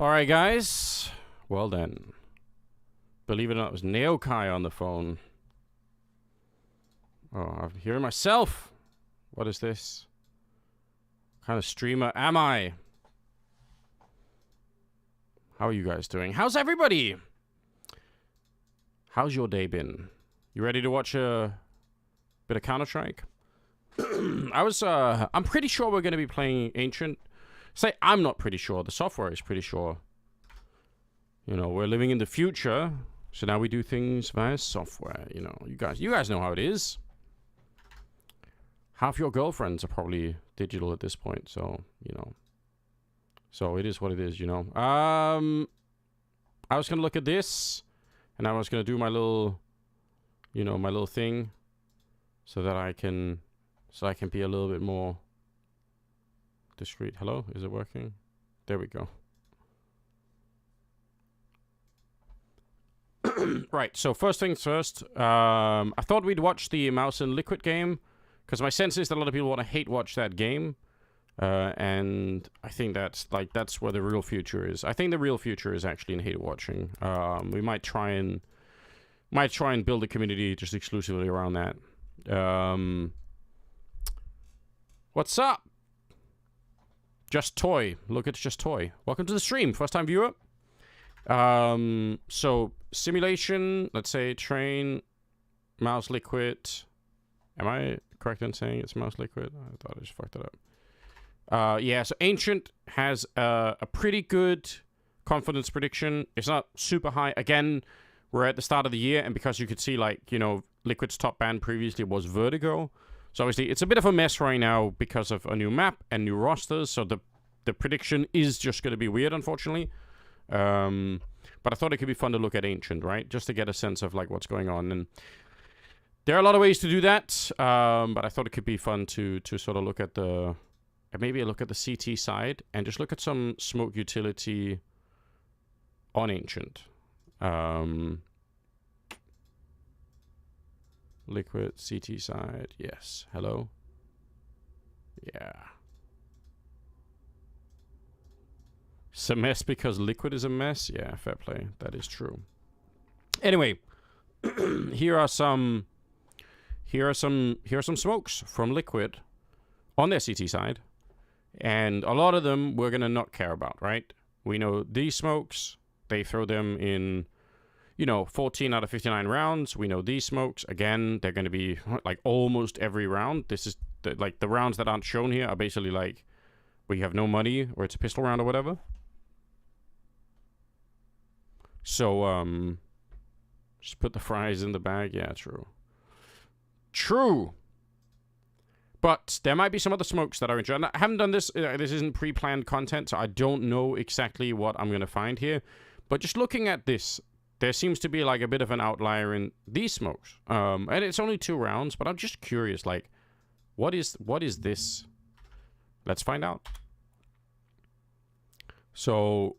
Alright, guys. Well then. Believe it or not, it was Neokai on the phone. Oh, I'm hearing myself. What is this? What kind of streamer am I? How are you guys doing? How's everybody? How's your day been? You ready to watch a bit of Counter-Strike? I'm pretty sure we're going to be playing Ancient. Say, I'm not pretty sure. The software is pretty sure. You know, we're living in the future. So now we do things via software. You know, you guys know how it is. Half your girlfriends are probably digital at this point. So, you know. So it is what it is, you know. I was going to look at this. And I was going to do my little, you know, my little thing. So that I can be a little bit more discreet. Hello? Is it working? There we go. Right, so first things first. I thought we'd watch the Mouse and Liquid game. Because my sense is that a lot of people want to hate watch that game. And I think that's where the real future is. I think the real future is actually in hate watching. We might try and build a community just exclusively around that. What's up? Just Toy. Look, it's Just Toy. Welcome to the stream. First time viewer. So simulation, let's say train, Mouse Liquid. Am I correct in saying it's Mouse Liquid? I thought I just fucked it up. Yeah, so Ancient has a pretty good confidence prediction. It's not super high. Again, we're at the start of the year, and because you could see, like, you know, Liquid's top band previously was Vertigo. So obviously it's a bit of a mess right now because of a new map and new rosters. So the prediction is just going to be weird, unfortunately. But I thought it could be fun to look at Ancient, right? Just to get a sense of, like, what's going on. And there are a lot of ways to do that. But I thought it could be fun to sort of look at maybe look at the CT side and just look at some smoke utility on Ancient. Liquid, CT side, yes. Hello? Yeah. It's a mess because Liquid is a mess? Yeah, fair play. That is true. Anyway, here are some smokes from Liquid on their CT side. And a lot of them we're going to not care about, right? We know these smokes, they throw them in, you know, 14 out of 59 rounds. We know these smokes, again, they're going to be like almost every round. This is like the rounds that aren't shown here are basically like where you have no money or it's a pistol round or whatever. So, just put the fries in the bag. Yeah, true. True. But there might be some other smokes that are interesting. I haven't done this. This isn't pre-planned content, so I don't know exactly what I'm going to find here. But just looking at this, there seems to be like a bit of an outlier in these smokes. And it's only 2 rounds, but I'm just curious, like, what is this? Let's find out. So,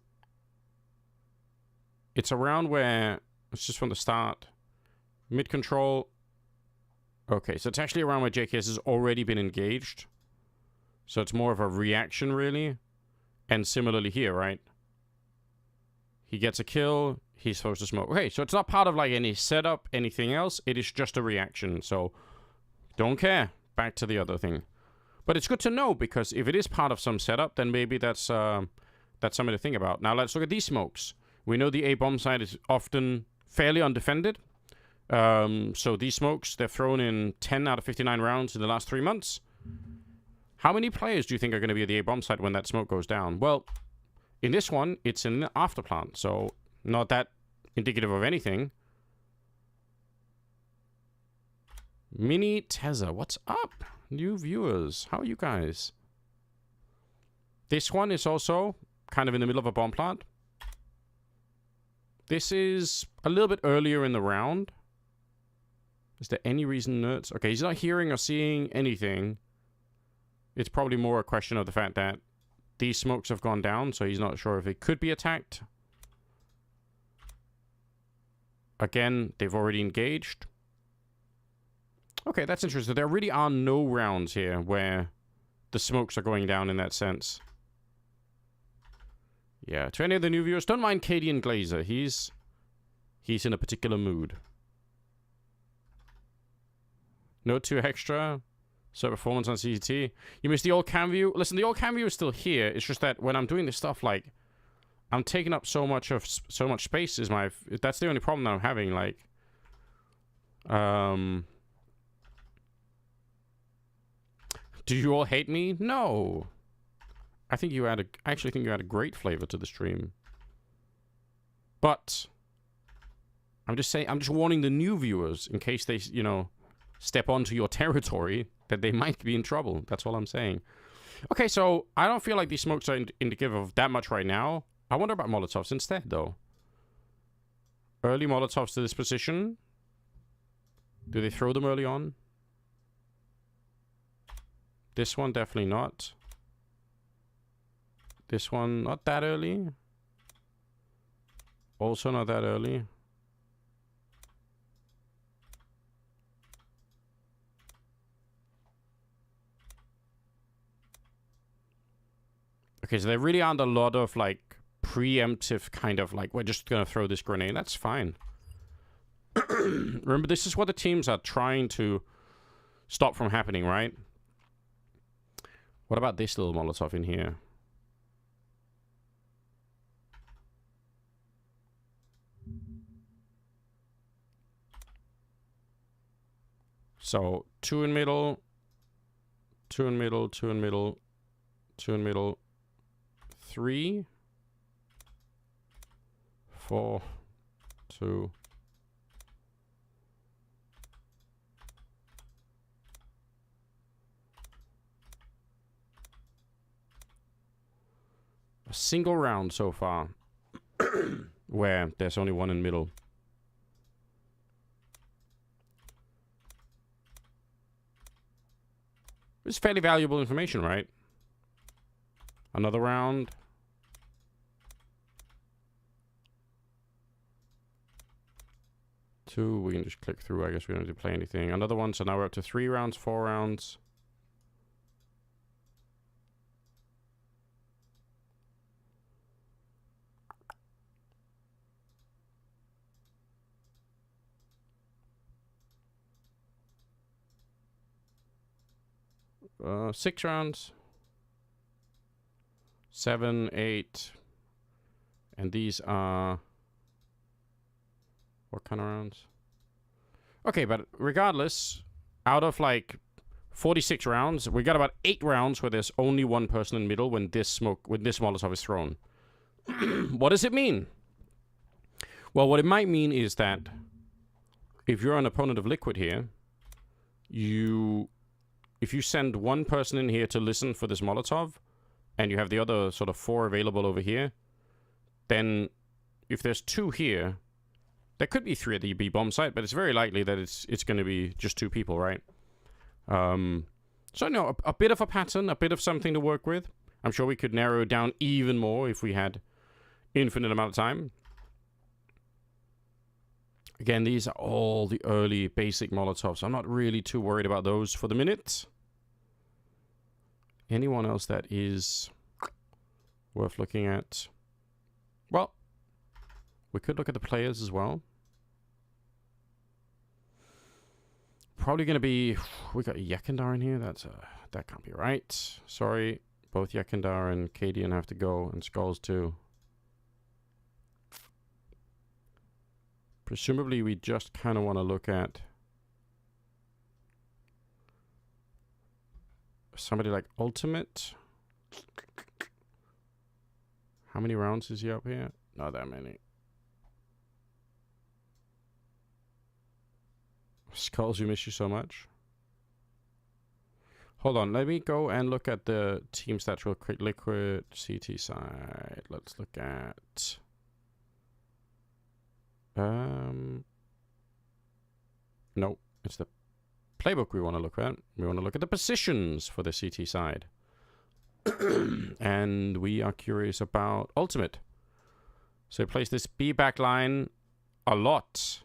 it's a round where, it's just from the start, mid-control. Okay, so it's actually a round where JKS has already been engaged. So it's more of a reaction, really. And similarly here, right? He gets a kill, he's supposed to smoke. Okay, so it's not part of like any setup, anything else. It is just a reaction, so don't care. Back to the other thing. But it's good to know, because if it is part of some setup, then maybe that's something to think about. Now let's look at these smokes. We know the A bomb side is often fairly undefended. So these smokes, they're thrown in 10 out of 59 rounds in the last 3 months. How many players do you think are going to be at the A bomb site when that smoke goes down? Well, in this one, it's in the afterplant, so not that indicative of anything. Mini Teza, what's up? New viewers, how are you guys? This one is also kind of in the middle of a bomb plant. This is a little bit earlier in the round. Is there any reason nerds? Okay, he's not hearing or seeing anything. It's probably more a question of the fact that these smokes have gone down, so he's not sure if it could be attacked. Again, they've already engaged. Okay, that's interesting. There really are no rounds here where the smokes are going down in that sense. Yeah, to any of the new viewers, don't mind Cadian Glazer. He's in a particular mood. No 2 extra. So performance on CCT. You missed the old cam view. Listen, the old cam view is still here. It's just that when I'm doing this stuff, like, I'm taking up so much space. That's the only problem that I'm having. Like, do you all hate me? No. I actually think you add a great flavor to the stream. But I'm just saying, I'm just warning the new viewers in case they, you know, step onto your territory that they might be in trouble. That's all I'm saying. Okay, so I don't feel like these smokes are indicative of that much right now. I wonder about Molotovs instead, though. Early Molotovs to this position. Do they throw them early on? This one, definitely not. This one, not that early. Also not that early. Okay, so there really aren't a lot of, like, preemptive kind of, like, we're just gonna throw this grenade. That's fine. Remember, this is what the teams are trying to stop from happening, right? What about this little Molotov in here? So, 2 in middle, 2 in middle, 2 in middle, 2 in middle, 3, 4, 2. A single round so far where there's only 1 in middle. It's fairly valuable information, right? Another round. Two, we can just click through. I guess we don't need to play anything. Another one, so now we're up to 3 rounds, 4 rounds. Uh, 6 rounds. 7, 8. And these are... what kind of rounds? Okay, but regardless, out of like 46 rounds, we got about 8 rounds where there's only 1 person in the middle when this Molotov is thrown. What does it mean? Well, what it might mean is that if you're an opponent of Liquid here, if you send 1 person in here to listen for this Molotov, and you have the other sort of 4 available over here, then if there's 2 here, there could be 3 at the B bomb site, but it's very likely that it's going to be just 2 people, right? So no, a bit of a pattern, a bit of something to work with. I'm sure we could narrow it down even more if we had infinite amount of time. Again, these are all the early basic Molotovs. I'm not really too worried about those for the minute. Anyone else that is worth looking at? Well, we could look at the players as well. Probably going to be... we got Yekindar in here. That can't be right. Sorry. Both Yekindar and Cadian have to go, and Skulls too. Presumably, we just kind of want to look at somebody like Ultimate. How many rounds is he up here? Not that many. Skulls, we miss you so much. Hold on, let me go and look at the team stats real quick. Liquid, CT side. Let's look at... no, it's the playbook we want to look at. We want to look at the positions for the CT side. And we are curious about Ultimate. So place this B back line a lot.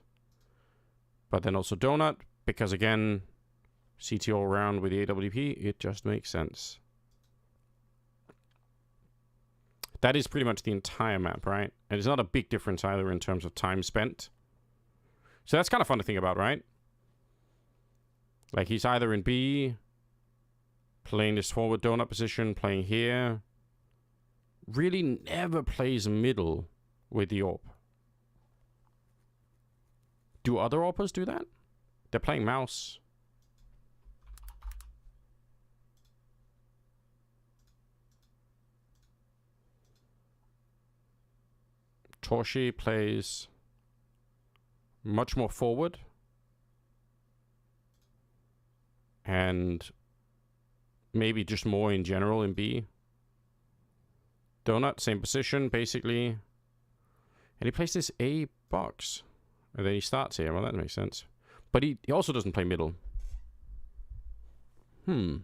But then also Donut, because again, CT all around with the AWP, it just makes sense. That is pretty much the entire map, right? And it's not a big difference either in terms of time spent. So that's kind of fun to think about, right? Like, he's either in B, playing this forward donut position, playing here. Really never plays middle with the AWP. Do other AWPers do that? They're playing mouse. Torshi plays much more forward. And maybe just more in general in B. Donut, same position, basically. And he plays this A box. And then he starts here. Well, that makes sense. But he also doesn't play middle. I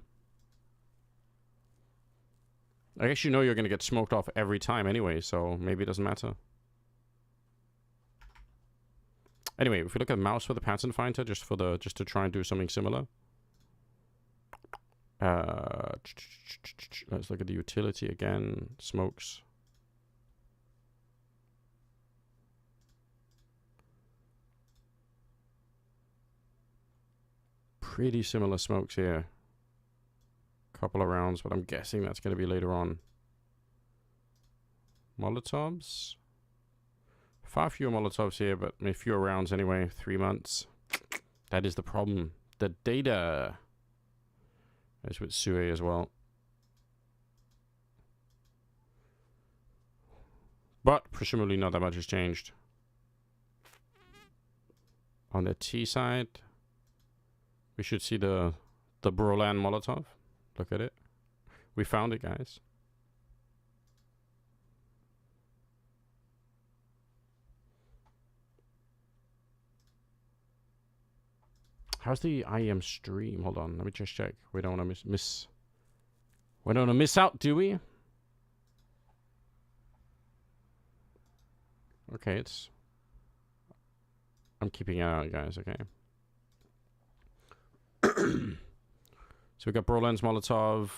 guess you know you're going to get smoked off every time anyway, so maybe it doesn't matter. Anyway, if we look at mouse for the pattern finder, just to try and do something similar. Let's look at the utility again. Smokes. Pretty similar smokes here. Couple of rounds, but I'm guessing that's going to be later on. Molotovs. Far fewer Molotovs here, but maybe fewer rounds anyway. 3 months. That is the problem. The data. As with Sue as well. But presumably not that much has changed. On the T side, we should see the Brolan Molotov. Look at it. We found it, guys. How's the IEM stream? Hold on, let me just check. We don't want to miss. We don't want to miss out, do we? Okay, it's. I'm keeping an eye on it, guys. Okay. So we got Brolan's Molotov.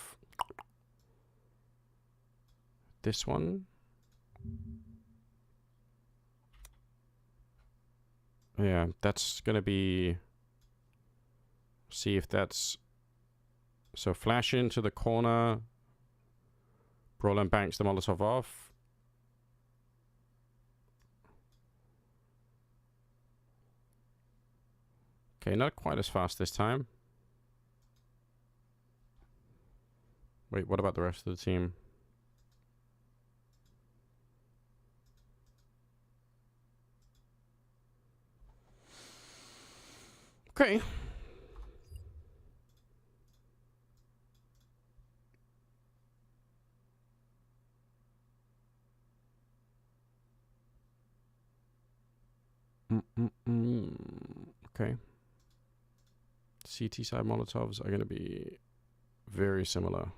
This one. Yeah, that's gonna be. See if that's. So flash into the corner. Brolan banks the Molotov off. Okay, not quite as fast this time. Wait, what about the rest of the team? Okay. Okay. CT side Molotovs are going to be very similar.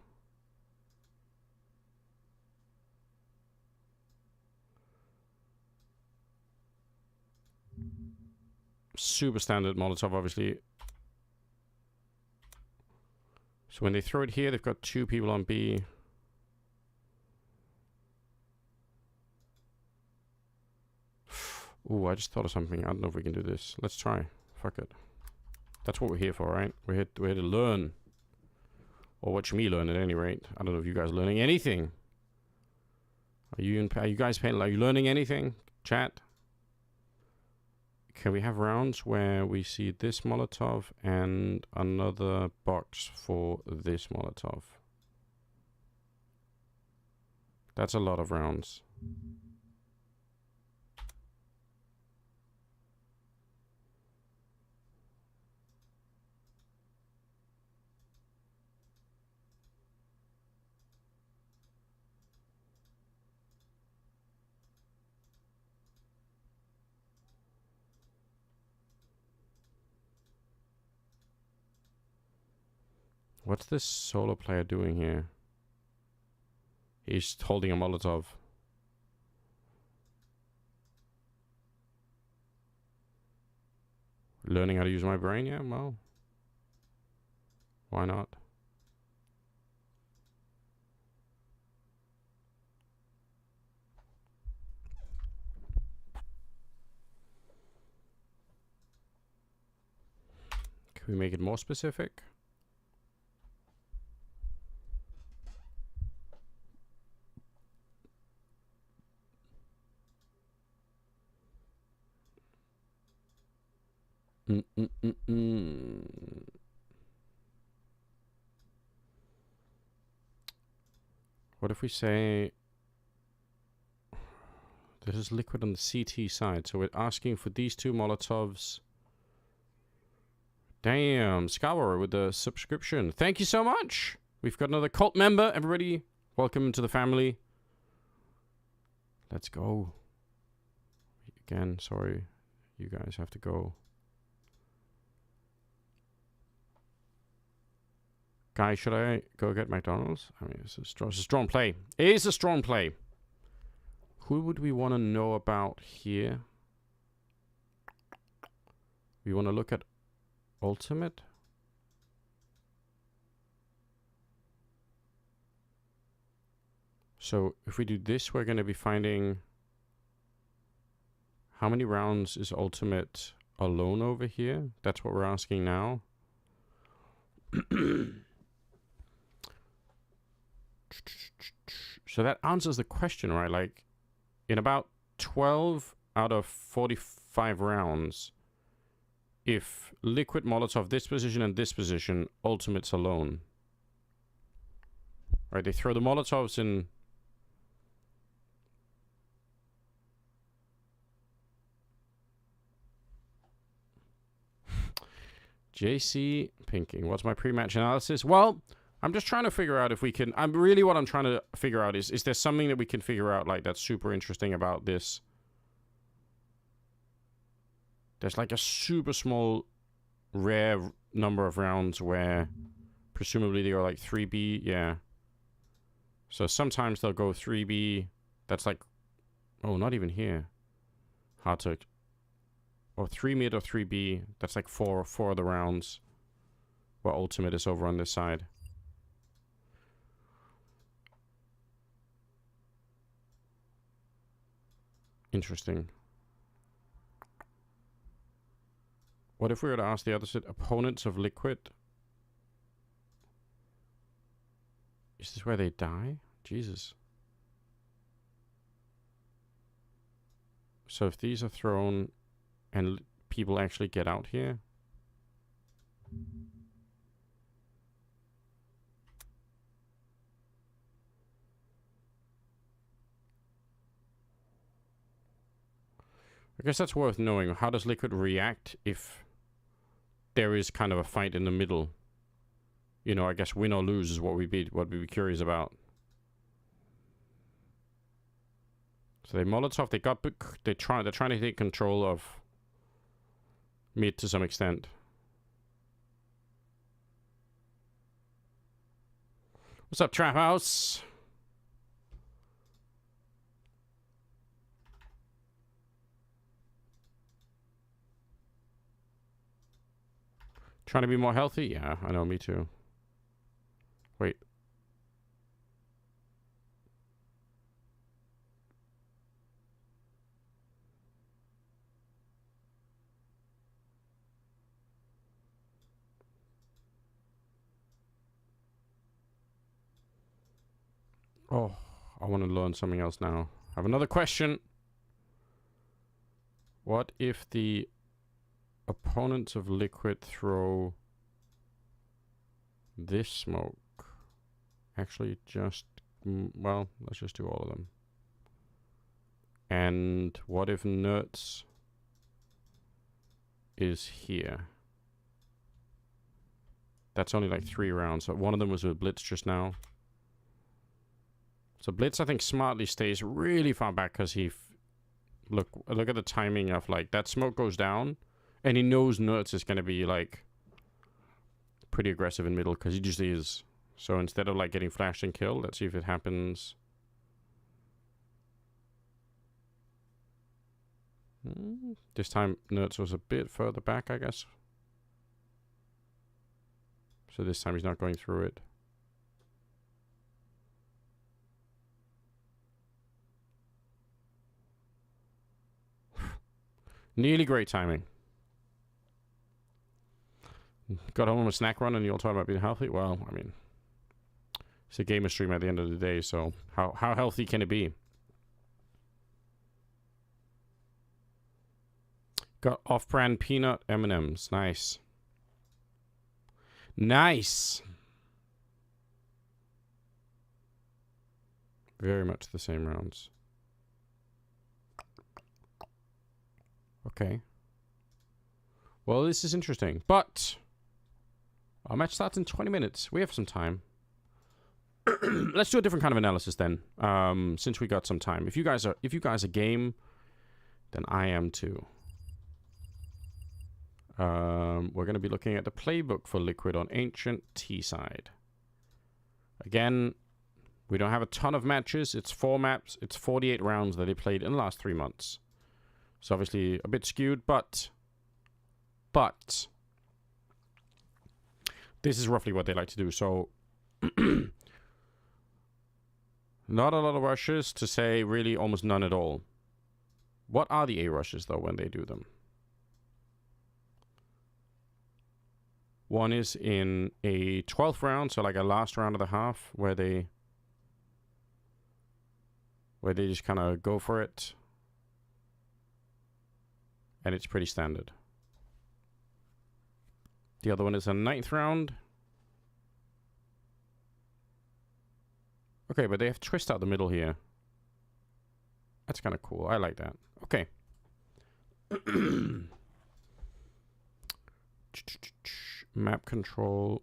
Super standard Molotov, obviously. So when they throw it here, they've got 2 people on B. Ooh, I just thought of something. I don't know if we can do this. Let's try. Fuck it. That's what we're here for, right? We're here to learn. Or watch me learn at any rate. I don't know if you guys are learning anything. Are you guys paying? Are you learning anything? Chat? Can we have rounds where we see this Molotov and another box for this Molotov? That's a lot of rounds. What's this solo player doing here? He's holding a Molotov. Learning how to use my brain? Yeah, well. Why not? Should we make it more specific? What if we say this is liquid on the CT side, so we're asking for these two Molotovs. Damn, Scourer with the subscription. Thank you so much. We've got another cult member. Everybody, welcome to the family. Let's go. Again, sorry. You guys have to go. Guys, should I go get McDonald's? I mean, it's a strong play. It is a strong play. Who would we want to know about here? We want to look at Ultimate. So if we do this, we're going to be finding how many rounds is Ultimate alone over here? That's what we're asking now. So that answers the question, right? Like, in about 12 out of 45 rounds, if Liquid Molotov this position and this position, Ultimate's alone. Right, they throw the Molotovs in. JC Pinking, what's my pre-match analysis? Well, I'm just trying to figure out if we can... what I'm trying to figure out is there something that we can figure out, like, that's super interesting about this? There's, like, a super small, rare number of rounds where presumably they are, like, 3B, yeah. So sometimes they'll go 3B. That's, like... Oh, not even here. Hard to... Or 3 mid or 3B. That's, like, four of the rounds where Ultimate is over on this side. Interesting. What if we were to ask the other set, opponents of Liquid? Is this where they die? Jesus. So if these are thrown and people actually get out here. I guess that's worth knowing. How does Liquid react if there is kind of a fight in the middle? You know, I guess win or lose is what we'd be curious about. So they Molotov, they're trying to take control of mid to some extent. What's up, Trap House? Trying to be more healthy? Yeah, I know, me too. Wait. Oh, I want to learn something else now. I have another question. What if the opponents of Liquid throw this smoke? Actually, just... well, let's just do all of them. And what if Nerds is here? That's only like 3 rounds. So one of them was with Blitz just now. So Blitz, I think, smartly stays really far back because he... Look at the timing of, like, that smoke goes down. And he knows Nerds is going to be, like, pretty aggressive in middle because he just is. So instead of, like, getting flashed and killed, let's see if it happens. This time, Nerds was a bit further back, I guess. So this time he's not going through it. Nearly great timing. Got home from a snack run and you're talking about being healthy? Well, I mean, it's a gamer stream at the end of the day, so how healthy can it be? Got off-brand peanut M&Ms. Nice. Nice! Very much the same rounds. Okay. Well, this is interesting, but our match starts in 20 minutes. We have some time. Let's do a different kind of analysis then, since we got some time. If you guys are game, then I am too. We're going to be looking at the playbook for Liquid on Ancient T-side. Again, we don't have a ton of matches. It's 4 maps. It's 48 rounds that they played in the last 3 months. So obviously a bit skewed, but this is roughly what they like to do. So not a lot of rushes, to say really almost none at all. What are the A rushes though when they do them? One is in a 12th round, so like a last round of the half, where they just kind of go for it. And it's pretty standard. The other one is a 9th round. Okay, but they have twist out the middle here. That's kind of cool. I like that. Okay. Map control.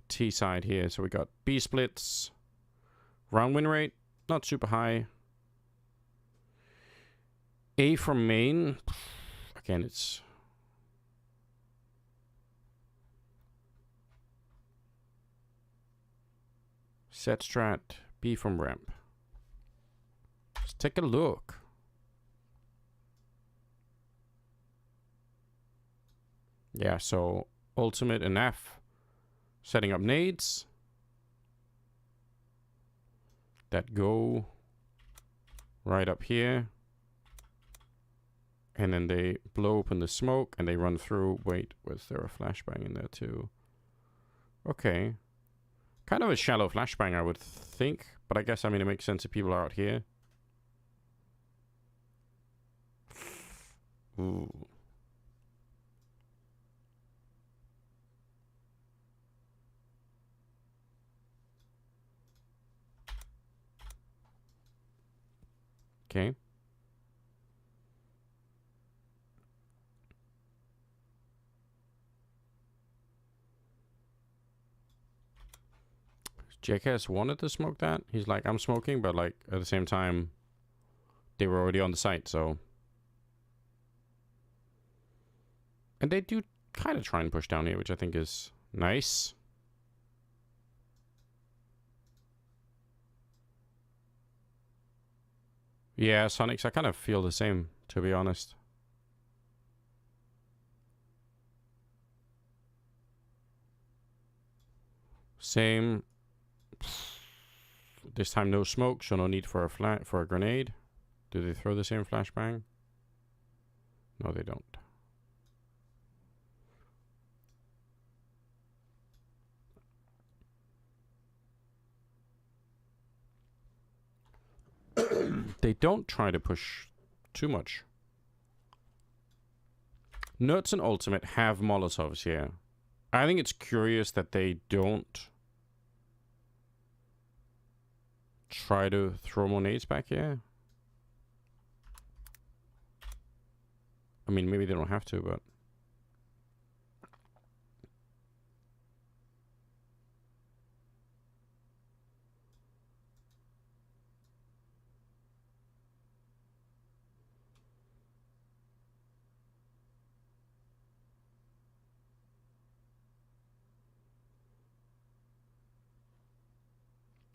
T side here. So we got B splits. Round win rate. Not super high. A from main. Again, it's... Set strat. B from ramp. Let's take a look. Yeah, so ultimate and F. Setting up nades. That go right up here. And then they blow open the smoke and they run through. Wait, was there a flashbang in there too? Okay. Kind of a shallow flashbang, I would think. But I guess, I mean, it makes sense if people are out here. Ooh. Okay. JKS wanted to smoke that. He's like, I'm smoking, but like at the same time, they were already on the site, so. And they do kind of try and push down here, which I think is nice. Yeah, Sonics, I kind of feel the same, to be honest. Same. This time no smoke, so no need for a grenade. Do they throw the same flashbang? No, they don't. They don't try to push too much. Nuts and Ultimate have Molotovs here. I think it's curious that they don't try to throw more nades back here. I mean, maybe they don't have to, but...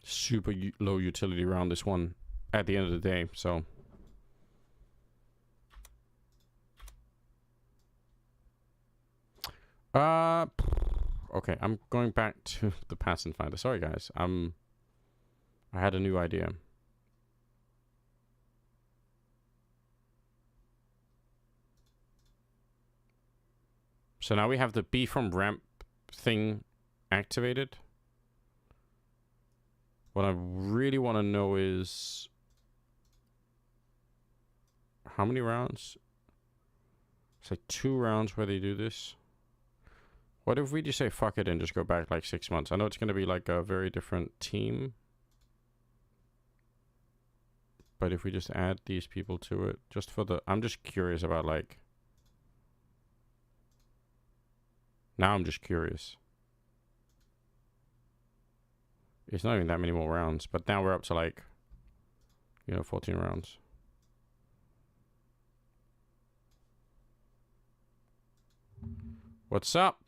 super low utility round, this one, at the end of the day, so... Okay, I'm going back to the pass and finder. Sorry, guys. I had a new idea. So now we have the B from ramp thing activated. What I really want to know is how many rounds? It's like 2 rounds where they do this. What if we just say fuck it and just go back like 6 months? I know it's going to be like a very different team. But if we just add these people to it, just for the... I'm just curious about like... Now I'm just curious. It's not even that many more rounds, but now we're up to like, 14 rounds. What's up?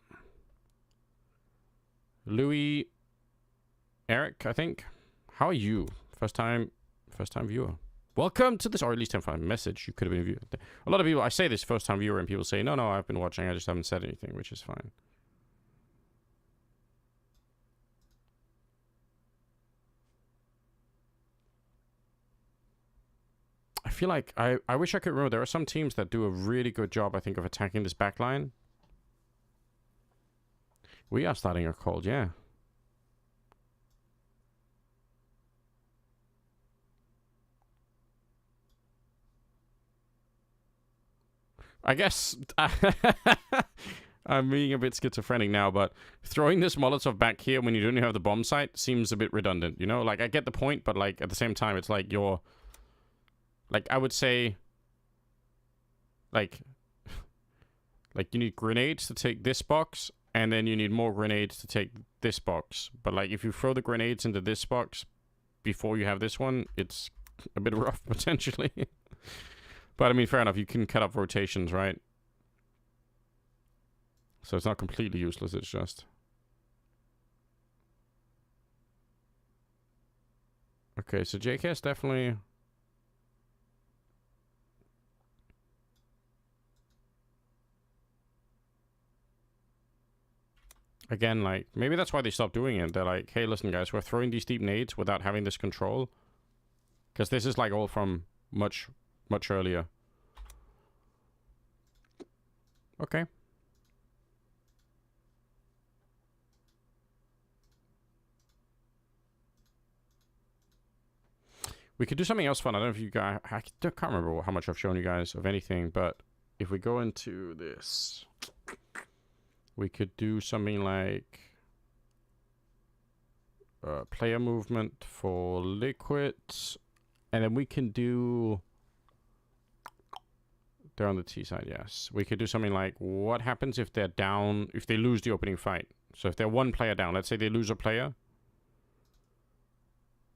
Louis, Eric, I think. How are you? First time viewer. Welcome to this, or at least time message. You could have been a viewer. A lot of people, I say this first time viewer, and people say, no, I've been watching. I just haven't said anything, which is fine. I feel like I wish I could remember. There are some teams that do a really good job, I think, of attacking this back line. We are starting our cold, yeah. I guess I'm being a bit schizophrenic now, but throwing this Molotov back here when you don't have the bomb site seems a bit redundant, you know? Like, I get the point, but, like, at the same time, it's like you're... Like, I would say... Like, you need grenades to take this box, and then you need more grenades to take this box. But, like, if you throw the grenades into this box before you have this one, it's a bit rough, potentially. But, I mean, fair enough. You can cut up rotations, right? So it's not completely useless. It's just... Okay, so JKS definitely... Again, like, maybe that's why they stopped doing it. They're like, hey, listen, guys, we're throwing these deep nades without having this control. Because this is, like, all from much earlier. Okay. We could do something else fun. I don't know if you guys... I can't remember how much I've shown you guys of anything, but if we go into this... We could do something like... player movement for liquids. And then we can do... They're on the T side, yes. We could do something like, what happens if they're down, if they lose the opening fight? So if they're 1 player down, let's say they lose a player.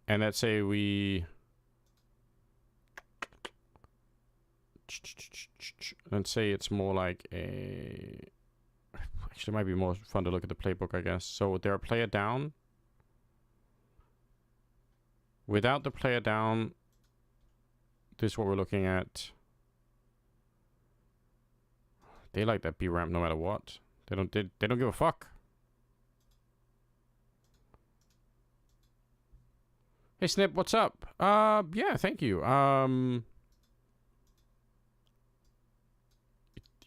And let's say we... Let's say it's more like a... Actually, it might be more fun to look at the playbook, I guess. So they're a player down. Without the player down, this is what we're looking at. They like that B ramp no matter what. They don't give a fuck. Hey Snip, what's up? Yeah, thank you.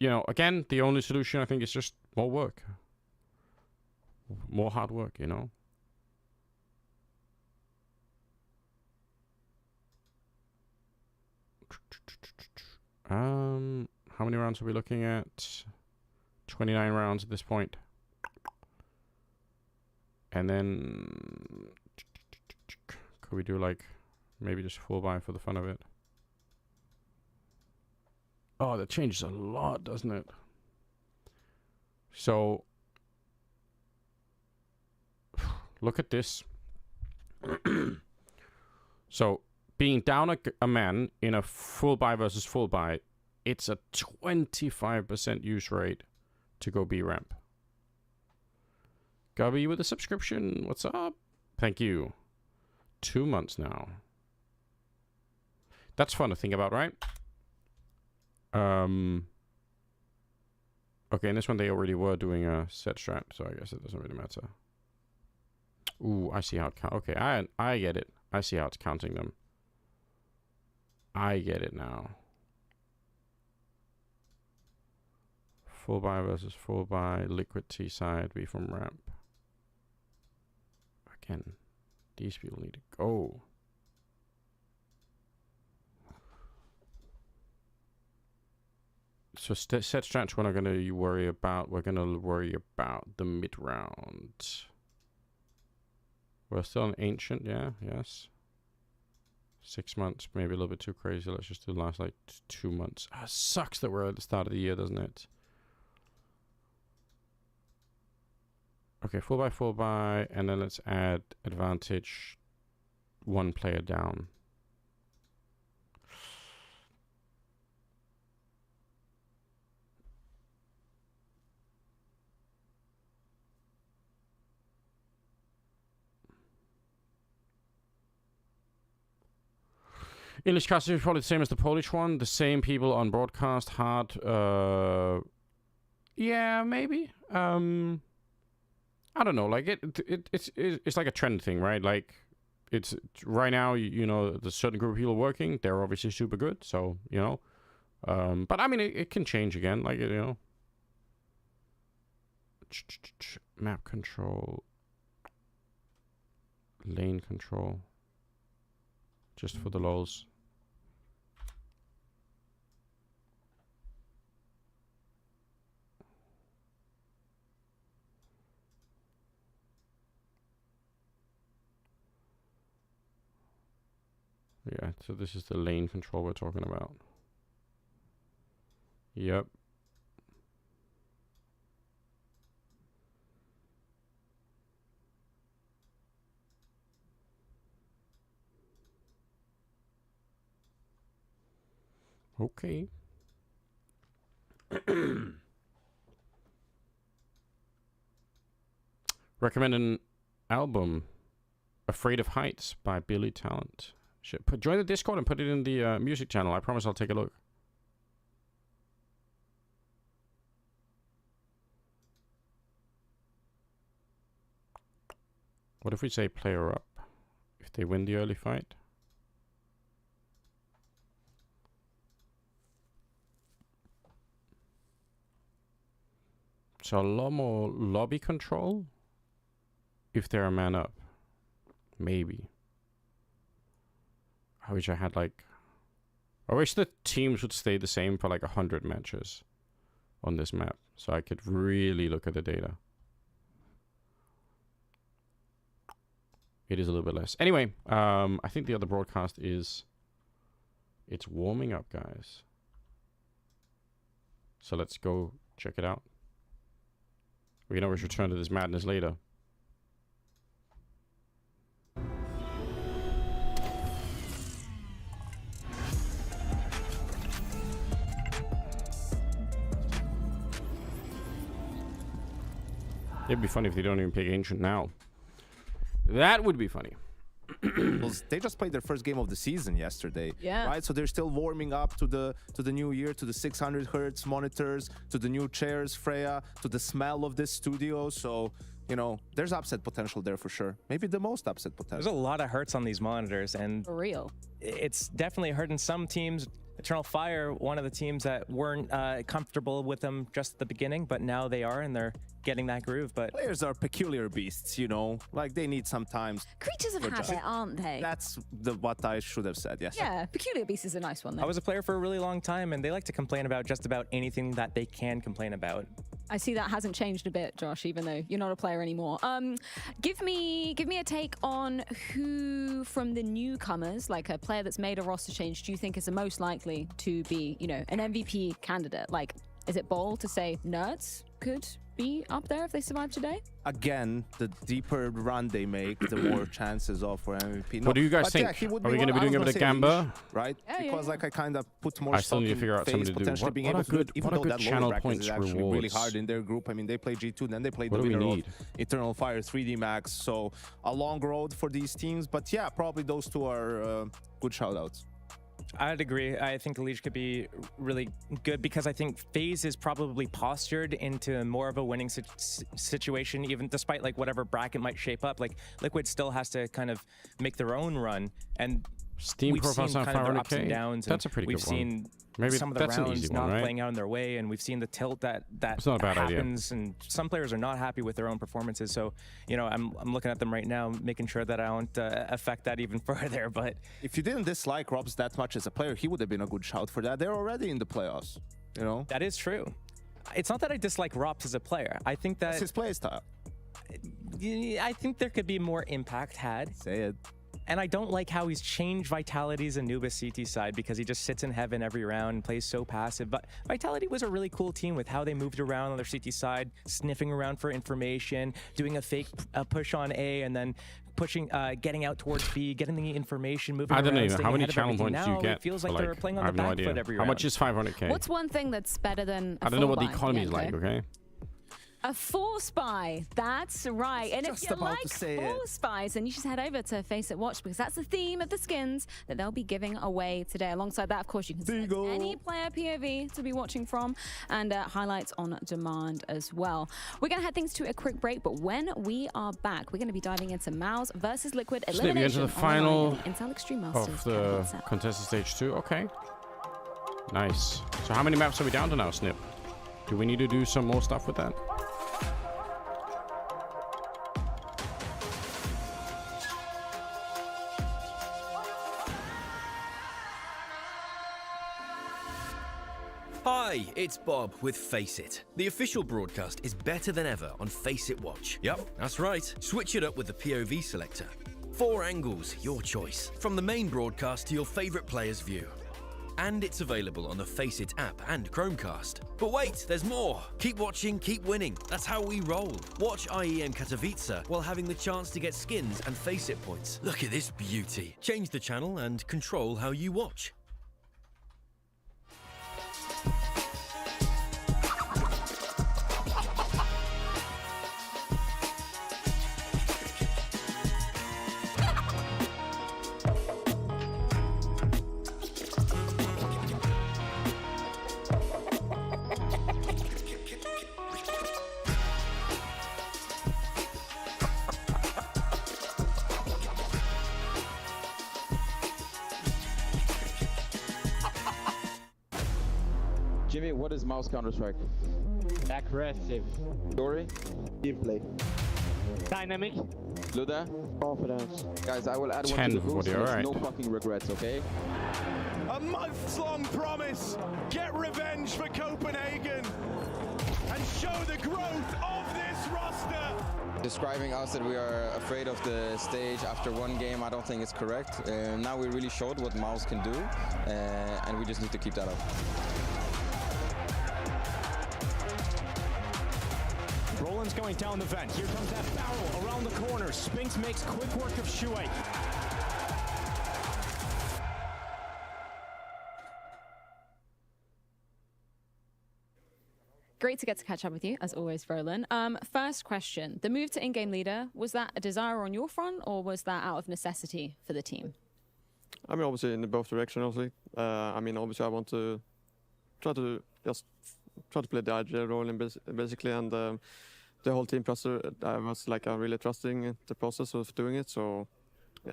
You know, again, the only solution I think is just more work. More hard work, you know. How many rounds are we looking at? 29 rounds at this point. And then... Could we do, like, maybe just full buy for the fun of it? Oh, that changes a lot, doesn't it? So... Look at this. So, being down a man in a full buy versus full buy, it's a 25% use rate to go B ramp. Gubby with a subscription. What's up? Thank you. 2 months now. That's fun to think about, right? Okay, in this one they already were doing a set strat, so I guess it doesn't really matter. Ooh, I see how it counts. Okay, I get it. I see how it's counting them. I get it now. Full buy versus full buy. Liquid T side. Be from ramp. Again, these people need to go. So set strats we're not going to worry about. We're going to worry about the mid round. We're still an ancient, yeah, yes. 6 months, maybe a little bit too crazy. Let's just do the last like 2 months. Ah, sucks that we're at the start of the year, doesn't it? Okay, full buy, and then let's add advantage 1 player down. English cast is probably the same as the Polish one. The same people on broadcast. Hard. Yeah, maybe. I don't know. Like it's like a trend thing, right? Like it's right now. You know, there's a certain group of people working. They're obviously super good. So you know. But I mean, it can change again. Like you know. Map control. Lane control. Just for the lols. Yeah, so this is the lane control we're talking about. Yep. Okay. Recommend an album, Afraid of Heights by Billy Talent. Join the Discord and put it in the music channel. I promise I'll take a look. What if we say player up? If they win the early fight? So a lot more lobby control if they're a man up. Maybe. I wish I had like... I wish the teams would stay the same for like 100 matches on this map. So I could really look at the data. It is a little bit less. Anyway, I think the other broadcast is... It's warming up, guys. So let's go check it out. We can always return to this madness later. It'd be funny if they don't even pick Ancient now. That would be funny. They just played their first game of the season yesterday, yeah. Right? So they're still warming up to the new year, to the 600 hertz monitors, to the new chairs, Freya, to the smell of this studio. So, you know, there's upset potential there for sure. Maybe the most upset potential. There's a lot of hertz on these monitors, and For real. it's definitely hurting some teams. Eternal Fire, one of the teams that weren't comfortable with them just at the beginning, but now they are, and they're getting that groove. But players are peculiar beasts, you know, like they need some time. Creatures of habit, aren't they? That's what I should have said, yes. Yeah, Peculiar Beast is a nice one, though. I was a player for a really long time, and they like to complain about just about anything that they can complain about. I see that hasn't changed a bit, Josh, even though you're not a player anymore. Give me a take on who from the newcomers, like a player that's made a roster change, do you think is the most likely to be, you know, an MVP candidate? Like, is it bold to say Nerds could be up there if they survive today? Again, the deeper run they make, the more chances of for MVP. What do you guys think? Yeah, Are we going to be doing a bit of Gamba? Right? Yeah, because like I kind of put more I still need to figure out something to do. potentially What- being what able are to do it, good- even what are though good that lower channel bracket points is actually really rewards? hard in their group. I mean, they play G2, then they play What the do we winner of need? Eternal Fire 3D Max. So a long road for these teams. But yeah, probably those two are good shout-outs. I'd agree. I think the Liege could be really good because I think FaZe is probably postured into more of a winning situation, even despite like whatever bracket might shape up. Like Liquid still has to kind of make their own run, and Steam we've profiles seen on kind of their ups 500k. and downs. That's a pretty we've good one. seen Maybe some of the that's an rounds easy not one, right? playing out in their way, and we've seen the tilt that It's not a bad idea. happens. And some players are not happy with their own performances. So, you know, I'm looking at them right now, making sure that I don't affect that even further. But If you didn't dislike Robs that much as a player, he would have been a good shout for that. They're already in the playoffs, you know? that is true. It's not that I dislike Rops as a player. I think that That's his play style. I think there could be more impact had. Say it. And I don't like how he's changed Vitality's Anubis CT side because he just sits in heaven every round and plays so passive. But Vitality was a really cool team with how they moved around on their CT side, sniffing around for information, doing a fake push on A, and then pushing, getting out towards B, getting the information, moving I around. don't know staying how many ahead of channel everything. points do you Now get. It feels for, like they're playing on I the have no back foot idea. every How round. much is 500k? What's one thing that's better than a I don't know what the full buy, economy is Bianco? like, okay? A force buy, that's right. And if Just you about like to say it. force buys, then you should head over to Face It Watch because that's the theme of the skins that they'll be giving away today. Alongside that, of course, you can select any player POV to be watching from and highlights on demand as well. We're going to head things to a quick break, but when we are back, we're going to be diving into Mouse versus Liquid Snip, you elimination enter the on the line final in the Intel Extreme Masters. Of the contested stage 2, okay. Nice. So how many maps are we down to now, Snip? Do we need to do some more stuff with that? Hi, it's Bob with Face It. The official broadcast is better than ever on Face It Watch. Yep, that's right. Switch it up with the POV selector. 4 angles, your choice. From the main broadcast to your favourite player's view. And it's available on the Face It app and Chromecast. But wait, there's more. Keep watching, keep winning. That's how we roll. Watch IEM Katowice while having the chance to get skins and Face It points. Look at this beauty. Change the channel and control how you watch. Jimmy, what is mouse Counter-Strike? Aggressive. Story? Gameplay. Dynamic. Luda? Confidence. Guys, I will add 10 one to the for boost. the and alright. no fucking regrets, okay? A months-long promise. Get revenge for Copenhagen and show the growth of this roster. Describing us that we are afraid of the stage after one game, I don't think it's correct. Now we really showed what mouse can do, and we just need to keep that up. Roland's going down the vent. Here comes that barrel around the corner. Spinks makes quick work of Shuai. Great to get to catch up with you, as always, Roland. First question. The move to in-game leader, was that a desire on your front, or was that out of necessity for the team? I mean, obviously in both directions, obviously. I mean, obviously I want to try to play the IGL role in basically, and the whole team I was like really trusting the process of doing it, so yeah.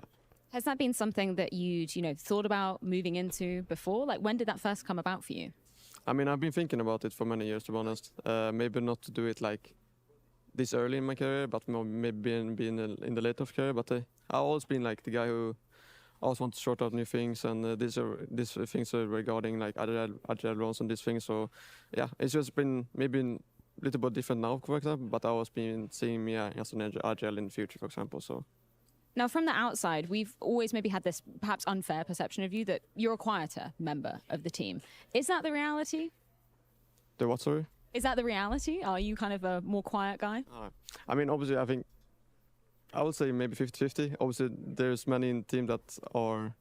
Has that been something that you'd, thought about moving into before? Like, when did that first come about for you? I mean, I've been thinking about it for many years, to be honest. Maybe not to do it like this early in my career, but maybe being in the later career. But I've always been like the guy who always wants to sort out new things, and these things are regarding like agile roles and these things. So yeah, it's just been maybe a little bit different now, for example. But I always been seeing me as an agile in the future, for example. So. Now, from the outside, we've always maybe had this perhaps unfair perception of you that you're a quieter member of the team. Is that the reality? The what, sorry? Is that the reality? Are you kind of a more quiet guy? I mean, obviously, I would say maybe 50-50. Obviously, there's many in the team that are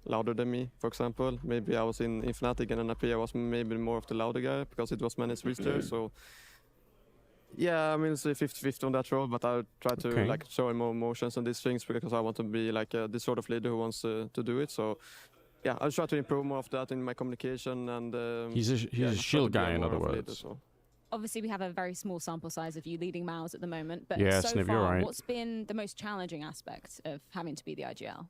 louder than me, for example. Maybe I was in Fnatic and NRP, I was maybe more of the louder guy because it was many Swiss there, so... Yeah, I mean, it's 50-50 on that role, but I try to like show more emotions and these things because I want to be like this sort of leader who wants to do it. So, yeah, I'll try to improve more of that in my communication and. He's a shield guy, in other words. Leader, so. Obviously, we have a very small sample size of you leading MOUZ at the moment, but yeah, so Snip, far, you're right. what's been the most challenging aspect of having to be the IGL?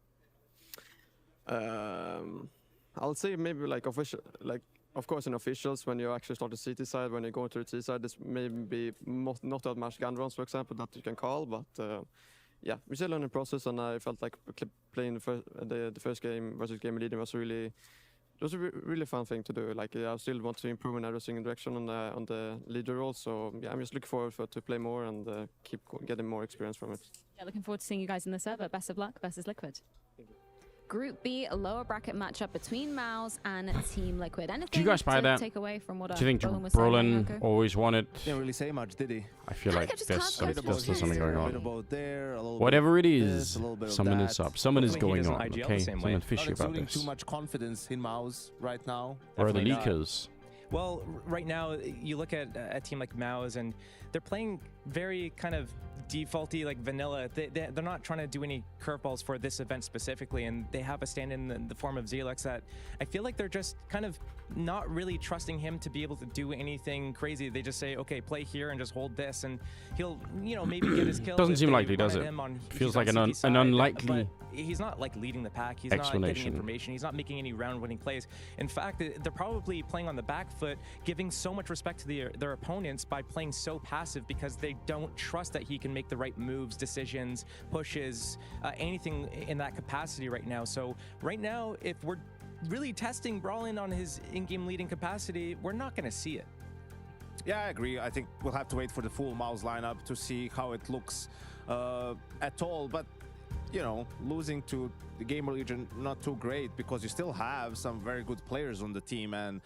I'll say maybe like official, like of course in officials when you actually start the CT side, when you go to the T side, there's maybe not that much gun runs, for example, that you can call, but yeah, we're still learning the process, and I felt like playing the first game versus game leading was really really fun thing to do. Like I still want to improve in every single direction on the leader role, so yeah, I'm just looking forward to play more and keep getting more experience from it. Yeah, looking forward to seeing you guys in the server. Best of luck versus Liquid. Group B, a lower bracket matchup between Mouse and Team Liquid. Anything Do you guys buy to that? take away from what Do you think Brolin was saying? Brolin Yoko? always wanted? Didn't really say much, did he? I feel like just there's can't something going A bit on. about there, a little Whatever it bit of is, this, a little bit of something that. is up. Something is Hopefully he going doesn't on. IGL the Okay, same way. something fishy Not about exuding this. too much confidence in Mouse right now. Or are the Definitely not. leakers? Well, right now, you look at a team like Mao's, and they're playing very kind of defaulty, like vanilla. They're not trying to do any curveballs for this event specifically, and they have a stand in the form of Zelix that I feel like they're just kind of not really trusting him to be able to do anything crazy. They just say, okay, play here and just hold this, and he'll, you know, maybe get his kills. Doesn't if seem they likely, run does at it? him on- Feels he's like on an CT side, unlikely but he's not like leading the pack. He's not getting explanation. information. He's not making any round-winning plays. In fact, they're probably playing on the back foot, giving so much respect to their opponents by playing so passive because they don't trust that he can make the right moves, decisions, pushes, anything in that capacity right now. So right now, if we're really testing Brolin on his in-game leading capacity, we're not going to see it. Yeah, I agree. I think we'll have to wait for the full Mouse lineup to see how it looks at all. But, you know, losing to the Gamer Legion, not too great because you still have some very good players on the team. And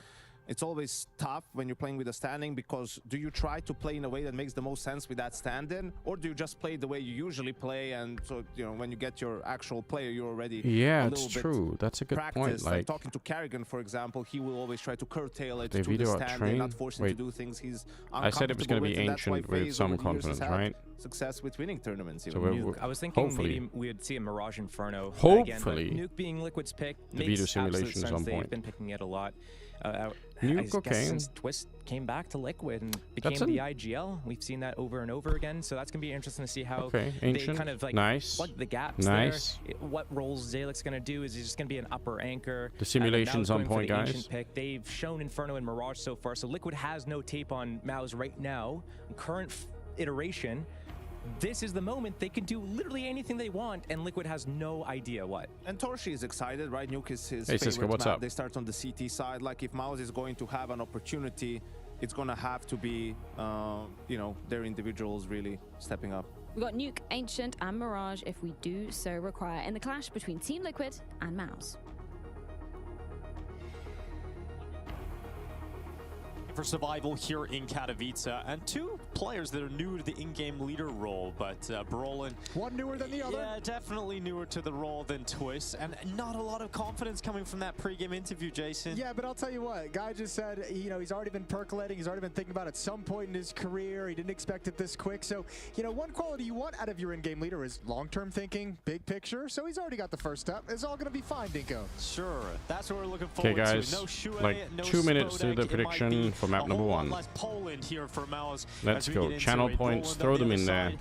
it's always tough when you're playing with a standing because do you try to play in a way that makes the most sense with that stand-in, or do you just play the way you usually play, and so, you know, when you get your actual player, you're already Yeah, a it's little bit true. That's a good point. practiced. Like Like, talking to Kerrigan, for example, he will always try to curtail it They to the video out stand train? and not force him to Wait. do things he's I said it was going to be uncomfortable with, and that's why ancient with FaZe some over the years has confidence, had right? success with winning tournaments. So even. we're- Nuke. I was thinking hopefully. maybe we would see a Mirage Inferno Hopefully. again, but Nuke being Liquid's pick The makes video absolute simulations sense. on They've point. been picking it a lot. Nuke, I guess okay. since Twist came back to Liquid and That's became the IGL, we've seen that over and over again. So that's gonna be interesting to see how Okay, they ancient. kind of like Nice. plug the gaps Nice. there. What roles Zalix gonna do? Is he just gonna be an upper anchor? The simulations Mao's on going for point, the guys. ancient pick. They've shown Inferno and Mirage so far, so Liquid has no tape on Mao's right now. Current iteration. This is the moment they can do literally anything they want, and Liquid has no idea what. And Torshi is excited, right? Nuke is his Hey, favorite Cisco, what's map. up? They start on the CT side. Like, if Mouse is going to have an opportunity, it's going to have to be, you know, their individuals really stepping up. We got Nuke, Ancient, and Mirage if we do so require in the clash between Team Liquid and Mouse. For survival here in Katowice, and two players that are new to the in-game leader role, but Brolin, one newer than the other. Yeah, definitely newer to the role than Twist, and not a lot of confidence coming from that pre-game interview, Jason. Yeah, but I'll tell you what, guy just said, you know, he's already been percolating, he's already been thinking about it at some point in his career. He didn't expect it this quick. So, you know, one quality you want out of your in-game leader is long-term thinking, big picture. So he's already got the first step. It's all going to be fine, Dinko. Sure, that's what we're looking okay, forward guys, to. No Shue, like no 2 minutes to Spodek. the It might prediction be for map a number whole lot 1. less Poland here for Mouse. Let's as we go. get into Channel it. points, Poland throw on the them other in there. side.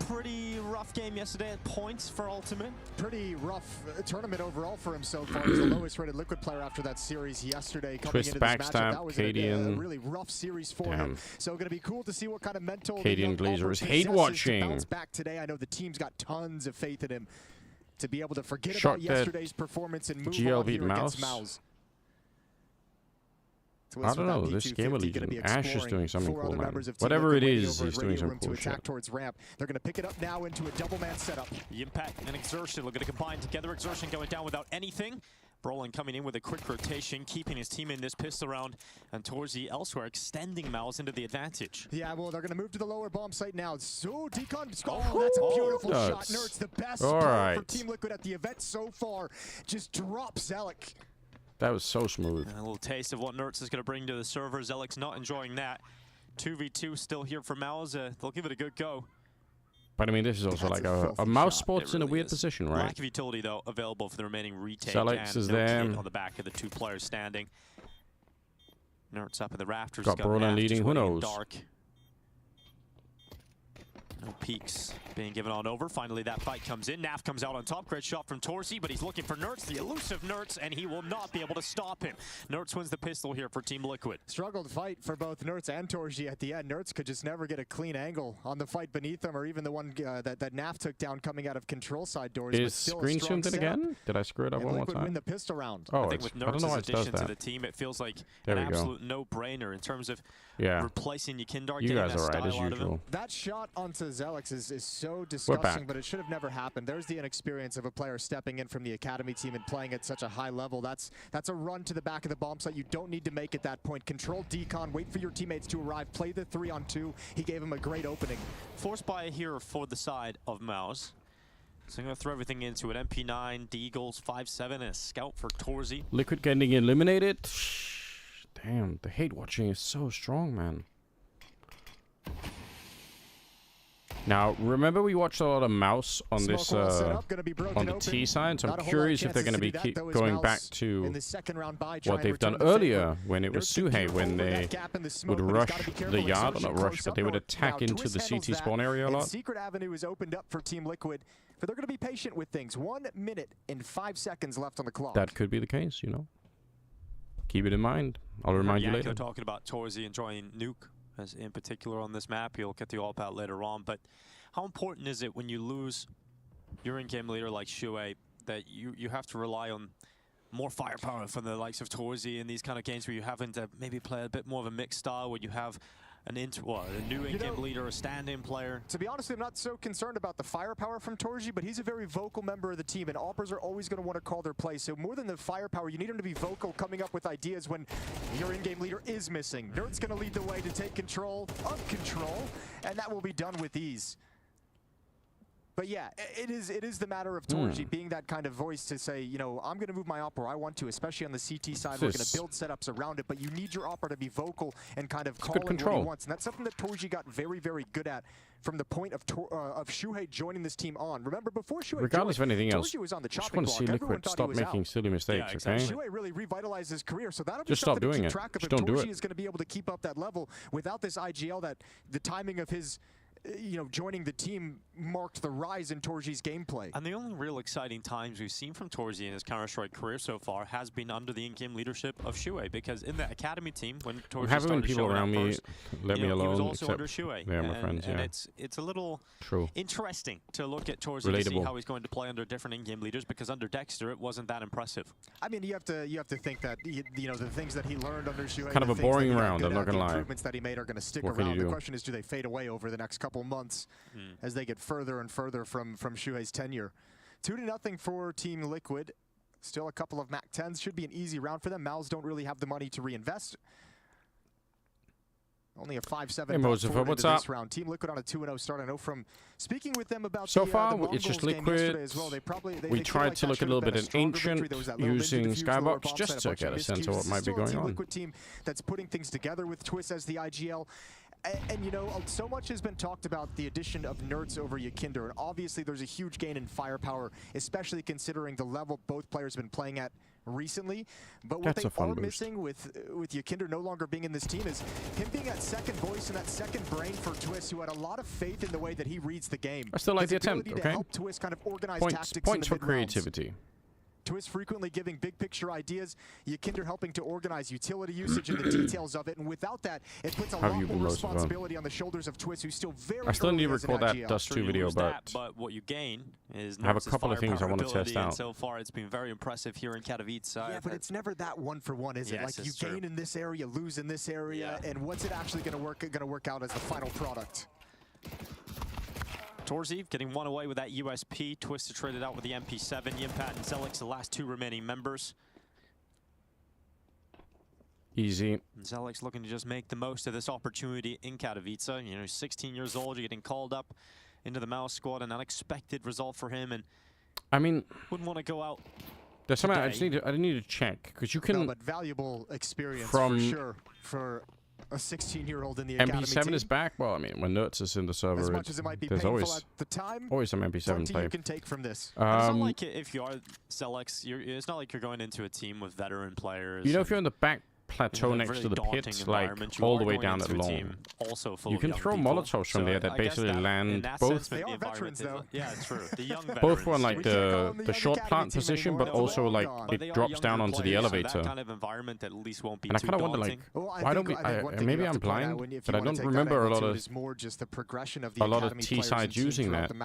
Pretty rough game yesterday at points for Ultimate. Pretty rough tournament overall for him so far. He's the lowest rated Liquid player after that series yesterday. Coming Twist into this backstab, matchup, that was a Cadian. really rough series for him. So going to be cool to see what kind of mental Cadian Glazer is hate to watching. bounce back today. I know the team's got tons of faith in him to be able to forget Shot about that yesterday's performance and move GL on beat here against Mouse. Mouse. I don't know, this Gamer Legion, Ash is doing something cool, man. Whatever it is, he's doing some cool shit. Towards ramp. They're going to pick it up now into a double man setup. The Impact and Exertion are going to combine together. Exertion going down without anything. Brolin coming in with a quick rotation, keeping his team in this pistol round, and towards the elsewhere, extending Mouse into the advantage. Yeah, well, they're going to move to the lower bomb site now. So, Decon, oh, that's a beautiful shot. Nerds, the best player for Team Liquid at the event so far. Just drop Zelic. That was so smooth. And a little taste of what Nerds is going to bring to the server. Zelic's not enjoying that. 2v2 still here for Mouse. They'll give it a good go. But I mean, this is also like a Mouse spot's in a weird position, right? Lack of utility, though, available for the remaining retake. Zelix is no there. kid on the back of the two players standing. Nerds up in the rafters. Got Brolin leading, who knows? Dark. No peaks being given on over. Finally, that fight comes in. Naf comes out on top. Great shot from Torzy, but he's looking for Nertz, the elusive Nertz, and he will not be able to stop him. Nertz wins the pistol here for Team Liquid. Struggled fight for both Nertz and Torzy at the end. Nertz could just never get a clean angle on the fight beneath him, or even the one that Naf took down coming out of control side doors. Is screen zoomed in again? Did I screw it up one more Liquid time? win the pistol round. Oh, I think with I don't know why Nertz's it does addition to the that. team, it feels like There an we go. absolute no-brainer in terms of Yeah. replacing Yekindar, You getting guys that are right, style as out of him. usual. That shot onto Zelix is so back. disgusting, but it should have never happened. There's the inexperience of a player stepping in from the academy team and playing at such a high level. That's a run to the back of the bomb site. You don't need to make at that point. Control decon, wait for your teammates to arrive, play the 3-on-2. He gave him a great opening. Forced by here for the side of Mouse. So I'm going to throw everything into it. MP9, Deagles, 5-7, and a scout for Torzy. Liquid getting eliminated. Damn, the hate watching is so strong, man. Now, remember we watched a lot of Mouse on Smoke this wall set up, gonna be broken on the open. T side, so Not I'm a whole lot of curious if they're going chances to be do that, keep though, as going Mouse back to in the second round bye, try what and they've done return the favor. earlier when it was Nertz can Suhei, get when over they that gap in the smoke, would but he's rush gotta be the careful. yard, or Exertion not close rush, but up they would north. attack Now, into Twist the handles CT that, spawn area a and lot. Secret Avenue is opened up for Team Liquid, but they're going to be patient with things. 1 minute and 5 seconds left on the clock. That could be the case, you know. Keep it in mind. I'll remind you Yanko later. talking about Torzy enjoying Nuke, as in particular on this map. He'll get the AWP out later on, but how important is it when you lose your in-game leader like Shuei that you have to rely on more firepower from the likes of Torzy in these kind of games where you're having to maybe play a bit more of a mixed style, where you have a new in-game leader, a stand-in player? To be honest, I'm not so concerned about the firepower from Torzy, but he's a very vocal member of the team, and AWPers are always going to want to call their play. So more than the firepower, you need him to be vocal, coming up with ideas when your in-game leader is missing. Nert's going to lead the way to take control of control, and that will be done with ease. But yeah, it is the matter of Torzy being that kind of voice to say, you know, I'm going to move my AWP where I want to, especially on the CT side. We're going to build setups around it, but you need your AWPer to be vocal and kind of call in what he wants. And that's something that Torzy got very, very good at from the point of Shuhei joining this team on. Remember, before Shuhei Regardless joined, of anything else, Torzy was on the I just chopping want to block. see Everyone Liquid thought stop he was making out. silly mistakes, okay? Shuhei really revitalized his career, so that'll be Just stop something to doing keep it. track of. Just If don't do Torzy it. is going to be able to keep up that level without this IGL, that the timing of his joining the team marked the rise in Torzy's gameplay. And the only real exciting times we've seen from Torzy in his Counter-Strike career so far has been under the in-game leadership of Shuei, because in the academy team, when Torzy Having started people showing around up me first, let me he was alone, also under except Shuei. they're my friends, and yeah. it's a little True. interesting to look at Torzy to see Relatable. how he's going to play under different in-game leaders, because under Dexter it wasn't that impressive. I mean, you have to think that you know the things that he learned under Shuei, Kind of the a things boring that he got round, good I'm not at, gonna the lie. improvements that he made are going to stick What can you around. The do? question is, do they fade away over the next couple months as they get further and further from Shuei's tenure? 2-0 for Team Liquid. Still a couple of MAC-10s. Should be an easy round for them. Mals don't really have the money to reinvest. Only a 5-7 Hey, Mozifa, what's up? this round. Team Liquid on a 2-0 start. I know from speaking with them about So the, far, the it's just Mongols game Liquid. yesterday as well. They We feel tried like to that look a should little have bit been at stronger victory. Ancient There was that little using ninja diffuse lower Skybox bomb just set, to bunch of get a sense of miscues. what might be Still a going Team on. Liquid team that's putting things together with Twist as the IGL. And you know, so much has been talked about the addition of Nertz over Yekindar, and obviously there's a huge gain in firepower, especially considering the level both players have been playing at recently. But what That's a they fun are boost. missing with Yekindar no longer being in this team is him being that second voice and that second brain for Twist, who had a lot of faith in the way that he reads the game. I still like His the attempt, ability to okay? help Twist kind of organize Points tactics in the for mid-rounds. creativity. Twist frequently giving big picture ideas, Yekindar helping to organize utility usage and the details of it, and without that, it puts a Have lot you been more most of them? responsibility on the shoulders of Twist, who's still very I still need to early as an record that IGL. Dust Sure, 2 you video, lose but that, what you gain is I have a Nertz's couple of things I firepower wanna test ability, and out. so far it's been very impressive here in Katowice. Yeah, but it's never that one for one, is it? Yes, Like you it's true. gain in this area, lose in this area, and what's it actually going to work out as the final product? Torzy getting one away with that USP. Twisted traded out with the MP7. Yimpat and Zelix, the last two remaining members. easy. And Zelix looking to just make the most of this opportunity in Katowice. You know, 16 years old, you're getting called up into the Mouse squad, an unexpected result for him, and I mean, wouldn't want to go out. there's something I today. need to check, because you can No, but valuable experience from for sure for a 16-year-old in the academy MP7 team. is back. Well, I mean, when Nertz is in the server, As much as it might be there's painful always at the time, some MP7 plenty play. you can take from this. It's not Um, like if you are Zelix, it's not like you're going into a team with veteran players. you know, if you're in the back plateau next to the pits, like all the way down at long. You can throw Molotovs from there that basically land both. They are veterans, though. Yeah, true. The young Both veterans. on like the short plant position, but also like it drops down onto the elevator. That kind of environment at least won't be And I too kind of wonder, daunting. like, why don't we? Maybe I'm blind, but I don't remember a lot of T-sides using that. And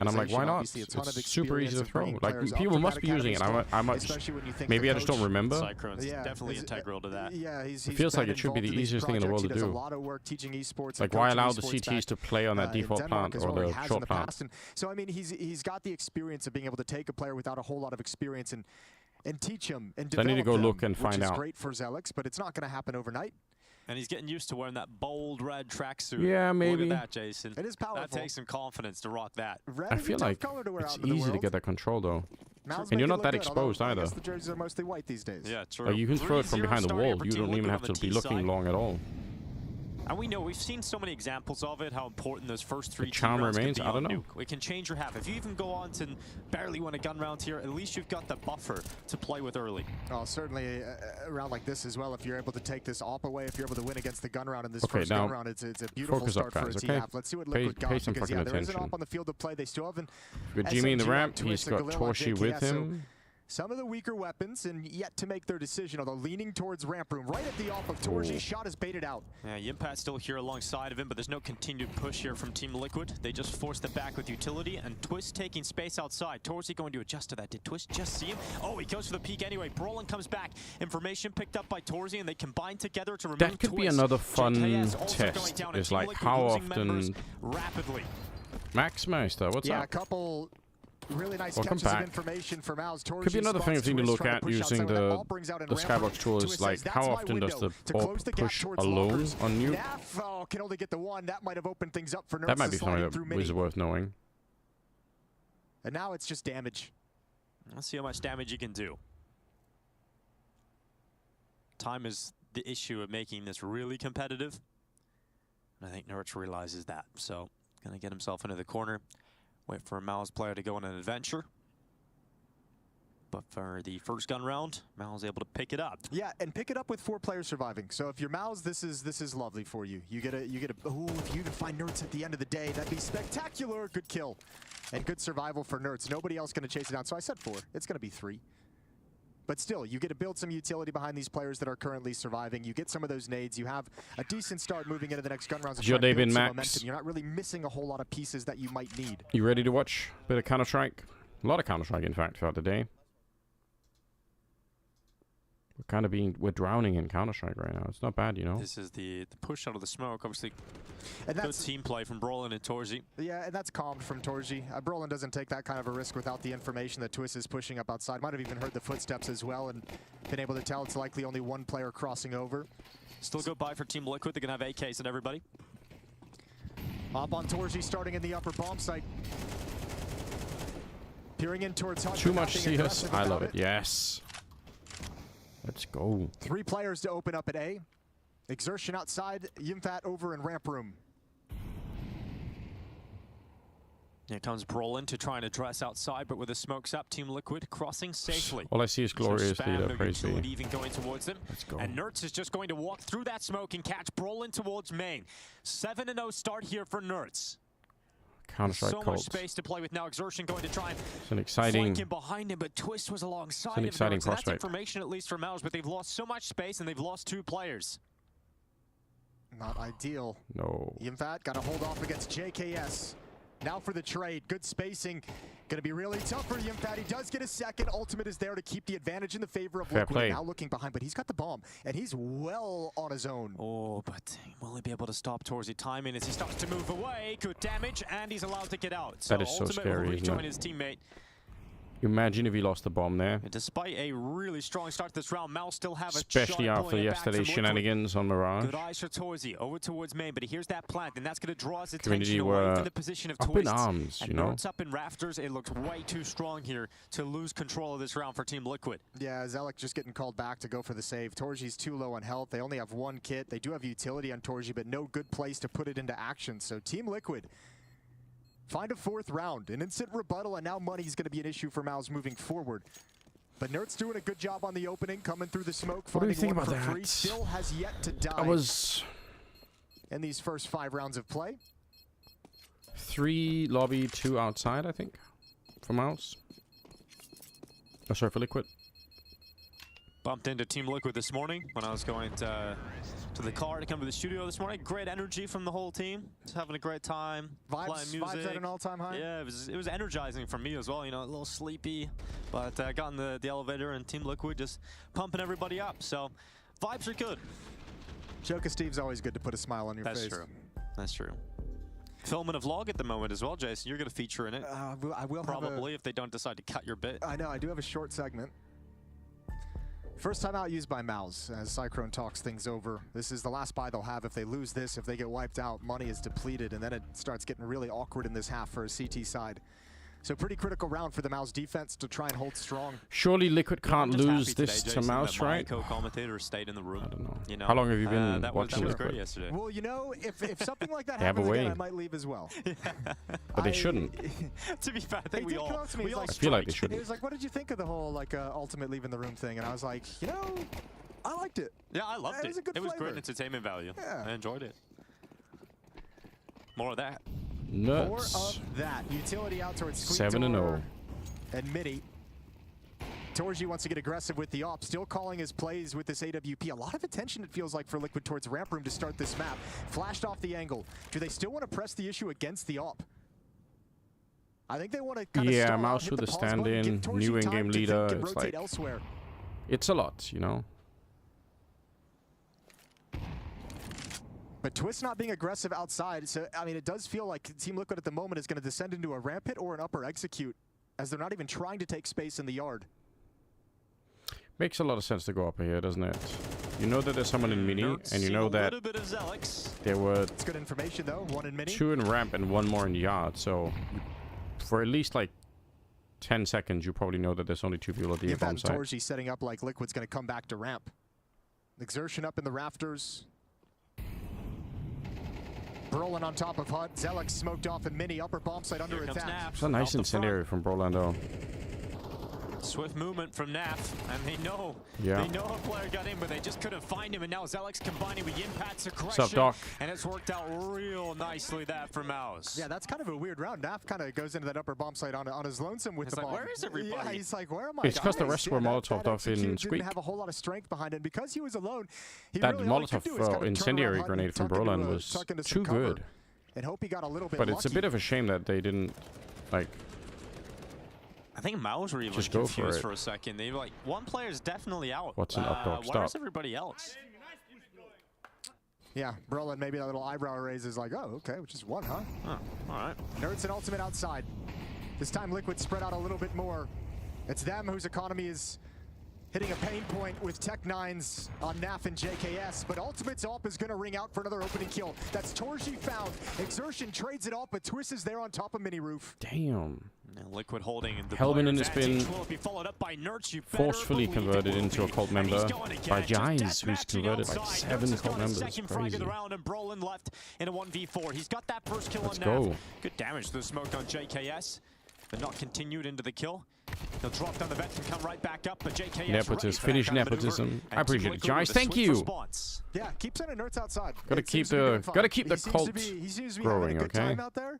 I'm like, why not? It's super easy to throw. Like, people must be using it. Maybe I just don't remember. Cyclone's definitely integral to that. Yeah, It feels like it should be the easiest thing in the world to do. Like, why allow the CTs to play on that default plant or the short plant? So I mean, he's got the experience of being able to take a player without a whole lot of experience and teach him and develop I need to go them, look and find which out. is great for Zelix, but it's not going to happen overnight. And he's getting used to wearing that bold red tracksuit. Yeah, maybe. Look at that, Jason. It is powerful. That takes some confidence to rock that. Red I is a feel tough like color to wear it's out into the easy to world. get that control though. Mouse And make you're it not look that good, although exposed I either. guess the jerseys are mostly white these days. Yeah, true. Like, you can throw it from 3-0 behind the start wall. here for You Team don't even Liquid have on to the be T looking side. long at all. And we know we've seen so many examples of it, how important those first three charm team rounds remains, can be I don't on know. Nuke. It can change your half. If you even go on to barely win a gun round here, at least you've got the buffer to play with early. Oh, certainly a round like this as well. If you're able to take this op away, if you're able to win against the gun round in this Okay, first now, gun round, it's a beautiful focus up, start for a guys, team okay? half. Let's see what Liquid got, Pay some because fucking there is an attention. op on the field to play. They still have an With Jimmy in the SMG on ramp, Twist, he's a got Galil on Torshi JKS, with so him. some of the weaker weapons and yet to make their decision, although leaning towards ramp room. Right at the off of Torshi, shot is baited out. Yeah, Yimpat's still here alongside of him, but there's no continued push here from Team Liquid. They just forced it back with utility, and Twist taking space outside. Torsi going to adjust to that. Did Twist just see him? Oh, he goes for the peek anyway. Brolin comes back. Information picked up by Torsi, and they combine together to remove That could Twist. be another fun JKS also going test. down, and Is Team like, Liquid how losing members often... rapidly. Max Meister, what's Yeah, up? a couple really nice Welcome catches back. of information from Mouse. Could be another thing to look at using the Skybox tool is like, how often does the AWP push alone on Nuke? Neff can only get the one. That might have opened things up for Nerds. That might be something that is worth knowing. And now it's just damage. Let's see how much damage you can do. Time is the issue of making this really competitive. And I think Nerds realizes that. So, gonna get himself into the corner. Wait for a Mal's player to go on an adventure. But for the first gun round, Mal's able to pick it up. Yeah, and pick it up with 4 players surviving. So if you're Mal's, this is lovely for you. You get a ooh, if you can find Nerds at the end of the day, that'd be spectacular. Good kill. And good survival for Nerds. Nobody else gonna chase it down. So I said 4. It's gonna be 3. But still, you get to build some utility behind these players that are currently surviving. You get some of those nades. You have a decent start moving into the next gun rounds. Your day been, Max? Momentum. You're not really missing a whole lot of pieces that you might need. You ready to watch a bit of Counter-Strike? A lot of Counter-Strike, in fact, throughout the day. We're drowning in Counter-Strike right now. It's not bad, you know. This is the push out of the smoke. Obviously, and good team play from Brolin and Torsi. Yeah, and that's calmed from Torsi. Brolin doesn't take that kind of a risk without the information that Twist is pushing up outside. Might have even heard the footsteps as well and been able to tell it's likely only one player crossing over. Still go by for Team Liquid. They're going to have AKs and everybody. Up on Torsi, starting in the upper bomb site. Peering in towards Hut. Too much CS. I love it. Yes. Let's go. 3 players to open up at A. Exertion outside. Yimfat over in ramp room. Here comes Brolin to try and address outside, but with the smokes up, Team Liquid crossing safely. All I see is Glorious Leader, praise be. Even going towards them. Let's go. And Nerds is just going to walk through that smoke and catch Brolin towards main. 7-0 start here for Nerds. Counter-Strike so Colts. much space to play with now. Exertion going to try and it's an exciting flank him behind him, but Twist was alongside it's an him. exciting So that's prospect. information at least for Mouse, but they've lost so much space and they've lost 2 players. Not ideal. No. Yimfat got to hold off against JKS. Now for the trade. Good spacing. Going to be really tough for Yimfat. He does get a second. Ultimate is there to keep the advantage in the favor of Liquid. Play. Now looking behind, but he's got the bomb, and he's well on his own. Oh, but will he be able to stop Torsi timing as he starts to move away? Good damage, and he's allowed to get out. That is so Ultimate scary, will isn't rejoin it? his teammate. Imagine if he lost the bomb there. And despite a really strong start to this round, Mouse still have a Especially shot after yesterday's shenanigans on Mirage. Good eyes for Torsi, over towards main, but here's that plant, and that's going to draw his Community attention away were from the position of up in Twist. arms, And you know. Nerds up in rafters, it looks way too strong here to lose control of this round for Team Liquid. Yeah, Zelik just getting called back to go for the save. Torji's too low on health. They only have 1 kit. They do have utility on Torji, but no good place to put it into action. So Team Liquid find a 4th round, an instant rebuttal, and now money is going to be an issue for Mouse moving forward. But Nert's doing a good job on the opening, coming through the smoke, What do you finding think one about for free. that? Still has yet to die I was in these first 5 rounds of play. 3 lobby, 2 outside, I think, for Mouse. Oh, sorry, for Liquid. Bumped into Team Liquid this morning when I was going to the car to come to the studio this morning. Great energy from the whole team. Just having a great time. Playing music. Vibes at an all-time high. Yeah, it was energizing for me as well. You know, a little sleepy, but I got in the elevator and Team Liquid just pumping everybody up. So vibes are good. Joker Steve's always good to put a smile on your face. That's true. That's true. Filming a vlog at the moment as well, Jason. You're going to feature in it. I will probably if they don't decide to cut your bit. I know. I do have a short segment. First time out used by Mouse as Cyclone talks things over. This is the last buy they'll have. If they lose this, if they get wiped out, money is depleted, and then it starts getting really awkward in this half for a CT side. So pretty critical round for the Mouse defense to try and hold strong. Surely Liquid can't I'm just lose happy this today, to Jason, Mouse, that my right? co-commentator stayed in the room. I don't know. You know, How long have you been that watching was Liquid? great yesterday. Well, you know, if something like that They have a happens again, way. I might leave as well. But they shouldn't. To be fair, I think He we did all, come up to me, we he's all like- I feel like they strike. He shouldn't. was like, what did you think of the whole like ultimate leaving the room thing? And I was like, you know, I liked it. Yeah, I loved It it. was a good It was great flavor. entertainment value. Yeah. I enjoyed it. More of that. More Nuts. of that. Utility out towards 7-0. and Midi. Torji wants to get aggressive with the op, still calling his plays with this AWP. A lot of attention, it feels like, for Liquid towards ramp room to start this map. Flashed off the angle. Do they still want to press the issue against the op? I think they want to kind of Yeah, stall out, Mouse hit with the the pause button, stand-in, give Torji new time in-game to leader, think and it's rotate like- elsewhere. It's a lot, you know? But Twist not being aggressive outside, so I mean, it does feel like Team Liquid at the moment is going to descend into a ramp hit or an upper execute, as they're not even trying to take space in the yard. Makes a lot of sense to go up here, doesn't it? You know that there's someone in mini, Nerds and you seen know a that little bit of Zelix. there were It's good information, though. 1 in mini. 2 in ramp and 1 more in yard, so for at least like 10 seconds, you probably know that there's only 2 people at the Give that bomb site. Torji setting up like Liquid's going to come back to ramp. Exertion up in the rafters. Brolin on top of Hut. Zelix smoked off in mini. Upper bomb site under Here comes attack. Naf. It's a nice out the front. incendiary from Brolando. Swift movement from Naf, and they know Yeah. a player got in, but they just couldn't find him. And now Zelix combining with Impact's aggression, What's up, Doc? and it's worked out real nicely that for Mouse. Yeah, that's kind of a weird round. Naf kind of goes into that upper bomb site on his lonesome with It's the like, bomb. where is everybody? Yeah, he's like, where am I? It's 'cause the guys? rest were that Molotov'd off in execute Squeak. Didn't have a whole lot of strength behind him because he was alone. He That really all he could Molotov do is kind of turn incendiary around, Hut, and grenade from tuck into Brolan a- was tuck into some too cover. good. And hope he got a little bit But it's a lucky. bit of a shame that they didn't, like, I think Mouse were even Just go for confused it. for a second. They were like, one player's definitely out. What's an up dog? Where's Stop. everybody else? Yeah, Brolin, maybe that little eyebrow raise is like, oh, okay, which is 1, huh? Oh, all right. Nerds and Ultimate outside. This time Liquid spread out a little bit more. It's them whose economy is hitting a pain point with Tech-9s on Naf and JKS, but Ultimate's AWP is going to ring out for another opening kill. That's Torji found. Exertion trades it off, but Twist is there on top of mini roof. damn. Now Liquid holding the Hellman has advantage. been Will it be followed up by Nerds? You better forcefully believe it converted will into a be. cult And he's member going again, by just Giants, who's deathmatching converted like outside. 7 Nerds has cult got his members. second frag of the Crazy. round, and Brolin left in a 1v4. He's got that first kill Let's on Nav. go. Good damage to the smoke on JKS, but not continued into the kill. He'll drop down the vent and come right back up, but JKS Nepotism. Finish nepotism. I appreciate it, Giants. Thank you. Yeah, keep sending Nerds outside. Gotta It keep seems to be doing the fine. gotta keep the He seems cult to be- he seems to be growing. having a good Okay. time out there.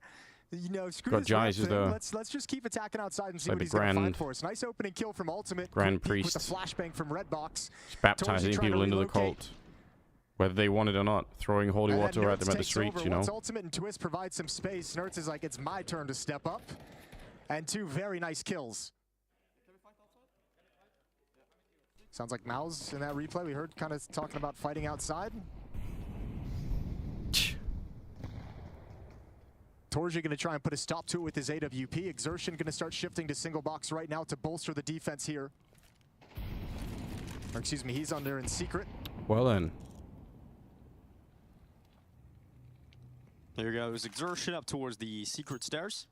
You know, screw Got this rep Giants as thing. the- Let's just keep attacking outside and see like what the he's going to find grand- for us. Nice opening kill from Ultimate. Grand Quick peek with Priest. the flashbang from Redbox. Just baptizing Torji trying people to into the relocate. cult, whether they want it or not. Throwing holy And then water at Nerds them at the takes streets, over. you know. Once Ultimate and Twist provide some space, Nerds is like, it's my turn to step up. And 2 very nice kills. Sounds like Mouse in that replay. We heard kind of talking about fighting outside. Torji going to try and put a stop to it with his AWP. Exertion going to start shifting to single box right now to bolster the defense here. Or excuse me, he's on there in secret. Well then, There goes Exertion up towards the secret stairs.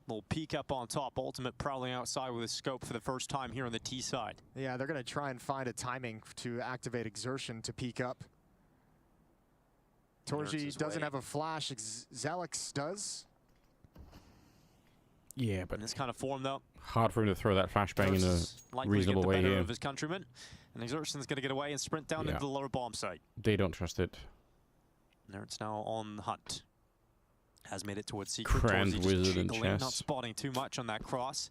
Little peek up on top. Ultimate prowling outside with his scope for the first time here on the T side. Yeah, they're going to try and find a timing to activate Exertion to peek up. Nerds Torji is doesn't waiting. have a flash. Zelix does. Yeah, but In this kind of form, though, hard for him to throw that flashbang in Nurse a likely to reasonable get the way better here. of his countryman. And Exertion's going to get away and sprint down into the lower bomb site. They don't trust it. Nerds now on the hunt. Has made it towards Secret. Grand Torsey Wizard just and jiggling, not chess. spotting too much on that cross.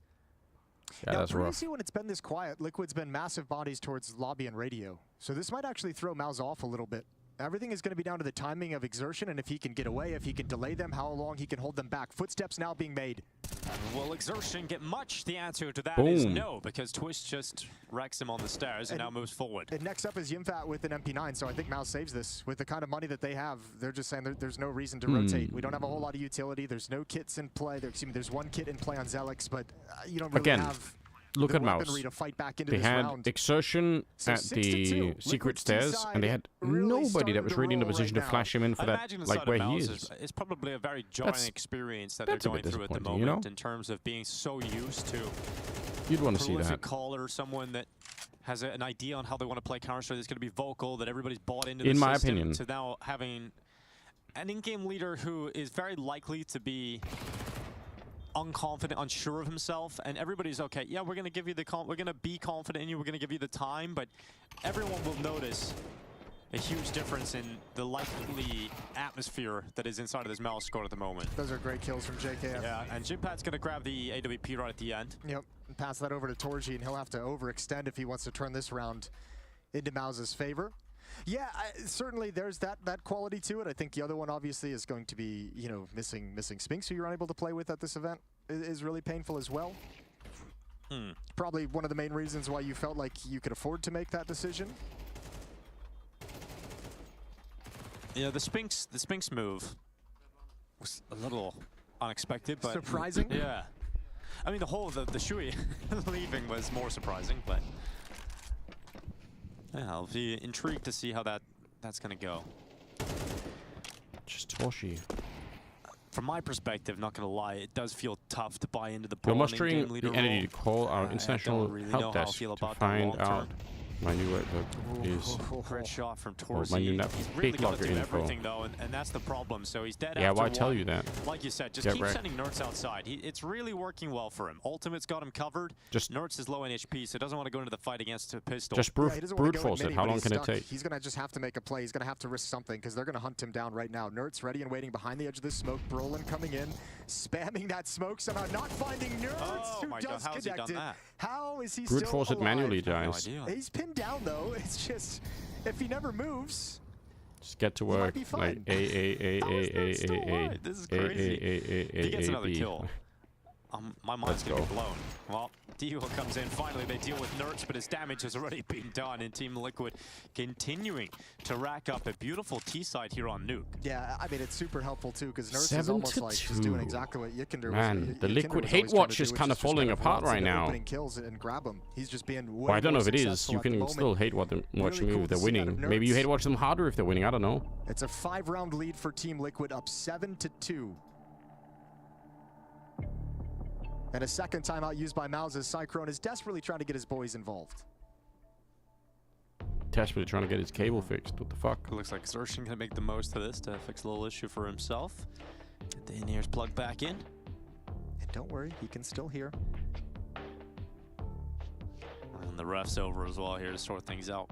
Yeah, now, that's rough. previously when it's been this quiet, Liquid's been massive bodies towards lobby and radio. So this might actually throw Mouse off a little bit. Everything is going to be down to the timing of Exertion and if he can get away, if he can delay them, how long he can hold them back. Footsteps now being made. And will Exertion get much? The answer to that is Boom. no, because Twist just wrecks him on the stairs and now moves forward. And next up is Yimfat with an MP9, so I think Mouse saves this. With the kind of money that they have, they're just saying there's no reason to rotate. We don't have a whole lot of utility. There's no kits in play. There's one kit in play on Zelix, but you don't really have look the at Mouse. weaponry to fight back into They this had round. Exertion So at 6-2. the secret Liquid's stairs, T-side and they had really nobody starting that was to really in a roll position right to now. flash him in for I that, imagine the like side where of he Mouse is. it's probably a very jarring experience that they're that's a bit going through at the disappointing, moment you know? in terms of being so used to You'd want to see prolific that. caller, someone that has an idea on how they want to play Counter-Strike, that's going to be vocal, that everybody's bought into the In my system, opinion. to now having an in-game leader who is very likely to be unconfident, unsure of himself, and everybody's okay. Yeah, we're going to give you the we're going to be confident in you. We're going to give you the time, but everyone will notice a huge difference in the likely atmosphere that is inside of this Mouse squad at the moment. Those are great kills from JKF. Yeah, and Jimpat's going to grab the AWP right at the end. Yep, and pass that over to Torji, and he'll have to overextend if he wants to turn this round into Mouse's favor. Yeah, certainly there's that quality to it. I think the other one obviously is going to be, you know, missing Spinks, who you're unable to play with at this event, is really painful as well. Probably one of the main reasons why you felt like you could afford to make that decision. Yeah, the Spinks move was a little unexpected, but surprising. Yeah, I mean the Shui leaving was more surprising, but yeah, I'll be intrigued to see how that's gonna go. Just Toshi. From my perspective, not gonna lie, it does feel tough to buy into the We're ball mustering in-game leader the entity role. to call our international really know help how I desk feel to about that find long-term. out my new outlook is. Great shot from my new Torsey. nap He's really big got locker to do info. everything though, and that's the problem. So he's dead Yeah, after why tell one. you that? Like you said, just Get keep wrecked. sending Nerds outside. It's really working well for him. Ultimate's got him covered. Just Nerds is low in HP, so doesn't want to go into the fight against a pistol. Just He doesn't wanna brute go force in it. mini, How but long he's can it stuck. take? He's going to just have to make a play. He's going to have to risk something because they're going to hunt him down right now. Nerds ready and waiting behind the edge of this smoke. Brolin coming in, spamming that smoke, somehow not finding Nerds, Oh who my God, does how has he connect done it. that? How is he Brute still force it alive? manually, No guys. idea. He's pinned down though. It's just, if he never moves, Just get to might work. be Like fine. How is Nerds still alive? This is crazy. If he gets another kill, my mind's going to be blown. Well, Dio comes in. Finally, they deal with Nerds, but his damage has already been done. And Team Liquid continuing to rack up a beautiful T-side here on Nuke. yeah, I mean, it's super helpful too because Nerds is almost like just 7-2. doing exactly what Yikander was. Man, the Yikander Liquid was hate always trying watch to is do, kind which of just falling kind apart run to right the now. opening kills and grab him. He's just being way Well, I don't know more if it is. successful You at the can moment. still hate watch them Really move cool if they're to see out of winning. Maybe you Nerds. hate watch them harder if they're winning. I don't know. It's a 5-round lead for Team Liquid, up 7-2. And a second timeout used by Mouse as Cyclone is desperately trying to get his boys involved. Desperately trying to get his cable fixed. What the fuck? It looks like Xertion going to make the most of this to fix a little issue for himself. Get the in-ears plugged back in. And don't worry, he can still hear. And the ref's over as well here to sort things out.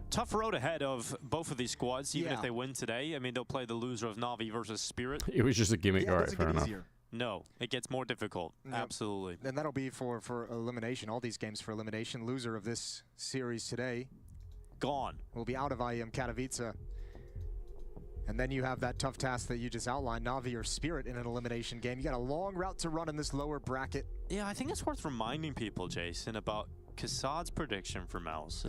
Tough road ahead of both of these squads, even if Yeah. they win today. I mean, they'll play the loser of Navi versus Spirit. It was just a gimmick. Yeah, it All right, doesn't fair get enough. easier. No, it gets more difficult. Yep. Absolutely. And that'll be for elimination, all these games for elimination. Loser of this series today Gone. will be out of IEM Katowice. And then you have that tough task that you just outlined, Navi or Spirit in an elimination game. You got a long route to run in this lower bracket. Yeah, I think it's worth reminding people, Jason, about Kassad's prediction for Mouse.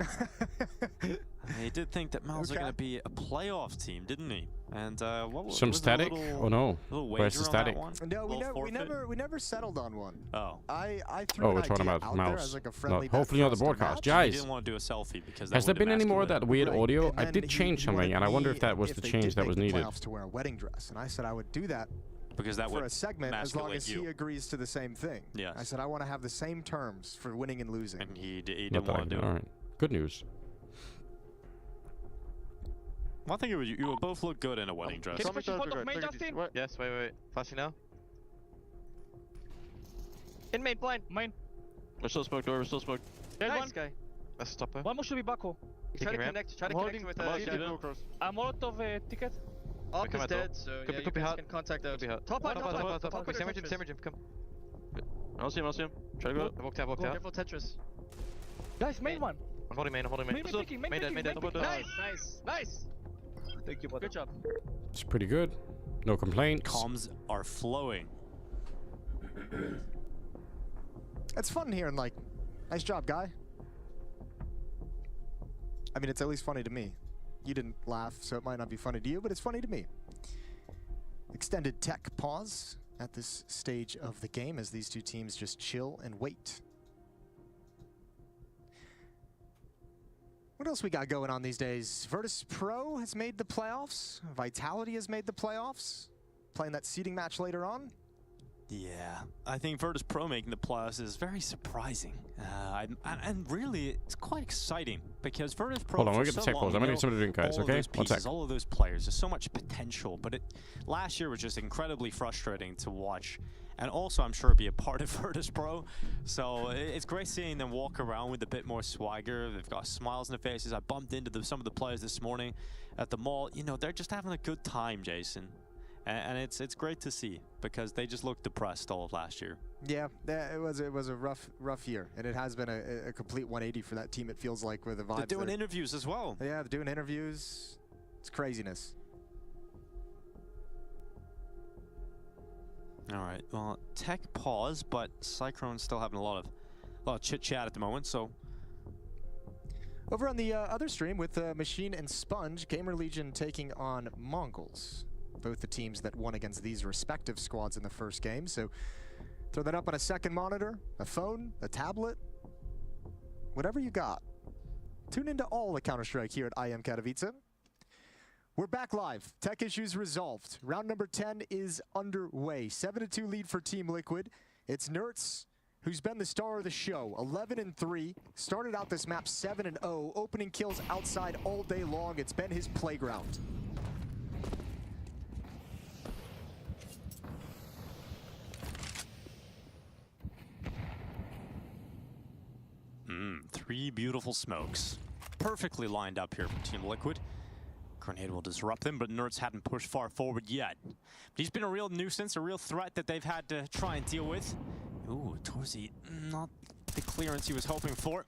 He did think that Mouse are Okay. going to be a playoff team, didn't he? And what was Some was static? there a little, Oh no. little Where's the wager on that static? one? No, Little forfeit? we never settled on one. Oh. I threw Oh, an we're talking idea about out there Mouse. as like a No, friendly bet hopefully for not the us to broadcast. match. He Guys, didn't want to do a selfie because that has there would been any more of emasculate that him. weird Right. audio? And I then did he change something, wanted and I wonder me, if that was the they change did that make was the needed. playoffs, to wear a wedding dress, and I said I would do that Because that for would a segment as long emasculate as you. he agrees to the same thing. Yes. I said I want to have the same terms for winning and losing. And he Not didn't that I want to can- do all it. right. Good news. Well, I think you will both look good in a wedding dress. Can you push in front of main, Justin? Yes, wait. Flashing now. In main, blind. Main. We're still smoked door, we're still smoked. There's one. Guy. Let's stop her. One more should be Baco. Try to connect with I'm Molotov ticket. Arc is dead, so yeah, you guys can contact out. Top out. Sandwich him, come. I don't see him. Try to go. I walked out. Careful Tetris. Guys, main one. I'm holding main. Main dead. Nice. Thank you, brother. Good job. It's pretty good. No complaints. Comms are flowing. It's fun hearing, like, nice job, guy. I mean, it's at least funny to me. You didn't laugh, so it might not be funny to you, but it's funny to me. Extended tech pause at this stage of the game as these two teams just chill and wait. What else we got going on these days? Virtus Pro has made the playoffs. Vitality has made the playoffs. Playing that seeding match later on. Yeah, I think Virtus Pro making the playoffs is very surprising. And really, it's quite exciting because Virtus Pro. Hold on, we'll get the tech pause. I'm gonna get something to drink, guys. Okay, one sec. All of those players, there's so much potential, but last year was just incredibly frustrating to watch, and also I'm sure be a part of Virtus Pro. So it's great seeing them walk around with a bit more swagger. They've got smiles on their faces. I bumped into some of the players this morning at the mall. You know, they're just having a good time, Jason. And it's great to see because they just looked depressed all of last year. Yeah, it was a rough year, and it has been a complete 180 for that team. It feels like with the vibes. They're doing interviews as well. Yeah, they're doing interviews. It's craziness. All right, well, tech pause, but Cyclone's still having a lot of chit chat at the moment. So over on the other stream with Machine and Sponge, Gamer Legion taking on Mongols. Both the teams that won against these respective squads in the first game. So throw that up on a second monitor, a phone, a tablet, whatever you got. Tune into all the Counter-Strike here at IEM Katowice. We're back live. Tech issues resolved. Round number 10 is underway. 7-2 lead for Team Liquid. It's Nertz, who's been the star of the show. 11-3. Started out this map 7-0. Opening kills outside all day long. It's been his playground. Three beautiful smokes. Perfectly lined up here from Team Liquid. Grenade will disrupt them, but Nertz hadn't pushed far forward yet. But he's been a real nuisance, a real threat that they've had to try and deal with. Ooh, Torzi, not the clearance he was hoping for.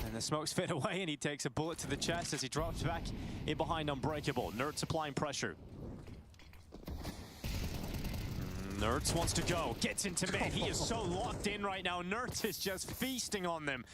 And the smokes fade away, and he takes a bullet to the chest as he drops back in behind Unbreakable. Nertz applying pressure. Nertz wants to go, gets into mid. He is so locked in right now. Nertz is just feasting on them.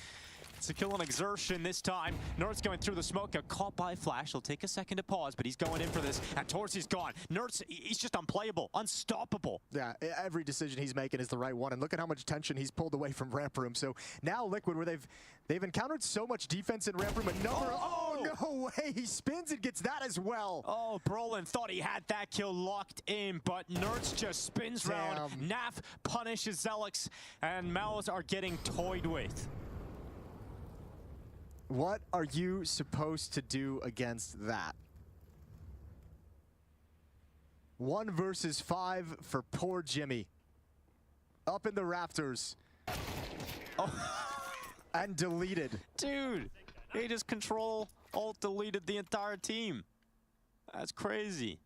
It's a kill on exertion this time. Nertz going through the smoke, got caught by Flash. He'll take a second to pause, but he's going in for this. And Torzi's gone. Nertz, he's just unplayable, unstoppable. Yeah, every decision he's making is the right one. And look at how much tension he's pulled away from ramp room. So now Liquid, where they've encountered so much defense in ramp room, no way, he spins and gets that as well. Oh, Brolin thought he had that kill locked in, but Nertz just spins round. Naf punishes Zelix, and Maus are getting toyed with. What are you supposed to do against that? 1 versus 5 for poor Jimmy. Up in the rafters. And deleted. Dude, he just alt-deleted the entire team. That's crazy.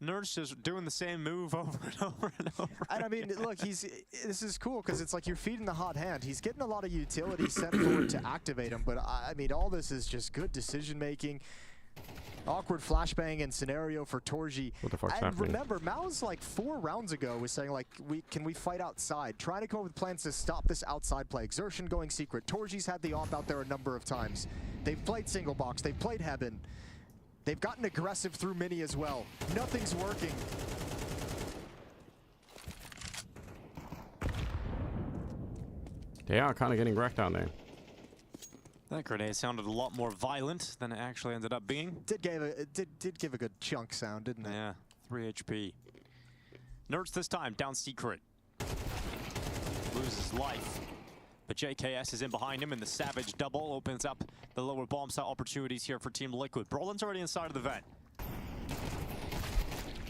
Nertz just doing the same move over and over and over. And I mean, look, this is cool because it's like you're feeding the hot hand. He's getting a lot of utility sent forward to activate him, but I mean, all this is just good decision making. Awkward flashbang and scenario for Torji. What the fuck's and happening? Remember, Mao's like 4 rounds ago was saying like, can we fight outside? Trying to come up with plans to stop this outside play. Exertion going secret. Torji's had the op out there a number of times. They've played single box. They've played Heaven. They've gotten aggressive through mini as well. Nothing's working. They are kind of getting wrecked down there. That grenade sounded a lot more violent than it actually ended up being. Did give a good chunk sound, didn't it? Yeah, 3 HP. Nertz this time, down secret. Loses life. But JKS is in behind him, and the Savage double opens up the lower bomb site opportunities here for Team Liquid. Brolin's already inside of the vent.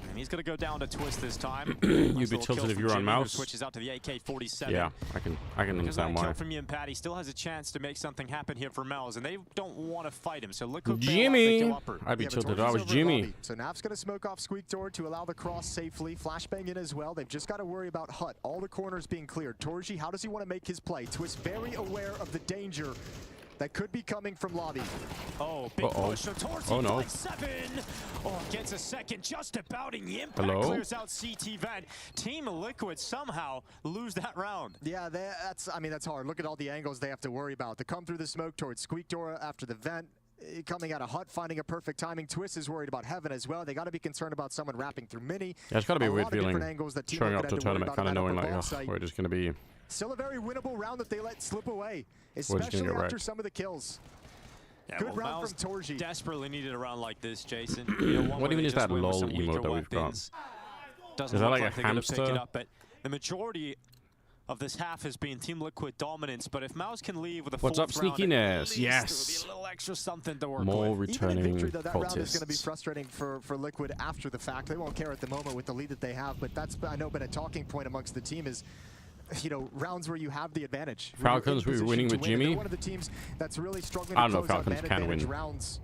And he's going to go down to Twist this time. You'd be tilted if you were on mouse. Switches out to the AK-47. Yeah, I can understand why. Kill from Yimpad, he still has a chance to make something happen here for Mel's, and they don't want to fight him. So Liquid Jimmy! I'd be tilted if I was Jimmy. So Nav's going to smoke off Squeak Door to allow the cross safely. Flashbang in as well. They've just got to worry about Hut. All the corners being cleared. Torji, how does he want to make his play? Twist very aware of the danger that could be coming from lobby. Oh, big push. So Torsi by 7. Oh, gets a second just about, and Yimpad clears out CT vent. Team Liquid somehow lose that round. Yeah, that's hard. Look at all the angles they have to worry about. To come through the smoke towards Squeak Door after the vent. Coming out of Hut, finding a perfect timing. Twist is worried about Heaven as well. They got to be concerned about someone wrapping through Mini. Yeah, it's got to be a weird feeling showing up to a tournament kind of knowing like, oh, we're just going to be... Still a very winnable round that they let slip away, especially after some of the kills. Yeah, Good round from Torji. Desperately needed a round like this, Jason. What even is that LOL emote that we've got? Is that like a hamster? But the majority of this half has been Team Liquid dominance, but if Mouse can leave with a What's up, sneakiness? Yes. There will be a little extra something to work More with. returning Even a victory, though, that round is cultists. going to be frustrating for Liquid after the fact. They won't care at the moment with the lead that they have, but that's, I know, been a talking point amongst the team is, you know, rounds where you have the advantage. Falcons, we were winning with Jimmy. One of the teams that's really struggling I don't to know if close out Falcons can win. rounds.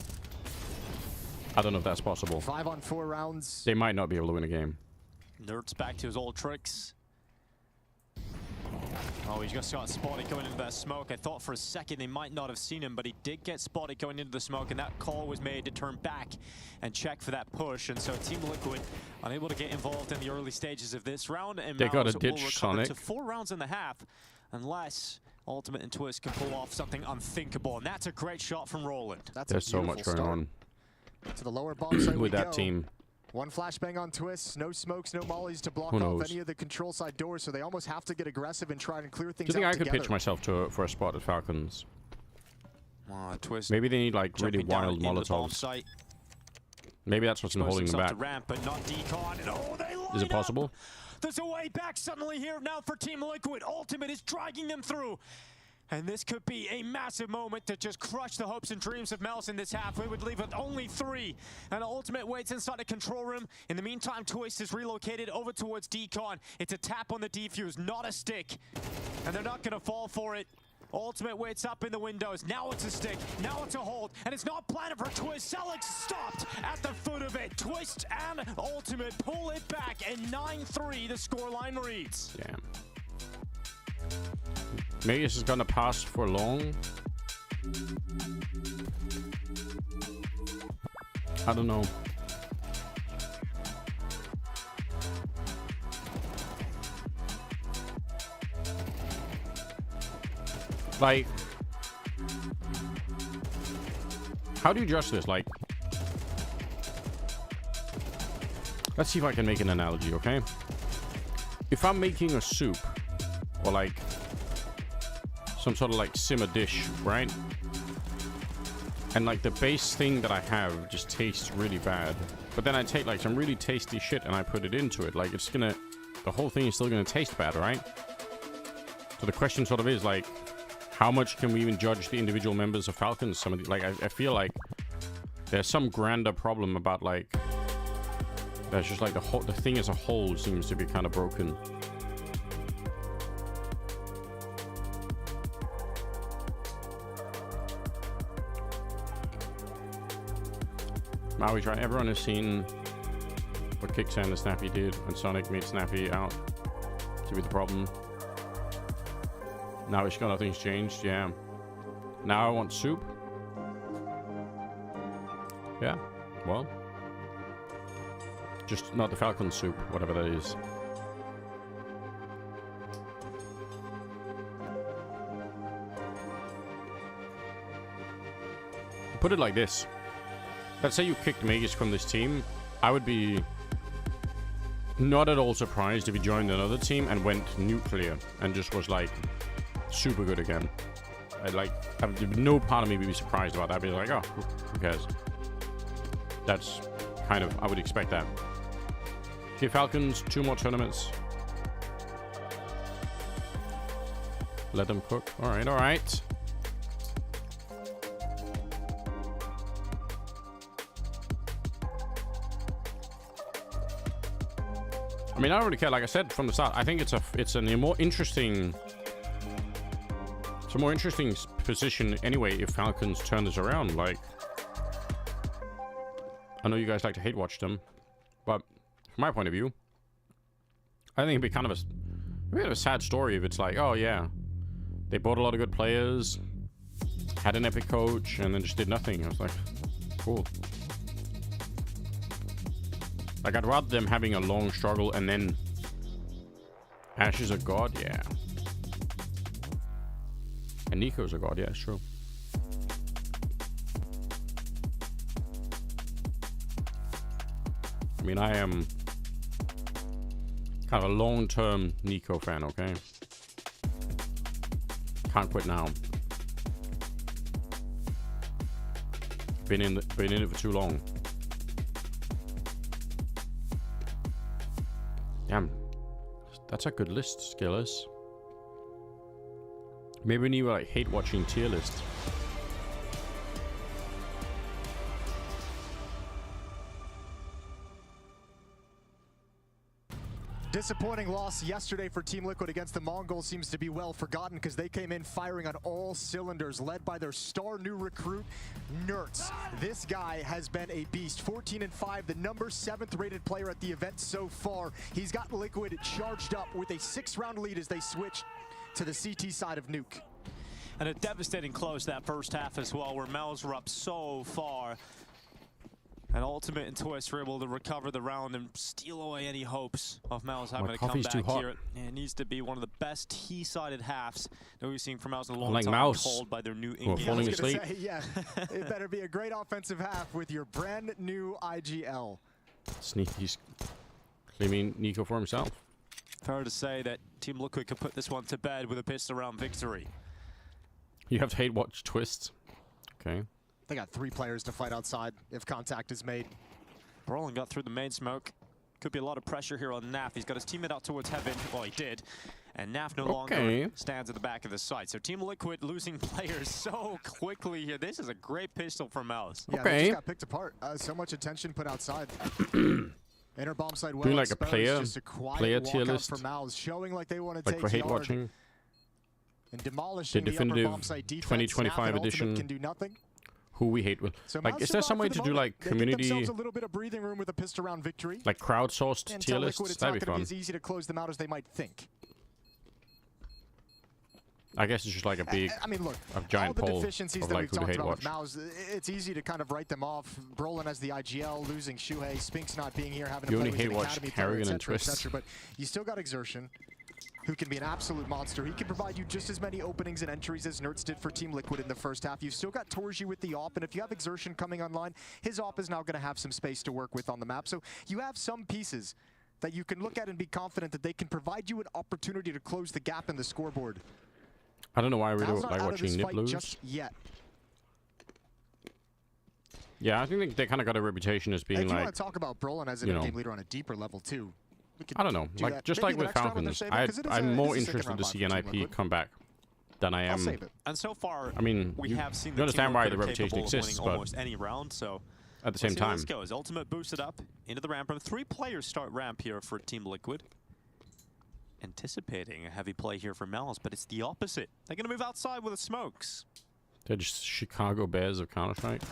I don't know if that's possible. 5-on-4 rounds. They might not be able to win a game. Nerds back to his old tricks. Oh, he just got spotted going into that smoke. I thought for a second they might not have seen him, but he did get spotted going into the smoke, and that call was made to turn back and check for that push. And so Team Liquid unable to get involved in the early stages of this round, and they got a will ditch recover Sonic to 4 rounds and a half, unless Ultimate and Twist can pull off something unthinkable. And that's a great shot from Roland. There's so much going on To the lower bomb site with that team. One flashbang on Twist, no smokes, no mollies to block Who off knows? any of the control side doors, so they almost have to get aggressive and try and clear things Do you think out I could together. pitch myself for a spot at Falcons? Twist. Maybe they need like really Jumping down wild into the bomb molotovs. site. Maybe that's what's been holding them back. To ramp, but not decon. And oh, they line Is it possible? up. There's a way back suddenly here now for Team Liquid. Ultimate is dragging them through. And this could be a massive moment to just crush the hopes and dreams of Mel's in this half. We would leave with only 3. And Ultimate waits inside the control room. In the meantime, Twist is relocated over towards Decon. It's a tap on the defuse, not a stick. And they're not going to fall for it. Ultimate waits up in the windows. Now it's a stick. Now it's a hold. And it's not planted for Twist. Selleck stopped at the foot of it. Twist and Ultimate pull it back. And 9-3 the scoreline reads. Damn. Maybe this is gonna pass for long. I don't know. Like, how do you judge this? Like, let's see if I can make an analogy, okay? If I'm making a soup, or like some sort of like simmer dish, right? And like the base thing that I have just tastes really bad. But then I take like some really tasty shit and I put it into it. Like it's gonna, the whole thing is still gonna taste bad, right? So the question sort of is like, how much can we even judge the individual members of Falcons? Some of the, like, I feel like there's some grander problem about like, there's just like the thing as a whole seems to be kind of broken. Maui's right. Everyone has seen what Kicksand and Snappy did when Sonic made Snappy out to be the problem. Now it's got nothing's changed. Yeah. Now I want soup. Yeah. Well. Just not the Falcon soup, whatever that is. Put it like this. Let's say you kicked Magus from this team. I would be not at all surprised if he joined another team and went nuclear and just was like super good again. No part of me would be surprised about that. I'd be like, oh, who cares? That's kind of, I would expect that. Give Falcons 2 more tournaments. Let them cook. All right, all right. I mean, I don't really care. Like I said from the start, I think it's a more interesting position anyway if Falcons turn this around. Like, I know you guys like to hate watch them, but from my point of view, I think it'd be kind of a bit of a sad story if it's like, oh yeah, they bought a lot of good players, had an epic coach, and then just did nothing. I was like, cool. Like, I'd rather them having a long struggle and then Ashe's a god, yeah. And Nico's a god, yeah, it's true. I mean, I am kind of a long-term Nico fan, okay? Can't quit now. Been in it for too long. Damn, that's a good list, Skillers. Maybe when you like hate watching tier lists. Disappointing loss yesterday for Team Liquid against the Mongols seems to be well forgotten because they came in firing on all cylinders, led by their star new recruit, Nertz. This guy has been a beast. 14-5, the number 7th rated player at the event so far. He's got Liquid charged up with a 6-round lead as they switch to the CT side of Nuke. And a devastating close that first half as well, where Mels were up so far. And Ultimate and Twist were able to recover the round and steal away any hopes of Mels having to come back here. And it needs to be one of the best T-sided halves that we've seen from Mels in a long time. Mouse. Called by their new in-game. Falling asleep. Yeah, it better be a great offensive half with your brand new IGL. Sneaky's claiming Nico for himself. Fair to say that Team Liquid could put this one to bed with a pistol round victory. You have to hate watch Twist. Okay. They got 3 players to fight outside if contact is made. Brolin got through the main smoke. Could be a lot of pressure here on Naf. He's got his teammate out towards heaven. Well, he did. And Naf no longer stands at the back of the site. So Team Liquid losing players so quickly here. This is a great pistol from Mouse. Yeah, they just got picked apart. So much attention put outside. Inner bomb side well doing like exposed, a player tier list. For Mouse, showing like they want to like take for hate yard watching. And demolishing the definitive 2025 edition. Can do nothing. Who we hate with. So like, is there some way to do like community, a little bit of breathing room with a pistol round victory? Like crowdsourced tier lists? Liquid, That'd be it's not fun. be as easy to close them out as they might think. I guess it's just like a big, I mean, look, a giant all the poll deficiencies of that like we've who to talked hate about watch. with Mouse, it's easy to kind of write them off. Brolin as the IGL, losing Shuhei, Spinks not being here, having to play with an academy player, etc. But you still got Exertion, who can be an absolute monster. He can provide you just as many openings and entries as Nertz did for Team Liquid in the first half. You've still got Torji with the AWP, and if you have Exertion coming online, his AWP is now going to have some space to work with on the map. So you have some pieces that you can look at and be confident that they can provide you an opportunity to close the gap in the scoreboard. I don't know why I really like watching Nip lose. Just yet. Yeah, I think they kind of got a reputation as being if you like. Want to talk about Brolin as an in-game leader on a deeper level too. I don't know, like just like with Falcons, I'm more interested to see NIP come back than I am. And so far, I mean, we have seen you understand why the reputation capable of exists, winning but almost any round. So at the same time, let's go. As Ultimate boosted up into the ramp room, 3 players start ramp here for Team Liquid. Anticipating a heavy play here for Mels, but it's the opposite. They're going to move outside with the smokes. They're just Chicago Bears of Counter-Strike.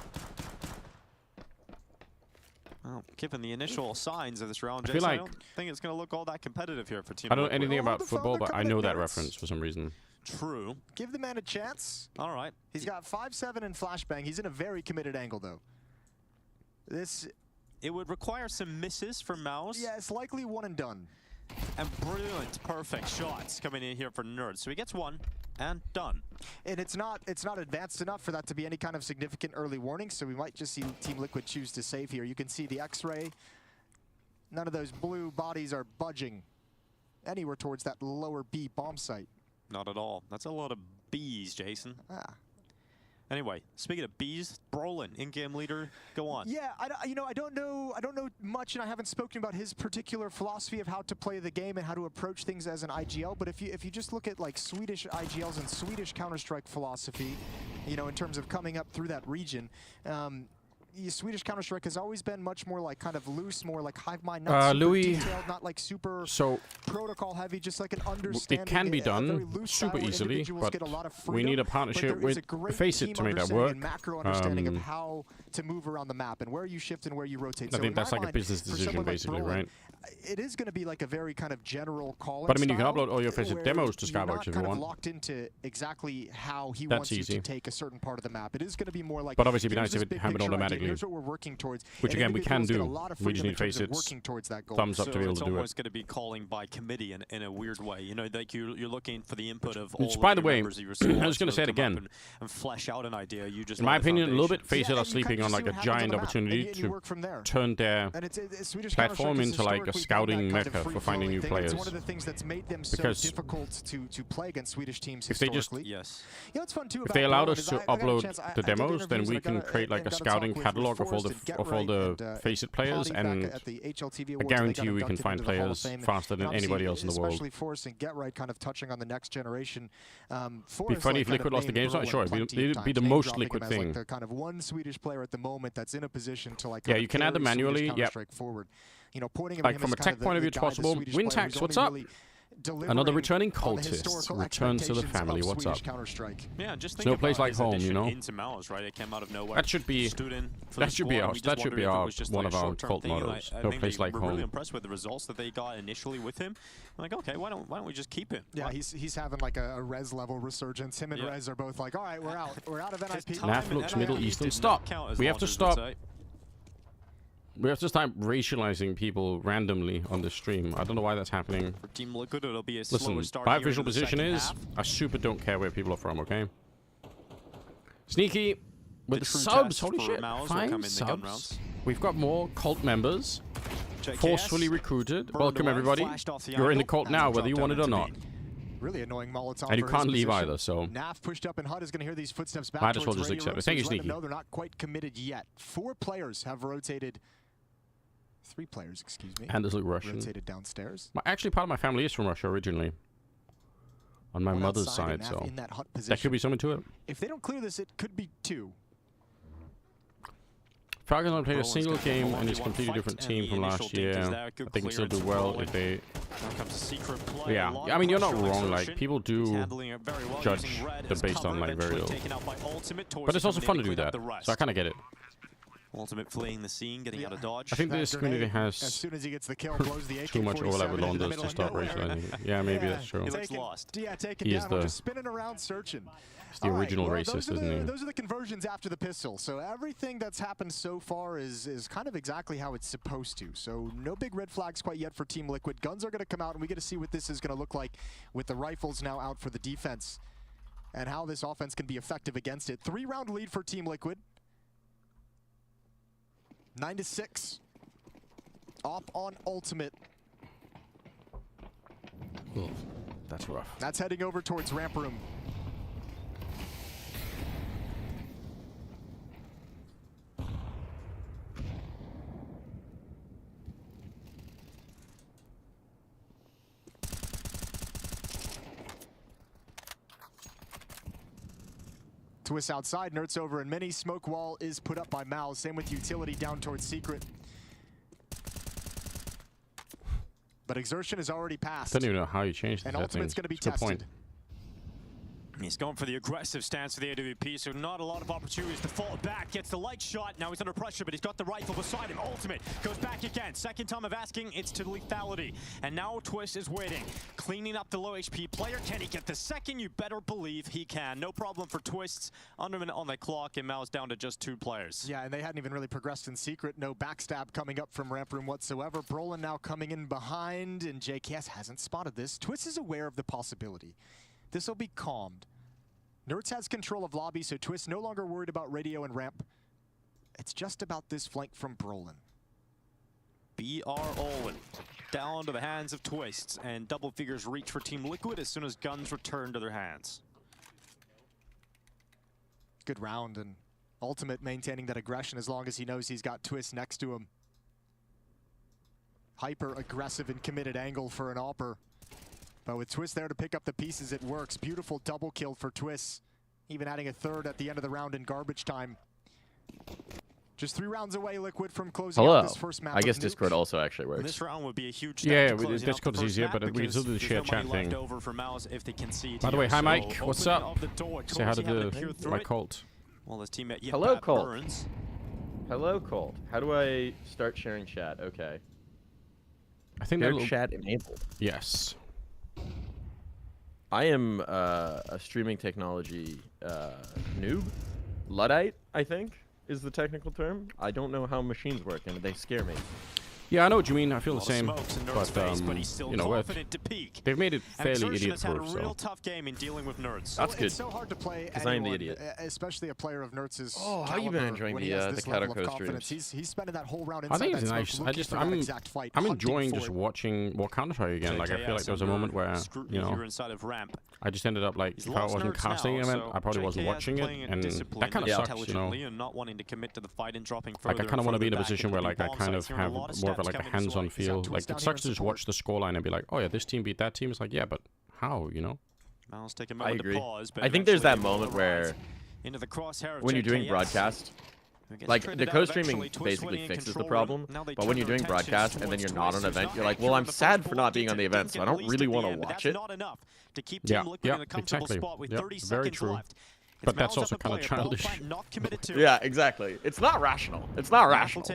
Well, given the initial signs of this round, I Jason, like I don't think it's going to look all that competitive here for Team I don't know Liquid. anything about football, but I know that reference for some reason. True. Give the man a chance. All right. He's got 5-7 in flashbang. He's in a very committed angle, though. It would require some misses from Mouse. Yeah, it's likely one and done. And brilliant, perfect shots coming in here for Nerds. So he gets one and done. And it's not advanced enough for that to be any kind of significant early warning, so we might just see Team Liquid choose to save here. You can see the X-ray. None of those blue bodies are budging anywhere towards that lower B bomb site. Not at all. That's a lot of Bs, Jason. Anyway, speaking of bees, Brolin, in-game leader, go on. Yeah, I don't know much, and I haven't spoken about his particular philosophy of how to play the game and how to approach things as an IGL. But if you just look at like Swedish IGLs and Swedish Counter-Strike philosophy, you know, in terms of coming up through that region. Swedish Counter-Strike has always been much more like kind of loose, more like hive mind, not super Louis, detailed, not like super protocol heavy, just like an understanding. It can be done super easily, but we need a partnership with Faceit to make that work. Macro understanding of how to move around the map and where you shift and where you rotate. I think that's like a business decision, basically, right? It is going to be like a very kind of general call. But I mean, you can upload all your Faceit demos to Skybox if you want. Locked into exactly how he wants you to take a certain part of the map. It is going to be more like. But obviously, it'd be nice if it happened automatically. Here's what we're working towards. Which again, we can do. We just need Faceit's thumbs up to be able to do it. It's almost going to be calling by committee in a weird way. You know, like you're looking for the input of all. By the way, members of your squad I was going to say it again. And flesh out an idea. You just. In my opinion, a little bit, Faceit are sleeping on like a giant opportunity to turn their platform into like a scouting mecca for finding new players. It's one of the things that's made them so difficult to play against Swedish teams historically. It's fun too. If they allowed us to upload the demos, then we can create like a scouting catalog of all the Faceit players, and I guarantee you we can find players faster than anybody else in the world. Especially Force and Get Right, kind of touching on the next generation. It'd be funny if Liquid lost the game. Not sure. It'd be the most Liquid thing. Like the kind of one Swedish player at the moment that's in a position to like. Yeah, you can add them manually. Yeah. Forward. You know, pointing like from a tech point of view, it's possible. Wintax, what's up? Another returning cultist returns to the family. What's up? Yeah, just think no place like home, you know. Into Malice, right? It came out of nowhere. That should be our one of our cult mottos. No place like home. I'm really impressed with the results that they got initially with him. I'm like, okay, why don't we just keep him? Yeah, he's having like a Rez level resurgence. Him and Rez are both like, all right, we're out of NIP. NAF looks Middle Eastern. Stop. We have to stop. We have to stop racializing people randomly on the stream. I don't know why that's happening. For Team Liquid, it'll be a Listen, my visual position is, I super don't care where people are from, okay? Sneaky with the subs, holy shit, 5 subs. We've got more cult members, forcefully recruited. Welcome everybody. You're in the cult now, whether you want it or not. Really annoying Molotov. And you can't leave either, so. NAF pushed up and HUD is going to hear these footsteps back. Might as well just accept it. Thank you, Sneaky. No, they're not quite committed yet. 4 players have rotated. 3 players, excuse me. And there's like Russian. Rotated downstairs. Actually, part of my family is from Russia originally. On my mother's side, so that could be something to it. If they don't clear this, it could be 2. Falcons not played a single game, and he's a completely different team from last year. I think he'll still do well if they. Yeah, I mean, you're not wrong. Like, people do judge them based on like very little. But it's also fun to do that, so I kind of get it. Ultimate fleeing the scene, getting out of dodge. I think this community has as soon as he gets the kill, blows the too much overlap with Londres to start racializing. Yeah, maybe that's true. He looks lost. Yeah, take it down. Just spinning around searching. It's the original racist, isn't he? Those are the conversions after the pistol. So everything that's happened so far is kind of exactly how it's supposed to. So no big red flags quite yet for Team Liquid. Guns are going to come out, and we get to see what this is going to look like with the rifles now out for the defense and how this offense can be effective against it. 3-round lead for Team Liquid. 9-6. Up on Ultimate. Ooh, that's rough. That's heading over towards Ramp Room. Twist outside, Nerds over and Mini. Smoke wall is put up by Mal. Same with Utility down towards Secret. But Exertion is already passed. I don't even know how you changed and Ultimate's going to be tested. He's going for the aggressive stance for the AWP, so not a lot of opportunities to fall back. Gets the light shot, now he's under pressure, but he's got the rifle beside him. Ultimate goes back again. Second time of asking, it's to lethality. And now Twist is waiting. Cleaning up the low HP player. Can he get the second? You better believe he can. No problem for Twists. Under a minute on the clock, and Mal's down to just 2 players. Yeah, and they hadn't even really progressed in Secret. No backstab coming up from Ramp Room whatsoever. Brolin now coming in behind, and JKS hasn't spotted this. Twist is aware of the possibility. This will be calmed. Nerds has control of lobby, so Twist no longer worried about radio and ramp. It's just about this flank from Brolin. BR Olin down to the hands of Twists, and double figures reach for Team Liquid as soon as guns return to their hands. Good round, and Ultimate maintaining that aggression as long as he knows he's got Twist next to him. Hyper aggressive and committed angle for an AWPer. But with Twist there to pick up the pieces, it works. Beautiful double kill for Twist. Even adding a third at the end of the round in garbage time. Just 3 rounds away, Liquid, from closing out this first map. I guess Discord also actually works. This round would be a huge Yeah, Discord is easier, but we can still do the share chat thing. By the way, hi Mike, what's up? Say hi to my Colt. Well, his teammate, hello, Colt. Hello, Colt. How do I start sharing chat? Okay. I think share chat enabled. Yes. I am a streaming technology noob. Luddite, I think, is the technical term. I don't know how machines work, and they scare me. Yeah, I know what you mean. I feel the same, but you know, they've made it fairly idiot-proof. So. Real tough game in dealing with nerds. That's good. It's so hard to play because I'm the idiot. Especially a player of Nerds' Oh, how you been enjoying the Katowice streams? He's spending that whole round I inside think it's nice. I'm enjoying just watching more Counter-Strike again. Like, I feel like there was a moment where, you know, I just ended up like, if I wasn't casting an event, I probably wasn't watching it, and that kind of sucks, you know. Like, I kind of want to be in a position where, like, I kind of have more of a, like, a hands-on feel. Like, it sucks to just watch the scoreline and be like, oh yeah, this team beat that team. It's like, yeah, but how, you know? I agree. I think there's that moment where when you're doing broadcast, like the co-streaming basically fixes the problem, but when you're doing broadcast and then you're not on an event, you're like, well, I'm sad for not being on the event, so I don't really want to watch it. Yeah, exactly. Yeah, very true. But that's also kind of childish. Yeah, exactly. It's not rational. It's not rational.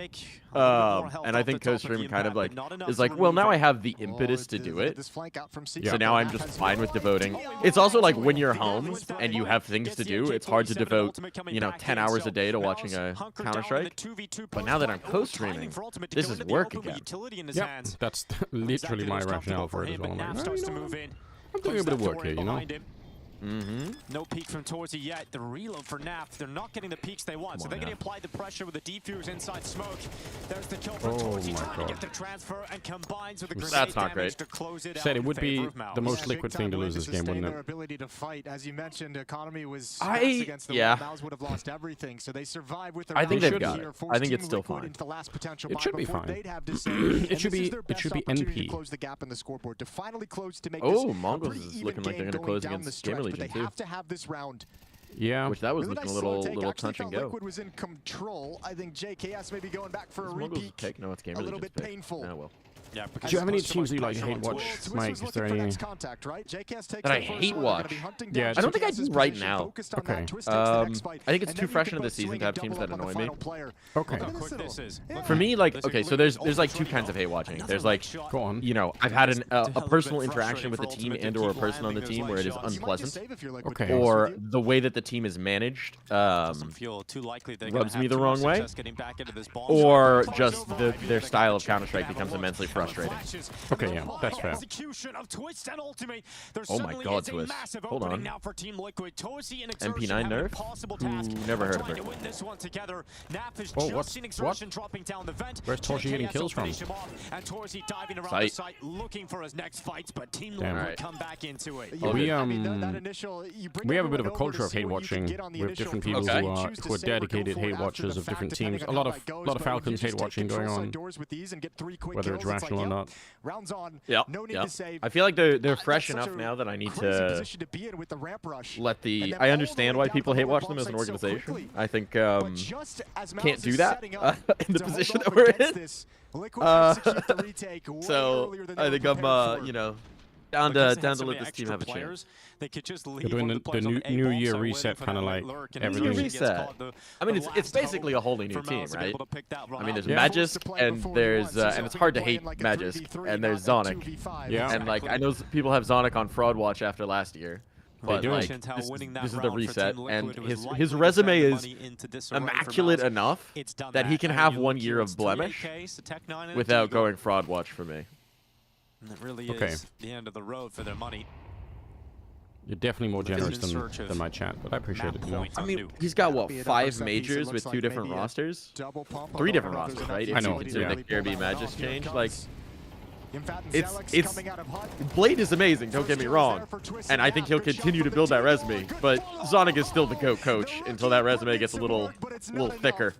And I think co-stream kind of like is like, well, now I have the impetus to do it. So now I'm just fine with devoting. It's also like when you're home and you have things to do, it's hard to devote, you know, 10 hours a day to watching a Counter-Strike. But now that I'm co-streaming, this is work again. Yeah, that's literally my rationale for it as well. I'm like, I'm doing a bit of work here, you know? No peek from Torsi yet. The reload for Nap. They're not getting the peeks they want, so they're going to apply the pressure with the defuse inside smoke. There's the kill for Torsi trying to get the transfer and combines with the grenade damage to close it out. Said it would be the most liquid thing to lose this game, wouldn't it? Their ability to fight, as you mentioned, economy was against the Mouse would have lost everything, so they survived with their I think they've got it. I think it's still fine. It should be fine. It should be NP. Close the gap in the scoreboard to finally close to make oh, Mongols is looking like they're going to close against Gamer Legion too. They have to have this round. Yeah, which that was looking a little touch and go. Liquid was in control. I think JKS maybe going back for a repeat. No, it's Gamer a little bit painful. Oh, well. Yeah, do you have any teams you like hate watch, Mike? Is there any that I hate watch? Yeah, I don't think I do right now. Okay. I think it's too fresh into the season to have teams that annoy me. Okay. For me, like, okay, so there's like 2 kinds of hate watching. There's like, go on. You know, I've had a personal interaction with the team and/or a person on the team where it is unpleasant, okay, or the way that the team is managed rubs me the wrong way, or just their style of Counter-Strike becomes immensely frustrating. Okay, yeah, that's fair. Oh my god, Twist. Hold on. MP9 nerf? Never heard of her. Oh, what? Where's Torsi getting kills from? Sight. Damn. We have a bit of a culture of hate watching with different people who are dedicated hate watchers of different teams. A lot of Falcons hate watching going on, whether it's rational or not. Yeah. I feel like they're fresh enough now that I need to let the. I understand why people hate watch them as an organization. I think can't do that in the position that we're in. So I think I'm you know. Down to let this team have a chance. They could just They're doing the new year reset, kind of like everything. Reset. I mean, it's basically a wholly new team, right? I mean, there's Magisk and there's and it's hard to hate Magisk, and there's Zonic. Yeah. And like I know people have Zonic on Fraud Watch after last year. But like, this is the reset, and his resume is immaculate enough that he can have 1 year of blemish without going Fraud Watch for me. And it really is the end of the road for their money. You're definitely more generous than my chat, but I appreciate it. You know? I mean, he's got what, 5 majors with 2 different rosters, 3 different rosters, right? I know. If you consider the Kirby Magisk change, like it's Blade is amazing, don't get me wrong, and I think he'll continue to build that resume, but Zonic is still the GOAT coach until that resume gets a little thicker.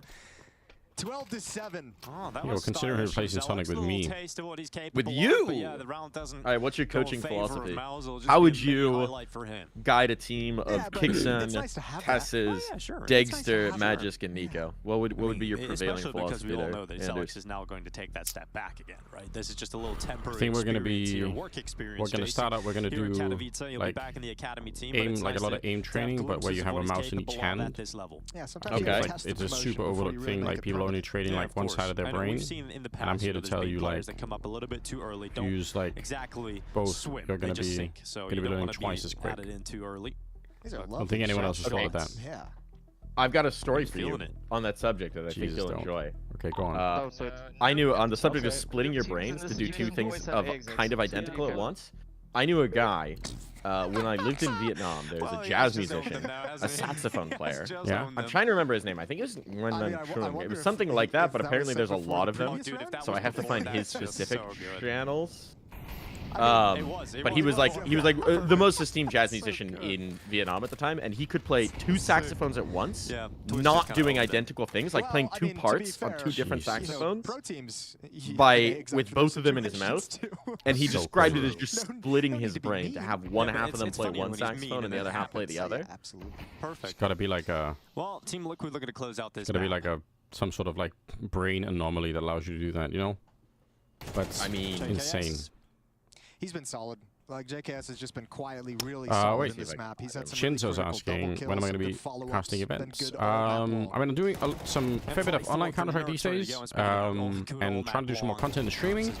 12-7. Oh, that Yo, was consider him replacing Sonic with me. With you? All right, what's your coaching philosophy? How would you guide a team of Kixon, Tesses, Degster, Magisk, and Nico? What would be your prevailing especially philosophy because we all there? know that Alex is now going to take that step back again, right? This is just a little temporary. I think we're going to experience be. here, work experience, We're going to start out. We're going to Here at do Katowice, you'll be like back in the academy team, aim, but it's like nice a lot of to aim have training, but where you have a glimpses of what he's mouse in each capable of hand. at this level. Yeah, sometimes Okay. you test the It's a promotion super before you overlooked really thing. make Like it people only permanent. trading like one side of their I know brain, we've seen in the and I'm past here to there's tell been you players like that come up a little bit too early. Don't use like exactly both. swim. You're They going to just be sink. So going to you be don't learning want to twice be as quick. added in too early. These are I don't think anyone else has thought of that. Yeah. I've got a story for you Feeling it. on that subject that I think Jesus, you'll don't. enjoy. Okay, go on. I knew on the subject of splitting your brains to do two things of kind of identical at once. I knew a guy when I lived in Vietnam. There was a jazz musician, a saxophone player. Yeah. I'm trying to remember his name. I think it was it was something like that, but apparently there's a lot of them. So I have to find his specific channels. But he was like the most esteemed jazz musician in Vietnam at the time, and he could play two saxophones at once, not doing identical things, like playing two parts on two different saxophones, with both of them in his mouth. And he described it as just splitting his brain to have one half of them play one saxophone and the other half play the other. Absolutely. Perfect. It's got to be like a. Well, Team Liquid looking to close out this. It's got to be like some sort of like brain anomaly that allows you to do that. You know. That's I mean, insane. He's been solid. Like JKS has just been quietly really solid in this map. He's had some really Shinzo's asking when am I going to be casting events. I've been doing some fair bit of online Counter-Strike these days, and trying to do some more content and streaming.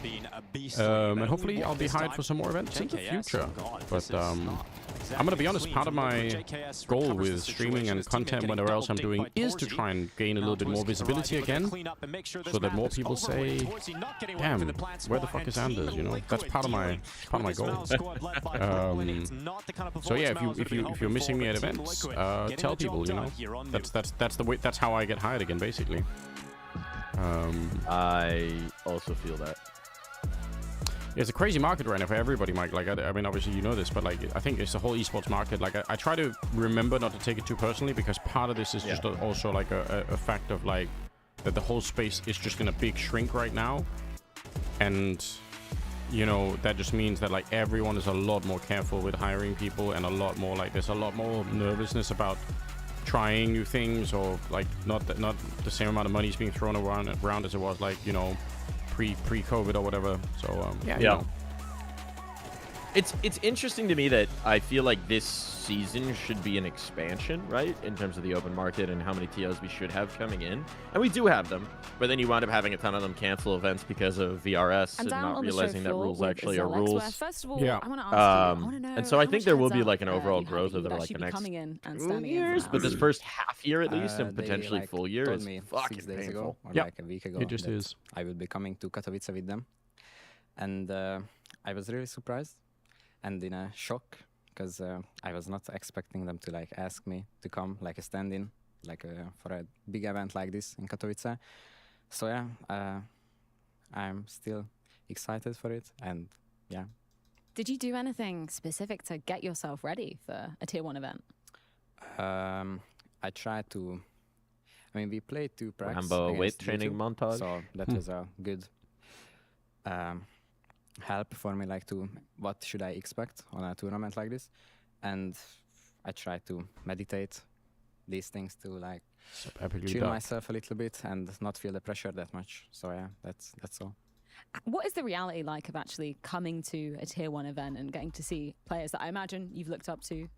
And hopefully I'll be hired for some more events in the future. But I'm going to be honest, part of my goal with streaming and content, whatever else I'm doing, is to try and gain a little bit more visibility again, so that more people say, damn, where the fuck is Anders, you know? That's part of my goal. So yeah, if you're missing me at events, tell people, you know. That's the way. That's how I get hired again, basically. I also feel that. It's a crazy market right now for everybody, Mike. Like, I mean, obviously you know this, but like, I think it's the whole esports market. Like, I try to remember not to take it too personally, because part of this is just also like a fact of like that the whole space is just in a big shrink right now, and you know that just means that like everyone is a lot more careful with hiring people, and a lot more like there's a lot more nervousness about trying new things, or like not the same amount of money is being thrown around as it was like, you know, pre-COVID or whatever. So you know. It's interesting to me that I feel like this season should be an expansion, right, in terms of the open market and how many TOs we should have coming in, and we do have them, but then you wind up having a ton of them cancel events because of VRS and not realizing that rules actually are rules. First of all, I want to ask you, I want to know, and so I think there will be like an overall growth over like the next coming in and standing years, in but this first half year at least, and potentially like, full year is me fucking 6 days painful. ago, or like a week ago, it just is. I will be coming to Katowice with them, and I was really surprised and in a shock, because I was not expecting them to like ask me to come like a stand-in, like for a big event like this in Katowice. So yeah, I'm still excited for it, and yeah. Did you do anything specific to get yourself ready for a tier 1 event? I tried to. I mean, we played 2 practices. Rambo weight training montage. So that was a good help for me, like to what should I expect on a tournament like this, and I try to meditate these things to like chill myself a little bit and not feel the pressure that much. So yeah, that's all. What is the reality like of actually coming to a tier 1 event and getting to see players that I imagine you've looked up to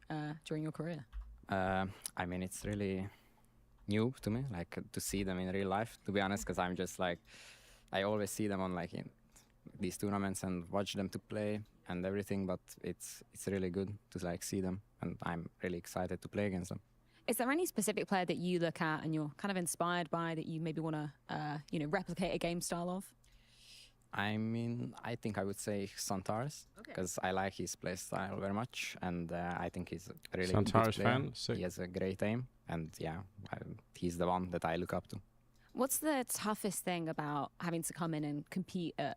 during your career? I mean, it's really new to me, like to see them in real life, to be honest, because I'm just like, I always see them on like in these tournaments and watch them to play and everything, but it's really good to like see them, and I'm really excited to play against them. Is there any specific player that you look at and you're kind of inspired by that you maybe want to replicate a game style of? I mean, I think I would say Santaris, because I like his play style very much, and I think he's a really good player. Fan? Sick. He has a great aim, and yeah, he's the one that I look up to. What's the toughest thing about having to come in and compete at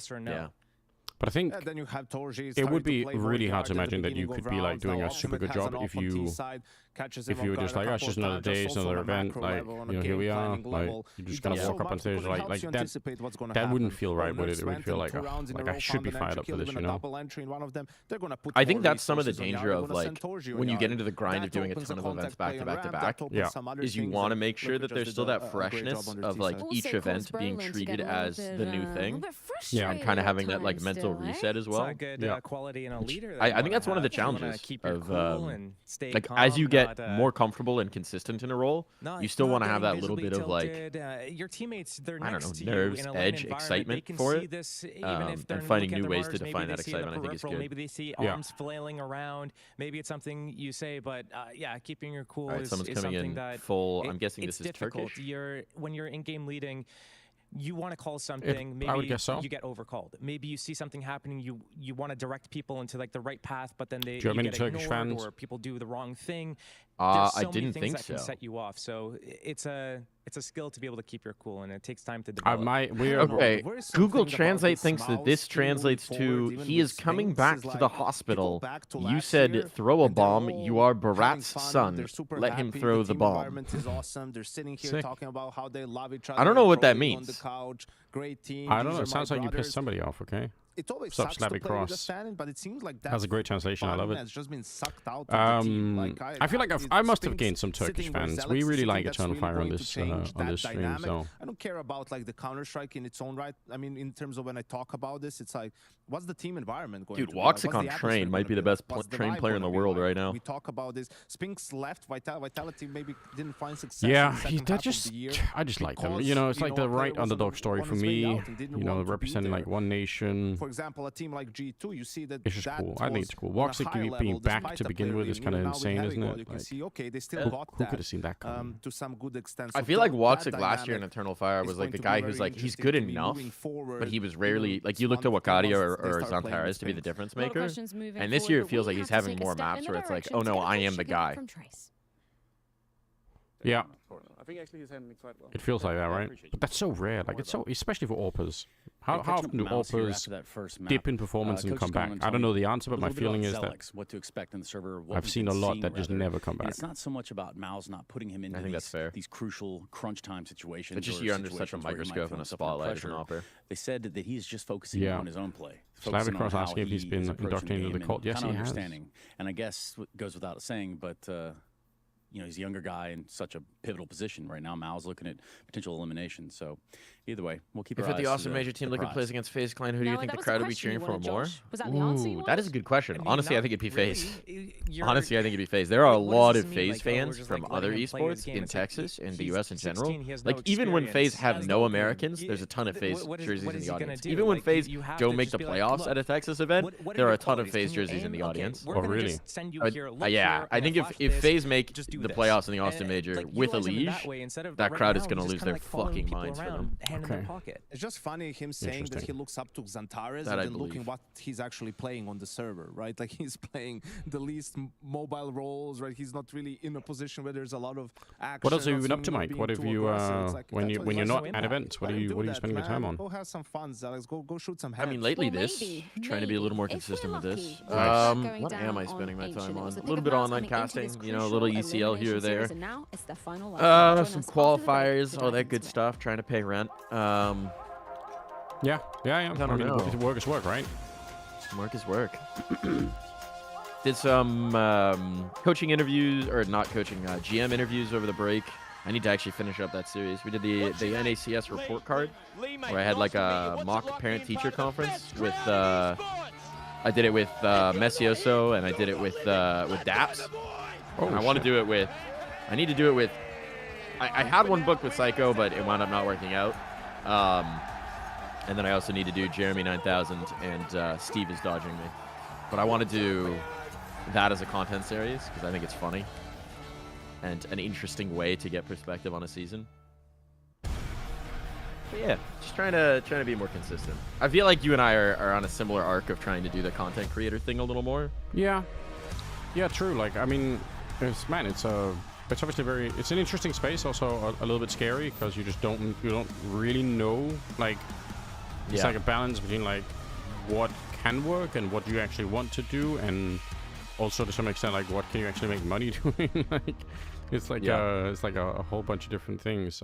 yes or no. Yeah. But I think then you have Torji it would be starting to play really more hard to guard at the imagine that you beginning could of be like rounds. doing Now a super Ultimate good has job an if off on you T-side, catches him if you were off just guard like, a oh, it's just couple another of times, day, just it's also another on a event, macro like, level, on a you know, here game we are, planning like, level. you're just It gonna does walk so up on much stage because it like helps you that. anticipate what's gonna That happen. wouldn't feel right, Or would it? Nerf's It would went feel in like, 2 rounds in a like I row, should found be an fired entry up for kill, this, even you a know? double entry in one of them. They're gonna put I think more that's some of the resources on danger Yard. of They're gonna like send Torji on when you get Yard. into the grind That of doing a opens ton the of events contact back play to on back to ramp, back. that opens some other Is you things, want to and make sure Liquid that just there's did still a that great freshness job on their of like T-side. each Also event caused being Brolin to treated get a little as bit, the new a thing. little bit And kind of having that like frustrated mental initial reset as well. It's a good quality in a leader. I think that's one of the challenges keep your of cool and stay like calm, as you get not, more comfortable and consistent in a role, you still want to have that little bit of like your teammates. They're I don't next know, to you nerves, in a edge, environment. excitement They can for see it, this, even if they're and finding looking new at ways the to Mars, define maybe that they see in the excitement. I think is peripheral, good. Maybe they see arms flailing around. Maybe it's something you say, but yeah, keeping your cool is someone's coming something in that full. I'm guessing this is difficult. Turkish. When you're in game leading, you want to call something, maybe I would guess so. you get overcalled. Maybe you see something happening, you want to direct people into like the right path, but then Do you have you any get Turkish ignored fans? or people do the wrong thing. I There's so many didn't things think that can so. set you off. So it's a skill to be able to keep your cool, and it takes time to develop. Okay, Google Translate thinks that this translates to he is coming back to the hospital. You said throw a bomb. You are Barat's son. Let him throw the bomb. Is awesome. They're sitting here Sick. talking about how they love each other. I don't know what that trolling on means. the couch. Great team. I don't know. These It are my sounds like you brothers. pissed somebody off. Okay. It always Stop sucks to slapping play with the cross. standing, but it seems like That's a great translation. I love it. It's just been sucked out of the team. Like, I feel like I must have Spinks gained some Turkish sitting where fans. Zelek's We really sitting, like that's Eternal really Fire on going to this change that stream. dynamic. So I don't care about like the Counter-Strike in its own right. I mean, in terms of when I talk about this, it's like, what's the team environment going Dude, to be like? What's the Waxicon atmosphere Train might gonna be the like? best What's the train vibe player in the gonna be world like? right now. We talk about this. Spinks left. Vitality maybe didn't find success. yeah, in the second that half just of the year I just like them. because, You know, it's like a the player right was underdog story on for his way me. out and didn't You know, want to be representing there. like one nation. For example, a team like G2, you see that It's just that cool. I think was it's cool. on a Voxic high being level back despite to the begin player with is leaving. kind of Even now with insane, isn't Heavy it? You can Like, see, okay, they still who got could that have seen that coming? to some good extent. I So feel like that Waxic last year in dynamic Eternal Fire is was like going the to guy be who's very like he's interesting good to be enough, moving forward, but he was even rarely like you looked at once Wakadia they or start playing Zantares to be with the difference A lot of maker. questions moving And this forward, year it but feels we like he's have to having take a more step in maps the where it's like, direction oh to no, get a I push am the again guy. from Trace. Yeah. I think actually he's handling quite well. It feels like that, right? But that's so rare. Like it's so, especially for AWPers. How often do AWPers dip in performance and come back? I don't know the answer, but my feeling is that what to expect in the server. I've seen a lot that just never come And back. it's not so much about Mal's not putting him into I think that's fair. these crucial crunch time situations. It's just or you're under such a situations where he might microscope feel and a himself under spotlight as an pressure. AWPer. They said that he's just focusing Yeah. on his own play. Slide focusing on across how asking if he's he been is approaching indoctrinated into game the cult. and Yes, kinda he has. understanding. And I guess what goes without saying, but you know, he's a younger guy in such a pivotal position right now. Mal's looking at potential elimination. So either way, we'll keep If our at the eyes Awesome to Major team the looking prize. plays against FaZe Clan, who do you No, think that the was crowd the would be question cheering you for wanted, more? Josh. Was that the answer you That wanted? is a good question. I mean, Honestly, I not think it'd be FaZe. really. You're- Honestly, I think it'd be FaZe. There are a What does lot this of mean? FaZe Like, oh, we're fans just, from like, other letting him play his esports game. in It's like, Texas and the he's US in general. 16, he has no Like even when FaZe experience. have Has no no- Americans, there's a ton of FaZe what is jerseys in he the gonna audience. do? Even when Like, FaZe you have don't to make just the be like, playoffs look, at a Texas event, what are there are your a ton of qualities? FaZe Can you jerseys in aim? the Okay, audience. we're Oh, gonna really? just send you Uh, here, look yeah, here, I I'm think gonna if flash this, FaZe make just the do this. playoffs in the Austin And, Major like, with a utilize him leash, that way instead of that right crowd now, is gonna he's lose just their kinda, like, following fucking people minds for around, them. hand in their Okay. pocket. It's just funny him saying that he looks up to Zantares That and I then looking believe. what he's actually playing on the server, right? Like he's playing the least mobile roles, right? He's not really in a position where there's a lot of action. What else have you not been up to, swinging, not Mike? being What have too you aggressive. It's like, when that's you what when he you're wants not to at impact. events? What Let are him you do what are you that, spending your time man. on? Go have some fun, Alex. Go shoot some I heads. mean, lately Well, this, maybe, trying to be a little more maybe, if consistent we're with this. lucky, going What am I down spending my on time Ancient. It on? was A the little thing bit of of us online coming into this casting, you know, a little crucial ECL here or elimination there. series, and now it's the final lap. Join Some us after the break qualifiers, to all dive that into good it. stuff. Trying to pay rent. Yeah. I don't know. Work is work, right? Work is work. Did some coaching interviews, or not coaching, GM interviews over the break. I need to actually finish up that series. We did the NACS report card, where I had like a mock parent-teacher conference with. I did it with Messioso, and I did it with Daps. Oh, and I want to do it with. I need to do it with. I had one booked with Psycho, but it wound up not working out. And then I also need to do Jeremy 9000, and Steve is dodging me. But I want to do that as a content series because I think it's funny and an interesting way to get perspective on a season. But yeah, just trying to be more consistent. I feel like you and I are on a similar arc of trying to do the content creator thing a little more. Yeah. Yeah, true. Like, I mean, it's obviously it's an interesting space, also a little bit scary because you don't really know, like, it's like a balance between like what can work and what you actually want to do, and also to some extent like what can you actually make money doing. Like it's like a whole bunch of different things.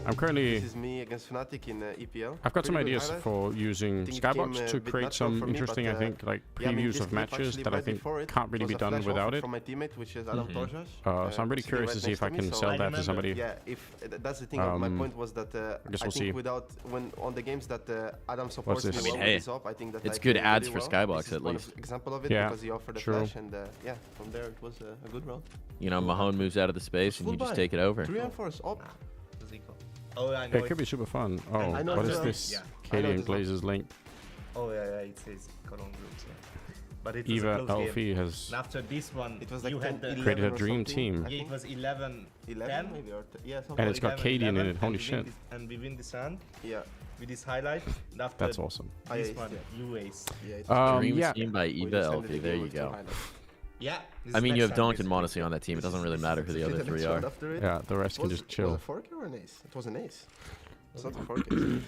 I'm currently. This is me against Fnatic in EPL. I've got some ideas for using Skybox to create some for me, interesting, I think, like previews of matches that I think can't really be done without it. From my teammate, which is Adam Torjas. So I'm really curious to see if I can sell that to somebody. Yeah, if that's the thing. My point was that I think without when on the games that Adam supports me well with his op, I think that it's good ads for Skybox at least. Example of it because he offered the flash, and yeah, from there it was a good round. You know, Mahone moves out of the space and you just take it over. 3 and 4 op. Oh, I know it could be super fun. Oh, what is this? Yeah. Katie and Glazer's link. Oh yeah, it says Cologne groups. Yeah. But it Eva was a close Alfie game. has And after this one, it was like you had created a dream team. Yeah, it was 11 11 maybe or yeah, something. And it's got 11, Katie in 11, it. Holy shit. And we win this round. Yeah. With this highlight. And after That's awesome. This one, you ace. Dream team by Eva Elfie. There you go. Yeah. I mean, you have Donk and Monacy on that team. It doesn't really matter who the other 3 are. Yeah, the rest can just chill. Was it a 4K or an ace? It was an ace. It's not a 4K.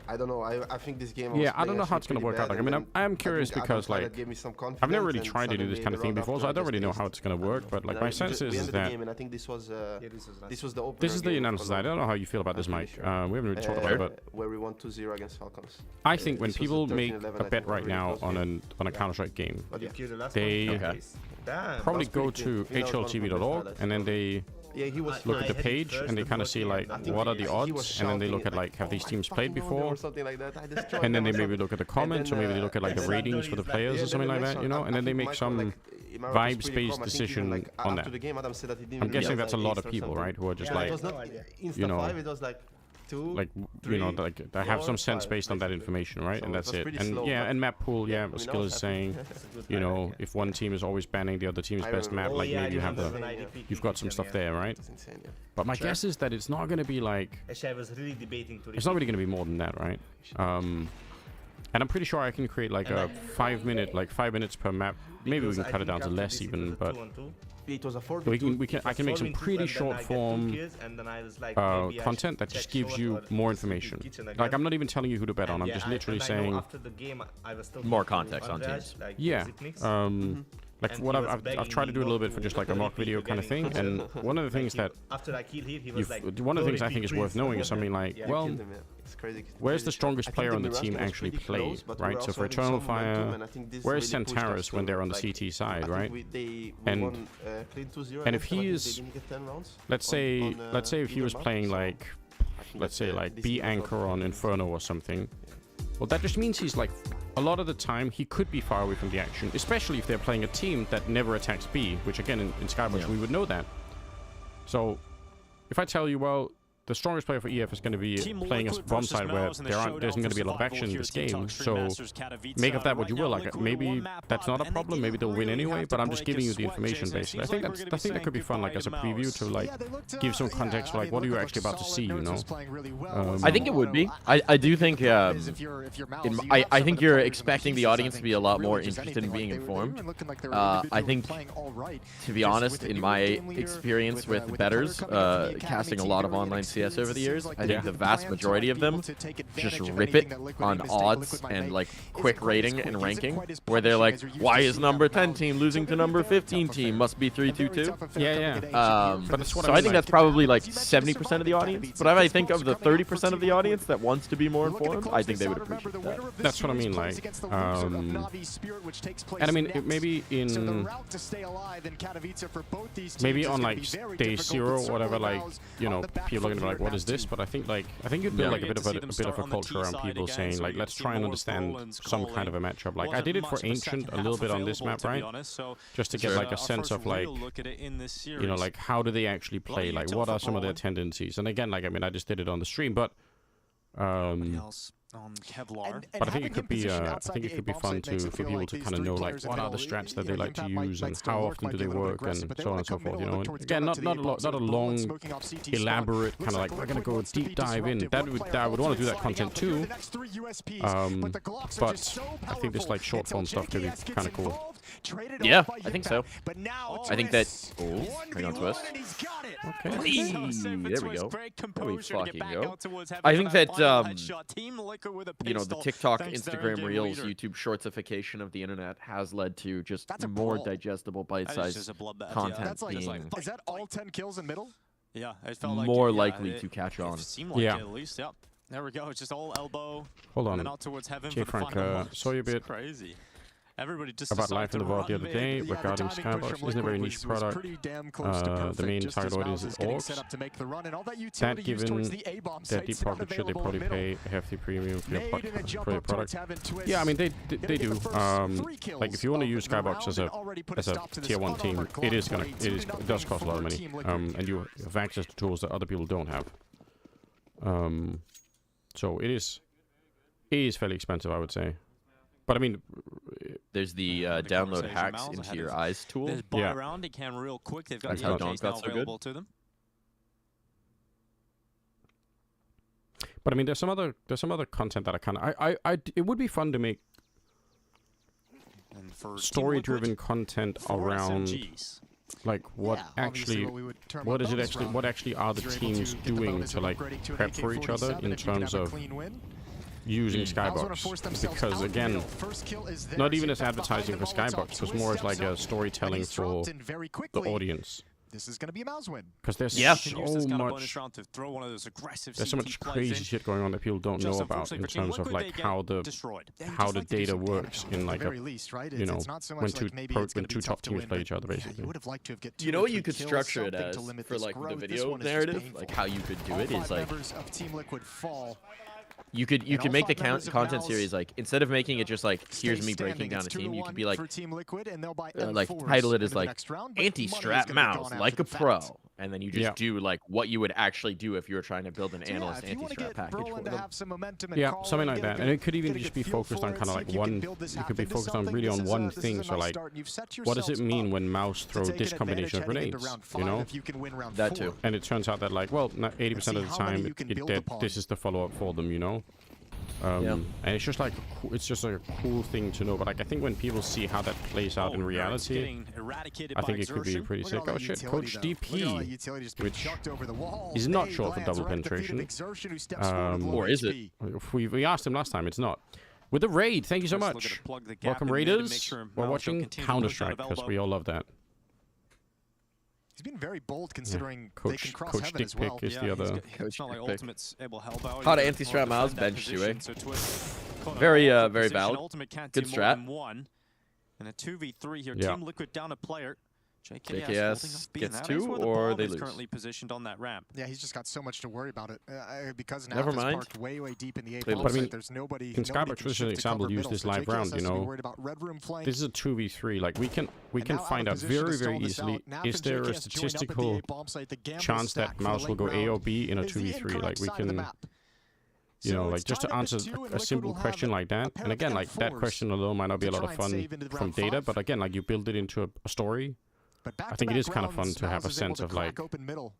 I don't know. I think this game. Yeah, I don't know how it's gonna work out. Like, I mean, I'm curious because like I've never really tried to do this kind of thing before, so I don't really know how it's gonna work. But like my sense is that I think this was the opener. This is the analysis. I don't know how you feel about this, Mike. We haven't really talked about it, but where we won 2-0 against Falcons. I think when people make a bet right now on a Counter-Strike game, they probably go to hltv.org and then they look at the page and they kind of see like what are the odds, and then they look at like have these teams played before, and then they maybe look at the comments, or maybe they look at like the ratings for the players or something like that, you know, and then they make some vibes-based decision on that. I'm guessing that's a lot of people, right, who are just like, you know, like you know, like I have some sense based on that information, right? And that's it. And yeah, and map pool, yeah, Skill is saying, you know, if one team is always banning the other team's best map, like maybe you have you've got some stuff there, right? But my guess is that it's not going to be like, it's not really going to be more than that, right? And I'm pretty sure I can create like a 5 minutes per map. Maybe we can cut it down to less even, but it was a I can make some pretty short form content that just gives you more information. Like I'm not even telling you who to bet on. I'm just literally saying more context on teams. Yeah. Like what I've tried to do a little bit for just like a mock video kind of thing, and one of the things that one of the things I think is worth knowing is something like, well, where's the strongest player on the team actually play, right? So for Eternal Fire, where's Centaurus when they're on the CT side, right? And if he is, let's say if he was playing like, let's say like B Anchor on Inferno or something, well, that just means he's like, a lot of the time, he could be far away from the action, especially if they're playing a team that never attacks B, which again, in Skybox, we would know that. So, if I tell you, well, the strongest player for EF is going to be playing as bomb side where there isn't going to be a lot of action in this game, so make of that what you will. Like maybe that's not a problem, maybe they'll win anyway, but I'm just giving you the information basically. I think that could be fun, like as a preview to like give some context for like what are you actually about to see, you know. I think it would be. I do think I think you're expecting the audience to be a lot more interested in being informed. I think, to be honest, in my experience with bettors, casting a lot of online CS over the years, I think the vast majority of them just rip it on odds and like quick rating and ranking, where they're like, why is number 10 team losing to number 15 team? Must be 3-2-2. Yeah. But that's what I think that's probably like 70% of the audience. But if I think of the 30% of the audience that wants to be more informed, I think they would appreciate that. That's what I mean, like, and I mean, maybe in, maybe on like day 0 or whatever, like, you know, people are gonna be like, what is this? But I think you'd build like a bit of a culture around people saying like, let's try and understand some kind of a matchup. Like I did it for Ancient a little bit on this map, right? Just to get like a sense of like, you know, like how do they actually play? Like what are some of their tendencies? And again, like I mean, I just did it on the stream, but but I think it could be fun for people to kind of know like what are the strats that they like to use and how often do they work and so on and so forth, you know. And again, not a long, elaborate kind of like we're gonna go deep dive in. I would want to do that content too. But I think this like short form stuff could be kind of cool. Yeah, I think so. I think that. Oh, hang on to us. Okay. There we go. There we fucking go. I think that you know, the TikTok, Instagram Reels, YouTube Shortsification of the internet has led to just more digestible, bite-sized content. Is that all 10 kills in middle? Yeah, it felt like more it, likely to catch on. It seemed like it at least. Yep. There we go. It's just all elbow. Hold on. And then out towards heaven Jay for Frank, the final saw you a bit crazy. Everybody just about life in the vault the other day regarding Skybox. Isn't a very niche product. The main target audience is orcs. That given their deep pocket, should they probably pay a hefty premium for your product? Yeah, I mean they do. Like if you want to use Skybox as a tier 1 team, it does cost a lot of money. And you have access to tools that other people don't have. So it is fairly expensive, I would say. But I mean, there's the download hacks into your eyes tool. There's buy around it can real quick. They've got That's how AJs now available to them. But I mean, there's some other content that I kind of it would be fun to make story-driven content around like what actually are the teams doing to like prep for each other in terms of using Skybox, because again, not even as advertising for Skybox, but more as like a storytelling for the audience. This is going to be a Mouse win. Because there's so much crazy shit going on that people don't know about in terms of like how the data works in like a, you know, when two top teams play each other basically. You know what you could structure it as for like the video narrative, like how you could do it is like you could make the content series like, instead of making it just like here's me breaking down a team, you could be like title it as like anti-strat mouse like a pro, and then you just do like what you would actually do if you were trying to build an analyst anti-strat package for them. Yeah, something like that, and it could even just be focused on kind of like one. You could be focused on really on one thing. So like, what does it mean when Mouse throw this combination of grenades? You know, that too. And it turns out that like, well, 80% of the time this is the follow-up for them. You know. And it's just like a cool thing to know. But like, I think when people see how that plays out in reality, I think it could be pretty sick. Oh shit, Coach DP, which is not short for double penetration. Or is it? We asked him last time. It's not. With the raid, thank you so much. Welcome, Raiders. We're watching Counter-Strike because we all love that. He's been very bold considering they can cross Coach heaven Dick as well. Pick is the other. It's not like Ultimate's able to help out. How to anti-strat Miles bench Shui. Very valid. Good strat. And a 2v3 here. Team Liquid down a player. JKS gets 2 or they lose. Currently positioned on that ramp. Yeah, he's just got so much to worry about it because now Never it's mind. parked way deep in the A But I mean, there's nobody. Can Skybox, for example, use this live round? You know, this is a 2v3. Like we can find out very easily. Is there a statistical chance that Mouse will go A or B in a 2v3? Like we can. You know, like just to answer a simple question like that. And again, like that question alone might not be a lot of fun from data, but again, like you build it into a story. I think it is kind of fun to have a sense of like,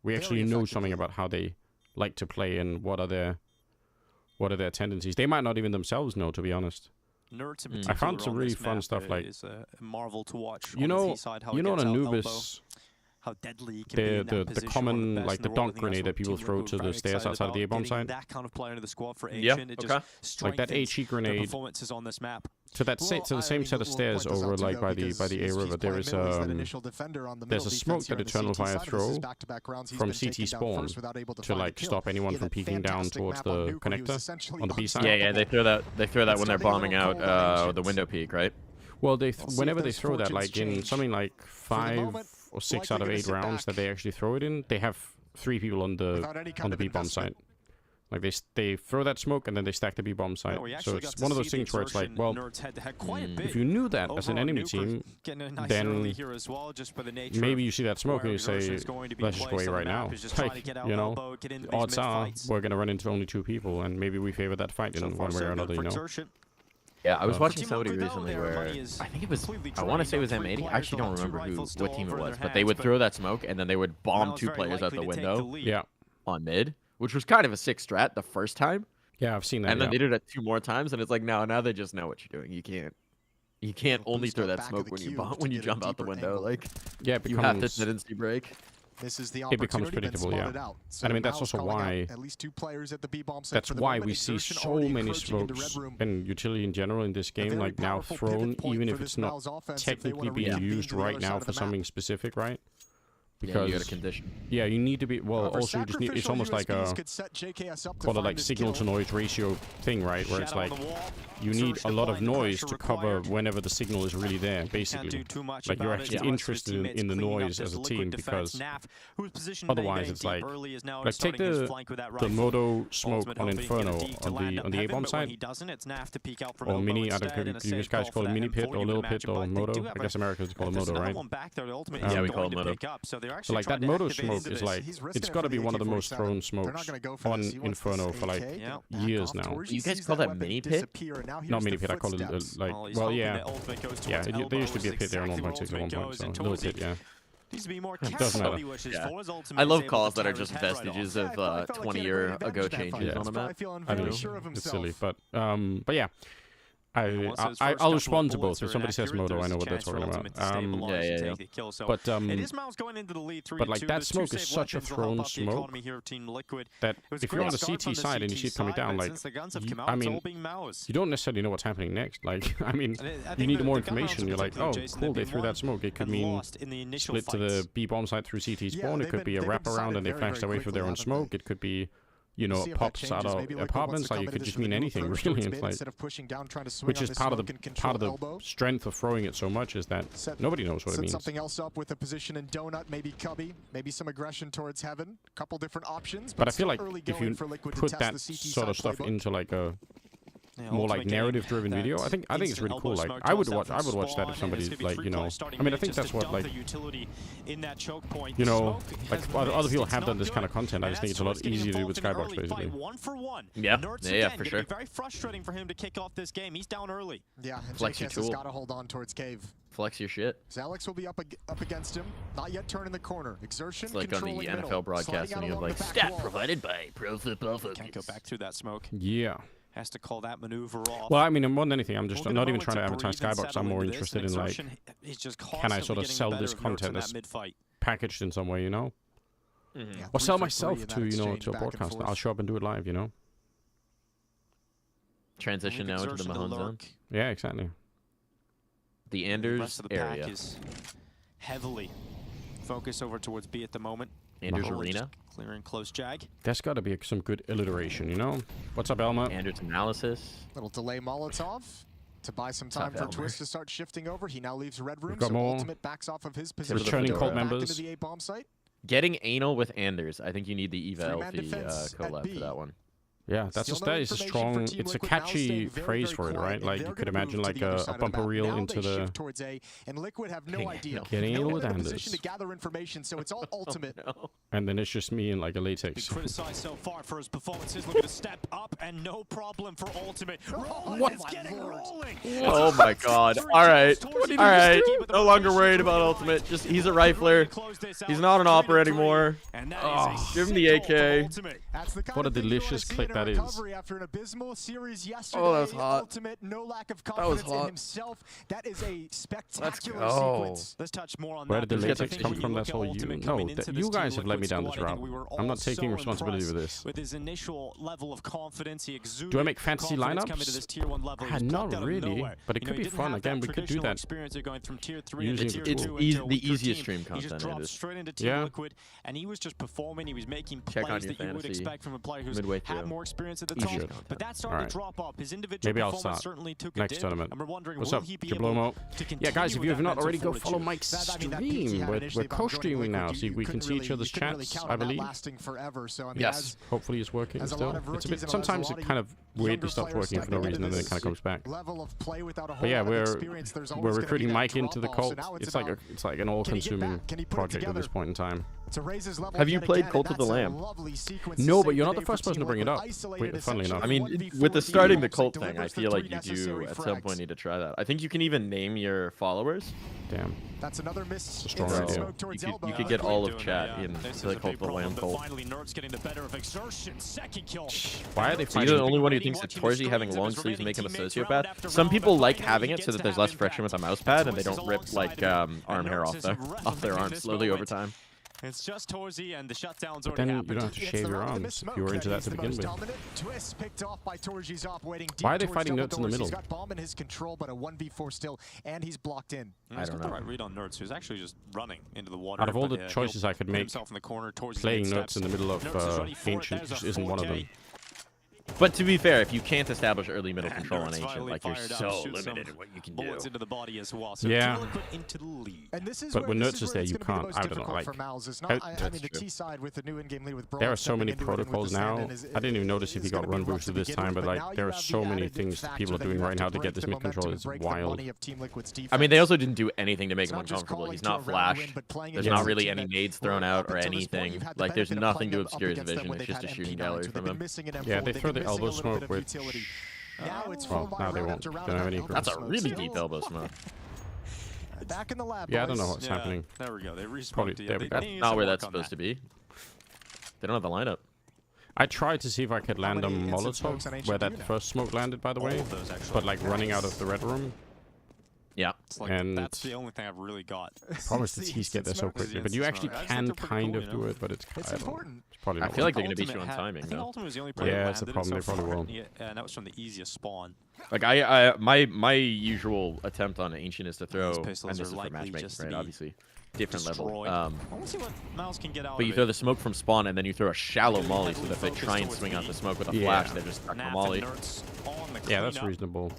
we actually know something about how they like to play and what are their tendencies. They might not even themselves know, to be honest. I found some really fun stuff like, Marvel to watch. You know, on Anubis, how deadly the common like the donk grenade that people throw to the stairs outside of the A-bomb site. That kind of player into the squad for Asian. Like that HE grenade. Performances on this map. To the same set of stairs over like by the A river, there is there's a smoke that Eternal Fire throw from CT spawn to like stop anyone from peeking down towards the connector on the B side. Yeah, they throw that when they're bombing out the window peak, right? Well, whenever they throw that, like in something like 5 or 6 out of 8 rounds that they actually throw it in, they have 3 people on the B bomb site. Like they throw that smoke and then they stack the B bomb site. So it's one of those things where it's like, well, if you knew that as an enemy team, then maybe you see that smoke and you say, let's just go away right now. Like, you know, odds are we're gonna run into only 2 people, and maybe we favor that fight in one way or another. You know. Yeah, I was watching somebody recently where I think it was, I want to say it was M80. I actually don't remember what team it was, but they would throw that smoke and then they would bomb 2 players out the window. Yeah. On mid, which was kind of a sick strat the first time. Yeah, I've seen that. And then they did it 2 more times, and it's like now they just know what you're doing. You can't only throw that smoke when you jump out the window. Like, yeah, you have to tendency break. This is the it becomes predictable, yeah. So and I mean, that's also why at least 2 players at the B-bomb site. That's why we see so many smokes and utility in general in this game, like now thrown, even if it's not technically being used right now for something specific, right? Because you got a condition. Yeah, you need to be well. Also, you just need. It's almost like a call it like signal to noise ratio thing, right? Where it's like you need a lot of noise to cover whenever the signal is really there. Basically, like you're actually interested in the noise as a team because otherwise it's like take the Moto smoke on Inferno on the A-bomb side or mini. I don't know. You guys call it mini pit or little pit or Moto. I guess Americans call it Moto, right? Yeah, we call it Moto. So like that Moto smoke is like, it's got to be one of the most thrown smokes on Inferno for like years now. You guys call that mini pit? Not mini pit, I call it like, well, yeah. Yeah, there used to be a pit there on 1.6 at one point, so little pit, yeah. It doesn't matter. Yeah. I love calls that are just vestiges of 20-year ago changes on the map. I know, it's silly, but yeah. I'll respond to both. If somebody says Moto, I know what they're talking about. Yeah. But like that smoke is such a thrown smoke that if you're on the CT side and you see it coming down, like, I mean, you don't necessarily know what's happening next. Like, I mean, you need more information. You're like, oh, cool, they threw that smoke. It could mean split to the B bomb site through CT spawn. It could be a wraparound and they flashed away through their own smoke. It could be, you know, pops out of apartments. Like, it could just mean anything, really. It's like, which is part of the strength of throwing it so much is that nobody knows what it means. Something else up with a position in donut, maybe cubby, maybe some aggression towards heaven. A couple different options. But I feel like if you put that sort of stuff into like a more like narrative-driven video, I think it's really cool. Like I would watch that if somebody's like, you know, I mean, I think that's what, like, you know, like other people have done this kind of content. I just think it's a lot easier to do with Skybox, basically. Yeah, for sure. Very frustrating for him to kick off this game. He's down early. Yeah, and Flex your tool. Got to hold on towards Cave. Flex your shit. Alex will be up against him. Not yet turning the corner. Exertion. It's like on the NFL broadcast, and you have like stat provided by Pro Football Focus. Can't go back through that smoke. Yeah. Has to call that maneuver off. Well, I mean, more than anything, I'm not even trying to advertise Skybox. I'm more interested in like, can I sort of sell this content as packaged in some way, you know? Yeah, or sell myself to, you know, to a broadcast. I'll show up and do it live, you know? Transition now into the Mahone zone. Yeah, exactly. The Anders area. Is heavily focused over towards B at the moment. Anders Arena. Clearing close jag. There's got to be some good alliteration, you know? What's up, Elma? Anders analysis. Little delay Molotov to buy some time for Twist to start shifting over. He now leaves Red Room, so Ultimate backs off of his position. Returning cult members. Into the A-bomb site. Getting anal with Anders. I think you need the EVA LP collab for that one. Yeah, that is a strong, it's a catchy phrase for it, right? Like, you could imagine like a bumper reel into the... And Liquid have no idea. Getting anal with Anders. To gather information, so it's all Ultimate. And then it's just me in like a latex. Criticized so far for his performances. Looking to step up and no problem for Ultimate. What? Oh my god. Alright. Alright. No longer worried about Ultimate. Just, he's a rifler. He's not an opera anymore. Oh, give him the AK. What a delicious clip that is. After an abysmal series yesterday, oh, that was hot. Ultimate, no lack of confidence in himself. That is a spectacular sequence. Let's touch more on where did the latex come from? That's all you. No, you guys have led me down this route. I'm not taking responsibility for this. With his initial level of confidence, he exuded. Do I make fantasy lineups? Not really, but it could be fun. Again, we could do that. It's the easiest stream content. He just dropped straight into Team Liquid, and he was just performing. He was making plays that you would expect from a player who's had more experience at the top. But that started to drop off. His individual performance certainly took a dip. Tournament. And we're wondering, what's will up, he be able Jablomo? to continue? Yeah, guys, if you have not already, go follow fortitude. Mike's stream. We're co-streaming now, so we can see each other's chats, I believe. Yes, hopefully it's working still. It's a bit. Sometimes it kind of weirdly stops working for no reason, and then it kind of comes back. But yeah, we're recruiting Mike into the cult. It's like an all-consuming project at this point in time. Have you played Cult of the Lamb? No, but you're not the first person to bring it up. Funnily enough. I mean, with the starting the cult thing, I feel like you do at some point need to try that. I think you can even name your followers. Damn. That's another miss. It's a strong idea. You could get all of chat in the Cult of the Lamb cult. Why are they fighting? You're the only one who thinks that Torzi having long sleeves make him a sociopath. Some people like having it so that there's less friction with a mouse pad and they don't rip like arm hair off their arms slowly over time. It's just Torzy, and the shutdown's But already then happened. you don't have to shave your arms if you were into that to begin with. Twist picked off by Torji's operating deep. Why are they fighting Nerds in the middle? He's got bomb in his control, but a 1v4 still, and he's blocked in. I don't know. Right read on Nerds, who's actually just running into the water. Out of all the choices I could make, in the corner, playing Nerds in the middle of Ancient just isn't one of them. But to be fair, if you can't establish early middle control on Ancient, like you're so limited in what you can do. Into the body as well. So yeah. Into the lead. And this is but when Nerds is there, you can't. I don't know. Like, there are so many protocols now. I didn't even notice if he got run boosted this time, but like there are so many things that people are doing right now to get this mid control. It's wild. I mean, they also didn't do anything to make him uncomfortable. He's not Flash. There's not really any nades thrown out or anything. Like there's nothing to obscure his vision. It's just a shooting gallery from him. Yeah, they throw the elbow smoke, which well, now they won't. Don't have any. That's a really deep elbow smoke. Back in the lab. Yeah, I don't know what's happening. There we go. They Probably, there we go. That's not where that's supposed to be. They don't have the lineup. I tried to see if I could land a Molotov where that first smoke landed, by the way, but like running out of the red room. Yeah, and that's the only thing I've really got. Promise the T's get there so quickly, but you actually can kind of do it, but it's important. It's probably I not feel like they're going to beat you on timing, though. Ultimate was the only player yeah, that's the problem. They probably will. And that was from the easiest spawn. Like my usual attempt on Ancient is to throw, and this is for matchmaking, right? Obviously, different level. Let's see what Miles can get out but you throw the smoke from spawn, and then you throw a shallow molly, so that if they try and swing out the smoke with a flash, they're just stuck the molly. Yeah, that's reasonable.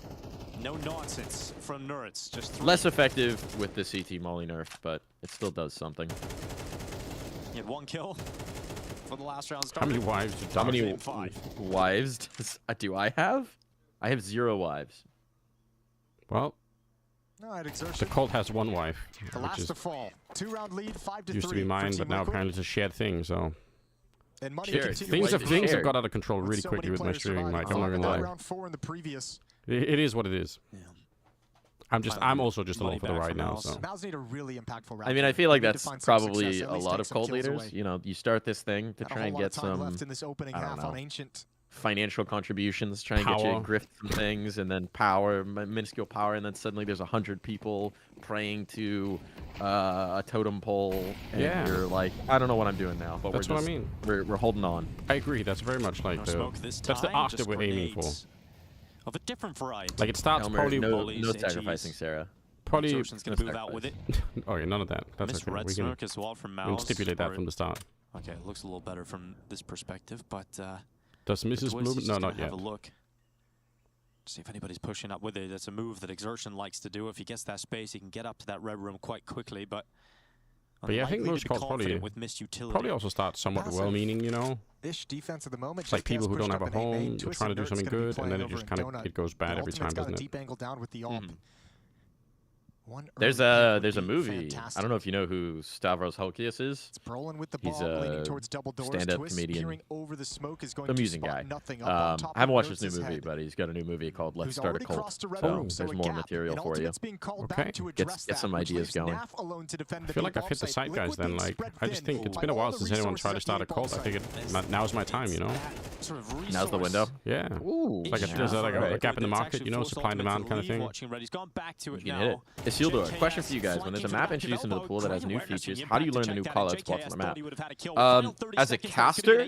No nonsense from Nerds. Just less effective with the CT molly nerf, but it still does something. He had 1 kill for the last round. How many wives do How many wives do I have? I have 0 wives. Well, the Colt has 1 wife, which is used to be mine, but now apparently it's a shared thing. So things have got out of control really quickly with my streaming. Like I'm not gonna lie. Round 4 in the previous. It is what it is. Yeah. I'm also just along for the ride now. So. Need a really impactful round. I mean, I feel like that's probably a lot of Colt leaders. You know, you start this thing to try and get some, I don't know, financial contributions, try and get you to grift some things, and then power, minuscule power, and then suddenly there's 100 people praying to a totem pole, and you're like, I don't know what I'm doing now, but that's we're just, what I mean. We're holding on. I agree. That's very much like that's the arc that we're aiming for. Of a different variety. Like it starts probably no sacrificing Sarah. Probably gonna move out with it. Oh yeah, none of that. That's okay. We can, as well from we can stipulate that from the start. Okay, it looks a little better from this perspective, but does Mrs. Bloom? No, not yet. Have a look. See if anybody's pushing up with it. That's a move that Exertion likes to do. If he gets that space, he can get up to that red room quite quickly, but yeah, I think most calls probably also start somewhat well-meaning, you know. Ish defense at the moment. It's like people who don't have a home, they're trying to do something good, and then it just kind of it goes bad every time, doesn't it? Deep angle down with the AWP. There's a movie. I don't know if you know who Stavros Halkias is. He's a stand-up comedian, amusing guy. I haven't watched this new movie, but he's got a new movie called Let's Start a Cult. So there's more material for you. Okay, get some ideas going. I feel like I've hit the site guys then. Like I just think it's been a while since anyone tried to start a cult. I think now's my time, you know. Now's the window. Yeah. Ooh. Like there's like a gap in the market, you know, supply and demand kind of thing. You can hit it. Isildur, a question for you guys. When there's a map introduced into the pool that has new features, how do you learn the new callout spots on the map? As a caster,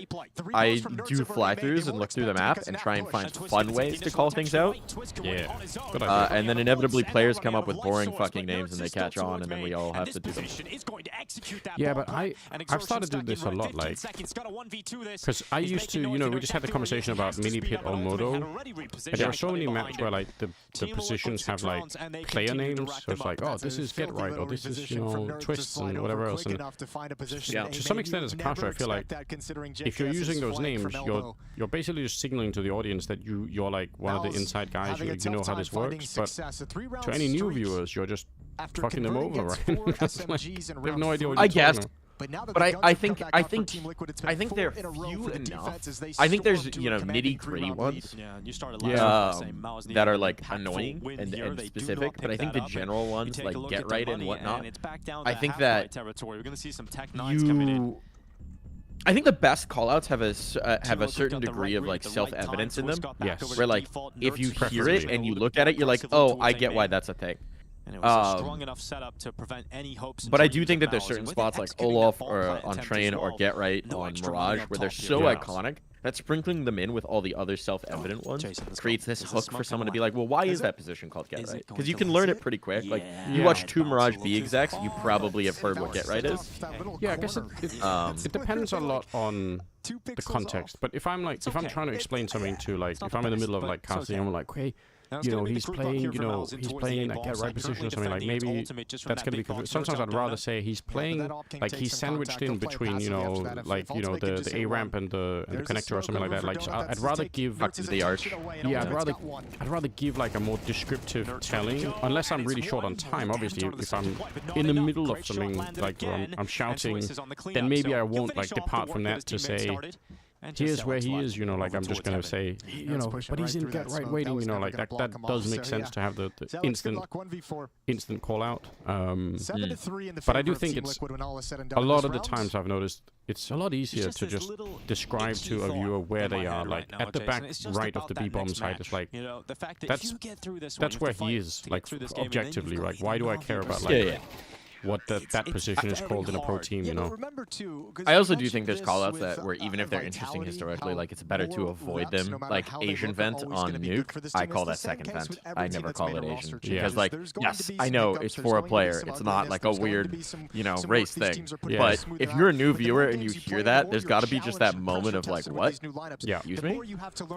I do fly-throughs and look through the map and try and find fun ways to call things out. Yeah. And then inevitably players come up with boring fucking names and they catch on, and then we all have to do them. Yeah, but I've started doing this a lot, like, because I used to, you know, we just had the conversation about mini pit or modo, and there are so many maps where like the positions have like player names, so it's like, oh, this is Get Right, or this is, you know, Twists and whatever else. And yeah, to some extent as a counter, I feel like if you're using those names, you're basically just signaling to the audience that you're like one of the inside guys, you know how this works. But to any new viewers, you're just fucking them over, right? Like, they have no idea what you're talking about. But I think they're few enough. I think there's, you know, nitty-gritty ones that are like annoying and specific, but I think the general ones like Get Right and whatnot, I think that I think the best callouts have a certain degree of like self-evidence in them. Yes. Where like if you hear it and you look at it, you're like, oh, I get why that's a thing. And it was a strong enough setup to prevent any hopes. But I do think that there's certain spots like Olaf or on Train or Get Right on Mirage where they're so iconic that sprinkling them in with all the other self-evident ones creates this hook for someone to be like, well, why is that position called Get Right? Because you can learn it pretty quick. Like, you watch 2 Mirage B execs, you probably have heard what Get Right is. Yeah, I guess it depends a lot on the context. But if I'm trying to explain something to, like, if I'm in the middle of, like, casting, I'm like, hey, you know, he's playing in that Get Right position or something, like, maybe that's going to be... Sometimes I'd rather say he's playing, like, he's sandwiched in between, you know, like, you know, the A ramp and the connector or something like that. Like, so I'd rather give... the arch. Yeah, I'd rather give, like, a more descriptive telling, unless I'm really short on time. Obviously, if I'm in the middle of something, like, where I'm shouting, then maybe I won't, like, depart from that to say... Here's where he is, you know, like, I'm just going to say, you know, but he's in Get Right waiting, you know, like, that does make sense to have the instant call out. But I do think it's, a lot of the times I've noticed, it's a lot easier to just describe to a viewer where they are, like, at the back right of the B-bomb side. It's like, that's where he is, like, objectively, like, why do I care about, like... what that position is called in a pro team, you know. I also do think there's callouts that where even if they're interesting historically, like it's better to avoid them. Like Asian vent on Nuke, I call that second vent. I never call it Asian because, like, yes, I know it's for a player. It's not like a weird, you know, race thing. But if you're a new viewer and you hear that, there's got to be just that moment of like, what? Yeah. Excuse me?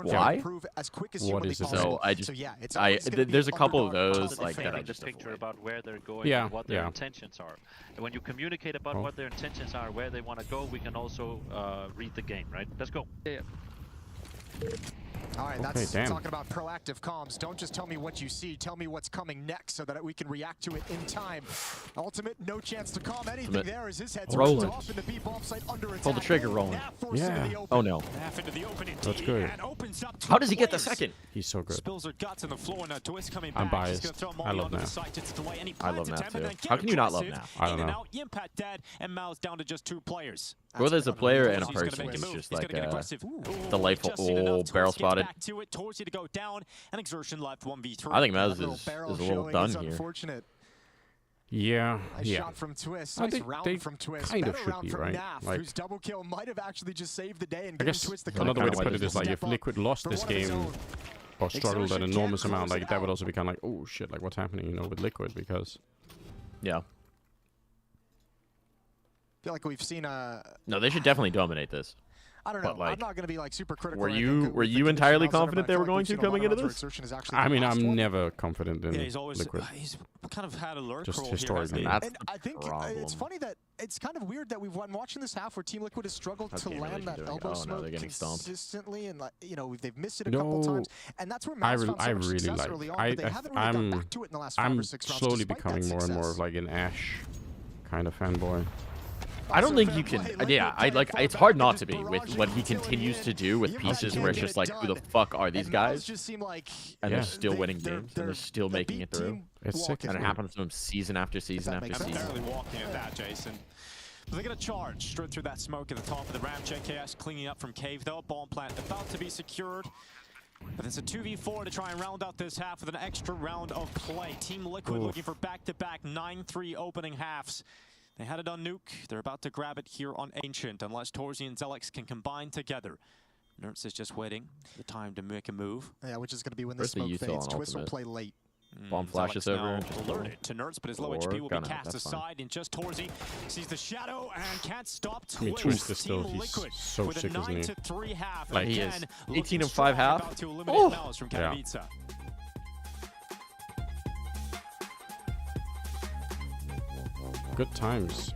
Why? What is this? So there's a couple of those like that I just picture about where they're going and what their intentions are. And when you communicate about what their intentions are, where they want to go, we can also read the game, right? Let's go. Yeah. All right, that's talking about proactive comms. Don't just tell me what you see, tell me what's coming next so that we can react to it in time. Ultimate, no chance to calm anything there as his head's Roland. off in the B-bomb site under attack. Pull the trigger, Roland. Yeah. Oh no. That's good. How does he get the second? He's so good. Spills her guts on the floor and Twist coming I'm back. biased. I love Nav. I love Nav too. How can you not love Nav? I don't know. Impact dead and Mao's down to just 2 players. Both as a player and a person, he's just like delightful. Oh, barrel spotted. To go down, and exertion left 1v3. I think Maz is a little done here. Unfortunate. Yeah, Shot from Twist. Nice round from Twist. Kind of Better should round be, from right? Nav, Like, whose double kill might have actually just saved the day and I given guess Twist the another way to put it is like if Liquid lost this game or struggled an enormous amount, like that would also be kind of like, oh shit, like what's happening, you know, with Liquid, because yeah. I feel like we've seen No, they should definitely dominate this. I don't know. Like, I'm not going to be like super critical. Were you entirely confident they were going to coming into this? I mean, I'm never confident in Liquid. He's kind of had a lurk just role historically. Here, and I think it's funny that it's kind of weird that we've been watching this half where Team Liquid has struggled to land that elbow smoke consistently, and you know they've missed it a couple times, and that's where Mavs found so much success early on, but they haven't really gone back to it in the last 5 or 6 rounds. I'm slowly becoming more and more of like an Ash kind of fanboy. I don't think you can. Yeah, it's hard not to be with what he continues to do with pieces where it's just like, who the fuck are these guys? And they're still winning games and they're still making it through. It's sick. And it happens to them season after season after season. Barely walking at that, Jason. But they're going to charge straight through that smoke at the top of the ramp. JKS cleaning up from Cave, though. Bomb plant about to be secured. But it's a 2v4 to try and round out this half with an extra round of play. Team Liquid looking for back-to-back 9-3 opening halves. They had it on Nuke. They're about to grab it here on Ancient, unless Torzi and Zelix can combine together. Nerds is just waiting the time to make a move. Yeah, which is going to be when the smoke fades. Twist will play late. Bomb flashes over. Alerted to Nerds, but his low HP will be cast aside. And just Torzi sees the shadow and can't stop Twist. Twist is still, he's so sick, isn't he? Like he is. 18 and 5 half. Oh! From Katowice. Yeah. Good times.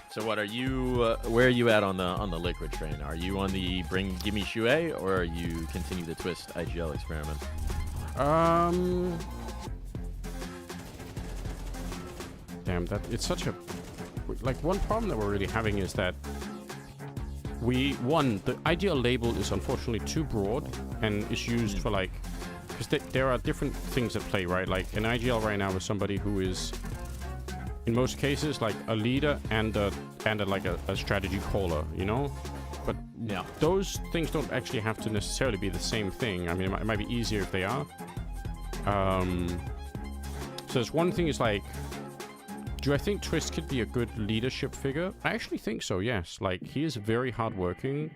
So what are you? Where are you at on the Liquid train? Are you on the give me Shuei, or are you continue the Twist IGL experiment? Damn, that it's such a like one problem that we're really having is that the IGL label is unfortunately too broad and is used for like. Because there are different things at play, right? Like an IGL right now is somebody who is, in most cases, like a leader and a strategy caller, you know. But yeah, those things don't actually have to necessarily be the same thing. I mean, it might be easier if they are. So there's one thing is like, do I think Twist could be a good leadership figure? I actually think so, yes. Like, he is very hardworking.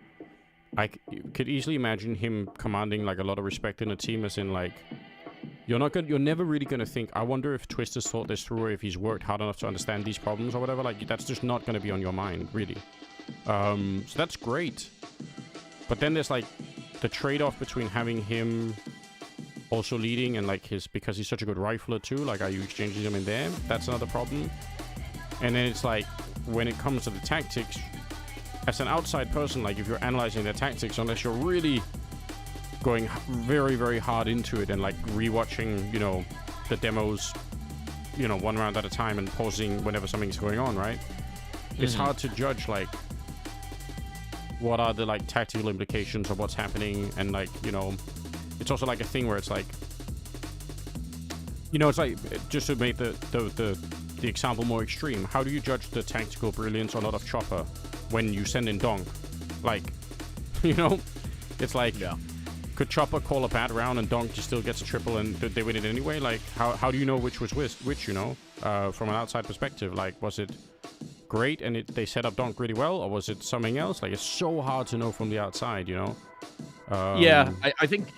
I could easily imagine him commanding like a lot of respect in a team, as in like, you're never really gonna think, I wonder if Twist has thought this through, or if he's worked hard enough to understand these problems or whatever. Like, that's just not gonna be on your mind, really. So that's great. But then there's like the trade-off between having him also leading and like because he's such a good rifler too, like, are you exchanging him in there? That's another problem. And then it's like, when it comes to the tactics, as an outside person, like, if you're analyzing their tactics, unless you're really going very, very hard into it and like rewatching, you know, the demos, you know, one round at a time and pausing whenever something's going on, right? It's hard to judge like what are the like tactical implications of what's happening, and like, you know, it's also like a thing where it's like, you know, it's like, just to make the example more extreme, how do you judge the tactical brilliance or not of Chopper when you send in Donk? Like, you know, it's like, could Chopper call a bad round and Donk just still gets a triple and they win it anyway? Like, how do you know which was which, you know, from an outside perspective? Like, was it great and they set up Donk really well, or was it something else? Like, it's so hard to know from the outside, you know? Yeah, I think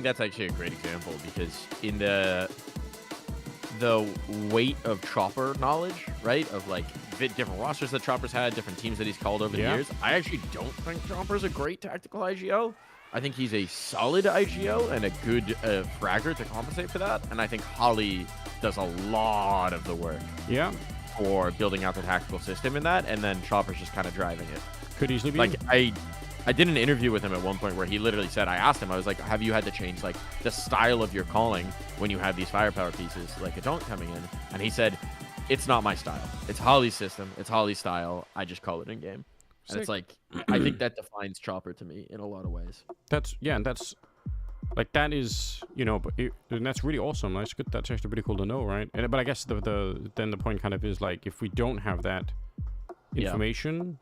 that's actually a great example, because in the weight of Chopper knowledge, right, of like different rosters that Chopper's had, different teams that he's called over the years, I actually don't think Chopper's a great tactical IGO. I think he's a solid IGO and a good fragger to compensate for that, and I think Holly does a lot of the work for building out the tactical system in that, and then Chopper's just kind of driving it. Could easily be. Like, I did an interview with him at one point where he literally said, I asked him, I was like, have you had to change like the style of your calling when you have these firepower pieces, like a Donk coming in? And he said, it's not my style. It's Holly's system. It's Holly's style. I just call it in game. And it's like, I think that defines Chopper to me in a lot of ways. And that's like, that is, you know, and that's really awesome. That's good. That's actually pretty cool to know, right? But I guess then the point kind of is like, if we don't have that information,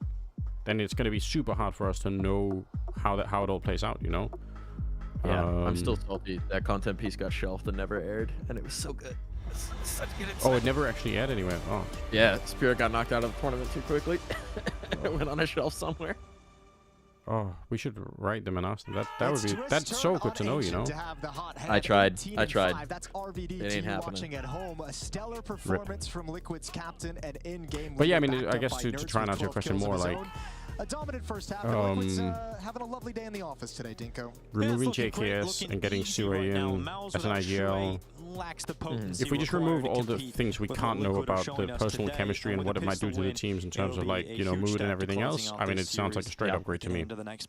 then it's going to be super hard for us to know how it all plays out, you know? Yeah, I'm still salty. That content piece got shelved and never aired, and it was so good. Such good insight. Oh, it never actually aired anywhere. Oh. Yeah, Spirit got knocked out of the tournament too quickly. It went on a shelf somewhere. Oh, we should write them and ask them. That's so good to know, you know? I tried. That's RVD it ain't happening. Watching at home. A stellar performance from Liquid's captain and in-game. But yeah, I mean, I guess to try and answer your question more, like, a dominant first half. Liquid's having a lovely day in the office today, Dinko. Removing JKS and getting Sue in as an IGL. If we just remove all the things we can't know about the personal chemistry and what it might do to the teams in terms of, like, you know, mood and everything else, I mean, it sounds like a straight upgrade to me. That's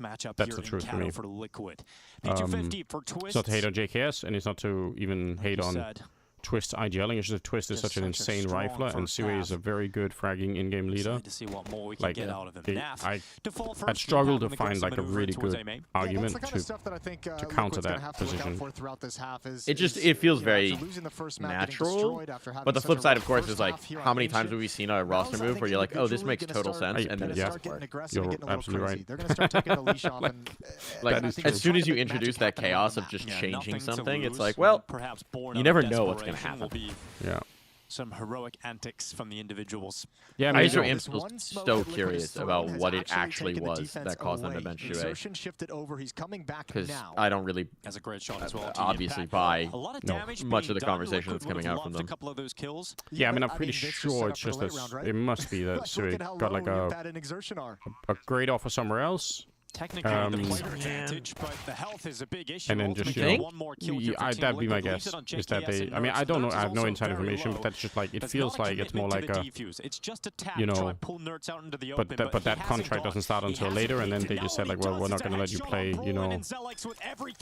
the truth for me. It's not to hate on JKS, and it's not to even hate on Twist IGLing. It's just Twist is such an insane rifler, and Sue is a very good fragging in-game leader. To see what more we can get out of him. I'd struggle to find like a really good argument to counter that position. It feels very natural. But the flip side, of course, is like, how many times have we seen a roster move where you're like, oh, this makes total sense, and then it doesn't work. You're absolutely right. They're gonna start taking the leash off, and like, as soon as you introduce that chaos of just changing something, it's like, well, you never know what's gonna happen. Yeah. Some heroic antics from the individuals. Yeah, I am so curious about what it actually was that caused them to bench Shuei. Because I don't really, as a great shot as well, obviously buy much of the conversation that's coming out from them. Yeah, I mean, I'm pretty sure it's just it must be that Sui got like a great offer somewhere else. Technically, the player advantage, but the health is a big issue. And then just, you know, one more kill that'd be my guess, is that they, I mean, I don't know, I have no inside information, but that's just like, it feels like it's more like a, you know, but that contract doesn't start until later, and then they just said like, well, we're not going to let you play, you know,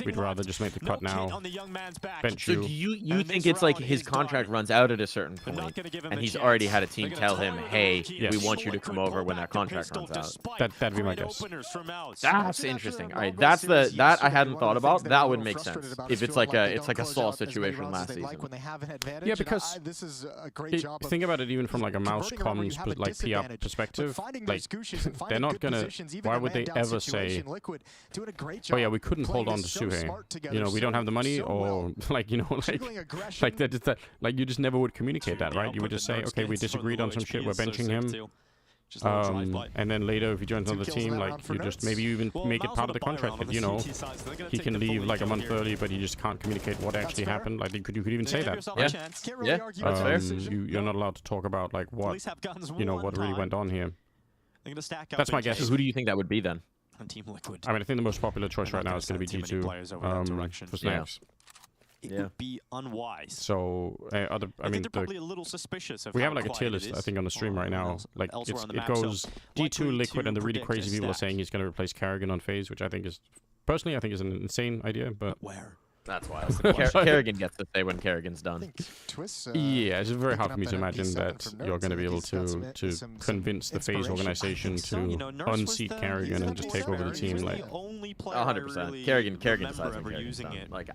we'd rather just make the cut now, bench you. So do you think it's like his contract runs out at a certain point, and he's already had a team tell him, hey, we want you to come over when that contract runs out? That'd be my guess. That's interesting. All right, that's that I hadn't thought about. That would make sense if it's like a Saul situation last season. Yeah, because this is a great job. Think about it even from like a mouse comms like PR perspective. Like they're not gonna. Why would they ever say, "Oh yeah, we couldn't hold on to Suhei. You know, we don't have the money," or like, you know, like that. Just that. Like you just never would communicate that, right? You would just say, "Okay, we disagreed on some shit. We're benching him." And then later, if he joins another team, like you just maybe you even make it part of the contract that, you know, he can leave like a month early, but he just can't communicate what actually happened. Like you could even say that. Yeah, that's fair. You're not allowed to talk about like what, you know, what really went on here. That's my guess. So who do you think that would be then? Team Liquid. I mean, I think the most popular choice right now is going to be G2 for Snacks. It would be unwise. So, I mean, they're probably a little suspicious of we have how like a tier quiet list, it I is think, on the stream right now. Like, it goes D2, Liquid, and the really crazy people are saying he's going to replace Karrigan on FaZe, which I think is, personally, I think is an insane idea, but... Where? That's wild. Karrigan gets to say when Karrigan's done. Yeah, it's very hard for me to imagine that you're going to be able to convince the FaZe organization to unseat Karrigan and just take over the team. Like 100%. Karrigan decides when Karrigan's done. Like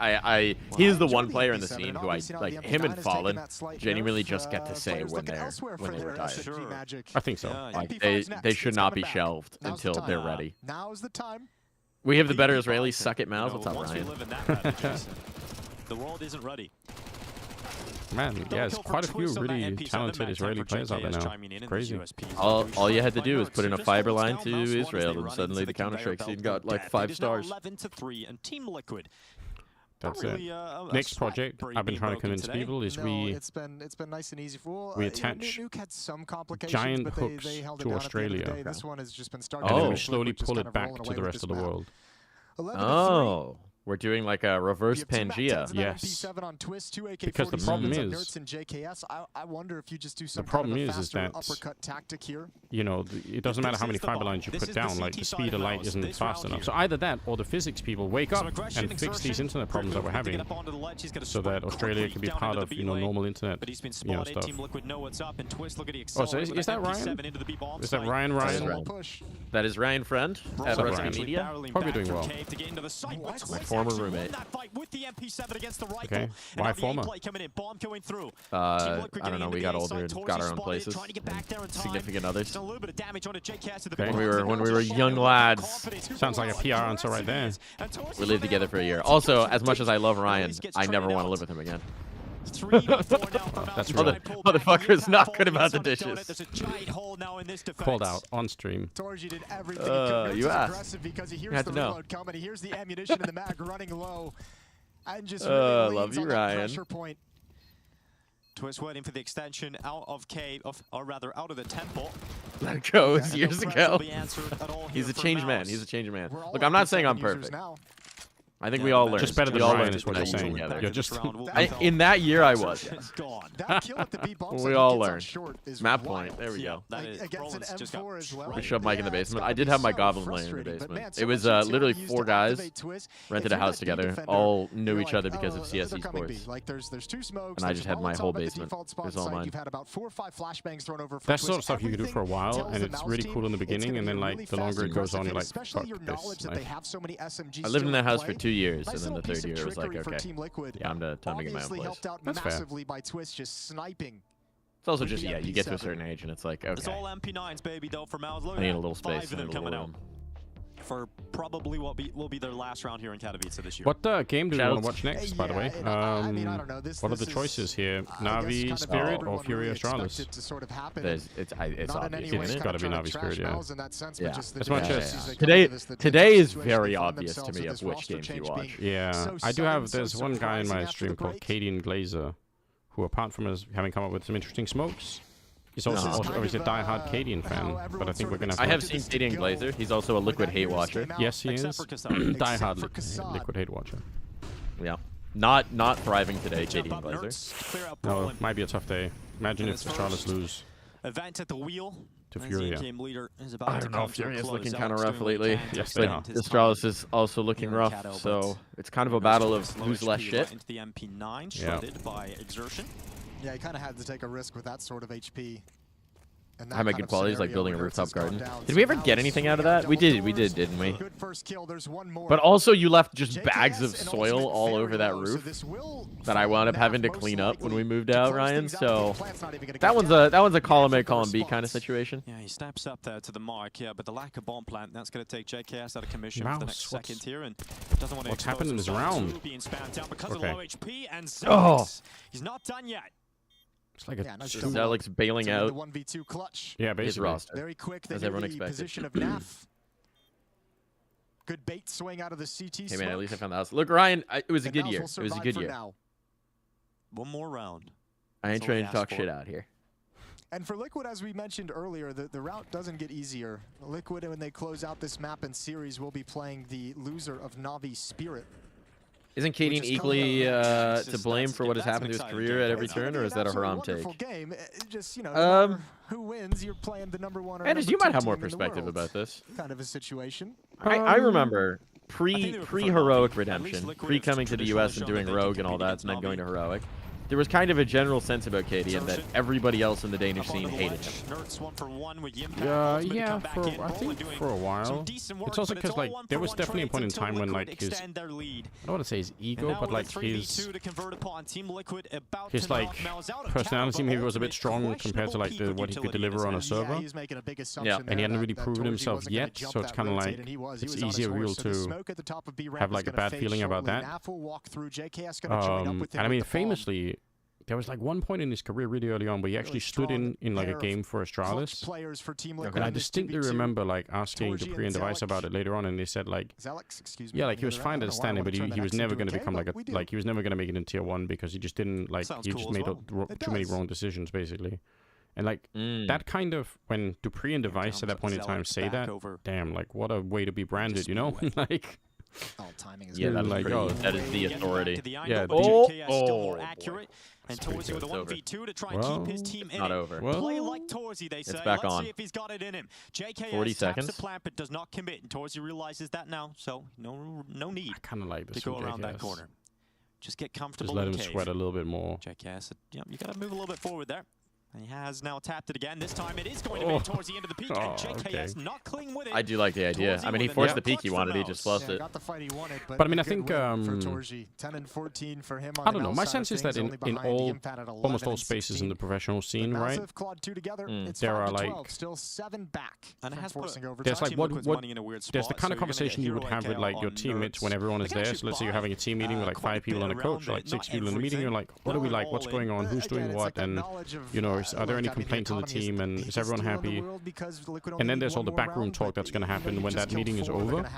he's the one player in the scene who like him and Fallen genuinely just get to say when they retire. I think so. Like they should not be shelved until they're ready. Now's the time. We have the better Israelis. Suck it, Mouse. What's up, Ryan? The world isn't ready. Man, yeah, there's quite a few really talented Israeli players out there now. It's crazy. All you had to do is put in a fiber line to Israel, and suddenly the Counter-Strike scene got like 5 stars. 11-3, and Team Liquid. That's it. Next project I've been trying to convince people is it's been nice and easy for we attach giant hooks to Australia, this one has just been and then we slowly pull it back to the rest of the world. Oh, we're doing like a reverse Pangea. Yes. Because the problem is, I wonder if you just do the problem is that, uppercut tactic here. you know, it doesn't matter how many fiber lines you put down, like the speed of light isn't fast enough. So either that or the physics people wake up and fix these internet problems that we're having, so that Australia can be part of, you know, normal internet, you know, stuff. Oh, so is that Ryan? Is that Ryan? That is Ryan Friend at Rusty Media. Hope you're doing well. My former roommate. Okay, why former? I don't know. We got older and got our own places. Significant others. Okay. When we were young lads. Sounds like a PR answer right there. We lived together for a year. Also, as much as I love Ryan, I never want to live with him again. That's real. Motherfucker's not good about the dishes. Called out on stream. You asked. You had to know. He hears the ammunition in the mag running low, and just love you, Ryan. Twist waiting for the extension out of cave, or rather out of the temple. Let it go. It was years ago. He's a changed man. He's a changed man. Look, I'm not saying I'm perfect. I think we all learned. Just better than Ryan is what you're saying. You're just in that year I was. Yes. We all learned. Map point. There we go. We shoved Mike in the basement. I did have my goblin layer in the basement. It was literally 4 guys rented a house together. All knew each other because of CSE sports. And I just had my whole basement. It was all mine. That's sort of stuff you can do for a while, and it's really cool in the beginning, and then like the longer it goes on, you're like, fuck this. I lived in that house for 2 years, and then the 3rd year it was like, okay, yeah, time to get my own place. That's fair. It's also just, yeah, you get to a certain age, and it's like, okay, it's all MP9s, baby, though, for Mouse. I need a little space. 5 of them coming out for probably what will be their last round here in Katowice this year. What game do we want to watch next, by the way? What are the choices here? Navi Spirit or Fury Astralis? It's obvious. It's got to be Navi Spirit, yeah. As much as today is very obvious to me of which games you watch. Yeah, I do have. There's one guy in my stream called Cadian Glazer, who apart from us having come up with some interesting smokes, he's also obviously a die-hard Cadian fan, but I think we're gonna. I have seen Cadian Glazer. He's also a Liquid hate watcher. Yes, he is. Die-hard Liquid hate watcher. Yeah, not thriving today, Cadian Glazer. No, it might be a tough day. Imagine if Astralis lose. Event at the wheel. To Furia. I don't know. Furia is looking kind of rough lately. Yes, but Astralis is also looking rough, so it's kind of a battle of who's less shit. Into the MP9, shredded by exertion. Yeah, he kind of had to take a risk with that sort of HP. high good qualities, like building a rooftop garden. Did we ever get anything out of that? We did, didn't we? But also, you left just bags of soil all over that roof that I wound up having to clean up when we moved out, Ryan. So that one's a column A, column B kind of situation. Yeah, he steps up there to the mark. Yeah, but the lack of bomb plant, that's going to take JKS out of commission for the next second here, and doesn't want to. What's happened in this round? Being spammed down because of low HP and he's not done yet. It's like a Alex bailing out. The 1v2 clutch. Yeah, basically. Very quick. They as everyone the expected. Position of Naf. Good bait swing out of the CT. Hey man, at least I found the house. Look, Ryan, it was a good year. It was a good year. One more round. I ain't trying to talk shit out here. And for Liquid, as we mentioned earlier, the route doesn't get easier. Liquid, when they close out this map and series, will be playing the loser of Navi Spirit. Isn't Kaden equally to blame for what has happened to his career at every turn, or is that a Haram take? Game. Just, you know, who wins, you're playing the #1 or Anders, you might have more perspective about this. Kind of a situation. I remember pre-Heroic Redemption, pre-coming to the US and doing Rogue and all that, and then going to Heroic. There was kind of a general sense about KD and that everybody else in the Danish scene hated him. Yeah, I think for a while. It's also because like there was definitely a point in time when like his, I don't want to say his ego, but like his like personality maybe was a bit strong compared to like what he could deliver on a server. Yeah, and he hadn't really proven himself yet, so it's kind of like it's easier real to have like a bad feeling about that. And I mean, famously, there was like one point in his career really early on where he actually stood in like a game for Astralis. And I distinctly remember like asking Dupree and Device about it later on, and they said like, yeah, like he was fine at standing, but he was never going to become like he was never going to make it in tier 1 because he just didn't like he just made too many wrong decisions basically. And like that kind of when Dupree and Device at that point in time say that, damn, like what a way to be branded, you know? Like. Timing is yeah, that's like, that is the authority. Yeah, still more accurate. And Torzy with a 1v2 to try and keep his team in not over. Play like Torzy, they say. It's back Let's on. see if he's got it in him. JKS 40 seconds. taps the plant but does not commit, and Torzy realizes that now, so no need I kind of like this to go around that corner. Just get comfortable. Just let him sweat a little bit more. JKS, you got to move a little bit forward there. And he has now tapped it again. This time it is going to be towards the end of the peak, and JKS not clean with it. I do like the idea. I mean, he forced the peak he wanted. He just fluffed it. Got the fight he wanted, but I mean, I think for Torji, 10 and 14 for him. I don't know. My sense is that in almost all spaces in the professional scene, right, there are like still 7 back. And it has there's like there's the kind of conversation you would have with like your teammates when everyone is there. So let's say you're having a team meeting with like 5 people and a coach, or like 6 people in the meeting. You're like, what do we like? What's going on? Who's doing what? And you know, are there any complaints in the team, and is everyone happy? And then there's all the backroom talk that's going to happen when that meeting is over.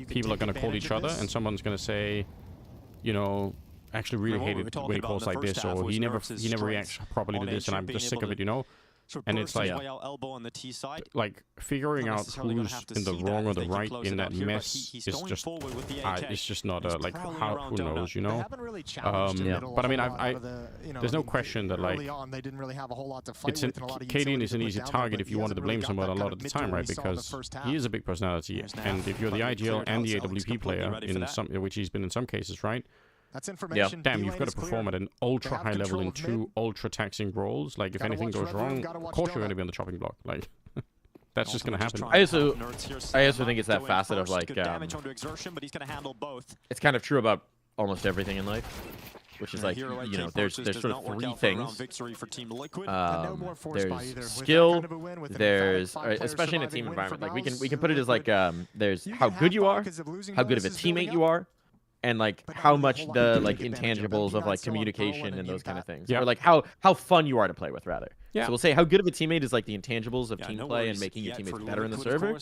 People are going to call each other, and someone's going to say, you know, actually really hated when he calls like this, or he never reacts properly to this, and I'm just sick of it, you know. And it's like figuring out who's in the wrong or the right in that mess is just it's just not a like who knows, you know. But I mean, there's no question that like Kaden is an easy target if you wanted to blame someone a lot of the time, right? Because he is a big personality, and if you're the IGL and the AWP player in some, which he's been in some cases, right? That's information. Damn, you've got to perform at an ultra high level in 2 ultra taxing roles. Like, if anything goes wrong, of course you're going to be on the chopping block. Like, that's just going to happen. I also think it's that facet of like, it's kind of true about almost everything in life, which is like, you know, there's sort of 3 things. There's skill, there's especially in a team environment. Like we can put it as like there's how good you are, how good of a teammate you are, and like how much the like intangibles of like communication and those kind of things, or like how fun you are to play with, rather. So we'll say how good of a teammate is like the intangibles of team play and making your teammates better in the server.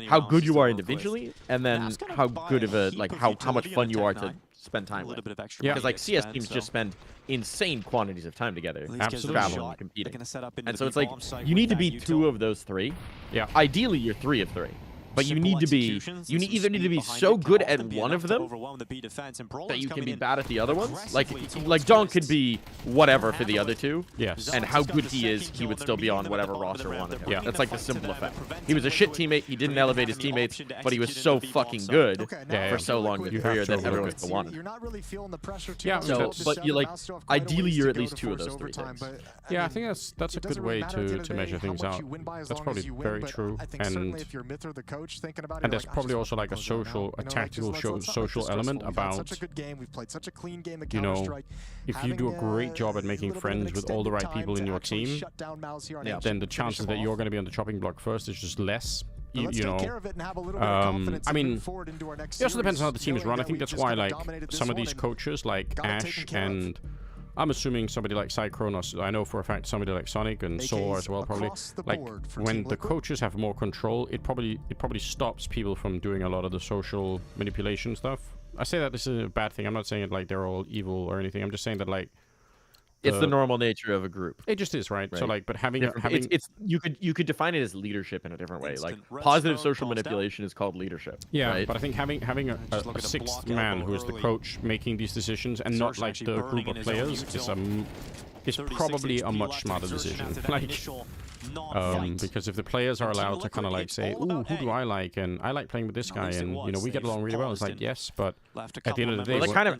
How good you are individually, and then how good of a like how much fun you are to spend time with. Because like CS teams just spend insane quantities of time together, traveling and competing. And so it's like you need to be 2 of those 3. Yeah. Ideally, you're 3 of 3. But you need to be, either need to be so good at one of them that you can be bad at the other ones. Like Don could be whatever for the other two. Yes. And how good he is, he would still be on whatever roster wanted him. Yeah. That's like the simple effect. He was a shit teammate. He didn't elevate his teammates, but he was so fucking good for so long in his career that everyone still wanted him. You're not really feeling the pressure too Yeah. much. So, but you like, ideally, you're at least two of those three things. Yeah, I think that's a good way to measure things out. That's probably very true, and there's probably also like a tactical social element about, you know, if you do a great job at making friends with all the right people in your team, then the chances that you're going to be on the chopping block first is just less. You know, I mean, it also depends on how the team is run. I think that's why, like, some of these coaches, like Ash and I'm assuming somebody like Cycronos, I know for a fact somebody like Sonic and Solar as well, probably. Like, when the coaches have more control, it probably stops people from doing a lot of the social manipulation stuff. I say that this is a bad thing. I'm not saying it like they're all evil or anything. I'm just saying that, like, it's the normal nature of a group. It just is, right? So, like, but having it's you could define it as leadership in a different way. Like, positive social manipulation is called leadership. Yeah, right? but I think having a sixth man who is the coach making these decisions and not like the group of players is probably a much smarter decision. Like, because if the players are allowed to kind of like say, "Ooh, who do I like?" and I like playing with this guy, and you know we get along really well. It's like, yes, but at the end of the day, that kind of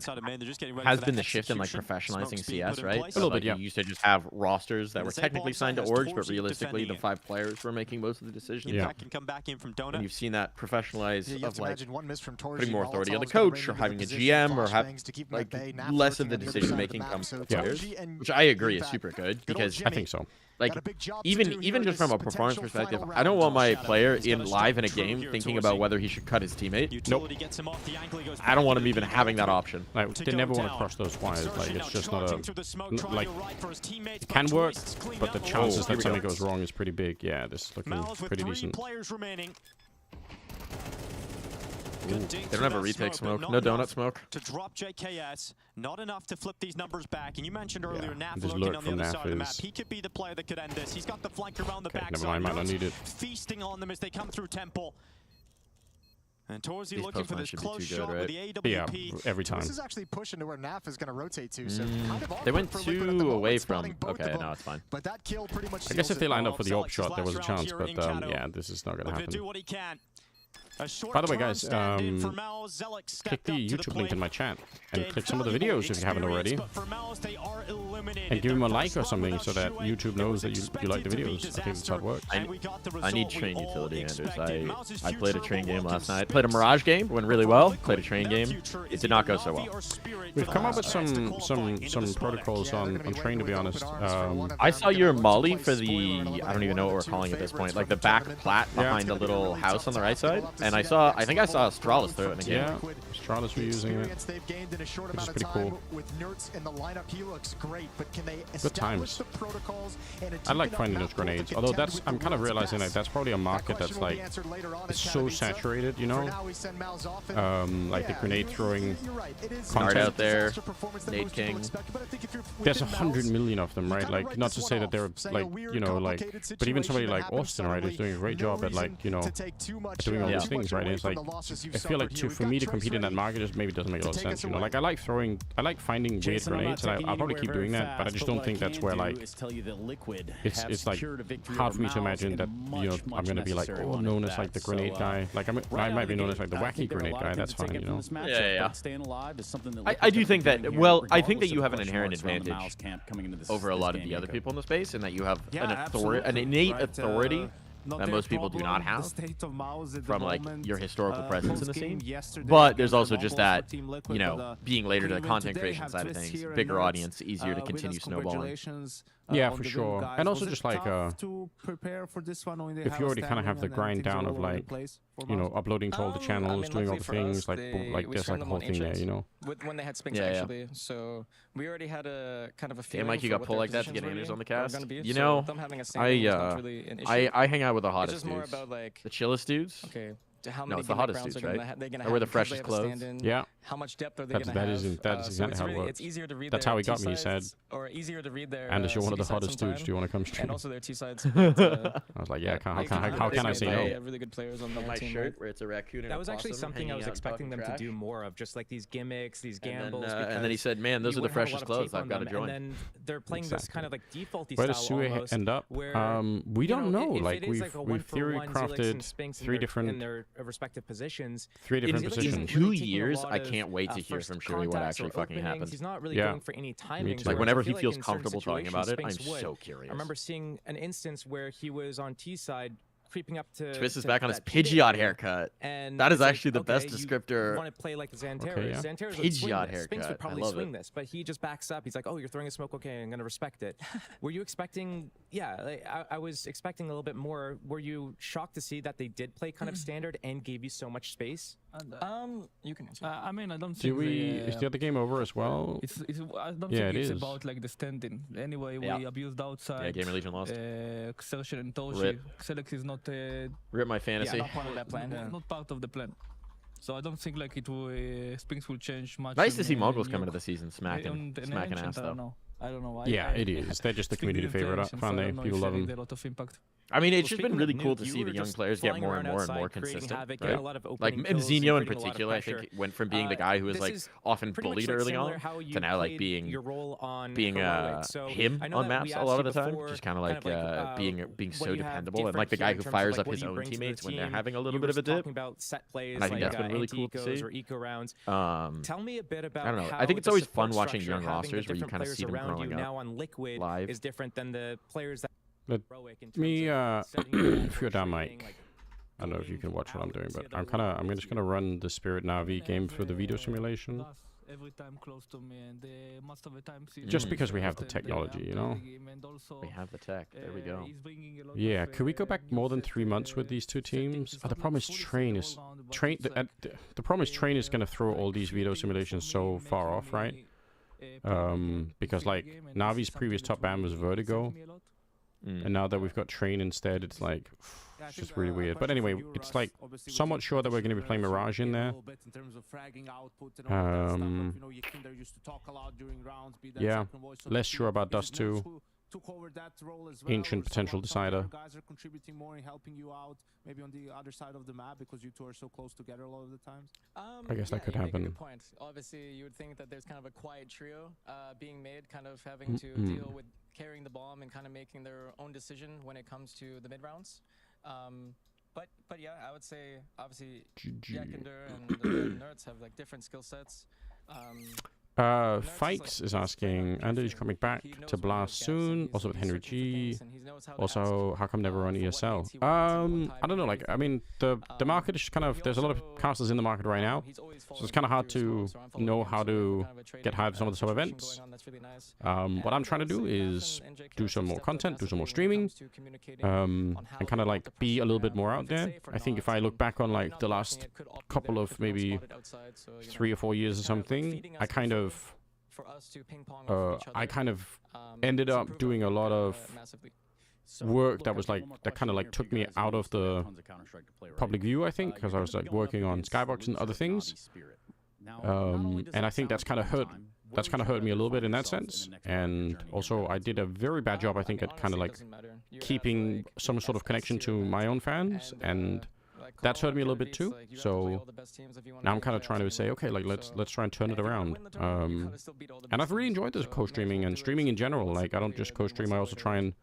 has been the shift in like professionalizing CS, right? A little bit. Yeah. You used to just have rosters that were technically signed to orgs, but realistically, the 5 players were making most of the decisions. Yeah. Can come back in from Donut. And you've seen that professionalize of like putting more authority on the coach or having a GM or have like less of the decision making come from the players, which I agree is super good because I think so. Like, even just from a performance perspective, I don't want my player live in a game thinking about whether he should cut his teammate. Nope. I don't want him even having that option. Like, they never want to cross those wires. Like, it's just not a... Like, it can work, but the chances that something goes wrong is pretty big. Yeah, this is looking pretty decent. Ooh, they don't have a retake smoke. No donut smoke. To drop JKS, not enough to flip these numbers back. And you mentioned earlier, Naf this lurking lurk on the from other Naf side of the map. is... He could be the player that could end this. He's got the flank around the back. Never mind, might not need it. Feasting on them as they come through Temple. And Torzy These looking for this close shot with the AWP. Yeah, every time. This is actually pushing to where Naf is going to rotate to. So kind of they went too away from... Okay, no, it's fine. But that kill pretty much I guess if they lined up for the op shot, there was a chance, but yeah, this is not going to happen. Do what he can. By the way, guys, click the YouTube link in my chat and click some of the videos if you haven't already. And give him a like or something so that YouTube knows that you like the videos. I think that's how it works. I need train utility, Anders. I played a train game last night. Played a Mirage game, went really well. Played a train game. It did not go so well. We've come up with some protocols on train, to be honest. I saw your molly for the... I don't even know what we're calling it at this point. Like the back plat behind the little house on the right side. And I think I saw Astralis throw it in a game. Yeah, Astralis were using it. Which is pretty cool. Good times. I like finding those grenades. Although I'm kind of realizing that that's probably a market that's like, it's so saturated, you know? Like the grenade throwing content out there, Nade King. There's 100 million of them, right? Like, not to say that they're like, you know, like, but even somebody like Austin, right, is doing a great job at like, you know, doing all these things, right? And it's like, I feel like for me to compete in that market just maybe doesn't make a lot of sense, you know? Like, I like finding weird grenades, and I'll probably keep doing that, but I just don't think that's where, like, it's like hard for me to imagine that, you know, I'm gonna be like, oh, known as like the grenade guy. Like, I might be known as like the wacky grenade guy. That's fine, you know? Yeah. I do think that, well, I think that you have an inherent advantage over a lot of the other people in the space, and that you have an innate authority that most people do not have from like your historical presence in the scene. But there's also just that, you know, being later to the content creation side of things, bigger audience, easier to continue snowballing. Yeah, for sure. And also just like, if you already kind of have the grind down of like, you know, uploading to all the channels, doing all the things, like there's like a whole thing there, you know? When they had Spinks, actually. So we already had a kind of a feeling. Hey, Mike, you got pulled like that to get Anders on the cast? You know, I hang out with the hottest dudes. The chillest dudes. how No, many it's the gimmick hottest rounds dudes, they're right? gonna they're gonna Or have wear the because they freshest have a clothes. stand-in. Yeah. How much depth are they That's, gonna that have? is that is So exactly it's how really, it works. it's easier to read That's their how he got T me. He sides, said, or easier to read their Anders, you're one of the CD sides hottest dudes. sometime, Do you want to come stream? and also their T sides. But, I was like, yeah, how they can I say no? have really good players on the My team. shirt where it's a raccoon and That a was actually possum something I hanging was out expecting them talking to do trash. more of, just like these gimmicks, these And gambles. then he said, "Man, those you are the wouldn't have a freshest lot of clothes. tape I've on got to them, join." And then they're playing this kind of like defaulty Where does style Sue almost. end up? Where, We don't know. if Like it is like a we've theory 1-for-1 Zelix and crafted Spinks in three their- different in their respective positions. different Zelix positions. isn't 2 really taking a years, lot I of, can't wait to hear first from Shuey what contacts actually or fucking openings. happens. He's not really Yeah. going for any Me timings. too. Like whereas whenever I he feel like feels in certain comfortable talking about it, I'm situations, Spinks so would. curious. I remember seeing an instance where he was on T side, creeping up to. Twist is to back on his that T Pidgeot area, haircut. and That is it's like, actually the best okay, you descriptor. want to play like the Xanteras. Okay, yeah. Xanteras would swing Pidgeot this. Spinks haircut. would probably I love swing it. this, but he just backs up. He's like, "Oh, you're throwing a smoke. Okay, I'm gonna respect it." Were you expecting? Yeah, like, I was expecting a little bit more. Were you shocked to see that they did play kind of standard and gave you so much space? You can answer. I mean, I don't Do think we? Is the other game over as well? I don't Yeah, think it it's is. about like the standing. Anyway, Yeah. we abused outside. Yeah, Gamer Legion lost. Xerxes and Toshi. Rip. Xerxes is not Rip my fantasy. not part of that plan. not part of the plan. So I don't think like it will Spinks will change much. Nice to in, see Mongols New come into York. the season smacking And ass I don't though. know. I don't know. Yeah, it is. They're just the Speaking community of favorite, tensions, aren't I they? don't know People if love they them. did a lot of impact. I mean, it's Well, just speaking been really of cool Nuke, to you see were the young just players get flying more and around more and outside, more creating consistent. havoc, Right? getting a lot of Like opening kills and Mzino in creating a lot of particular, I think pressure. went from being the guy who was This like is often pretty much bullied like early similar on how you to now like played being your role on being Heroic. So him I know on that we maps a asked lot you of the time, before, just kind of like being what so you have dependable and like the different guy here who in terms of, fires like, up what his you own bring to the teammates when they're team. having a little You bit were of a dip. talking about set plays And I think like that's been really cool to anti-ecos see. or eco rounds. Tell me a bit about I don't know. how I think it's the always support fun watching structure, young having the rosters where you different kind of players see them around you growing now up on Liquid live. is different than the players that Let heroic in terms me of setting your own if you're down training, mic. like I don't know if you can watch what I'm doing, but I'm just gonna They run the Spirit Navi game for the video simulation. glass every time close to me, and most of the time Just because we have the technology, you know. We have the tech. There we go. Yeah, could we go back more than 3 months with these two teams? Oh, the problem is Train is the problem is Train is gonna throw all these video simulations so far off, right? Because like Navi's previous top ban was Vertigo, and now that we've got Train instead, it's like it's just really weird. But anyway, it's like somewhat sure that we're going to be playing Mirage in there. Yeah, less sure about Dust 2. Ancient potential decider. Guys are contributing more and helping you out, maybe on the other side of the map because you two are so close together a lot of the times. I guess that could you make a happen. good point. Obviously, you would think that there's kind of a quiet trio being made, kind of having to deal with carrying the bomb and kind of making their own decision when it comes to the mid rounds. But yeah, I would say obviously Jackender and the Nerds have like different skill sets. Fights is asking, and is coming back to Blast soon, also with Henry G. Also, how come never on ESL? I don't know, like, I mean, the market is kind of, there's a lot of casters in the market right now, so it's kind of hard to know how to get hired for some of the sub-events. What I'm trying to do is do some more content, do some more streaming, and kind of like be a little bit more out there. I think if I look back on like the last couple of maybe 3 or 4 years or something, I kind of ended up doing a lot of work that was like that kind of like took me out of the public view, I think, because I was like working on Skybox and other things, and I think that's kind of hurt me a little bit in that sense. And also I did a very bad job, I think, at kind of like keeping some sort of connection to my own fans, and that's hurt me a little bit too. So now I'm kind of trying to say, okay, like let's try and turn it around. And I've really enjoyed this co-streaming and streaming in general. Like I don't just co-stream, I also try and,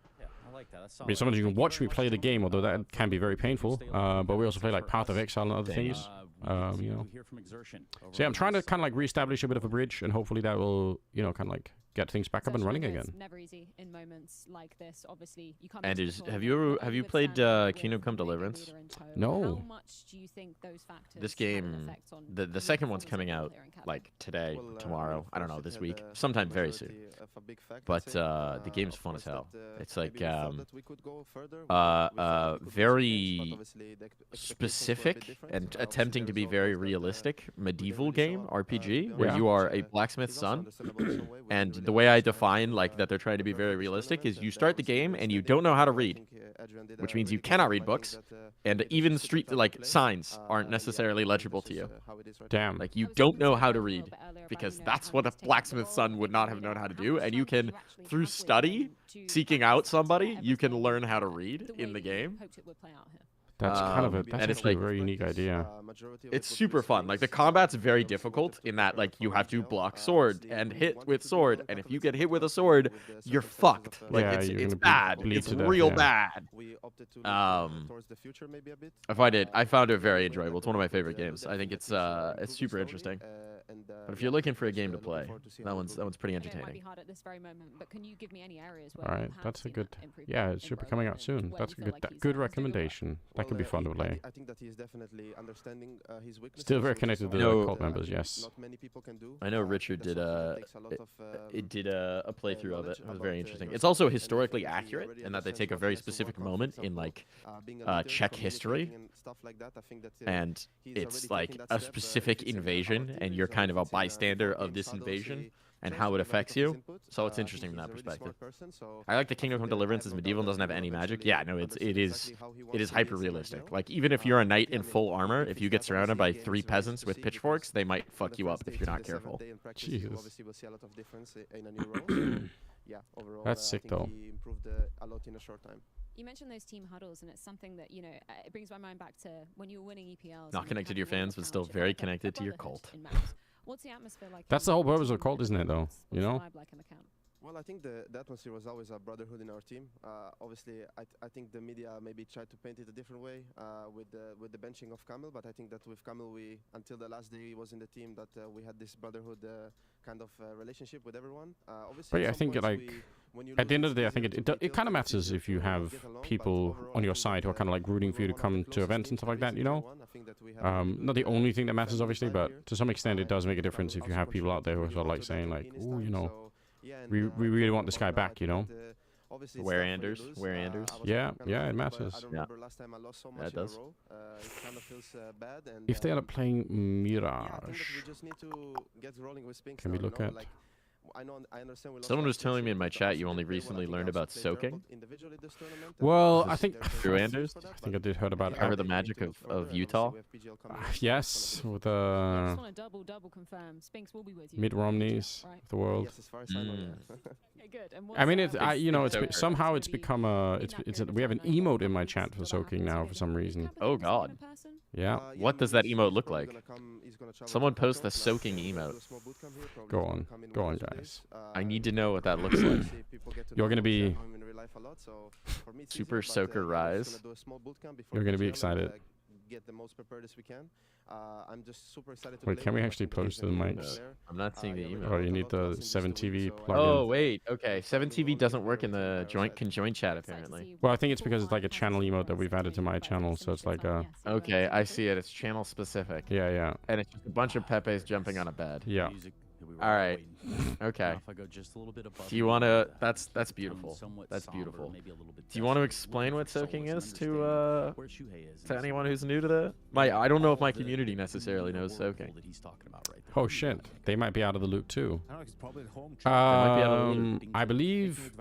I mean, sometimes you can watch me play the game, although that can be very painful. But we also play like Path of Exile and other things. You know. So yeah, I'm trying to kind of like reestablish a bit of a bridge, and hopefully that will, you know, kind of like get things back up and running again. It's never easy in moments like this. Obviously, you can't. And have you played Kingdom Come Deliverance? No. How much do you think those factors This game, the second one's coming out like today, tomorrow. I don't know, this week, sometime very soon. But the game's fun as hell. It's like very specific and attempting to be very realistic medieval game RPG where you are a blacksmith's son and the way I define like that they're trying to be very realistic is you start the game and you don't know how to read, which means you cannot read books, and even street like signs aren't necessarily legible to you. Damn. Like you don't know how to read because that's what a blacksmith's son would not have known how to do, and you can through study, seeking out somebody, you can learn how to read in the game. That's kind of that's actually a very unique idea. It's super fun. Like the combat's very difficult in that like you have to block sword and hit with sword, and if you get hit with a sword, you're fucked. Like it's bad. It's real bad. I found it very enjoyable. It's one of my favorite games. I think it's super interesting. But if you're looking for a game to play, that one's pretty entertaining. All right, that's a good. Yeah, it should be coming out soon. That's a good recommendation. That could be fun to play. I think that he is definitely understanding his weaknesses. Still very connected to the cult members, yes. Not many people can do. I know Richard did a playthrough of it. It was very interesting. It's also historically accurate in that they take a very specific moment in like Czech history, and it's like a specific invasion, and you're kind of a bystander of this invasion and how it affects you. So it's interesting from that perspective. I like the Kingdom Come Deliverance is medieval and doesn't have any magic. Yeah, no, it is hyper realistic. Like even if you're a knight in full armor, if you get surrounded by 3 peasants with pitchforks, they might fuck you up if you're not careful. Jesus. That's sick though. You mentioned those team huddles, and it's something that, you know, it brings my mind back to when you were winning EPLs. Not connected to your fans, but still very connected to your cult. What's the atmosphere like? That's the whole purpose of the cult, isn't it, though? You know? Well, I think the atmosphere was always a brotherhood in our team. Obviously, I think the media maybe tried to paint it a different way with the benching of Kamil, but I think that with Kamil, we until the last day he was in the team, that we had this brotherhood kind of relationship with everyone. Obviously, but yeah, I think like at the end of the day, I think it kind of matters if you have people on your side who are kind of like rooting for you to come to events and stuff like that, you know? Not the only thing that matters, obviously, but to some extent it does make a difference if you have people out there who are sort of like saying like, oh, you know, we really want this guy back, you know? Where Anders? Yeah, it matters. Yeah, it does. If they end up playing Mirage, can we look at? Someone was telling me in my chat you only recently learned about soaking. Well, I think through Anders. I think I did heard about it. Remember the magic of Utah? Yes, with Mitt Romney's of the world. I mean, somehow it's become we have an emote in my chat for soaking now for some reason. Oh God. Yeah. What does that emote look like? Someone post the soaking emote. Go on, guys. I need to know what that looks like. You're gonna be Super Soaker Rise. You're gonna be excited. Get the most prepared as we can. I'm just super excited to Wait, can we actually post to the mics? I'm not seeing the email. Oh, you need the 7TV plugin. Oh, wait. Okay. 7TV doesn't work in the conjoin chat, apparently. Well, I think it's because it's like a channel emote that we've added to my channel, so it's like a... Okay, I see it. It's channel specific. Yeah. And it's just a bunch of Pepes jumping on a bed. Yeah. All right. Okay. Do you want to... That's beautiful. That's beautiful. Do you want to explain what soaking is to anyone who's new to that? I don't know if my community necessarily knows soaking. Oh shit, they might be out of the loop too. I believe,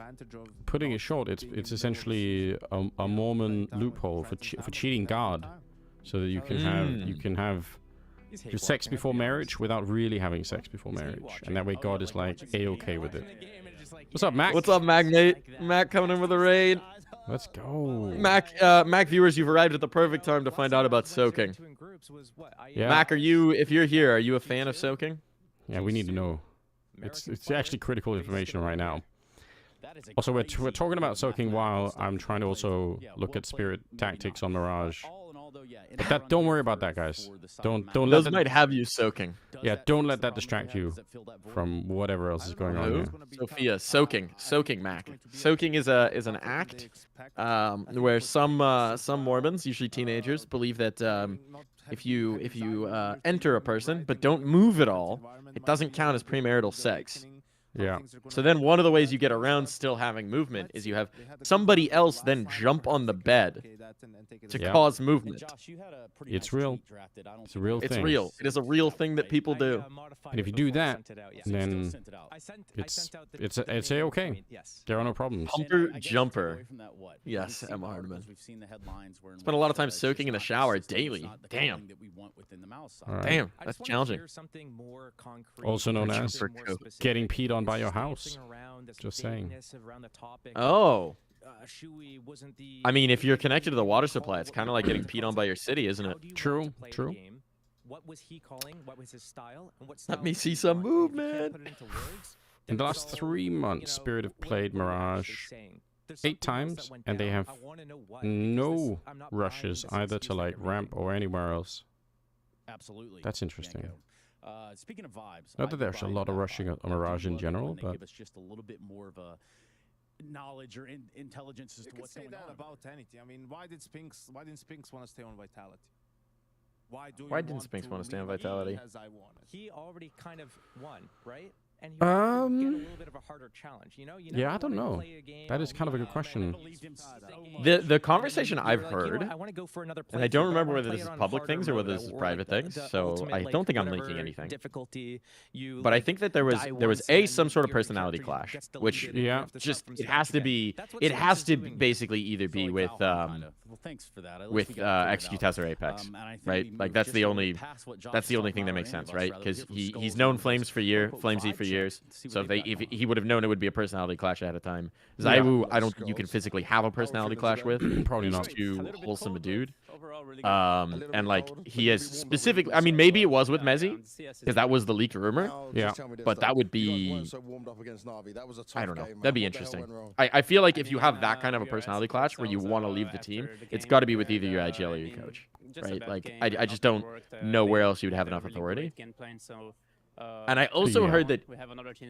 putting it short, it's essentially a Mormon loophole for cheating God, so that you can have sex before marriage without really having sex before marriage, and that way God is like A-okay with it. What's up, Mac? What's up, Magnate? Mac coming in with a raid. Let's go. Mac viewers, you've arrived at the perfect time to find out about soaking. Yeah. Mac, if you're here, are you a fan of soaking? Yeah, we need to know. It's actually critical information right now. Also, we're talking about soaking while I'm trying to also look at spirit tactics on Mirage. But don't worry about that, guys. Don't Those might have you soaking. Yeah, don't let that distract you from whatever else is going on here. Sophia, soaking, Mac. Soaking is an act where some Mormons, usually teenagers, believe that if you enter a person but don't move at all, it doesn't count as premarital sex. Yeah. So then one of the ways you get around still having movement is you have somebody else then jump on the bed that and take it. To cause movement. Josh, you had a pretty It's nice real. tweet drafted. I don't It's a real It's thing. real. It is a real thing that people do. And if you do that, then it's a-okay. There are no problems. Pumper jumper. Yes, Emma Hardman. Spent a lot of time soaking in the shower daily. Damn. Right. Damn, that's challenging. Also known as getting peed on by your house. Just saying. Oh. I mean, if you're connected to the water supply, it's kind of like getting peed on by your city, isn't it? True, true. What was he calling? What was his style? And what Let me see some movement. In the last 3 months, Spirit have played Mirage 8 times, and they have no rushes either to like ramp or anywhere else. Absolutely. That's interesting. Speaking of vibes, Not that there's a lot of rushing on Mirage in general, but give us just a little bit more of a knowledge or intelligence as to what's going on. About anything. I mean, why didn't Spinks want to stay on Vitality? Why didn't Spinks want to stay on Vitality? He already kind of won, right? And he get a little bit of a harder challenge, you know? Yeah, I don't know. That is kind of a good question. The conversation I've heard, I want to go for another and I don't remember whether this is public things or whether this is private things, so I don't think I'm linking anything. But I think that there was some sort of personality clash, which just it has to basically either be with Executas or Apex, right? Like that's the only thing that makes sense, right? Because he's known Flamesy for years, so if he would have known it would be a personality clash ahead of time. Zaiwu, I don't think you can physically have a personality clash with. Probably not. He's too wholesome a dude. And like he has specifically, I mean, maybe it was with Mezzy because that was the leaked rumor. Yeah, but that would be, I don't know. That'd be interesting. I feel like if you have that kind of a personality clash where you want to leave the team, it's got to be with either your IGL or your coach, right? Like I just don't know where else you'd have enough authority. And I also heard that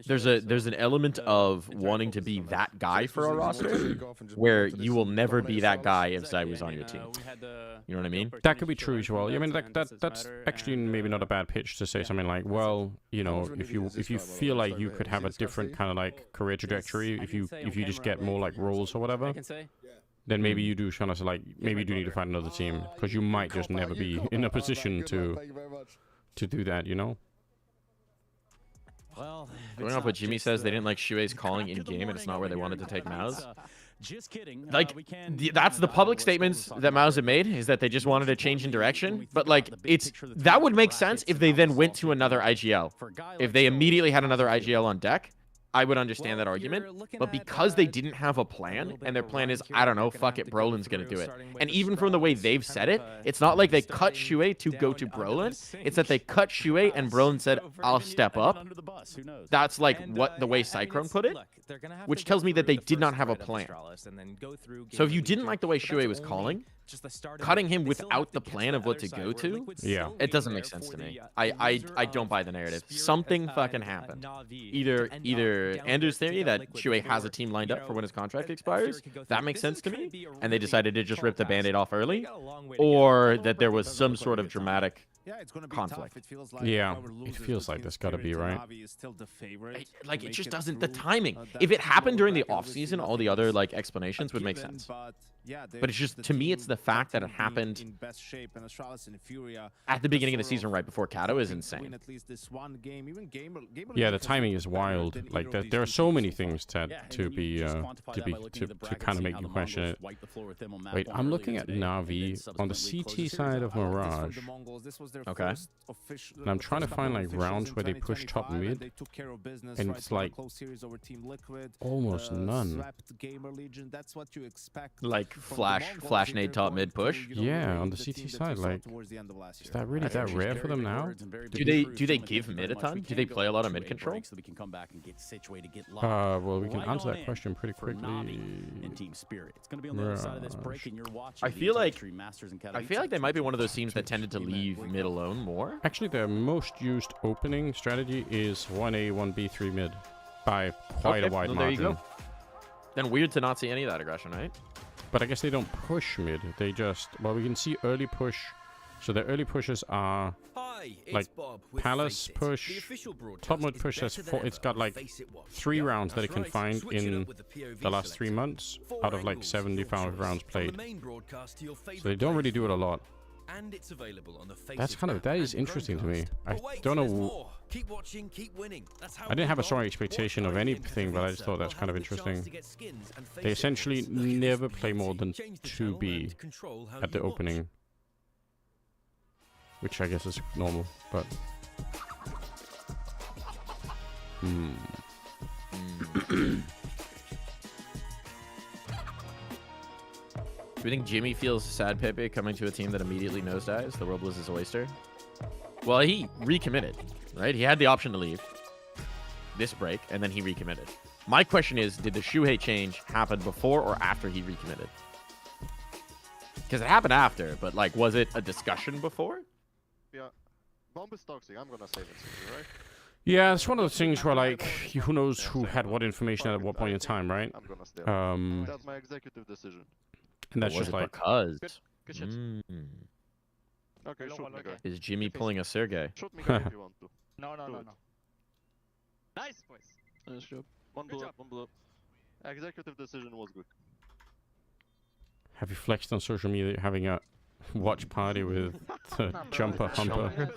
there's an element of wanting to be that guy for a roster, where you will never be that guy if Zai was on your team. You know what I mean? That could be true as well. I mean, that's actually maybe not a bad pitch to say something like, well, you know, if you feel like you could have a different kind of like career trajectory, if you just get more like roles or whatever, then maybe you do kind of like maybe you do need to find another team because you might just never be in a position to do that, you know. Well, going off what Jimmy says, they didn't like Shuei's calling in game, and it's not where they wanted to take Mao's. Just kidding. Like, that's the public statements that Mao's have made, is that they just wanted a change in direction. But like, that would make sense if they then went to another IGL. If they immediately had another IGL on deck, I would understand that argument, but because they didn't have a plan, and their plan is, I don't know, fuck it, Brolin's gonna do it. And even from the way they've said it, it's not like they cut Shuei to go to Brolin, it's that they cut Shuei and Brolin said, I'll step up. That's like what the way Cyclone put it, which tells me that they did not have a plan. So if you didn't like the way Shuei was calling, cutting him without the plan of what to go to, it doesn't make sense to me. I don't buy the narrative. Something fucking happened. Either Andrew's theory that Shuei has a team lined up for when his contract expires, that makes sense to me, and they decided to just rip the Band-Aid off early, or that there was some sort of dramatic conflict. It feels like it feels like there's got to be, right? Like, it just doesn't, the timing. If it happened during the off-season, all the other like explanations would make sense. But it's just, to me, it's the fact that it happened at the beginning of the season right before Kato is insane. Yeah, the timing is wild. Like, there are so many things to kind of make you question it. Wait, I'm looking at Na'Vi on the CT side of Mirage. Okay. And I'm trying to find like rounds where they push top mid, and it's like almost none. Like flash nade top mid push. Yeah, on the CT side, like, is that really that rare for them now? Do they give mid a ton? Do they play a lot of mid control? Well, we can answer that question pretty quickly. I feel like they might be one of those teams that tended to leave mid alone more. Actually, their most used opening strategy is 1A, 1B, 3 mid by quite a wide margin. There you go. Then weird to not see any of that aggression, right? But I guess they don't push mid. They just, well, we can see early push. So the early pushes are like Palace push, top mode push has it's got like 3 rounds that it can find in the last 3 months out of like 75 rounds played. So they don't really do it a lot. And it's available on the That is interesting to me. I don't know. Keep watching, keep winning. That's how I didn't have a strong expectation of anything, but I just thought that's kind of interesting. They essentially never play more than 2B at the opening, which I guess is normal, but Do you think Jimmy feels sad Pepe coming to a team that immediately nosedives? The world was his oyster. Well, he recommitted, right? He had the option to leave this break, and then he recommitted. My question is, did the Shuhei change happen before or after he recommitted? Because it happened after, but like, was it a discussion before? Yeah, Bomb is toxic. I'm gonna save it to you, right? yeah, it's one of those things where like, who knows who had what information at what point in time, right? I'm gonna steal. That's my executive decision. And that's just like because. Good shit. Okay, shoot me, guy. Is Jimmy pulling a Sergey? Shoot me, guy, if you want to. No. Nice, boys. Nice job. One blow. Executive decision was good. Have you flexed on social media having a watch party with Jumper Humper?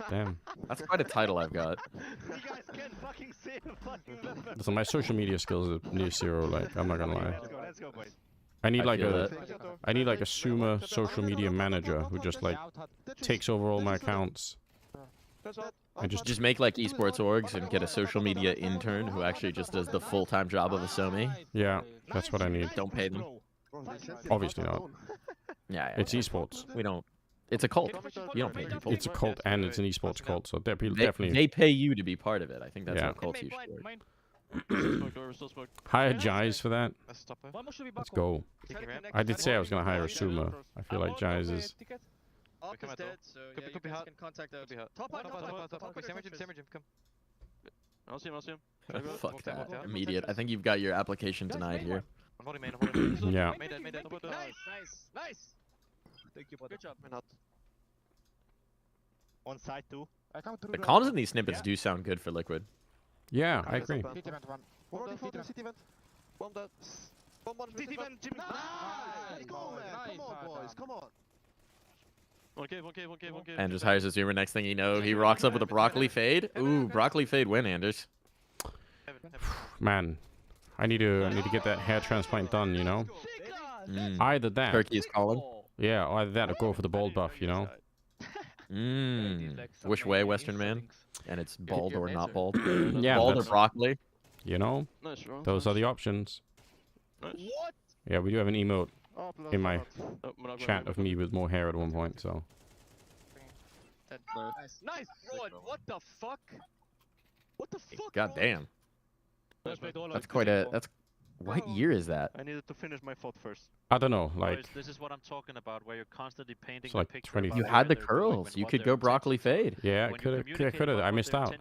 Damn. That's quite a title I've got. You guys can fucking say a fucking member. So my social media skills are near 0. Like, I'm not gonna lie. Let's go, boys. I need like a Suma social media manager who just like takes over all my accounts. And just make like esports orgs and get a social media intern who actually just does the full-time job of a Somi. Yeah, that's what I need. Don't pay them. Obviously not. Yeah. It's esports. We don't. It's a cult. You don't pay people. It's a cult and it's an esports cult, so definitely. They pay you to be part of it. I think that's how cults usually work. Hire Jais for that. Let's go. I did say I was gonna hire a Suma. I feel like Jais is. Op is dead, so yeah, you guys can contact us. Top. Come. I'll see him. Fuck that. Immediate. I think you've got your application denied here. I'm holding main. Yeah. Nice. Thank you, buddy. Good job. On side 2. The comms in these snippets do sound good for Liquid. Yeah, I agree. Bomb dead. City vent. Nice. Come on, boys. Come on. One cave. And just hires a zoomer. Next thing you know, he rocks up with a broccoli fade. Ooh, broccoli fade win, Anders. Man, I need to get that hair transplant done, you know? Either that. Turkey is calling. Yeah, either that or go for the bald buff, you know? Which way, Western man? And it's bald or not bald? Yeah, bald or broccoli? You know? Those are the options. What? Yeah, we do have an emote in my chat of me with more hair at one point, so. Nice. What the fuck? What the fuck? God damn. That's quite a. That's. What year is that? I needed to finish my thought first. I don't know, like. This is what I'm talking about, where you're constantly painting like the picture. 20. You had the curls. You could go broccoli fade. Yeah, I could have. I missed out.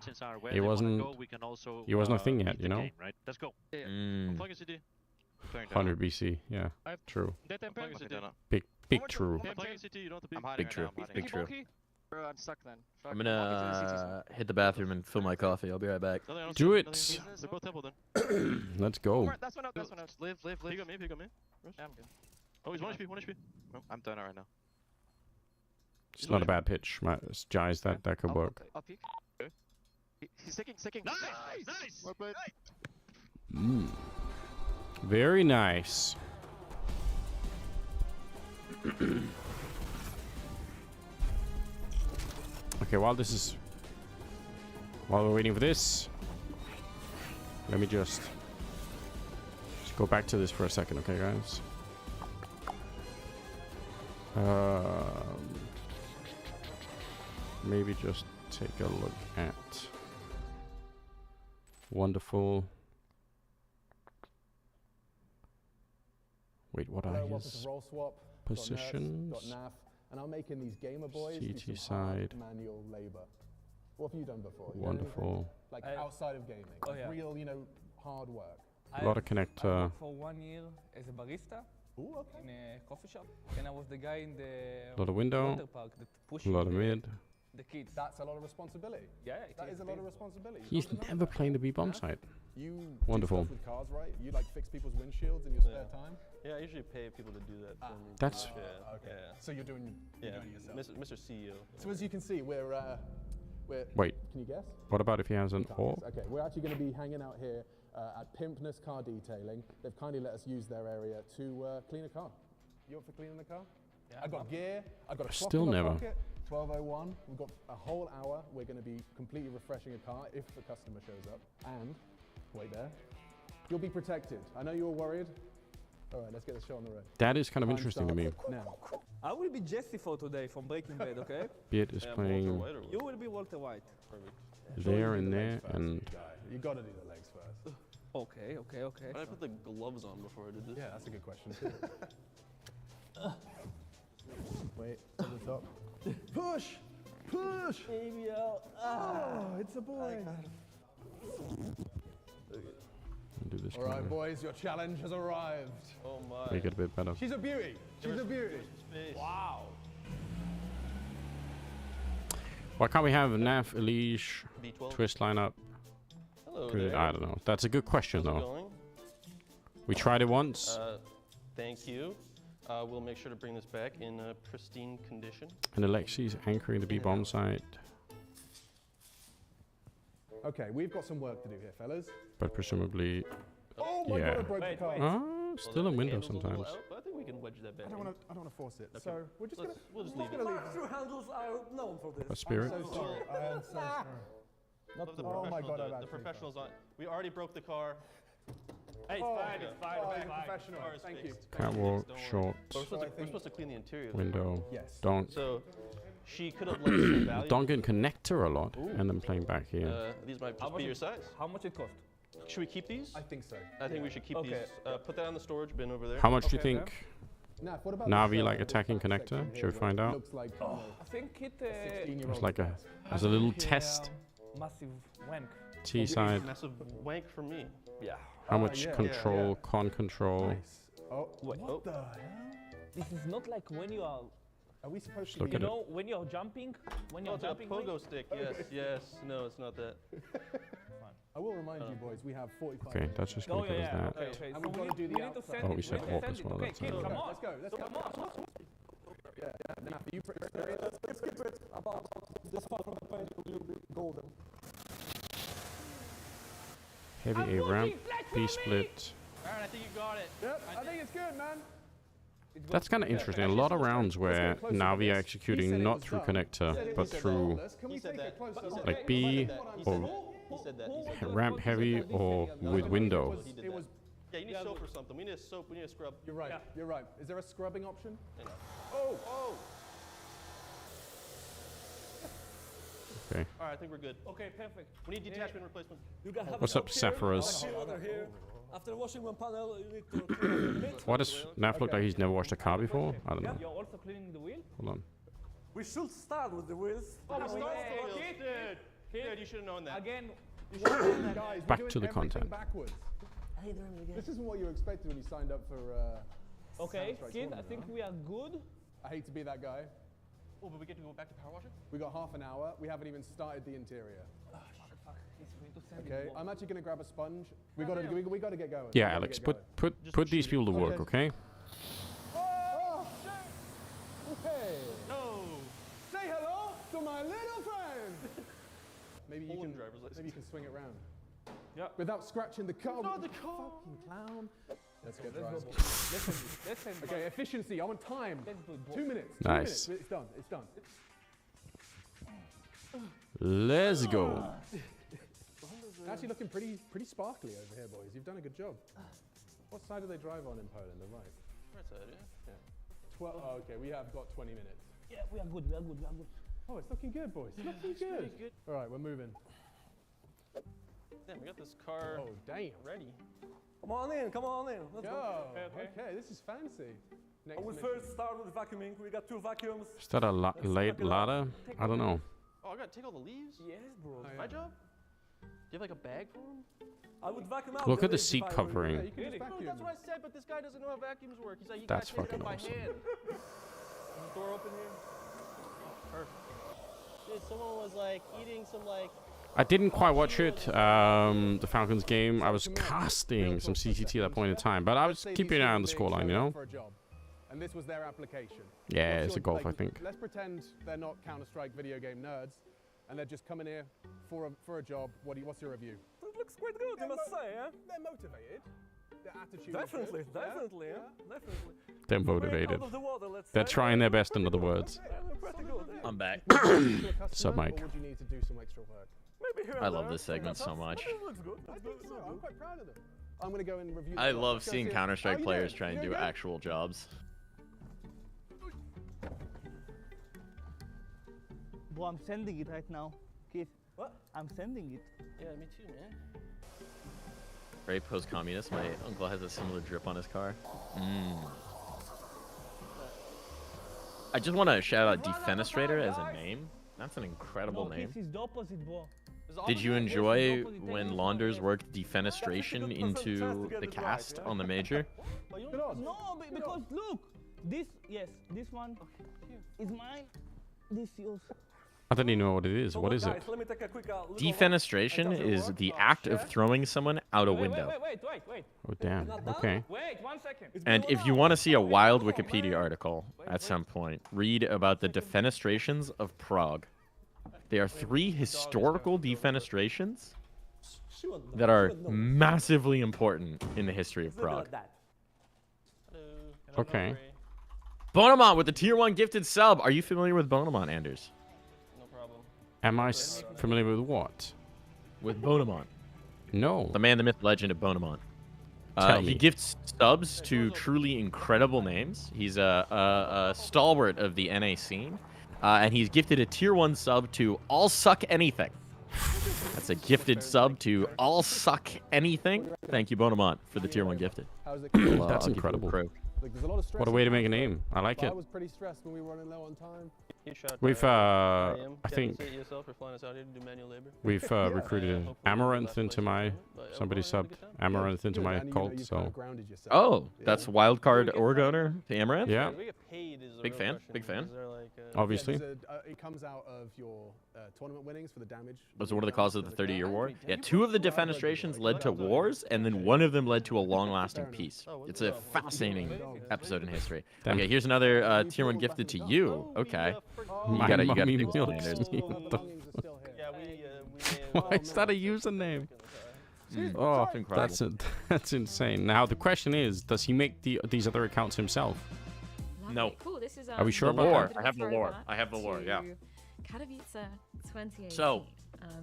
It wasn't a thing yet, you know. Right? Let's go. 100 BC. Yeah, true. Big true. Big true. Big true. Bro, I'm stuck then. I'm gonna hit the bathroom and fill my coffee. I'll be right back. Do it. Let's go. That's one out. Live. He got me. Yeah, I'm good. Oh, he's 1 HP. No, I'm done right now. It's not a bad pitch. Jais, that could work. I'll peek. He's sticking. Nice. Well played. Very nice. Okay, while we're waiting for this, let me just go back to this for a second, okay, guys? Maybe just take a look at wonderful. Wait, what are his positions? And I'm making these gamer boys CT side. manual labor. What have you done before? Wonderful. Like outside of gaming, real, hard work. A lot of connector. I worked for 1 year as a barista in a coffee shop, and I was the guy in the lot of window, water park that pushed a lot of mid. the kid. That's a lot of responsibility. Yeah, that is a lot of responsibility. He's never playing the B-bomb site. You Wonderful. do stuff with cars, right? You like fix people's windshields in your spare time? Yeah, I usually pay people to do that for me. That's okay. So you're doing it yourself. Mr. CEO. So as you can see, we're Wait. Can you guess? What about if he has an orb? Okay, we're actually going to be hanging out here at Pimpness Car Detailing. They've kindly let us use their area to clean a car. You up for cleaning the car? Yeah. I got gear. I got a clock Still in my never. pocket. 12:01. We've got a whole hour. We're going to be completely refreshing a car if the customer shows up. And wait there. You'll be protected. I know you were worried. All right, let's get the show on the road. That is kind of interesting to me. Now. I will be Jesse for today from Breaking Bad, okay? Beard is playing You will be Walter White. Perfect. there and there, and You got to do the legs first. Okay. Why did I put the gloves on before I did this? Yeah, that's a good question too. Wait, at the top. Push! Push! Baby out. Oh, it's a boy. do this. All right, boys, your challenge has arrived. Oh my. Make it a bit better. She's a beauty. She's a beauty. Wow. Why can't we have Nav, Elish, B12? Twist lineup? Hello Good, there. I don't know. That's a good question, How's it though. going? We tried it once. Thank you. We'll make sure to bring this back in pristine condition. And Alexi's anchoring the B-bomb site. Okay, we've got some work to do here, fellas. But presumably, Oh my yeah. God, I broke the car. Still in window sometimes. But I think we can wedge that back. I don't want to force it. Okay. So we're just gonna We'll just leave it. Pass-through handles are known for this. A spirit. I'm so sorry. I am so sorry. Not the oh my God, professional, the professionals on. We already broke the car. Hey, it's fine, it's fine, Oh, it's you're fine. professional. Car is Thank you. fixed. Catwalk, Don't worry. shorts, But we're supposed to clean the interior. window, Yes. donk. So she could have lent some value. Donk and connector a lot, and then playing back here. These might just be your size. How much it cost? Should we keep these? I think so. I think we should keep Okay. these. Put that on the storage bin over there. How much do you think Nav, what about Navi this, like this attacking back connector? section Should here we find where it out? Looks like, I think it It's like as a little test. massive wank. T side. Massive wank for me. Yeah. How much yeah. control, con control? nice. Oh, Wait. what the hell? This is not like when you are, Are we supposed to Look be? at it. know, when you're jumping. When Oh, you're it's a jumping. pogo stick. Yes, yes. No, it's not that. I will remind you, boys, we have 45 Okay, minutes. that's just Oh gonna give us yeah. that. Okay. And So we've we got to do the need to outside. send Oh, it. we said need to warp send as it. well, Okay, that's kid, it. come on. Let's go. Let's go. Come on. Yeah, Nav, are you pretty experienced? Let's keep it about this part of the page a little bit golden. Heavy A ramp, B split. Alright, I think you got it. Yep, I think it's good, man. That's kind of interesting. A lot of rounds where Navi are executing not through connector, but through Can we take a closer look? like B or He said that. ramp heavy or with window. It was. Yeah, you need soap or something. We need a soap. We need a scrub. You're right. You're right. Is there a scrubbing option? Hang on. Oh. Oh. Okay. All right, I think we're good. Okay, perfect. We need detachment replacement. You can have What's it up, Sephiroth? here. After washing one panel, you need to clean the Why does Nav look like he's never washed a car before? I don't know. You're also cleaning the wheel? Hold on. We should start with the wheels. Oh, we started Kid, with the wheels. Dude, you should have known that. Again. Guys, Back we're to doing the content. everything backwards. This isn't what you expected when you signed up for. Okay, Counter-Strike kid, I tournament, think huh? we are good. I hate to be that guy. Oh, but we get to go back to power washing? We got half an hour. We haven't even started the interior. Fuck, he's going to send Okay, it. I'm actually gonna grab a sponge. We gotta get going. Yeah, We gotta Alex, get put these people to work, okay? Oh, hey! No. Say hello to my little friend. Maybe you Poland can. driver's license. Maybe you can swing it round. Yeah. Without scratching the car. Not the car. Fucking clown. Let's get Let's dry. go. Let's Okay, efficiency. I want time. Let's do it. 2 minutes. 2 Nice. minutes. It's done. It's done. Let's go. Actually looking pretty sparkly over here, boys. You've done a good job. What side do they drive on in Poland? The right. Right side, yeah. 12. Oh, okay, we have got 20 minutes. Yeah, we are good, we are good, we are good. Oh, it's looking good, boys. Looking good. good. All right, we're moving. Damn, we got this car Oh, damn. ready. Come on in, come on in. Let's Yo, go. okay, this is fancy. Next I will mission. first start with vacuuming. We got 2 vacuums. Is that a late ladder? I don't know. Oh, I gotta take all the leaves? Yes, bro. Oh, My yeah. job? Do you have like a bag for them? I would vacuum out. Look at the leaves seat if I were you. covering. Yeah, you can just No, vacuum. that's what I said, but this guy doesn't know how vacuums work. He's like, you That's gotta take it fucking up by awesome. hand. Is the door open here? Oh, perfect. someone was like eating some like. I didn't quite watch it, the Falcons game. I was casting some CTT at that point in time, but I was keeping an eye on the scoreline, you know? And this was their application. Yeah, it's a golf, I think. Let's pretend they're not Counter-Strike video game nerds, and they're just coming here for a job. What's your review? It looks quite good, you must say, yeah? They're motivated. Their attitude definitely, is good. definitely, yeah? Definitely. They're motivated. Out of the water, let's They're say. trying their best, in other words. Pretty good, yeah. I'm back. Sup, Mike? Or would you need to do some extra work? Maybe here I and love there. this segment so much. It looks good. I think so. I'm quite proud of them. I'm going to go and review. I the love Let's go seeing see it. Counter-Strike How you players doing? try and You do okay? actual jobs. Bro, I'm sending it right now. Keith. What? I'm sending it. Yeah, me too, man. Very post-communist. My uncle has a similar drip on his car. I just want to shout out Defenestrator as a name. That's an incredible name. Keith is the opposite, bro. Did you enjoy when Launders worked defenestration into the cast on the major? No, because look, this one is mine. This yours. I don't even know what it is. What is it? Let me take a quick look. Defenestration is the act of throwing someone out a window. Wait. Oh, damn. Okay. Wait, 1 second. And if you want to see a wild Wikipedia article at some point, read about the defenestrations of Prague. They are 3 historical defenestrations that are massively important in the history of Prague. Okay. Bonamont with the tier 1 gifted sub. Are you familiar with Bonamont, Anders? No problem. Am I familiar with what? With Bonamont. No. The man, the myth, legend of Bonamont. Tell He me. gifts subs to truly incredible names. He's a stalwart of the NA scene. And he's gifted a tier 1 sub to All Suck Anything. That's a gifted sub to All Suck Anything. Thank you, Bonamont, for the tier 1 gifted. How's it? That's incredible. What a way to make a name. I like it. I was pretty stressed when we were running low on time. We've, I think, yourself for flying us out here to do manual labor. we've recruited Amaranth into my, somebody subbed Amaranth into my cult, so. Oh, that's wildcard org owner to Amaranth? Yeah. Big fan, big fan. Obviously. It comes out of your tournament winnings for the damage. Was one of the causes of the 30-year war. Yeah, 2 of the defenestrations led to wars, and then 1 of them led to a long-lasting peace. It's a fascinating episode in history. Damn. Okay, here's another tier 1 gifted to you. Okay. You gotta Mommy fix milks Anders. me. What the Why is that a username? Oh, incredible. that's insane. Now the question is, does he make these other accounts himself? No. Cool. This is Are we sure The about lore. that? I have the lore. I have the lore, yeah. Katowice 2018. So,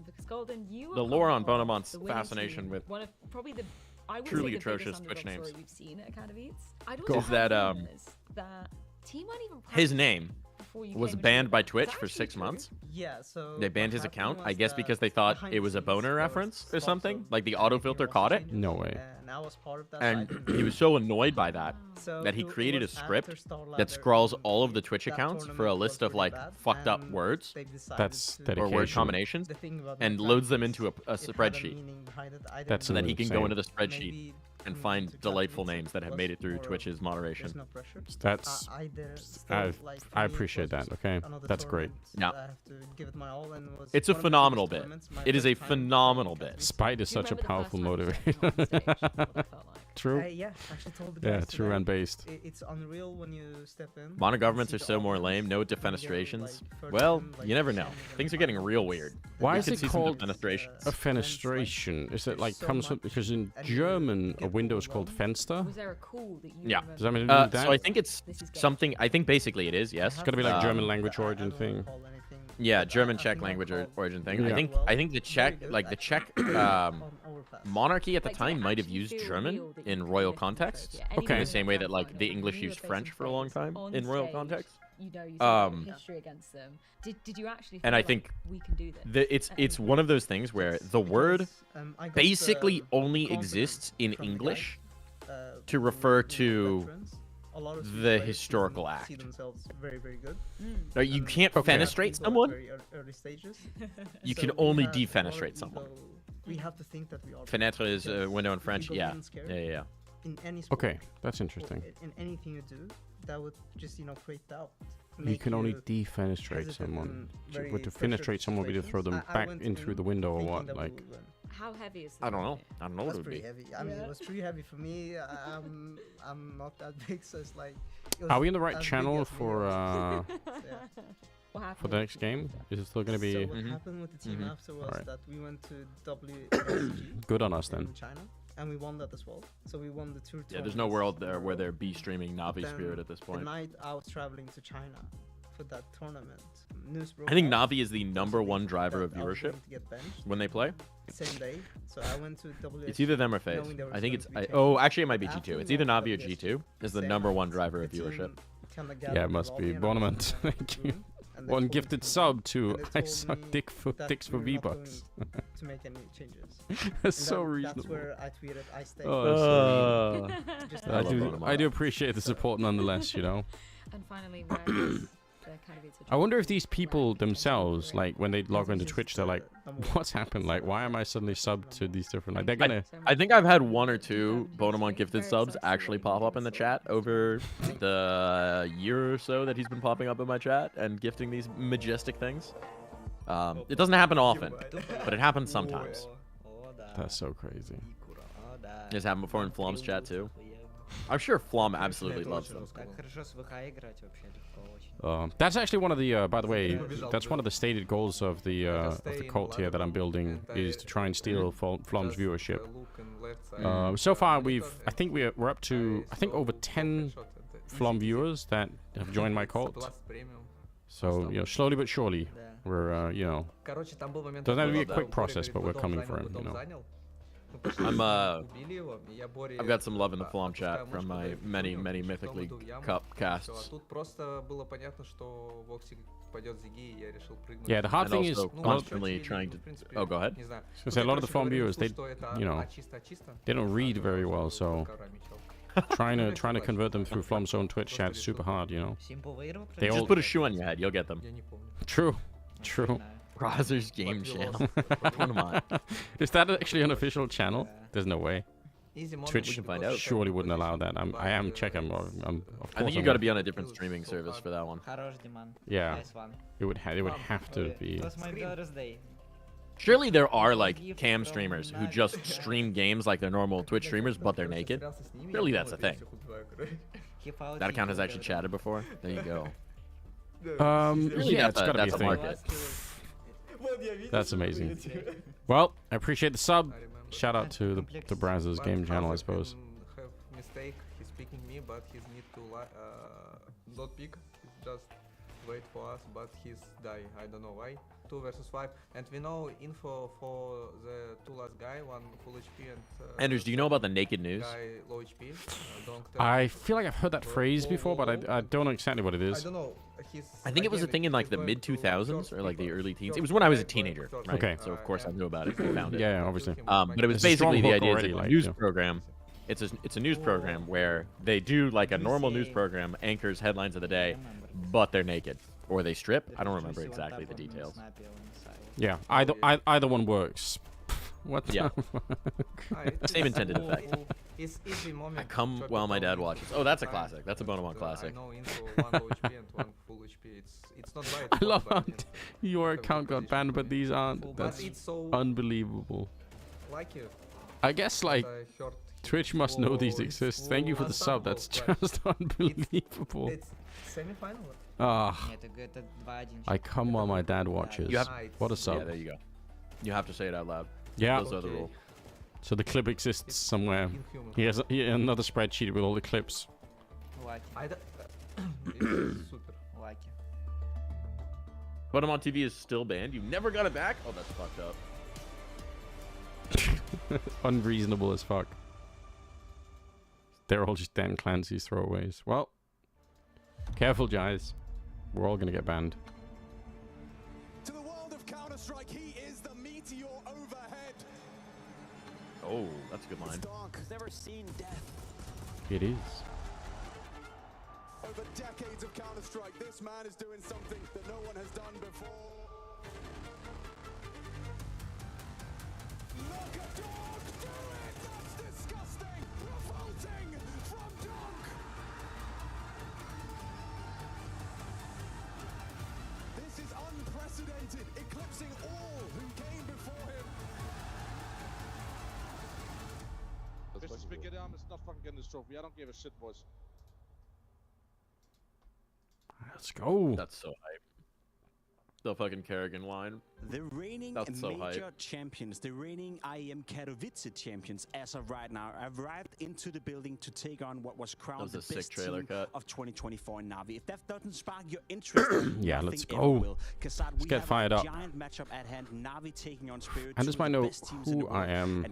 because Golden, you the were lore on part of Bonamont's the winning fascination team, with one of probably the I would truly say the biggest atrocious underdog Twitch names. story we've seen at Katowice. I'd Is also that, have rumors that team weren't even his practicing name before you was came into banned the by game. Is Twitch that for actually 6 true? months. Yeah, so They banned his what account, happened I guess was because they thought behind it was a the scenes, boner there reference was or lots something. of Like the autofilter caught it. No way. And I was part of that. And he was so annoyed by that So that he it created a was after script Star that Ladder scrawls and all of the Twitch that accounts for a tournament list was of really like bad, fucked up and words they decided That's to- or word dedication. combinations The thing about and that loads them is into a it had a spreadsheet. meaning behind it. I didn't That's So know that he can go insane. into the spreadsheet Maybe and to find to delightful Katowice names that have was made it through more of Twitch's moderation. there's no pressure. That's I appreciate that. Okay, that's great. Yeah. I have to give it my all, and it was It's a one of the phenomenal biggest bit. tournaments, my It is a first time phenomenal playing bit. Katowice. Spite is Do you such a remember the powerful first time you motivator. stepped on stage? What that felt like? True. Yeah, actually told the Yeah, guys true today, and based. It's unreal when you step in. Mono and governments see are the so more audience, lame. No and you get, defenestrations. like, first Well, time, like, you never know. standing in Things are front getting of real the weird. Why We is could it see some called defenestrations. a fenestration? Is it like so comes from, much, because in and you German a get window is called overwhelmed. Fenster? Was there a call that you Yeah. remember? Does that mean to do with So I that? think it's This is gay. something. I think basically it is. Yes. It's gotta be like Um, German language origin thing. Yeah, German Czech language origin thing. Yeah. I think the Czech monarchy at the Like, did it time might have actually used feel German real that you in could royal connect with the context. folks? Yeah, Okay. In the same way that like anyone the who English you were used French facing for a long players time on in royal stage, context. You know, you said Um, history against them. Did you actually? Feel And I like think we can do this. it's one of those things where the word I got basically the only confidence exists in from the English guys, to who, refer you know, to veterans. A lot of the players historical see act. themselves very, very good. No, you And can't some fenestrate people at someone. very early stages. You So can we only have a lot of defenestrate someone. ego. We have to think that we are. Fenêtre is a because window in if French. you go Yeah. in scared, Yeah. In any sport, Okay, that's or interesting. in anything you do, that would just create doubt. You can only defenestrate someone. But to fenestrate someone would be to throw them back in through the window or what? Like. How heavy is it? I don't know. I don't know what it would pretty be. heavy. I mean, it was pretty heavy for me. I'm not that big, so it's like. Are we in the right channel for What happened? for the next game? Is it still going to be? So what happened with the team after was that we went to WSG. Good on us then. In China, and we won that as well. So we won the tour. Yeah, there's no world there where they're be streaming Navi Spirit at this point. The night I was traveling to China for that tournament, news broke I think out Navi is the #1 driver of that I was viewership going to get benched when they play. Same day, so I went to WSG. It's either them or FaZe. knowing there was I think going it's. to be changes. Oh, actually, it might be After G2. we It's either won Navi or WSG, G2. Is the same #1 night, driver the of viewership. team kinda Yeah, gathered it must the be. lobby and I was Bonament, in the thank you. room, and they One told gifted me- sub to and they I told suck me dick for that dicks for we were not V-Bucks. going to make any changes. That's And so That's reasonable. where I tweeted, I stay. Oh, Just I like- do. I do appreciate the support nonetheless. You know. And finally, where is the Katowice? I wonder if these people themselves, like when they log into Twitch, they're like, "What's happened? Like, why am I suddenly subbed to these different?" Like, they're gonna. I think I've had 1 or 2 Bonamon gifted subs actually pop up in the chat over the year or so that he's been popping up in my chat and gifting these majestic things. It doesn't happen often, but it happens sometimes. That's so crazy. It's happened before in Flom's chat too. I'm sure Flom absolutely loves them. That's actually one of the. By the way, that's one of the stated goals of the cult here that I'm building is to try and steal Flom's viewership. So far, I think we're up to over 10 Flom viewers that have joined my cult. So slowly but surely, we're doesn't have to be a quick process, but we're coming for him. I've got some love in the Flom chat from my many Mythic League Cup casts. Yeah, the hard thing is constantly trying to. Oh, go ahead. So a lot of the Flom viewers, they don't read very well, so trying to convert them through Flom's own Twitch chat is super hard. They Just all put a shoe on your head, you'll get them. True. Browser's game channel. Is that actually an official channel? There's no way. Twitch We can find out. surely wouldn't allow that. I am checking. I think you got to be on a different streaming service for that one. Yeah, it would have to be. It was my brother's day. Surely there are like cam streamers who just stream games like they're normal Twitch streamers, but they're naked. Surely that's a thing. That account has actually chatted before. There you go. Surely Yeah, it's gotta be a that's thing. market. That's amazing. Well, I appreciate the sub. Shout out to the Brazzers game channel, I suppose. Have mistake. He's picking me, but he's need to not pick. He's just wait for us, but he's dying. I don't know why. 2 versus 5, and we know info for the 2 last guy, 1 full HP and. Anders, do you know about the naked news? Guy low HP. I feel like I've heard that phrase before, but I don't know exactly what it is. I don't know. I think it was a thing in like the mid 2000s or like the early teens. It was when I was a teenager, right? Okay. So of course I knew about it. I found it. Yeah, obviously. But it was It's a strong basically the hook idea already, it's like a like, news yeah. program. It's a news program where they do like a normal news program, anchors headlines of the day, but they're naked or they strip. I don't remember exactly the details. Yeah, either one works. What? Yeah. the fuck? Same intended effect. It's easy moment. I come while my dad watches. Oh, that's a classic. That's a Bonamon classic. I know info 1 low HP and 1 full HP. It's not right. I love how your account got banned, but these aren't. But That's it's so unbelievable. like it. I guess like Twitch must know these exist. Thank you for the sub. That's just unbelievable. It's semi-final. Ah, I come while my dad watches. You have- What a sub. Yeah, there you go. You have to say it out loud. Yeah. Those are the rules. So the clip exists somewhere. He has another spreadsheet with all the clips. Super. Bonamon TV is still banned. You never got it back? Oh, that's fucked up. Unreasonable as fuck. They're all just Dan Clancy's throwaways. Well, careful, guys. We're all gonna get banned. To the world of Counter-Strike, he is the meteor overhead. Oh, that's a good line. Never seen death. It is. Over decades of Counter-Strike, this man is doing something that no one has done before. Look at Dog do it! That's disgusting! Revolting from Dog! undefeated, eclipsing all who came before him. Mr. Spaghetti Arm is not fucking getting this trophy. I don't give a shit, boys. Let's go. That's so hype. The fucking Kerrigan line. The reigning major champions, the reigning IEM Katowice champions, as of right now, arrived into the building to take on what was crowned the best team of 2024 in Navi. If that doesn't spark your interest, yeah, let's go. Let's get fired up. Giant matchup at hand, Navi taking on Spirit. I just might know who I am,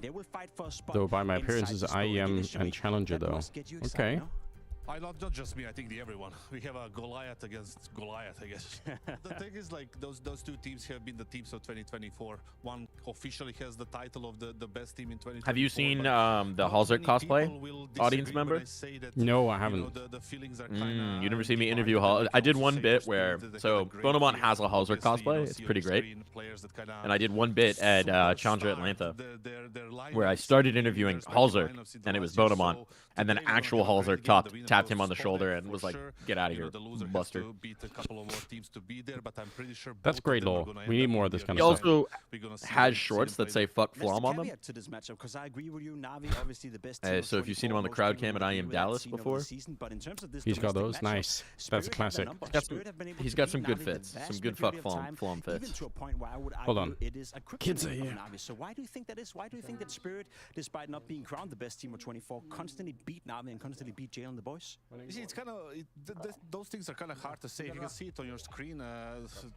though by my appearances, IEM and Challenger, though. Okay. Not just me, I think everyone. We have a Goliath against Goliath, I guess. The thing is, like, those two teams have been the teams of 2024. One officially has the title of the best team in 2024. Have you seen the Halzer cosplay, audience member? No, I haven't. You never see me interview Halzer. I did one bit where, so Bonamont has a Halzer cosplay. It's pretty great. And I did one bit at Challenger Atlanta where I started interviewing Halzer, and it was Bonamont, and then actual Halzer tapped him on the shoulder and was like, "Get out of here, Buster." That's great lore. We need more of this kind of stuff. He also has shorts that say "fuck Flom" on them. So if you've seen him on the crowd cam at IEM Dallas before, he's got those. Nice. That's a classic. He's got some good fits, some good fuck Flom fits. Hold on. Kids are here. So why do you think that is? Why do you think that Spirit, despite not being crowned the best team of 24, constantly beat Navi and constantly beat Jalen the boys? You see, it's kind of those things are kind of hard to say. You can see it on your screen,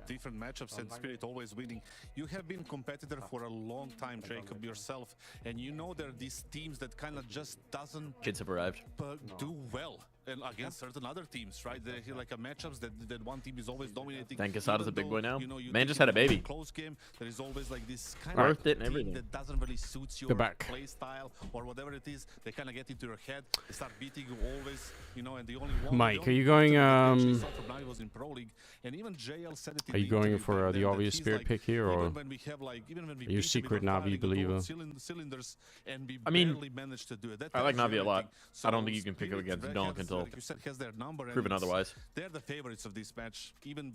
different matchups and Spirit always winning. You have been competitor for a long time, Jacob, yourself, and you know there are these teams that kind of just doesn't kids have arrived do well. And against certain other teams, right? They're like matchups that one team is always dominating. Thank Casada's a big boy now. Man just had a baby. Close game. There is always like this kind of team and everything that doesn't really suit your play style or whatever it is. They kind of get into your head. They start beating you always, you know. And the only one. Mike, are you going? Are you going for the obvious Spirit pick here, or are you secret Navi believer? I mean, I like Navi a lot. I don't think you can pick him against Donk until proven otherwise. They're the favorites of this match, even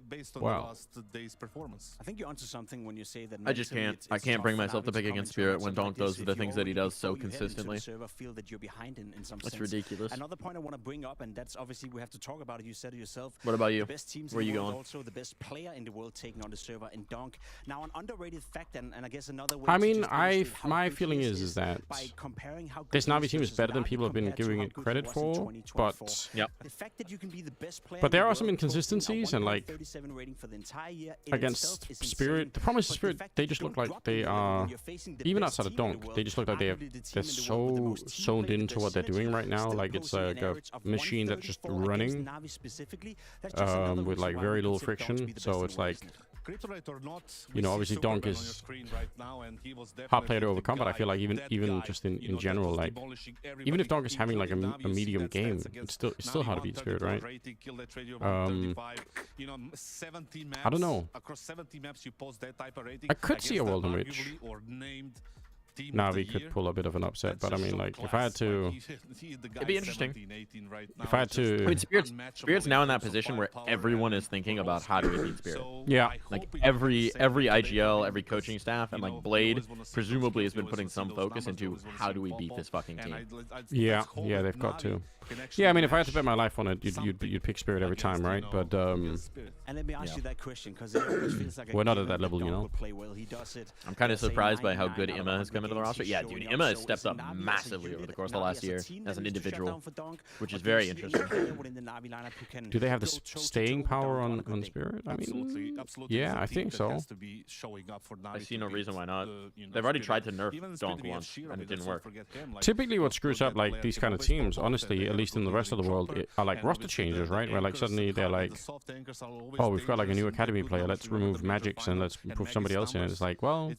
based on the last day's performance. I think you're onto something when you say that. I just can't. I can't bring myself to pick against Spirit when Donk does the things that he does so consistently. That's ridiculous. Another point I want to bring up, and that's obviously we have to talk about it. You said it yourself. What about you? The best teams Where are you going? Also, the best player in the world taking on the server in Donk. Now, an underrated fact, and I guess another way. I mean, my feeling is that this Navi team is better than people have been giving it credit for, but the fact that you can be the best player but there are some inconsistencies, and like against Spirit, the problem is Spirit, they just look like they are, even outside of Donk, they just look like they're so zoned into what they're doing right now. Like it's like a machine that's just running with like very little friction. So it's like, you know, obviously Donk is hard player to overcome, but I feel like even just in general, like even if Donk is having like a medium game, it's still hard to beat Spirit, right? I don't know. I could see a world in which Navi could pull a bit of an upset, but I mean, like, if I had to, it'd be interesting. If I had to, I mean, Spirit's now in that position where everyone is thinking about how do we beat Spirit. Yeah, like every IGL, every coaching staff, and like Blade presumably has been putting some focus into how do we beat this fucking team. Yeah, they've got to. Yeah, I mean, if I had to bet my life on it, you'd pick Spirit every time, right? But and let me ask you that question, because it always feels like we're not at that level, you know. I'm kind of surprised by how good Imma has come into the roster. Yeah, dude, Imma has stepped up massively over the course of the last year as an individual, which is very interesting. Do they have the staying power on Spirit? I mean, yeah, I think so. I see no reason why not. They've already tried to nerf Donk once, and it didn't work. Typically, what screws up like these kind of teams, honestly, at least in the rest of the world, are like roster changes, right? Where like suddenly they're like, oh, we've got like a new academy player, let's remove Magics and let's put somebody else in. It's like, well,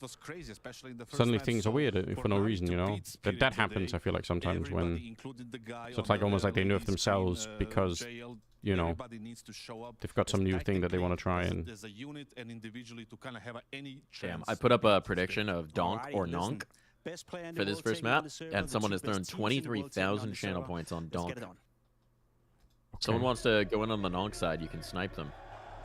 suddenly things are weird for no reason, you know. That happens, I feel like, sometimes when, so it's like almost like they nerf themselves because, you know, they've got some new thing that they want to try and. Damn, I put up a prediction of Donk or Nonk for this first map, and someone has thrown 23,000 channel points on Donk. Someone wants to go in on the Nonk side, you can snipe them.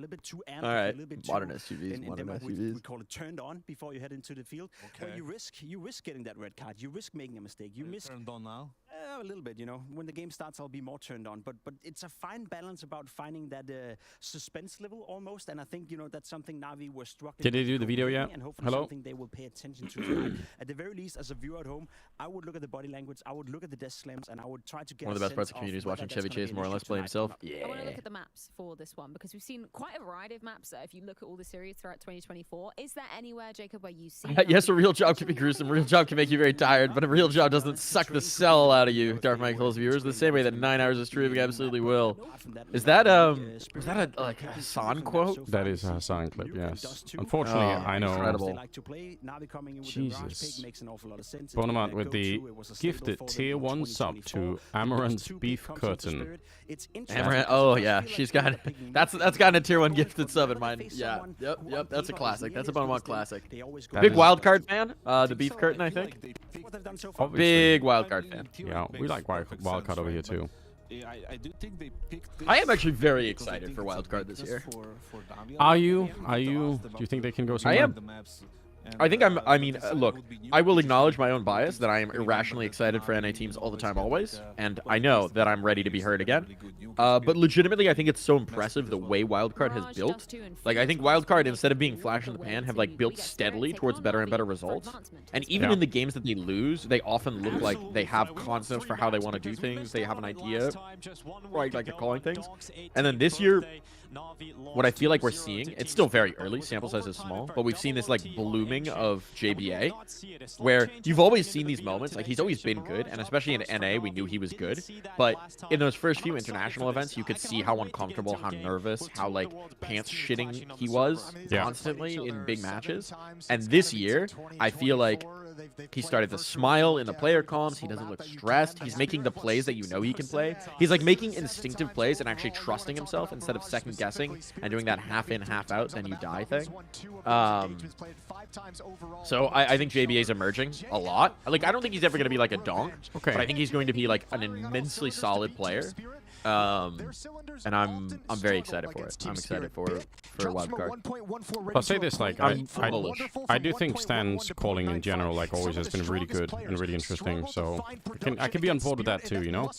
little bit too amped, All right, a little bit too, modern SUVs, in modern Denmark, SUVs. we call it turned on before you head into the field. Okay. Well, you risk getting that red card. You risk making a mistake. You risk turned on now. A little bit, you know. When the game starts, I'll be more turned on. But it's a fine balance about finding that suspense level almost. And I think, you know, that's something Na'Vi was struggling. Did they do the video yet? And hopefully Hello? something they will pay attention to tonight. At the very least, as a viewer at home, I would look at the body language, I would look at the desk slams, and I would try to get One of the best parts of community is watching Chevy Chase more or less play himself. I want to look at the maps for this one because we've seen quite a variety of maps. If you look at all the series throughout 2024, is there anywhere, Jacob, where you see? Yes, a real job can be gruesome. A real job can make you very tired, but a real job doesn't suck the cell out of you, Dark Michael's viewers, the same way that 9 hours of streaming absolutely will. Is that a like a Hassan quote? That is a Hassan clip, yes. Unfortunately, I know. Incredible. Jesus. Bonamont with the gifted tier 1 sub to Amaranth's Beef Curtain. Amaranth, oh yeah, she's got that's gotten a tier 1 gifted sub in mine. Yeah, yep, that's a classic. That's a Bonamont classic. Big wildcard fan, the Beef Curtain, I think. Big wildcard fan. Yeah, we like wildcard over here too. I do think they picked. I am actually very excited for wildcard this year. Are you? Do you think they can go somewhere? I am. I think I mean, look, I will acknowledge my own bias that I am irrationally excited for NA teams all the time, always. And I know that I'm ready to be heard again. But legitimately, I think it's so impressive the way Wildcard has built. Like, I think Wildcard, instead of being flash in the pan, have, like, built steadily towards better and better results. And even in the games that they lose, they often look like they have concepts for how they want to do things. They have an idea, right, like they're calling things. And then this year, what I feel like we're seeing, it's still very early, sample size is small, but we've seen this like blooming of JBA, where you've always seen these moments, like he's always been good, and especially in NA, we knew he was good, but in those first few international events, you could see how uncomfortable, how nervous, how like pants shitting he was constantly in big matches. And this year, I feel like he started to smile in the player comms. He doesn't look stressed. He's making the plays that you know he can play. He's like making instinctive plays and actually trusting himself instead of second guessing and doing that half in, half out, then you die thing. So I think JBA is emerging a lot. Like, I don't think he's ever going to be like a donk, but I think he's going to be like an immensely solid player. And I'm very excited for it. I'm excited for wildcard. I'll say this, like, I do think Stan's calling in general, like, always has been really good and really interesting, so I can be on board with that too, you know?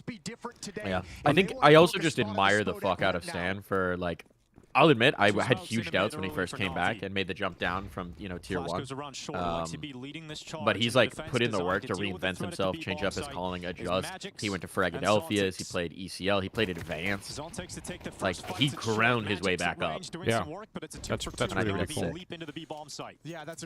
Yeah. I think I also just admire the fuck out of Stan for, like, I'll admit, I had huge doubts when he first came back and made the jump down from, you know, tier 1. But he's, like, put in the work to reinvent himself, change up his calling, adjust. He went to Fragadelphia's, he played ECL, he played Advanced. Like, he ground his way back up. Yeah, that's really, really cool.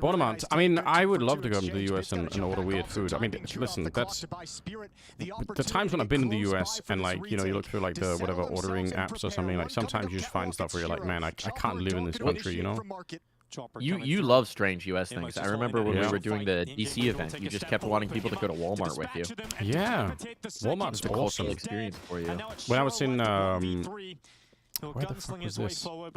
Bonamont, I mean, I would love to go to the US and order weird food. I mean, listen, that's... The times when I've been in the US and, like, you know, you look through, like, the whatever ordering apps or something, like, sometimes you just find stuff where you're like, man, I can't live in this country, you know? You love strange US things. I remember when we were doing the DC event, you just kept wanting people to go to Walmart with you. Yeah, Walmart is awesome experience for you. When I was in where the fuck was this? I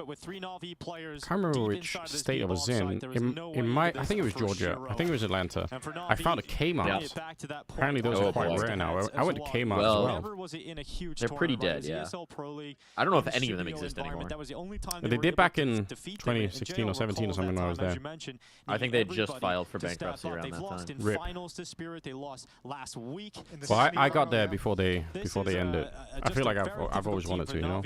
can't remember which state I was in. I think it was Georgia. I think it was Atlanta. I found a Kmart. Apparently those are quite rare now. I went to Kmart as well. They're pretty dead, yeah. I don't know if any of them exist anymore. They did back in 2016 or 17 or something when I was there. I think they just filed for bankruptcy around that time. Rip. Well, I got there before they ended. I feel like I've always wanted to, you know?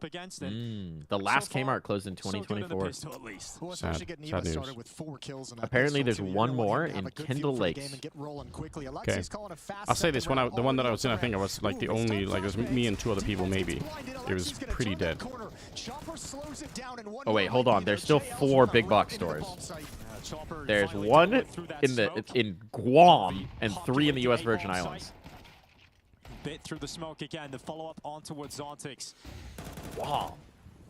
The last Kmart closed in 2024. Sad news. Apparently, there's one more in Kendall Lakes. Okay. I'll say this, the one that I was in, I think I was like the only, like it was me and 2 other people maybe. It was pretty dead. Oh wait, hold on. There's still 4 big box stores. There's 1 in Guam and 3 in the U.S. Virgin Islands. Bit through the smoke again, the follow-up on towards Zontix. Wow.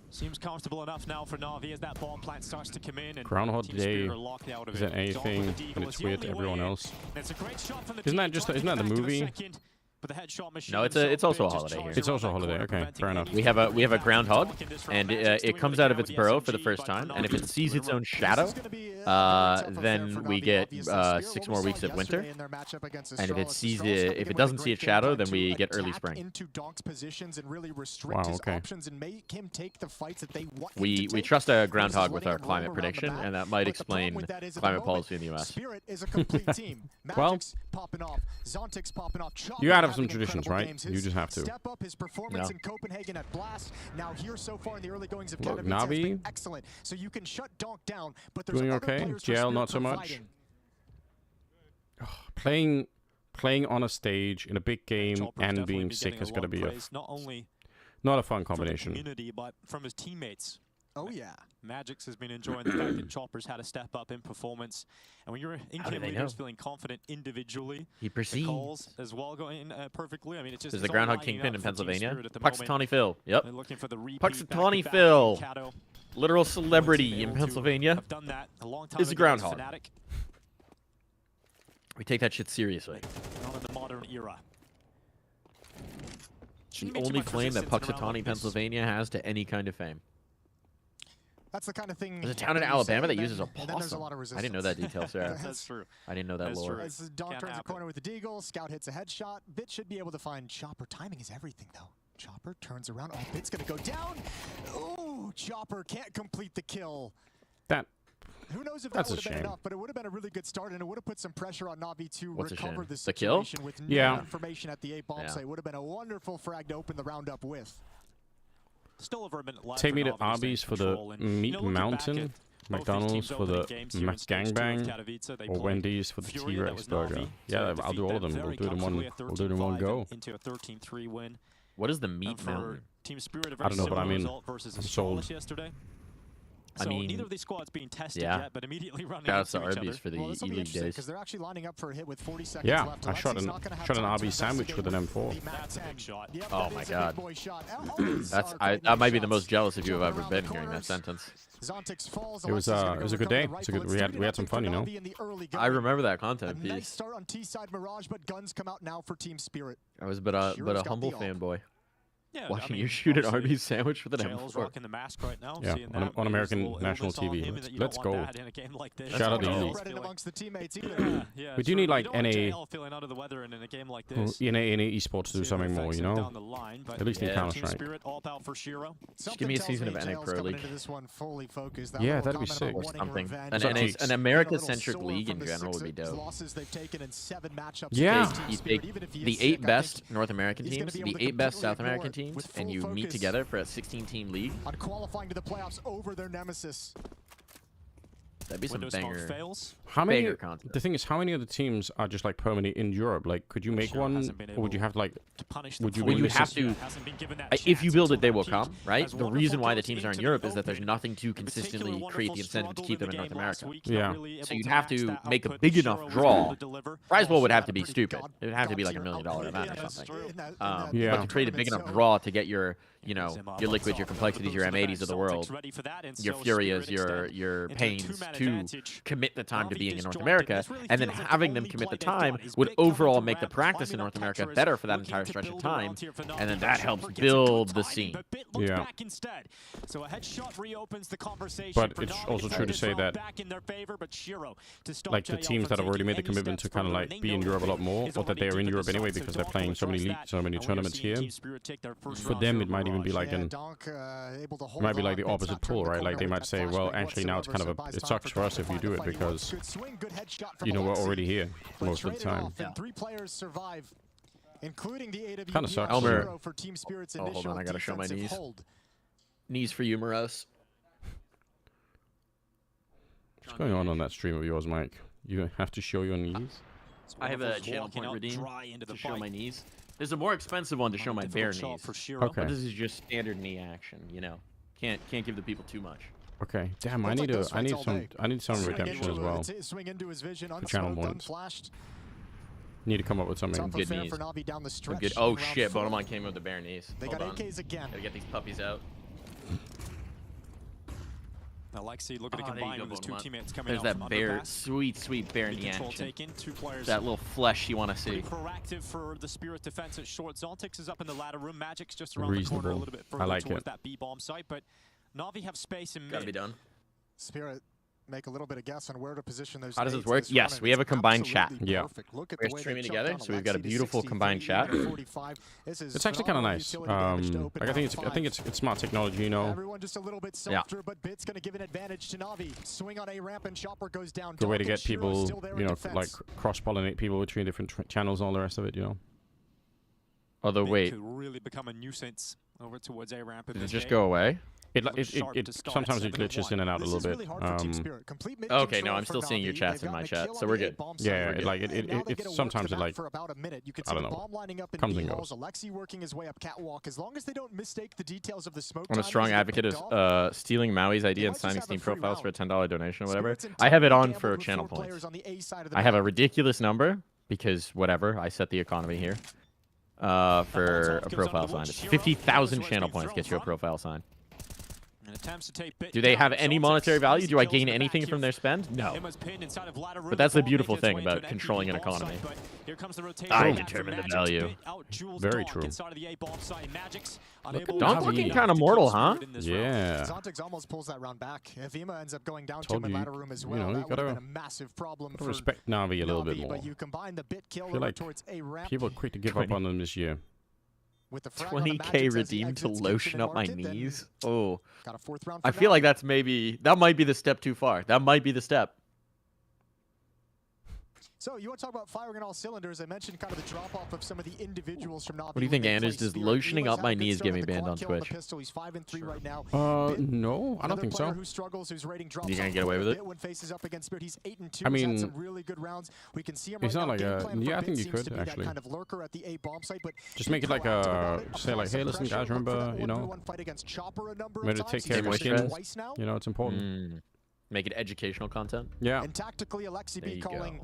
Seems comfortable enough now for Na'Vi as that bomb plant starts to come in. And Groundhog Day isn't anything, and it's weird to everyone else. Isn't that the movie? But the headshot machine. No, it's also a holiday here. It's also a holiday. Okay, fair enough. We have a groundhog, and it comes out of its burrow for the first time. And if it sees its own shadow, then we get 6 more weeks of winter. And if it doesn't see its shadow, then we get early spring. Wow. Okay. We trust a groundhog with our climate prediction, and that might explain climate policy in the U.S. Spirit is a complete team. Well, Magic's popping off. Zontic's popping off. You gotta have some traditions, right? You just have to. Step up his performance in Copenhagen at Blast. Now here so far in the early goings of Look, Katowice has been Navi excellent. So you can shut Donk down, but there's doing other okay. players for JL Spirit not so much. providing. Playing on a stage in a big game and being sick is gonna be not a fun combination. Community, but from his teammates. Oh yeah. Magix has been enjoying the fact that Chopper's had a step up in performance, and when you're in-game leaders feeling confident individually, he perceives. The calls as well going perfectly. I mean, it's just There's the Groundhog Kingpin in Pennsylvania. Puxatawny Phil. Phil. Yep. Looking for the Puxatawny Phil. Literal celebrity in Pennsylvania. Done that a long time is a groundhog. Fnatic. We take that shit seriously. Not in the modern era. The only claim that Puxatawny, Pennsylvania has to any kind of fame. That's the kind of thing. There's a town in Alabama that uses a possum. I didn't know that detail, Sarah. That's true. I didn't know that lore. As Donk turns the corner with the deagle, Scout hits a headshot. Bit should be able to find Chopper. Timing is everything, though. Chopper turns around. Oh, Bit's gonna go down. Ooh, Chopper can't complete the kill. Who knows if that would have been enough, but it would have been a really good start, and it would have put some pressure on Navi to recover the situation with no information at the 8-bomb site. It would have been a wonderful frag to open the round up with. Still over a minute left. Take me to Arby's for the Meat Mountain, McDonald's for the McGangbang, or Wendy's for the T-Rex burger. Yeah, I'll do all of them. We'll do it in one. We'll do it in one go. Into a 13-3 win. What is the Meat Mountain? Team Spirit, I don't know, but I'm sold. Yesterday. I mean, neither of these squads being tested yet, but immediately running shout out to into each Arby's other. for the E-League days. Because they're actually lining up for a hit with 40 seconds left. Yeah, I shot an Arby's sandwich with an M4. That's a big shot. Yep, oh my god. That might be the most jealous of you have ever been hearing that sentence. It was a good day. It's a good. We had some fun, you know. I remember that content piece. Nice start on T-side Mirage, but guns come out now for Team Spirit. I was but a humble fanboy. Yeah, watching you shoot an Arby's sandwich with an M4. Rocking the mask right now. Yeah, on American national TV. Let's go. Shout out to E-League. We do need like NA esports to do something more, you know? At least in Counter-Strike. Just give me a season of NA Pro League. Yeah, that'd be sick. Or something. An America-centric league in general would be dope. Yeah. You take the 8 best North American teams, the 8 best South American teams, and you meet together for a 16-team league. On qualifying to the playoffs over their nemesis. That'd be some banger. How many? The thing is, how many of the teams are just like permanently in Europe? Like, could you make one, or would you have to like? Would you have to? If you build it, they will come, right? The reason why the teams are in Europe is that there's nothing to consistently create the incentive to keep them in North America. Yeah. So you'd have to make a big enough draw. Prize pool would have to be stupid. It would have to be like $1 million event or something. Yeah. But to create a big enough draw to get your, you know, your Liquids, your Complexities, your M80s of the world, your Furias, your Pains, to commit the time to being in North America, and then having them commit the time would overall make the practice in North America better for that entire stretch of time, and then that helps build the scene. Yeah. But it's also true to say that like the teams that have already made the commitment to kind of like be in Europe a lot more, or that they're in Europe anyway because they're playing so many leagues, so many tournaments here, for them it might even be like it might be like the opposite pull, right? Like they might say, well, actually now it's kind of it sucks for us if you do it because, you know, we're already here most of the time. Kind of sucks. Elmer. Oh, hold on, I gotta show my knees. Knees for you, Morose. What's going on that stream of yours, Mike? You have to show your knees? I have a channel point redeem to show my knees. There's a more expensive one to show my bare knees. Okay. But this is just standard knee action, you know. Can't give the people too much. Okay, damn, I need some redemption as well. For channel points. Need to come up with something. Some good knees. Some good. Oh shit, Bonomon came with the bare knees. Hold on. AKs again. Gotta get these puppies out. Alexi looking to combine with his two teammates coming There's out that from bear, underpass. sweet bear in the action. Taken, 2 players. That little flesh you want to see. Proactive for the Spirit defense at short. Zontics is up in the ladder room. Magic's just around the corner a little bit further towards that B-bomb site, but Na'Vi have space in mid. Gotta be done. Spirit make a little bit of guess on where to position those. How does this work? Yes, we have a combined chat. Yeah. We're streaming together, so we've got a beautiful combined chat. It's actually kind of nice. Like I think it's smart technology, you know. Everyone just a little bit softer, but Bit's gonna give an advantage to Na'Vi. Swing on A ramp and Chopper goes down. Good way to get people, you know, like cross-pollinate people between different channels and all the rest of it, you know. Although wait, could really become a nuisance over towards A ramp. Did it just go away? It sometimes it glitches in and out a little bit. Okay, no, I'm still seeing your chats in my chat, so we're good. Yeah, sometimes it like, I don't know, comes and goes. Alexi working his way up catwalk. As long as they don't mistake the details of the smoke. I'm a strong advocate of stealing Maui's ID and signing Steam profiles for a $10 donation or whatever. I have it on for channel points. I have a ridiculous number because whatever, I set the economy here for a profile sign. It's 50,000 channel points gets you a profile sign. Do they have any monetary value? Do I gain anything from their spend? No. But that's the beautiful thing about controlling an economy. I determine the value. Very true. Donk looking kind of mortal, huh? Yeah. Zontics almost pulls that round back. If Ema ends up going down to him in ladder room as well, that would have been a massive problem for respect Na'Vi a little bit more. But you combine the bit kill I feel like towards A ramp. people are quick to give up on them this year. 20k redeemed to lotion up my knees. Oh, I feel like that might be the step too far. That might be the step. So you want to talk about firing on all cylinders? I mentioned kind of the drop off of some of the individuals from Na'Vi. What do you think, Anders? Does lotioning up my knees get me banned on Twitch? He's 5-3 right now. No, I don't think so. Who struggles, who's rating drops you gonna get away with it? When faces up against Spirit, he's 8-2. I mean, he's had some really good rounds. We can see him it's right not now. like a. Yeah, I think you could actually. Kind of lurker at the A bomb site, but just make it like a. Say like, hey, listen, guys, remember, you know, remember to take care of your skin. You know, it's important. Make it educational content. Yeah. And tactically, Alexi B calling.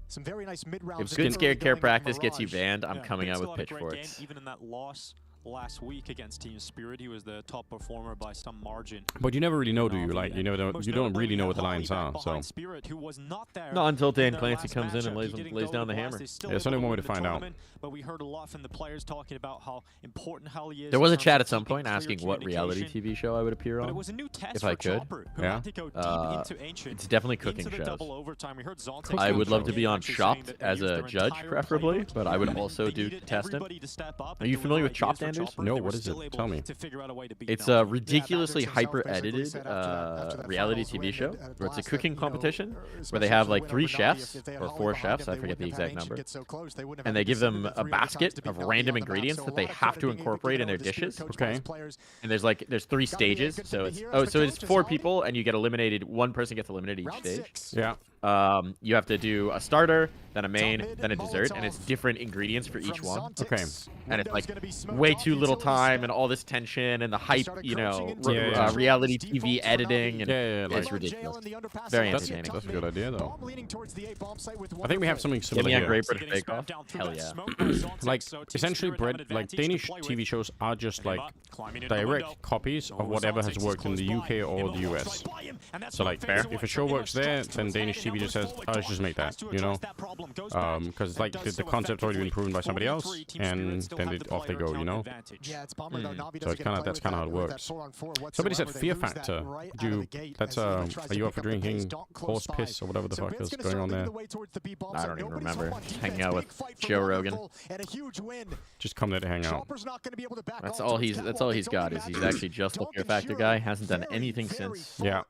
Some very nice mid-rounds. If skin care practice gets you banned, I'm coming out with pitchforks. Even in that loss last week against Team Spirit, he was the top performer by some margin. But you never really know, do you? Like you don't really know what the lines are. So not until Dan Clancy comes in and lays down the hammer. Yeah, it's only one way to find out. But we heard a lot from the players talking about how important Hali is. There was a chat at some point asking what reality TV show I would appear on, it was a new test if I could. Yeah. It's definitely cooking shows. I would love to be on Chopped as a judge, preferably, but I would also do testing. Are you familiar with Chopped, Anders? No, what is it? Tell me. It's a ridiculously hyper-edited reality TV show where it's a cooking competition where they have like 3 chefs or 4 chefs, I forget the exact number, and they give them a basket of random ingredients that they have to incorporate in their dishes. Okay. And there's 3 stages, so it's 4 people, and you get eliminated. 1 person gets eliminated each stage. Yeah. You have to do a starter, then a main, then a dessert, and it's different ingredients for each one. Okay. And it's like way too little time and all this tension and the hype, you know, reality TV editing, and it's ridiculous. Very entertaining. That's a good idea, though. I think we have something similar here. Great British Bake Off. Hell yeah. Like essentially, like Danish TV shows are just like direct copies of whatever has worked in the UK or the US. So like, if a show works there, then Danish TV just says, "Oh, let's just make that," you know, because like the concept's already been proven by somebody else, and then off they go, you know. So it's that's kind of how it works. Somebody said Fear Factor. Are you up for drinking horse piss or whatever the fuck is going on there? I don't even remember. Hanging out with Joe Rogan. Just come there to hang out. That's all he's got. Is he's actually just a Fear Factor guy. Hasn't done anything since. Yeah.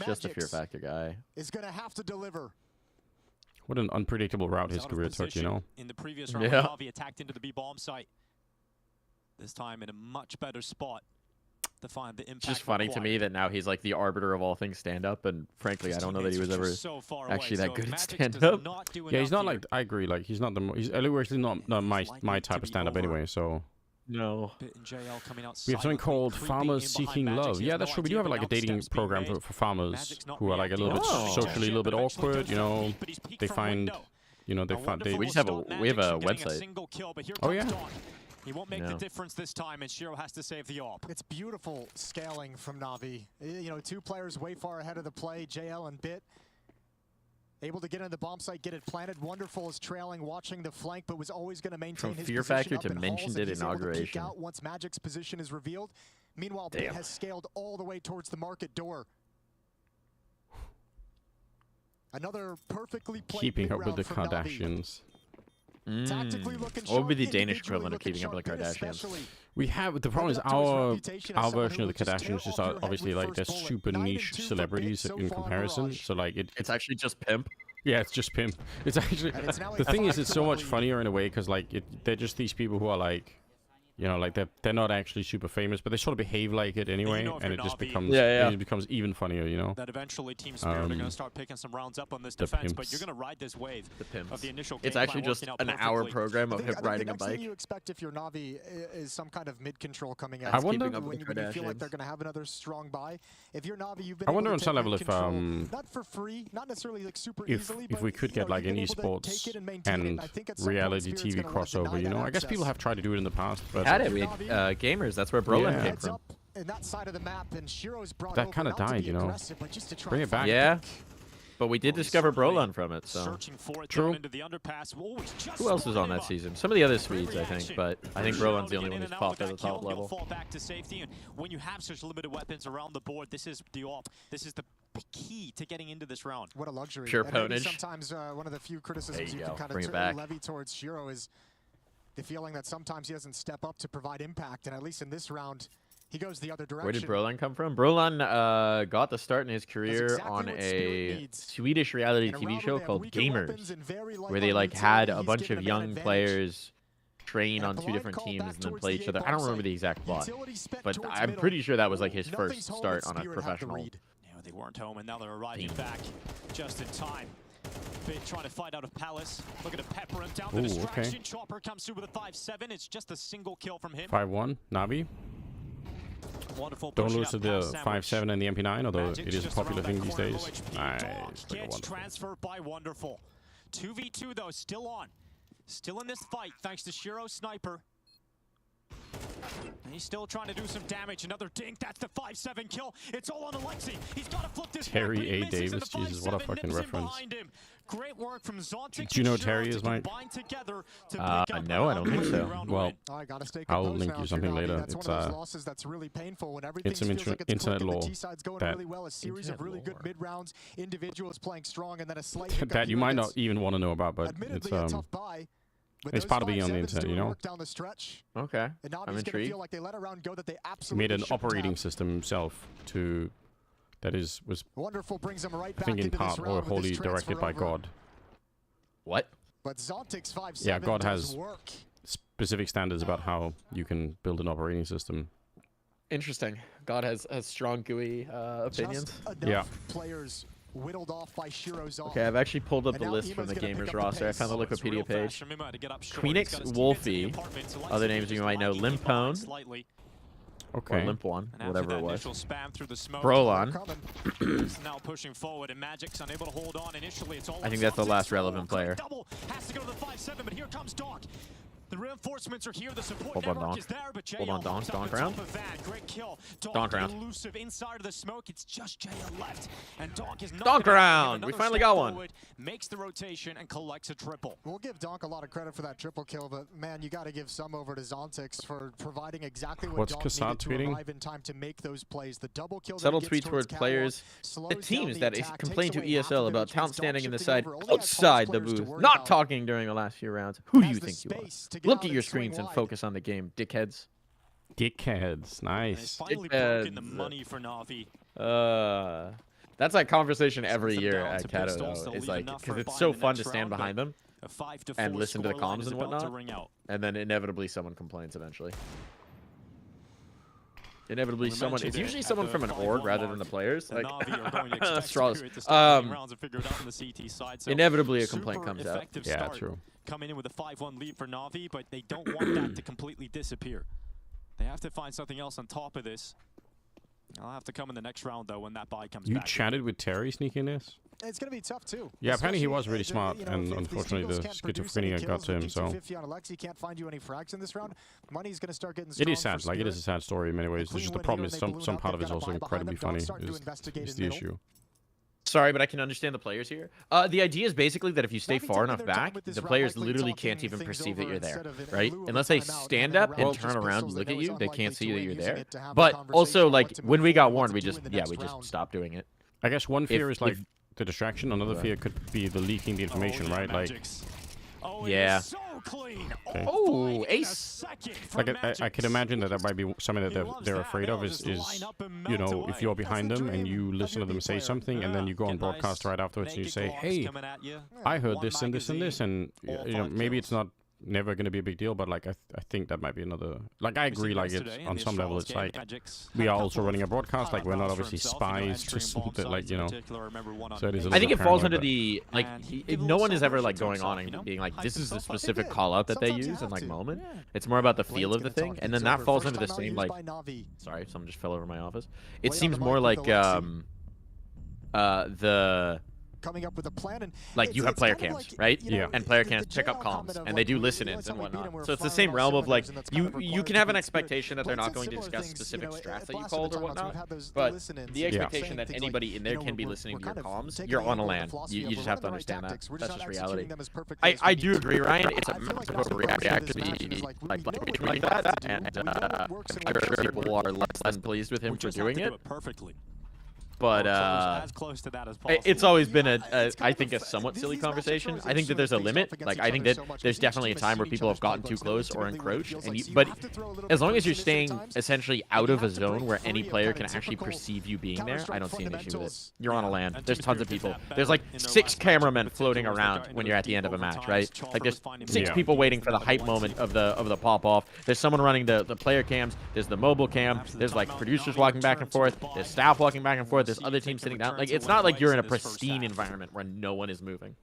Just a Fear Factor guy. Is gonna have to deliver. What an unpredictable route his career took, you know. In the previous round, Na'Vi attacked into the B-bomb site. This time in a much better spot to find the impact. It's just funny to me that now he's like the arbiter of all things stand-up, and frankly, I don't know that he was ever actually that good at stand-up. Yeah, he's not like, I agree, like he's not he's actually not my type of stand-up anyway, so. No. We have something called Farmers Seeking Love. Yeah, that's true. We do have like a dating program for farmers who are like a little bit socially a little bit awkward, you know. They find, you know, we have a website. Oh yeah. He won't make the difference this time, and Shiro has to save the AWP. It's beautiful scaling from Na'Vi. You know, 2 players way far ahead of the play, JL and Bit. Able to get into the bomb site, get it planted. Wonderful is trailing, watching the flank, but was always going to maintain his Fear position Factor to mentioned it inauguration. Out once Magic's position is revealed. Meanwhile, Bit has scaled all the way towards the market door. Another perfectly played keeping up with the Kardashians. What would be the Danish equivalent of keeping up with the Kardashians? We have, the problem is our version of the Kardashians just are obviously like they're super niche celebrities in comparison. So like it's actually just pimp. Yeah, it's just pimp. It's actually the thing is it's so much funnier in a way because like they're just these people who are like, you know, like they're not actually super famous, but they sort of behave like it anyway, and it just becomes it becomes even funnier, you know. That eventually Team Spirit are going to start picking some rounds up on this defense, but you're going to ride this wave of the initial game. It's actually just an hour program of him riding a bike. The next thing you expect if you're Na'Vi is some kind of mid control coming out. I wonder when you feel like they're going to have another strong buy. If you're Na'Vi, you've been I wonder on some level if not for free, not necessarily like super easily, if we could get like an esports and reality TV crossover, you know. I guess people have tried to do it in the past, but had it. Gamers, that's where Brolin came from. In that side of the map, and Shiro's brought that kind of died, you know. Bring it back. Yeah, but we did discover Brolin from it, so. True. Who else was on that season? Some of the other Swedes, I think, but I think Brolin's the only one who's popped at the top level. Fall back to safety, and when you have such limited weapons around the board, this is the AWP. This is the key to getting into this round. What a luxury. Pure ponage. Sometimes one of the few criticisms you can kind of levy towards Shiro is the feeling that sometimes he doesn't step up to provide impact, and at least in this round, he goes the other direction. Where did Brolin come from? Brolin got the start in his career on a Swedish reality TV show called Gamers, where they like had a bunch of young players train on 2 different teams and then play each other. I don't remember the exact plot, but I'm pretty sure that was like his first start on a professional. Yeah, they weren't home, and now they're arriving back just in time. Bit trying to fight out of Palace. Looking to pepper him down the distraction. Chopper comes through with a 5-7. It's just a single kill from him. 5-1, Na'Vi. Wonderful. Don't lose to the 5-7 and the MP9, although it is a popular thing these days. Nice. Gets transferred by Wonderful. 2v2 though, still on. Still in this fight, thanks to Shiro's sniper. And he's still trying to do some damage. Another dink. That's the 5-7 kill. It's all on Alexi. He's got to flip this. Terry A. Davis. Jesus, what a fucking reference. Great work from Zontic. Do you know who Terry is, Mike? No, I don't think so. Well, I'll link you something later. It's some internet lore that you might not even want to know about, but it's part of being on the internet, you know? Okay, I'm intrigued. He made an operating system himself that was, I think, in part or wholly directed by God. What? Yeah, God has specific standards about how you can build an operating system. Interesting. God has strong GUI opinions. Yeah. Whittled off by Shiro's okay, I've actually pulled up the list from the Gamers roster. I found the Wikipedia page. Queenix, Wolfie, other names you might know, Limpone, okay, or Limp One, whatever it was. Brolin. Now pushing forward, and Magic's unable to hold on initially. It's all I think that's the last relevant player. Has to go to the 5-7, but here comes Doc. The reinforcements are here. The support Hold on, network is there, but Hold on, Donk round. Great kill. Donk round. Elusive inside of the smoke. It's just JL left, and Donk is not. Donk round. We finally got one. Makes the rotation and collects a triple. We'll give Donk a lot of credit for that triple kill, but man, you got to give some over to Zontix for providing exactly what Donk needed to arrive in time to make those plays. The double kill. Subtle tweet towards players. It seems that it complained to ESL about talent standing in the side outside the booth, not talking during the last few rounds. Who do you think you are? Look at your screens and focus on the game, dickheads. Dickheads, nice. It's finally broken the money for Na'Vi. That's like conversation every year at Kato, though. It's like, because it's so fun to stand behind them and listen to the comms and whatnot, and then inevitably someone complains eventually. Inevitably someone, it's usually someone from an org rather than the players, like straws. Inevitably a complaint comes out. Yeah, true. Coming in with a 5-1 lead for Na'Vi, but they don't want that to completely disappear. They have to find something else on top of this. I'll have to come in the next round, though, when that buy comes back. You chatted with Terry sneaking this? it's going to be tough too. Yeah, apparently he was really smart, and unfortunately the schizophrenia got to him. So can't find you any frags in this round. Money's going to start getting. It is sad. Like, it is a sad story in many ways. It's just the problem is some part of it is also incredibly funny. Is the issue. Sorry, but I can understand the players here. The idea is basically that if you stay far enough back, the players literally can't even perceive that you're there, right? Unless they stand up and turn around and look at you, they can't see that you're there. But also, like, when we got warned, we just stopped doing it. I guess one fear is like the distraction. Another fear could be the leaking the information, right? Like, yeah. Okay. Oh, ace! Like I can imagine that might be something that they're afraid of. Is you know, if you're behind them and you listen to them say something, and then you go on broadcast right afterwards and you say, "Hey, I heard this and this and this," and you know, maybe it's not never going to be a big deal, but like I think that might be another. Like, I agree. Like, it's on some level, it's like we are also running a broadcast. Like, we're not obviously spies, just like, you know. So it is. I think it falls under the like. No one is ever like going on and being like, this is the specific call out that they use in like moment. It's more about the feel of the thing, and then that falls under the same like. Sorry, someone just fell over my office. It seems more like the. Coming up with a plan, and like, you have player cams, right? Yeah. And player cams pick up comms, and they do listen-ins and whatnot. So it's the same realm of like, you can have an expectation that they're not going to discuss specific strats that you called or whatnot, but the expectation that anybody in there can be listening to your comms, you're on a LAN. You just have to understand that. That's just reality. I do agree, Ryan. It's a massive overreaction to be like that, and I'm sure people are less than pleased with him for doing it. But it's always been I think a somewhat silly conversation. I think that there's a limit. Like, I think that there's definitely a time where people have gotten too close or encroached. But as long as you're staying essentially out of a zone where any player can actually perceive you being there, I don't see an issue with it. You're on a LAN. There's tons of people. There's like 6 cameramen floating around when you're at the end of a match, right? Like, there's 6 people waiting for the hype moment of the pop off. There's someone running the player cams. There's the mobile cam. There's like producers walking back and forth. There's staff walking back and forth. There's other teams sitting down. Like, it's not like you're in a pristine environment where no one is moving.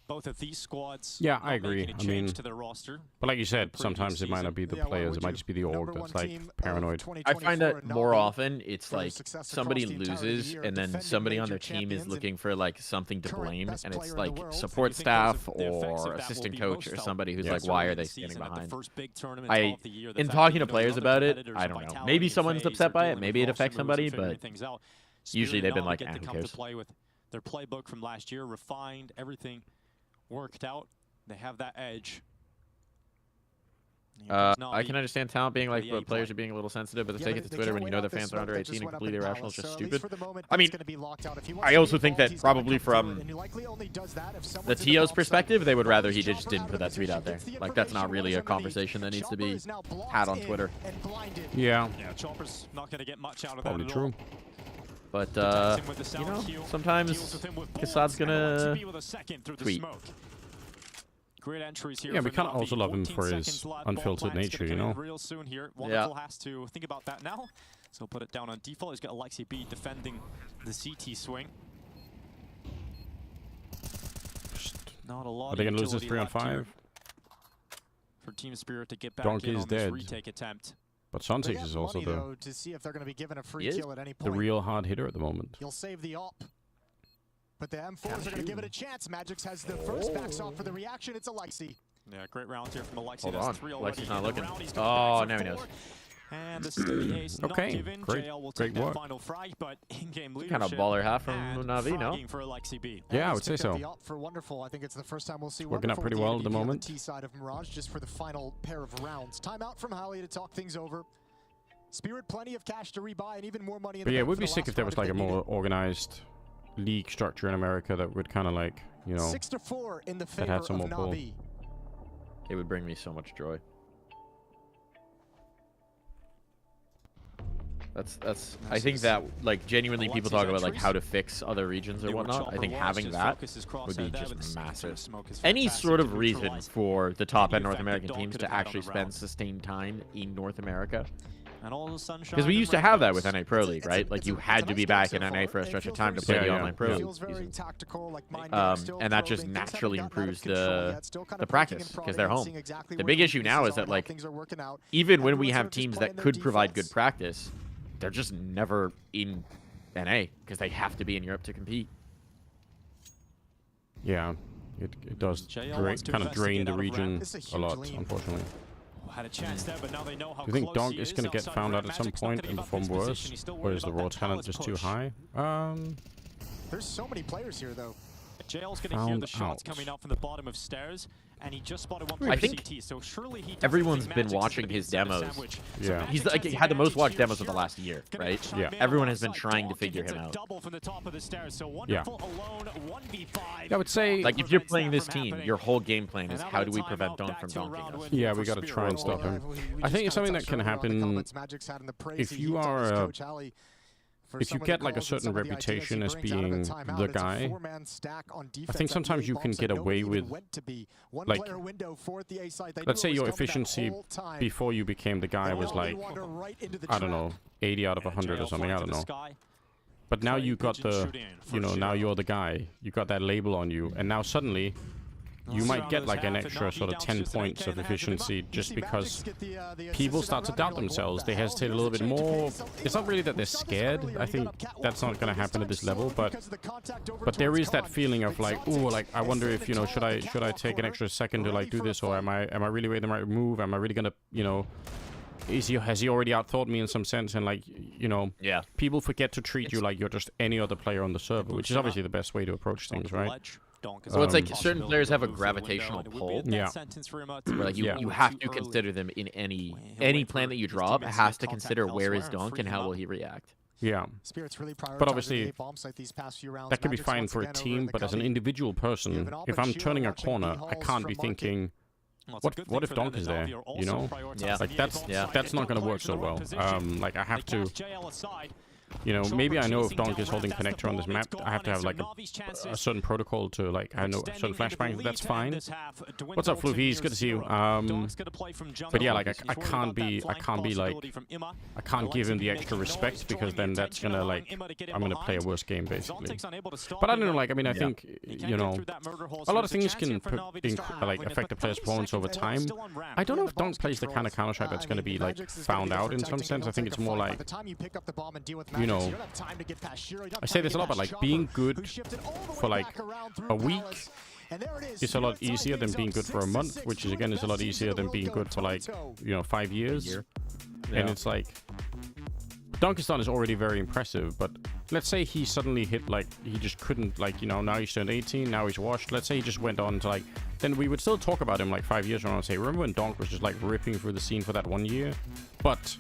Both of these squads. Yeah, I agree. I mean, to their roster. But like you said, sometimes it might not be the players. It might just be the org that's like paranoid. I find that more often it's like somebody loses and then somebody on their team is looking for like something to blame, and it's like support staff or assistant coach or somebody who's like, why are they standing behind? In talking to players about it, I don't know. Maybe someone's upset by it. Maybe it affects somebody, but usually they've been like, who cares? Their playbook from last year, refined, everything worked out. They have that edge. I can understand talent being like, but players are being a little sensitive, but to take it to Twitter when you know their fans are under 18 and completely irrational is just stupid. I mean, I also think that probably from the TO's perspective, they would rather he just didn't put that tweet out there. Like, that's not really a conversation that needs to be had on Twitter. Yeah. Chopper's not going to get much out of probably that true. But, you know, sometimes Kassad's gonna tweet. Great entries here. Yeah, we kind of also love him for his unfiltered nature, you know? Real soon here. Wonderful has to think about that now. So put it down on default. He's got Alexi B defending the CT swing. Not a lot. Are they going to lose this 3-on-5? For Team Spirit to get back Donkey in is on this dead. retake attempt. But Sunsix is also to see if they're going to be given a free kill at any point. the real hard hitter at the moment. He'll save the op. But the M4s are going to give it a chance. Magix has the first backs off for the reaction. It's Alexi. Yeah, great round here from Alexi. Hold That's on. 3 already. Alexi's not looking. Oh, now he knows. And the steady ace not Okay, given. great, JL will great take work. that final frag, but in-game leadership. Kind of baller half from Navi, no? For Alexi B. Yeah, I would say so. The op for Wonderful. I think it's the first time we'll see working out pretty well at the moment. T side of Mirage just for the final pair of rounds. Timeout from Holly to talk things over. Spirit, plenty of cash to rebuy and even more money in the But yeah, it bank would for be the sick last if there round was like a they need more organized league structure in America that would kind of like, you know, 6-4 in the favor that had some more of pull. Navi. It would bring me so much joy. That's I think that, like, genuinely people talk about like how to fix other regions or whatnot. I think having that would be just massive. Any sort of reason for the top end North American teams to actually spend sustained time in North America And all the sunshine. Because we used to have that with NA Pro League, right? Like you had to be back in NA for a stretch of time to play the online Pro League season. And that just naturally improves the practice because they're home. The big issue now is that like even when we have teams that could provide good practice, they're just never in NA because they have to be in Europe to compete. Yeah, it does kind of drain the region a lot, unfortunately. Had a chance there, but now they know how Do you think Donk is going to get found out at some point and perform worse? Or is the raw talent just too high? There's so many players here, though. JL's going to hear the shots coming out from the bottom of stairs, and he just spotted one I think CT, so surely he everyone's been watching his demos. Yeah. He's like he had the most watched demos of the last year, right? Yeah. Everyone has been trying to figure him out. Yeah. I would say like if you're playing this team, your whole game plan is how do we prevent Donk from donking us? Yeah, we got to try and stop him. I think it's something that can happen if you are if you get like a certain reputation as being the guy. I think sometimes you can get away with, like, let's say your efficiency before you became the guy was like, I don't know, 80 out of 100 or something, I don't know. But now you got the, you know, now you're the guy. You got that label on you, and now suddenly you might get like an extra sort of 10 points of efficiency just because people start to doubt themselves. They hesitate a little bit more. It's not really that they're scared. I think that's not going to happen at this level, but there is that feeling of like, ooh, like I wonder if, you know, should I take an extra second to like do this, or am I really making the right move? Am I really gonna, you know, has he already outthought me in some sense? And like, you know, yeah, people forget to treat you like you're just any other player on the server, which is obviously the best way to approach things, right? So it's like certain players have a gravitational pull. Yeah. Where like you have to consider them in any plan that you drop has to consider where is Donk and how will he react. Yeah. But obviously, that could be fine for a team, but as an individual person, if I'm turning a corner, I can't be thinking, what if Donk is there? You know? Yeah. Like that's not going to work so well. Like I have to, you know, maybe I know if Donk is holding connector on this map, I have to have like a certain protocol to like, I know a certain flashbang, that's fine. What's up, Floofy? Good to see you. But yeah, like I can't be like, I can't give him the extra respect because then that's gonna like, I'm gonna play a worse game basically. But I don't know, like, I mean, I think, you know, a lot of things can like affect a player's performance over time. I don't know if Donk plays the kind of Counter-Strike that's gonna be like found out in some sense. I think it's more like, you know, I say this a lot, but like being good for like a week is a lot easier than being good for a month, which is again is a lot easier than being good for like, you know, 5 years. And it's like, Donkistan is already very impressive, but let's say he suddenly hit like, he just couldn't, like, you know, now he's turned 18, now he's washed. Let's say he just went on to like, then we would still talk about him like 5 years from now and say, remember when Donk was just like ripping through the scene for that 1 year? But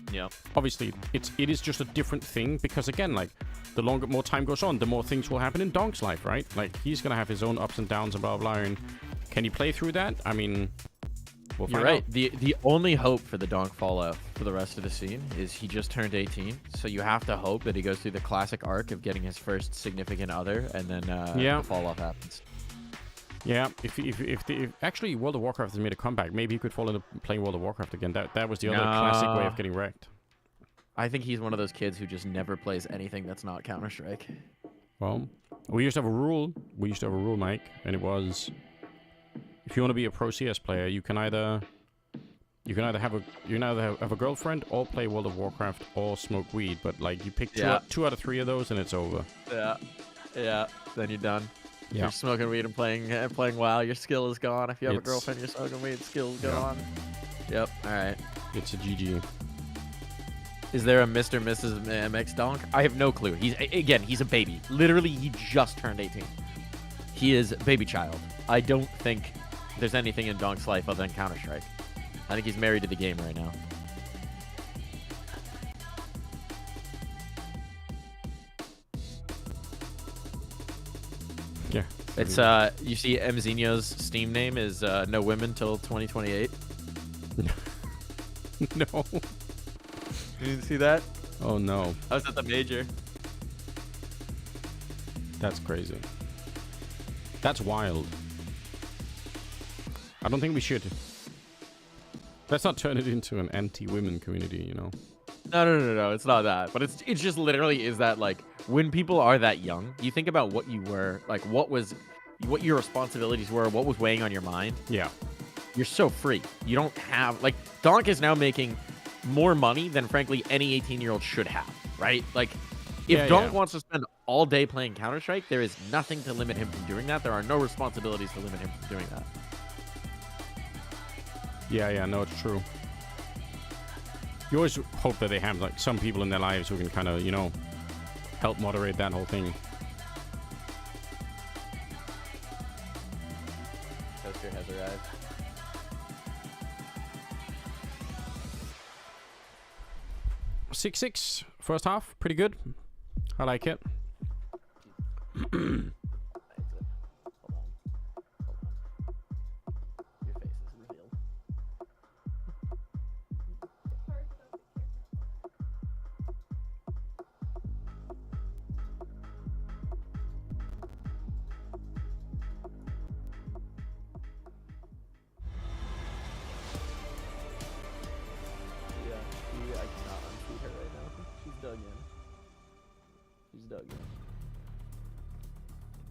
obviously it is just a different thing because again, like the more time goes on, the more things will happen in Donk's life, right? Like he's gonna have his own ups and downs and blah blah blah. And can he play through that? I mean, we'll find You're right. out. The only hope for the Donk fallout for the rest of the scene is he just turned 18, so you have to hope that he goes through the classic arc of getting his first significant other, and then the fall off happens. Yeah, if actually World of Warcraft has made a comeback, maybe he could fall into playing World of Warcraft again. That was the other classic way of getting wrecked. I think he's one of those kids who just never plays anything that's not Counter-Strike. Well, we used to have a rule. We used to have a rule, Mike, and it was, if you want to be a pro CS player, you can either have a girlfriend or play World of Warcraft or smoke weed, but like you pick two out of three of those and it's over. Yeah. Then you're done. Yeah. You're smoking weed and playing WoW. Your skill is gone. If you have a girlfriend, you're smoking weed. Skill's gone. Yep. All right. It's a GG. Is there a Mr. Mrs. MX Donk? I have no clue. He's a baby. Literally, he just turned 18. He is a baby child. I don't think there's anything in Donk's life other than Counter-Strike. I think he's married to the game right now. Yeah. It's you see Mzinho's Steam name is No Women Till 2028. No. You didn't see that? Oh no. I was at the major. That's crazy. That's wild. I don't think we should. Let's not turn it into an anti-women community, you know. No, it's not that. But it just literally is that, like, when people are that young, you think about what you were, like, what your responsibilities were, what was weighing on your mind. Yeah. You're so free. You don't have, like, Donk is now making more money than, frankly, any 18-year-old should have, right? Like, if Donk wants to spend all day playing Counter-Strike, there is nothing to limit him from doing that. There are no responsibilities to limit him from doing that. Yeah, no, it's true. You always hope that they have, like, some people in their lives who can kind of, you know, help moderate that whole thing. Toaster has arrived. Six first half, pretty good. I like it.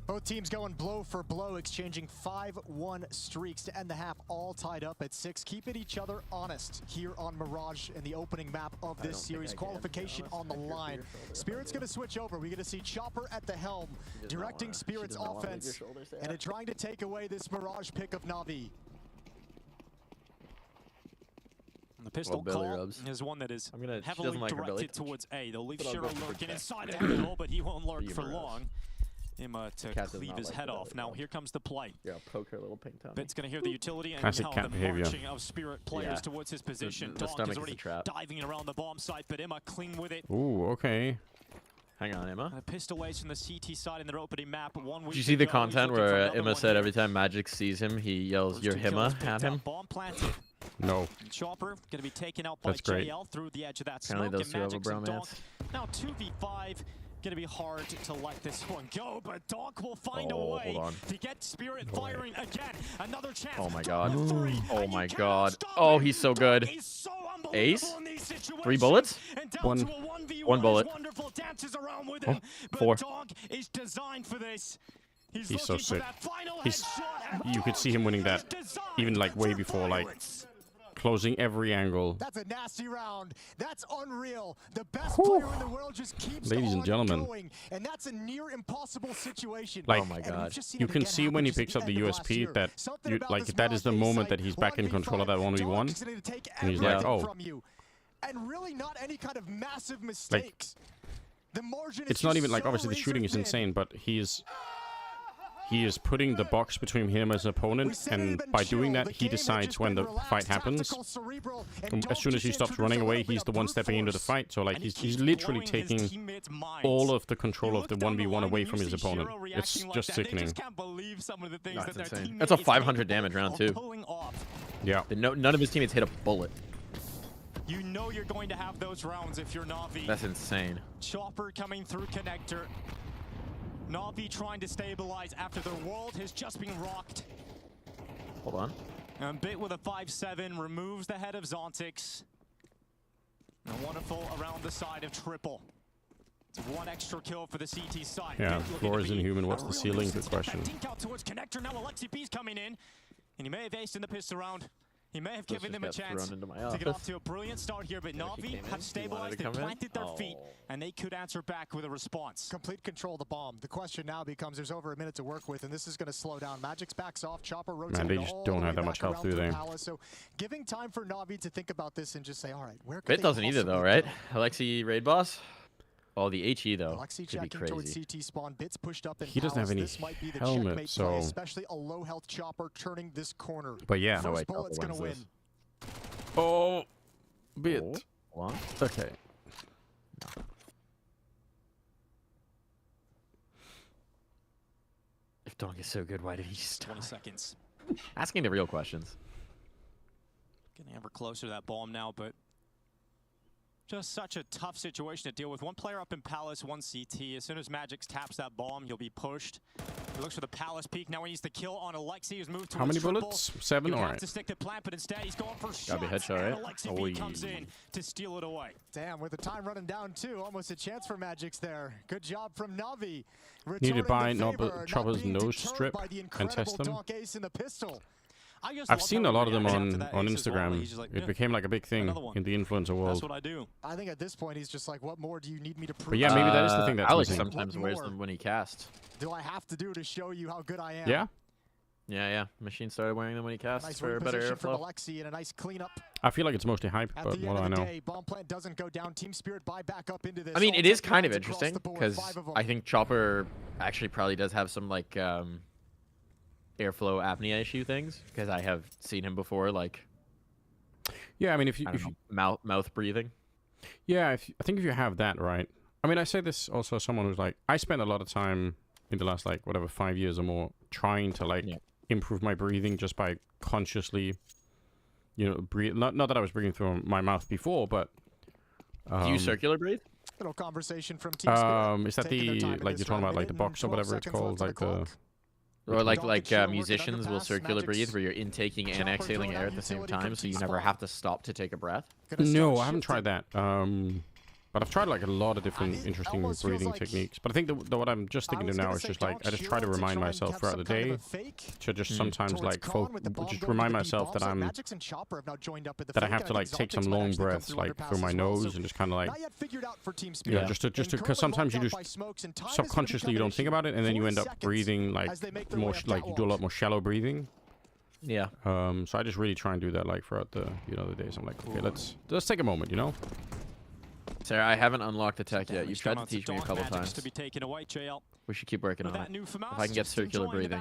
Both teams going blow for blow, exchanging 5-1 streaks to end the half, all tied up at 6, keeping each other honest here on Mirage in the opening map of this series. Qualification on the line. Spirit's going to switch over. We're going to see Chopper at the helm, directing Spirit's offense, and trying to take away this Mirage pick of Na'Vi. The pistol call is one that is heavily directed towards A. They'll leave Shiro lurking inside the middle, but he won't lurk for long. Emma to cleave his head off. Now here comes the play. Yeah, poke her little pink tongue. Bit's gonna hear the utility and classic cat the behavior. marching of Spirit players towards his position. Donk is already diving around the bomb site, but Emma clean with it. Ooh, okay. Hang on, Emma. A pistol waste from the CT side in their opening map. Did you see the content where Emma said every time Magic sees him, he yells, "You're Himma" at him? Bomb planted. No. Chopper gonna be taken out by JL through the edge of that smoke. Apparently those two have a bromance. Now 2v5. Gonna be hard to let this one go, but Donk will find a way to get Spirit firing again. Another chance. Oh my god. Oh my god. Oh, he's so good. Ace? 3 bullets? One bullet. Oh, 4. Donk is designed for this. He's so sick. You could see him winning that even like way before, like closing every angle. That's a nasty round. That's unreal. The best player in the world just keeps Ladies and gentlemen. going, and that's a near impossible situation. Like, oh my god. You can see when he picks up the USP that that is the moment that he's back in control of that 1v1. And he's like, oh. And really not any kind of massive mistakes. The margin it's not even like, obviously the shooting is insane, but he is putting the box between him as an opponent, and by doing that, he decides when the fight happens. As soon as he stops running away, he's the one stepping into the fight. So, like, he's literally taking all of the control of the 1v1 away from his opponent. It's just sickening. That's insane. That's a 500 damage round, too. Yeah. None of his teammates hit a bullet. You know you're going to have those rounds if you're Na'Vi. That's insane. Chopper coming through connector. Na'Vi trying to stabilize after their world has just been rocked. Hold on. And Bit with a 5-7 removes the head of Zontix. And wonderful around the side of Triple. It's 1 extra kill for the CT side. Yeah, floor is inhuman. What's the ceiling? Good question. Out towards connector. Now Alexi B's coming in. And he may have aced in the pistol round. He may have given them a chance to get off to a brilliant start here, but Na'Vi have stabilized, they planted their feet, and they could answer back with a response. Complete control of the bomb. The question now becomes, there's over a minute to work with, and this is going to slow down. Magic's backs off, Chopper rotates. Man, they just don't have that much health, do they? So giving time for Na'Vi to think about this and just say, all right, where can Bit doesn't either, though, right? Alexi raid boss? Oh, the HE though. Alexi could be crazy. CT spawn. Bits pushed up in he doesn't have any helmet, so play, especially a low health Chopper turning this corner. But yeah, no way. Bullet's going to win. Oh, Bit. What? Okay. No. If Donk is so good, why did he stop? 20 seconds. Asking the real questions. Getting ever closer to that bomb now, but Just such a tough situation to deal with. One player up in Palace, one CT. As soon as Magix taps that bomb, he'll be pushed. He looks for the Palace peak. Now he needs to kill on Alexi, who's moved to How many bullets? 7? All right. To stick the plant, but instead he's going for Gotta be headshot, right? Alexi comes in to steal it away. Damn, with the time running down too, almost a chance for Magix there. Good job from Navi. Need to buy Chopper's nose strip and test them. I've seen a lot of them on Instagram. It became like a big thing in the influencer world. That's what I do. I think at this point he's just like, what more do you need me to prove? But yeah, maybe that is the thing that's Alex missing. sometimes wears them when he casts. Do I have to do to show you how good I am? Yeah. Yeah. Machine started wearing them when he casts nice for a better airflow. Alexi and a nice cleanup. I feel like it's mostly hype, but what do I know? Bomb plant doesn't go down. Team Spirit buy back up into this. I mean, it is kind of interesting because I think Chopper actually probably does have some like airflow apnea issue things because I have seen him before. Like, yeah, I mean, if you mouth breathing. Yeah, I think if you have that, right? I mean, I say this also as someone who's like, I spent a lot of time in the last like whatever 5 years or more trying to like improve my breathing just by consciously, you know, breathe. Not that I was breathing through my mouth before, but do you circular breathe? Little conversation from Team Spirit. Is that the like you're talking about like the box or whatever it's called, like the. Or like musicians will circular breathe, where you're intaking and exhaling air at the same time, so you never have to stop to take a breath. No, I haven't tried that. But I've tried like a lot of different interesting breathing techniques. But I think what I'm just thinking of now is just like I just try to remind myself throughout the day to just sometimes like just remind myself that I have to like take some long breaths like through my nose and just kind of like just to because sometimes you just subconsciously you don't think about it and then you end up breathing like more like you do a lot more shallow breathing. Yeah. So I just really try and do that like throughout the the days. I'm like, okay, let's take a moment, you know. Sarah, I haven't unlocked the tech yet. You've tried to teach me a couple times. We should keep working on it. If I can get circular breathing,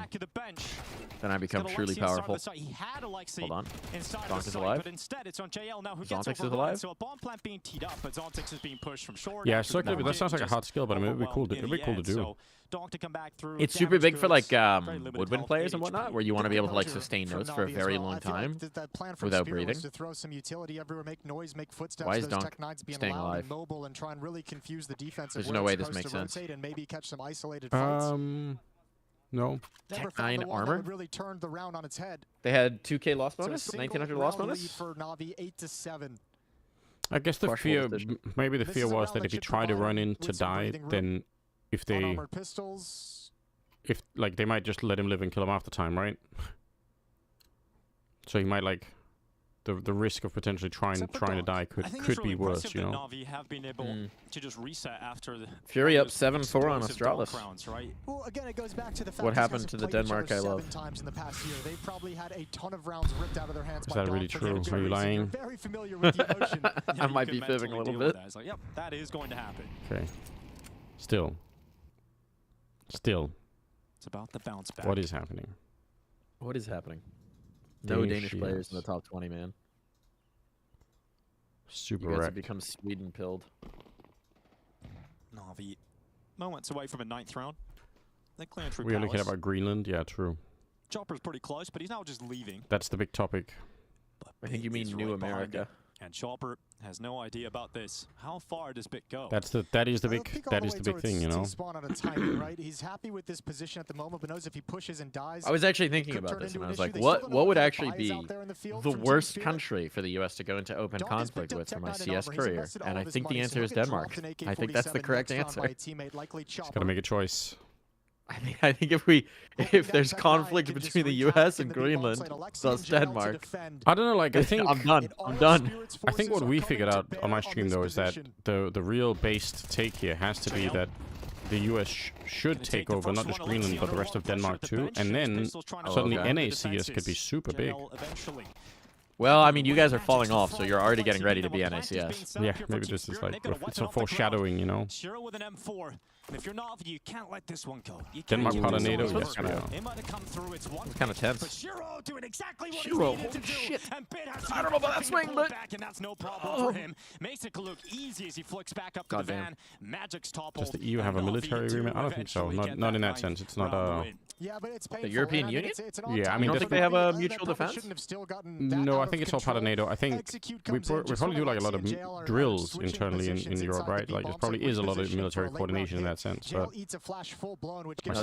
then I become truly powerful. Hold on. Zonk is alive. Zontix is alive. Yeah, circular. That sounds like a hard skill, but I mean, it'd be cool to do. It's super big for like woodwind players and whatnot, where you want to be able to like sustain notes for a very long time without breathing. Why is Donk staying alive? There's no way this makes sense. No. Tech 9 armor? Really turned the round on its head. They had 2K loss bonus, 1900 loss bonus. For Navi, 8-7. I guess the fear, maybe the fear was that if you try to run in to die, then if like they might just let him live and kill him after time, right? So he might like the risk of potentially trying to die could be worse, you know. Navi have been able to just reset after the Fury up 7-4 on Astralis. Right? Well, again, it goes back to the fact what happened to the Denmark I love? Times in the past year. They've probably had a ton of rounds ripped out of their hands. Is that really true? Are you lying? Very familiar with the emotion. I might be fibbing a little bit. It's like, yep, that is going to happen. Okay. Still. It's about the bounce back. What is happening? What is happening? No Danish players in the top 20, man. Super you guys wrecked. have become Sweden pilled. Navi moments away from a 9th round. They cleared through We're Palace. looking about Greenland. Yeah, true. Chopper's pretty close, but he's now just leaving. That's the big topic. I think you mean New America. And Chopper has no idea about this. How far does Bit go? That is the big thing, you know. Right? He's happy with this position at the moment, but knows if he pushes and dies. I was actually thinking about this, and I was like, what would actually be the worst country for the U.S. to go into open conflict with for my CS career? And I think the answer is Denmark. I think that's the correct answer. Just gotta make a choice. I think if there's conflict between the U.S. and Greenland, thus Denmark. I don't know. Like I think I'm done. I think what we figured out on my stream though is that the real based take here has to be that the U.S. should take over not just Greenland but the rest of Denmark too, and then suddenly NACS could be super big. Well, I mean, you guys are falling off, so you're already getting ready to be NACS. Yeah, maybe this is like it's a foreshadowing, you know. If you're not, you can't let this one go. Denmark Paladino, it might have come through. It's one kind of tense. But Shiro doing exactly what Shiro, he's needed to do. shit. And Bit has I don't know about that swing, but back, and that's no problem for him. Makes it look easy as he flicks back up to the van. Magic's toppled. Does the EU have a military agreement? I don't think so. Not in that sense. It's not Yeah, but it's the European Union? Yeah, I mean, don't think they have a mutual defense? No, I think it's all part of NATO. I think we probably do like a lot of drills internally in Europe, right? Like there probably is a lot of military coordination in that sense. But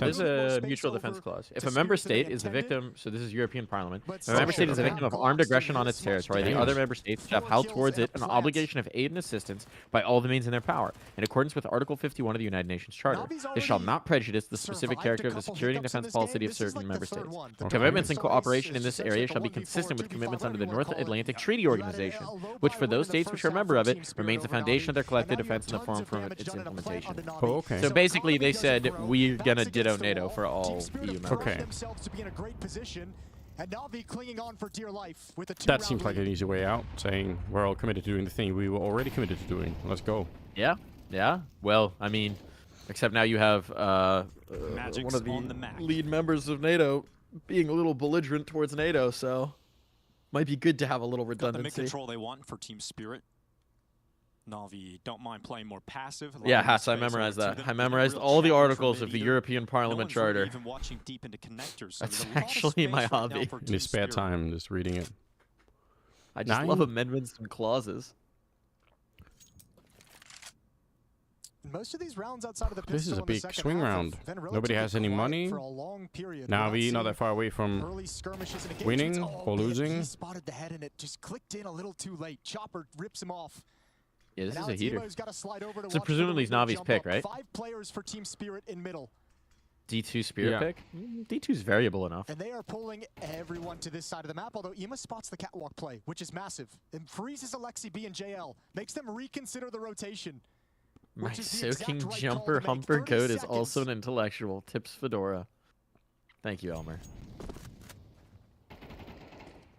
there's a mutual defense clause. If a member state is the victim, so this is European Parliament, if a member state is the victim of armed aggression on its territory, the other member states shall have held towards it an obligation of aid and assistance by all the means in their power, in accordance with Article 51 of the United Nations Charter. This shall not prejudice the specific character of the security and defense policy of certain member states. Commitments and cooperation in this area shall be consistent with commitments under the North Atlantic Treaty Organization, which for those states which are a member of it, remains the foundation of their collective defense and the forum for its implementation. Oh, okay. So basically they said, we're gonna ditto NATO for all EU members. Okay. And Na'Vi clinging on for dear life with a that seems like an easy way out, saying we're all committed to doing the thing we were already committed to doing. Let's go. Yeah, yeah. Well, I mean, except now you have one of the lead members of NATO being a little belligerent towards NATO, so might be good to have a little redundancy. Got the mid-control they want for Team Spirit. Na'Vi don't mind playing more passive. Yeah, Haas, I memorized that. I memorized all the articles of the European Parliament Charter. Really even watching deep into connectors, so that's actually my hobby. In his spare time, just reading it. I just love amendments and clauses. Most of these rounds outside of the this is a big swing round. Nobody has any money. Na'Vi not that far away from winning or losing. He spotted the head and it just clicked in a little too late. Chopper rips him off. Yeah, this is a heater. So presumably it's Navi's pick, right? 5 players for Team Spirit in middle. D2 Spirit pick? D2's variable enough. And they are pulling everyone to this side of the map, although Ema spots the catwalk play, which is massive, and freezes Alexi B and JL, makes them reconsider the rotation. My soaking jumper humper code is also an intellectual. Tips Fedora. Thank you, Elmer.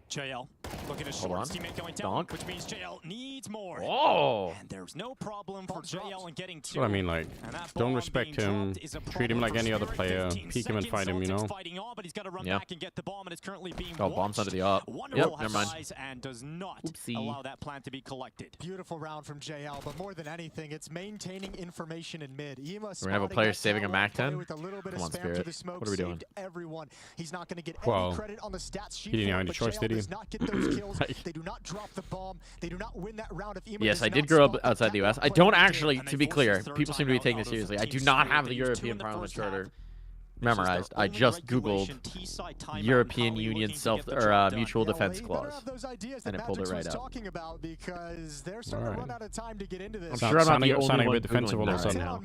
JL looking at his short teammate going down, which means JL needs more. Oh! And there's no problem for JL in getting 2. That's what I mean, like, don't respect him, treat him like any other player, peek him and fight him, you know? But he's got to run back and get the bomb, and it's currently being bomb's under the op. Yep, never mind. And does not allow that plant to be collected. Beautiful round from JL, but more than anything, it's maintaining information in mid. We're gonna have a player saving a Mac 10? Come on, Spirit. What are we doing? Everyone. He's not going to get any credit on the stats sheet. He didn't have any choice, did he? Does not get those kills. They do not drop the bomb. They do not win that round. If yes, I did grow up outside the US. I don't actually, to be clear, people seem to be taking this seriously. I do not have the European Parliament Charter memorized. I just Googled European Union mutual defense clause, and it pulled it right out. I'm sure I'm not the only one defensive all of a sudden now.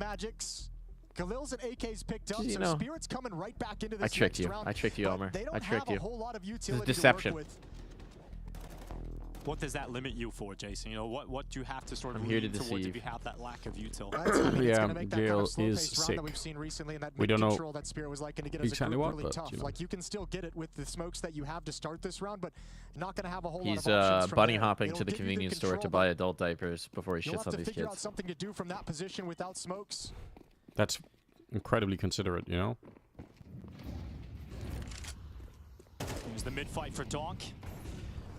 Galil's and AK's picked up, you so know, Spirit's coming right back into this I tricked you. round, I tricked you, Elmer. I tricked you. This is deception. What does that limit you for, Jason? You know, what do you have to sort of here to lean towards deceive. if you have that lack of util? Yeah, Gale is sick. We don't know exactly what, but you know. Like, you can still get it with the smokes that you have to start this round, but not going to have a whole He's lot of options from bunny there. hopping to the convenience store to buy adult diapers before he shits on these figure out kids. something to do from that position without smokes. That's incredibly considerate, you know? Here's the mid-fight for Donk.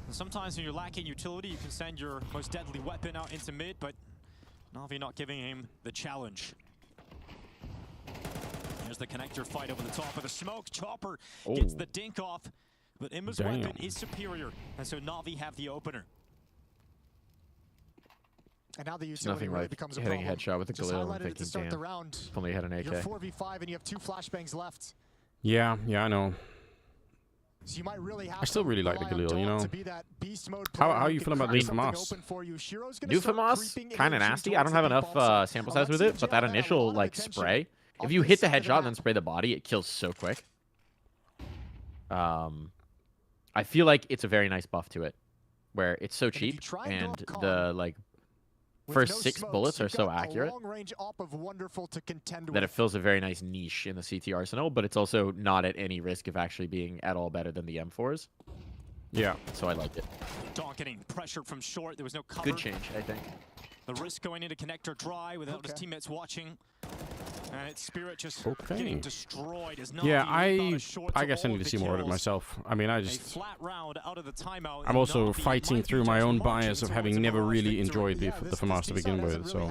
And sometimes when you're lacking utility, you can send your most deadly weapon out into mid, but Na'Vi not giving him the challenge. Here's the connector fight over the top of the smoke. Chopper gets the dink off, but Ima's weapon is superior, and so Na'Vi have the opener. And now the It's nothing like becomes hitting a headshot with a Galil and thinking, thinking, damn, round. if only had an AK. You're 4v5 and you have 2 flashbangs left. Yeah, I know. So you might really have I still really like the Galil, you know? How are you feeling about Newfamas? Newfamas? Kind of nasty. I don't have enough sample size with it, but that initial like spray, if you hit the headshot and then spray the body, it kills so quick. I feel like it's a very nice buff to it, where it's so cheap and the like first 6 bullets are so accurate that it fills a very nice niche in the CT arsenal, but it's also not at any risk of actually being at all better than the M4s. Yeah. So I liked it. Donk getting pressured from short. There was no cover. Good change, I think. The risk going into connector dry without his teammates watching. And it's Spirit just getting destroyed. Yeah, I guess I need to see more of it myself. I mean, I'm also fighting through my own bias of having never really enjoyed the FAMAS to begin with. So,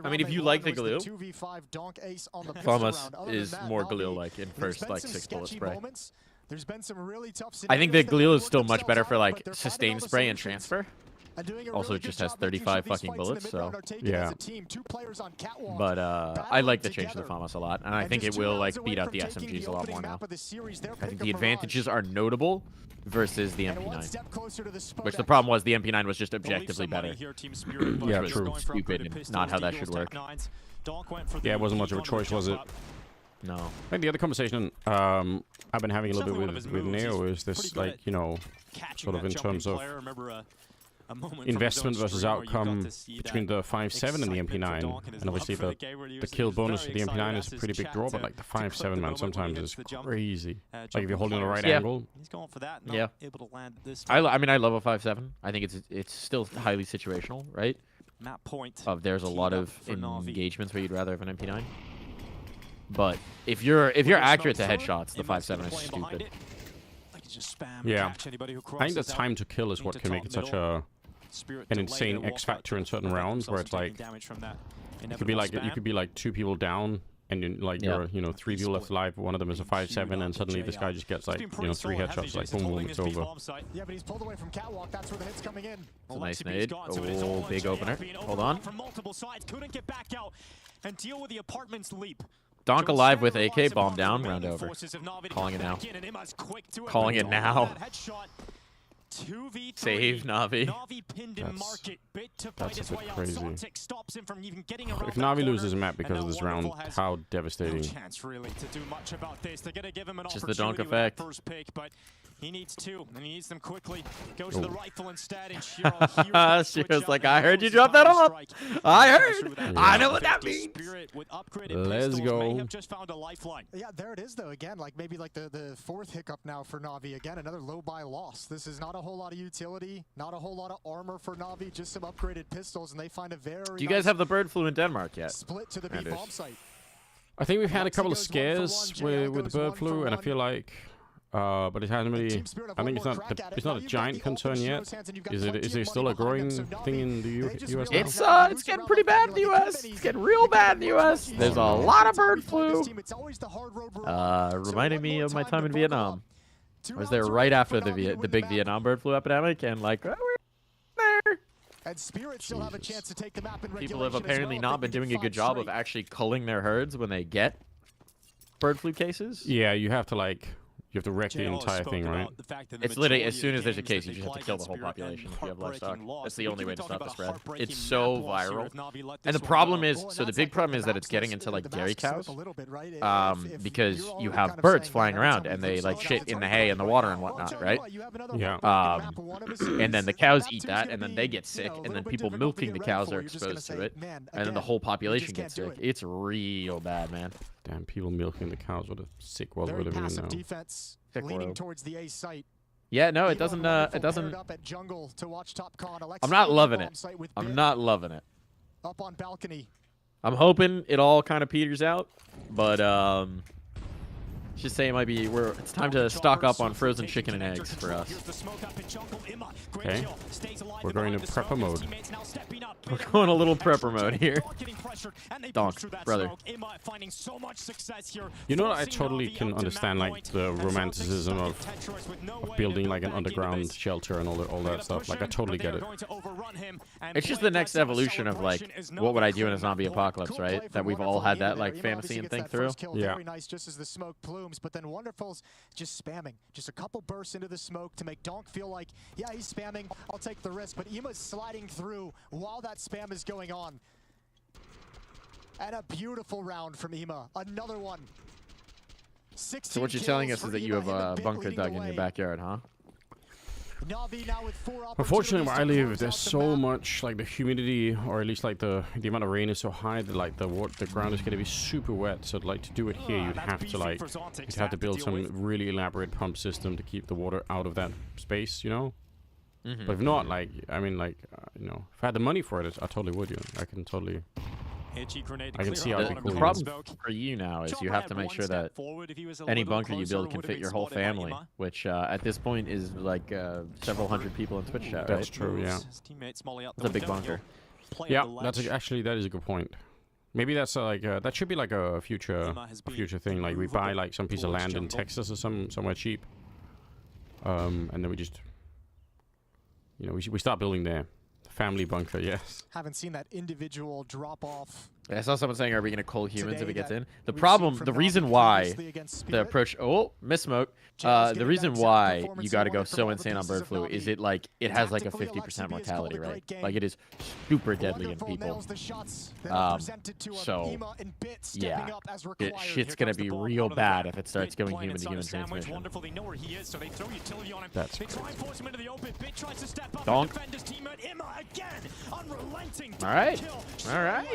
I mean, if you like the Galil, FAMAS is more Galil-like in first like 6 bullet spray. There's been some really tough I think the Galil is still much better for like sustained spray and transfer. Also, it just has 35 fucking bullets, so yeah. But I like the change to the FAMAS a lot, and I think it will like beat out the SMGs a lot more now. I think the advantages are notable versus the MP9, which the problem was the MP9 was just objectively better. Yeah, true. Stupid and not how that should work. Yeah, it wasn't much of a choice, was it? No. I think the other conversation I've been having a little bit with Neo is this, like, you know, sort of in terms of investment versus outcome between the 5.7 and the MP9, and obviously the kill bonus for the MP9 is a pretty big draw, but like the 5.7, man, sometimes is crazy. Like if you're holding the right angle. Yeah. I mean, I love a 5.7. I think it's still highly situational, right? There's a lot of engagements where you'd rather have an MP9. But if you're accurate to headshots, the 5.7 is stupid. Yeah, I think the time to kill is what can make it such an insane X factor in certain rounds, where it's like you could be like 2 people down, and you're 3 people left alive. One of them is a 5.7, and suddenly this guy just gets like 3 headshots, like boom, boom, it's over. Yeah, but he's pulled away from Catwalk. That's where the hit's coming in. It's a nice nade. Oh, big opener. Hold on. From multiple sides, couldn't get back out and deal with the apartment's leap. Donk alive with AK, bomb down, round over. Calling it now. Calling it now. Save Na'Vi. That's a bit crazy. If Na'Vi loses a map because of this round, how devastating. Just the Donk effect. He needs 2, and he needs them quickly. Goes to the rifle instead, and Shiro she was like, I heard you drop that off. I heard. Yeah. I know what that means. Let's go. Yeah, there it is, though. Again, like maybe like the 4th hiccup now for Na'Vi. Again, another low buy loss. This is not a whole lot of utility, not a whole lot of armor for Na'Vi, just some upgraded pistols, and they find a very Do you guys have the bird flu in Denmark yet? Split to the B bomb site. I think we've had a couple of scares with the bird flu, and I feel like but it hasn't really. I think it's not a giant concern yet. Is it still a growing thing in the US? It's getting pretty bad in the US. It's getting real bad in the US. There's a lot of bird flu. Reminding me of my time in Vietnam. I was there right after the big Vietnam bird flu epidemic, and like we're there. And Spirit still have a chance to take the map in People have apparently not been doing a good job of actually culling their herds when they get bird flu cases. Yeah, you have to wreck the entire thing, right? It's literally, as soon as there's a case, you just have to kill the whole population if you have livestock. That's the only way to stop the spread. It's so viral. And the problem is, so the big problem is that it's getting into like dairy cows, because you have birds flying around and they like shit in the hay and the water and whatnot, right? Yeah. And then the cows eat that, and then they get sick, and then people milking the cows are exposed to it, and then the whole population gets sick. It's real bad, man. Damn, people milking the cows. What a sick world we're living in now. Defense leaning towards the A site. Yeah, no, it doesn't. I'm not loving it. I'm not loving it. Up on balcony. I'm hoping it all kind of peters out, but just say it might be. It's time to stock up on frozen chicken and eggs for us. Okay, we're going to prepper mode. We're going a little prepper mode here. Donk, brother. You know, I totally can understand like the romanticism of building like an underground shelter and all that stuff. Like I totally get it. It's just the next evolution of like, what would I do in a zombie apocalypse, right? That we've all had that like fantasy and think through. Yeah. Very nice, just as the smoke plumes, but then Wonderful's just spamming, just a couple bursts into the smoke to make Donk feel like, yeah, he's spamming. I'll take the risk, but Ima's sliding through while that spam is going on. And a beautiful round from Ima. Another one. So what you're telling us is that you have a bunker dug in your backyard, huh? Unfortunately, where I live, there's so much like the humidity, or at least like the amount of rain is so high that like the ground is going to be super wet. So like to do it here, you'd have to build some really elaborate pump system to keep the water out of that space, you know. But if not, like I mean, like you know, if I had the money for it, I totally would. I can totally I can see how it'd be cool. The problem for you now is you have to make sure that any bunker you build can fit your whole family, which at this point is like several hundred people in Twitch chat, right? That's true, yeah. It's a big bunker. Yeah, actually that is a good point. Maybe that's like that should be like a future thing. Like we buy like some piece of land in Texas or somewhere cheap, and then we just, you know, we start building there. Family bunker, yes. Haven't seen that individual drop off. I saw someone saying, are we going to cull humans if it gets in? The problem, the reason why the approach, missmoke, the reason why you got to go so insane on bird flu is it has like a 50% mortality rate. Like it is super deadly in people. So yeah, shit's going to be real bad if it starts going human to human transmission. That's crazy. Donk. All right.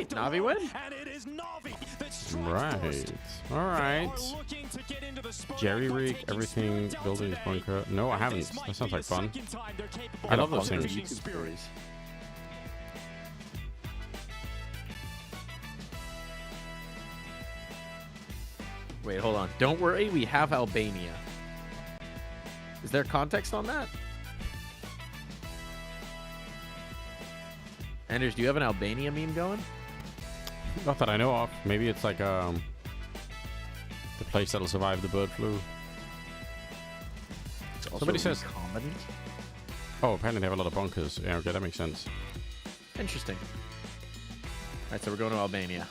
Navi win. All right. Jerry rig everything, building his bunker. No, I haven't. That sounds like fun. I love those things. YouTube stories. Wait, hold on. Don't worry, we have Albania. Is there context on that? Anders, do you have an Albania meme going? Not that I know of. Maybe it's like the place that'll survive the bird flu. Somebody says comedy. Oh, apparently they have a lot of bunkers. Yeah, okay, that makes sense. Interesting. All right, so we're going to Albania.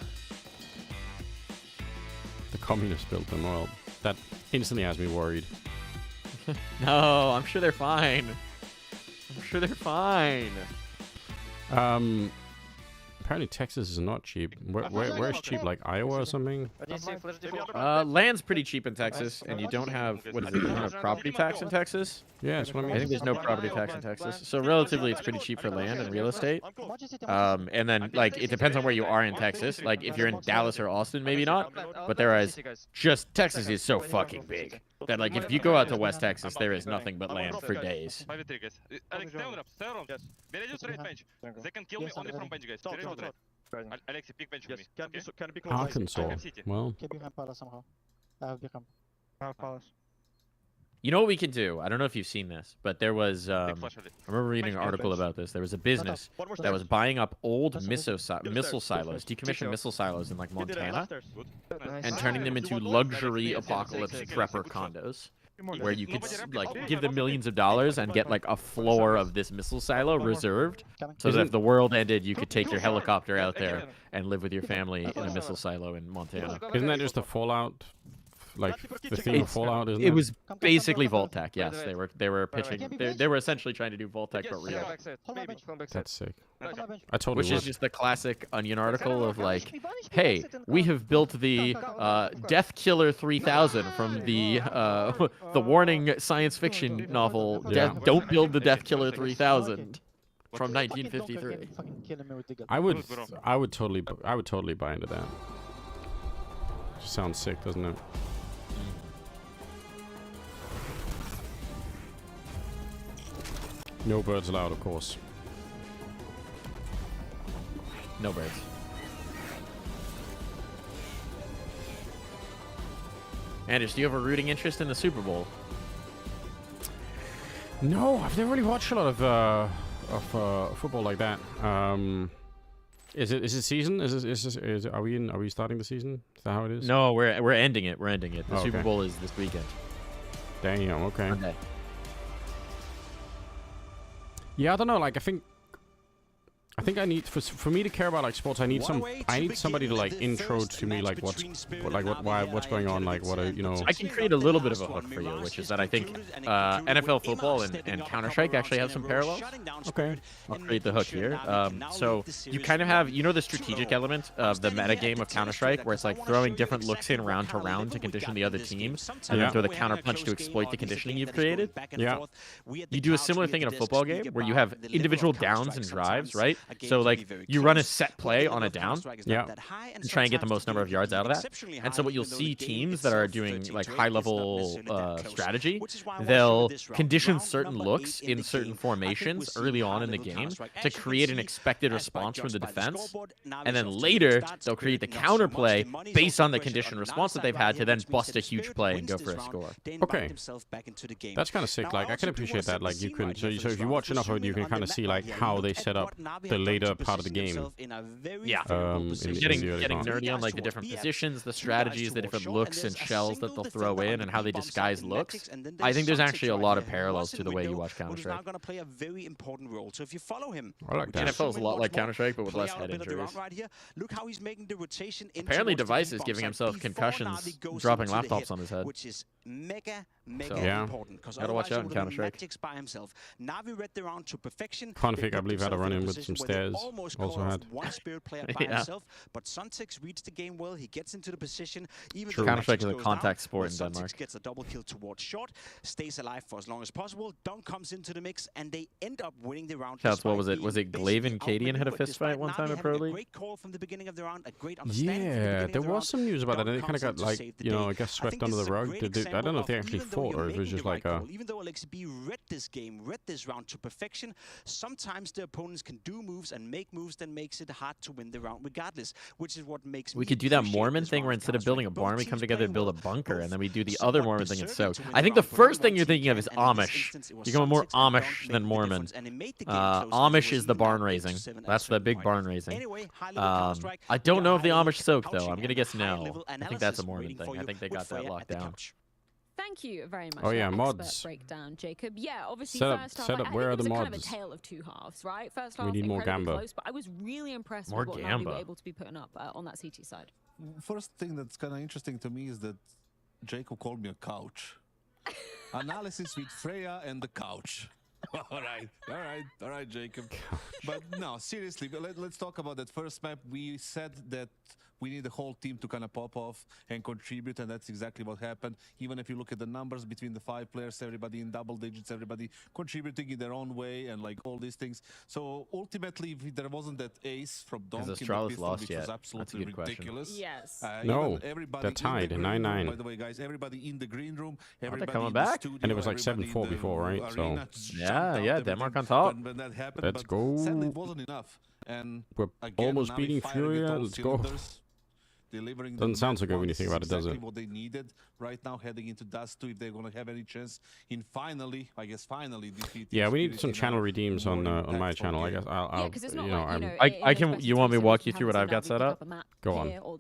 The communists built them. Well, that instantly has me worried. No, I'm sure they're fine. Apparently Texas is not cheap. Where's cheap? Like Iowa or something? Land's pretty cheap in Texas, and you don't have, what is it, you don't have property tax in Texas? Yeah, that's what I mean. I think there's no property tax in Texas. So relatively, it's pretty cheap for land and real estate. And then, like, it depends on where you are in Texas. Like, if you're in Dallas or Austin, maybe not. But there is just, Texas is so fucking big that, like, if you go out to West Texas, there is nothing but land for days. They can kill me only from bench, guys. Alexi, pick bench for me. Arkansas. Well. You know what we could do? I don't know if you've seen this, but there was, I remember reading an article about this. There was a business that was buying up old missile silos, decommissioned missile silos in, like, Montana, and turning them into luxury apocalypse prepper condos, where you could, like, give them millions of dollars and get, like, a floor of this missile silo reserved, so that if the world ended, you could take your helicopter out there and live with your family in a missile silo in Montana. Isn't that just a Fallout? Like the theme of Fallout, isn't it? It was basically Vault-Tec, yes. They were pitching. They were essentially trying to do Vault-Tec, but real. That's sick. I totally Which is just the classic Onion article of like, hey, we have built the Death Killer 3000 from the Warning science fiction novel. Yeah. Don't build the Death Killer 3000 from 1953. I would totally buy into that. Just sounds sick, doesn't it? No birds allowed, of course. No birds. Anders, do you have a rooting interest in the Super Bowl? No, I've never really watched a lot of football like that. Is it season? Are we starting the season? Is that how it is? No, we're ending it. The Super Bowl is this weekend. Damn. Okay. Monday. Yeah, I don't know. Like, I think I need for me to care about like sports. I need somebody to like intro to me like what's going on. Like what I can create a little bit of a hook for you, which is that I think NFL football and Counter-Strike actually have some parallels. Okay. I'll create the hook here. So you kind of have the strategic element of the meta game of Counter-Strike, where it's like throwing different looks in round to round to condition the other team, and then throw the counter punch to exploit the conditioning you've created. Yeah. You do a similar thing in a football game where you have individual downs and drives, right? So like you run a set play on a down, and try and get the most number of yards out of that. And so what you'll see teams that are doing like high-level strategy, they'll condition certain looks in certain formations early on in the game to create an expected response from the defense, and then later they'll create the counterplay based on the conditioned response that they've had to then bust a huge play and go for a score. Okay, that's kind of sick. Like I can appreciate that. Like you can, so if you watch enough of it, you can kind of see like how they set up the later part of the game. Yeah, getting nerdy on like the different positions, the strategies, the different looks and shells that they'll throw in, and how they disguise looks. I think there's actually a lot of parallels to the way you watch Counter-Strike. I like that. NFL is a lot like Counter-Strike, but with less head injuries. Apparently, Device is giving himself concussions, dropping laptops on his head. Which is mega important. Gotta watch out in Counter-Strike. Config, I believe, had a run-in with some stairs. Also had. One spirit player by himself, but Suntix reads the game well. He gets into the position. Even Counter-Strike is a contact sport in Denmark. Suntix gets a double kill towards short, stays alive for as long as possible. Dunk comes into the mix, and they end up winning the round. What was it? Was it Glaive and Cadian had a fist fight one time in Pro League? Yeah, there was some news about that, and they kind of got like, you know, I guess swept under the rug. I don't know if they actually fought or if it was just like a. Even though Alexi B read this game, read this round to perfection, sometimes the opponents can do moves and make moves that makes it hard to win the round regardless, which is what makes we could do that Mormon thing where instead of building a barn, we come together to build a bunker, and then we do the other Mormon thing in Soak. I think the first thing you're thinking of is Amish. You're going more Amish than Mormon. Amish is the barn raising. That's the big barn raising. I don't know if the Amish Soak, though. I'm going to guess no. I think that's a Mormon thing. I think they got that locked down. Thank you very much. Oh yeah, for that mods. Breakdown, Jacob. Yeah, obviously first half. Set up. Where are the mods? Kind of a tale of two halves, right? First half, we need more Gamba. Close, but I was really impressed with what Navi were able to be putting up on that CT side. First thing that's kind of interesting to me is that Jacob called me a couch. Analysis with Freya and the couch. All right, Jacob. But no, seriously, let's talk about that first map. We said that we need the whole team to kind of pop off and contribute, and that's exactly what happened. Even if you look at the numbers between the 5 players, everybody in double digits, everybody contributing in their own way, and like all these things. So ultimately, if there wasn't that ace from Donk in the pistol, which was absolutely ridiculous. Yes. No, they're tied at 9-9. By the way, guys, everybody in the green room, everybody coming back, and it was like 7-4 before, right? So yeah, Denmark on top. When that happened, let's go. Sadly, it wasn't enough. And we're almost beating Furia. Let's go. Doesn't sound so good when you think about it, does it? What they needed right now, heading into Dust 2, if they're going to have any chance in finally defeat. Yeah, we need some channel redeems on my channel. I guess I'll you want me to walk you through what I've got set up? Go on. All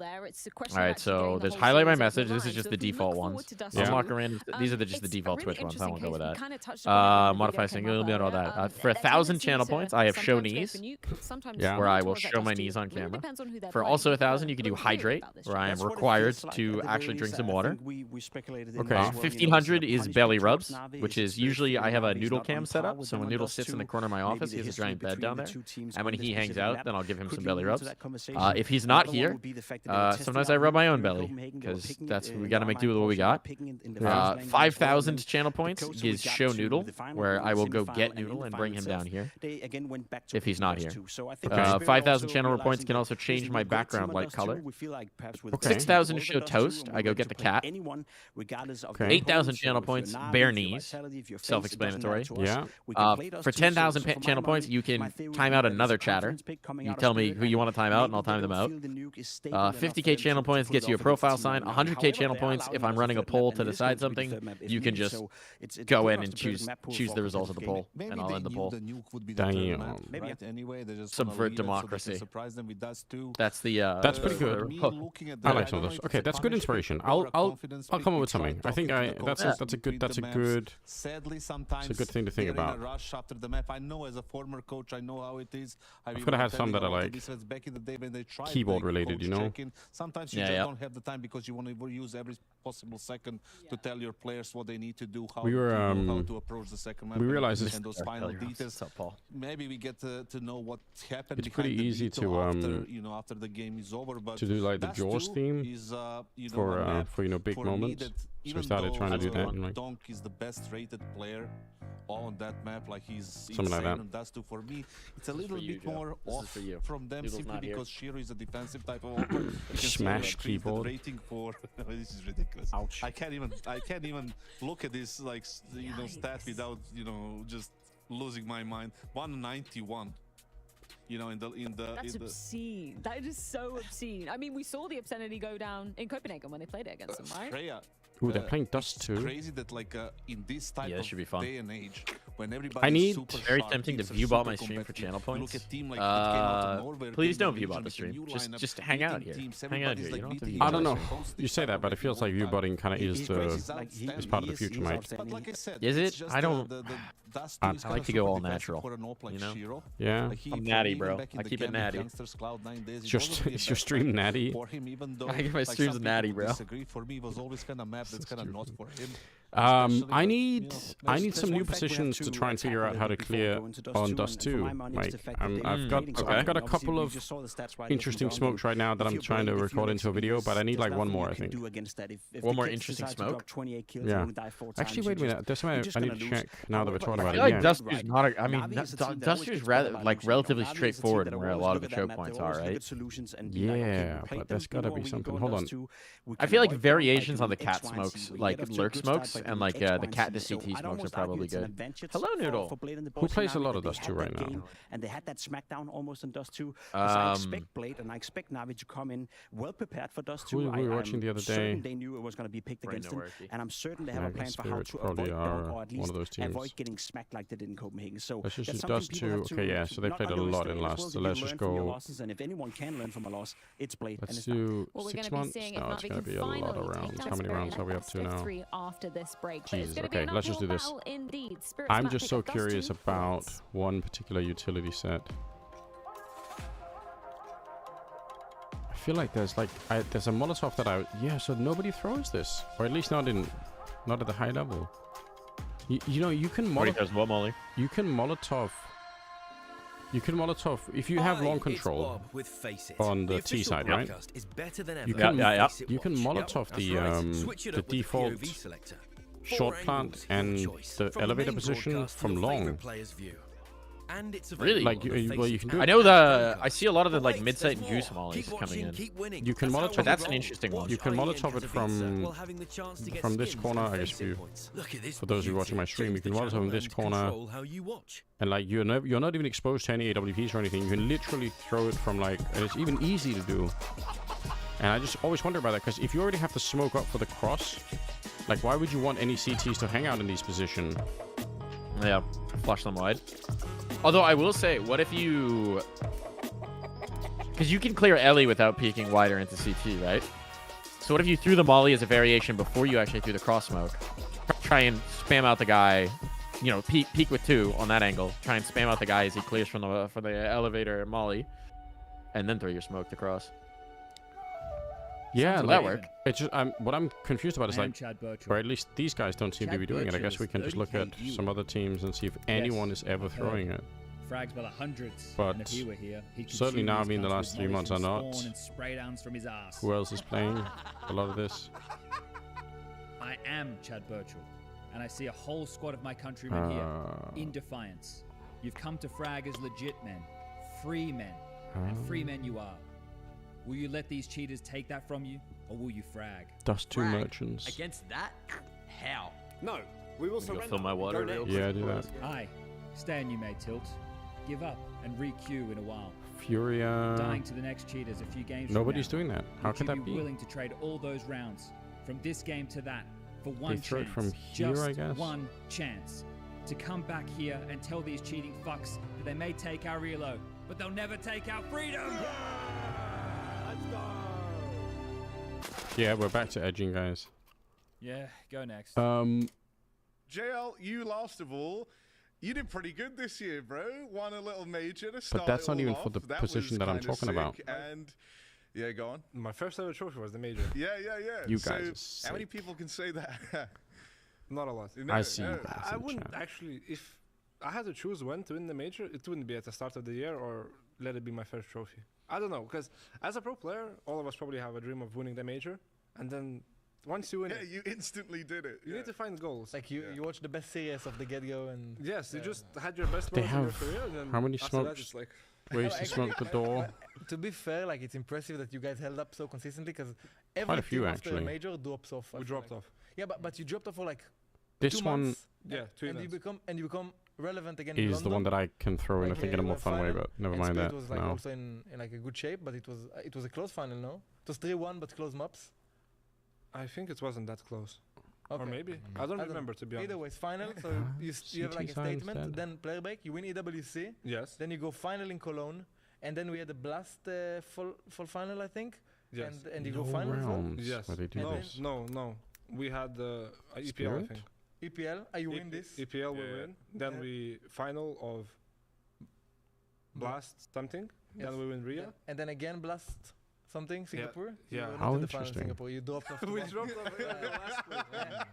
right, so there's highlight my message. This is just the default ones. Unlock a random. These are just the default Twitch ones. I won't go with that. Modify single, all that. For 1,000 channel points, I have show knees, where I will show my knees on camera. For also 1,000, you can do hydrate, where I am required to actually drink some water. Okay. 1,500 is belly rubs, which is usually I have a Noodle cam set up. So when Noodle sits in the corner of my office, he has a giant bed down there. And when he hangs out, then I'll give him some belly rubs. If he's not here, sometimes I rub my own belly, because we got to make do with what we got. 5,000 channel points is show Noodle, where I will go get Noodle and bring him down here if he's not here. 5,000 channel points can also change my background light color. 6,000 show Toast, I go get the cat. 8,000 channel points, bare knees, self-explanatory. Yeah. For 10,000 channel points, you can time out another chatter. You tell me who you want to time out, and I'll time them out. 50k channel points gets you a profile sign. 100k channel points, if I'm running a poll to decide something, you can just go in and choose the result of the poll, and I'll end the poll. Damn. Subvert democracy. That's the. That's pretty good. I like some of those. Okay, that's good inspiration. I'll come up with something. I think that's a good thing to think about. I know as a former coach, I know how it is. I've got to have some that are like keyboard related, you know. Sometimes you just don't have the time because you want to use every possible second to tell your players what they need to do, how to approach the second map. We realize and those final details. Maybe we get to know what happened. It's pretty easy to after the game is over, but to do like the Jaws theme for you know, big moments. So we started trying to do that. And, like, Donk is the best rated player on that map. Like, he's something insane like that. on Dust 2. For me, it's a little bit more off from them simply because Shiro is a defensive type of opponent. Smash keyboard. Rating for this is ridiculous. Ouch. I can't even look at this, like, you know, stat without, you know, just losing my mind. 191. You know, That's obscene. That is so obscene. I mean, we saw the obscenity go down in Copenhagen when they played it against them, right? Freya, ooh, they're playing Dust 2. It's crazy that, like, in this type of should be fun. day and age, when everybody I need super very sharp, tempting to teams are view bot super my stream for channel points. Look at team like it came out of nowhere, Please came don't to view region bot the with a stream. new lineup, Just hang out here. teams, Hang out here. everybody's, You don't like, have to view I bot don't the know. stream. You say that, but it feels like view botting kind of is part of the future, Mike. But like I said, Is it's it? just I don't. Dust I 2 is like kinda to go super all defensive natural. for an op like You know? Shiro. Yeah. Like, I'm for natty, even bro. back in I the keep it Gambit natty. Youngsters Cloud9 days, it Is your wasn't really a stream bad stream natty? for him, even though, I get my like, streams some natty, people bro. disagree. For me, it was always kind of map that's kind of not for him. I need some new positions to try and figure out how to clear on Dust 2, Mike. I've got a couple of interesting smokes right now that I'm trying to record into a video, but I need like one more, I think. One more interesting smoke? Yeah. Actually, wait a minute. There's something I need to check now that we're talking about I feel it. like Dust 2 is not a, I mean, Dust 2 is rather, like, relatively straightforward in where a lot of the choke points are, right? Yeah, but there's gotta be something. Hold on. I feel like variations on the cat smokes, like lurk smokes, and like the cat to CT smokes are probably good. Hello, Noodle. Who plays a lot of Dust 2 right now? And they had that smackdown almost in Dust 2. I expect Blade and I expect Navi to come in well prepared for Dust 2. Who were we watching the other day? They knew it was going to be picked against them, and I'm certain they have Yeah, a plan for how Spirits to probably avoid are or at one least of those teams. avoid getting smacked like they did in Copenhagen. So Let's just that's do something Dust people 2. have to Okay, yeah, so they not played a lot in underestimate as last. well. So You let's learn just from your go. losses, and if anyone can learn from a loss, it's Blade. and Let's it's do Well, we're 6 going to be months. seeing if No, it's Navi going to can be a lot of finally rounds. take How down many Spirit rounds in are we up to now? 3 after this break. But it's Jesus, going to be okay, an let's just do uphill this. battle indeed. Spirit's I'm might just pick so up Dust curious 2. about one particular utility set. I feel like there's there's a Molotov that yeah, so nobody throws this, or at least not at the high level. You know, you can what, Molly? You can Molotov if you have long control on the T side, right? You can Molotov the default short plant and the elevator position from long. Really? Like, well, you can do it. I know I see a lot of the like mid-sight and juice mollies coming in. You can Molotov. But that's an interesting one. You can Molotov it from this corner. I guess for those of you watching my stream, you can Molotov in this corner. And like you're not even exposed to any AWPs or anything. You can literally throw it from like, and it's even easy to do. And I just always wonder about that, because if you already have to smoke up for the cross, like why would you want any CTs to hang out in these positions? Yeah, flush them wide. Although I will say, what if you... Because you can clear Ellie without peeking wider into CT, right? So what if you threw the molly as a variation before you actually threw the cross smoke? Try and spam out the guy, you know, peek with 2 on that angle. Try and spam out the guy as he clears from the elevator molly. And then throw your smoke to cross. Yeah, like, that work. It's just what I'm confused about is like, or at least these guys don't seem to be doing it. I guess we can just look at some other teams and see if anyone is ever throwing it. Frags by the hundreds. But and if he were here, he'd certainly consume now, these in the guns last with 3 months, are mollies not. from spawn and spray downs from his ass. Who else is playing a lot of this? I am Chad Birchall, and I see a whole squad of my countrymen here in defiance. You've come to frag as legit men, free men, and free men you are. Will you let these cheaters take that from you, or will you frag? Dust 2 merchants. Against that? How? No, we will surrender. Fill my water real quick. Yeah, do that. Aye, stay on you may tilt. Give up and re-queue in a while. Furia. Dying to the next cheaters a few games. Nobody's doing that. How could that be? be? Willing to trade all those rounds from this game to that for one They throw chance? it from here, Just I guess. one chance to come back here and tell these cheating fucks that they may take our reload, but they'll never take our freedom. Let's go. Yeah, we're back to edging, guys. Yeah, go next. JL, you last of all, you did pretty good this year, bro. Won a little major to start. But that's not it all even off. for the That position was that I'm kinda talking about. sick, And yeah, go on. My first ever trophy was the major. Yeah. You so guys are how many sick. people can say that? Not a lot. I see you guys I in the wouldn't chat. actually, if I had to choose when to win the major, it wouldn't be at the start of the year or let it be my first trophy. I don't know, because as a pro player, all of us probably have a dream of winning the major, and then once you win it, you instantly did it. you need to find goals. Like you watch the best series of the get-go and... Yes, you just had your best They moments in your have career, and then how many after that, smokes? it's like... Ways to smoke the door. To be fair, like it's impressive that you guys held up so consistently, because Quite every a few, team after a actually. major drops off. We dropped off. Yeah, but you dropped off for like This 2 one months, Yeah, 2 and events. you become relevant again. in is the one London. that I can throw in, I Like, think, in a you more were fun way, final, but never and mind Spirit that. was like No. also in like a good shape, but it was a close final, no? It was 3-1, but close maps. I think it wasn't that close. Okay. Or maybe. I don't remember, to be honest. Either way, it's final. So you have like a CT signs statement, dead. then player break, you win EWC, Yes. then you go final in Cologne, and then we had the Blast full final, I think. Yes. And you go No final as well? rounds Yes. where they do No, this. no. We had EPL, I Spirit? think. EPL, you win this. EPL we win. Then we final of Blast something. Yes. Then we win Rio. Yeah. And then again Blast something, Singapore. Yeah. You went How to the final in interesting. Singapore. You dropped off. We to dropped off last week. yeah.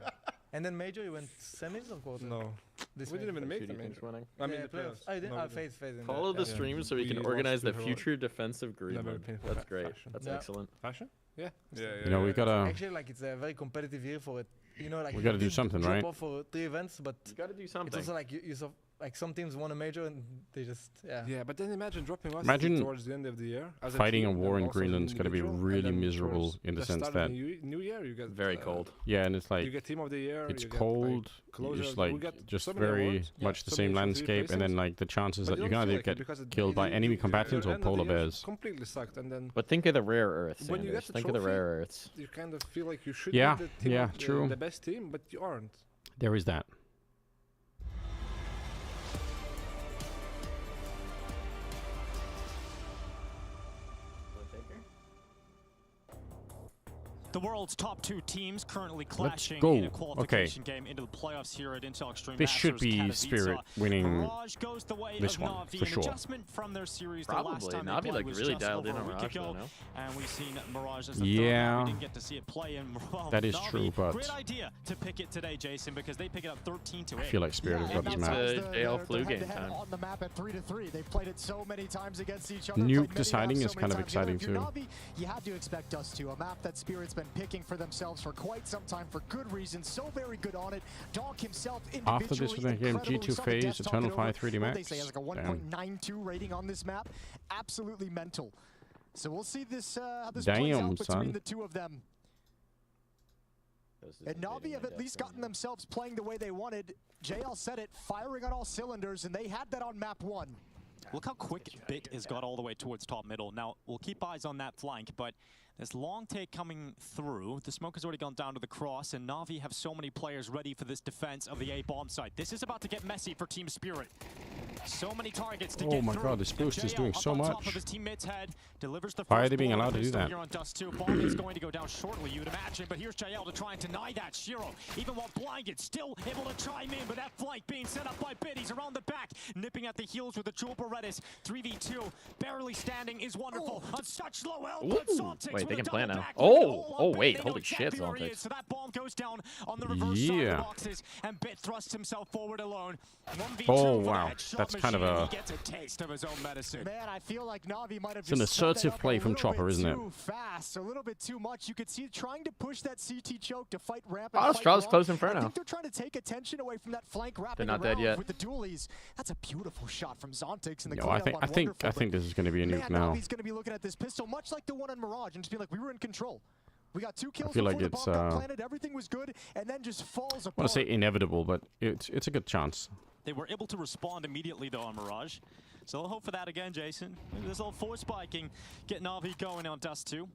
And then major, you went semis or quarter? No. This We didn't even make Two the teams major. winning. I mean, yeah, the playoffs. Oh, you didn't? No, we phase in Follow there. the Yeah. stream so we can We organize the lost to future defensive Greenland. been for That's great. fashion. That's Yeah. excellent. Fashion? Yeah. You know, we gotta Actually, like it's a very competitive year for it. You know, like We you gotta do did something, drop right? off for 3 events, but You got to do something. it's also like you saw, like some teams won a major and they just Yeah, but then imagine dropping us Imagine towards the end of the year. As fighting a team, war then in also as an Greenland's gotta be individual, really and then miserable towards in the the sense start of that the new year you get Very cold. yeah, and it's like you get team of the year. it's you get, cold. Like, closer, It's we like get just so many very awards, much the so same many landscape, and then like the chances But that you don't can feel either like it get because at killed by the enemy end combatants or of the polar year bears. completely sucked, and then But think of the rare earths, when you get Sanders. the Think of the trophy, rare earths. you kind of feel like you should Yeah, be the team yeah, of true. the best team, but you aren't. There is that. The world's top 2 teams currently clashing go. in a qualification game into the playoffs here at Intel Extreme This should Masters be Katowice. Spirit winning Mirage goes the way this of one, Na'Vi, for an sure. adjustment from their series the Probably. last time they Na'Vi, played like, was really just dialed in over a on week Mirage, ago, though, no? and we've seen Mirage as the Yeah. third. We didn't get to see it play in. Well, That is Na'Vi, true, but great idea to pick it today, Jason, because they pick it up 13-8. I feel like Spirit has got this It's map. a JL flu game time. On the map at 3-3, they've played it so many times against each other. Nuke played many deciding rounds is so kind many of times together. exciting If you're too. Na'Vi, you have to expect us to. A map that Spirit's been picking for themselves for quite some time for good reason. So very good on it. Donk himself individually. After this game, incredibly G2 saw the phase, desktop Eternal get Fire over. 3D What Max. they say has like a Damn. 1.92 rating on this map. Absolutely mental. So we'll see this how this plays Damn, out between son. the two of them. And Na'Vi have at least gotten themselves playing the way they wanted. JL said it, firing on all cylinders, and they had that on map 1. Look how quick Bit has got all the way towards top middle. Now, we'll keep eyes on that flank, but this long take coming through. The smoke has already gone down to the cross, and Na'Vi have so many players ready for this defense of the A bomb site. This is about to get messy for Team Spirit. So many targets to get Oh my through. god, this boost is JL doing up so on top much. of his teammate's head, delivers the Why are first they being blow allowed to do pistol that? here on Dust 2. Bomb is going to go down shortly, you'd imagine, but here's JL to try and deny that. Shiro, even while blinded, still able to chime in, but that flank being set up by Bit. He's around the back, nipping at the heels with the Jewel Berettas. 3v2, barely standing is wonderful. On such low health, but Zontics Wait, they with can a plan double now. back. Oh, wait, They know holy shit, exactly where he is, Zontics. so that bomb goes down on the reverse side of Yeah. the boxes, and Bit thrusts himself forward alone. 1v2 Oh, for the wow. headshot That's kind of machine, a- and he gets a taste of his own medicine. Man, I feel like Na'Vi might have It's an just sped that assertive up play a from little Chopper, bit isn't it? Too fast, a little bit too much. You could see trying to push that CT choke to fight ramp. Oh, and Straw's fight close Raw. Inferno. I think they're trying to take attention away from that flank wrapping not dead around yet. with the dualies. That's a beautiful shot from Zontics and the Yo, cleanup I on think Wonderful, this is going to be a but nuke man, now. Na'Vi's going to be looking at this pistol much like the one on Mirage and just be like, we were in control. We got 2 kills feel before like the it's, bomb got planted. Everything was good, and then just falls apart. I want to say inevitable, but it's a good chance. They were able to respond immediately, though, on Mirage. So I'll hope for that again, Jason. Maybe this little force spiking, get Na'Vi going on Dust 2.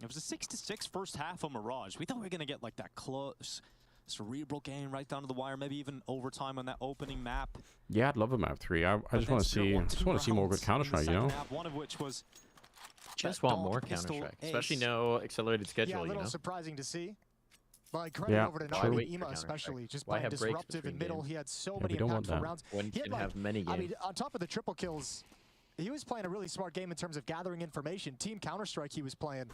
It was a 6-6 first half on Mirage. We thought we were going to get like that close, cerebral game right down to the wire, maybe even overtime on that opening map. Yeah, I'd love a map 3. I just want to see more good Counter-Strike, you know? One of which was Just want more Counter-Strike, especially no accelerated schedule, yeah, a you little know? surprising to see. But credit Yeah, over to true. Na'Vi, Ema especially, just Why playing have breaks disruptive in between middle. games? He had so Yeah, many we don't want impactful that. rounds. When He had, can have many I games. mean, on top of the triple kills, he was playing a really smart game in terms of gathering information. Team Counter-Strike he was playing.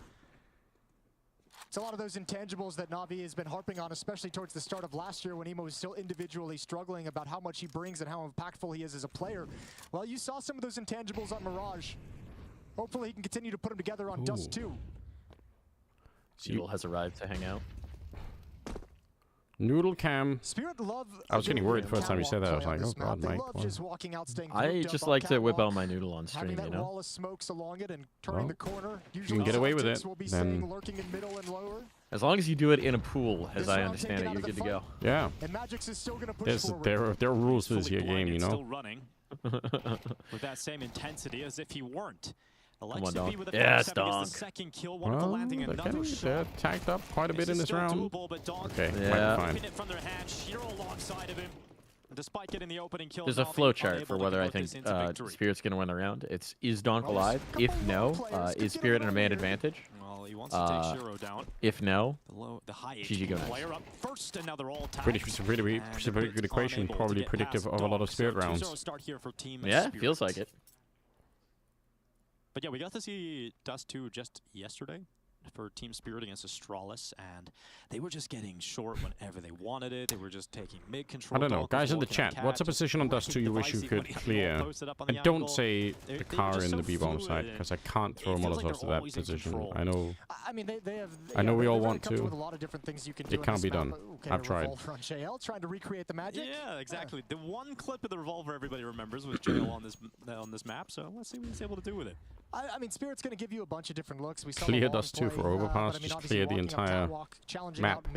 It's a lot of those intangibles that Na'Vi has been harping on, especially towards the start of last year when Emo was still individually struggling about how much he brings and how impactful he is as a player. Well, you saw some of those intangibles on Mirage. Hopefully he can continue to put them together on Dust 2. Noodle has arrived to hang out. Noodle cam. Spirit love. I was getting worried the first time you said that. I was like, oh god, Mike. Just walking out, staying I just like to whip out my noodle on stream, having that you know? wall of smokes along it and turning the corner. You can get away with it, then... lurking in middle and lower. As long as you do it in a pool, as I understand it, you're good to go. Yeah. And Magix is still gonna push forward. There are rules to this here game, you know? Still running with that same intensity as if he weren't. Come on, Donk. Yes, Donk. Well, they're tagged up quite a bit in this round. Okay, yeah. Fine. Despite getting the opening kill, There's a flowchart for whether I think Spirit's going to win the round. It's, is Donk alive? If no, is Spirit in a man advantage? Well, he wants to take Shiro down. If no, the high GG go next. First, another pretty good equation, probably predictive of a lot of Spirit rounds. Yeah, feels like it. But yeah, we got to see Dust 2 just yesterday for Team Spirit against Astralis, and they were just getting short whenever they wanted it. They were just taking mid-control. I don't know. Guys in the chat, what's a position on Dust 2 you wish you could clear? And don't say the car in the B-bomb side, because I can't throw Molotovs to that position. I know. I know we all want to. It can't be done. I've tried. Trying to recreate the magic. Yeah, exactly. The one clip of the revolver everybody remembers was JL on this map, so let's see what he's able to do with it. I mean, Spirit's going to give you a bunch of different looks. We saw clear Dust 2 for overpass, just clear the entire map.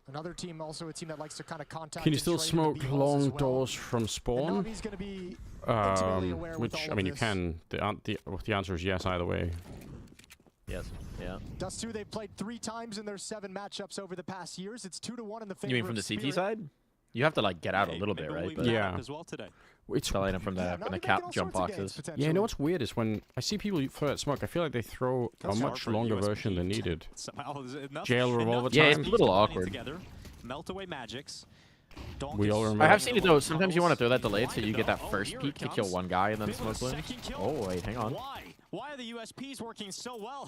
Another team, also a team that likes to kind of contact. Can you still smoke long doors from spawn? Which, I mean, you can. The answer is yes either way. Yes. Yeah. Dust 2, they've played 3 times in their 7 matchups over the past years. It's 2-1 in the favor. You mean from the CT side? You have to like get out a little bit, right? But yeah. As well today. It's from the cap jump boxes. Yeah, you know what's weird is when I see people throw that smoke, I feel like they throw a much longer version than needed. Jail revolver time. Yeah, it's a little awkward. Melt away magics. We all remember. I have seen it though. Sometimes you want to throw that delayed so you get that first peek to kill one guy and then smoke balloons. Oh wait, hang on. Why are the USPs working so well?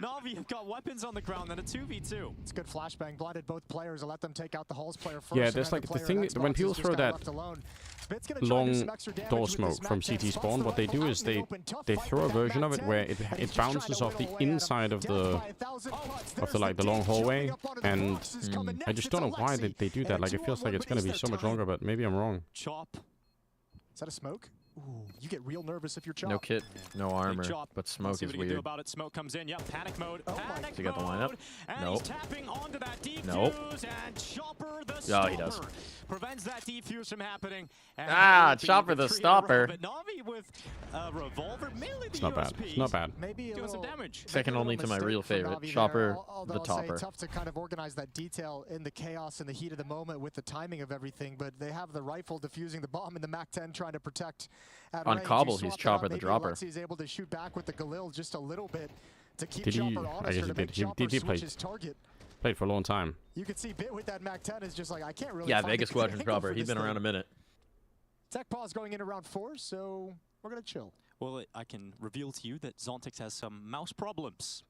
Na'Vi have got weapons on the ground and a 2v2. It's good flashbang. Blinded both players and let them take out the Halls player first. Yeah, there's like the thing when people throw that long door smoke from CT spawn, what they do is they throw a version of it where it bounces off the inside of the long hallway, and I just don't know why they do that. Like it feels like it's gonna be so much longer, but maybe I'm wrong. Chop. Is that a smoke? Ooh, you get real nervous if you're Chop. No kit, no armor, but smoke is weird. About it. Smoke comes in. Yep, panic mode. Panic so you got the lineup? Nope. Tapping onto that defuse, nope. And Chopper the stopper. Oh, he does. Prevents that defuse from happening. And Chopper the stopper. But Na'Vi with a revolver, mainly the it's not bad. It's not bad. Maybe doing some damage. Second only to my real favorite, Chopper the topper. Tough to kind of organize that detail in the chaos and the heat of the moment with the timing of everything, but they have the rifle defusing the bomb in the MAC-10 trying to protect at on range. Cobble, he's Chopper the dropper. He's able to shoot back with the Galil just a little bit to keep did Chopper he? honest. I guess he did. He played for a long time. You could see Bit with that MAC-10 is just like, I can't really. Yeah, Vegas Squadron dropper. He's been around a minute. Tech pause going into round 4, so we're gonna chill. Well, I can reveal to you that Zontix has some mouse problems.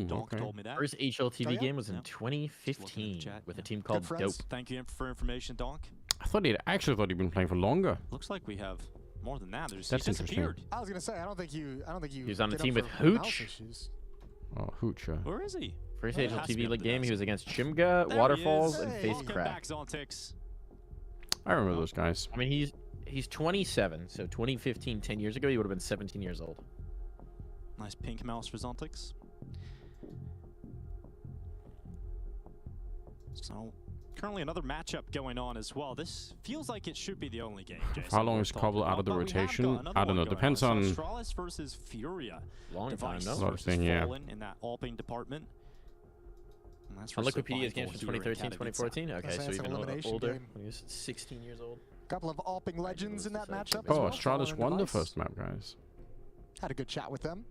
Donk told me that. First HLTV game was in 2015 with a team called Dope. Thank you for information, Donk. I actually thought he'd been playing for longer. Looks like we have more than that. That's interesting. I was gonna say, I don't think you. He's on the team with Hooch. Oh, Hooch. Where is he? First HLTV League game, he was against Chimga, Waterfalls, and Face Crack. I remember those guys. I mean, he's 27, so 2015, 10 years ago, he would have been 17 years old. Nice pink mouse for Zontix. So, currently another matchup going on as well. This feels like it should be the only game, Jason. How long is Cobble out of the rotation? I don't know. Depends on. Astralis versus Furia. Long time, no? A lot of thing, yeah. In that Alping department. On Wikipedia's games from 2013, 2014? Okay, so even older. When he was 16 years old. Couple of Alping legends in that matchup. Oh, Astralis won the first map, guys. Had a good chat with them.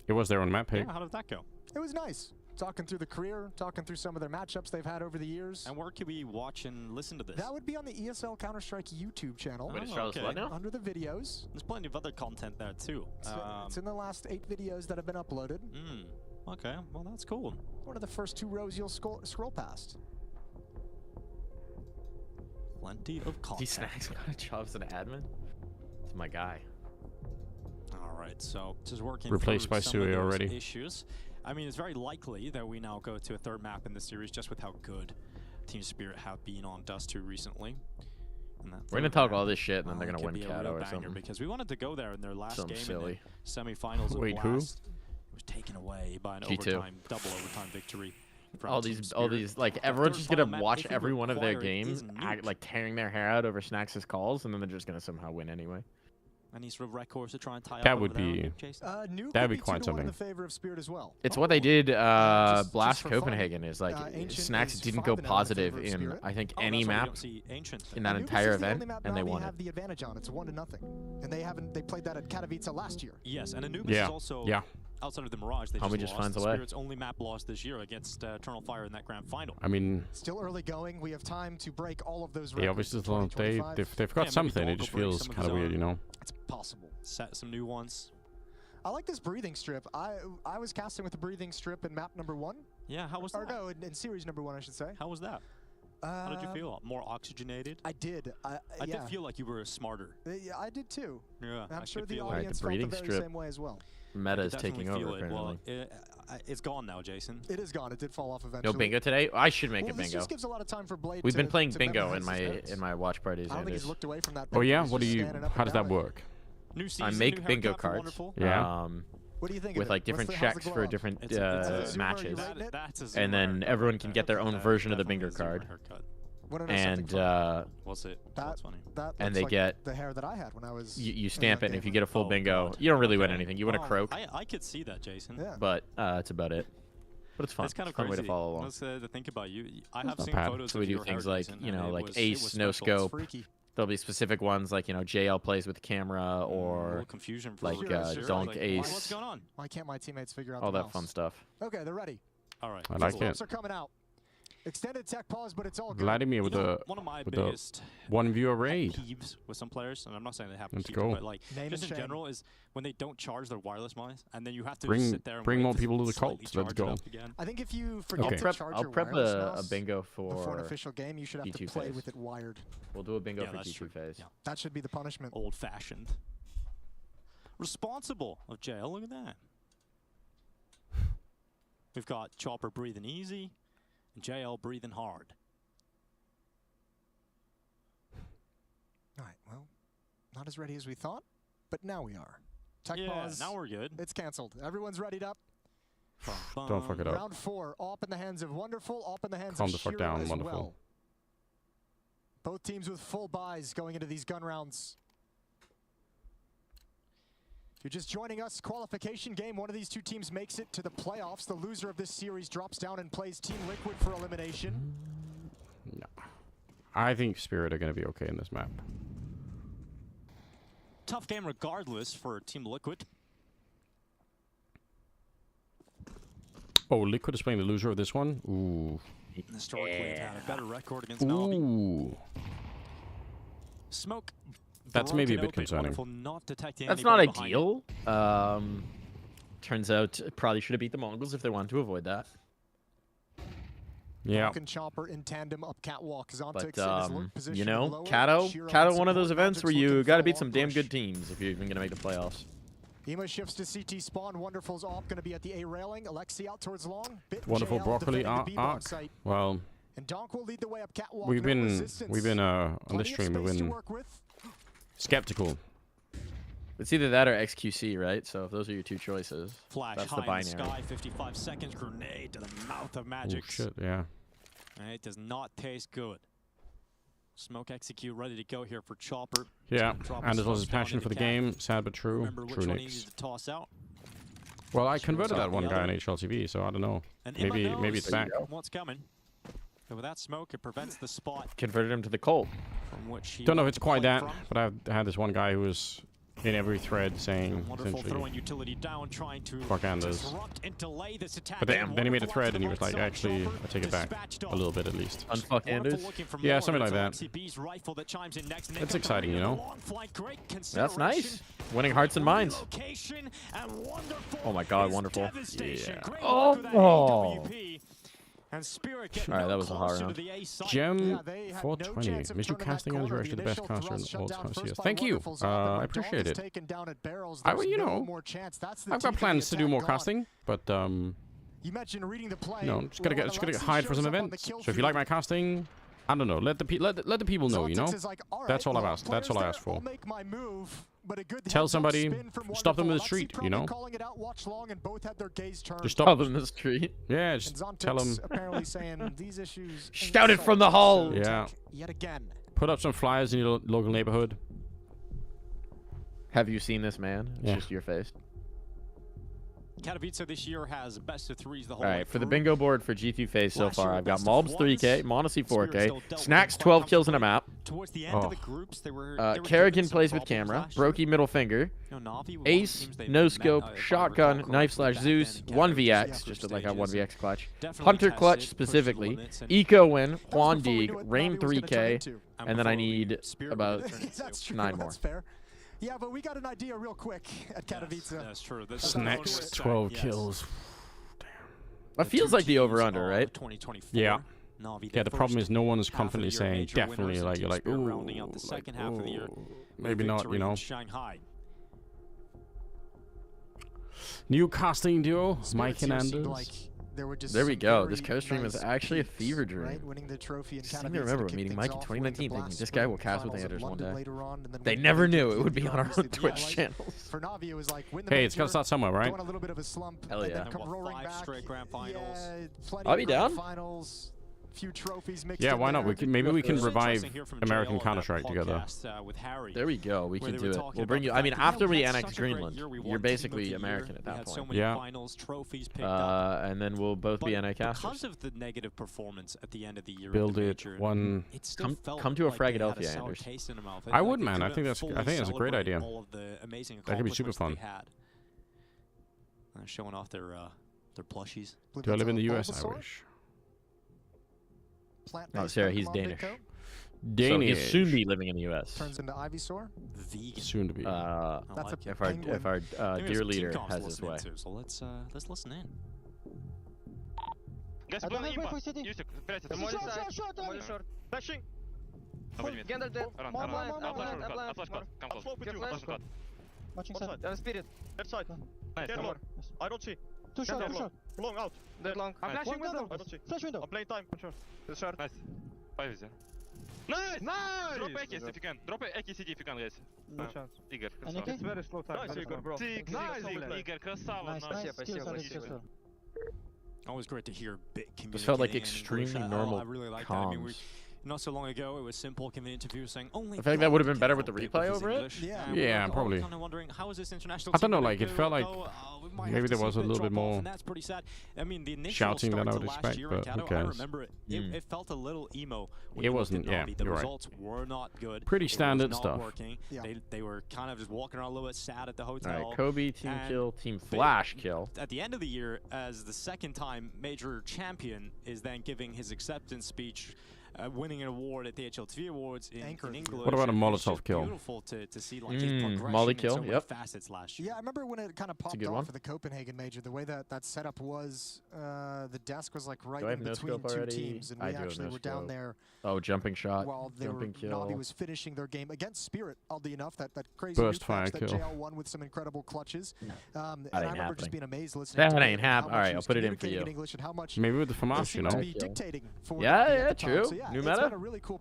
It was their own map pick. Yeah, how did that go? It was nice. Talking through the career, talking through some of their matchups they've had over the years. And where can we watch and listen to this? That would be on the ESL Counter-Strike YouTube channel. Under the videos. There's plenty of other content there too. It's in the last 8 videos that have been uploaded. Okay, well that's cool. One of the first 2 rows you'll scroll past. Plenty of content. These Snacks got a job as an admin? It's my guy. All right, so just working replaced by some of Sui those already. issues. I mean, it's very likely that we now go to a 3rd map in this series just with how good Team Spirit have been on Dust 2 recently. We're gonna talk all this shit, and then they're gonna win Kato or something. Because we wanted to go there in their last game silly. in the semifinals of Wait, Blast. It was taken away by an double overtime victory. All these, like, everyone's just gonna watch every one of their games, like tearing their hair out over Snacks' calls, and then they're just gonna somehow win anyway. Any sort of records to try and tie that up would be Nuke that'd would be quite something. in the favor of Spirit as well. It's what they did. Blast just for Copenhagen fun, is like Ancient Snacks is didn't 5-0 go in the positive favor of in Spirit. I think Oh, any that's why we map don't see Ancient in that Nuke entire is the only event, map and they Navi won have it. the advantage on. It's 1-0, and they played that at Katowice last year. Yes, and Anubis is also outside of the Mirage. They Homie just finds a lost. way. Spirit's only map loss this year against Eternal Fire in that grand final. I mean, still early going. We have time to break all of those records. they obviously they've got something. It just feels kind of weird, you know. It's possible. Set some new ones. I like this breathing strip. I was casting with the breathing strip in map number 1. Yeah, how was that? Or no, in series number 1, I should say. How was that? How did you feel? More oxygenated? I did. I did feel like you were smarter. Yeah, I did too. Yeah, I'm sure the the audience felt the very same way as well. Meta is taking over. Well, it's gone now, Jason. It is gone. It did fall off eventually. No bingo today. I should make it This bingo. just gives a lot of time for Blade. We've been playing to bingo memorize in my watch parties. I don't think he's looked away from that. Oh yeah, He's what do just you? standing up How and does that down. work? New season, I new make bingo haircut, cards. wonderful. Yeah. What do you think? With like different checks for different matches, and then everyone can get their own version of the bingo card. And what's it? That's funny. And they like get the hair that I had when I was. You stamp it, and if you get a full bingo, you don't really win anything. You win a croak. I could see that, Jason. Yeah. But that's about it. But it's fun. It's kind of fun way crazy. to follow along. Let's to think about you. I have not seen bad. photos So of we do your things hair, like, Jason, you know, and like it Ace, was no special. It's scope. freaky. There'll be specific ones like, you know, JL plays with camera or confusion for like recruiters. Donk Like, Ace. What's going on? Why can't my teammates figure out all the that mouse? fun stuff. Okay, they're ready. All right. I like it. Clips are coming out. Extended tech pause, but it's all good. Vladimir with the one of my biggest one viewer raid. peeves with some players, and I'm not saying they happen Let's to go. but like Name just and in shame. general is when they don't charge their wireless mice, and then you have to just Bring sit there and bring wait more to people to the slightly cult. Let's charge it go. up again. I think if you forget Okay. to charge I'll your prep wireless a mouse bingo before an for official game, you should have to G2 play phase. with it wired. We'll do a bingo Yeah, for that's G2 true. phase. Yeah. That should be the punishment. Old-fashioned. Responsible of jail. Look at that. We've got Chopper breathing easy, and JL breathing hard. All right, well, not as ready as we thought, but now we are. Tech Yeah, pause. now we're good. It's canceled. Everyone's readied up. Don't fuck it up. Round 4, up in the hands of Wonderful, up in the hands Calm of the fuck Shiro down, as Wonderful. well. Both teams with full buys going into these gun rounds. If you're just joining us, qualification game, one of these two teams makes it to the playoffs. The loser of this series drops down and plays Team Liquid for elimination. No. I think Spirit are going to be okay in this map. Tough game regardless for Team Liquid. Oh, Liquid is playing the loser of this one? Ooh. Historically, they've had a better record against Navi. Ooh. Smoke. That's maybe a bit broken open, concerning. Wonderful not detecting That's not anybody behind ideal. Turns out probably should have beat the Mongols if they wanted to avoid that. Yeah. Falcon Chopper in tandem up catwalk. Zontix But in his lurk position you know, below it. Kato, Shiro Kato, and one of those support events where Magic's you looking got for to a beat long some damn push. good teams if you're even gonna make the playoffs. Ema shifts to CT spawn. Wonderful's op going to be at the A railing. Alexi out towards long. Bit Wonderful JL broccoli defending the B bomb arc. site. Well, And Donk will lead the way up catwalk. we've no been resistance. on Plenty this of stream we've space to been work with. skeptical. It's either that or XQC, right? So if those are your two choices, Flash that's high the in binary. the sky, 55 seconds, grenade to the mouth of Oh Magic's. shit, yeah. And it does not taste good. Smoke execute, ready to go here for Chopper. Yeah, He's gonna drop and as well as first his passion down for the into cap. game. Sad but true. Remember True which one he Nicks. needed to toss out. Well, I Shiro's converted out that one the guy on other. HLTV, so I don't know. And Maybe Emma maybe it's knows back. what's coming. But with that smoke, it prevents the spot Converted him to the Colt. from which he Don't know if it's quite played that, from. but I've had this one guy who was in every thread saying Wonderful essentially throwing utility down, trying to fuck Anders. disrupt and delay this attack. But then he made a thread and he was like, actually, I take it back a little bit at least. Unfuck Anders? Yeah, something like that. It's exciting, you know? That's nice. Winning hearts and minds. Oh my god, wonderful. Yeah. Oh! And Spirit Alright, that was a hard round. Gem 420. Mr. Casting is actually the best caster in all time. Thank you. I appreciate it. You know, I've got plans to do more casting, but you mentioned reading the play. No, just gotta hide for some events. So if you like my casting, I don't know. Let the people know. You know, that's all I've asked. That's all I asked for. Tell somebody, stop them in the street. You know, just stop them in the street. Yeah, just tell them. Apparently saying these issues. Shout it from the hall. Yeah. Yet again. Put up some flyers in your local neighborhood. Have you seen this man? It's just your face. Katowice this year has best of threes the whole way. Alright, for the bingo board for G2 Phase so far, I've got Malbs 3K, Monacy 4K, Snacks 12 kills in a map. Towards the end of the groups, Kerrigan plays with camera, Brokey middle finger, Ace, no scope, shotgun, knife/Zeus, 1vx, just like a 1vx clutch, Hunter clutch specifically, Eco win, Juan Deeg, Rain 3K, and then I need about 9 more. Yeah, but we got an idea real quick at Katowice. That's true. Snacks 12 kills. Damn. That feels like the over/under, right? Yeah. Yeah, the problem is no one is confidently saying definitely. Like you're like, ooh, rounding out the second half of the year. Maybe not. You know. Shanghai. New casting duo, Mike and Anders. There we go. This co-stream is actually a fever dream. Right? Winning the trophy in I seem to remember meeting Mike in 2019 thinking this guy will cast with Anders one day. On, they never knew it would be on our own Twitch channels. For Navi, it was like, win the hey, it's got to start somewhere, right? A little bit of a slump, hell yeah. come rolling back. Straight grand finals. Yeah, I'll be down. Finals. Few trophies mixed yeah, why not? Maybe we can revive American JL Counter-Strike together. With Harry, there we go. We can do it. We'll bring you. I mean, after we annex Greenland, you're basically American at that point. So many finals, trophies picked and then we'll both be NA casters. Because of the negative performance at the end of the year, build it one. Come to a Fragadelphia, Anders. I would, man. I think that's a great idea. That could be super fun. Showing off their plushies. Do I live in the U.S.? I wish. Oh, Sarah, he's Danish. Danish. So he'll soon be living in the U.S. Turns into Ivysaur. Soon to be. That's if our dear leader has his way. So let's listen in. Guys, flashing. Gandalf dead. Watching Spirit. Left side. Nice. I don't see. Too short. Long out. Dead long. I'm flashing window. I don't see. Flash window. I'm playing time. Sure. Short. Nice. 5 is there. Nice! Drop AKs if you can. Drop AKCD if you can, guys. No chance. Igor, it's very slow time. Nice, Igor, bro. Nice, Igor, красава. Спасибо. Always great to hear bit communicating. This felt like extremely normal I really like comms. that. I mean, not so long ago, it was simple, convenient interview saying only. I think that would have been better with the replay over it. Yeah, probably. Kind of wondering how is this international I don't know, like it felt like maybe there was a little bit more that's pretty sad. I mean, the initial shouting than I would last expect, year but who I cares? remember it felt a little emo. It wasn't. Yeah, the you're right. results were not good. Pretty standard stuff. Yeah. They were kind of just walking around a little bit sad at the hotel. All right, Kobe team kill, team flash kill. At the end of the year, as the second time major champion is then giving his acceptance speech. Winning an award at the HLTV Awards in English. What about a Molotov kill? Beautiful to see like his progression Molly in kill, so many facets last year. Yeah, I remember when it kind of popped off for the Copenhagen major. The way that setup was, the desk was like right in between two teams, and we actually were down there. Oh, jumping shot, while jumping kill. Navi was finishing their game against Spirit. Oddly enough, that crazy burst fire that kill. JL won with some incredible clutches. And I remember just being amazed listening. That ain't happening. All right, I'll put it in for you. Maybe with the FAMAS, you know. Yeah, true. New meta.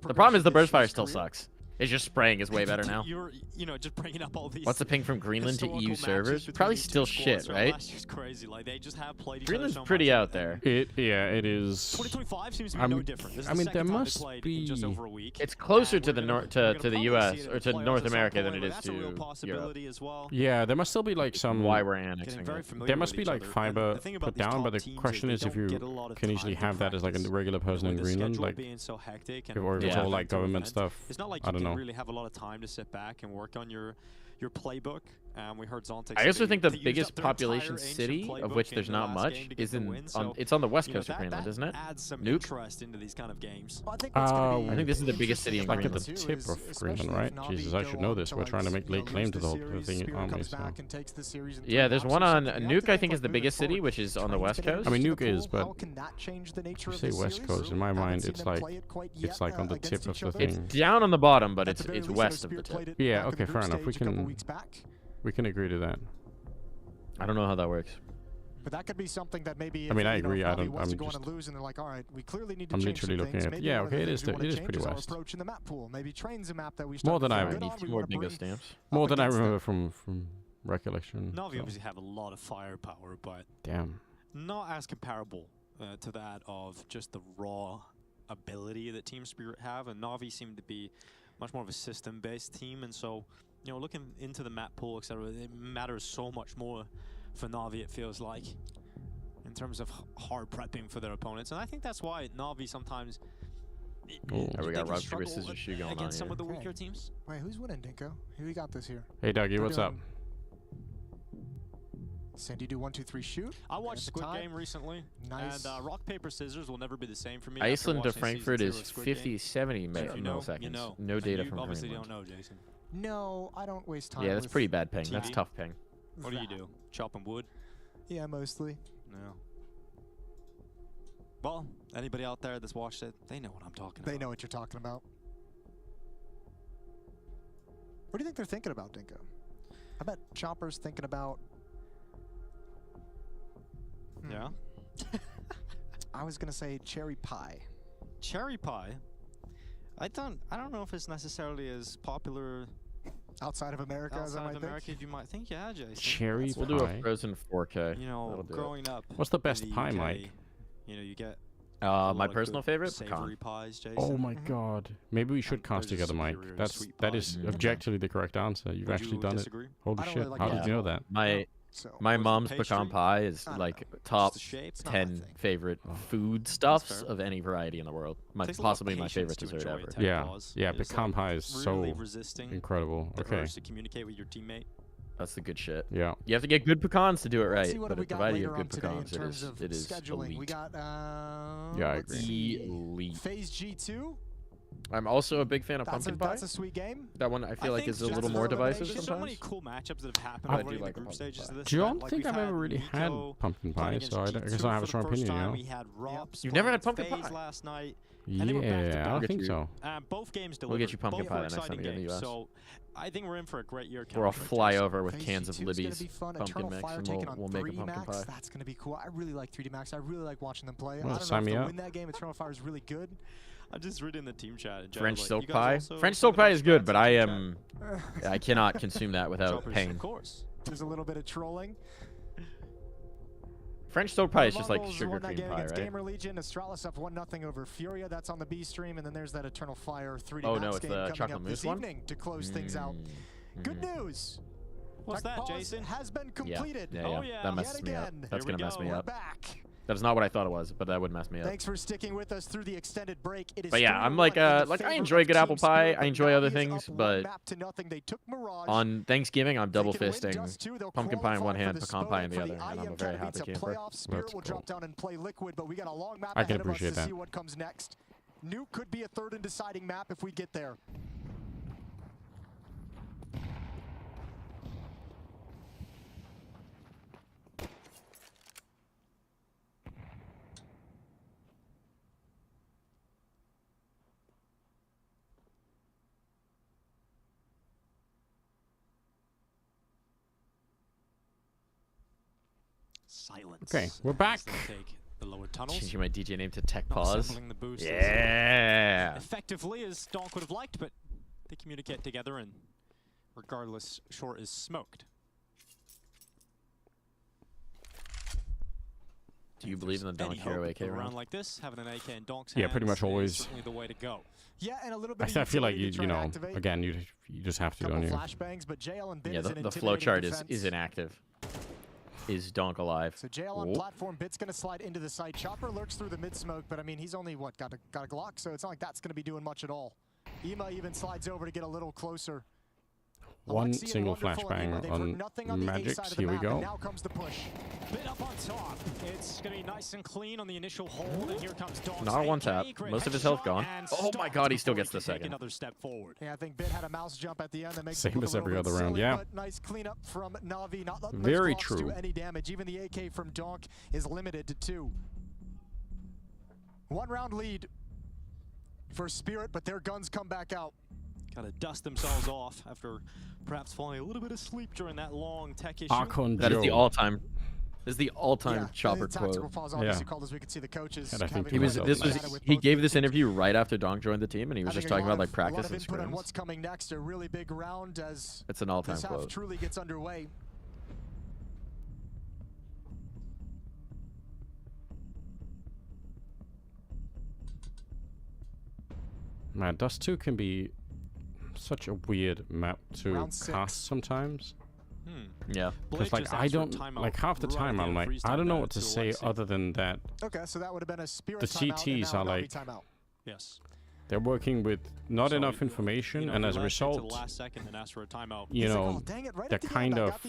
The problem is the burst fire still sucks. It's just spraying is way better now. You're, just bringing up all these. What's the ping from Greenland to EU servers? Probably still shit, right? Last year's crazy. Like they just have played. Greenland's pretty out there. It is. 2025 seems to be no different. This is I mean, the there second time must they played be. in just over a week. It's closer to the to the US or to North America than it is That's a real to possibility Europe. as well. Yeah, there must still be like some. Why we're annexing it. There must be like fiber put down, but the question is if you can easily have that as like a regular person in Greenland, like, or if it's all like government stuff. It's not like I you don't can know. really have a lot of time to sit back and work on your your playbook. We heard Zontic. I also think the biggest population city, of which there's not much, is it's on the west coast of Greenland, isn't it? Adds some Nuke? interest into these kind of games. Well, I think this is the biggest city in Like at Greenland. the tip of Greenland, right? Jesus, I should know this. We're trying to make late claim to the whole thing, aren't we? So. Yeah, there's one on Nuke. I think is the biggest city, which is on the west coast. I mean, Nuke is, but you say west coast. In my mind, it's like on the tip of the thing. It's down on the bottom, but it's west of the tip. Yeah. Okay. Fair enough. We can agree to that. I don't know how that works. But that could be something that maybe. I mean, I agree. I'm just go on and lose, and they're like, all right, we clearly need to change literally looking things. at. Maybe Yeah. Okay. It is pretty west. Approach in the map pool. Maybe trains a map that we more than I need 2 more bingo stamps. More than I remember from recollection. Navi obviously have a lot of firepower, but damn, not as comparable to that of just the raw ability that Team Spirit have. And Navi seem to be much more of a system-based team, and so. You know, looking into the map pool, etc., it matters so much more for Navi, it feels like, in terms of hard prepping for their opponents. And I think that's why Navi sometimes... we got rock, paper, scissors, shoe going on against some here. of the weaker teams. Wait, who's winning, Dinko? Who we got this here? Hey, Dougie, what's up? Sandy do 1, 2, 3 shoot. I watched Squid Game recently, nice. And rock, paper, scissors will never be the same for me. Iceland to Frankfurt is 50, 70 milliseconds. You know. No data from obviously Greenland. Don't know, Jason. No, I don't waste time. Yeah, that's pretty bad ping. TV? That's tough ping. What do you do? Chopping wood? Yeah, mostly. No. Well, anybody out there that's watched it, they know what I'm talking about. They know what you're talking about. What do you think they're thinking about, Dinko? I bet Chopper's thinking about... Yeah? I was going to say cherry pie. Cherry pie? I don't know if it's necessarily as popular outside of America as I might think. You might think, yeah, Jason. Cherry pie. We'll do a frozen 4K. You know, growing up. What's the best pie, Mike? You know, you get. My personal favorite, savory pies, Jason. Oh my God! Maybe we should cast together, Mike. That is objectively the correct answer. You've actually done it. Holy shit! How did you know that? My mom's pecan pie is like top 10 favorite food stuffs of any variety in the world. Possibly my favorite dessert ever. Yeah, pecan pie is so incredible. Okay. To communicate with your teammate. That's the good shit. Yeah. You have to get good pecans to do it right. But provided you later have good pecans, it is elite. We got, yeah, I agree. Elite. Phase G2. I'm also a big fan of pumpkin pie. That's a sweet game. That one I feel like is a little more divisive There's sometimes. so many cool matchups that have happened already in the group stages of this. Do you don't think I've ever really had pumpkin pie? So I guess I have a strong opinion. You know? We had Robs. You've never had pumpkin pie last night. Yeah, I don't think so. Both games delivered. We'll get you pumpkin pie the next time we get in the US. So I think we're in for a great year. Or I'll fly over with cans of Libby's pumpkin mix and we'll make a pumpkin pie. That's going to be cool. I really like 3D Max. I really like watching them play. Well, I don't know if they'll win that game. Eternal Fire is really good. I'm just reading the team chat. French silk pie? French silk pie is good, but I cannot consume that without pain. Of course. There's a little bit of trolling. French silk pie is just like sugar cream pie, right? Gamer Legion, Astralis up 1-0 over Furia. That's on the B stream, and then there's that Eternal Fire 3D Max game it's the coming chocolate up mousse this evening to close things out. Good news. What's that, Jason? Has been completed. Yeah. Oh yeah, that messes me up. That's gonna mess me up. We're back. That is not what I thought it was, but that would mess me up. Thanks for sticking with us through the extended break. It is but yeah, I'm like I enjoy good apple pie. I enjoy other things, but on Thanksgiving I'm double fisting pumpkin pie in one hand, pecan pie in the other, and I'm a very happy camper. Spirit will drop down and play Liquid, but we got a long map I can ahead of us appreciate to that. see what comes next. Nuke could be a third and deciding map if we get there. Silence. Okay, we're back. The lower tunnels. Changing my DJ name to Tech Pause. The yeah. Effectively as Donk would have liked, but they communicate together, and regardless, Short is smoked. Do you believe in the Donk Hero AK round? Like this, having an AK in Donk's yeah, pretty much always. Certainly the way to go. Yeah, and a little bit. I feel like you know, again, you just have to, don't you? Flashbangs, but JL and yeah, the flowchart is inactive. Is Donk alive? So JL on platform, Bit's gonna slide into the site. Chopper lurks through the mid smoke, but I mean he's only what got a Glock, so it's not like that's gonna be doing much at all. Ema even slides over to get a little closer. One single flashbang on Magic's. Here we go. Now comes the push. Bit up on top. It's gonna be nice and clean on the initial hold, and here comes Donk's Not a one tap. Most of his health gone. Oh my god, he still gets the second. Another step forward. Yeah, I think Bit had a mouse jump at the end that makes same as every other round. Yeah. Nice cleanup from Na'Vi. Not letting very those true. Do any damage. Even the AK from Donk is limited to 2. 1 round lead for Spirit, but their guns come back out. Gotta dust themselves off after perhaps falling a little bit asleep during that long tech issue. That is the all-time. This is the all-time Chopper quote. Yeah. Called, as we could see the coaches. And I think he gave this interview right after Donk joined the team, and he was just talking about like practice and scrims. What's coming next? A really big round as it's an all-time this half quote. Truly gets underway. Man, Dust 2 can be such a weird map to cast sometimes. Yeah. Because like I don't like half the time I'm like I don't know what to say other than that. Okay, so that would have been a Spirit the CTs are like yes. They're working with not enough information, and as a result, you know, they're kind of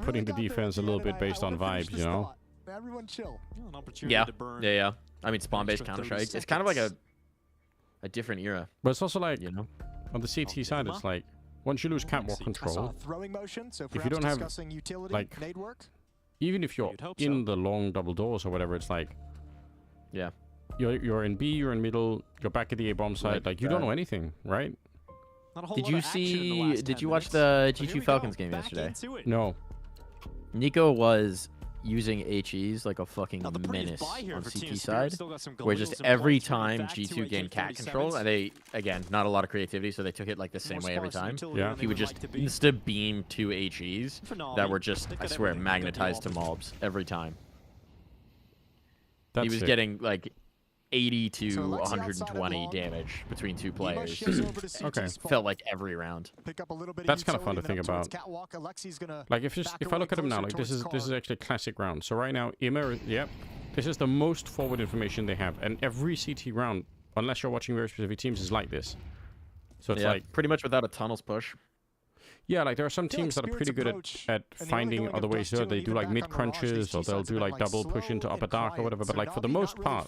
putting the defense a little bit based on vibes, you know. Everyone chill. Yeah. I mean, spawn-based Counter-Strike. It's kind of like a different era. But it's also like, you know, on the CT side, it's like once you lose catwalk control, throwing motion, so if you don't have utility, like, nade work? even if you're in the long double doors or whatever, it's like, yeah, you're in B, you're in middle, you're back at the A bomb side, like you don't know anything, right? Did you see? Did you watch the G2 Falcons game yesterday? No. Nico was using HEs like a fucking menace on CT side, where just every time G2 gained cat control, and they, again, not a lot of creativity, so they took it like the same way every time. Yeah. He would just insta-beam 2 HEs that were just, I swear, magnetized to mobs every time. He was getting like 80 to 120 damage between 2 players. Okay. Felt like every round. That's kind of fun to think about. Like if I look at him now, like this is actually a classic round. So right now, Immer, yep, this is the most forward information they have, and every CT round, unless you're watching very specific teams, is like this. So it's like pretty much without a tunnels push. Yeah, like there are some teams that are pretty good at finding other ways to do it. They do like mid crunches, or they'll do like double push into upper dark or whatever. But like for the most part,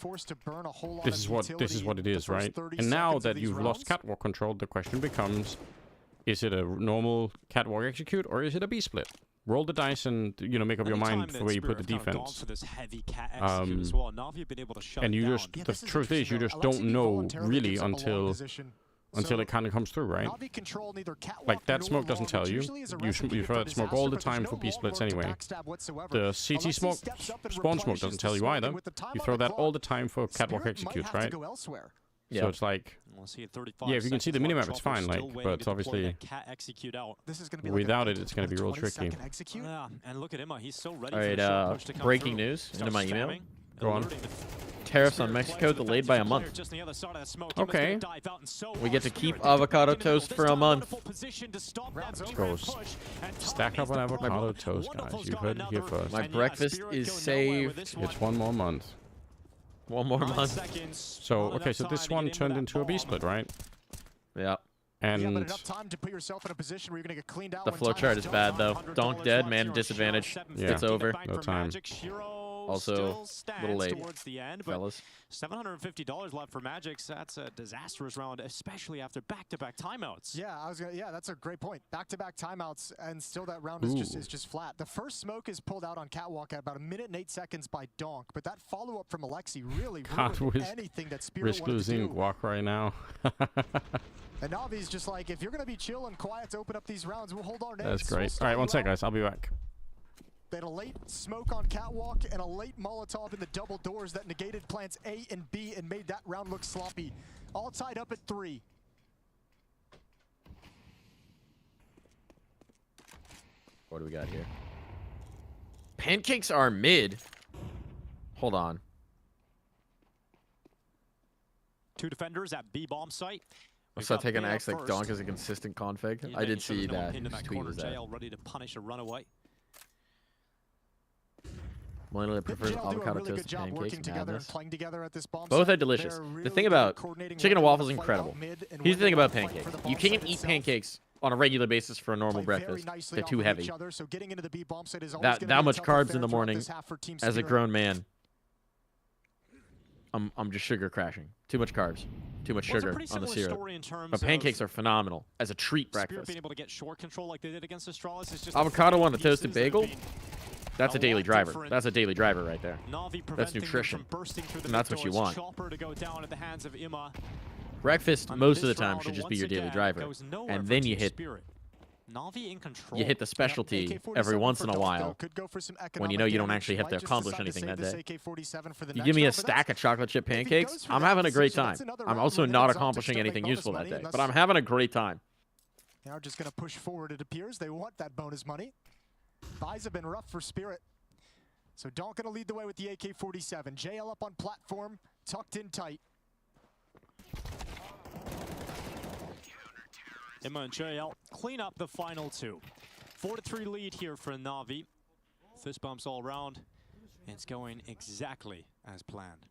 this is what it is, right? And now that you've lost catwalk control, the question becomes: is it a normal catwalk execute or is it a B split? Roll the dice and make up your mind for where you put the defense. And you just the truth is you just don't know really until it kind of comes through, right? Like, that smoke doesn't tell you. You throw that smoke all the time for B-splits anyway. The CT smoke, spawn smoke doesn't tell you either. You throw that all the time for catwalk executes, right? Yeah. So it's like, yeah, if you can see the minimap, it's fine, like, but obviously, without it, it's going to be real tricky. Alright, breaking news into my email. Go on. Tariffs on Mexico delayed by a month. Okay. We get to keep avocado toast for a month. Let's go stack up on avocado toast, guys. You heard it here first. My breakfast is saved. It's 1 more month. 1 more month. So, okay, so this one turned into a B-split, right? Yeah. And the flowchart is bad, though. Donk dead, man disadvantage. Yeah. It's over. No time. Also, a little late, towards the end, fellas. $750 left for Magic's. That's a disastrous round, especially after back-to-back timeouts. Yeah, that's a great point. Back-to-back timeouts, and still that round is just flat. The first smoke is pulled out on Catwalk at about 1 minute and 8 seconds by Donk, but that follow-up from Alexi really ruined anything that Spirit risk losing Guac right now. And Navi's just like, if you're going to be chill and quiet to open up these rounds, we'll hold our nades. That's great. All right, one sec, guys. I'll be back. They had a late smoke on Catwalk and a late Molotov in the double doors that negated plants A and B and made that round look sloppy. All tied up at 3. What do we got here? Pancakes are mid. Hold on. 2 defenders at B bomb site. I saw taking an X like Donk is a consistent config. I did see that. Whose tweet was that? Ready to punish a runaway. Millennial prefers avocado toast to pancakes. Madness. Both are delicious. The thing about chicken and waffles is incredible. Here's the thing about pancakes. You can't eat pancakes on a regular basis for a normal breakfast. They're too heavy. So getting into the B bomb site is that much carbs in the morning, as a grown man, I'm just sugar crashing. Too much carbs. Too much sugar on the syrup. But pancakes are phenomenal as a treat breakfast. Being able to get short control like they did against Astralis is just avocado on a toasted bagel. That's a daily driver. That's a daily driver right there. That's nutrition. And that's what you want. Breakfast, most of the time, should just be your daily driver. And then you hit the specialty every once in a while when you know you don't actually have to accomplish anything that day. You give me a stack of chocolate chip pancakes, I'm having a great time. I'm also not accomplishing anything useful that day, but I'm having a great time. Now just going to push forward, it appears. They want that bonus money. Buys have been rough for Spirit. So Donk going to lead the way with the AK-47. JL up on platform, tucked in tight. Emma and JL clean up the final two. 4-3 lead here for Na'Vi. Fist bumps all around. It's going exactly as planned.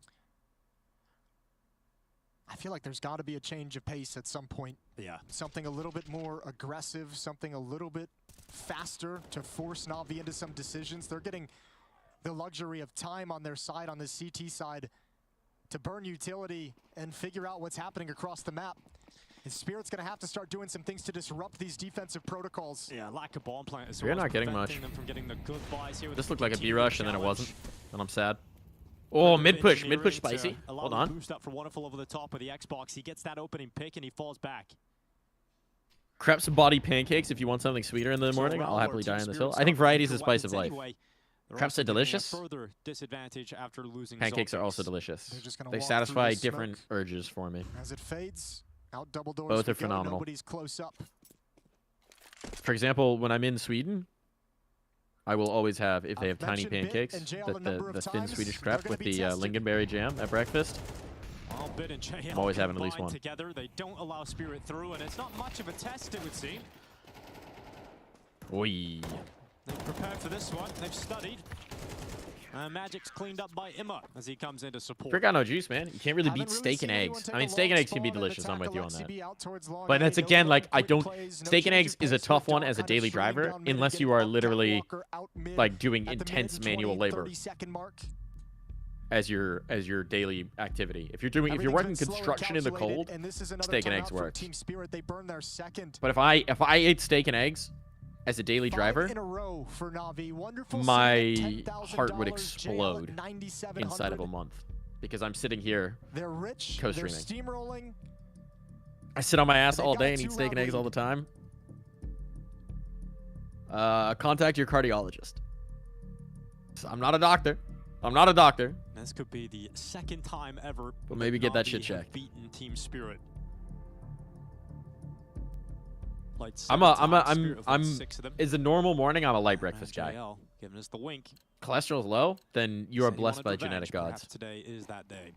I feel like there's got to be a change of pace at some point. Yeah. Something a little bit more aggressive, something a little bit faster to force Na'Vi into some decisions. They're getting the luxury of time on their side, on the CT side, to burn utility and figure out what's happening across the map. And Spirit's going to have to start doing some things to disrupt these defensive protocols. Yeah, lack of bomb plant is We're not getting much. This looked like a B rush and then it wasn't, and I'm sad. Oh, mid push spicy. Hold on. Boost up for Wonderful over the top of the Xbox. He gets that opening pick and he falls back. Crepes and body pancakes. If you want something sweeter in the morning, I'll happily die on this hill. I think variety is the spice of life. Crepes are delicious. Pancakes are also delicious. They satisfy different urges for me. As it fades, out double doors. Both are phenomenal. Nobody's close up. For example, when I'm in Sweden, I will always have, if they have tiny pancakes, the thin Swedish crepe with the lingonberry jam at breakfast. I'm always having at least one. Together. They don't allow Spirit through, and it's not much of a test, it would seem. Oi. They've prepared for this one. They've studied. Magic's cleaned up by Imma as he comes into support. Frick got no juice, man. You can't really beat steak and eggs. I mean, steak and eggs can be delicious. I'm with you on that. But that's again, like, I don't. Steak and eggs is a tough one as a daily driver, unless you are literally like doing intense manual labor as your daily activity. If you're working construction in the cold, steak and eggs works. But if I ate steak and eggs as a daily driver, my heart would explode inside of a month because I'm sitting here co-streaming. I sit on my ass all day and eat steak and eggs all the time. Contact your cardiologist. I'm not a doctor. I'm not a doctor. This could be the second time ever. But maybe get that shit checked. Beaten Team Spirit. Is a normal morning, I'm a light breakfast guy. Giving us the wink. Cholesterol's low, then you are blessed by genetic gods. Today is that day.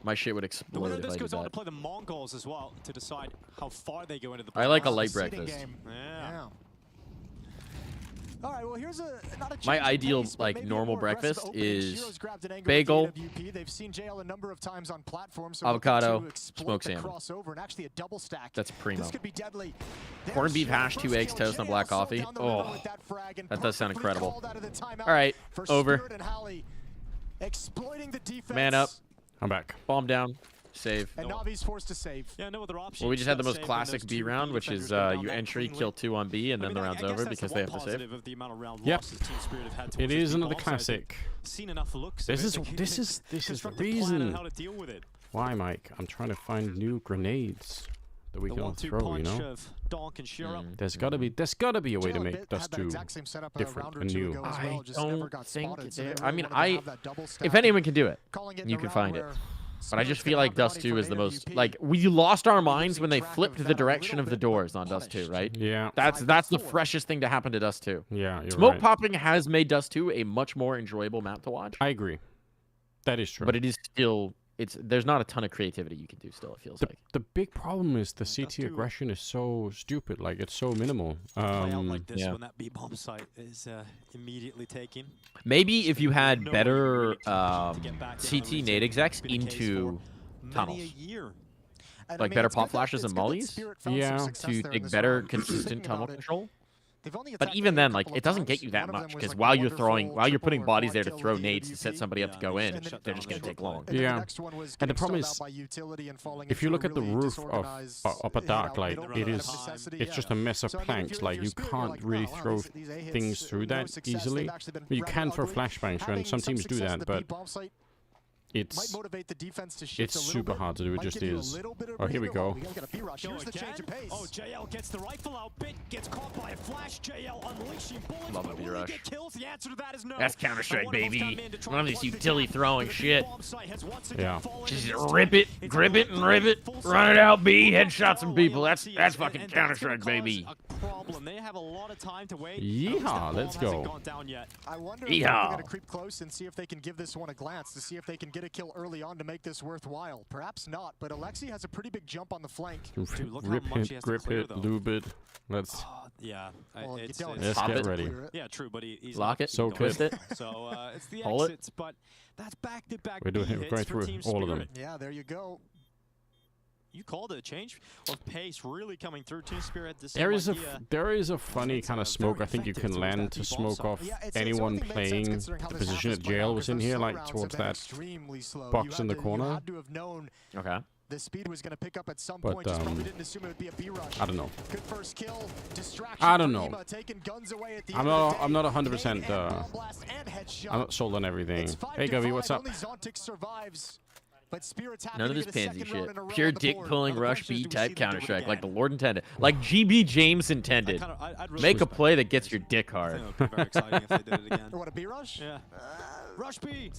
My shit would explode if I did that. This goes on to play the Mongols as well to decide how far they go into the. I like a light breakfast. Yeah. All right, well, here's my ideal, like, normal breakfast is bagel, avocado, smoked salmon. That's primo. Corned beef hash, 2 eggs, toast, and black coffee. Oh, that does sound incredible. All right, over. Man up. I'm back. Bomb down. Save. And Navi's forced to save. Yeah, no other option. Well, we just had the most classic B round, which is you entry, kill 2 on B, and then the round's over because they have to save. Yep. It is another classic. This is the reason. Why, Mike? I'm trying to find new grenades that we can all throw, you know? There's gotta be a way to make Dust 2 different and new. I don't think there. I mean, if anyone can do it, you can find it. But I just feel like Dust 2 is the most, like, we lost our minds when they flipped the direction of the doors on Dust 2, right? Yeah. That's the freshest thing to happen to Dust 2. Yeah, you're Smoke right. popping has made Dust 2 a much more enjoyable map to watch. I agree. That is true. But it is still, there's not a ton of creativity you can do still, it feels like. The big problem is the CT aggression is so stupid, like, it's so minimal. Like this when that B-bomb site is immediately taken. Maybe if you had better CT nade execs into tunnels. like better pop flashes and mollies. Yeah. To take better consistent tunnel control. But even then, like, it doesn't get you that much, because while you're putting bodies there to throw nades to set somebody up to go in, they're just going to take long. Yeah. And the problem is, if you look at the roof of Upper Dark, like, it's just a mess of planks. Like, you can't really throw things through that easily. You can throw flashbangs, and some teams do that, but it's super hard to do. It just is. Oh, here we go. Here's the change of pace. Oh, JL gets the rifle out. Bit gets caught by a flash. JL unleashing bullets. Love a B-rush. Kills. The answer to that is no. That's Counter-Strike, baby. One of these utility throwing shit. Yeah. Just rip it, grip it, and rip it. Run it out, B. Headshot some people. That's fucking Counter-Strike, baby. They have a lot of time to wait. Yeehaw, let's go. I wonder if they're going to creep close and see if they can give this one a glance, to see if they can get a kill early on to make this worthwhile. Perhaps not, but Alexi has a pretty big jump on the flank. Dude, look Rip how much he it, has grip to clear, it, though. lube it. Let's... Yeah. Let's get ready. Yeah, true, but he's lock it, so twist it. So it's the Hold exits, but that's back-to-back We're going through all of them. Yeah, there you go. You called it a change of pace, really coming through. Team Spirit. There is a funny kind of smoke I think you can land to smoke off anyone playing the position that JL was in here, like towards that box in the corner. Okay. The speed was going to pick up at some point. Just probably didn't assume it would be a B-rush. I don't know. Good first kill. Distraction. I don't know. Guns away at the I'm not 100%. I'm not sold on everything. Hey, Govey, what's up? Only Zontic survives. But Spirit's happy None of to this get a pansy second round shit. in a row Pure on the dick board. pulling Now the rush question is, B do we type see them do it Counter-Strike, like the again? Lord intended. Like GB James intended. Make a play that gets your dick hard. Very exciting if they did it again. What, a B-rush? Yeah. Rush B.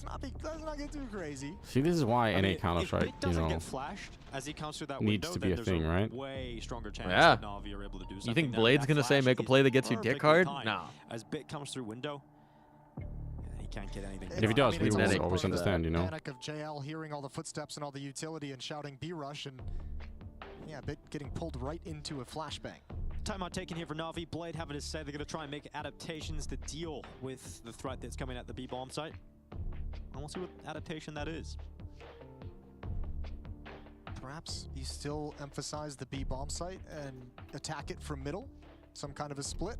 Let's not get too crazy. See, this is why NA Counter-Strike, you know, get flashed as he comes through that needs window, to be a then thing, there's right? Way stronger chance Yeah. that Na'Vi are able to do something. You think there. Blade's That gonna say flash make a is play that gets your dick perfectly hard? timed. No. As Bit comes through window, he can't get anything. And if he does, we it's will also always part of the understand, you know. Panic of JL hearing all the footsteps and all the utility and shouting B-rush, and yeah, Bit getting pulled right into a flashbang. Timeout taken here for Na'Vi. Blade having to say they're going to try and make adaptations to deal with the threat that's coming at the B-bomb site. And we'll see what adaptation that is. Perhaps you still emphasize the B-bomb site and attack it from middle? Some kind of a split?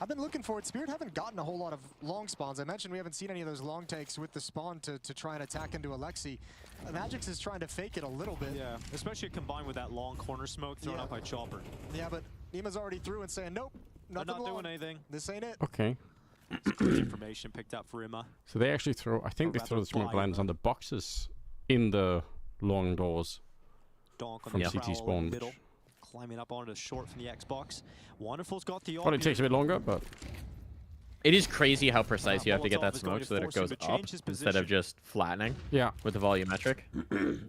I've been looking for it. Spirit haven't gotten a whole lot of long spawns. I mentioned we haven't seen any of those long takes with the spawn to try and attack into Alexi. Magix is trying to fake it a little bit. Yeah, especially combined with that long corner smoke thrown out by Chopper. Yeah, but Nima's already through and saying, nope, They're not doing anything. This ain't it. Okay. Good information picked up for Ima. So they actually throw, I think they throw the smoke glands on the boxes in the long doors Donk on from the CT prowl spawn. middle, climbing up onto the short from the Xbox. Wonderful's got the Probably takes a bit longer, but it is crazy how precise you have to get that smoke so that it goes up instead of just flattening. Yeah. With the volumetric.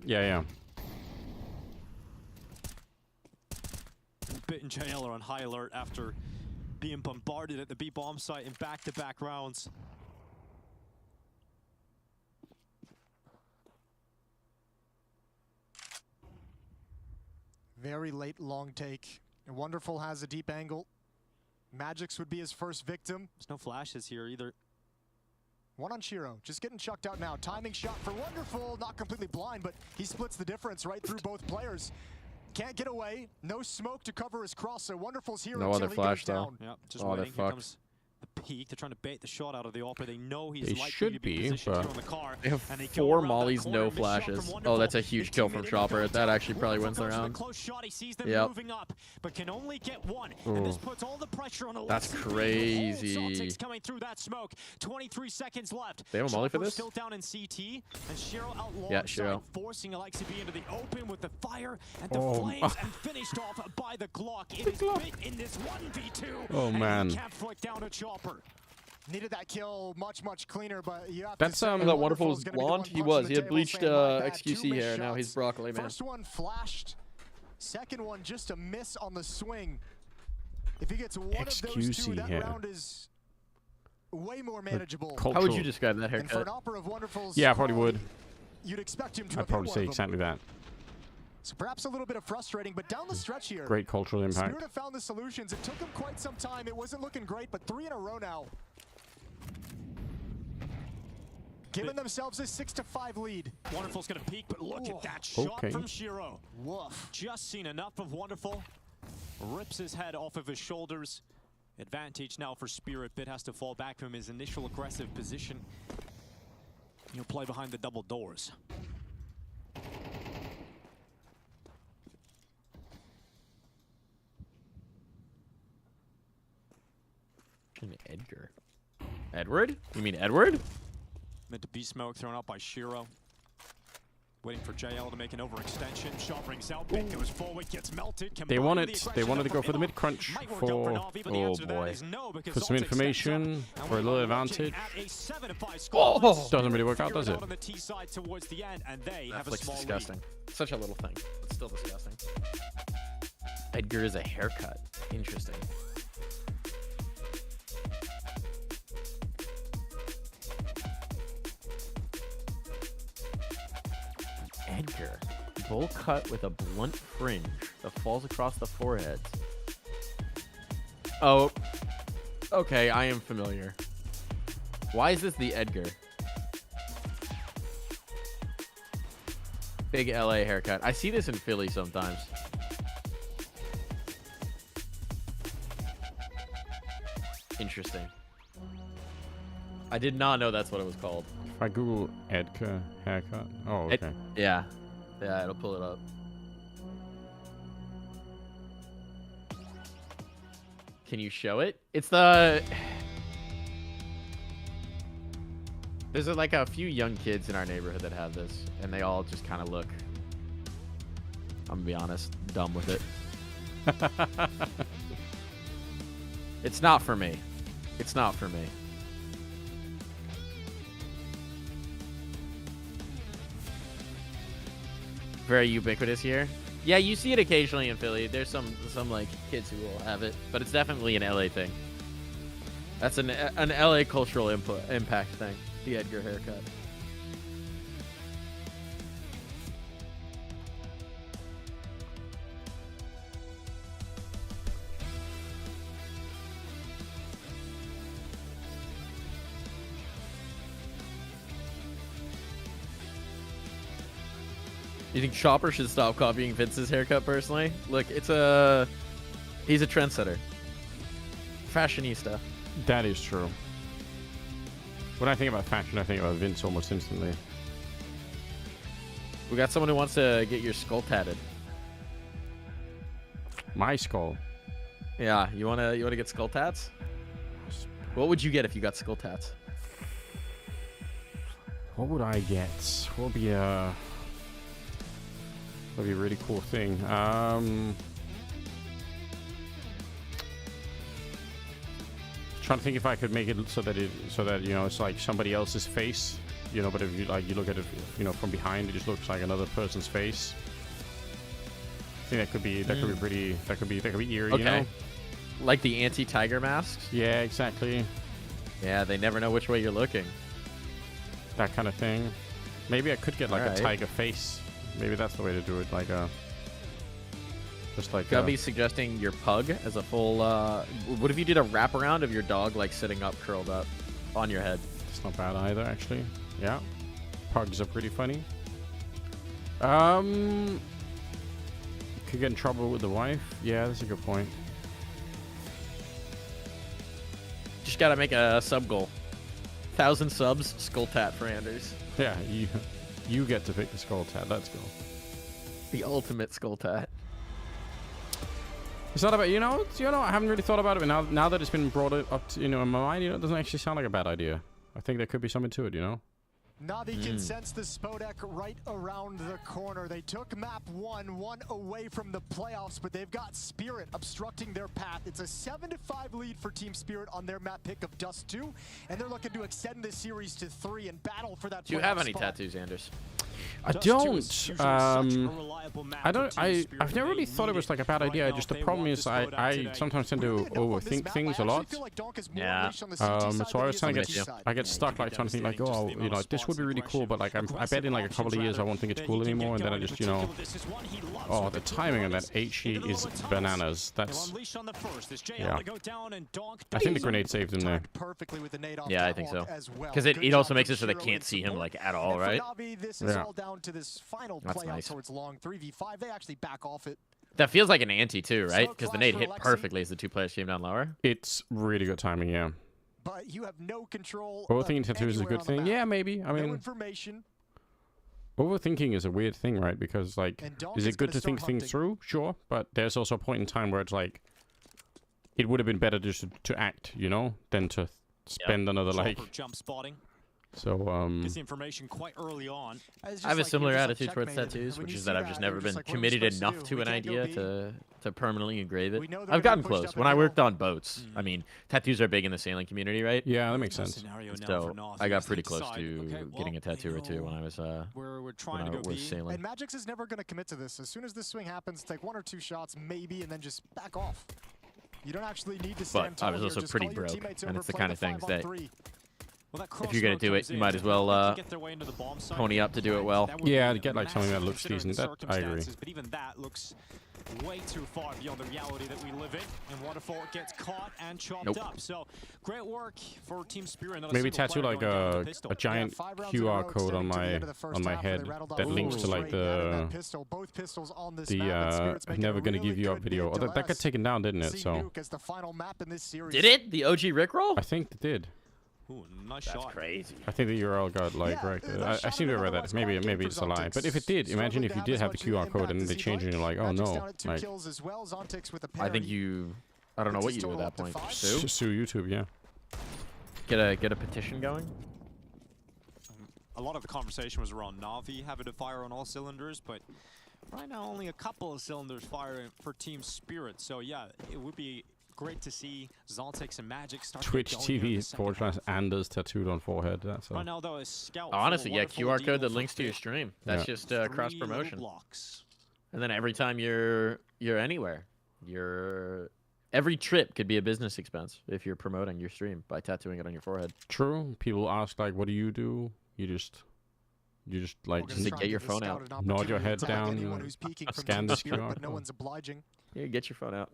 yeah. Bit and JL are on high alert after being bombarded at the B-bomb site in back-to-back rounds. Very late long take. Wonderful has a deep angle. Magix would be his first victim. There's no flashes here either. One on Shiro, just getting chucked out now. Timing shot for Wonderful, not completely blind, but he splits the difference right through both players. Can't get away, no smoke to cover his cross, so Wonderful's here no until other he flash goes though. down. Yep, just oh, waiting. they're Here fucked. comes the peak. They're trying to bait the shot out of the AWP. They know he's They likely should to be be, positioned but here on the car. They have and they 4 go mollies, corner, no missed shot flashes. from Oh, that's a Wonderful. huge His kill from teammate Chopper. goes That down. actually probably wins the Wonderful goes round. for the close shot. He sees them Yep. moving up, but can only get one. Ooh. And this puts all the pressure on Alexi. That's crazy. Celtics coming through that smoke. 23 seconds left. They have a molly for Chopper this? Still down in CT, and Shiro out long Yeah, side, Shiro. forcing Alexi B into the open with the fire and the Oh. flames, and finished off by the Glock. It is Bit in this 1v2. Oh, and man. he can't flick down a Chopper. Needed that kill much cleaner, but you have That's, to say that Wonderful was Wonderful's gonna be the blonde? one He punching was. the He had table bleached saying, "My bad, XQC 2 missed hair. Now he's shots." broccoli, man. First one flashed. Second one just a miss on the swing. If he gets one of those XQC two, that hair. round is way more manageable. How would you describe that And for an haircut? opera of Wonderful's Yeah, I probably would. you'd expect him to I'd have probably hit say one of them. exactly that. So perhaps a little bit of frustrating, but down the stretch here, Great cultural impact. Spirit have found the solutions. It took him quite some time. It wasn't looking great, but 3 in a row now. giving themselves a 6-5 lead. Wonderful's gonna peek, but look at that shot from Shiro. Woof. Just seen enough of Wonderful. Rips his head off of his shoulders. Advantage now for Spirit. Bit has to fall back from his initial aggressive position. He'll play behind the double doors. Edgar. Edward? You mean Edward? Mid to beast smoke thrown out by Shiro. Waiting for JL to make an overextension. Shot rings out. Bit goes forward, gets melted. They wanted to go for the mid crunch for oh boy. For some information, for a little advantage. Oh, doesn't really work out, does it? That looks disgusting. Such a little thing, but still disgusting. Edgar is a haircut. Interesting. Edgar. Bowl cut with a blunt fringe that falls across the forehead. Oh. Okay, I am familiar. Why is this the Edgar? Big LA haircut. I see this in Philly sometimes. Interesting. I did not know that's what it was called. If I Google Edgar haircut. Oh, okay. Yeah. Yeah, it'll pull it up. Can you show it? It's the... There's like a few young kids in our neighborhood that have this, and they all just kind of look, I'm gonna be honest, dumb with it. It's not for me. It's not for me. Very ubiquitous here. Yeah, you see it occasionally in Philly. There's some like kids who will have it, but it's definitely an LA thing. That's an LA cultural impact thing. The Edgar haircut. You think Chopper should stop copying Vince's haircut personally? Look, he's a trendsetter. Fashionista. That is true. When I think about fashion, I think about Vince almost instantly. We got someone who wants to get your skull tatted. My skull? Yeah, you wanna get skull tats? What would you get if you got skull tats? What would I get? What would be a... That'd be a really cool thing. Trying to think if I could make it so that you know it's like somebody else's face, you know. But if you look at it, you know, from behind, it just looks like another person's face. I think that could be pretty. That could be eerie. Okay. You know? Like the anti-tiger masks. Yeah, exactly. Yeah, they never know which way you're looking. That kind of thing. Maybe I could get like a tiger face. Maybe that's the way to do it. Like a. Just like Gubby suggesting your pug as a full. What if you did a wraparound of your dog like sitting up, curled up, on your head? It's not bad either, actually. Yeah, pugs are pretty funny. Could get in trouble with the wife. Yeah, that's a good point. Just gotta make a sub goal. 1,000 subs, skull tat for Anders. Yeah, you get to pick the skull tat. Let's go. The ultimate skull tat. It's not about, you know, I haven't really thought about it, but now that it's been brought up to, you know, in my mind, you know, it doesn't actually sound like a bad idea. I think there could be something to it, you know? Navi can sense the Spodek right around the corner. They took map one away from the playoffs, but they've got Spirit obstructing their path. It's a 7-5 lead for Team Spirit on their map pick of Dust 2, and they're looking to extend this series to 3 and battle for that. Do you have any tattoos, Anders? I don't. I've never really thought it was like a bad idea. Just the problem is I sometimes tend to overthink things a lot. Yeah. So I always kind of get stuck like trying to think like, oh, you know, this would be really cool, but like I bet in like a couple of years I won't think it's cool anymore, and then I just, you know, oh, the timing on that H-E is bananas. That's yeah. I think the grenade saved him there. Yeah, I think so. Because it also makes it so they can't see him like at all, right? Yeah. That's nice. Towards long 3v5, they actually back off it. That feels like an anti too, right? Because the nade hit perfectly as the two players came down lower. It's really good timing, yeah. But you have no control. Overthinking tattoos is a good thing. Yeah, maybe. I mean, overthinking is a weird thing, right? Because like, is it good to think things through? Sure, but there's also a point in time where it's like, it would have been better just to act, you know, than to spend another like. Jump spotting. So Gets the information quite early on. I have a similar attitude towards tattoos, which is that I've just never been committed enough to an idea to permanently engrave it. I've gotten close. When I worked on boats, I mean, tattoos are big in the sailing community, right? Yeah, that makes sense. So I got pretty close to getting a tattoo or two when I was sailing. And Magix is never going to commit to this. As soon as this swing happens, take 1 or 2 shots, maybe, and then just back off. You don't actually need to stand tall. But I was also pretty broke, and it's the kind of things that. If you're gonna do it, you might as well pony up to do it well. Yeah, to get like something that looks decent. That I agree. But even that looks way too far beyond the reality that we live in. And Waterfall gets caught and chopped up. So great work for Team Spirit. Maybe tattoo like a giant QR code on my head that links to like the never gonna give you up video. Oh, that got taken down, didn't it? So did it? The OG Rickroll? I think it did. Ooh, nice shot. That's crazy. I think the URL got like right. I seem to have read that. Maybe it's a lie. But if it did, imagine if you did have the QR code and then they change it and you're like, oh no. Like, I think you. I don't know what you do at that point. Sue YouTube, yeah. Get a petition going. A lot of the conversation was around Na'Vi having to fire on all cylinders, but right now only a couple of cylinders firing for Team Spirit. So yeah, it would be great to see Zoltex and Magic start Twitch TV // Anders tattooed on forehead. That's right now though, a scout. Honestly, yeah, QR code that links to your stream. That's just cross promotion. And then every time you're anywhere, every trip could be a business expense if you're promoting your stream by tattooing it on your forehead. True. People ask like, what do? You just like get your phone out, nod your head down, scan this QR but no one's obliging. Yeah, get your phone out.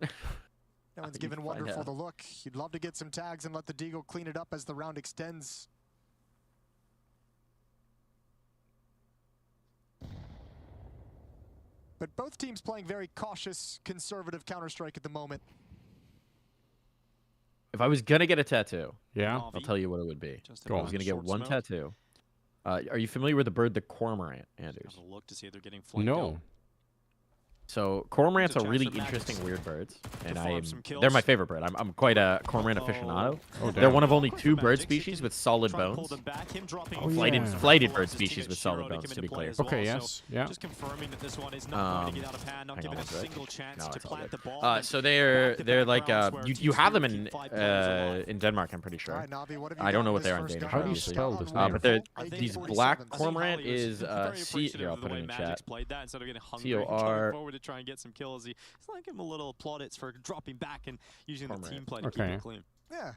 No one's given Wonderful the look. You'd love to get some tags and let the Deagle clean it up as the round extends. But both teams playing very cautious, conservative Counter-Strike at the moment. If I was gonna get a tattoo, I'll tell you what it would be. I was gonna get one tattoo. Are you familiar with the bird, the cormorant, Anders? Have a look to see if they're getting flanked No. out. So cormorants are really interesting, weird birds, and they're my favorite bird. I'm quite a cormorant aficionado. They're one of only 2 bird species with solid bones. Flighted bird species with solid bones, to be clear. Okay, yes, yeah. Just confirming that this one is not going to get out of hand, not given a single chance to plant the ball. So they're like you have them in Denmark, I'm pretty sure. I don't know what they are in Danish. How do you spell this name? But they're these black cormorant is here, I'll put it in chat. COR. Try and get some kills. He's like him a little plaudits for dropping back and using the team play to keep it clean. Yeah.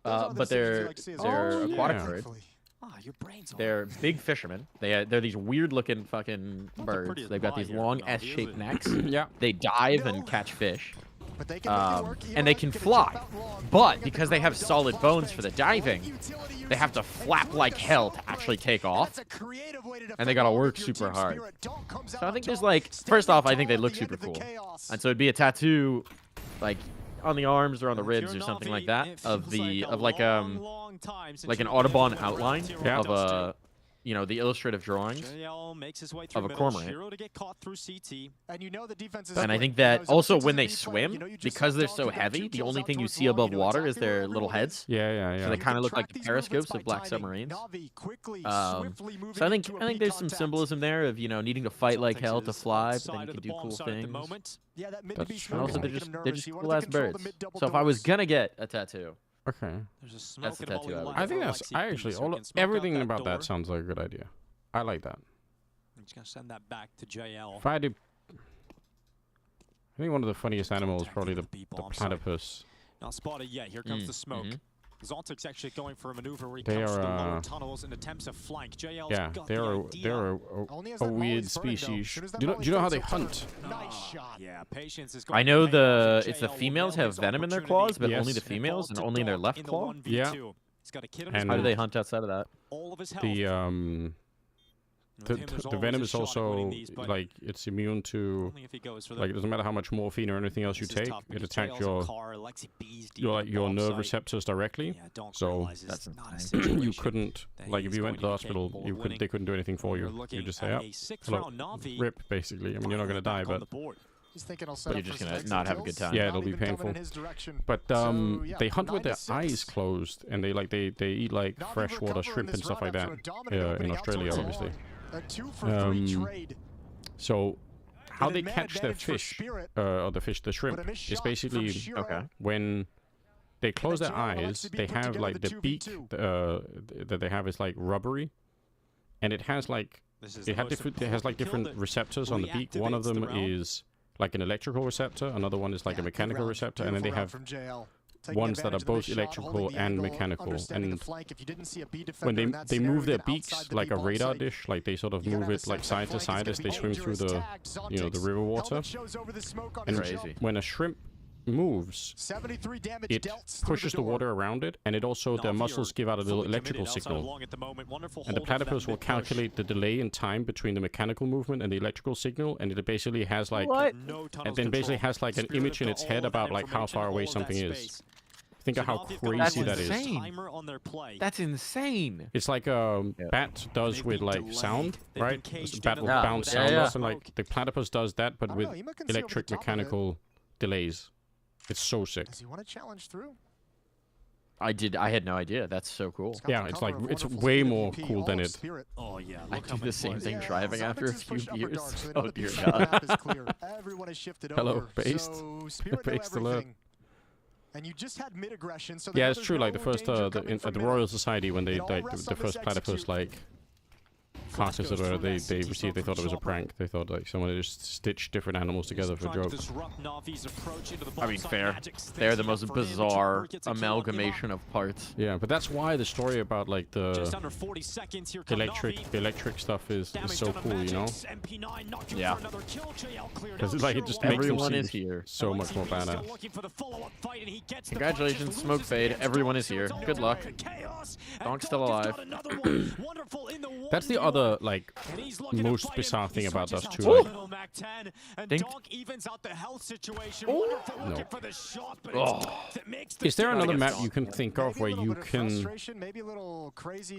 But they're aquatic birds. Your brain's they're big fishermen. They're these weird-looking fucking birds. They've got these long S-shaped necks. Yeah. They dive and catch fish. But they can and they can fly. But because they have solid bones for the diving, they have to flap like hell to actually take off. And they gotta work super hard. So I think there's like, first off, I think they look super cool. And so it'd be a tattoo, like on the arms or on the ribs or something like that, of like an Audubon outline of a. The illustrative drawings of a cormorant. And I think that also when they swim, because they're so heavy, the only thing you see above water is their little heads. Yeah. So they kind of look like the periscopes of black submarines. So I think there's some symbolism there of needing to fight like hell to fly, but then you can do cool things. And also they're just cool ass birds. So if I was gonna get a tattoo. Okay. That's the tattoo I think that's everything about that sounds like a good idea. I like that. I'm just gonna send that back to JL. If I had to, I think one of the funniest animals is probably the platypus. Not spotted yet. Here comes the smoke. Zoltic's actually going for a maneuver where he They comes are, to the lower tunnels and attempts to flank. JL's Yeah, got they're a weird species. Do you know how they hunt? Nice shot. Yeah, patience is I know it's the females have venom in their claws, but only the females and only their left claw. Yeah. And how do they hunt outside of that? The venom is also like it's immune to like it doesn't matter how much morphine or anything else you take, it attacks your nerve receptors directly. So that's insane. You couldn't like if you went to the hospital, they couldn't do anything for you. You just say, hello, rip, basically. I mean, you're not gonna die, but you're just gonna not have a good time. Yeah, it'll be painful. But they hunt with their eyes closed, and they eat like freshwater shrimp and stuff like that in Australia, obviously. So how they catch their fish, or the shrimp, is basically when they close their eyes, they have like the beak that they have is like rubbery, and it has like different receptors on the beak. One of them is like an electrical receptor, another one is like a mechanical receptor, and then they have ones that are both electrical and mechanical. And when they move their beaks like a radar dish, like they sort of move it like side to side as they swim through the the river water. And when a shrimp moves, it pushes the water around it, and it also their muscles give out a little electrical signal. And the platypus will calculate the delay in time between the mechanical movement and the electrical signal, and it basically has like an image in its head about like how far away something is. Think of how crazy that is. That's insane. It's like a bat does with like sound, right? Bat will bounce sound, and like the platypus does that, but with electric mechanical delays. It's so sick. Does he want to challenge through? I had no idea. That's so cool. Yeah, it's way more cool than it. Oh yeah, I do the same thing driving after a few years. Oh dear God. Hello, based. Based alert. And you just had mid-aggression, so yeah, it's true. Like the first, at the Royal Society, when they like the first platypus like carcass or whatever they received, they thought it was a prank. They thought like someone had just stitched different animals together for jokes. I mean, fair. They're the most bizarre amalgamation of parts. Yeah, but that's why the story about like the electric stuff is so cool, you know? Yeah. Because like it just makes everyone is here so much more badass. Congratulations, Smoke Fade. Everyone is here. Good luck. Donk's still alive. That's the other like most bizarre thing about those two. Like, Is there another map you can think of where you can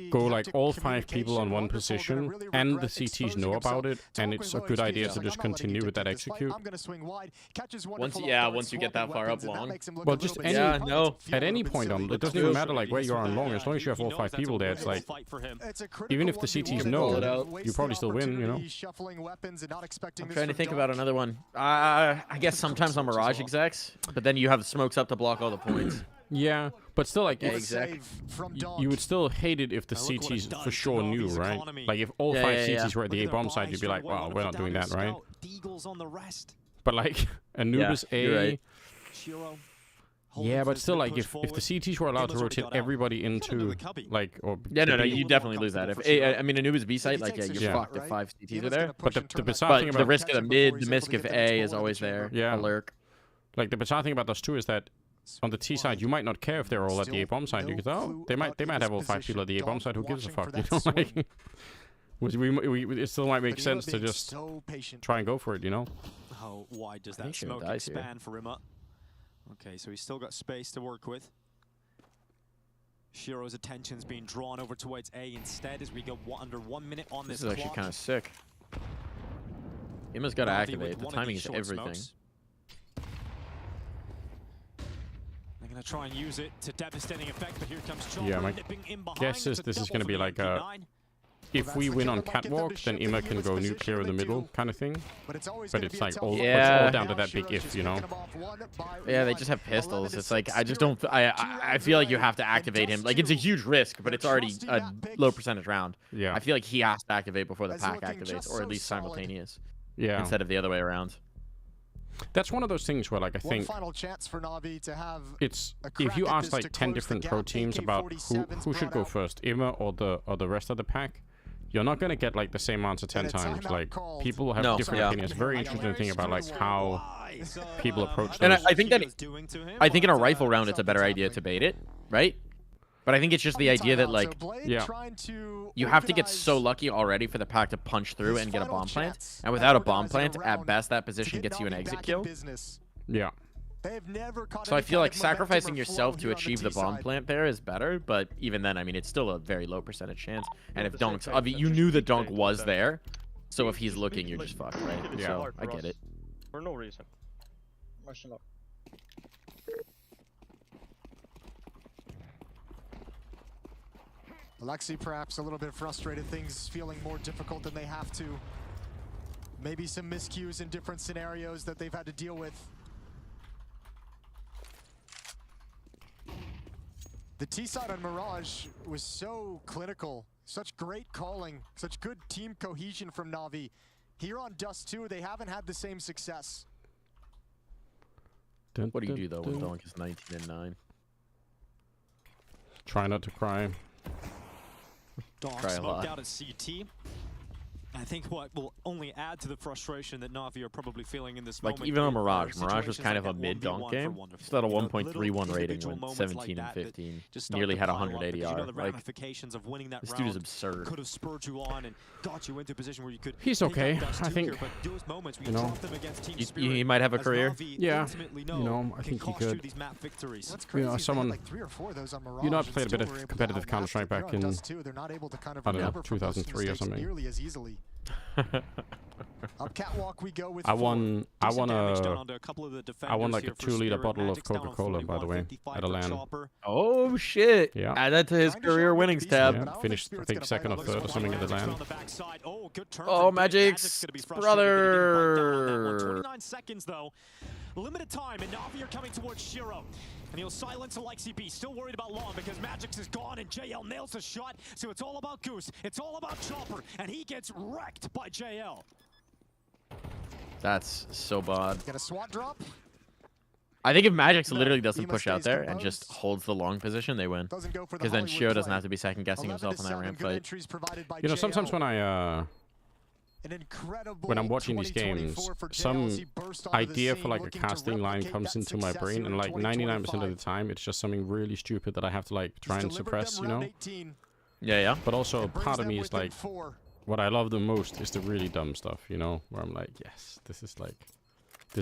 go like all 5 people on one position and the CTs know about it, and it's a good idea to just continue with that execute? Once you get that far up long. Well, just at any point it doesn't even matter like where you are on long, as long as you have all 5 people there, it's like even if the CTs know, you probably still win, you know? I'm trying to think about another one. I guess sometimes on Mirage execs, but then you have the smokes up to block all the points. Yeah, but still, like, exec. You would still hate it if the CTs for sure knew, right? Like, if all 5 CTs were at the A bomb side, you'd be like, well, we're not doing that, right? But, like, Anubis A... Yeah, but still, like, if the CTs were allowed to rotate everybody into, like, or... Yeah, no, you definitely lose that. If I mean, Anubis B site, like, you're fucked if 5 CTs are there. But the bizarre thing about... the risk of the mid, the misc of A is always there. Yeah. A lurk. Like, the bizarre thing about those two is that on the T side, you might not care if they're all at the A bomb side. You go, they might have all 5 people at the A bomb side. Who gives a fuck? You know, like... it still might make sense to just try and go for it, you know? How wide does that smoke expand for Rimmer? Okay, so he's still got space to work with. Shiro's attention's being drawn over towards A instead as we go under 1 minute on this is actually kind of sick. Ima's got to activate. The timing is everything. They're going to try and use it to devastating effect, but here comes Chopper. Yeah, my guess is this is going to be like a if we win on Catwalk, then Ima can go nuclear in the middle, kind of thing. But it's like all down to that big if, you know. Yeah, they just have pistols. It's like I just don't. I feel like you have to activate him. Like it's a huge risk, but it's already a low percentage round. Yeah. I feel like he has to activate before the pack activates, or at least simultaneous. Yeah. Instead of the other way around. That's one of those things where, like, I think final chance for Na'Vi to have it's if you ask like 10 different pro teams about who should go first, Ima or the rest of the pack, you're not gonna get like the same answer 10 times. Like people have different opinions. Very interesting thing about like how people approach those. And I think in a rifle round it's a better idea to bait it, right? But I think it's just the idea that, like, you have to get so lucky already for the pack to punch through and get a bomb plant. And without a bomb plant, at best, that position gets you an exit kill. Yeah. So I feel like sacrificing yourself to achieve the bomb plant there is better. But even then, I mean, it's still a very low percentage chance. And if Donk's... I mean, you knew that Donk was there. So if he's looking, you're just fucked, right? Yeah. So I get it. For no reason. Alexi perhaps a little bit frustrated, things feeling more difficult than they have to. Maybe some miscues in different scenarios that they've had to deal with. The T-side on Mirage was so clinical, such great calling, such good team cohesion from Na'Vi. Here on Dust 2, they haven't had the same success. What do you do though when Donk is 19-9? Try not to cry. Donk smoked out at CT. I think what will only add to the frustration that Na'Vi are probably feeling in this moment. Like even on Mirage, Mirage was kind of a mid-Donk game. Still had a 1.31 rating when 17 and 15. Nearly had 180 You know, R. the ramifications of winning that this round dude is absurd. could have spurred you on and got you into a position where you could. He's okay, I think. But those moments you know, he might have a career. Yeah, you know, I think he could. You know, someone. You know, I played a bit of competitive Counter-Strike back in, I don't know, 2003 or something. Up catwalk we go with I won like a 2-liter bottle of Coca-Cola, by the way, at a LAN. Oh shit! Yeah. Add that to his career winnings tab. Yeah, finished I think second or third or something at the LAN. Oh, Magic's brother. 29 seconds though. Limited time, and Na'Vi are coming towards Shiro. And he'll silence Alexi B. Still worried about Long because Magix is gone and JL nails the shot. So it's all about Goose. It's all about Chopper. And he gets wrecked by JL. That's so bad. Get a SWAT drop. I think if Magix literally doesn't push out there and just holds the long position, they win. Because then Shiro doesn't have to be second guessing himself in that ramp fight. You know, sometimes when I'm watching these games, some idea for like a casting line comes into my brain, and like 99% of the time, it's just something really stupid that I have to like try and suppress, you know? Yeah. But also, part of me is like, what I love the most is the really dumb stuff, you know? Where I'm like, yes, this is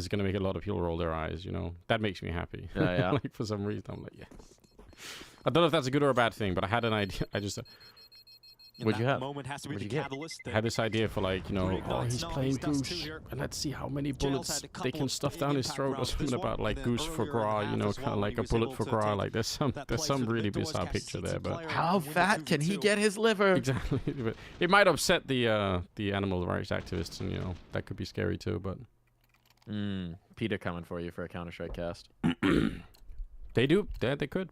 gonna make a lot of people roll their eyes, you know? That makes me happy. Yeah. Like for some reason, I'm like, yes. I don't know if that's a good or a bad thing, but I had an idea. I just. What'd you have? Moment has to be the catalyst. I had this idea for like, you know, oh, he's playing Goose, and let's see how many bullets they can stuff down his throat, or something about like Goose for Gra, you know, kind of like a bullet for Gra. Like there's some really bizarre picture there, but how fat can he get his liver? Exactly. But it might upset the animal rights activists, and you know that could be scary too. But PETA coming for you for a Counter-Strike cast. They do. They could.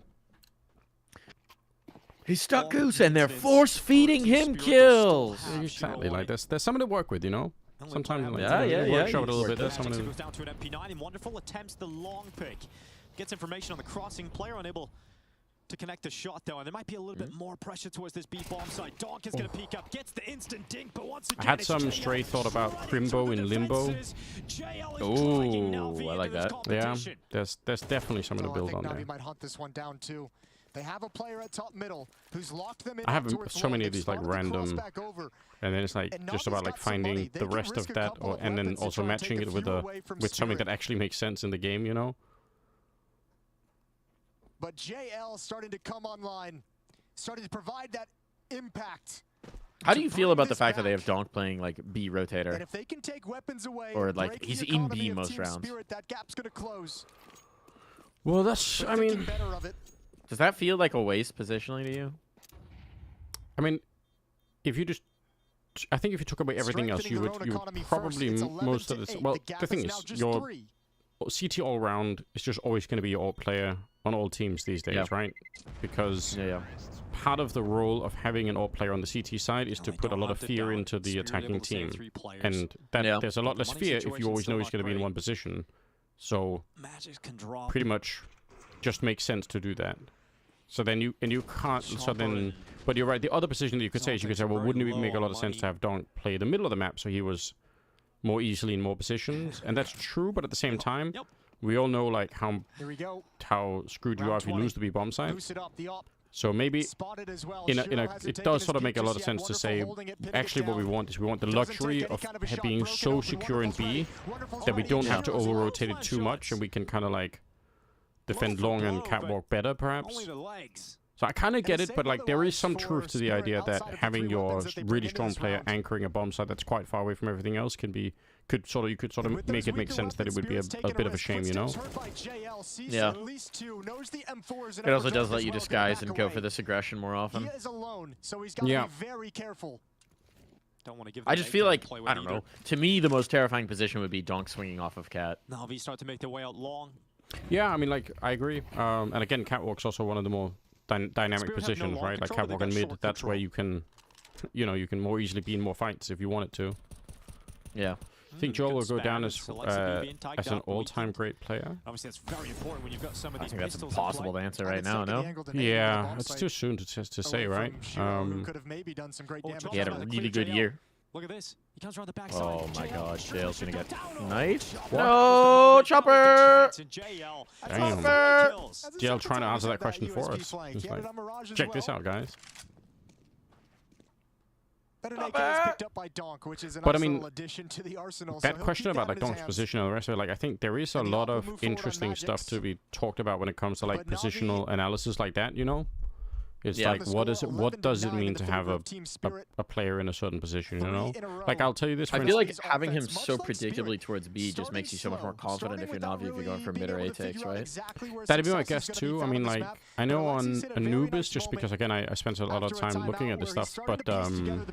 He stuck Goose, and they're force-feeding him kills. Exactly. Like there's someone to work with, you know. Sometimes like workshop it a little bit. There's someone goes down to an MP9 and wonderful attempts the long pick. Gets information on the crossing player, unable to connect the shot though, and there might be a little bit more pressure towards this B bomb side. Donk is going to peek up, gets the instant dink, but once again, I had some stray thought about Crimbo in Limbo. Oh, I like that. Yeah, there's definitely something to build on there. Na'Vi might hunt this one down too. They have a player at top middle who's locked them in. I have so many of these like random, and then it's like just about like finding the rest of that, and then also matching it with something that actually makes sense in the game, you know. But JL starting to come online, starting to provide that impact. How do you feel about the fact that they have Donk playing like B rotator? And if they can take weapons away, or like he's in B most rounds. That gap's gonna close. Well, that's I mean. Does that feel like a waste positionally to you? I mean, if you just I think if you took away everything else, you would probably most of this. Well, the thing is, your CT all round is just always going to be your alt player on all teams these days, right? Because part of the role of having an alt player on the CT side is to put a lot of fear into the attacking team, and that there's a lot less fear if you always know he's going to be in one position. So pretty much just makes sense to do that. So then you can't. So then, but you're right. The other position that you could say is you could say, well, wouldn't it make a lot of sense to have Donk play the middle of the map so he was more easily in more positions? And that's true, but at the same time, we all know like how screwed you are if you lose the B bomb side. So maybe it does sort of make a lot of sense to say, actually what we want is we want the luxury of being so secure in B that we don't have to over-rotate it too much, and we can kind of like defend long and catwalk better, perhaps. So I kind of get it, but like there is some truth to the idea that having your really strong player anchoring a bomb site that's quite far away from everything else you could sort of make it make sense that it would be a bit of a shame, you know? Yeah. It also does let you disguise and go for this aggression more often. Yeah. I just feel like, I don't know, to me the most terrifying position would be Donk swinging off of Cat. Na'Vi start to make their way out long. Yeah, I mean, like, I agree. And again, catwalk's also one of the more dynamic positions, right? Like catwalk and mid, that's where you can, you know, you can more easily be in more fights if you wanted to. Yeah. I think Joel will go down as an all-time great player. Obviously, that's very important when you've got some of these. I think that's impossible to answer right now. No. Yeah, it's too soon to say, right? He had a really good year. Look at this. He comes around the back oh my god, JL's gonna get nice. No, Chopper! Damn. JL trying to answer that question for us. Just like, check this out, guys. But I mean, that question about like Donk's position and the rest of it, like I think there is a lot of interesting stuff to be talked about when it comes to like positional analysis like that, you know? It's like, what does it mean to have a player in a certain position, you know? Like, I'll tell you this. I feel like having him so predictably towards B just makes you so much more confident if you're Na'Vi, if you're going for mid or A takes, right? That'd be my guess, too. I mean, like, I know on Anubis, just because, again, I spent a lot of time looking at this stuff, but on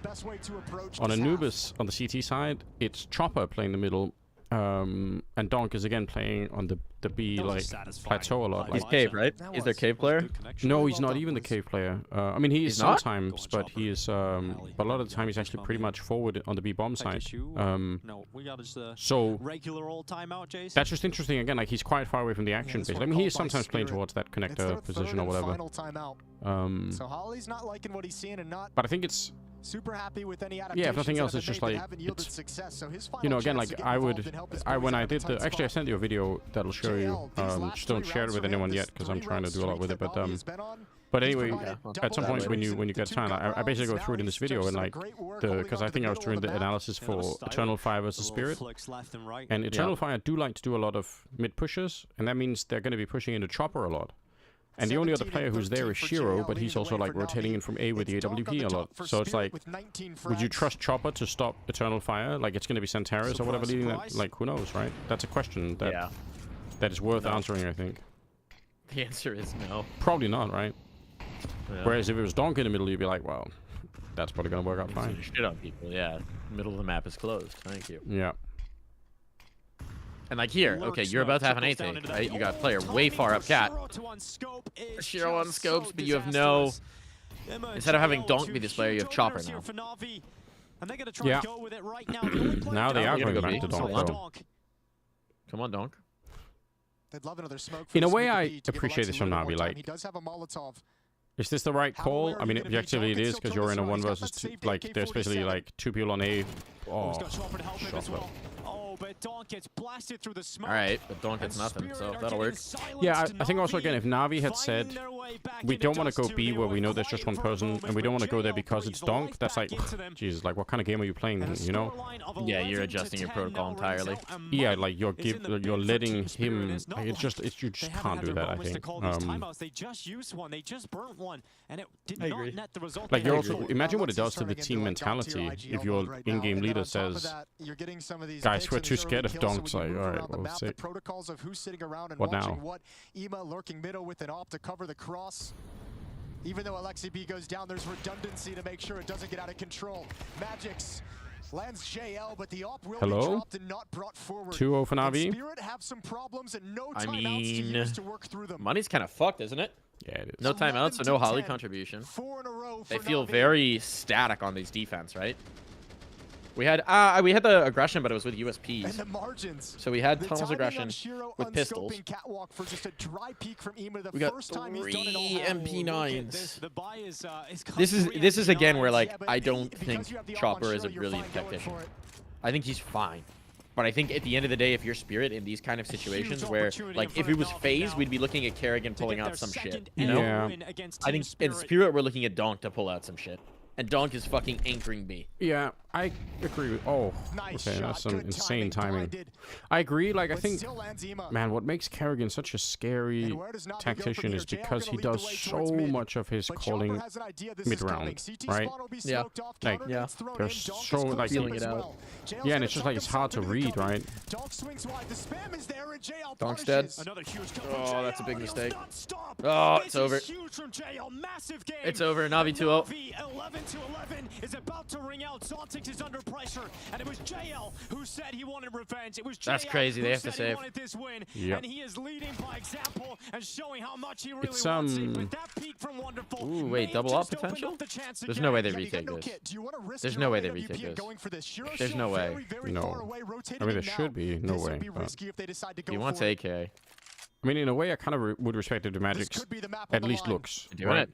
Anubis, on the CT side, it's Chopper playing the middle, and Donk is, again, playing on the B, like, plateau a lot. He's cave, right? Is there cave player? No, he's not even the cave player. I mean, he is sometimes, but he is, but a lot of the time he's actually pretty much forward on the B bomb side. So, regular old timeout, Jason. That's just interesting, again, like, he's quite far away from the action phase. I mean, he is sometimes playing towards that connector position or whatever. So Holly's not liking what he's seeing and not but I think it's super happy with any adaptations. Yeah, if nothing else, it's just like, you know, again, like when I did the, actually I sent you a video that'll show you, just don't share it with anyone yet because I'm trying to do a lot with it, but anyway, at some point when you get time, I basically go through it in this video and like, because I think I was doing the analysis for Eternal Fire versus Spirit, and Eternal Fire do like to do a lot of mid pushes, and that means they're going to be pushing into Chopper a lot. And the only other player who's there is Shiro, but he's also like rotating in from A with the AWP a lot. So it's like, would you trust Chopper to stop Eternal Fire? Like it's going to be Centaurus or whatever leading that? Like who knows, right? That's a question that that is worth answering, I think. The answer is no. Probably not, right? Yeah. Whereas if it was Donk in the middle, you'd be like, well, that's probably going to work out fine. Shit on people, yeah. Middle of the map is closed. Thank you. Yeah. And like here, okay, you're about to have an A take, right? You got a player way far up Cat. Shiro on scopes, but you have no... Instead of having Donk be this player, you have Chopper now. Yeah. Now they are going to go back to Donk, though. Come on, Donk. In a way, I appreciate this from Na'Vi. Like, is this the right call? I mean, objectively it is, because you're in a 1 versus 2. Like, there's basically like 2 people on A. Oh, shot. But Donk gets blasted through the smoke. Alright, but Donk gets nothing, so that'll work. Yeah, I think also, again, if Na'Vi had said, we don't want to go B where we know there's just one person, and we don't want to go there because it's Donk, that's like, Jesus, like, what kind of game are you playing then, you know? Yeah, you're adjusting your protocol entirely. Yeah, like, you're letting him, it's just, you just can't do that, I think. They just used one, they just burnt one, and it did not net the result. Like, you're also, imagine what it does to the team mentality if your in-game leader says, guys, we're too scared of Donks. Like, all right, we'll see. What now? Ema lurking middle with an op to cover the cross. Even though Alexi B goes down, there's redundancy to make sure it doesn't get out of control. Magix lands JL, but the op will be dropped and not brought forward. 2-0 for Na'Vi. Spirit have some problems and no timeouts to use to work through them. Money's kind of fucked, isn't it? Yeah, it is. No timeouts, so no Holly contribution. 4 in a row for They feel Na'Vi. very static on these defense, right? We had the aggression, but it was with USPs. And the margins. So we had tunnels aggression with pistols. Catwalk for just a dry peek from Ema, the We got first time he's 3 done it all. MP9s. The buy is This is again where like but I don't because think you have the op on Chopper is a Shiro, you're really fine going tactician. for it. I think he's fine. But I think at the end of the day, if you're Spirit in these kind of situations where, like, if it was FaZe, we'd be looking at Kerrigan pulling out some shit. You know? Yeah. I think in Spirit, we're looking at Donk to pull out some shit. And Donk is fucking anchoring me. Yeah, I agree with... Oh, okay, that's some insane timing. I agree, like, I think... Man, what makes Kerrigan such a scary tactician is because he does so much of his calling mid-round, right? Yeah. Like, there's so, like... Feeling it out. Yeah, and it's just like, it's hard to read, right? Donk's dead. Oh, that's a big mistake. Oh, it's over. It's over. Na'Vi 2-0. 11 is about to ring out. Zontics is under pressure, and it was JL who said he wanted revenge. It was JL That's crazy. They have to save. He wanted this win, and he is leading by example and showing how much he really It's, wants it. With that peak from Wonderful, Ooh, wait, double up potential? There's no way they retake this. There's no way they retake this. There's no way. No. I mean, there should be no way. He wants AK. I mean, in a way, I kind of would respect it to Magic's at least looks. They're doing it.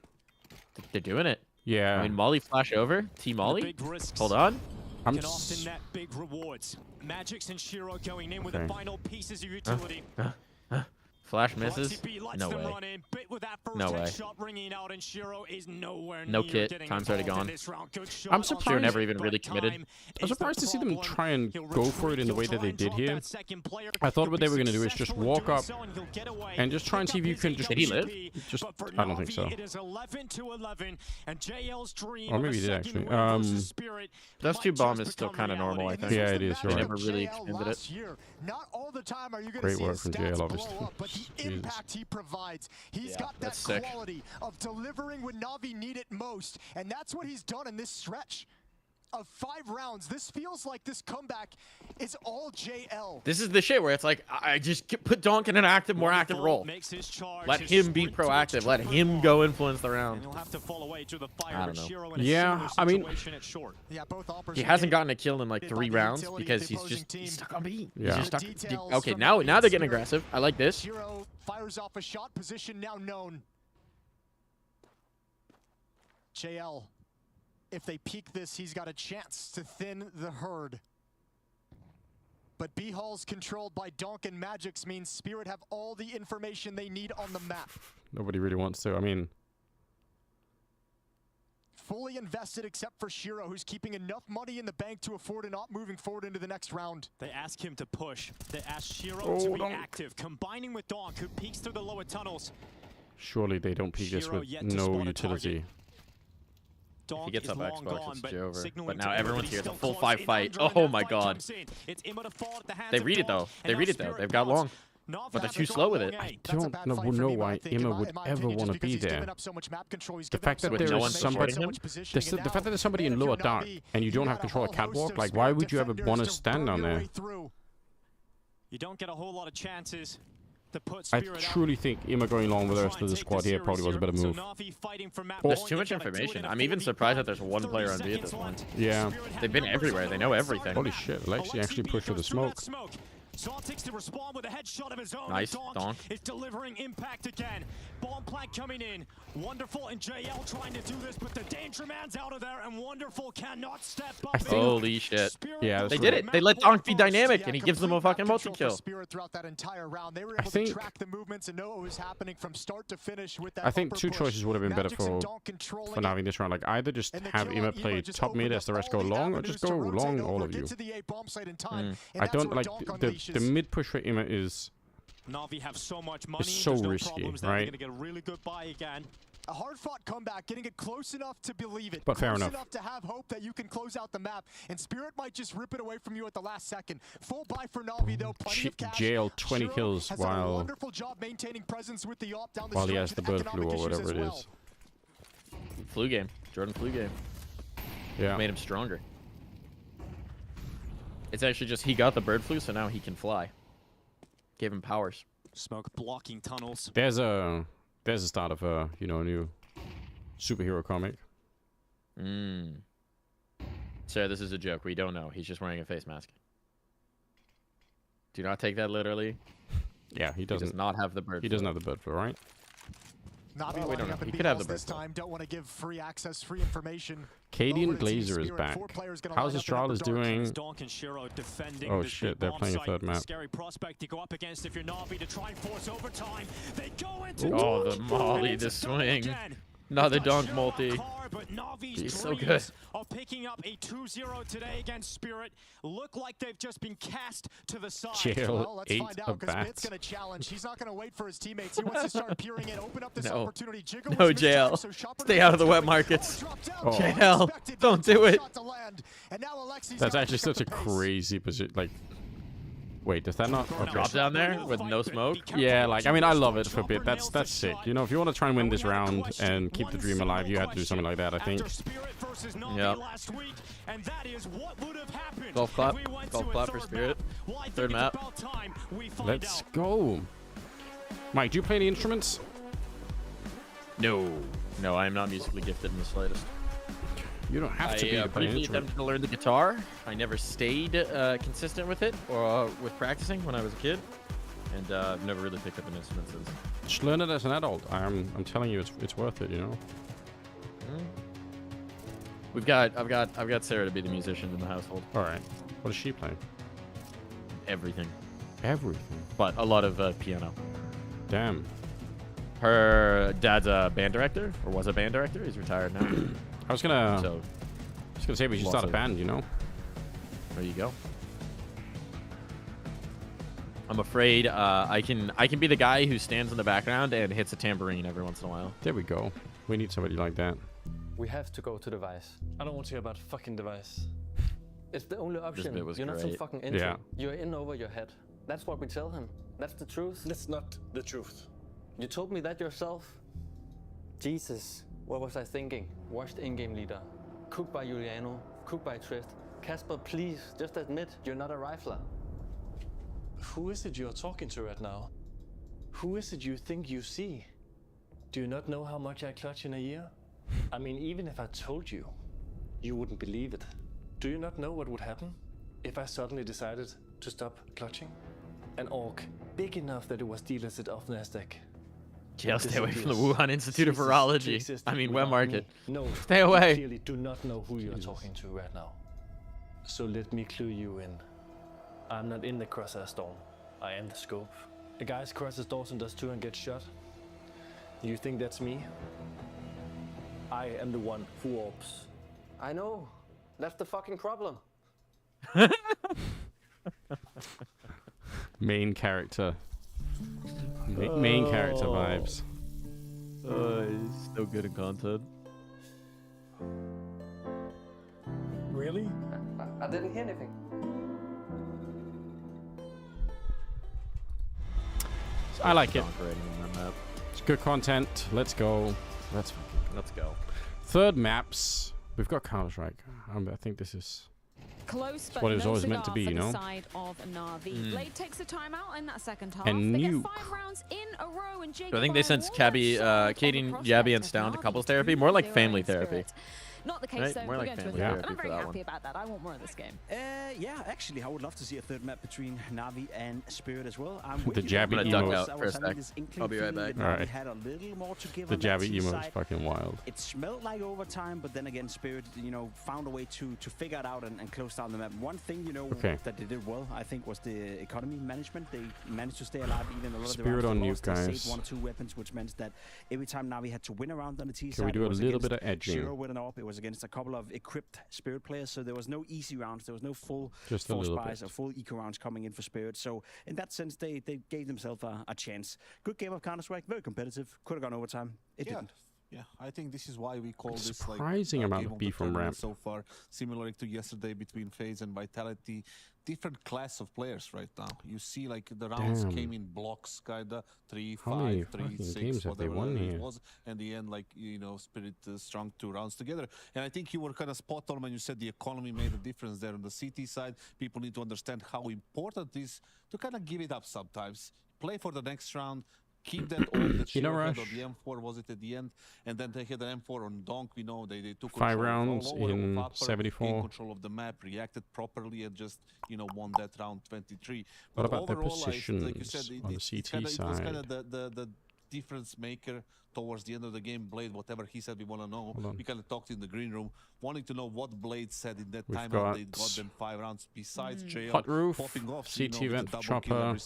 They're doing it. Yeah. I mean, Molly flash over. T-Molly. Hold on. Can often net big rewards. Magix and Shiro going in with the final pieces of utility. Flash misses. No way. No way. No kit. Time's already gone. I'm surprised. They're never even really committed. I'm surprised to see them try and go for it in the way that they did here. I thought what they were going to do is just walk up and just try and see if you can just... Did he live? Just, I don't think so. Or maybe he did, actually. Those 2 bomb is still kind of normal, I think. Yeah, it is. You're They right. never really extended it. Not all the time are you going to Great see work his from stats JL, blow obviously. up, but the impact he provides, he's got that sick. quality of delivering when Na'Vi need it most, and that's what he's done in this stretch of 5 rounds. This feels like this comeback is all JL. This is the shit where it's like, I just put Donk in an more active role. Let him be proactive. Let him go influence the round. I don't know. Yeah, I mean, he hasn't gotten a kill in like 3 rounds because he's stuck on B. Yeah. He's just stuck. Okay, now they're getting aggressive. I like this. Shiro fires off a shot, position now known. JL. If they peek this, he's got a chance to thin the herd. But B-Hall's controlled by Donk and Magix means Spirit have all the information they need on the map. Nobody really wants to. I mean... Fully invested except for Shiro, who's keeping enough money in the bank to afford and not moving forward into the next round. They ask him to push. They ask Shiro to be active, combining with Donk, who peeks through the lower tunnels. Surely they don't peek this with no utility. If he gets up Xbox, it's over. But now everyone's here. It's a full 5 fight. Oh my god. They read it though. They read it though. They've got long. But they're too slow with it. I don't know why Ima would ever want to be there. The fact that there is somebody, the fact that there's somebody in lower dark and you don't have control of catwalk, like why would you ever want to stand down there? You don't get a whole lot of chances. I truly think Ima going along with the rest of the squad here probably was a better move. There's too much information. I'm even surprised that there's 1 player on B at this point. Yeah. They've been everywhere. They know everything. Holy shit, Alexi actually pushed through the smoke. Zontics to respond with a headshot of his own. Nice, Donk. Is delivering impact again. Bomb plant coming in. Wonderful and JL trying to do this, but the danger man's out of there, and Wonderful cannot step up. Holy shit. Yeah, they did it. They let Donk be dynamic, and he gives them a fucking multi-kill. Throughout that entire round, they were able to track the movements and know what was happening from start to finish with that. I think 2 choices would have been better for Na'Vi this round. Like either just have Ima play top mid as the rest go long, or just go long all of you. I don't like the mid push for Ima is Na'Vi have so much money. so risky, right? They're gonna get a really good buy again. A hard-fought comeback, getting it close enough to believe it. But fair close enough to have hope that you can close out the map, and Spirit might just rip it away from you at the last second. Full buy for Na'Vi though, plenty of cash. JL 20 kills has while done a wonderful job maintaining presence with the op down the he has the bird flu or whatever it is. Flu game. Jordan flu game. Yeah. Made him stronger. It's actually just he got the bird flu, so now he can fly. Gave him powers. Smoke blocking tunnels. There's a start of a a new superhero comic. Sir, this is a joke. We don't know. He's just wearing a face mask. Do not take that literally. Yeah, he doesn't. He does not have the bird flu. He doesn't have the bird flu, right? Navi we don't know. up He could have the bird this flu. time. Don't want to give free access, free information. Cadian Glazer is back. How's Astralis doing? Oh shit, they're playing a third map. Scary prospect to go up against if you're Navi to try and force overtime. They go into oh, the molly, the swing. Another donk multi. He's so good. Of picking up a 2-0 today against Spirit. Look like they've just been cast to the side. Well, let's find out because Bit's going to challenge. He's not going to wait for his teammates. He wants to start peering in, open up this opportunity. Jiggle no, JL. Stay out of the wet markets. JL, don't do it. That's actually such a crazy position. Like, wait, does that not drop down there with no smoke? Yeah, like I mean, I love it for a bit. That's sick. You know, if you want to try and win this round and keep the dream alive, you had to do something like that, I think. Yeah. Golf clap. Golf clap for Spirit. Third map. Let's go. Mike, do you play any instruments? No. No, I am not musically gifted in the slightest. You don't have to be to play an instrument. Attempted to learn the guitar. I never stayed consistent with it or with practicing when I was a kid, and I've never really picked up an instrument since. Just learn it as an adult. I'm telling you, it's worth it. You know. I've got Sarah to be the musician in the household. All right. What does she play? Everything. Everything. But a lot of piano. Damn. Her dad's a band director, or was a band director. He's retired now. I was gonna say we should start a band, you know. There you go. I'm afraid I can be the guy who stands in the background and hits a tambourine every once in a while. There we go. We need somebody like that. We have to go to Device. I don't want to hear about fucking Device. It's the only option. This bit was You're not great. some fucking intern. Yeah. You're in over your head. That's what we tell him. That's the truth. That's not the truth. You told me that yourself. Jesus, what was I thinking? Washed in-game leader. Cooked by Juliano. Cooked by Trist. Casper, please, just admit you're not a rifler. Who is it you're talking to right now? Who is it you think you see? Do you not know how much I clutch in a year? I mean, even if I told you, you wouldn't believe it. Do you not know what would happen if I suddenly decided to stop clutching? An orc big enough that it was delisted off NASDAQ. JL, stay away from the Wuhan Institute of Virology. I mean, wet market. No, stay away. I clearly do not know who you're talking to right now. So let me clue you in. I'm not in the crosshair storm. I am the scope. A guy crosses doors and does 2 and gets shot. You think that's me? I am the one who orbs. I know. That's the fucking problem. Main character. Main character vibes. He's so good at content. Really? I didn't hear anything. I like it. It's good content. Let's go. Let's go. Third maps. We've got Counter-Strike. I think this is close, but what it was no always meant to be, you know. Side of Na'Vi. Blade takes a timeout in that second half. And they Nuke. get 5 rounds in a row, and I think they sent Kaden, Yabby, and Stown to couples therapy. More like family therapy. Not the case, right? though. More We're like going to family a therapy and I'm for very that happy one. about that. I want more of this game. Yeah, actually, I would love to see a third map between Na'Vi and Spirit as well. I'm The jabby emote. Out for a sec. I'll be right back. All right. Had a little more to give The on that jabby T emote side. is fucking wild. It smelled like overtime, but then again, Spirit, found a way to figure it out and close down the map. One thing, that they did well, I think, was the economy management. They managed to stay alive even a lot of the Spirit rounds on they Nuke, lost. They guys. saved 1 or 2 weapons, which meant that every time Na'Vi had to win a round on the T side, Can we do it a was little bit against of edging? Zero with an AWP. It was against a couple of equipped Spirit players, so there was no easy rounds. There was no full Just a force little buys bit. or full eco rounds coming in for Spirit. So in that sense, they gave themselves a chance. Good game of Counter-Strike, very competitive. Could have gone overtime. It didn't. Yeah, I think this is why we call It's this surprising like amount game of of the beef from tournament ramp. so far, similar to yesterday between FaZe and Vitality. different class of players right now. You see, like the rounds came in blocks, kinda 3, How 5, 3, 6, games have they whatever won it here? was. And the end, like Spirit strung 2 rounds together. And I think you were kind of spot on when you said the economy made a difference there on the CT side. People need to understand how important it is to kind of give it up sometimes. Play for the next round. Keep that on the Shiro had on the M4, was it at the end? And then they had an M4 on Donk. We know they took 5 control rounds all over in Upper, 74. in control of the map, reacted properly, and just won that round 23. What But about their overall, positions like you said, on the CT it was kind of side? the difference maker towards the end of the game. Blade, whatever he said, we want to know. We kind of talked in the green room, wanting to know what Blade said in that time. They got them 5 rounds besides JL Hot roof, popping off. CT vent for Chopper,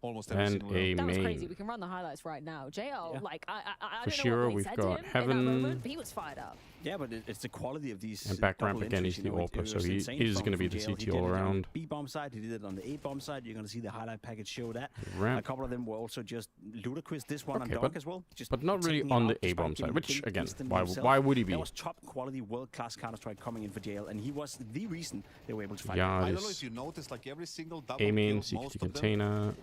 Almost every and single a That was main. crazy. We can run the highlights right now. JL, like, I For don't know Shiro, what we've they said got to him in that Heaven. moment, but he was fired up. Yeah, but it's the quality of these. And back ramp double again, entries, he's the it AWPer, so was he insane is from going to be the JL. He CT did all it on around. the B-bomb side, he did it on the A-bomb side. You're going to see the highlight package show that. Ramp. A couple of them were also just ludicrous. This one Okay, on Donk as well. Just but not really taking on it the out despite A-bomb side, getting which, pinked again, instantly himself. why would he be? That was top quality, world-class Counter-Strike coming in for JL, and he was the reason they were able to fight. Yeah, I don't know if you noticed, like every single double A-main, kill, most CT of them, container,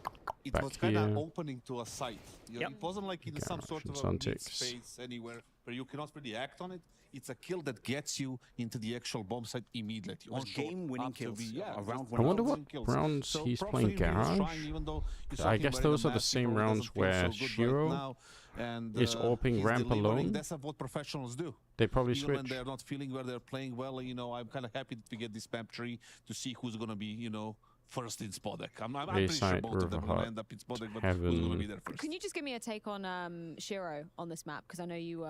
it back was kind here. of opening to a site. It wasn't like in some sort of a mid space anywhere where you cannot really act on it. It's a kill that gets you into the actual bomb site immediately. It was game-winning kills around I wonder what rounds he's playing Garage. I guess those are the same rounds where Shiro is AWPing ramp alone. That's what professionals do. They probably Even switch. when they're not feeling where they're playing well, I'm kind of happy that we get this map tree to see who's going to be, first in Spodek. I'm pretty sure both of them are going to end up in Spodek, but who's going to be there first? Can you just give me a take on Shiro on this map? Because I know you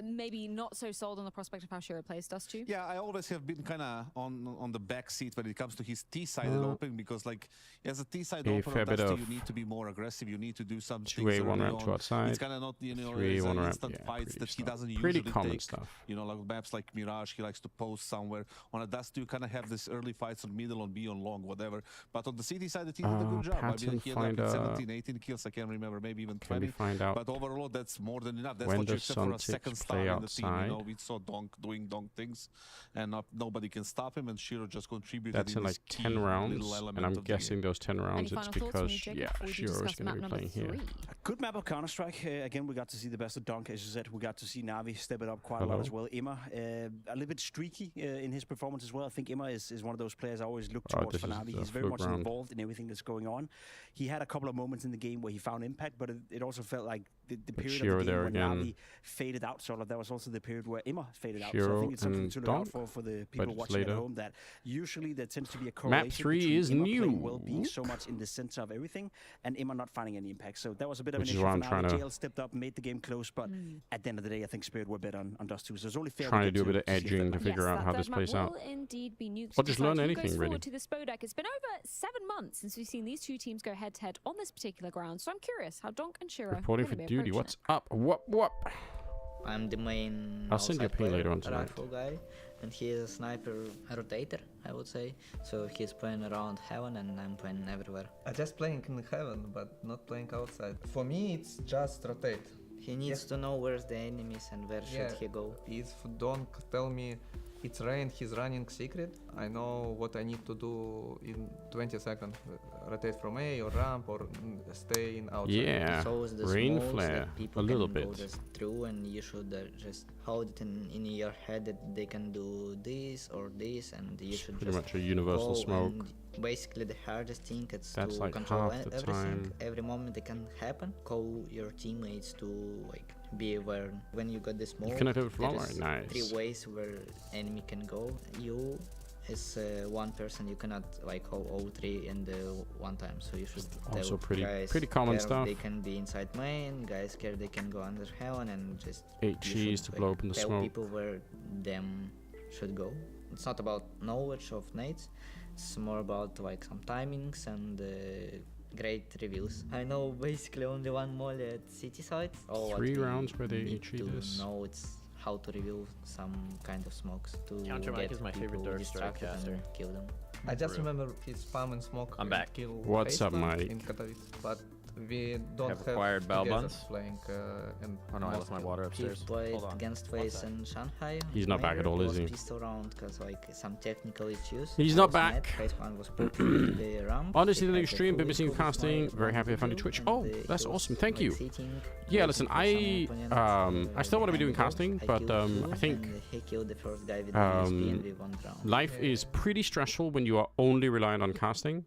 maybe not so sold on the prospect of how Shiro plays Dust 2. Yeah, I always have been kind of on the back seat when it comes to his T-sided opening, because like as a T-side opener, Dust 2, you need to be more aggressive. You need to do some things 2A, 1 ramp, 2 outside. It's kind of not 3A, 1 ramp. instant fights that he doesn't Pretty usually common take. stuff. Like maps like Mirage, he likes to post somewhere. On a Dust 2, you kind of have this early fights on middle, on B, on long, whatever. But on the CT side, the team did a good job. I mean, he ended up with 17, 18 kills. I can't remember, maybe even 20. Can we find out But overall, that's more than enough. That's when what you does said for a Suntix second star play in the team. outside? We saw Donk doing Donk things, and nobody can stop him. And Shiro just contributed. That's in like 10 rounds, and I'm guessing those 10 rounds it's because, Shiro is going to be playing here. A good map of Counter-Strike. Again, we got to see the best of Donk, as you said. We got to see Navi step it up quite a lot as well. Ima, a little bit streaky in his performance as well. I think Ima is one of those players I always look towards for Navi. He's very much involved in everything that's going on. He had a couple of moments in the game where he found impact, but it also felt like the period of the game when Navi faded out, sort of. That was also the period where Ima faded out. So I think it's something to look out for the people watching at home, that usually there tends to be a correlation Map 3 between is Ima new. playing well, being so much in the center of everything, and Ima not finding any impact. So that was a bit of an Which is issue why for I'm trying Navi. to- JL stepped up, made the game close, but at the end of the day, I think Spirit were better on Dust 2. So it's only fair Trying to we do a get bit of see if edging that to figure out how this plays out. Will indeed be nuked. Or just learn Who anything, goes really. forward to the Spodek? It's been over 7 months since we've seen these two teams go head-to-head on this particular ground. So I'm curious how Donk and Shiro Reporting are for gonna be duty. approaching What's up? What? I'm the main I'll send you a ping later on tonight. rifle guy, and he is a sniper rotator, I would say. So he's playing around heaven, and I'm playing everywhere. I'm just playing in heaven, but not playing outside. For me, it's just rotate. He needs to know where's the enemies and where should he go. If Donk tell me it's rain, he's running secret, I know what I need to do in 20 seconds. Rotate from A or ramp or stay in outside. Yeah, So is the rain smokes flare, that people a little can go bit. just through, and you should just hold it in your head that they can do this or this, and you should Pretty just much a universal go. smoke. And basically the hardest thing is That's to like control half the everything, time. every moment it can happen. Call your teammates to like be aware. When you got the smoke, connected with there Flower, is nice. 3 ways where enemy can go. You is one person, you cannot like hold all 3 in the one time, so you should Also tell pretty guys common care stuff. They can be inside main, guys care they can go under heaven, and just 8 you cheese should, to blow open the tell smoke. people where them should go. It's not about knowledge of nades, it's more about like some timings and great reviews. I know basically only one molly at city side. 3 rounds where they need cheat to this. know it's how to reveal some kind of smokes to Counter Mike get is my favorite people Dark Strike distracted caster. and kill them. I just remember his spam and smoke. I'm back. Kill What's up, Baseline Mike? in Katowice, but We don't have acquired bell buns. Playing, oh no, I left my water upstairs. He played against Face in Shanghai. He's not back at all, is he? Pistol round because like some technical issues. He's not back. Was Honestly, the extreme, been missing casting. Very happy I found you Twitch. Oh, that's awesome. Thank you. Yeah, listen, I still want to be doing casting, but I think life is pretty stressful when you are only relying on casting.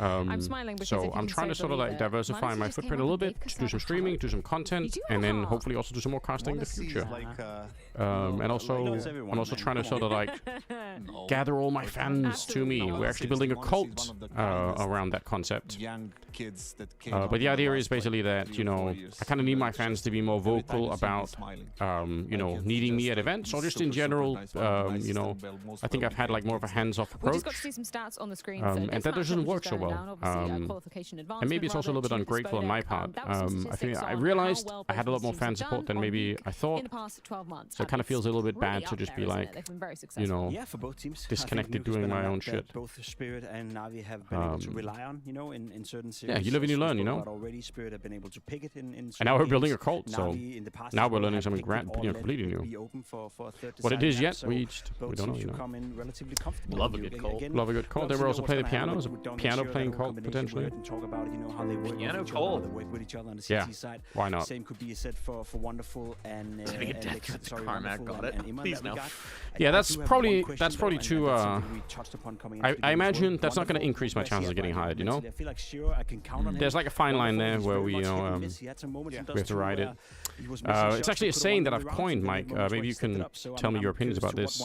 I'm smiling because so I'm trying to sort of like diversify my footprint a little bit, to do some streaming, do some content, and then hopefully also do some more casting in the future. And also, I'm also trying to sort of like gather all my fans to me. We're actually building a cult around that concept. But the idea is basically that, you know, I kind of need my fans to be more vocal about, you know, needing me at events or just in general. You know, I think I've had like more of a hands-off approach. We just got to see some stats on the screen. And that doesn't work so well. And maybe it's also a little bit ungrateful on my part. I think I realized I had a lot more fan support than maybe I thought. In the past 12 months, so it kind of feels a little bit bad to just be like, you know, disconnected doing my own shit. Both Spirit and Na'Vi have been able to rely on, you know, in certain series. Yeah, you live and you learn, you know. Already Spirit have been able to pick it in and now we're building a cult, so now we're learning something completely new. What it is yet, we don't know, you know. Love a good cult. Love a good cult. They will also play the piano as a piano playing cult potentially. Piano cult. Yeah, why not? Same could be said for Wonderful and Carmack got it. Please no. Yeah, that's probably too. I imagine that's not going to increase my chances of getting hired. You know, there's like a fine line there where we, you know, we have to ride it. It's actually a saying that I've coined, Mike. Maybe you can tell me your opinions about this.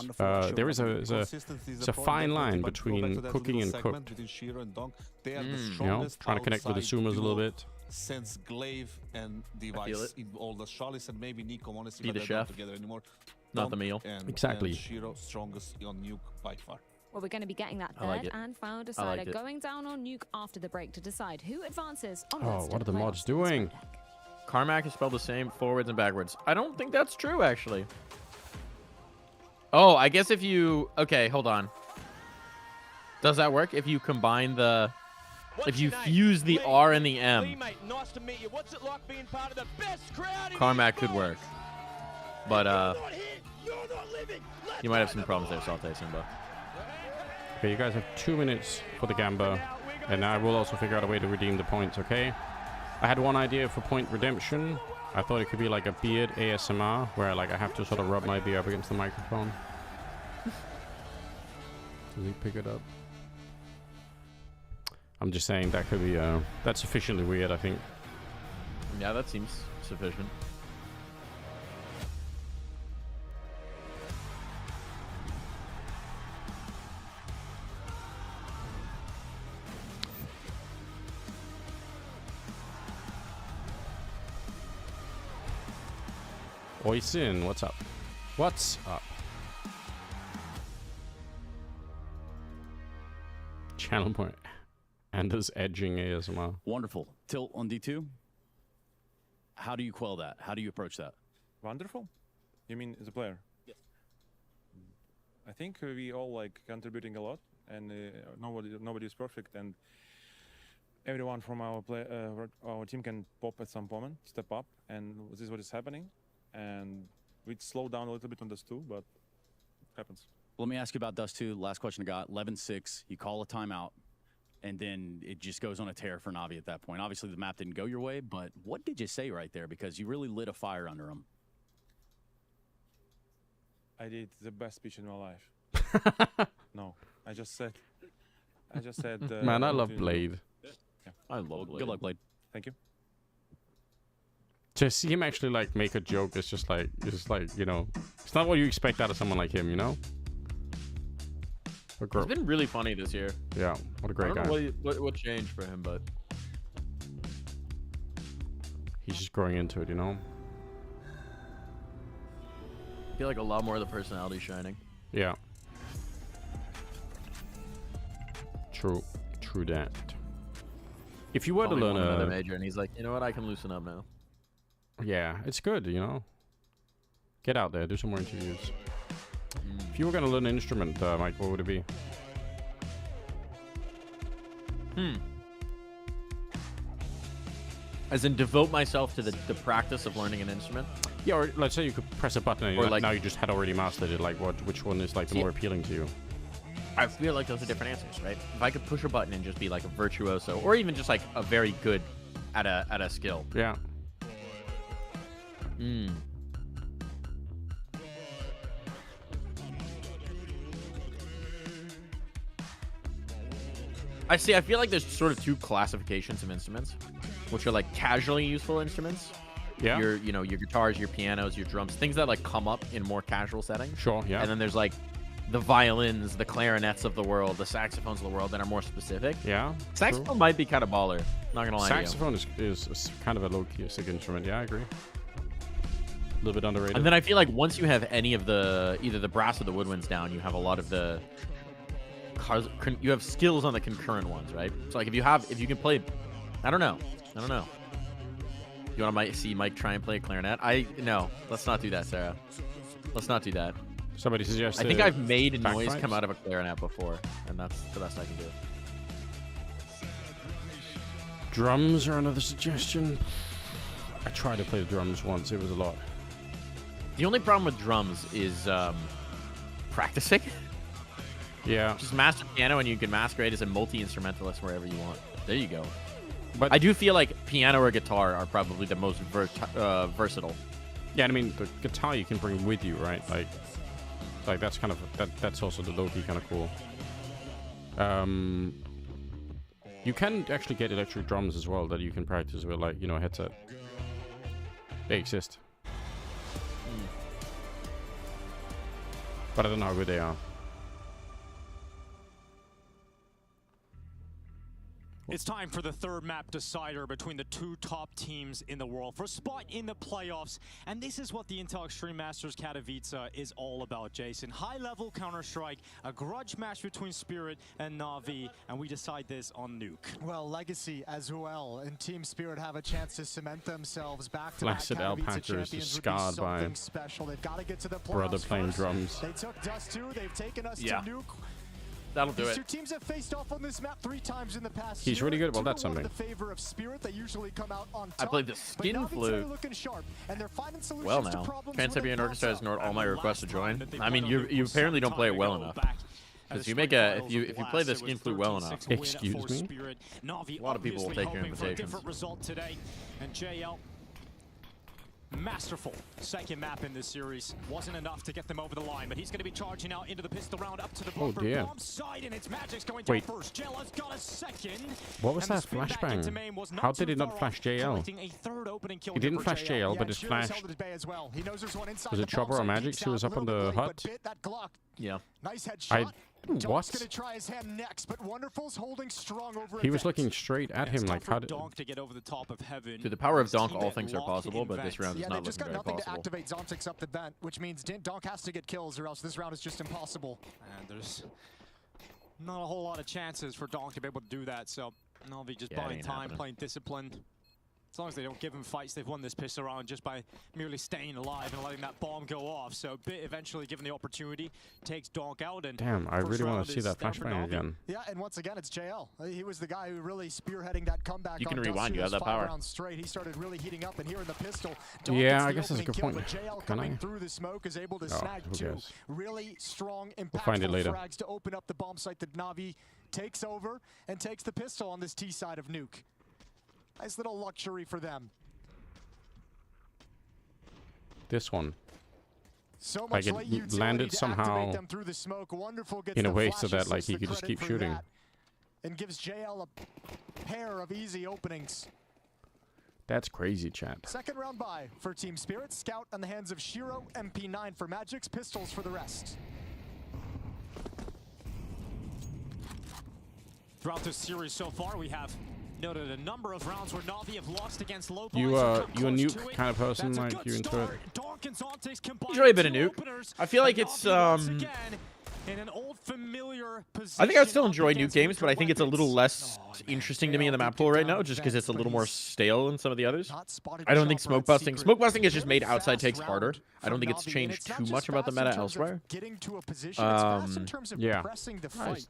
There is a fine line between cooking and cooked. You know, trying to connect with the Sumas a little bit. Since Glaive and Device in all the Charlies and maybe Nico honestly be the chef together anymore. Not the meal. Exactly. And Shiro strongest on Nuke by far. Well, we're going to be getting that third and final decider going down on Nuke after the break to decide who advances on what are the mods doing? Carmack is spelled the same forwards and backwards. I don't think that's true, actually. Oh, I guess if you... Okay, hold on. Does that work if you combine the... If you fuse the R and the M? Carmack could work. But, you might have some problems there, Saute Simba. Okay, you guys have 2 minutes for the Gamba. And I will also figure out a way to redeem the points, okay? I had one idea for point redemption. I thought it could be like a beard ASMR, where like I have to sort of rub my beard up against the microphone. Does he pick it up? I'm just saying that could be, that's sufficiently weird, I think. Yeah, that seems sufficient. Oisin, what's up? What's up? Channel point. Anders edging ASMR. Wonderful. Tilt on D2. How do you quell that? How do you approach that? Wonderful? You mean as a player? Yes. I think we all like contributing a lot, and nobody is perfect, and everyone from our team can pop at some moment, step up, and this is what is happening. And we'd slow down a little bit on this too, but it happens. Let me ask you about Dust 2. Last question I got. 11-6. You call a timeout, and then it just goes on a tear for Na'Vi at that point. Obviously, the map didn't go your way, but what did you say right there? Because you really lit a fire under him. I did the best speech in my life. No, I just said. Man, I love Blade. Yeah. I love Blade. Good luck, Blade. Thank you. To see him actually like make a joke is just like, you know, it's not what you expect out of someone like him, you know. He's been really funny this year. Yeah, what a great guy. I don't know what changed for him, but he's just growing into it, you know. I feel like a lot more of the personality shining. Yeah. True that. If you were to learn another major, and he's like, you know what, I can loosen up now. Yeah, it's good, you know. Get out there, do some more interviews. If you were going to learn an instrument, Mike, what would it be? As in devote myself to the practice of learning an instrument? Yeah, or let's say you could press a button and or like, now you just had already mastered it. Like, which one is like the more appealing to you? I feel like those are different answers, right? If I could push a button and just be like a virtuoso, or even just like a very good at a skill. Yeah. I feel like there's sort of two classifications of instruments, which are like casually useful instruments. Yeah. Your guitars, your pianos, your drums, things that like come up in more casual settings. Sure, yeah. And then there's like the violins, the clarinets of the world, the saxophones of the world that are more specific. Yeah. Saxophone might be kind of baller. Not gonna lie Saxophone is kind of a low-key sick instrument. Yeah, I agree. A little bit underrated. And then I feel like once you have any of either the brass or the woodwinds down, you have a lot of you have skills on the concurrent ones, right? So like if you can play, I don't know. You want to see Mike try and play a clarinet? No, let's not do that, Sarah. Let's not do that. Somebody suggested. I think I've made a noise come out of a clarinet before, and that's the best I can do. Drums are another suggestion. I tried to play the drums once. It was a lot. The only problem with drums is practicing. Yeah. Just master piano, and you can masquerade as a multi-instrumentalist wherever you want. There you go. But I do feel like piano or guitar are probably the most versatile. Yeah, I mean, the guitar you can bring with you, right? Like that's kind of that's also the low-key kind of cool. You can actually get electric drums as well that you can practice with, like, a headset. They exist. But I don't know how good they are. It's time for the third map decider between the two top teams in the world for a spot in the playoffs. And this is what the Intel Extreme Masters Katowice is all about, Jason. High-level Counter-Strike, a grudge match between Spirit and Na'Vi, and we decide this on Nuke. Well, Legacy as well, and Team Spirit have a chance to cement themselves back to Flaccid Alpackers is scarred by special. They've got to get to the brother playing drums. They took Dust 2, they've taken us to Nuke. That'll do it. These two teams have faced off on this map 3 times in the past He's really good. Well, that's something. The favor of Spirit, they usually come out on top. I played the skin flute. Well now, Trans-Siberian Orchestra has ignored all my requests to join. I mean, you apparently don't play it well enough. Because if you play the skin flute well enough, excuse me, a lot of people will take your invitations. Masterful second map in this series. Wasn't enough to get them over the line, but he's going to be charging out into the pistol round up to the bomb side, and it's Magic's going down first. JL's got a second. What was that flashbang? How did it not flash JL? It didn't flash JL, but it flashed. Was it Chopper or Magix who was up on the hut? Yeah. Nice headshot. What? Gonna try his hand next, but Wonderful's holding strong over he was looking straight at him, like, how did... Donk to get over the top of heaven. To the power of Donk, all things are possible, but this round is not looking very possible. Yeah, they've just got nothing to activate Zontix up the vent, which means Donk has to get kills, or else this round is just impossible. And there's not a whole lot of chances for Donk to be able to do that, so Na'Vi just buying time, playing disciplined. As long as they don't give him fights, they've won this pistol round just by merely staying alive and letting that bomb go off. So Bit eventually given the opportunity, takes Donk out. And damn, I really want to see that flashbang again. Yeah, and once again, it's JL. He was the guy who really spearheading that comeback. You can rewind, you have that power. Straight. He started really heating up, and here in the pistol, yeah, I guess that's a good point. JL coming through the smoke is able to snag 2 really strong, impactful frags to open up the bomb site that Na'Vi takes over and takes the pistol on this T side of Nuke. Nice little luxury for them. This one. So much like it landed somehow in a way so that like he could just keep shooting. And gives JL a pair of easy openings. That's crazy, chat. Second round bye for Team Spirit. Scout on the hands of Shiro, MP9 for Magix, pistols for the rest. Throughout this series so far, we have noted a number of rounds where Na'Vi have lost against low you a nuke kind of person, like you into it? Enjoy a bit of nuke. I feel like it's in an old familiar I think I would still enjoy nuke games, but I think it's a little less interesting to me in the map pool right now, just because it's a little more stale than some of the others. I don't think smoke busting is just made outside takes harder. I don't think it's changed too much about the meta elsewhere. Getting to a position, it's fast in terms of pressing the fight.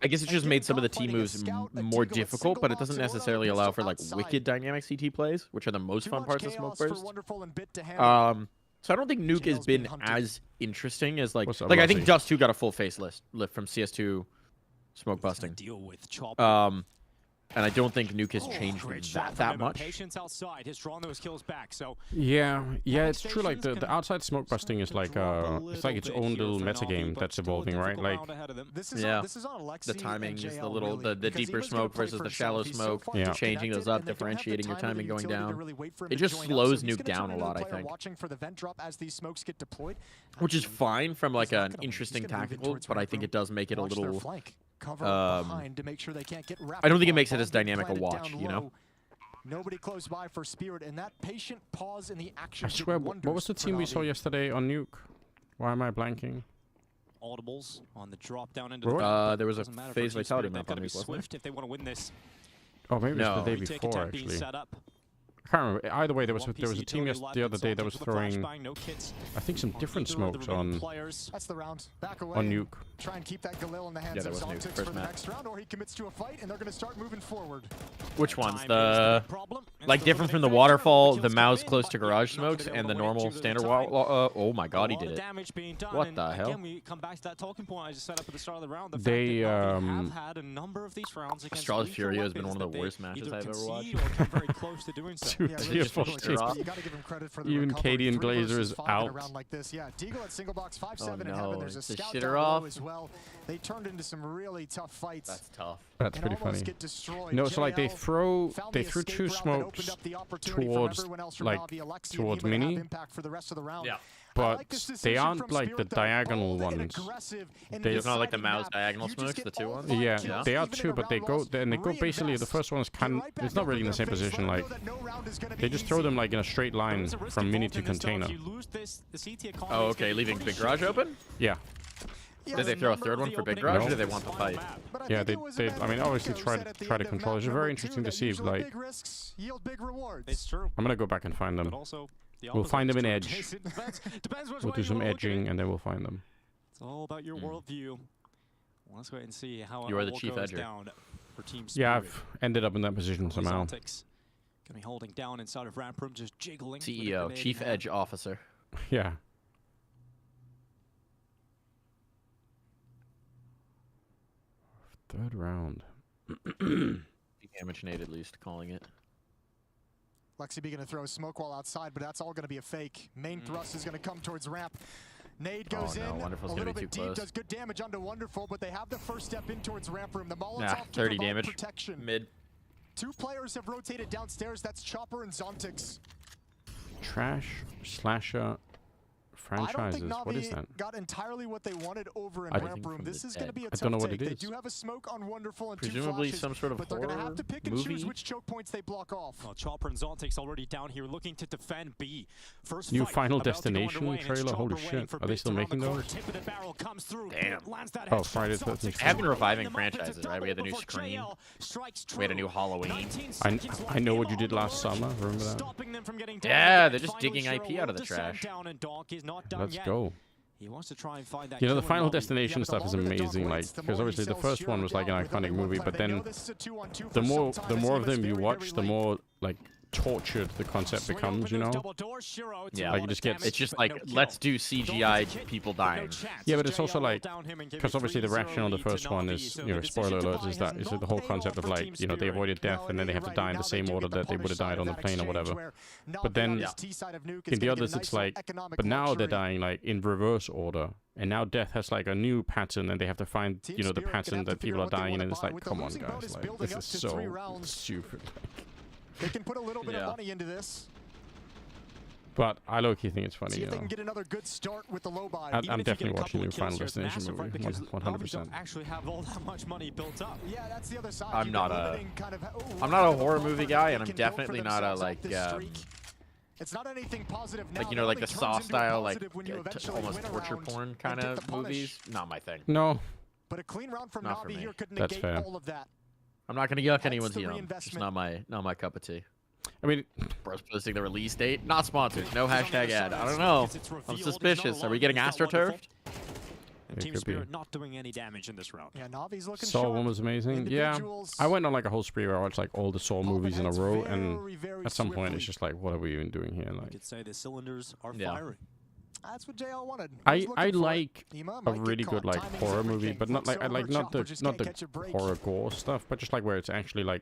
I guess it just made some of the T moves more difficult, but it doesn't necessarily allow for like wicked dynamic CT plays, which are the most fun parts of Smoke Burst. So I don't think Nuke has been as interesting as like I think Dust 2 got a full face lift from CS2 smoke busting. And I don't think Nuke has changed that much. Yeah, it's true. Like the outside smoke busting is like it's like its own little meta game that's evolving, right? Like the timing is the deeper smoke versus the shallow smoke. Yeah, changing those up, differentiating your timing going down. It just slows Nuke down a lot, I think. Which is fine from like an interesting tactical, but I think it does make it a little. Behind to make sure they can't get I don't think it makes it as dynamic a watch, you know? Nobody close by for Spirit, and that patient pause in the action. I swear, what was the team we saw yesterday on Nuke? Why am I blanking? Audibles on the drop down into there was a phase vitality map on Nuke, wasn't there? If they want to win this. Oh, maybe it's the day before, actually. I can't remember. Either way, there was a team the other day that was throwing, I think, some different smokes on. That's the round. Back away. On Nuke. Try and keep that Galil in the hands of Zontics for the next round, or he commits to a fight, and they're going to start moving forward. Which ones? The like different from the waterfall, the mouse close to garage smokes, and the normal standard wall. Oh my God, he did it! What the hell? They Astrology Fury has been one of the worst matches I've ever watched. Even Katie and Glazer is out. Oh no, it's a shitter off. They turned into some really tough fights. That's tough. That's pretty funny. No, so like they threw two smokes towards Mini. Yeah. But they aren't like the diagonal ones. It's not like the mouse diagonal smokes, the two ones? Yeah, they are two, but they go basically, the first one is it's not really in the same position, like, they just throw them like in a straight line from Mini to container. Oh, okay, leaving Big Garage open? Yeah. Did they throw a third one for Big Garage, or did they want the fight? Yeah, they I mean, obviously try to control. It's very interesting to see, like, It's true. I'm gonna go back and find them. We'll find them in Edge. We'll do some edging, and then we'll find them. It's all about your worldview. Let's wait and see how you are the chief edger. Down for Team Spirit. Yeah, I've ended up in that position somehow. Gonna be holding down inside of ramp room, just jiggling. CEO, Chief Edge Officer. Yeah. Third round. Damage Nate at least calling it. Lexi B gonna throw a smoke wall outside, but that's all gonna be a fake. Main thrust is gonna come towards ramp. Nade goes in, Wonderful's a gonna little be bit too deep, close. does good damage onto Wonderful, but they have the first step in towards ramp room. The Molotov Nah, 30 damage. Protection. Mid. Two players have rotated downstairs. That's Chopper and Zontics. Trash Slasher franchises. What is that? Got entirely what they wanted over in ramp room. This is going to be a tough I don't know what it take. is. They do have a smoke on Wonderful and presumably two flashes, some sort of but they're going to have to pick and movie? choose which choke points they block off. Well, Chopper and Zontics already down here looking to defend B. First New fight Final about to go Destination underway, and trailer. Holy shit! Are they still making those? Damn. Oh, Friday the 13th. They have been reviving franchises, right? We had the new Scream. We had a new Halloween. I know what you did last summer. Remember that? Yeah, they're just digging IP out of the trash. Let's go. He wants to try and find that. You know, the Final Destination stuff is amazing, like, because obviously the first one was like an iconic movie, but then the more of them you watch, the more like tortured the concept becomes, you know? Yeah, like you just get. It's just like, let's do CGI people dying. Yeah, but it's also like, because obviously the rationale on the first one is, you know, spoiler alert, is the whole concept of like, you know, they avoided death and then they have to die in the same order that they would have died on the plane or whatever. But then in the others, it's like, but now they're dying like in reverse order. And now death has like a new pattern, and they have to find, you know, the pattern that people are dying in. And it's like, come on, guys, like this is so stupid. They can put a little bit of money into this. But I low-key think it's funny. See if they know. can get another good start with the low buy. I'm definitely watching the new Final Destination movie. 100%. Actually have all that much money built up. Yeah, that's the other side. I'm not a horror movie guy, and I'm definitely not a like. It's not anything positive now. Like, you know, like the Saw style, like almost torture porn kind of movies. Not my thing. No. But a clean round from Navi here could That's negate fair. all of that. I'm not gonna yuck anyone's yum. Just not my cup of tea. I mean, Bro's posting the release date. Not sponsored. No hashtag ad. I don't know. I'm suspicious. Are we getting AstroTurfed? And Team Spirit not doing any damage in this round. Yeah, Navi's looking Saw sharp. one was amazing. Yeah, I went on like a whole spree where I watched like all the Saw movies in a row, and at some point it's just like, what are we even doing here? Like, you could say the cylinders are firing. That's what JL wanted. I like a really good like horror movie, but not like not the horror gore stuff, but just like where it's actually like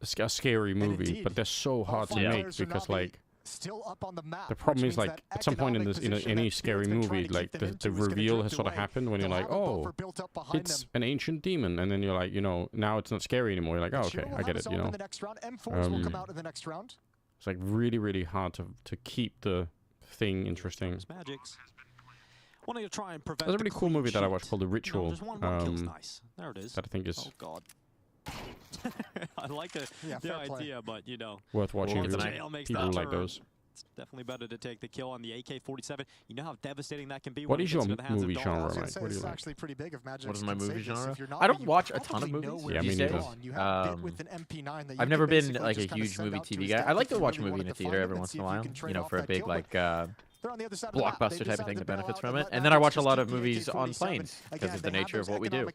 a scary movie, but they're so hard to make because like still up on the map, the problem is like at some point in this in any scary movie, like the reveal has sort of happened when you're like, oh, it's an ancient demon, and then you're like, you know, now it's not scary anymore. You're like, oh, okay, I get it, you know. It's like really hard to keep the thing interesting. Wanting to try and prevent There's a really cool movie that I watched called The Ritual. Nice. There it is. That I think is. Oh God. I like the idea, but you know, worth watching. People like those. It's definitely better to take the kill on the AK-47. You know how devastating that can be. What is your movie genre, Mike? What do you like? Actually pretty big of Magic. What is my movie genre? I don't watch a ton of movies. Yeah, me neither. I've never been like a huge movie TV guy. I like to watch a movie in a theater every once in a while, you know, for a big like blockbuster type of thing that benefits from it. And then I watch a lot of movies on planes because of the nature of what we do.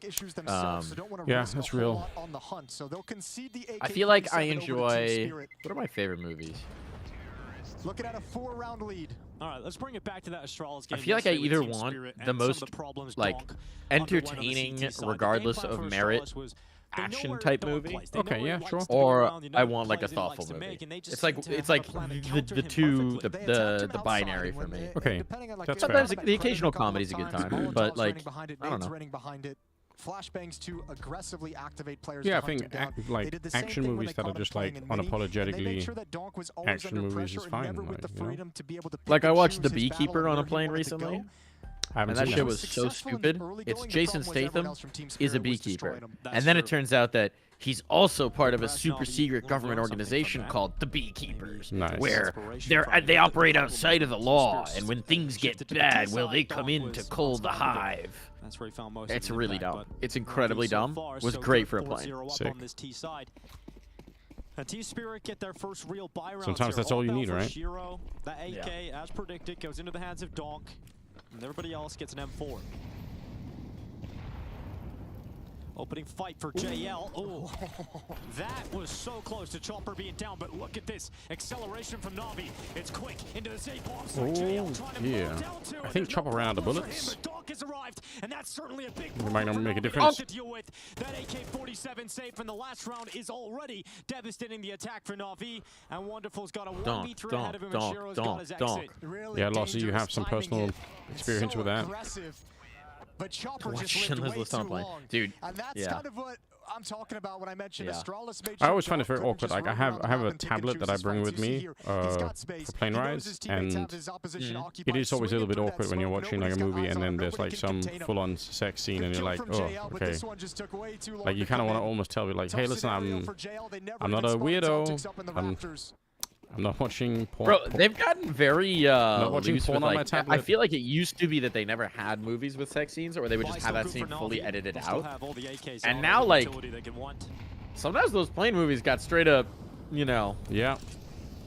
Yeah, that's real. I feel like I enjoy. What are my favorite movies? Looking at a 4-round lead. All right, let's bring it back to that Astralis game. I feel like I either want the most like entertaining, regardless of merit, action type movie. Okay, yeah, sure. Or I want like a thoughtful movie. It's like the binary for me. Okay, that's sometimes the occasional comedy is a good time, but like I don't know. Flashbangs to aggressively activate players. Yeah, I think like action movies that are just like unapologetically action movies is fine. Like I watched The Beekeeper on a plane recently. And that shit was so stupid. It's Jason Statham is a beekeeper. And then it turns out that he's also part of a super secret government organization called the Beekeepers, where they operate outside of the law, and when things get bad, well, they come in to cull the hive. That's where he found most. It's really dumb. It's incredibly dumb. It was great for a plane. Sick. Team Spirit get their first real buy round. Sometimes that's all you need, right? That AK, as predicted, goes into the hands of Donk, and everybody else gets an M4. Opening fight for JL. Oh, that was so close to Chopper being down, but look at this acceleration from Na'Vi. It's quick into the safe box. Yeah. I think Chopper ran out of bullets. Donk has arrived, and that's certainly a big it might not make a difference. To deal with. That AK-47 save from the last round is already devastating the attack for Na'Vi, and Wonderful's got a 1v3 ahead of him, and Shiro's got his exit. Yeah, Lossie, you have some personal experience with that. But Chopper just lived way too long. Dude, and that's kind of what I'm talking about when I mentioned Astralis made I always find it very awkward. Like I have a tablet that I bring with me for plane rides, and it is always a little bit awkward when you're watching like a movie and then there's like some full-on sex scene and you're like, oh, okay. Like you kind of want to almost tell me like, hey, listen, I'm not a weirdo. I'm not watching porn. Bro, they've gotten very not watching porn on my like, tablet. I feel like it used to be that they never had movies with sex scenes, or they would just have that scene fully edited out. And now, like, sometimes those plane movies got straight up, you know,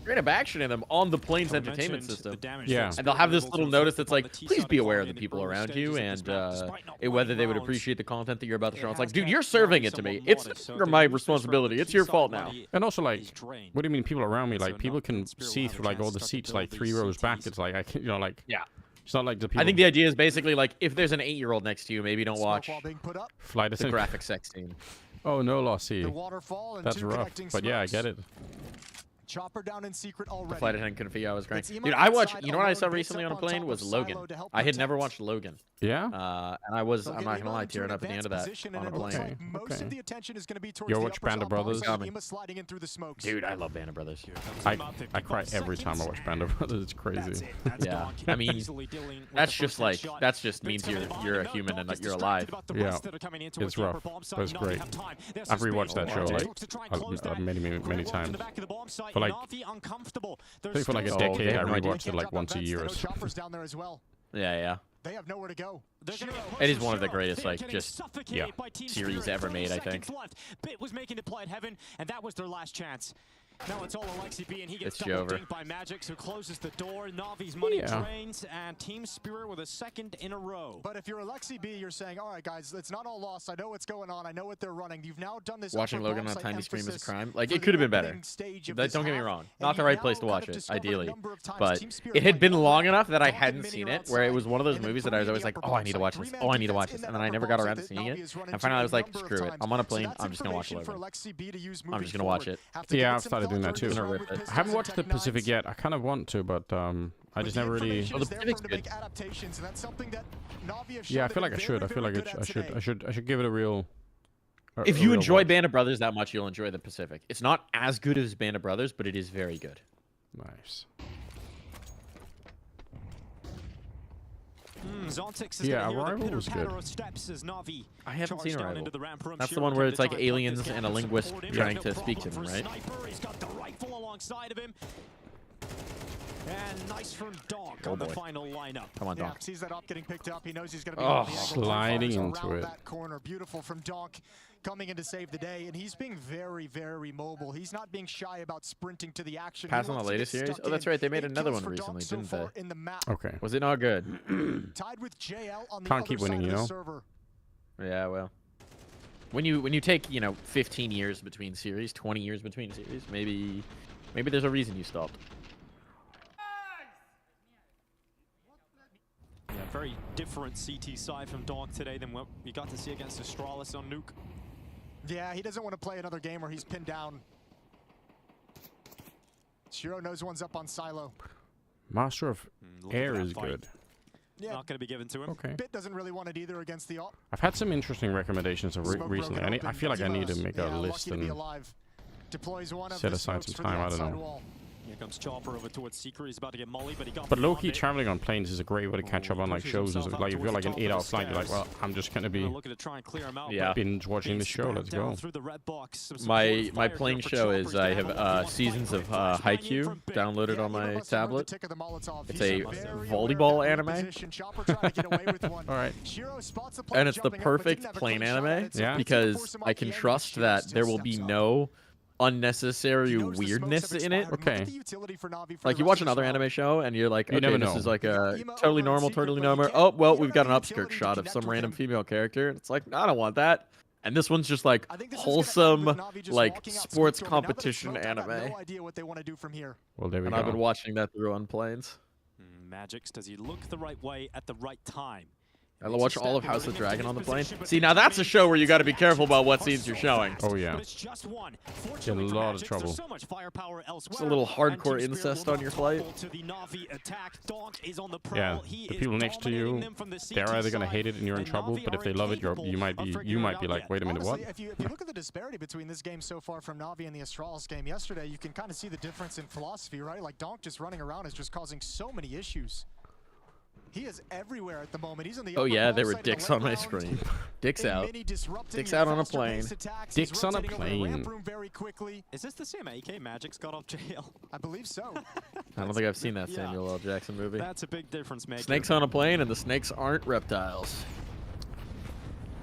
straight up action in them on the plane's entertainment system. Yeah. And they'll have this little notice that's like, please be aware of the people around you and whether they would appreciate the content that you're about to show. It's like, dude, you're serving it to me. It's no longer my responsibility. It's your fault now. And also, like, what do you mean people around me? Like, people can see through, like, all the seats, like, 3 rows back. It's like, I can, you know, like, it's not like the people. I think the idea is basically, like, if there's an 8-year-old next to you, maybe don't watch Flight the graphic sex scene. Oh, no, Lossie. That's rough. But yeah, I get it. Chopper down in secret already. The flight attendant couldn't figure out was great. Dude, I watched. You know what I saw recently on a plane was Logan. I had never watched Logan. Yeah. And I was. I'm not gonna lie, tearing up at the end of that on a plane. Most of the attention is going to be towards you watch Band of Brothers? Dude, I love Band of Brothers. I cry every time I watch Band of Brothers. It's crazy. Yeah. I mean, that's just like means you're a human and that you're alive. Yeah. It's rough, but it's great. I've rewatched that show like many times. For like, I think for like a decade, I rewatched it like once a year or so. Yeah. They have nowhere to go. It is one of the greatest, like, just series ever made, I think. Bit was making the play at heaven, and that was their last chance. Now it's all Alexi B, and he gets double dinked by Magix, who closes the door. Navi's money drains, and Team Spirit with a second in a row. But if you're Alexi B, you're saying, all right, guys, it's not all lost. I know what's going on. I know what they're running. You've now done this. Watching Logan on a tiny stream is a crime. Like, it could have been better. Don't get me wrong. Not the right place to watch it, ideally. But it had been long enough that I hadn't seen it, where it was one of those movies that I was always like, oh, I need to watch this. Oh, I need to watch this. And then I never got around to seeing it. And finally I was like, screw it. I'm on a plane. I'm just going to watch Logan. I'm just going to watch it. Yeah, I've started doing that too. I haven't watched the Pacific yet. I kind of want to, but I just never really. Oh, the Pacific's good. Yeah, I feel like I should. I feel like I should give it a real. If you enjoy Band of Brothers that much, you'll enjoy the Pacific. It's not as good as Band of Brothers, but it is very good. Nice. Yeah, Arrival was good. I haven't seen Arrival. That's the one where it's like aliens and a linguist trying to speak to them, right? He's got the rifle alongside of him. And nice from Donk on the final lineup. Come on, Donk. Sees that op getting picked up. He knows he's going to be sliding into it. That corner. Beautiful from Donk coming in to save the day. And he's being very, very mobile. He's not being shy about sprinting to the action. Pass on the latest series? Oh, that's right. They made another one recently, didn't they? Okay. Was it not good? Tied with JL on the Can't keep winning, you know? Yeah, well. When you take, 15 years between series, 20 years between series, maybe there's a reason you stopped. Yeah, very different CT side from Donk today than what we got to see against Astralis on Nuke. Yeah, he doesn't want to play another game where he's pinned down. Shiro knows one's up on Silo. Master of Air is good. Yeah, not going to be given to him. Okay. Bit doesn't really want it either against the op. I've had some interesting recommendations of recently. I feel like I need to make a list and set aside some time. I don't know. Here comes Chopper over towards Secret. He's about to get Molly, but he got. But low-key traveling on planes is a great way to catch up on like shows and stuff. Like if you're like an 8-hour flight, you're like, well, I'm just gonna be binge watching this show. Let's go. My plane show is I have seasons of Haikyuu downloaded on my tablet. It's a volleyball anime. All right. And it's the perfect plane anime because I can trust that there will be no unnecessary weirdness in it. Okay. Like you watch another anime show and you're like, okay, this is like a totally normal. Oh, well, we've got an upskirt shot of some random female character. It's like, I don't want that. And this one's just like wholesome, like sports competition anime. No idea what they want to do from here. Well, there we go. And I've been watching that through on planes. Magix, does he look the right way at the right time? I watch all of House of Dragon on the plane. See, now that's a show where you got to be careful about what scenes you're showing. Oh yeah. Get in a lot of trouble. It's a little hardcore incest on your flight. Yeah, the people next to you, they're either gonna hate it and you're in trouble, but if they love it, you might be like, wait a minute, what? If you look at the disparity between this game so far from Na'Vi and the Astralis game yesterday, you can kind of see the difference in philosophy, right? Like Donk just running around is just causing so many issues. He is everywhere at the moment. He's on the oh yeah, there were dicks on my screen. Dicks out. Dicks out on a plane. Dicks on a plane. Is this the same AK Magix got off jail? I believe so. I don't think I've seen that Samuel L. Jackson movie. That's a big difference, maker. Snakes on a plane, and the snakes aren't reptiles.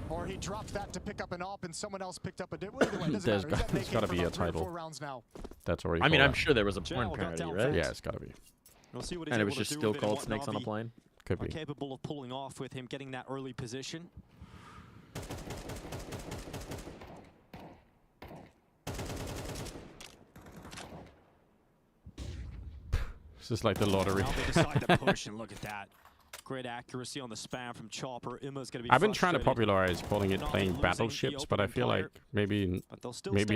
Or he dropped that to pick up an op, and someone else picked up a different. There's got to be a title. That's already. I mean, I'm sure there was a porn parody, right? Yeah, it's got to be. We'll see what and it was just still called Snakes on a Plane. Could be capable of pulling off with him getting that early position. This is like the lottery. Now they decide to push, and look at that. Great accuracy on the spam from Chopper. Imma's gonna be I've been trying to popularize calling it playing battleships, but I feel like maybe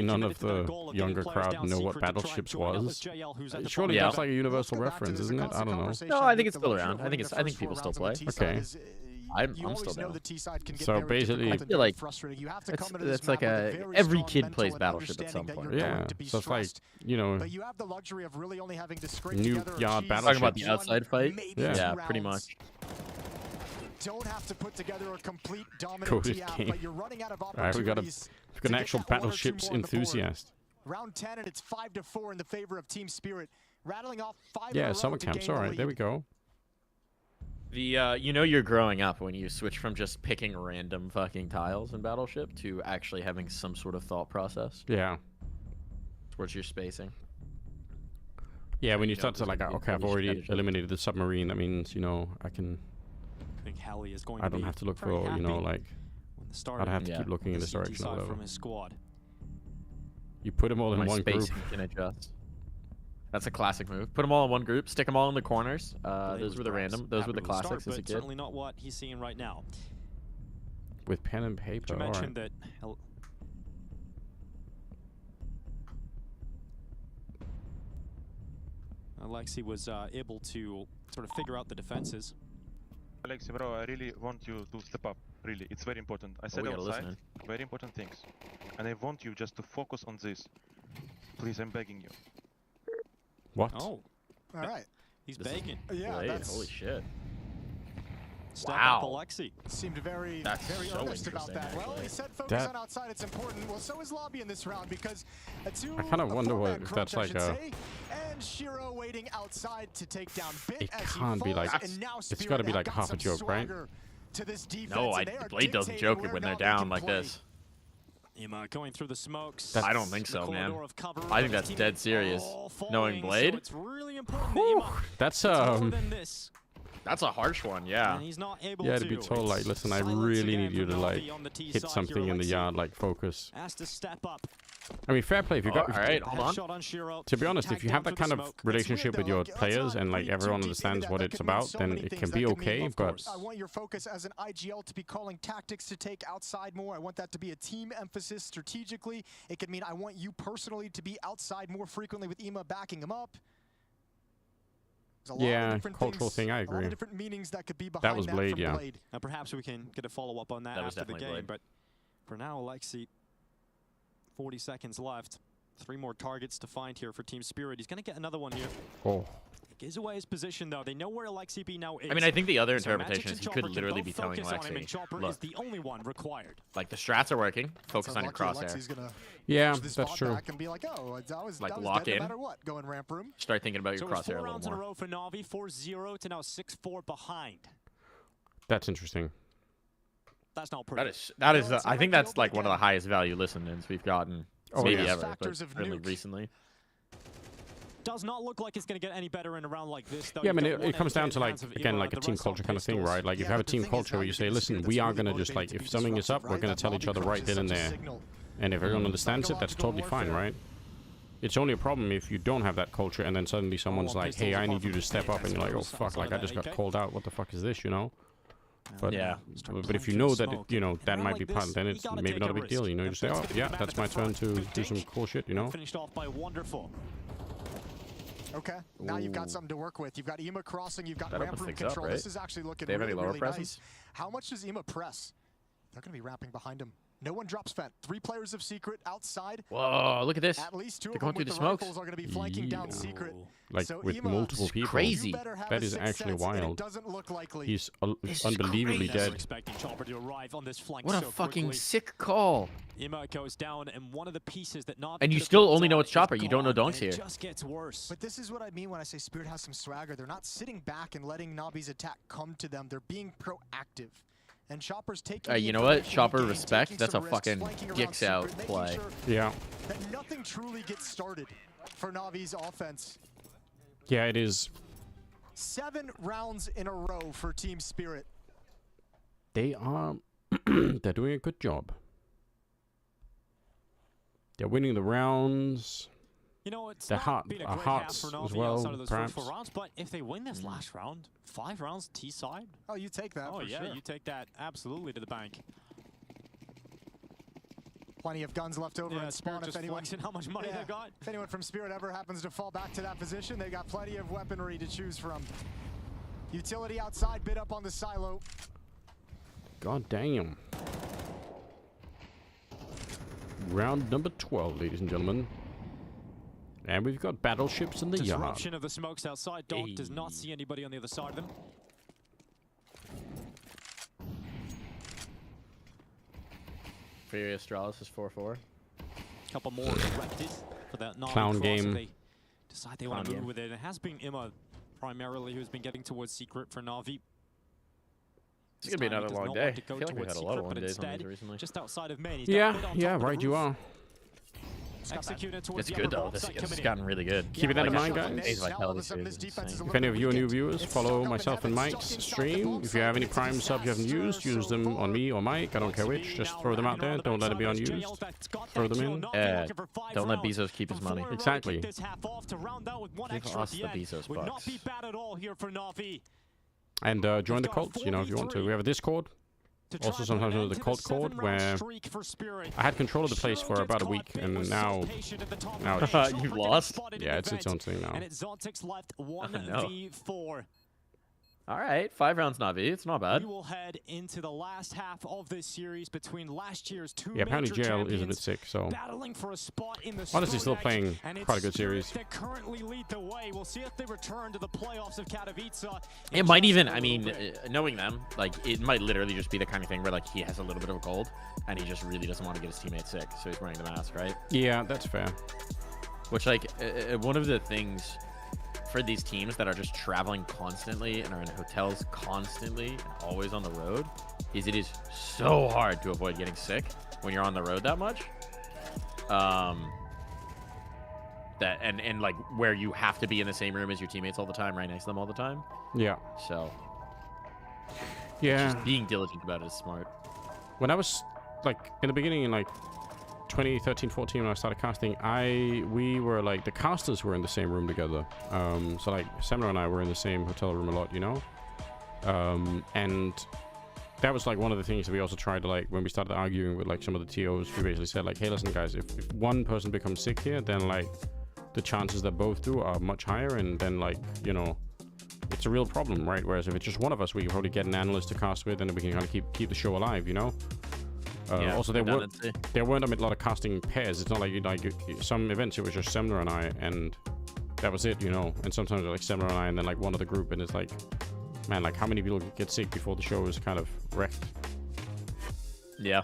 none of the younger crowd know what battleships was. Surely that's like a universal reference, isn't it? I don't know. No, I think it's still around. I think people still play. Okay. I'm still down. So basically, I feel like it's like every kid plays Battleship at some point. Yeah, so it's like, new yard battleship. Talking about the outside fight? Yeah, pretty much. Don't have to put together a complete dominant team, but you're running out of opportunities. Alright, we've got an actual battleships enthusiast. Round 10 and it's 5-4 in the favor of Team Spirit. Rattling off 5 Yeah, summer camps. All right, there we go. You're growing up when you switch from just picking random fucking tiles in Battleship to actually having some sort of thought process. Yeah. Towards your spacing. Yeah, when you start to like, okay, I've already eliminated the submarine. That means, you know, I can. I think Heli is going I don't have to look for, you know, like. I don't have to keep looking in this direction. From his squad. You put them all in one group. Can adjust. That's a classic move. Put them all in one group. Stick them all in the corners. Those were the random. Those were the classics as a kid. Certainly not what he's seeing right now. With pen and paper. You mentioned that. Alexi was able to sort of figure out the defenses. Alexi, bro, I really want you to step up. Really, it's very important. I said outside, very important things. And I want you just to focus on this. Please, I'm begging you. What? Oh. All right. He's begging. Yeah, that's... Holy shit. Step up, Alexi. Seemed very earnest about that. Well, he said focus on outside. It's important. Well, so is Lobby in this round because I kind of wonder if that's like a. And Shiro waiting outside to take down Bit it can't be like. It's got to be like half a joke, right? No, Blade doesn't joke it when they're down like this. IEM going through the smokes. I don't think so, man. I think that's dead serious. Knowing Blade. So it's really important that's That's a harsh one, yeah. He's not able to be told like, listen, I really need you to like hit something in the yard, like focus. Has to step up. I mean, fair play if you got. All right, hold on. To be honest, if you have that kind of relationship with your players and like everyone understands what it's about, then it can be okay. But I want your focus as an IGL to be calling tactics to take outside more. I want that to be a team emphasis strategically. It could mean I want you personally to be outside more frequently with IEM backing him up. Yeah, cultural thing, I agree. Different meanings that could be behind that was Blade, yeah. Now perhaps we can get a follow-up on that after the game. Blade. But for now, Alexi, 40 seconds left. 3 more targets to find here for Team Spirit. He's going to get another one here. Oh. Gives away his position, though. They know where Alexi B now is. I mean, I think the other interpretation is he could literally be telling Alexi, look, is the only one required. Like, the strats are working. Focus on your crosshair. Yeah, that's true. And be like, oh, I was like, lock in. No matter what, go in ramp room. Start thinking about your crosshair a little more. 4 rounds in a row for Na'Vi, 4-0 to now 6-4 behind. That's interesting. That's not pretty. That is. I think that's like one of the highest value listen-ins we've gotten. Maybe ever, but really recently. Does not look like it's going to get any better in a round like this, though. Yeah, I mean, it comes down to, like, again, like a team culture kind of thing, right? Like, if you have a team culture where you say, listen, we are going to just, like, if something is up, we're going to tell each other right then and there. And if everyone understands it, that's totally fine, right? It's only a problem if you don't have that culture and then suddenly someone's like, hey, I need you to step up. And you're like, oh, fuck, like, I just got called out. What the fuck is this, you know? But, yeah. But if you know that, you know, that might be part, then it's maybe not a big deal. You know, you just say, oh, yeah, that's my turn to do some cool shit, you know? Finished off by Wonderful. Okay, now you've got something to work with. You've got IEM crossing, you've got ramp room control. Up, right? This is actually looking really nice. How much does IEM press? They're going to be wrapping behind him. No one drops Fent. 3 players of Secret outside. Whoa, look at this. At least 2 They're of going them through with the the smokes. rifles are going to be flanking down Secret. Like so with IEM, multiple people. Crazy. That is actually wild. Doesn't look likely. He's unbelievably dead. Expecting Chopper to arrive on this flank what a fucking sick call. IEM goes down, and one of the pieces that not. And you still only know it's Chopper. You don't know Donks here. It just gets worse. But this is what I mean when I say Spirit has some swagger. They're not sitting back and letting Na'Vi's attack come to them. They're being proactive. And Chopper's taking you know what? Chopper respect. That's a fucking dicks out play. Yeah. That nothing truly gets started for Na'Vi's offense. Yeah, it is. 7 rounds in a row for Team Spirit. They are. They're doing a good job. They're winning the rounds. You know, it's the not been a great half for Na'Vi as well, outside of those perhaps. first 4 rounds, but if they win this last round, 5 rounds T-side. Oh, you take that. Oh, for yeah, sure. you take that absolutely to the bank. Plenty of guns left over in spawn. If anyone, how much money they've got. If anyone from Spirit ever happens to fall back to that position, they got plenty of weaponry to choose from. Utility outside, bid up on the silo. God damn. Round number 12, ladies and gentlemen. And we've got battleships in the yard. Disruption of the smokes outside. Donk does not see anybody on the other side of them. Fury Astralis is 4-4. Couple more directed for that Clown game. They decide they want to move with it. It has been IEM primarily who's been getting towards Secret for Na'Vi. It's going to be another long day. I feel like we had a lot of long days on these recently. Just outside of main. Yeah, right, you are. It's good though. This has gotten really good. Keeping that in mind, guys. If any of you are new viewers, follow myself and Mike's stream. If you have any Prime subs you haven't used, use them on me or Mike. I don't care which. Just throw them out there. Don't let it be unused. Throw them in. Don't let Bezos keep his money. Exactly. Give us the Bezos bucks. And join the cult, you know, if you want to. We have a Discord. Also sometimes under the cult cord, where I had control of the place for about a week, and now you've lost. Yeah, it's its own thing now. No. All right, 5 rounds Na'Vi. It's not bad. We will head into the last half of this series between last year's two apparently jail is a bit sick, so battling for a spot in the honestly still playing quite a good series. They currently lead the way. We'll see if they return to the playoffs of Katowice. It might even, I mean, knowing them, like it might literally just be the kind of thing where like he has a little bit of a cold and he just really doesn't want to get his teammates sick, so he's wearing the mask, right? Yeah, that's fair. Which like one of the things for these teams that are just traveling constantly and are in hotels constantly and always on the road is it is so hard to avoid getting sick when you're on the road that much. That and like where you have to be in the same room as your teammates all the time, right next to them all the time. Yeah. So yeah, just being diligent about it is smart. When I was like in the beginning in like 2013-14 when I started casting, we were like the casters were in the same room together. So like Semler and I were in the same hotel room a lot, you know. And that was like one of the things that we also tried to, like, when we started arguing with like some of the TOs, we basically said like, hey, listen guys, if one person becomes sick here, then like the chances that both do are much higher, and then like, you know, it's a real problem, right? Whereas if it's just one of us, we can probably get an analyst to cast with, and then we can kind of keep the show alive, you know. Yeah, also, there weren't a lot of casting pairs. It's not like some events it was just Semler and I, and that was it, you know. And sometimes like Semler and I, and then like one other group, and it's like, man, like how many people get sick before the show is kind of wrecked? Yeah.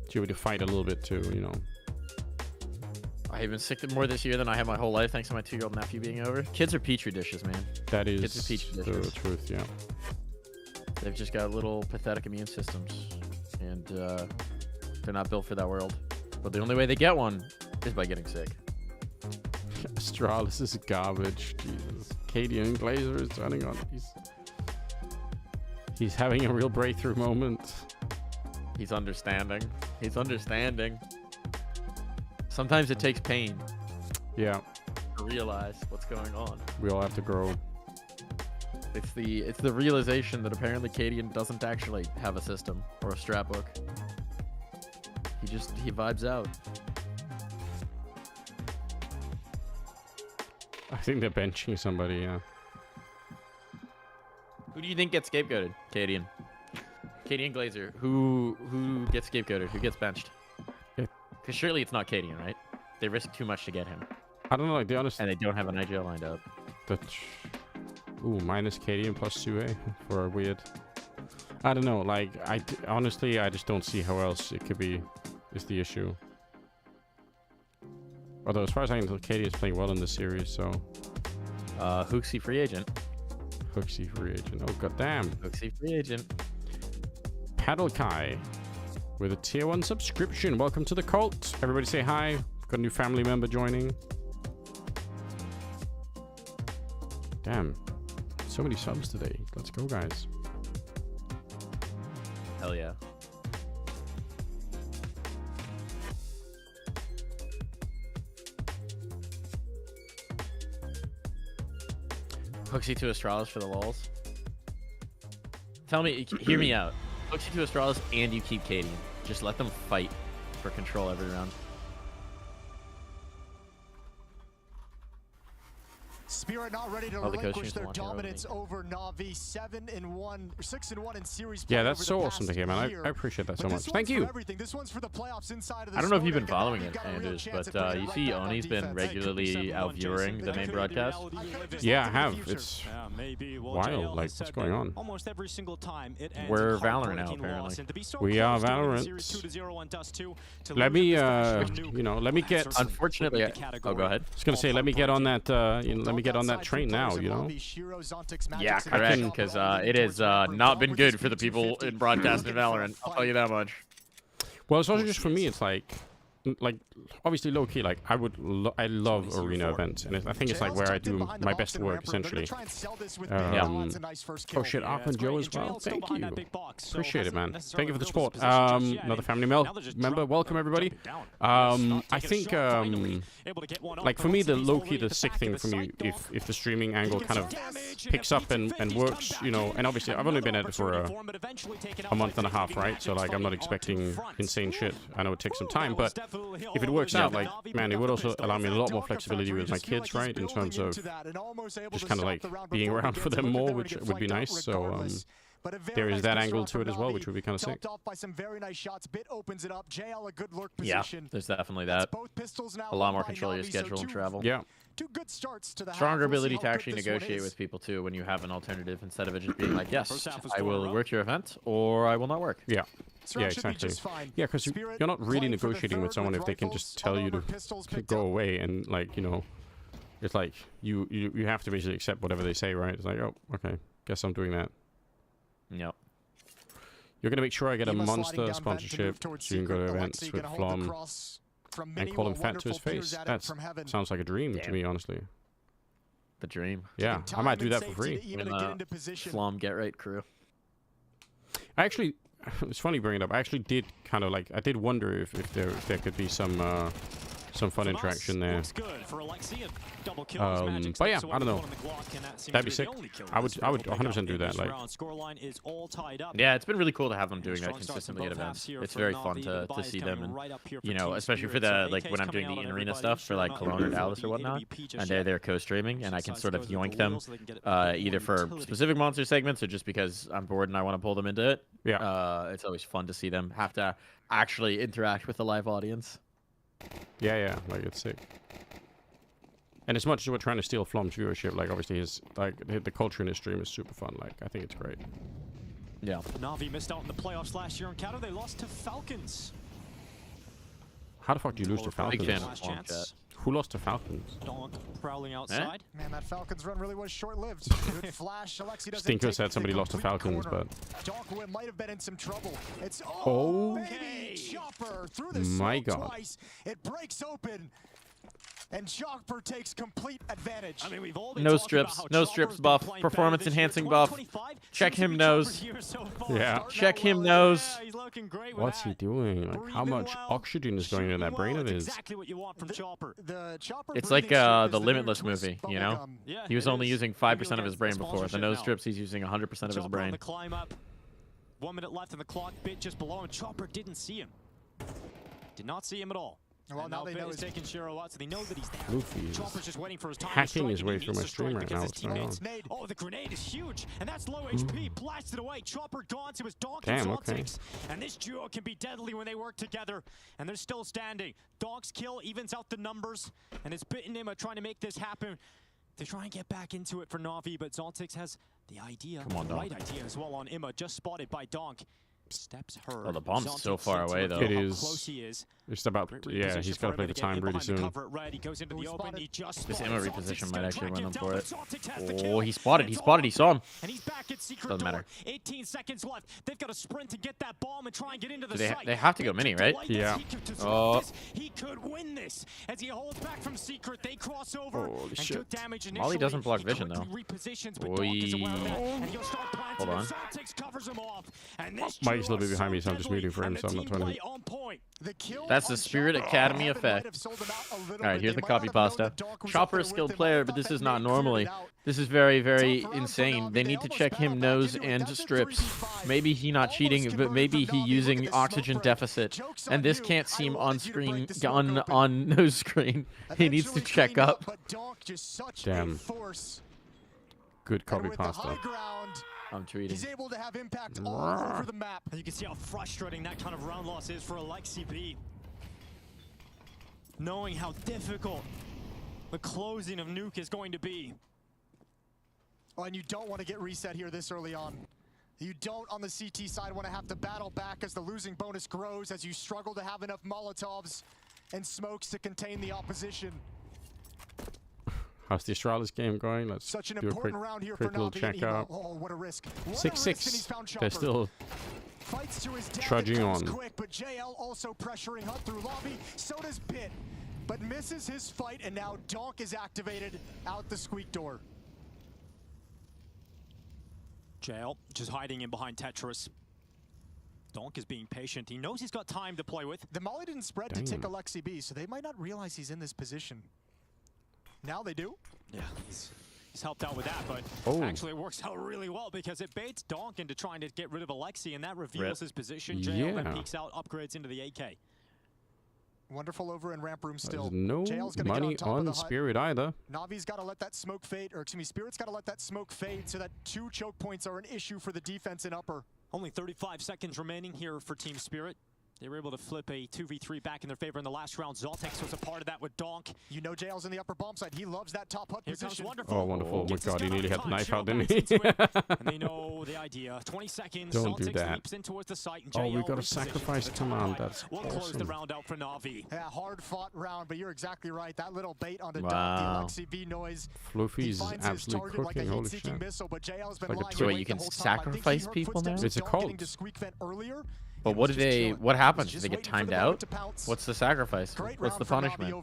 So you have to fight a little bit too, you know. I've been sick more this year than I have my whole life, thanks to my 2-year-old nephew being over. Kids are petri dishes, man. That is Kids are petri dishes. The truth, yeah. They've just got little pathetic immune systems, and they're not built for that world. But the only way they get one is by getting sick. Astralis is garbage. Jesus. Cadian Glazer is turning on. He's having a real breakthrough moment. He's understanding. He's understanding. Sometimes it takes pain. Yeah. To realize what's going on. We all have to grow. It's the realization that apparently Cadian doesn't actually have a system or a strat book. He vibes out. I think they're benching somebody, yeah. Who do you think gets scapegoated? Cadian. Cadian Glazer. Who gets scapegoated? Who gets benched? Because surely it's not Cadian, right? They risk too much to get him. I don't know, like, they honestly... And they don't have an IGL lined up. Ooh, minus Cadian plus Sue for a weird... I don't know, like, honestly, I just don't see how else it could be, is the issue. Although, as far as I can tell, Cadian is playing well in this series, so... Hooksy free agent. Hooksy free agent, oh goddamn. Hooksy free agent. Paddle Kai with a tier 1 subscription. Welcome to the cult. Everybody say hi. Got a new family member joining. Damn. So many subs today. Let's go, guys. Hell yeah. Hooksy to Astralis for the lulz. Tell me, hear me out. Hooksy to Astralis and you keep Cadian. Just let them fight for control every round. Spirit not ready to relinquish their dominance over Na'Vi. 6-1 in series play. Yeah, that's so awesome to hear, man. I appreciate that so much. Thank you. This one's for the playoffs inside of the I don't know if you've been following it, Anders, but you see Oni's been regularly out viewing the main broadcast. Yeah, I have. It's wild. Like, what's going on? Almost every single time it ends. We're Valorant now, apparently. We are Valorant. Let me, you know, let me get. Unfortunately, oh, go ahead. I was gonna say, let me get on that. Let me get on that train now, you know? Yeah, correct, because it has not been good for the people in broadcast and Valorant. I'll tell you that much. Well, it's also just for me. It's like obviously low key. Like I love arena events, and I think it's like where I do my best work essentially. Oh shit, Ark Joe as well. Thank you. Appreciate it, man. Thank you for the support. Another family member. Welcome everybody. I think like for me the low key the sick thing for me if the streaming angle kind of picks up and works, you know, and obviously I've only been at it for a month and a half, right? So like I'm not expecting insane shit. I know it takes some time, but if it works out, like, man, it would also allow me a lot more flexibility with my kids, right? In terms of just kind of like being around for them more, which would be nice. So there is that angle to it as well, which would be kind of sick. Yeah, there's definitely that. A lot more control of your schedule and travel. Yeah. Stronger ability to actually negotiate with people too when you have an alternative instead of it just being like, yes, I will work your event or I will not work. Yeah. Yeah, exactly. Yeah, because you're not really negotiating with someone if they can just tell you to go away, and like, you know, it's like you have to basically accept whatever they say, right? It's like, oh, okay, guess I'm doing that. Yep. You're gonna make sure I get a monster sponsorship so you can go to events with Flom and call him fat to his face. That sounds like a dream to me, honestly. The dream. Yeah, I might do that for free. Flom Get Right crew. I actually, it's funny bringing it up. I actually did kind of like, I did wonder if there could be some fun interaction there. But yeah, I don't know. That'd be sick. I would 100% do that. Like, yeah, it's been really cool to have them doing that consistently at events. It's very fun to see them, and you know, especially for the like when I'm doing the in-arena stuff for like Cologne or Dallas or whatnot, and they're co-streaming, and I can sort of yoink them either for specific monster segments or just because I'm bored and I want to pull them into it. Yeah, it's always fun to see them have to actually interact with the live audience. Yeah, like it's sick. And as much as we're trying to steal Flom's viewership, like obviously his the culture in his stream is super fun. Like I think it's great. Yeah. Na'Vi missed out in the playoffs last year in Kato. They lost to Falcons. How the fuck do you lose to Falcons? Who lost to Falcons? Donk prowling outside. Man, that Falcons run really was short-lived. Good flash. Alexi doesn't Stinker said somebody lost to Falcons, but Donk might have been in some trouble. It's baby, Chopper through the my God. Twice. It breaks open. And Chopper takes complete advantage. I mean, we've all been no strips buff, performance enhancing buff. Check him nose. Yeah. Check him nose. What's he doing? Like, how much oxygen is going into that brain of his? Exactly what you want from Chopper. It's like the Limitless movie, you know? He was only using 5% of his brain before. The nose strips, he's using 100% of his brain. 1 minute left in the clock, bit just below, and Chopper didn't see him. Did not see him at all. Well, now they know he's taking Shiro out, so they know that he's there. Luffy is Chopper's just waiting for his time hacking his way through my stream right now. What's going on? Oh, the grenade is huge, and that's low HP. Blasted away. Chopper gone to his Donk and Zontics. And this duo can be deadly when they work together, and they're still standing. Donk's kill evens out the numbers, and it's bitten him at trying to make this happen. They try and get back into it for Na'Vi, but Zontics has the idea, the right idea as well on Imma, just spotted by Donk. Steps heard. Oh, the bomb's so far away, though. It is. It's about, yeah, he's got to play the time really soon. This Imma reposition might actually run him for it. Oh, he spotted, he saw him. And he's back at secret Doesn't matter. 18 seconds left. They've got to sprint to get that bomb and try and get into the site. They have to go mini, right? Yeah. Oh. He could win this as he holds back from secret. They cross over. Holy shit. Damage Molly doesn't block vision, though. Hold on. Mike's a little bit behind me, so I'm just muting for him, so I'm not trying to... That's the Spirit Academy effect. Alright, here's the copy pasta. Chopper is a skilled player, but this is not normally. This is very, very insane. They need to check him nose and strips. Maybe he not cheating, but maybe he using oxygen deficit. And this can't seem on screen, on nose screen. He needs to check up. Damn. Good copy pasta. I'm tweeting. He's able to have impact all over the map. And you can see how frustrating that kind of round loss is for Alexi B. Knowing how difficult the closing of Nuke is going to be. Oh, and you don't want to get reset here this early on. You don't, on the CT side, want to have to battle back as the losing bonus grows, as you struggle to have enough Molotovs and smokes to contain the opposition. How's the Astralis game going? Let's Such an do a important round here for little Na'Vi check out. Oh, what a risk. 6-6. They're still fights to his death. Trudging on. Quick, but JL also pressuring Hunt through lobby. So does Bit, but misses his fight, and now Donk is activated out the squeak door. JL just hiding in behind Tetris. Donk is being patient. He knows he's got time to play with. The molly didn't spread to tick Alexi B, so they might not realize he's in this position. Now they do. Yeah, he's helped out with that, but actually it works out really well because it baits Donk into trying to get rid of Alexi, and that reveals his position. JL then peeks out, upgrades into the AK. Wonderful over in ramp room still. There's no money on Spirit either. Navi's got to let that smoke fade, or excuse me, Spirit's got to let that smoke fade so that 2 choke points are an issue for the defense in upper. Only 35 seconds remaining here for Team Spirit. They were able to flip a 2v3 back in their favor in the last round. Zoltex was a part of that with Donk. You know JL's in the upper bomb side. He loves that top hut position. Wonderful. Oh, wonderful. Oh my god, he nearly had the knife out, didn't he? And they know the idea. 20 seconds. Don't do Zoltex that. leaps in towards the site, and Oh, we JL got a sacrifice command. That's we'll awesome. close the round out for Na'Vi. Yeah, hard fought round, but you're exactly right. That little bait on the Donk, the Alexi B noise. Fluffy's absolutely cooking. Holy shit. Missile, but JL's been Like lying wait, you can sacrifice people now? It's a cult. But what what happens? Do they get timed out? What's the sacrifice? What's the punishment?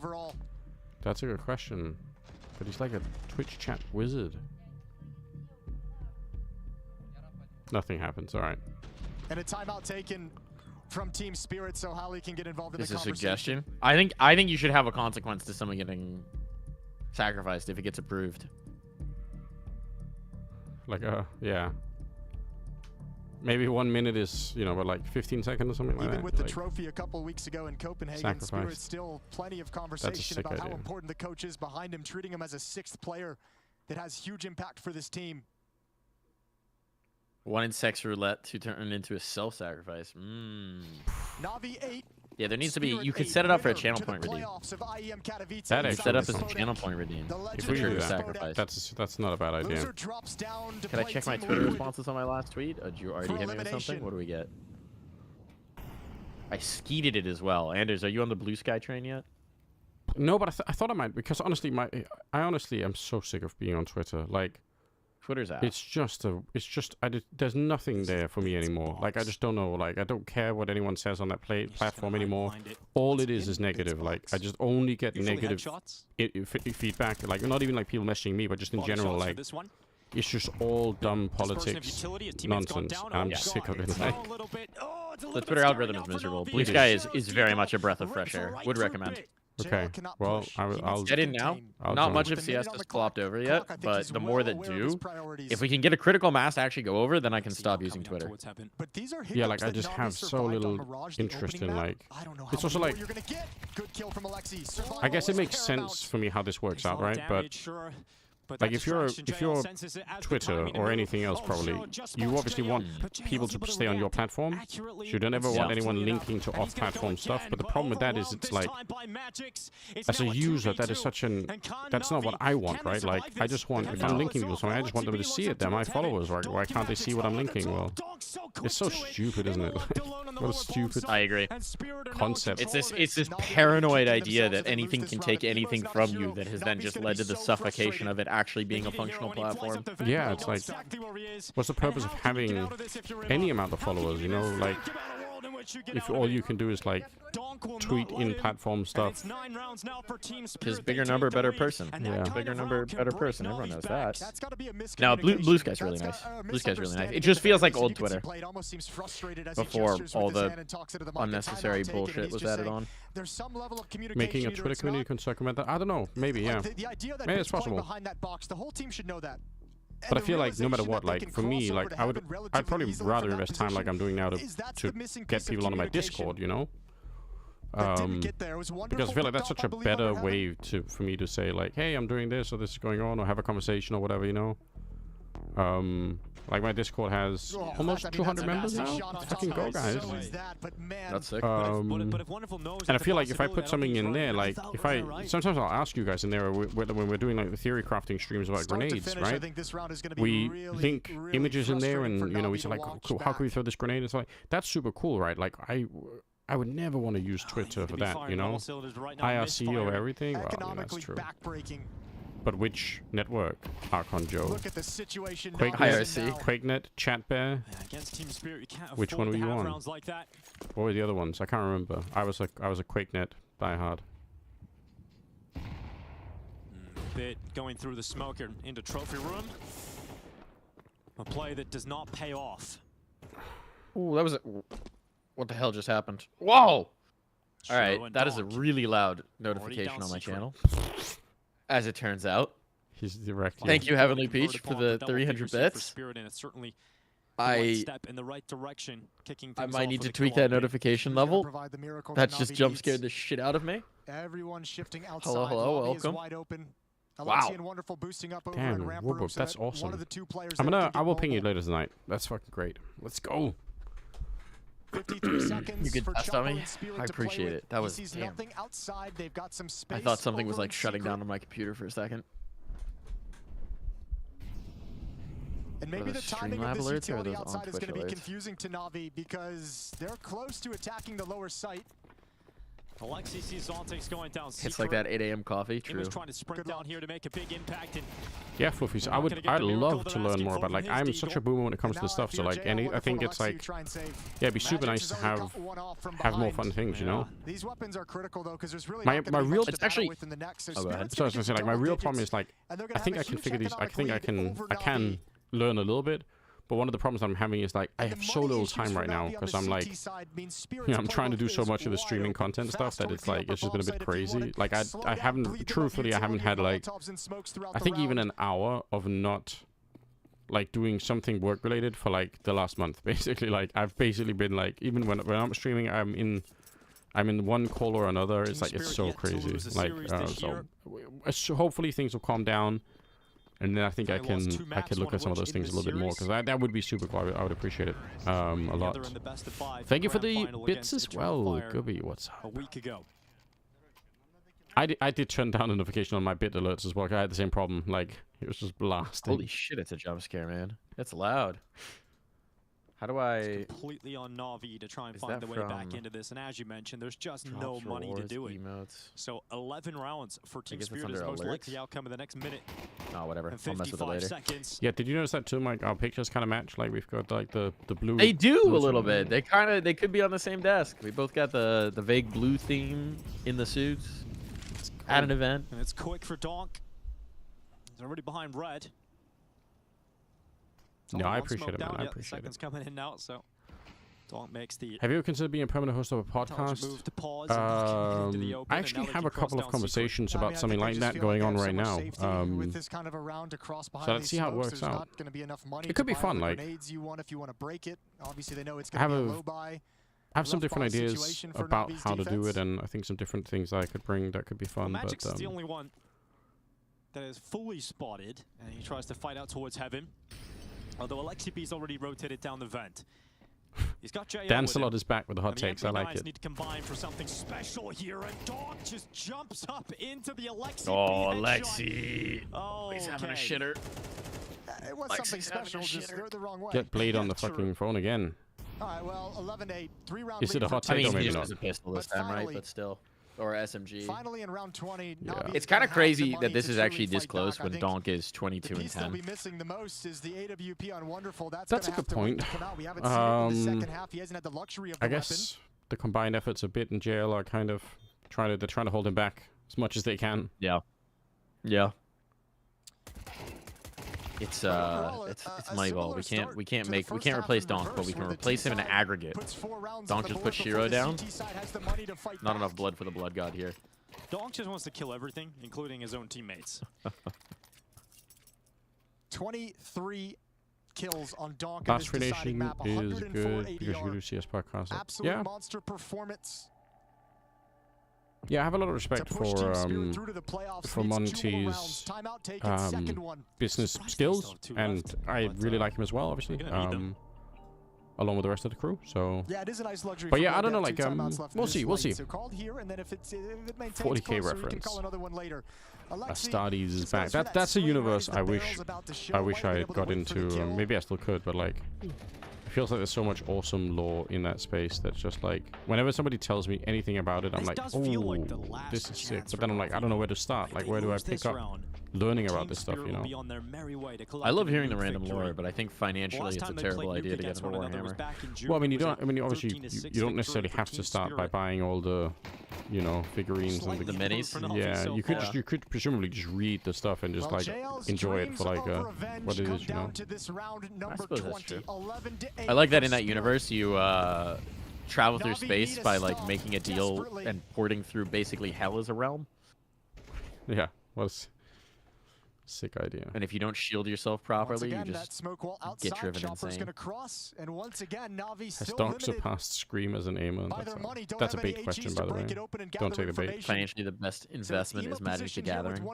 That's a good question. But he's like a Twitch chat wizard. Nothing happens, alright. And a timeout taken from Team Spirit so Holly can get involved in the conversation. conversation. Is a suggestion? I think you should have a consequence to someone getting sacrificed if it gets approved. Like yeah. Maybe 1 minute is, you know, but like 15 seconds or something like that. Even with the trophy a couple of weeks ago in Copenhagen, Spirit still plenty of conversation about how important the coach is behind him, treating him as a 6th player that has huge impact for this team. 1 in 6 roulette to turn into a self-sacrifice. Navi 8. Yeah, there needs to be. You could set it up for a channel point redeem. IEM Katowice. That actually set up as a channel point redeem. If we do that, that's not a bad idea. Can I check my Twitter responses on my last tweet? Did you already hit me with something? What do we get? I skeeted it as well. Anders, are you on the Blue Sky train yet? No, but I thought I might, because honestly, I honestly am so sick of being on Twitter. Like, Twitter's out. There's nothing there for me anymore. Like, I just don't know. Like, I don't care what anyone says on that platform anymore. All it is negative. Like, I just only get negative feedback. Like, not even like people messaging me, but just in general. Like, it's just all dumb politics nonsense. And I'm sick of it. Like, the Twitter algorithm is miserable. Blue Sky is very much a breath of fresh air. Would recommend. Okay, well, I'll get in now. Not much of CS has clopped over yet, but the more that do, if we can get a critical mass to actually go over, then I can stop using Twitter. Yeah, like I just have so little interest in like. It's also like. I guess it makes sense for me how this works out, right? But like if you're Twitter or anything else, probably you obviously want people to stay on your platform. So you don't ever want anyone linking to off-platform stuff. But the problem with that is it's like, as a user, that is such an that's not what I want, right? Like I just want if I'm linking people somewhere, I just want them to see it. They're my followers, right? Why can't they see what I'm linking? Well, it's so stupid, isn't it? What a stupid. I agree. Concept. It's this paranoid idea that anything can take anything from you that has then just led to the suffocation of it actually being a functional platform. Yeah, it's like, what's the purpose of having any amount of followers, you know? Like, if all you can do is like tweet in platform stuff. Because bigger number, better person. Yeah, bigger number, better person. Everyone knows that. Now, Blue Sky's really nice. Blue Sky's really nice. It just feels like old Twitter before all the unnecessary bullshit was added on. Making a Twitter community can circumvent that. I don't know. Maybe, yeah. Maybe it's possible. The whole team should know that. But I feel like no matter what, like for me, like I'd probably rather invest time like I'm doing now to get people onto my Discord, you know? Because I feel like that's such a better way for me to say like, hey, I'm doing this or this is going on or have a conversation or whatever, you know? Like my Discord has almost 200 members now. Let's fucking go, guys. That's sick. And I feel like if I put something in there, like sometimes I'll ask you guys in there when we're doing like the theory crafting streams about grenades, right? We link images in there, and you know we say like, cool, how can we throw this grenade? It's like that's super cool, right? Like I would never want to use Twitter for that, you know? IRC or everything. Well, yeah, that's true. But which network? Archon Joe. Look at the situation. QuakeNet, Chatbear. Against Team Spirit, you can't Which one were you on? rounds like that. What were the other ones? I can't remember. I was a QuakeNet diehard. Bit going through the smoke into trophy room. A play that does not pay off. Ooh, that was what the hell just happened? Whoa! All right, that is a really loud notification on my channel. As it turns out. He's direct. Thank you, Heavenly Peach, for the 300 bits. I might need to tweak that notification level. That just jump scared the shit out of me. Everyone shifting outside. Hello, welcome. Wow. Wonderful boosting up over Damn, Warbook, that's awesome. I will ping you later tonight. That's fucking great. Let's go. 53 seconds. You can test on me? I appreciate it. That was damn. Outside. They've got some space. I thought something was like shutting down on my computer for a second. And maybe the timing of this utility outside is going to be confusing to Na'Vi because they're close to attacking the lower site. Alexi sees Zontex going down. It's like that 8 a.m. coffee. True. He was trying to sprint down here to make a big impact. And yeah, Fluffies. I'd love to learn more about. Like, I'm such a boomer when it comes to this stuff. So like, I think it's like, yeah, it'd be super nice to have more fun things, you know. These weapons are critical though, because there's really my real. It's actually. So I was gonna say, like, my real problem is like, I think I can figure these. I think I can learn a little bit. But one of the problems I'm having is like I have so little time right now because I'm like, I'm trying to do so much of the streaming content stuff that it's like it's just been a bit crazy. Like I haven't had like I think even an hour of not like doing something work related for like the last month basically. Like I've basically been like even when I'm streaming I'm in one call or another. It's like it's so crazy. Like so hopefully things will calm down. And then I think I can look at some of those things a little bit more because that would be super cool. I would appreciate it a lot. Thank you for the bits as well, Gubby. What's up? A week ago. I did turn down the notification on my bit alerts as well. I had the same problem. Like it was just blasting. Holy shit! It's a jump scare, man. That's loud. How do I... It's completely on Na'Vi to try and find the way back into this. And as you mentioned, there's just no money to do it. Emotes. So 11 rounds for Team Spirit is most likely the outcome of the next minute. Oh, whatever. I'll mess with it later. Seconds. Yeah, did you notice that too? Like our pictures kind of match. Like we've got like the blue. They do a little bit. They could be on the same desk. We both got the vague blue theme in the suits at an event. And it's quick for Donk. He's already behind red. No, I appreciate it, man. I appreciate Seconds coming in now, so Donk makes the. Have you ever considered being a permanent host of a podcast? I actually have a couple of conversations about something like that going on right now. So let's see how it works out. It could be fun. Like, I have some different ideas about how to do it, and I think some different things I could bring that could be fun. Well, Magic's but the only one that is fully spotted, and he tries to fight out towards heaven. Although Alexi B's already rotated down the vent. He's got JL Dan Salot is back with the hot takes. I like it. Need to combine for something special here, and Donk just jumps up into the Alexi. Oh, Alexi! Oh, he's having a shitter. It was something special, just they're the wrong way. Get Blade on the fucking phone again. All right, well, 11-8, 3-round. Is it a hot take or maybe not? A pistol this time, right? But still. Or SMG. Finally in round 20, yeah. It's kind of crazy that this is actually this close when Donk is 22 and 10. Be missing the most is the AWP on Wonderful. That's a good point. I guess the combined efforts a bit in jail are kind of trying to hold him back as much as they can. Yeah. Yeah. It's Moneyball. We can't replace Donk, but we can replace him in an aggregate. Donk just put Shiro down. Not enough blood for the Blood God here. Donk just wants to kill everything, including his own teammates. 23 kills on Donk. Last Free Nation is good because you can do CS podcast. Absolute monster performance. Yeah, I have a lot of respect for Monty's business skills, and I really like him as well, obviously, along with the rest of the crew. So yeah, it is a nice luxury. But yeah, I don't know, like we'll see. So called here, and then if it maintains 40K closer, reference. we can call another one later. Astartes is back. That's a universe I wish I got into. Maybe I still could, but like. It feels like there's so much awesome lore in that space that's just like whenever somebody tells me anything about it, I'm like, oh, this is sick. But then I'm like, I don't know where to start. Like, where do I pick up? learning about this stuff, you know. I love hearing the random lore, but I think financially it's a terrible idea to get into Warhammer. Well, I mean, you don't. I mean, obviously, you don't necessarily have to start by buying all the, you know, figurines and the minis. Yeah, you could presumably just read the stuff and just like enjoy it for like what it is, you know. I suppose that's true. I like that in that universe you travel through space by like making a deal and porting through basically hell as a realm. Yeah, was sick idea. And if you don't shield yourself properly, again, you just smoke wall outside, get driven Chopper's insane. Gonna cross, and once again, Navi Has still Donk limited surpassed Scream as an aimer? That's a bait question, by the way. Don't take the bait. Financially, the best investment is Magic the Gathering.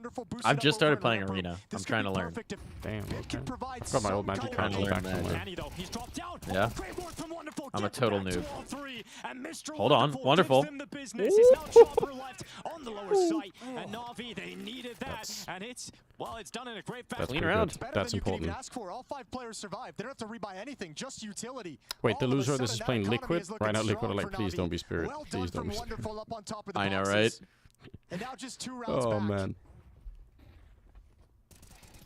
I've just started playing Arena. I'm trying to learn. Damn, okay. I've got my old Magic card back somewhere. Yeah. I'm a total noob. Hold on. Wonderful. Well, it's done in a great That's clean round. That's important. Ask for. All 5 players survived. They don't have to rebuy anything, just utility. Wait, the loser of this is playing Liquid? Right now, Liquid are like, please don't be Spirit. Please don't be Spirit. I know, right? And now just 2 rounds Oh, back. man.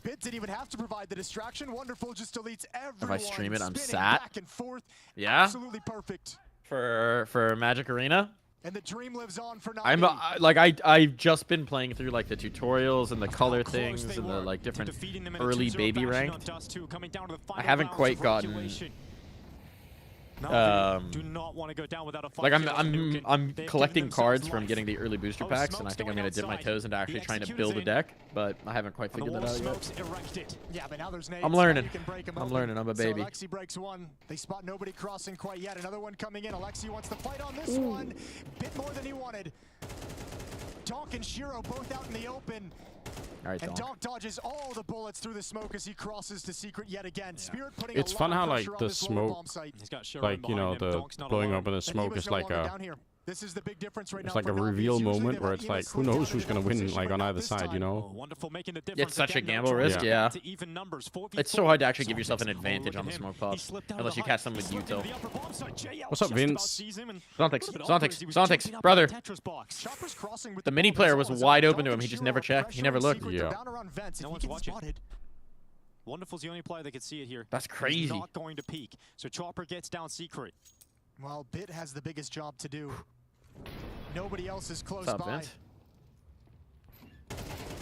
Bit didn't even have to provide the distraction. Wonderful just deletes everyone. If I stream it, I'm spinning sat. Back and forth. Yeah. Absolutely perfect. For Magic Arena. And the dream lives on for Navi. I'm like I've just been playing through like the tutorials and the color things and the like different early baby ranked. I haven't quite gotten. Do not want to go down without a like I'm collecting cards from getting the early booster packs, and I think I'm gonna dip my toes into actually trying to build a deck, but I haven't quite figured that out yet. Yeah, but now there's nades, I'm learning. so you can break 'em I'm open. learning. I'm a baby. So Alexi breaks 1. They spot nobody crossing quite yet. Another one coming in. Alexi wants to fight on this one. Bit more than he wanted. Donk and Shiro both out in the open. All right, and Donk dodges all the bullets through the smoke as he crosses to Secret yet again. Spirit putting It's a fun lot how of like pressure on the this lower bomb smoke, site. like you know the blowing up in the smoke is like a. This is the big difference right It's now like a reveal moment where it's like, who knows who's gonna win, like on either side, you know? It's such a gamble risk, yeah. It's so hard to actually give yourself an advantage on the smoke pop, unless you catch someone with util. What's up, Vince? Zontix, brother. The mini player was wide open to him. He just never checked. He never looked. Yeah. No one's watching. Wonderful's the only player that can see it here. That's crazy. He's not going to peek. So Chopper gets down Secret. Well, Bit has the biggest job to do. Nobody else is close What's up, by. Vince?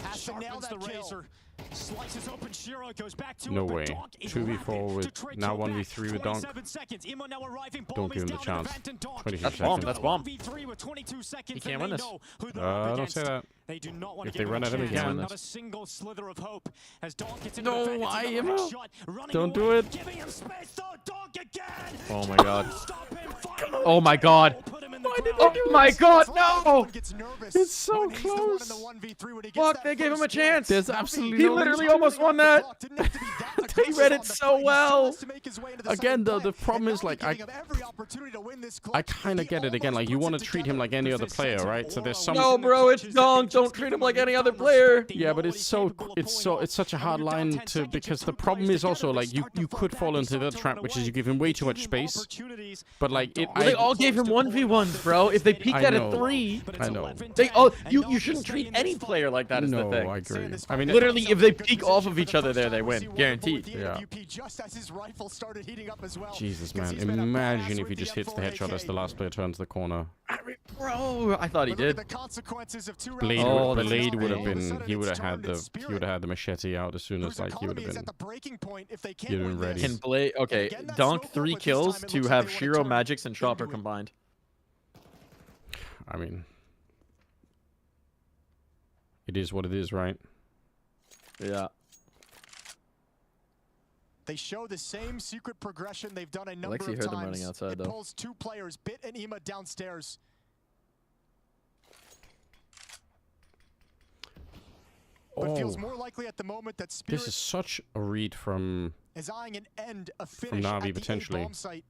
Has to nail that the kill. razor. Slices open Shiro, goes back to No it, but way. Donk is 2v4 with rapid to now trade 1v3 with Donk. 27 seconds. Imo now arriving. Don't give him the Bomb is down chance. to Vant and Donk. 22 That's bomb. seconds. That's bomb. 1v3 with 22 seconds. He can't and win they this. know who they're up Don't against. say that. They do not want If to they give run him at him a chance. again. Not a single slither of hope as Donk gets into No, the Vant. It's another IEM. shot. Running Don't do away, it. giving him space. So Donk again. Oh my god. Stop him. Finally. Oh my god. Oh my god, no! It's so close. Fuck, they gave him a chance. There's absolutely He no literally almost won that. He read it so well. Again, though, the problem is like I kind of get it again. Like you want to treat him like any other player, right? So there's some. No, bro, it's Donk. Don't treat him like any other player. Yeah, but it's such a hard line to, because the problem is also like you could fall into the trap, which is you give him way too much space. But like They all gave him 1v1s, bro. If they peek at a 3, I know. You shouldn't treat any player like that. Is the thing. I agree. I mean, literally, if they peek off of each other, there they win, guaranteed. Yeah. Just as his rifle started heating up as well. Jesus, man. Imagine if he just hits the headshot as the last player turns the corner. Bro, I thought he did. Blade would have been. He would have had the machete out as soon as like he would have been ready. Can Blade? Okay, Donk 3 kills to have Shiro, Magix, and Chopper combined. I mean, it is what it is, right? Yeah. They show the same secret progression they've done a number Alexi of heard times. them running outside, it though. pulls 2 players, Bit and Ema, downstairs. But feels more likely at the moment that Spirit This is such a read from eyeing an end, a finish Navi at the potentially. bomb site.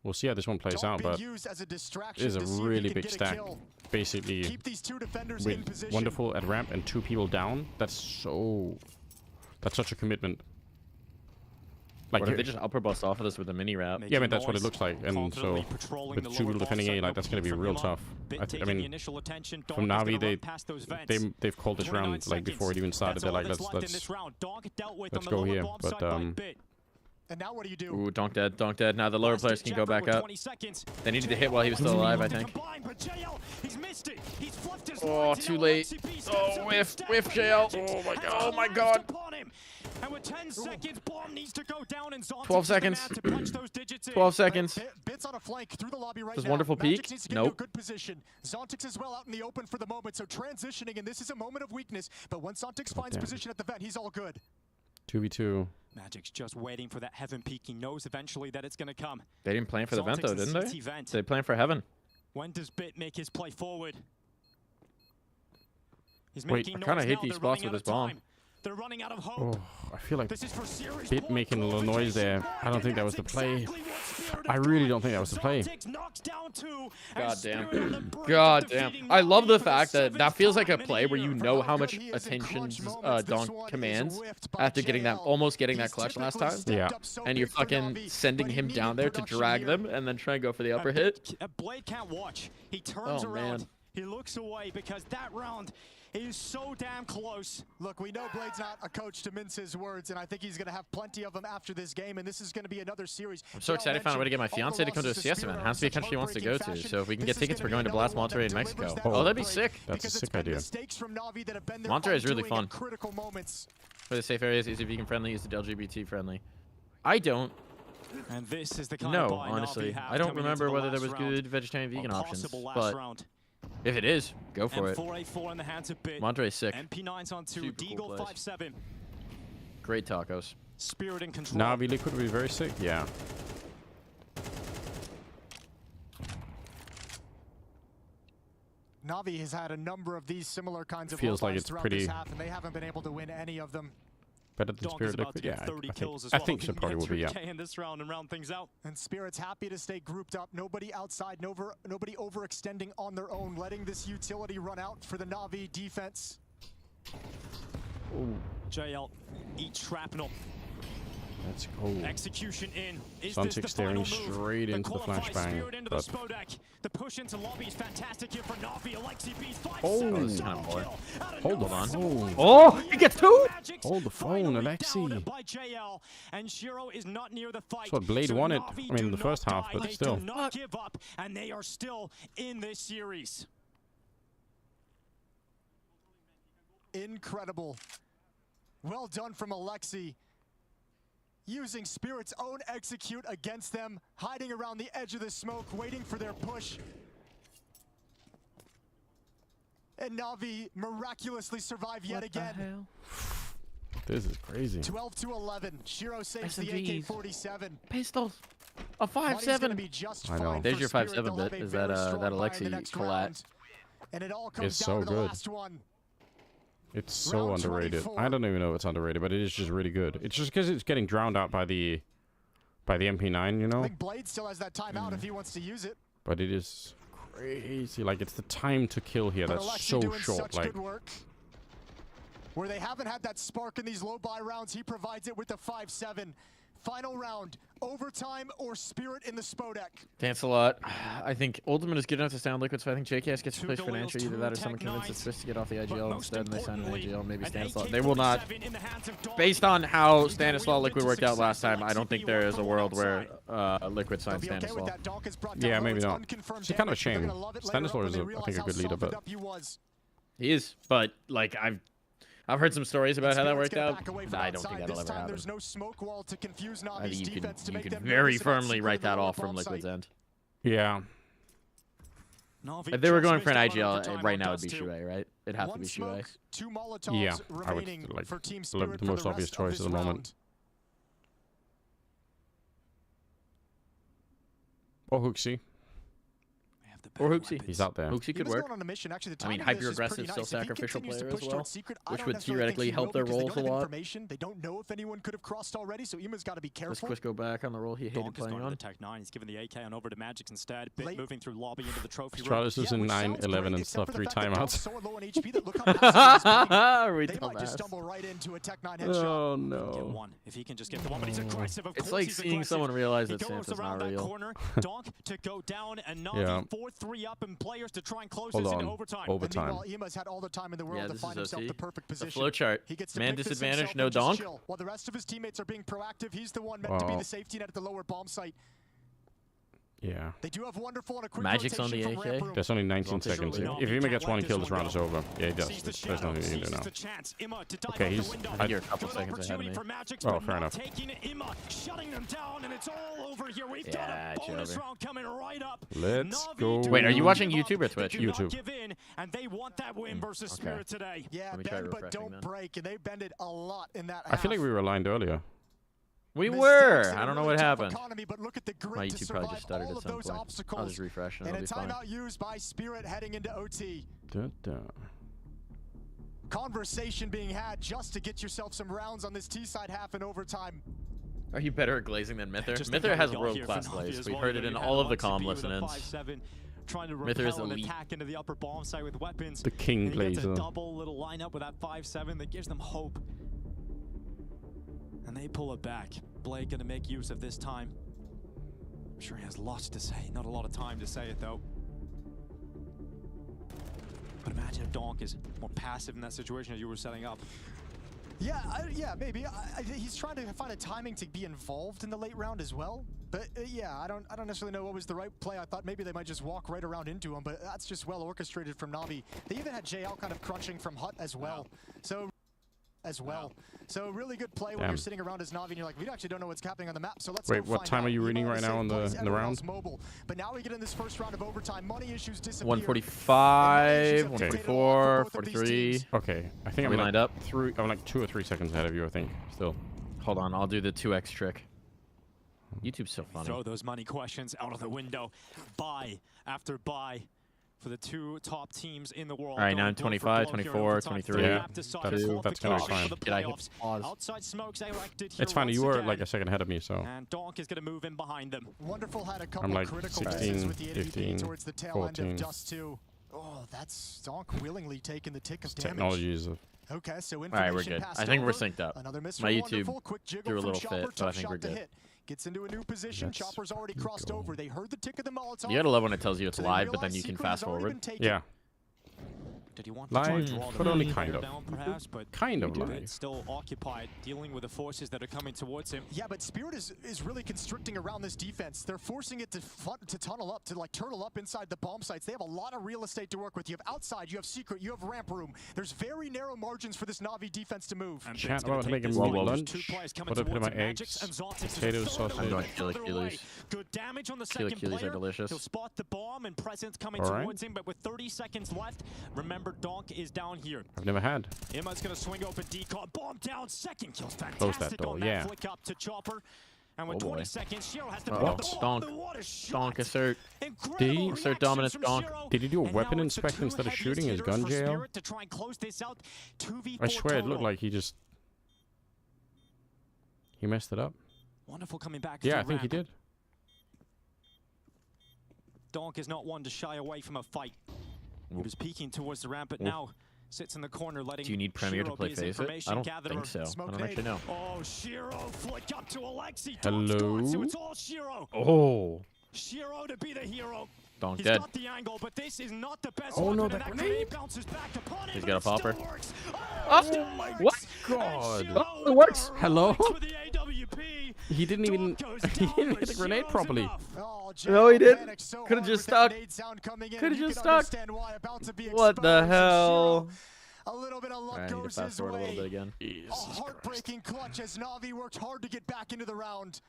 We'll see how this one plays out, but Used as a it distraction is a to see if really he can big get a stack. kill. Basically, Keep these 2 defenders in with position. Wonderful at ramp and 2 people down. That's such a commitment. Like what if they just upper bust off of this with a mini wrap? Yeah, I mean that's what it looks like, and so with 2 people defending A, like that's gonna be real tough. I mean, from Na'Vi they've called this round like before it even started. They're like, let's go here, but And now what do you do? Ooh, Donk dead, Donk dead. Now the lower players can go back up. They needed to hit while he was still alive, I think. Oh, too late. Oh, whiff, JL. Oh my god. And with 10 seconds, bomb needs to go down, and 12 seconds. 12 seconds. Bits on a flank through the lobby right This now. wonderful peek. Magic needs to get Nope. to a good position. Zontix is well out in the open for the moment, so transitioning, and this is a moment of weakness. But once Zontix finds position at the vent, he's all good. 2v2. Magic's just waiting for that heaven peak. He knows eventually that it's going to come. They didn't plan for the vent though, didn't they? They planned for heaven. When does Bit make his play forward? He's Wait, making I kind of noise hate now. these They're spots running with this out of bomb. time. They're running out of hope. Oh, I feel like This is for serious Bit making a little noise there. I don't think that was the play. I really don't think that was the play. God damn. God damn. I love the fact that that feels like a play where you know how much attention Donk commands after getting that, almost getting that clutch last time. Yeah. And you're fucking sending him down there to drag them and then try and go for the upper hit. Blade can't watch. He turns Oh, around. man. He looks away because that round is so damn close. Look, we know Blade's not a coach to mince his words, and I think he's going to have plenty of them after this game, and this is going to be another series. I'm so excited to find a way to get my fiance to come to a CS event. It has to be a country she wants to go to. So if we can get tickets, we're going to Blast Monterey in Mexico. Oh, that'd be sick. That's a sick idea. Monterey is really fun. For the safe areas, easy vegan friendly, is the LGBT friendly. I don't. And this is the kind No, of buy honestly. Na'Vi have I don't coming remember into the whether there was last round. good vegetarian vegan A options. possible last But round. if it is, go for it. M4A4 in the hands of Bit. Monterey's sick. MP9's on 2. Super cool Deagle place. 5-7. Great tacos. Spirit and control. Na'Vi Liquid would be very sick. Yeah. Na'Vi has had a number of these similar kinds of Feels like bloodlines it's throughout pretty this half, and they haven't been able to win any of them. Better than Donk is Spirit about Liquid. to get Yeah, 30 kills as I well. think If so. he can Probably get will be. Yeah. 3K in this round and round things out. And Spirit's happy to stay grouped up. Nobody outside, nobody overextending on their own, letting this utility run out for the Na'Vi defense. Ooh. JL, eat shrapnel. Let's go. Execution in. Is Suntic this the staring final move? straight into the qualified flashbang. Spirit into the But Spodek. The push into lobby is fantastic here for Na'Vi. Alexi B's 5-7 Oh, solo boy. kill. Out of Hold nowhere, on. someone Oh, he gets two? Hold the phone, finally Alexi. downed by JL, and Shiro is not near the fight. That's what Blade So wanted. Na'Vi I mean, do the first not half, die. but They still. do not give up, and they are still in this series. Incredible. Well done from Alexi. Using Spirit's own execute against them, hiding around the edge of the smoke, waiting for their push. And Na'Vi miraculously survive yet again. This is crazy. 12-11. Shiro saves the SMGs. AK-47. Pistols. A Money's gonna 5-7. be just I know. fine There's for your Spirit. 5-7 They'll have bit. a Is that very strong that buy in the Alexi next collat? round. And it all comes It's down so to the good. last one. It's so Round underrated. 24. I don't even know if it's underrated, but it is just really good. It's just because it's getting drowned out by the MP9, you I know. think Blade still has that timeout if he wants to use it. But it is crazy. Like it's the time to kill here. But That's Alexi so doing short. such Like good work. Where they haven't had that spark in these low buy rounds, he provides it with the 5-7. Final round, overtime or Spirit in the Spodek. Thanks a lot. I think Ultimate is good enough to stay on Liquid, so I think JKS gets Two pushed for an Galils, entry. Either two that or someone Tech convinces Knights. Swiss to get off the But IGL most instead, and they sign an importantly, IGL, maybe an Stanislaw. They will not. AK-47 in the hands of Donk. Based on how Lead the Stanislaw wheel Liquid into worked out last success. time, I don't think Alexi there B is a will world come where outside. Liquid They'll signs be okay with Stanislaw. that. Donk is brought down yeah, low. maybe It's not. unconfirmed It's kind of a damage, but they're shame. gonna love it later Stanislaw on is, when they I realize think, a how good leader, softened but up he was. He is, but like I've heard some stories about how that Spirit's worked gonna out. back away from I don't think outside. that'll This ever time happen. there's no smoke wall to confuse I Na'Vi's think defense to you make can them very nervous about firmly secreting write that the lower off from bomb Liquid's site. end. yeah. Na'Vi If they were just going for an missed out on IGL, overtime right on now it'd be Dust 2. Shuei, right? It'd have to One be Shuei. smoke, 2 Molotovs Yeah, I would remaining like for Team the Spirit most for the obvious rest of choice this at the moment. round. Or Hooksy. Or Hooksy. He's out there. Hooksy could work. On a mission. Actually, the I mean, hyper-aggressive, still sacrificial player as well, Secret, which would theoretically help their roles a lot. They don't know if anyone could have crossed already, so Ima's got to be careful. Let's go back on the role he hated playing on. The Tech 9. He's giving the AK on over to Magix instead. Bit moving through lobby into the trophy room. Stratus is in 9-11 and stuff, 3 timeouts. They might just stumble right into a Tech 9 headshot. Oh no. If he can just get the one, but he's aggressive. It's like seeing someone realize that Santa's not real. Corner, Donk to go down and Navi 4-3 up and players to try and close this into overtime. Overtime. Ima's had all the time in the world to find himself the perfect position. The flow chart. He gets to man disadvantage, no Donk. While the rest of his teammates are being proactive, he's the one meant to be the safety net at the lower bomb site. Yeah. They do have wonderful and a quick Magic's on the AK. There's only 19 seconds. If Ima gets one kill, this round is over. Yeah, he does. There's nothing he can do now. Okay, he's... You're a couple seconds ahead of me. Oh, fair enough. Let's go. Wait, are you watching YouTube or Twitch? YouTube. And they want that win versus Spirit today. Yeah, bend but don't break, and they bended a lot in that I feel like we were aligned earlier. We were. I don't know what happened. My YouTube probably just stuttered at some point. I'll just refresh and it'll be fine. Timeout used by Spirit heading into OT. Conversation being had just to get yourself some rounds on this T-side half in overtime. Are you better at glazing than Mither? Mither has world-class glaze. We've heard it in all of the comm listenings. Trying to Mither is repel an elite. attack into the upper bomb site with weapons. The king glazer. A double little lineup with that 5-7 that gives them hope. And they pull it back. Blake gonna make use of this time. I'm sure he has lots to say. Not a lot of time to say it though. But imagine if Donk is more passive in that situation as you were setting up. Yeah, yeah, maybe. He's trying to find a timing to be involved in the late round as well. But yeah, I don't necessarily know what was the right play. I thought maybe they might just walk right around into him, but that's just well orchestrated from Navi. They even had JL kind of crunching from Hut as well. So really good play when you're sitting around as Navi and you're like, we actually don't know what's happening on the map, so let's Wait, what time are you reading right now in the round? Mobile. But now we get in this first round of overtime. Money issues disappear. 145, 144, 43. Okay, I think I'm lined up. I'm like 2 or 3 seconds ahead of you, I think. Still. Hold on, I'll do the 2x trick. YouTube's so funny. Throw those money questions out of the window. Buy after buy for the 2 top teams in the world. All right, now I'm 25, 24, 23. Yeah, that's going to be fine. It's fine. You were like a second ahead of me, so. And Donk is going to move in behind them. Wonderful had a couple I'm like critical 16, with the 15, towards the tail 14. end of Dust 2. Oh, that's Donk willingly taking the tick of damage. Technology is a... Okay, so all right, we're good. I think we're synced up. My YouTube threw a little fit, but I think we're good. Gets into a new position. Chopper's already crossed over. They heard the tick of the Molotov. You gotta love when it tells you it's live, but then you can fast forward. Yeah. Did he want live, to draw but only kind of. Down, perhaps, but kind of live. It's still occupied, dealing with the forces that are coming towards him. Yeah, but Spirit is really constricting around this defense. They're forcing it to tunnel up, to like turtle up inside the bomb sites. They have a lot of real estate to work with. You have outside, you have secret, you have ramp room. There's very narrow margins for this Navi defense to move. Chat about making lunch. What do I put in my eggs? Potatoes, sausage. I'm going chili. Good damage on the second player. Are delicious. He'll spot the bomb and Presence coming towards him, but with 30 seconds left, remember Donk is down here. I've never had. Ima's gonna swing open decon, bomb down, second kill, fantastic. Close that door, on that flick up to Chopper. And with 20 seconds, Shiro has to pick up the bomb. Donk assert. Did he assert dominance? Donk. Did he do a weapon inspection instead of shooting his gun jail? I swear it looked like he just... He messed it up. Wonderful coming back. Yeah, I think he did. Donk is not one to shy away from a fight. He was peeking towards the ramp, but now sits in the corner, letting. Do you need Premier to play face it? I don't think so. I don't actually know. Oh, Shiro flick up to Alexi. Hello. So it's all Shiro. Oh. Shiro to be the hero. Donk He's dead. got the angle, but this is not the best. Oh no, that grenade bounces back upon He's got a popper. Oh my god. Oh, it works. Hello. He didn't even hit the grenade properly. No, he didn't. Could have just stuck. Could have just stuck. What the hell? A little bit of luck I need to goes fast his forward a little bit way. again. A heartbreaking clutch as Navi worked hard to get back into the round.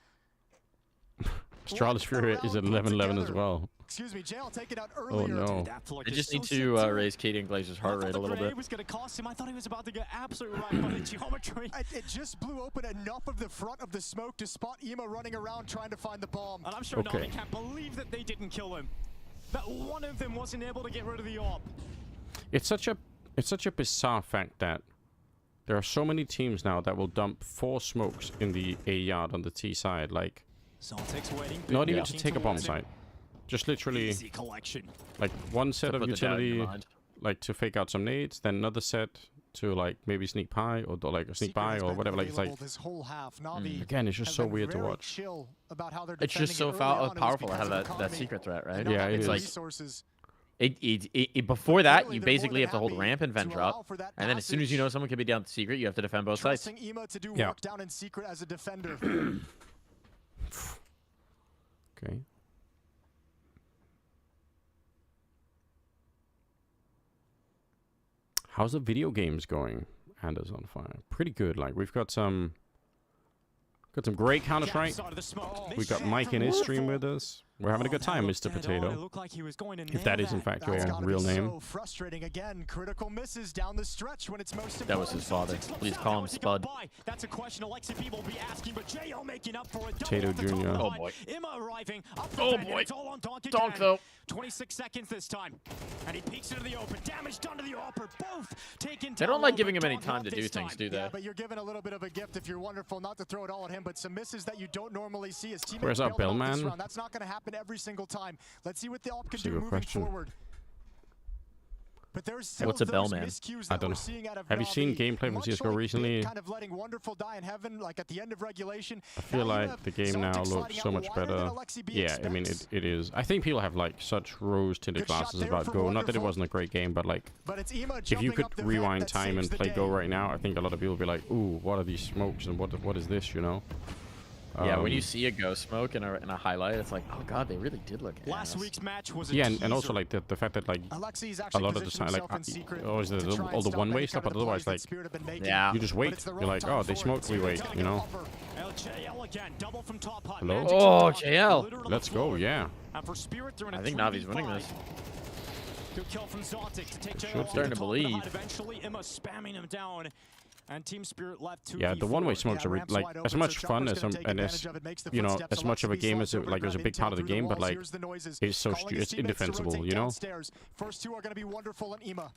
Stratus Fury is at 11-11 as well. Excuse me, Jay, I'll take it out earlier. Oh no. I just need to raise Katie and Glazer's heart rate a little bit. Was going to cost him. I thought he was about to get absolutely right by the geometry. It just blew open enough of the front of the smoke to spot Ima running around trying to find the bomb. And I'm sure Navi can't believe that they didn't kill him. that one of them wasn't able to get rid of the AWP. It's such a bizarre fact that there are so many teams now that will dump 4 smokes in the A yard on the T side, like not even to take a bomb site, just literally like one set of utility, like to fake out some nades, then another set to like maybe sneak pie or like sneak by or whatever. Like it's like again, it's just so weird to watch. It's just so powerful to have that secret threat, right? Yeah, it's like. Before that, you basically have to hold ramp and vent drop, and then as soon as you know someone could be down the secret, you have to defend both sides. Yeah. Down in secret as a defender. Okay. How's the video games going? Anders on fire. Pretty good. Like we've got some great Counter-Strike. We've got Mike in his stream with us. We're having a good time, Mr. Potato. If that is in fact your real name. So frustrating again. Critical misses down the stretch when it's most important. That was his father. Please call him Spud. That's a question Alexi people will be asking, but JL making up for it. Potato Jr. Oh boy. Emma arriving. Oh boy. Donk though. 26 seconds this time. And he peeks into the open. Damage done to the AWPer. Both taken down. They don't like giving him any time to do things, do they? Yeah, but you're given a little bit of a gift if you're wonderful. Not to throw it all at him, but some misses that you don't normally see. His teammates. Where's our Bellman? That's not going to happen every single time. Let's see what the AWP can do moving forward. But there's what's a Bellman? I don't know. Have you seen gameplay from CSGO recently? Kind of letting wonderful die in heaven, like at the end of regulation. I feel like the game now looks so much better. Yeah, I mean it is. I think people have like such rose-tinted glasses about Go. Not that it wasn't a great game, but like if you could rewind time and play Go right now, I think a lot of people would be like, "Ooh, what are these smokes and what is this?" You know. Yeah, when you see a ghost smoke in a highlight, it's like, oh god, they really did look. Last week's match was and also like the fact that like a lot of the time, like always all the one-way stuff, but otherwise like you just wait. You're like, oh, they smoked, we wait, you know. Hello. Oh, JL. Let's go, yeah. I think Navi's winning this. Good kill from Zotic to take JL. Starting to believe. Eventually, Emma spamming him down. And Team Spirit left 2v4. Yeah, the one-way smokes are like as much fun as as you know, as much of a game as it was a big part of the game, but like it's indefensible, you know. First two are going to be wonderful and Ema.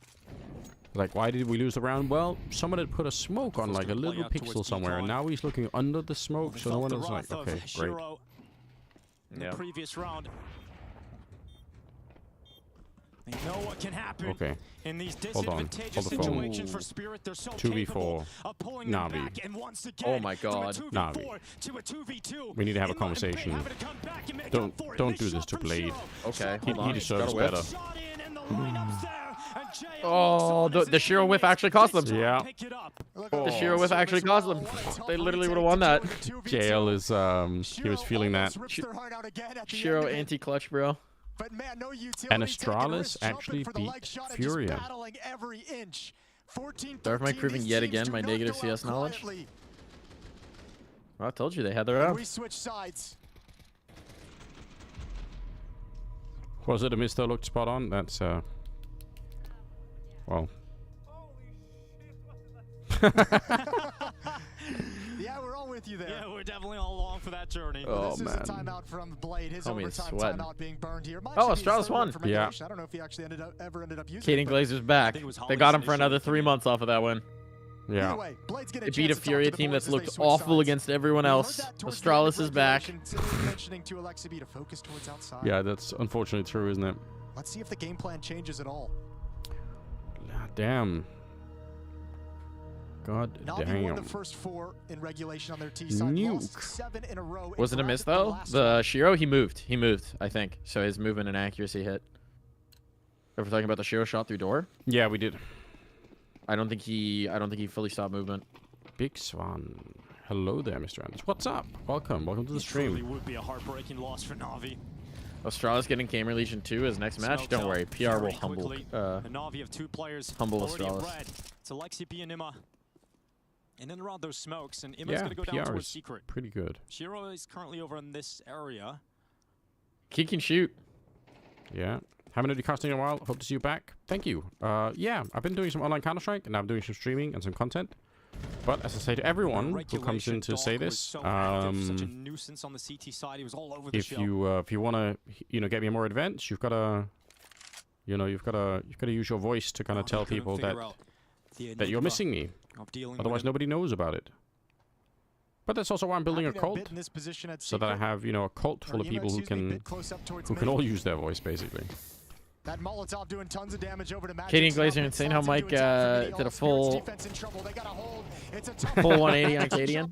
Like, why did we lose the round? Well, someone had put a smoke on like a little pixel somewhere, and now he's looking under the smoke, so no one is like, okay, great. In the previous round. They know what can happen. Okay. In these disadvantageous situations for Spirit, they're so 2v4. Navi. Oh my god. Navi. We need to have a conversation. Don't do this to Blade. Okay. He deserves better. Oh, the Shiro whiff actually cost them. Yeah. The Shiro whiff actually cost them. They literally would have won that. JL is he was feeling that. Shiro anti-clutch, bro. But man, no and Astralis actually beat Furia. Dark proving yet again my negative CS knowledge. Well, I told you they had their own. We switch sides. Was it a miss that looked spot on? That's well. Yeah, we're all with you there. Yeah, we're definitely all along for that journey. Oh, this man. is a timeout from Blade. His overtime timeout being burned here. Oh, Astralis won. Yeah. I don't know if he actually ever ended up using Caden Glazer's back. They got him for another 3 months off of that win. Yeah. Anyway, they beat a Furia team that's looked awful against everyone else. Astralis is back. Yeah, that's unfortunately true, isn't it? Let's see if the game plan changes at all. Damn. God damn. Won the first 4 in regulation on their T side. Nuke. 7 in a row. Was it a miss though? The Shiro, he moved, I think. So his movement and accuracy hit. If we're talking about the Shiro shot through door? Yeah, we did. I don't think he fully stopped movement. Big Swan. Hello there, Mr. Anders. What's up? Welcome to the stream. It would be a heartbreaking loss for Navi. Astralis getting Gamer Legion 2 as next match. Don't worry, PR will humble. Navi have 2 players. Humble Astralis. It's Alexi B and Emma. And then around those smokes, and Emma's going to go down to a secret. Pretty good. Shiro is currently over in this area. He can shoot. Yeah. Haven't been casting in a while. Hope to see you back. Thank you. Yeah, I've been doing some online Counter-Strike, and I'm doing some streaming and some content. But as I say to everyone who comes in to say this, if you want to, get me more events, you've got to, you've got to use your voice to kind of tell people that you're missing me. Otherwise, nobody knows about it. But that's also why I'm building a cult, so that I have, a cult full of people who can all use their voice, basically. That Molotov doing tons of damage over to Magic. Katie and Glazer insane how Mike did a full 180 on Cadian.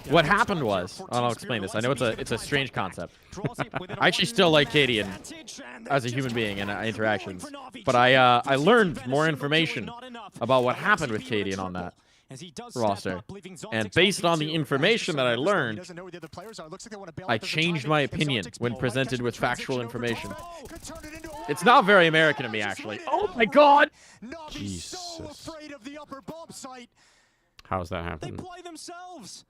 What happened was, I'll explain this. I know it's a strange concept. I actually still like Cadian as a human being in interactions, but I learned more information about what happened with Cadian on that roster, and based on the information that I learned, I changed my opinion when presented with factual information. It's not very American of me, actually. Oh my god! Jesus. How's that happen? They play themselves.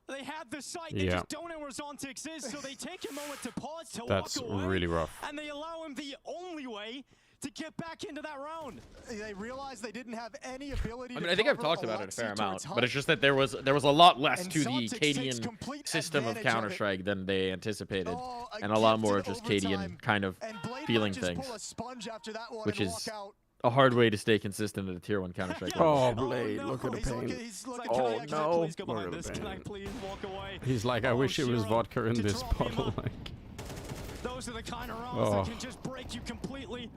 They have the site, they just don't know where Zontic exists, so they take a moment to pause, to That's walk away, really rough. And they allow him the only way to get back into that round. They realized they didn't have any ability. I mean, I think I've talked about it a fair amount, but it's just that there was a lot less to the Cadian system of Counter-Strike than they anticipated, and a lot more of just Cadian kind of feeling things, which is a hard way to stay consistent at a tier 1 Counter-Strike level. Oh, Blade, look at the pain. Oh no! Look at the pain. He's like, I wish it was vodka in this bottle. Like, those are the kind of rounds that can just break you completely.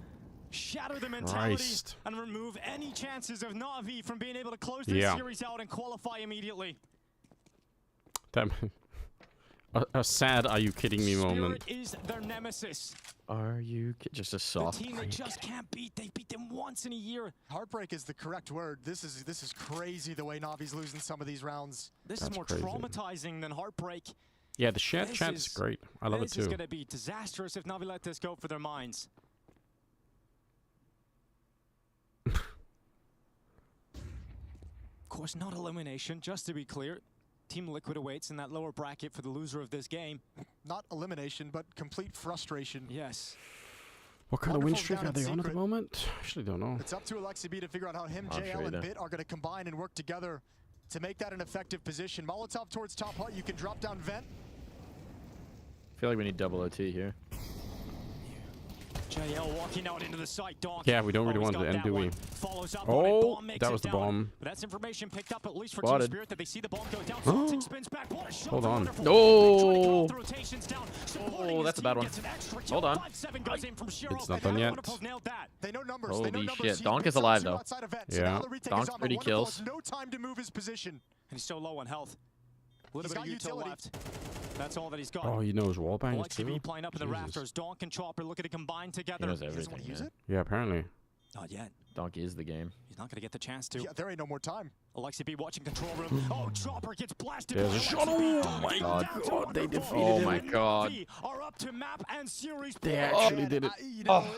Shatter the mentality and remove any chances of Na'Vi from being able to close this series out and qualify immediately. Damn. A sad "are you kidding me" moment. Spirit is their nemesis. Are you just a soft the team they just can't beat? They beat them once in a year. Heartbreak is the correct word. This is crazy the way Navi's losing some of these rounds. This is more traumatizing than heartbreak. Yeah, the shared chat's great. I love it too. This is going to be disastrous if Na'Vi let this go for their minds. Of course, not elimination, just to be clear. Team Liquid awaits in that lower bracket for the loser of this game. Not elimination, but complete frustration. Yes. What kind of win streak are they on at the moment? Actually, don't know. It's up to Alexi B to figure out how him, JL, and Bit are going to combine and work together to make that an effective position. Molotov towards top hut. You can drop down vent. I feel like we need double OT here. JL walking out into the site. Donk. Yeah, we don't really want to end, do we? Oh, that was the bomb. But that's information picked up at least for Team Spirit that they see the bomb go down. Spins back. Hold on. No. Oh, that's a bad one. Hold on. It's not done yet. They know numbers. Holy shit. Donk is alive though. Yeah. Donk's pretty kills. No time to move his position. And he's so low on health. A little bit of utility left. That's all that he's got. Oh, he knows wallbang too? Alexi playing up in the rafters. Donk and Chopper looking to combine together. He knows everything, yeah, apparently. Not yet. Donk is the game. He's not going to get the chance to. Yeah, there ain't no more time. Alexi B watching control room. Oh, Chopper gets blasted. There's a shot. Oh my god. They defeated him. Oh my god. Are up to map and series. They actually did it.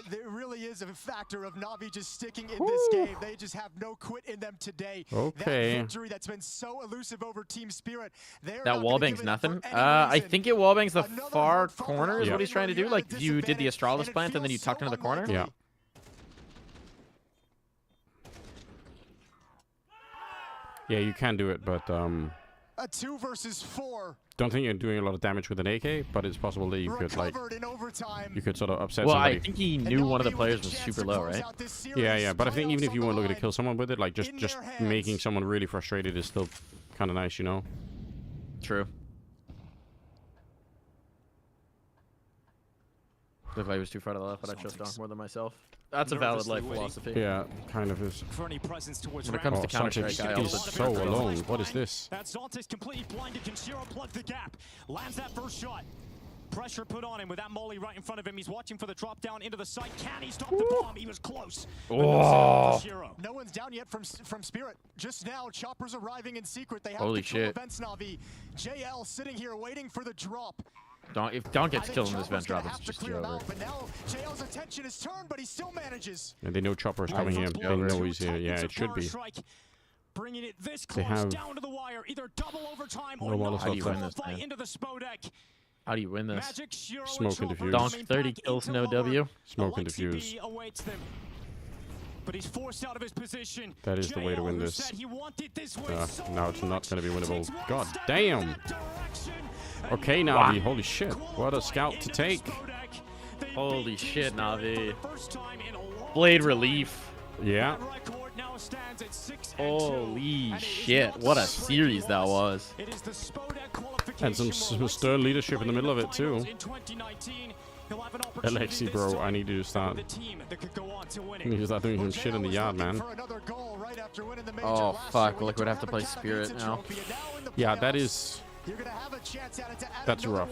There really is a factor of Na'Vi just sticking in this game. They just have no quit in them today. Okay. That victory that's been so elusive over Team Spirit. That wallbang's nothing. I think it wallbangs the far corner is what he's trying to do. Like you did the Astralis plant and then you tucked into the corner. Yeah. Yeah, you can do it, but a 2 versus 4. Don't think you're doing a lot of damage with an AK, but it's possible that you could you could sort of upset somebody. I think he knew one of the players was super low, right? Yeah, but I think even if you weren't looking to kill someone with it, like just making someone really frustrated is still kind of nice, you know? True. Looked like he was too far to the left, but I chose Donk more than myself. That's a valid life philosophy. Yeah, kind of is. When it comes to Counter-Strike, I he's so alone. What is this? That Zontic completely blinded. Can Shiro plug the gap? Lands that first shot. Pressure put on him with that molly right in front of him. He's watching for the drop down into the site. Can he stop the bomb? He was close. No one's down yet from Spirit. Just now, Chopper's arriving in secret. They have Holy shit. Events, Na'Vi. JL sitting here waiting for the drop. If Donk gets killed in this vent drop, it's just over. But now JL's attention is turned, but he still manages. And they know Chopper's coming here. They know he's here. Yeah, it should be. Bringing it this close down to the wire. Either double overtime or not. How do you win this, man? Into the Spodek. How do you win this? Smoke and defuse. Donk 30 kills, no W. Smoke and defuse. But he's forced out of his position. That is the way to win this. Now it's not going to be winnable. God damn. Okay, Na'Vi. Holy shit. What a scout to take. Holy shit, Na'Vi. Blade relief. Yeah. Holy shit. What a series that was. And some stern leadership in the middle of it, too. Alexi, bro, I need you to start. You need to start doing some shit in the yard, man. Oh, fuck. Liquid have to play Spirit now. Yeah, that is... That's rough.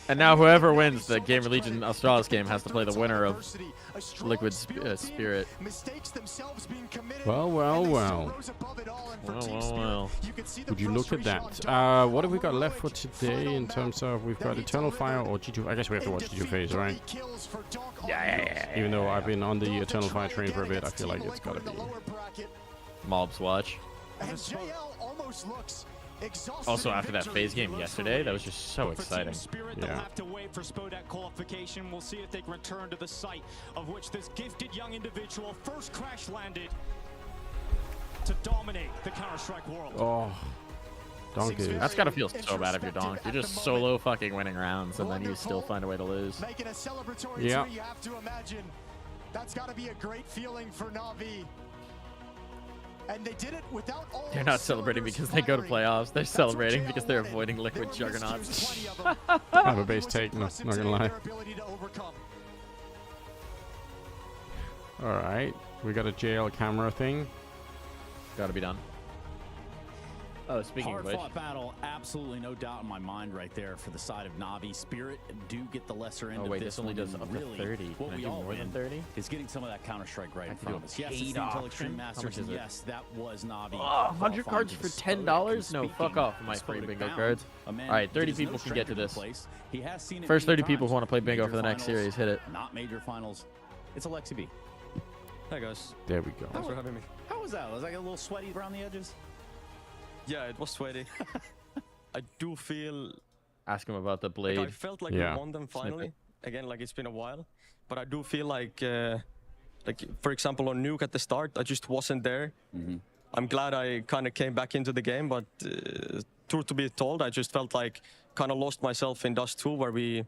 And now whoever wins the Gamer Legion Australis game has to play the winner of Liquid Spirit. Well. Well. Would you look at that? What have we got left for today in terms of... We've got Eternal Fire or G2... I guess we have to watch G2 phase, right? Yeah. Even though I've been on the Eternal Fire train for a bit, I feel like it's gotta be... Mobs watch. Also, after that phase game yesterday, that was just so exciting. Yeah. Have to wait for Spodek qualification. We'll see if they can return to the site of which this gifted young individual first crash landed to dominate the Counter-Strike world. Oh, Donkey. That's gotta feel so bad if you're Donk. You're just solo fucking winning rounds, and then you still find a way to lose. Yeah. You have to imagine. That's gotta be a great feeling for Na'Vi. And they did it without all. They're not celebrating because they go to playoffs. They're celebrating because they're avoiding Liquid juggernauts. I have a base take, not gonna lie. Alright, we got a JL camera thing. Gotta be done. Oh, speaking of which. Hard-fought battle, absolutely no doubt in my mind right there for the side of Na'Vi. Spirit do get the lesser end of this. This only does up to 30. What we all more than 30? Is getting some of that Counter-Strike right in I front of us. Yes, it's the Intel Extreme Masters, and yes, that was Na'Vi. Oh, 100 cards for $10? No, fuck off my free bingo cards. Alright, 30 people can get to this. First 30 people who want to play bingo for the next series, hit it. Not major finals. It's Alexi B. Hi, guys. There we go. Thanks for having me. How was that? Was I a little sweaty around the edges? Yeah, it was sweaty. I do feel... Ask him about the blade. Like I felt like we won them finally. Again, like it's been a while. But I do feel like for example, on Nuke at the start, I just wasn't there. I'm glad I kind of came back into the game, but truth to be told, I just felt like kind of lost myself in Dust 2, where we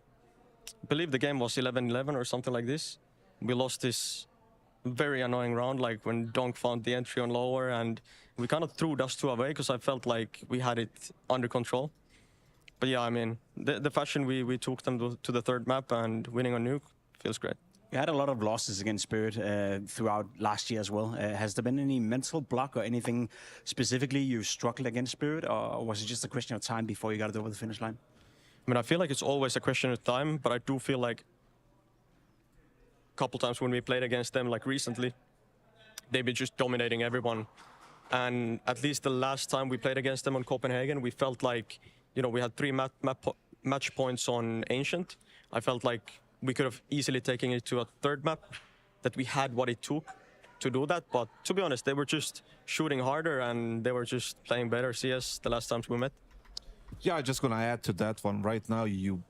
believe the game was 11-11 or something like this. We lost this very annoying round, like when Donk found the entry on lower, and we kind of threw Dust 2 away because I felt like we had it under control. But yeah, I mean, the fashion we took them to the third map and winning on Nuke feels great. You had a lot of losses against Spirit throughout last year as well. Has there been any mental block or anything specifically you struggled against Spirit, or was it just a question of time before you got it over the finish line? I mean, I feel like it's always a question of time, but I do feel like a couple times when we played against them, like recently, they've been just dominating everyone. And at least the last time we played against them on Copenhagen, we felt like, you know, we had 3 match points on Ancient. I felt like we could have easily taken it to a third map, that we had what it took to do that. But to be honest, they were just shooting harder and they were just playing better CS the last times we met. Yeah, I'm just gonna add to that one. Right now, you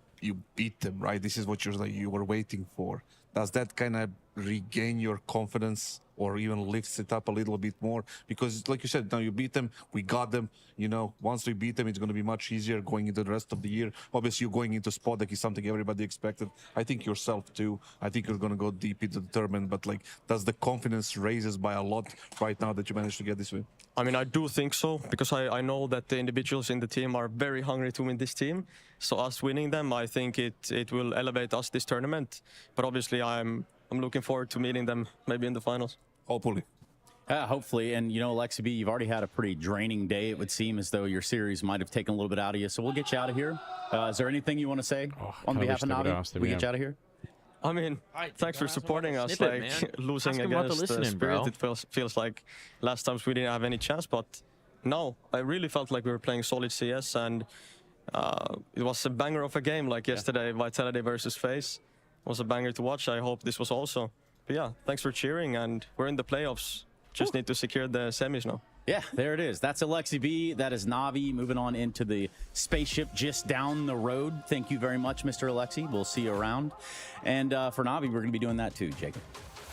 beat them, right? This is what you were waiting for. Does that kind of regain your confidence or even lifts it up a little bit more? Because like you said, now you beat them, we got them, you know, once we beat them, it's going to be much easier going into the rest of the year. Obviously, you going into Spodek is something everybody expected. I think yourself too. I think you're going to go deep into the tournament, but like, does the confidence raises by a lot right now that you managed to get this win? I mean, I do think so, because I know that the individuals in the team are very hungry to win this team. So us winning them, I think it will elevate us this tournament. But obviously, I'm looking forward to meeting them maybe in the finals. Hopefully. Hopefully. And, you know, Alexi B, you've already had a pretty draining day. It would seem as though your series might have taken a little bit out of you. So we'll get you out of here. Is there anything you want to say on behalf of Na'Vi? We get you out of here? I mean, thanks for supporting us. Like, losing against Spirit, it feels like last times we didn't have any chance. But no, I really felt like we were playing solid CS. And it was a banger of a game, like yesterday, Vitality versus FaZe. It was a banger to watch. I hope this was also. But yeah, thanks for cheering, and we're in the playoffs. Just need to secure the semis now. Yeah, there it is. That's Alexi B. That is Na'Vi moving on into the spaceship just down the road. Thank you very much, Mr. Alexi. We'll see you around. And for Na'Vi, we're going to be doing that too, Jacob.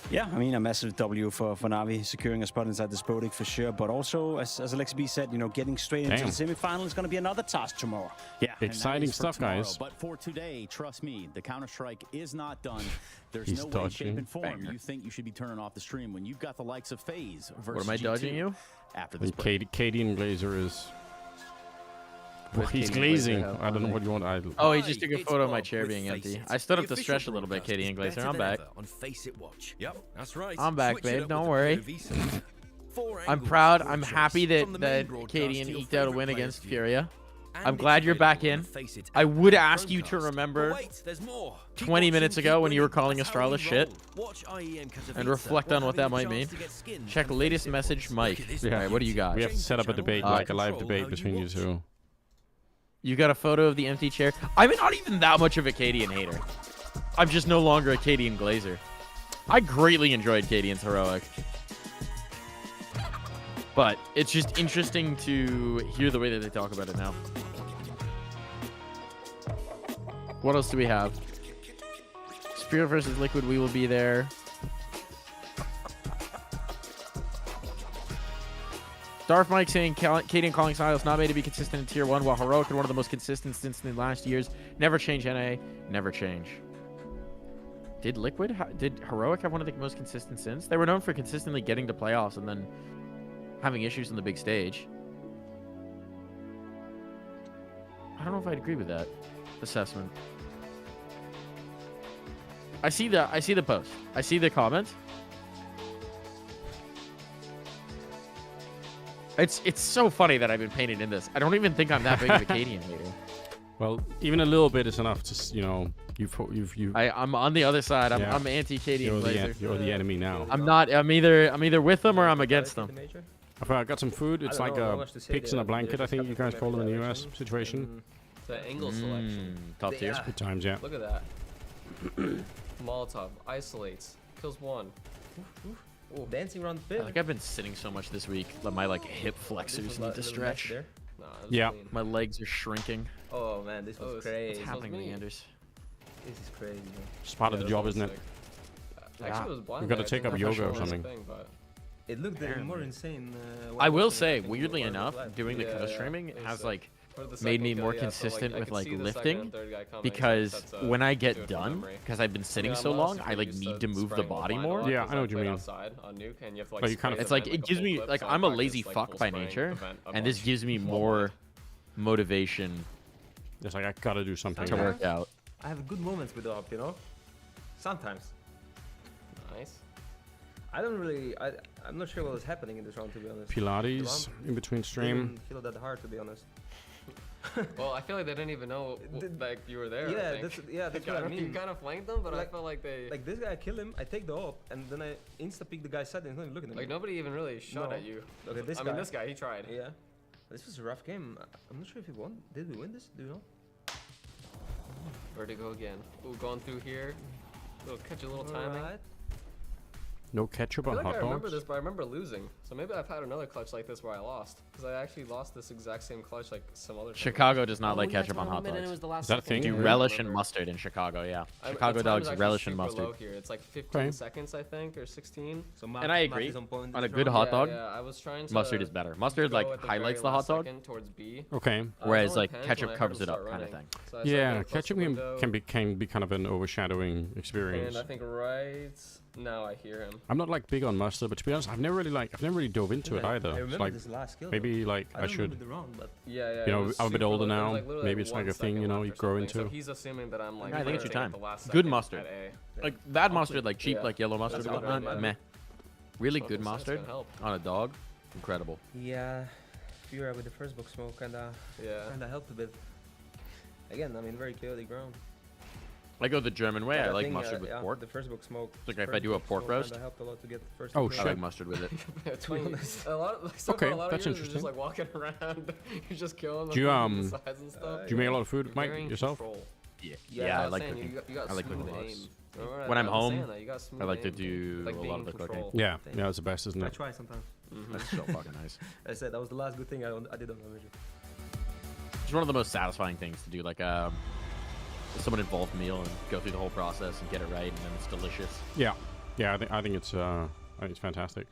Yeah, I mean, a massive W for Na'Vi, securing a spot inside the Spodek for sure. But also, as Alexi B said, you know, getting straight into the semifinal is going to be another task tomorrow. Yeah, exciting stuff, guys. But for today, trust me, the Counter-Strike is not done. There's no way, shape, and form you think you should be turning off the stream when you've got the likes of FaZe versus What am I dodging you? After this Cadian Glazer is... Well, he's glazing. I don't know what you want. Oh, he just took a photo of my chair being empty. I stood up to stretch a little bit, Katie and Glazer. I'm back. On Face It Watch. Yep, that's right. I'm back, babe. Don't worry. I'm proud. I'm happy that Katie eked out a win against Furia. I'm glad you're back in. I would ask you to remember 20 minutes ago when you were calling Astralis shit and reflect on what that might mean. Check latest message, Mike. All right, what do you got? We have to set up a debate, like a live debate between you two. You got a photo of the empty chair. I'm not even that much of a Cadian hater. I'm just no longer a Cadian Glazer. I greatly enjoyed Cadian's Heroic. But it's just interesting to hear the way that they talk about it now. What else do we have? Spirit versus Liquid, we will be there. Darth Mike saying Cadian calling Silas not made to be consistent in Tier 1, while Heroic are one of the most consistent since the last years. Never change, NA. Never change. Did Heroic have one of the most consistent since? They were known for consistently getting to playoffs and then having issues on the big stage. I don't know if I'd agree with that assessment. I see the post. I see the comment. It's so funny that I've been painted in this. I don't even think I'm that big of a Cadian hater. Well, even a little bit is enough to, you know, I'm on the other side. I'm anti-Cadian Glazer. You're the enemy now. I'm not. I'm either with them or I'm against them. I got some food. It's like pigs in a blanket, I think you guys call them in the US situation. The angle selection. Top tier. Good times, yeah. Look at that. Molotov isolates, kills one. Ooh, dancing around the pit. Like I've been sitting so much this week that my hip flexors need to stretch. Nah, yeah. clean. My legs are shrinking. Oh man, this was crazy. What's happening, Leanders? This is crazy. It's part of the job, isn't it? Actually, it was blind. We've got to take up yoga or something. It looked more insane. I will say, weirdly enough, doing the cover streaming has made me more consistent with lifting, because when I get done, because I've been sitting so long, I need to move the body more. Yeah, I know what you mean. But you it's it gives me I'm a lazy fuck by nature, and this gives me more motivation. It's like I gotta do something to work out. I have good moments with the up, you know. Sometimes. Nice. I don't really. I'm not sure what was happening in this round, to be honest. Pilates in between stream. Didn't feel that hard, to be honest. Well, I feel like they didn't even know you were there. Yeah, that's what I mean. You kind of flanked them, but I felt like they. Like this guy, I kill him, I take the op, and then I insta peek the guy's side, and he's not even looking at me. Like nobody even really shot at you. Okay, this guy. I mean, this guy, he tried. Yeah. This was a rough game. I'm not sure if he won. Did we win this? Do you know? Where'd it go again? Ooh, going through here. Catch a little timing. Right. No ketchup on hot dogs? I remember this, but I remember losing. So maybe I've had another clutch like this where I lost. Because I actually lost this exact same clutch like some other Chicago does not like ketchup on hot dogs. Is that a thing? Do relish and mustard in Chicago, yeah. Chicago dogs relish and mustard. Here. It's like 15 seconds, I think, or 16. So and I agree. On a good hot dog, I was trying to mustard is better. Mustard highlights the hot dog. Towards B. Okay. Whereas ketchup covers it up, kind of thing. Yeah, ketchup can be kind of an overshadowing experience. And I think right now I hear him. I'm not big on mustard, but to be honest, I've never really dove into it either. I remember this last skill. Maybe I should. Yeah. You know, I'm a bit older now. Maybe it's like a thing, you know, you grow into. So he's assuming that I'm I think it's your time. Good mustard. Like bad mustard, like cheap, like yellow mustard, meh. Really good mustard on a dog, incredible. Yeah, Fury with the first book smoke kinda helped a bit. Again, I mean, very chaotic ground. I go the German way. I like mustard with pork. The first book smoke. Like if I do a pork roast. Helped a lot to get the first oh shit! I like mustard with it. To be honest, okay, that's interesting. Just like walking around, you're just killing them. Do you the sides and stuff. Do you make a lot of food, Mike, yourself? Yeah, I like cooking. I like cooking lots. When I'm home, I like to do a lot of the cooking. Yeah, it's the best, isn't it? I try sometimes. That's so fucking nice. I said that was the last good thing I did on the mission. It's one of the most satisfying things to do, like someone involved meal and go through the whole process and get it right, and then it's delicious. Yeah. Yeah, I think it's fantastic.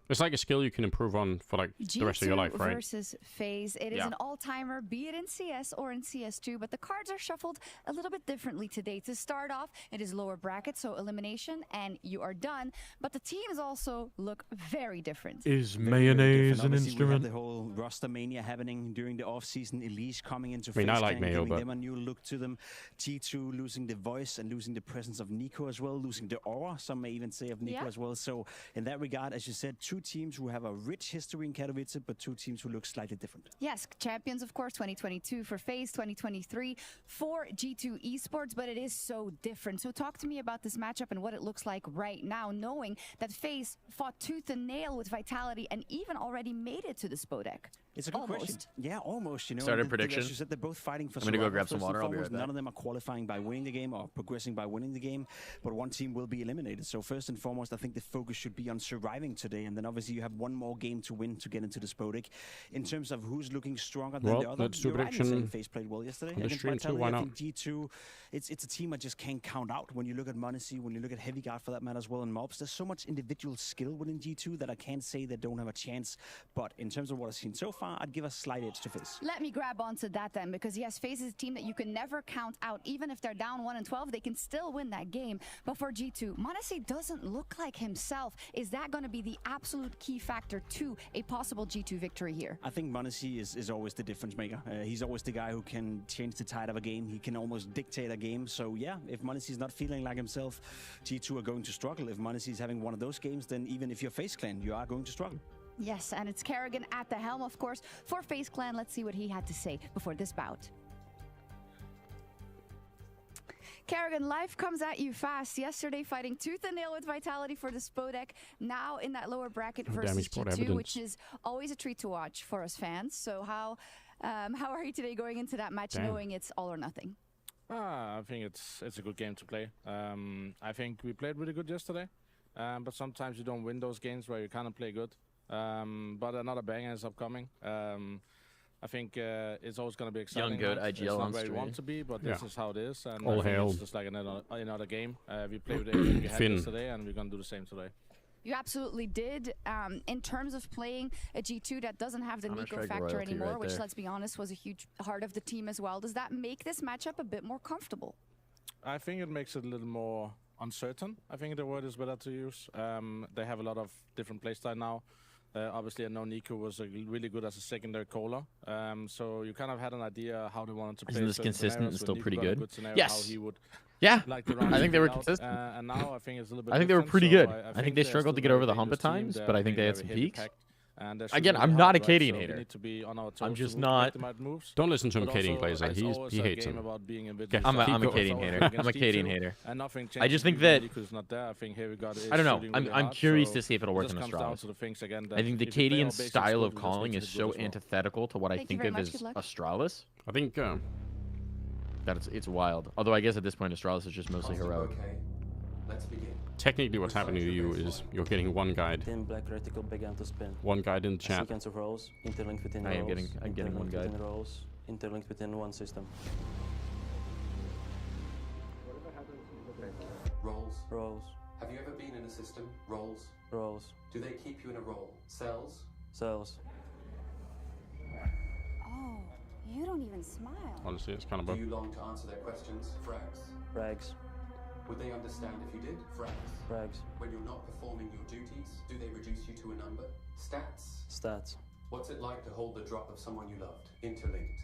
It's like a skill you can improve on for like the rest of your life, right? Versus FaZe. It is an all-timer, be it in CS or in CS2, but the cards are shuffled a little bit differently today. To start off, it is lower bracket, so elimination, and you are done. But the teams also look very different. Is mayonnaise an instrument? The whole roster mania happening during the off-season. Elise coming into I mean, I like Mayo, but them a new look to them. G2 losing the voice and losing the presence of Nico as well, losing the aura, some may even say, of Nico as well. So in that regard, as you said, two teams who have a rich history in Katowice, but two teams who look slightly different. Yes, champions, of course, 2022 for FaZe, 2023 for G2 Esports, but it is so different. So talk to me about this matchup and what it looks like right now, knowing that FaZe fought tooth and nail with Vitality and even already made it to the Spodek. It's a good question. Yeah, almost. You know, Started prediction. As you said, they're both fighting for. I'm gonna go grab some water. I'll be right back. None of them are qualifying by winning the game or progressing by winning the game, but one team will be eliminated. So first and foremost, I think the focus should be on surviving today, and then obviously you have one more game to win to get into the Spodek. In terms of who's looking stronger than the other, let's do you're right in prediction. saying FaZe played well yesterday against Vitality. I think G2, it's a team I just can't count out. When you look at Monacy, when you look at Heavy Guard for that matter as well, and Mobs, there's so much individual skill within G2 that I can't say they don't have a chance. But in terms of what I've seen so far, I'd give a slight edge to FaZe. Let me grab onto that then, because yes, FaZe is a team that you can never count out. Even if they're down 1-12, they can still win that game. But for G2, Monacy doesn't look like himself. Is that going to be the absolute key factor to a possible G2 victory here? I think Monacy is always the difference maker. He's always the guy who can change the tide of a game. He can almost dictate a game. So yeah, if Monacy is not feeling like himself, G2 are going to struggle. If Monacy is having one of those games, then even if you're FaZe Clan, you are going to struggle. Yes, and it's Kerrigan at the helm, of course, for FaZe Clan. Let's see what he had to say before this bout. Kerrigan, life comes at you fast. Yesterday, fighting tooth and nail with Vitality for the Spodek. Now in that lower bracket versus G2, which is always a treat to watch for us fans. So how are you today going into that match, knowing it's all or nothing? I think it's a good game to play. I think we played really good yesterday, but sometimes you don't win those games where you kind of play good. But another banger is upcoming. I think it's always going to be exciting. Young Goat IGL it's not on where you stream. want to be, but this is how it is. And all hail. it's just like another game. We played with everything we had yesterday, and we're going to do the same today. You absolutely did. In terms of playing a G2 that doesn't have the Nico factor anymore, which, let's be honest, was a huge part of the team as well, does that make this matchup a bit more comfortable? I think it makes it a little more uncertain. I think the word is better to use. They have a lot of different playstyle now. Obviously, I know Nico was really good as a secondary caller. So you kind of had an idea how they wanted to play. Isn't this consistent and still pretty good? Yes. How he would like I think they were consistent. And now I think it's a little bit I think they were pretty so good. I think they struggled to get over the hump at times, but I think they had some peaks. Again, I'm be not a hard, Cadian so hater. we need to be on our toes I'm just to not. optimize moves. Don't listen to him, But Cadian also, Glazer. it's always He a hates game him. about being a bit I'm a different. Cadian hater. I'm a Against Cadian G2, hater. and nothing I just changes think if that Nico's not there. I think here we got I don't know. shooting really I'm hard, curious so to see if it'll work it in just comes down Astralis. to the things again I that think the if you play our Cadian basic style squad, of we just calling need is to do so as well. antithetical to what I Thank you think very of much. as Good luck. Astralis. I think That it's wild. Although I guess at this point Astralis is just mostly heroic. Okay, let's begin. technically what's happening to you is you're getting one guide. Black reticle began to spin. One guide in the chat. Sequence of rows interlinked within I am rows. getting one guide. Within rows interlinked within one system. Roles. Rows. Have you ever been in a system? Roles. Rows. Do they keep you in a role? Cells. Cells. Oh, you don't even smile. Honestly, it's kind of Do broke. you long to answer their questions? Frags. Frags. Would they understand if you did? Frags. Frags. When you're not performing your duties, do they reduce you to a number? Stats. Stats. What's it like to hold the drop of someone you loved? Interlinked.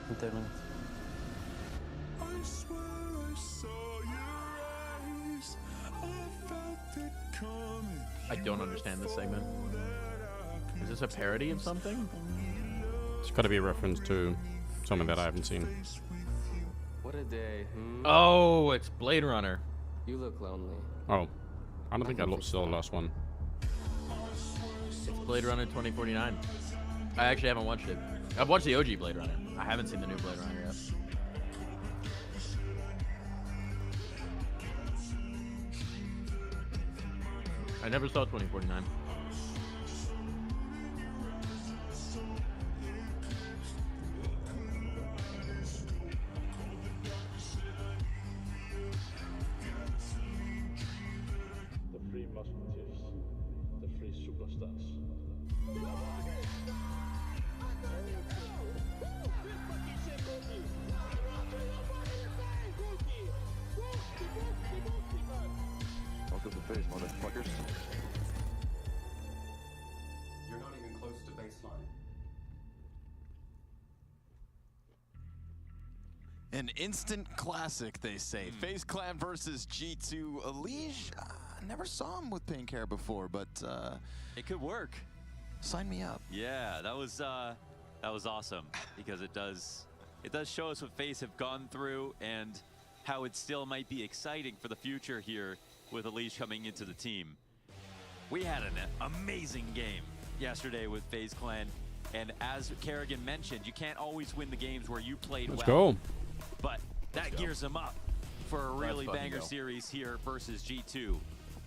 Interlinked. I swear I saw your eyes. I felt it coming. I don't understand this segment. Is this a parody of something? It's got to be a reference to something that I haven't seen. What a day. Oh, it's Blade Runner. You look lonely. Oh, I don't think I saw the last one. It's Blade Runner 2049. I actually haven't watched it. I've watched the OG Blade Runner. I haven't seen the new Blade Runner yet. I never saw 2049. Musketeers, the three superstars. Welcome to face, motherfuckers. You're not even close to baseline. An instant classic, they say. FaZe Clan versus G2. Elige, never saw him with pink hair before, but it could work. Sign me up. Yeah, that was awesome because it does show us what FaZe have gone through and how it still might be exciting for the future here with Elige coming into the team. We had an amazing game yesterday with FaZe Clan, and as Kerrigan mentioned, you can't always win the games where you played well. Let's go. But that gears them up for a really banger series here versus G2,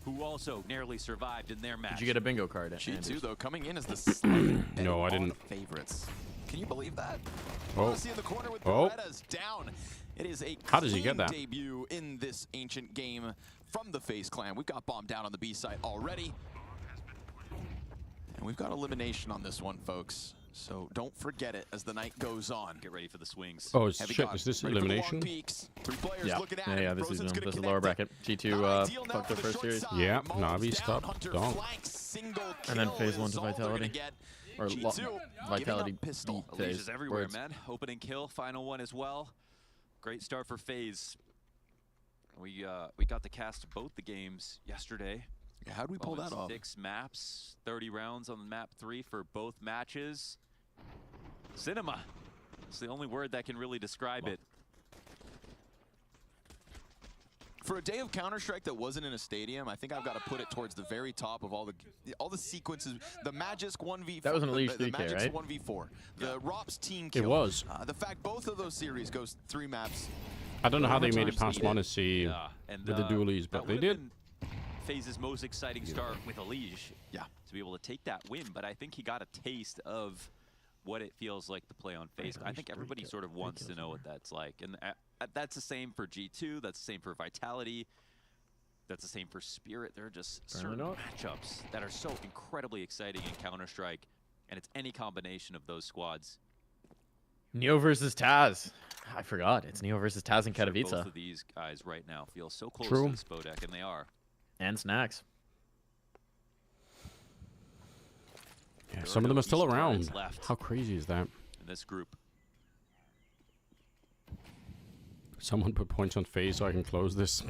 who also nearly survived in their match. Did you get a bingo card? G2 though coming in as the slight No, I didn't. favorites. Can you believe that? Oh. See in the corner with Oh. Beretta's down. It is a How does he get that? debut in this ancient game from the FaZe Clan. We've got bomb down on the B site already. And we've got elimination on this one, folks. So don't forget it as the night goes on. Get ready for the swings. Oh, shit, is this elimination? Yeah, this is lower bracket. G2 fucked their first series. Yeah, Navi stopped. Don't. And then FaZe 1 to Vitality. Or Vitality beat Elige's FaZe. everywhere, man. Opening kill, final one as well. Great start for FaZe. We got the cast of both the games yesterday. Yeah, how do we pull that off? 6 maps, 30 rounds on map 3 for both matches. Cinema. It's the only word that can really describe it. For a day of Counter-Strike that wasn't in a stadium, I think I've got to put it towards the very top of all the sequences. The Magisk 1v4. That was an Elige the 3K, Magic's right? 1v4. The ROPS team kill. It was. The fact both of those series goes 3 maps. I don't know how they made it past Monacy and with the dualies, but they did. FaZe's most exciting start with Elige. Yeah. To be able to take that win, but I think he got a taste of what it feels like to play on FaZe. I think everybody sort of wants to know what that's like. And that's the same for G2, that's the same for Vitality, that's the same for Spirit. There are just certain matchups that are so incredibly exciting in Counter-Strike, and it's any combination of those squads. Neo versus Taz. I forgot. It's Neo versus Taz and Katowice. Both of these guys right now feel so close to the Spodek, and they are. And Snacks. Yeah, some of them are still around. How crazy is that? In this group. Someone put points on FaZe so I can close this.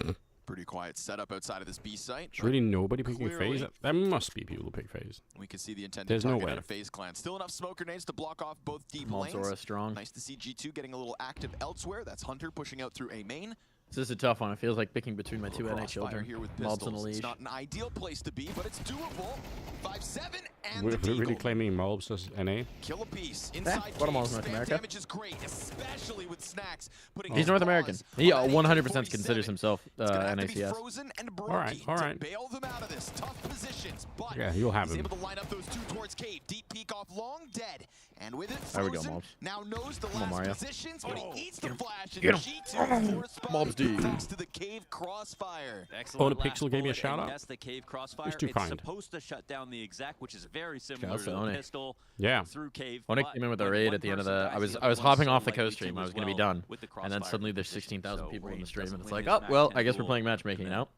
Pretty quiet setup outside of this B site. There's really nobody picking FaZe? That must be people who pick FaZe. We can see the intended There's no target way. out of FaZe Clan. Still enough smoke grenades to block off both deep Malzora lanes. strong. Nice to see G2 getting a little active elsewhere. That's Hunter pushing out through A main. This is a tough one. It feels like picking between my two NA children. Here with Malbs and pistols. Elige. It's not an ideal place to be, but it's doable. 5-7 and We're the really Deagle. claiming Malbs as NA? Kill a piece inside. Guatemala's North Spam America. damage is great, especially with Snacks. He's North American. He 100% considers himself NACS. All right, all right. Bail them out of this tough positions, but Yeah, you'll have he's him. able to line up those 2 towards cave. Deep peek off long, dead. And with it, There we go, Frozen Malbs. now knows the Come on, last Mario. positions, but he eats the flash. And Get him. G2 force spot Malbs D. thanks to the cave crossfire. Oh, the Pixel gave me a shout out. Yes, the cave crossfire. He's too It's kind. supposed to shut down the exec, which is very similar Shouts to to the One. pistol. Yeah. Through cave. One but came in with a when raid one at the end of person the. dies, I was other one's hopping so off the likely co-stream. to I was as going to be well done, with the and then crossfire suddenly there's position. 16,000 So people in the Raid stream, doesn't and it's win like, his oh match well, and I guess we're will- playing matchmaking now.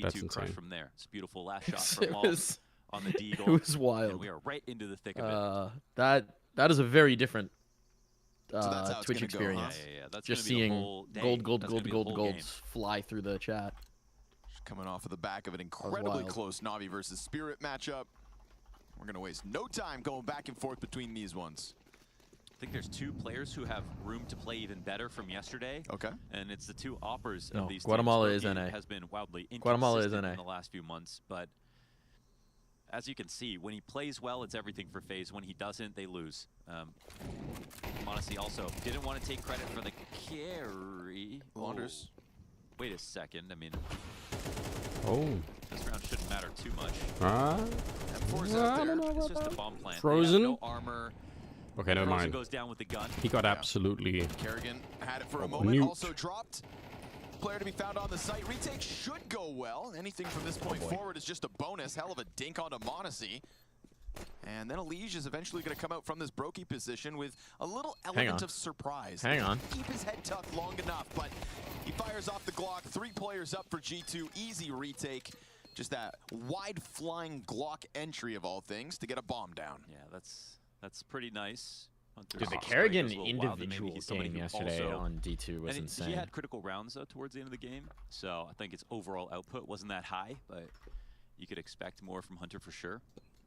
That's G2 crush insane. from there. It's a beautiful last shot from It Malbs was- on the Deagle. It was wild. And we are right into the thick of it. That is a very different that's how it's Twitch gonna go, experience. huh? Yeah. That's Just gonna be the seeing whole day. gold That's gonna be the whole game. fly through the chat. Coming off of the back of an incredibly wild. close Navi versus Spirit matchup. We're going to waste no time going back and forth between these ones. I think there's 2 players who have room to play even better from yesterday. Okay. And it's the 2 oppers No, of these Guatemala teams. is Rogi NA. has been wildly Guatemala is inconsistent NA. in the last few months, but as you can see, when he plays well, it's everything for FaZe. When he doesn't, they lose. Monacy also didn't want to take credit for the carry. Wanders. Wait a second. I mean, Oh. this round shouldn't matter too much. M4's I out don't there. know It's about just a that. bomb plant. They have Frozen? no armor. Okay, never Frozen mind. goes down with the gun. He got absolutely Kerrigan had it for a moment, nuked. also dropped. player to be found on the site. Retake should go well. Anything from this point forward is just a bonus. Hell of a dink onto Monacy. And then Elige is eventually going to come out from this Brokey position with a little element of surprise. Hang on. Keep his head tucked long enough, but he fires off the Glock. 3 players up for G2. Easy retake. Just that wide flying Glock entry of all things to get a bomb down. Yeah, that's pretty nice. Dude, the Kerrigan individual game yesterday on D2 was insane. He had critical rounds though towards the end of the game, so I think its overall output wasn't that high, but you could expect more from Hunter for sure.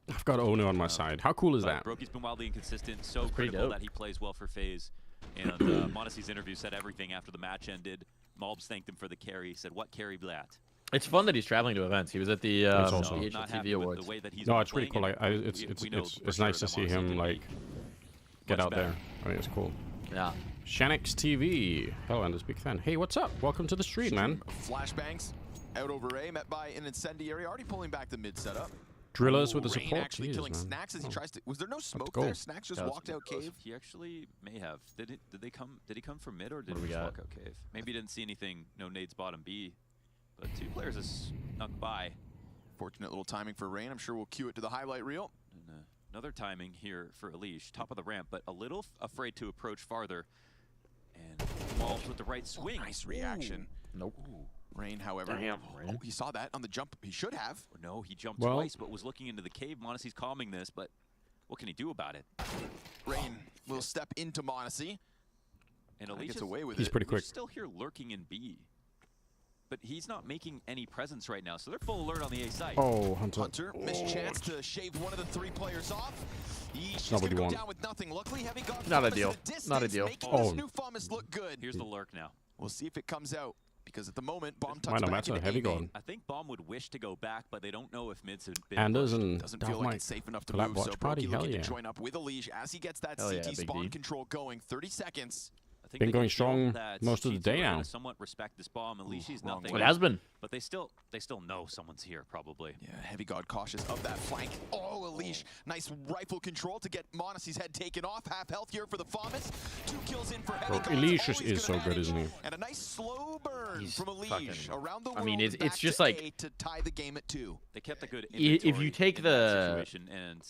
I've got Ono on my side. How cool is that? Brokey's been wildly inconsistent, so critical dope. that he plays well for FaZe. And Monacy's interview said everything after the match ended. Malbs thanked him for the carry. He said, "What carry, Blat?" It's fun that he's traveling to events. He was at the TV Awards. No, it's really cool. Like, it's nice to see him like get out there. I think it's cool. Yeah. Shanix TV. Hello, Anders, big fan. Hey, what's up? Welcome to the stream, man. Flashbangs out over A, met by an incendiary, already pulling back the mid setup. Drillers with the Rain support. actually killing Snacks as he tries to. Was there no smoke there? Snacks just walked out cave. He actually may have. Did he come from mid or did he just walk out cave? Maybe he didn't see anything. No nades bottom B, but 2 players have snuck by. Fortunate little timing for Rain. I'm sure we'll cue it to the highlight reel. And, another timing here for Elige, top of the ramp, but a little afraid to approach farther. And Malbs with the right swing. Nice reaction. Nope. Rain, however, he saw that on the jump. He should have. No, he jumped twice, but was looking into the cave. Monacy's calming this, but what can he do about it? Rain will step into Monacy. And Elige gets away with He's pretty quick. He's still here lurking in B. But he's not making any presence right now, so they're full alert on the A side. Oh, Hunter. Hunter missed chance to shave one of the 3 players off. He's not what gonna you go down with nothing. Luckily, Heavy God not ideal. Not ideal. This new FAMAS look good. Here's the lurk now. We'll see if it comes out. Because at the moment, Bomb tucks Might not back matter. into Heavy A gone. main. I think Bomb would wish to go back, but they don't know if mids have been Anders pushed. and Doesn't feel like it's safe enough to collab move, so watch party. Brokey Hell looking yeah. to join up with Elige as he gets that Hell yeah, CT Big spawn D. control going. 30 seconds. I think Been they going can feel strong that most of the G2 day are gonna now. Somewhat respect this bomb. Elige's nothing. It has been. But they still know someone's here, probably. Yeah, Heavy God cautious of that flank. Oh, Elige, nice rifle control to get Monacy's head taken off. Half health here for the FAMAS. 2 kills in for Heavy Bro, God. Elige is so good, isn't he? And a nice slow burn He's from Elige around the world. I mean, it's back just to like A to tie the game at 2. They kept a good if inventory you take in that the situation, and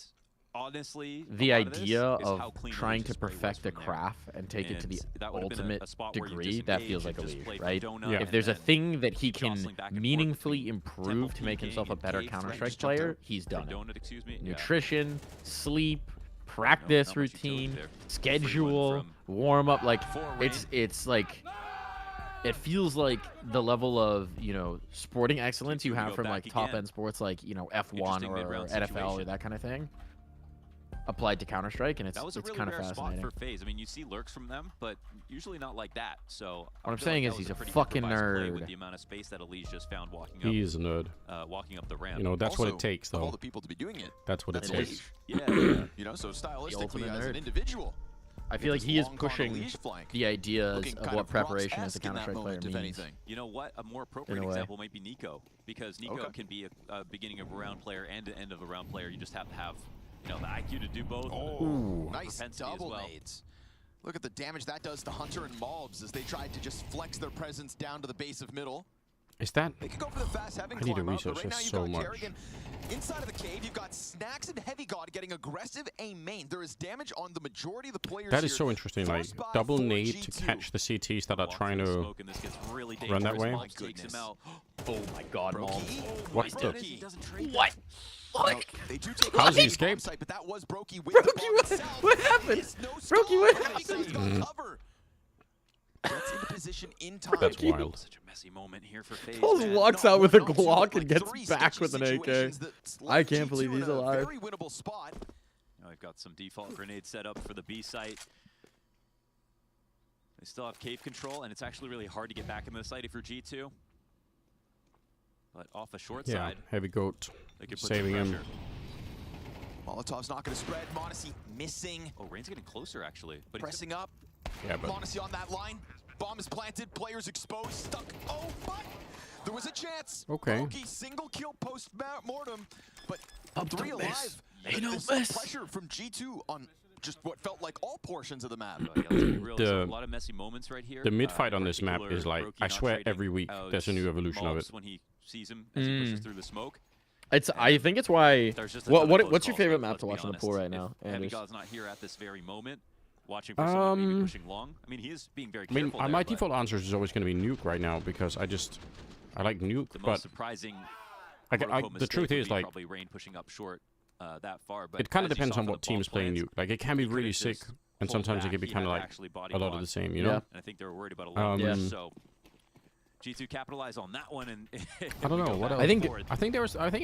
honestly, the a lot of this idea is how of clean trying Elige's to play was perfect a from there. craft and take it to the And that would have been ultimate a spot where you degree, that disengage feels like a and just lead, play for right? donut Yeah. If there's a and thing that he jostling can back and forth meaningfully between improve to make tempo himself a peaking better and cave, Counter-Strike just jumped player, out. he's Or done it. donut, excuse me. Yeah. Nutrition, sleep, practice not much utility routine, there. schedule, from warm up, like for it's like it feels like the level of, you know, sporting excellence you G2 have go from back like again. top end sports like, you know, F1 Interesting or mid-round NFL or situation. that kind of thing applied to Counter-Strike, and That was a really kind of rare spot fascinating. for FaZe. I mean, you see lurks from them, but usually not like that. So What I'm feel saying like is that was he's a pretty fucking improvised play nerd. with the amount of space that Elige just found walking up. He's a nerd. Walking up the ramp. You know, that's what Also, it takes, of all though. the people to be doing it, That's what it that's takes. Elige. Yeah. You know, so stylistically ultimate as an nerd. individual. I feel like he is Long con pushing Elige flank. the ideas Looking of kind what of preparation as a Rox-esque in that Counter-Strike player moment, if means. anything. You know what? A more appropriate In a way. example might be Nico, because Nico Okay. can be a beginning of a round player and an end of a round player. You just have to have, you know, the IQ to do both. Oh, and nice propensity as double well. nades. Look at the damage that does to Hunter and Malbs as they tried to just flex their presence down to the base of middle. Is that? They could go for the fast heaven I need to climb out, but research right now this you've so got much. Kerrigan inside of the cave. You've got Snacks and Heavy God getting aggressive A main. There is damage on the majority of the players That is here. so interesting. Like Forced by double 4 nade to G2. catch the CTs that are trying to Smoke, and this gets really run that dangerous. way. Malbs takes him out. Oh my god, Malbs. Brokey. What's the? He doesn't trade What? Now, they do take How's a he bomb escaped? site, but that was Brokey with Brokey, the bomb what- itself. what happened? It's no Brokey, what stop. Heavy God's got happened? cover. Gets into position in time. That's wild. Such a messy moment here for FaZe. Pulls man. walks No, out with a no, two, Glock like and gets three back sketchy with an AK. situations that I left can't G2 believe in he's a alive. Very winnable spot. Now we've got some default grenades set up for the B site. They still have cave control, and it's actually really hard to get back into the site if you're G2. But off the short Yeah, side, Heavy Goat they could put saving some him. pressure. Molotov's not going to spread. Monacy missing. Oh, Rain's getting closer, actually. But Pressing up. Yeah, but Monacy on that line. Bomb is planted. Players exposed. Stuck. Oh, but there was a chance. Okay. Brokey single kill post mortem, but Bump 3 don't alive. miss. They don't This miss. pressure from G2 on just what felt like all portions of the map. A lot of messy moments right here. The mid fight on this map is like, I swear every week there's a new evolution of it. When he sees him as he pushes through the smoke. I think it's why. What's your favorite map to watch on the pool right now? Heavy God's not here at this very moment, watching for someone maybe pushing long. I mean, he is being very careful. My default answer is always going to be Nuke right now because I like Nuke. The but most surprising. The truth is, like, probably Rain pushing up short that far, but it kind of depends on what team's playing Nuke. Like, it can be really sick, and sometimes it can be kind of like a lot of the same, you know? And I think they were worried about a lot. So G2 capitalized on that one, and I don't know what else.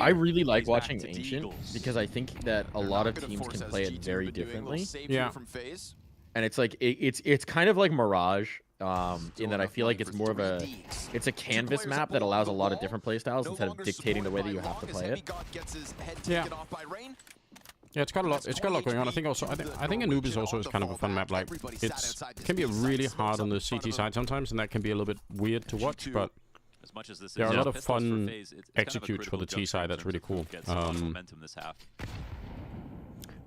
I really like watching Ancient because I think that a lot of teams can play it very differently. Yeah. And it's like it's kind of like Mirage. In that I feel like it's more of a canvas map that allows a lot of different playstyles instead of dictating the way that you have to play it. Yeah. Yeah, it's got a lot. It's got a lot going on. I think Anubis also is kind of a fun map. Like, it can be really hard on the CT side sometimes, and that can be a little bit weird to watch. But there are a lot of fun executes for the T side. That's really cool.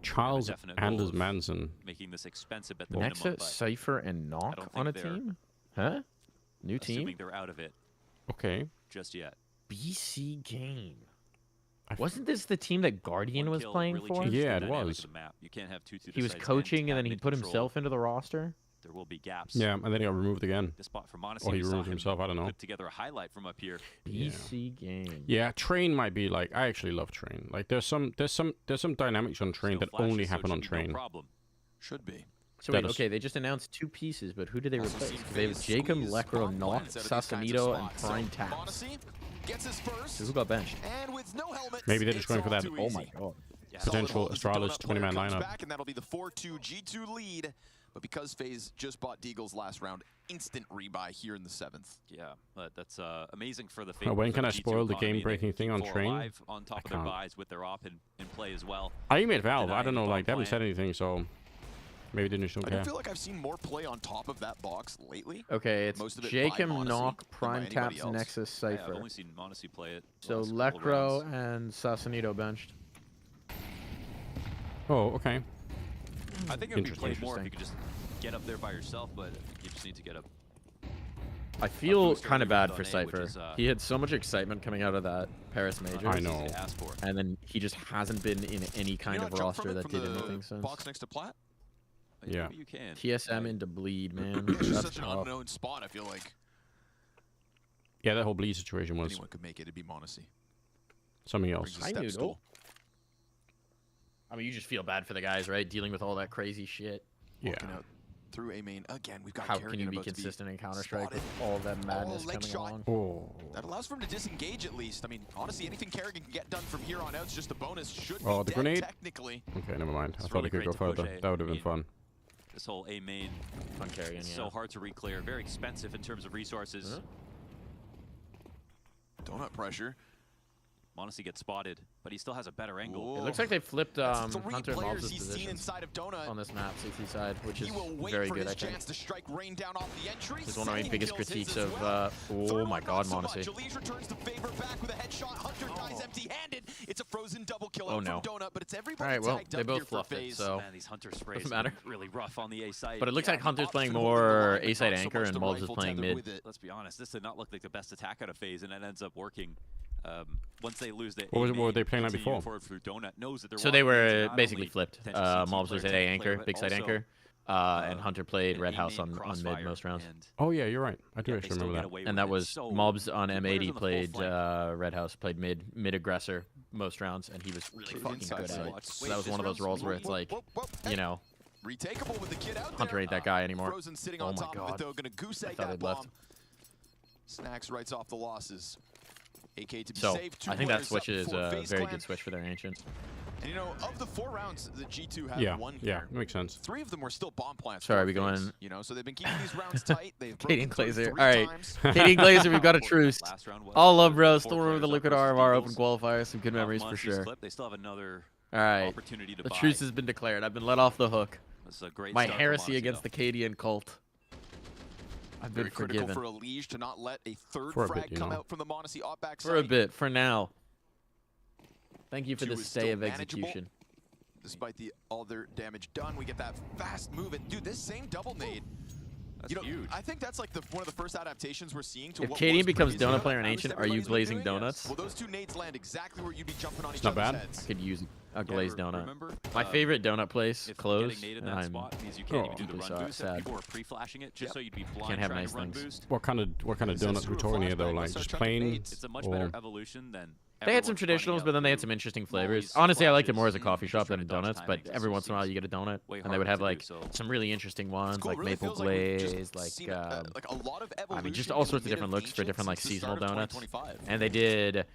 Charles Anders Manson. Making this expensive at the Nexus, Cypher, and Knock on a team? Huh? New team? Assuming they're out of it. Okay. Just yet. BC Game. Wasn't this the team that Guardian was playing for? Yeah, it was. You can't have he was coaching and then he put himself into the roster? There will be gaps. Yeah, and then he got removed again. The spot from or he removed himself, I don't know. Put together a highlight from up here. BC Game. Yeah, Train might be like, I actually love Train. Like, there's some dynamics on Train that only happen on Train. No problem. Should be. So wait, okay, they just announced 2 pieces, but who did they replace? They have Jacob, Lecro, Knock, Sasanito, and Prime Taps. So who got benched? Maybe they're just going for that. Oh my god. Potential Astralis 20-man lineup. And that'll be the 4-2 G2 lead. But because FaZe just bought Deagle's last round, instant rebuy here in the 7th. Yeah, but that's amazing for the when can I spoil the game-breaking thing on Train? On top of their buys with their op in play as well. I made Valve. I don't know, like, they haven't said anything, so maybe they just don't care. I feel like I've seen more play on top of that box lately. Okay, it's Jacob, Knock, Prime Taps, Nexus, Cypher. Yeah, I've only seen Monacy play it. So Lecro and Sasanito benched. Oh, okay. I think it would be played more if you could just get up there by yourself, but you just need to get up. I feel kind of bad for Cypher. He had so much excitement coming out of that Paris Major. I know. And then he just hasn't been in any kind of roster that did anything since. Box next to Plat? Yeah. You can. TSM into Bleed, man. It's just such an unknown spot, I feel like. Yeah, that whole Bleed situation was... Anyone could make it, it'd be Monacy. Something else. I knew. I mean, you just feel bad for the guys, right? Dealing with all that crazy shit. Yeah. Through A main again, we've got. How can you be consistent in Counter-Strike with all that madness coming along? Oh. That allows for him to disengage at least. I mean, honestly, anything Kerrigan can get done from here on out is just a bonus. Should oh, be the grenade. Technically. Okay, never mind. I thought he could go further. That would have been fun. This whole A main, fun Kerrigan. So hard to re-clear. Very expensive in terms of resources. Donut pressure. Monacy gets spotted, but he still has a better angle. It looks like they flipped Hunter and Mobs' position on this map, CT side, which is very good, I think. This is one of my biggest critiques of, oh my god, Monacy. Oh no. Alright, well, they both fluffed it, so man, these Hunter sprays doesn't matter. Really rough on the A side. But it looks like Hunter's playing more A side anchor and Mobs is playing mid. Let's be honest, this did not look like the best attack out of FaZe, and it ends up working. Once they lose the what were they playing like before? So they were basically flipped. Mobs was A anchor, big side anchor, and Hunter played Red House on mid most rounds. Oh yeah, you're right. I do actually remember that. And that was Mobs on M80 played Red House, played mid aggressor most rounds, and he was really fucking good at it. So that was one of those roles where it's like, you know, Hunter ain't that guy anymore. Oh my god. I thought he'd left. Snacks writes off the losses. AK to be so, safe. I think that switch is a very good switch for their Ancient. And you know, of the 4 rounds that G2 had won here, makes sense. 3 of them were still bomb plants. Sorry, are we going? You know, so they've been keeping these rounds tight. They've Katie and Glazer. All right, Katie and Glazer, we've got a truce. All love, bro. Still remember the Liquid RMR Open Qualifier. Some good memories for sure. They still have another opportunity to the truce has been declared. I've been let off the hook. This is a great My heresy against the Cadian cult. I've been forgiven. Very critical for Elige to not let a third frag come out from the Monacy op back side. For a bit, for now. Thank you for the stay of execution. despite all their damage done. We get that fast move, and dude, this same double nade. That's huge. I think that's like one of the first adaptations we're seeing to If what KD was becomes previously donut player in Ancient, are you glazing donuts? Well, those two nades land exactly where you'd be jumping on It's each not other's bad. heads. I could use a glazed donut. Remember, My favorite donut place if closed, getting nade in and that I'm spot means you can't even do the run so boost. sad. People were pre-flashing it just so you'd be blind Can't have trying nice to run things. boost. What kind of donuts we talking here though? Like just plain? It's a much better evolution than. They had some traditionals, but then they had some interesting flavors. Honestly, I liked it more as a coffee shop than donuts, but every once in a while you get a donut, and they would have like some really interesting ones, like maple glaze, like I mean, just all sorts of different looks for different like seasonal donuts. And they did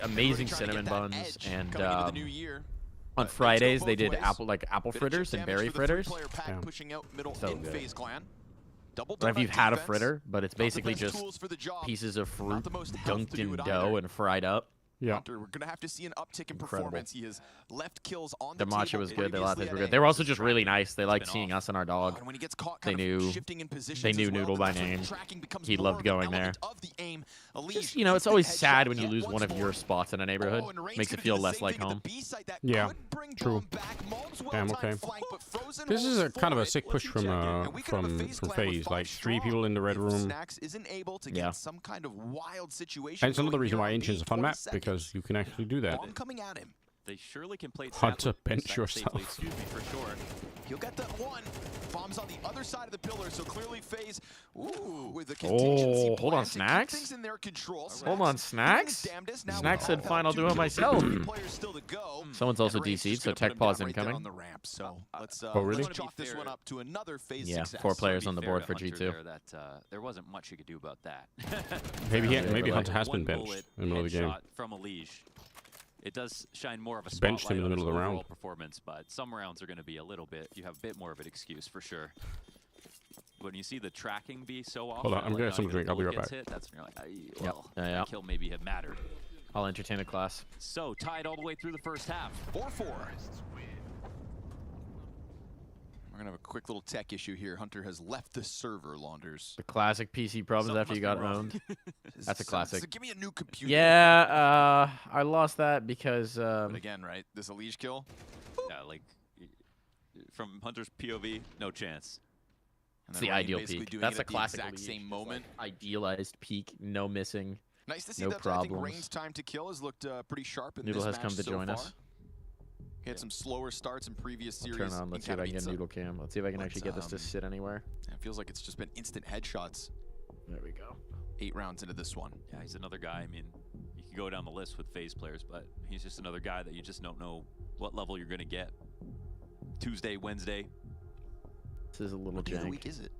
amazing cinnamon buns, and on Fridays they did apple fritters and berry fritters. So good. I don't know if you've had a fritter, but it's basically just pieces of fruit dunked in dough and fried up. Yeah. We're gonna have to see an uptick in performance. He has left kills on the The matcha table was good. The lattes previously were at good. They were also just really nice. They liked seeing us and our dog. And when he gets caught They knew Noodle by name. He loved going there. Just, you know, it's always sad when you lose one of your spots in a neighborhood. Makes it feel less like home. Yeah, true. Damn, okay. This is a kind of a sick push from FaZe. Like 3 people in the red room. Yeah. Some kind of wild situation. And it's another reason why Ancient's a fun map, because you can actually do that. Bomb coming at him. They surely can play Hunter, bench yourself. Excuse me, for sure. He'll get that one. Bombs on the other side of the pillar, so clearly FaZe, with the contingency Oh, hold on, Snacks? things in their control. Hold on, Snacks? Snacks said fine, I'll do it myself. Someone's also DC'd, so tech pause incoming. On the ramp, so let's really? chalk this one up to another FaZe Yeah, success. 4 players on the Fair board to for Hunter G2. there wasn't much you could do about that. Maybe Hunter has One been benched bullet in the middle of the game. headshot from Elige. It does shine more of a Benched spotlight him in the on middle his of the overall round. performance, but some rounds are going to be a little bit. You have a bit more of an excuse for sure. When you see the tracking be so often, Hold on, I'm like getting not some even drink. a I'll be bullet right gets back. hit, that's when you're like, Yep. well, Yeah. that kill maybe have mattered. I'll entertain a class. So tied all the way through the first half. 4-4. We're gonna have a quick little tech issue here. Hunter has left the server, Launders. The classic PC problems after you got owned. That's a classic. So give me a new computer. Yeah, I lost that because... But again, right? This Elige kill. Yeah, like from Hunter's POV, no chance. It's the ideal peak. That's a classic exact same moment. Idealized peak, no missing, Nice to see no that. problems. I think range time to kill has looked pretty sharp in Noodle this has match come to so join far. us. He had some slower starts in previous series. Turn on. Let's see if I can get Katowice. Noodle Cam. Let's see if I can actually get this to sit anywhere. It feels like it's just been instant headshots. There we go. 8 rounds into this one. Yeah, he's another guy. I mean, you could go down the list with FaZe players, but he's just another guy that you just don't know what level you're going to get. Tuesday, Wednesday. This is a little What day of the jank. week is it?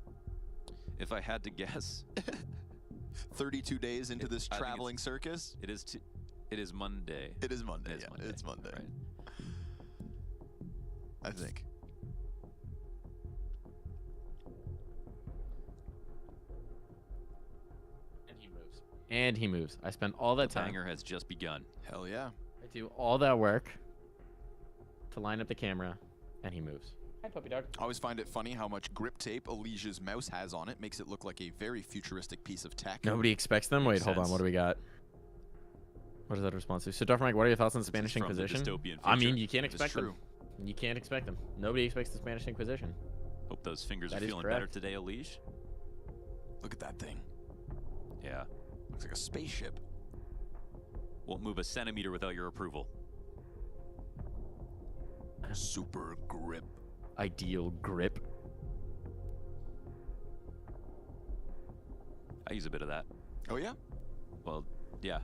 If I had to guess, 32 days into this traveling circus. It is Monday. It is Monday. It is Yeah, Monday. it's Monday. Right. I think. And he moves. And he moves. I spent all that The time. banger has just begun. Hell yeah. I do all that work to line up the camera, and he moves. Hi, puppy dog. I always find it funny how much grip tape Elige's mouse has on it. Makes it look like a very futuristic piece of tech. Nobody expects them? Wait, hold on. What do we got? What is that response to? So, Dr. Mike, what are your thoughts on the Spanish From the Inquisition? dystopian I mean, future. you can't It is expect them. true. You can't expect them. Nobody expects the Spanish Inquisition. Hope those fingers That are is feeling better correct. today, Elige. Look at that thing. Yeah. Looks like a spaceship. Won't move a centimeter without your approval. Super grip. Ideal grip. I use a bit of that. Oh, yeah? Well, yeah.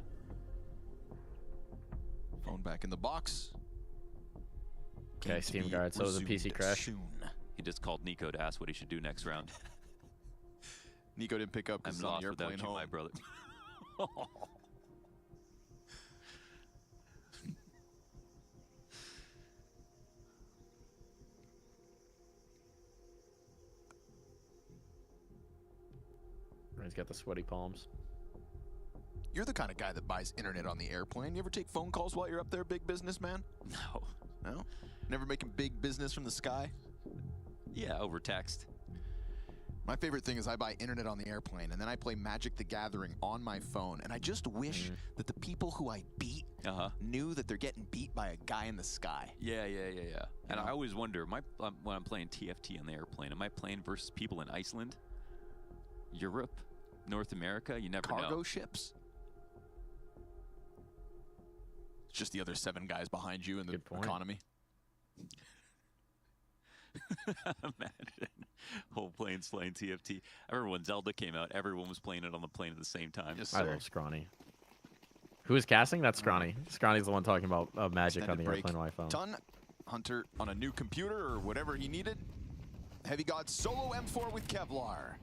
Phone back in the box. Okay, Game to Steam be Guard. So it was a PC resumed crash. soon. He just called Nico to ask what he should do next round. Nico didn't pick up I'm because he's on lost the without airplane you, home. my brother. He's got the sweaty palms. You're the kind of guy that buys internet on the airplane. You ever take phone calls while you're up there, big businessman? No. No? Never making big business from the sky? Yeah, over text. My favorite thing is I buy internet on the airplane, and then I play Magic the Gathering on my phone, and I just wish that the people who I beat knew that they're getting beat by a guy in the sky. Yeah. And I always wonder, when I'm playing TFT on the airplane, am I playing versus people in Iceland, Europe, North America? You never know. Cargo ships. It's just the other 7 guys behind you in the economy. Imagine whole planes playing TFT. I remember when Zelda came out, everyone was playing it on the plane at the same time. Yes, I love Scrawny. Who is casting? That's Scrawny. Scrawny's the one talking about magic on the airplane Wi-Fi. Done. Hunter on a new computer or whatever he needed. Heavy God solo M4 with Kevlar.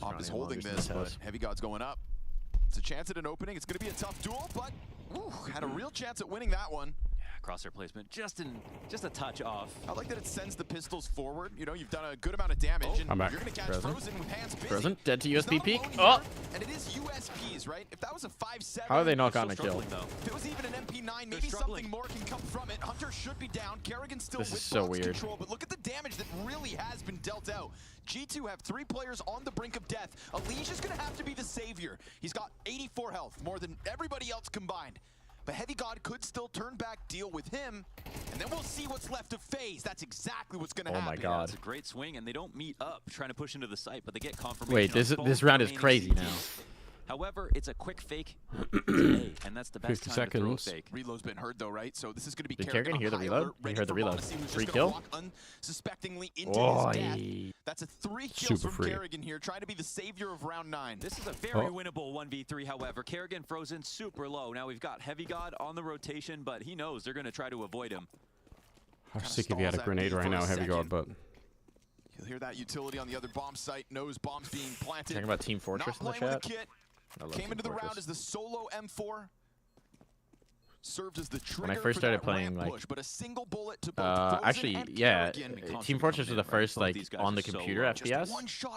Op is holding this, but Heavy God's going up. It's a chance at an opening. It's going to be a tough duel, but had a real chance at winning that one. Crosshair placement just a touch off. I like that it sends the pistols forward. You know, you've done a good amount of damage, and you're going to catch Frozen with hands busy. Frozen, dead to USP peak. Oh! And it is USPs, right? If that was a 5-7... How are they not gotten a kill? If it was even an MP9, maybe something more can come from it. Hunter should be down. Kerrigan still with so control, but look at the damage that really has been dealt out. G2 have 3 players on the brink of death. Alicia is going to have to be the savior. He's got 84 health, more than everybody else combined. But Heavy God could still turn back, deal with him, and then we'll see what's left of FaZe. That's exactly what's going to happen. Oh my God. It's a great swing, and they don't meet up trying to push into the site, but they get confirmation. Wait, this round is crazy now. However, it's a quick fake today, and that's the best 50 time to throw a seconds. fake. Reload's been heard though, right? So this is going to be Did Kerrigan hear the reload? He heard the reload. Free kill? Unsuspectingly into his death. That's a 3 kills from Kerrigan here, trying to be the savior of round 9. This is a very winnable 1v3, however. Kerrigan Frozen super low. Now we've got Heavy God on the rotation, but he knows they're going to try to avoid him. I'm sick if he had a grenade right now, Heavy God, but... You'll hear that utility on the other bomb site, knows bombs being planted. Talking about Team Fortress in the chat. Came into the round as the solo M4. Served as the trigger when I first started playing, like, push, but a single bullet to actually, yeah, Team Fortress was the first, like, on the computer FPS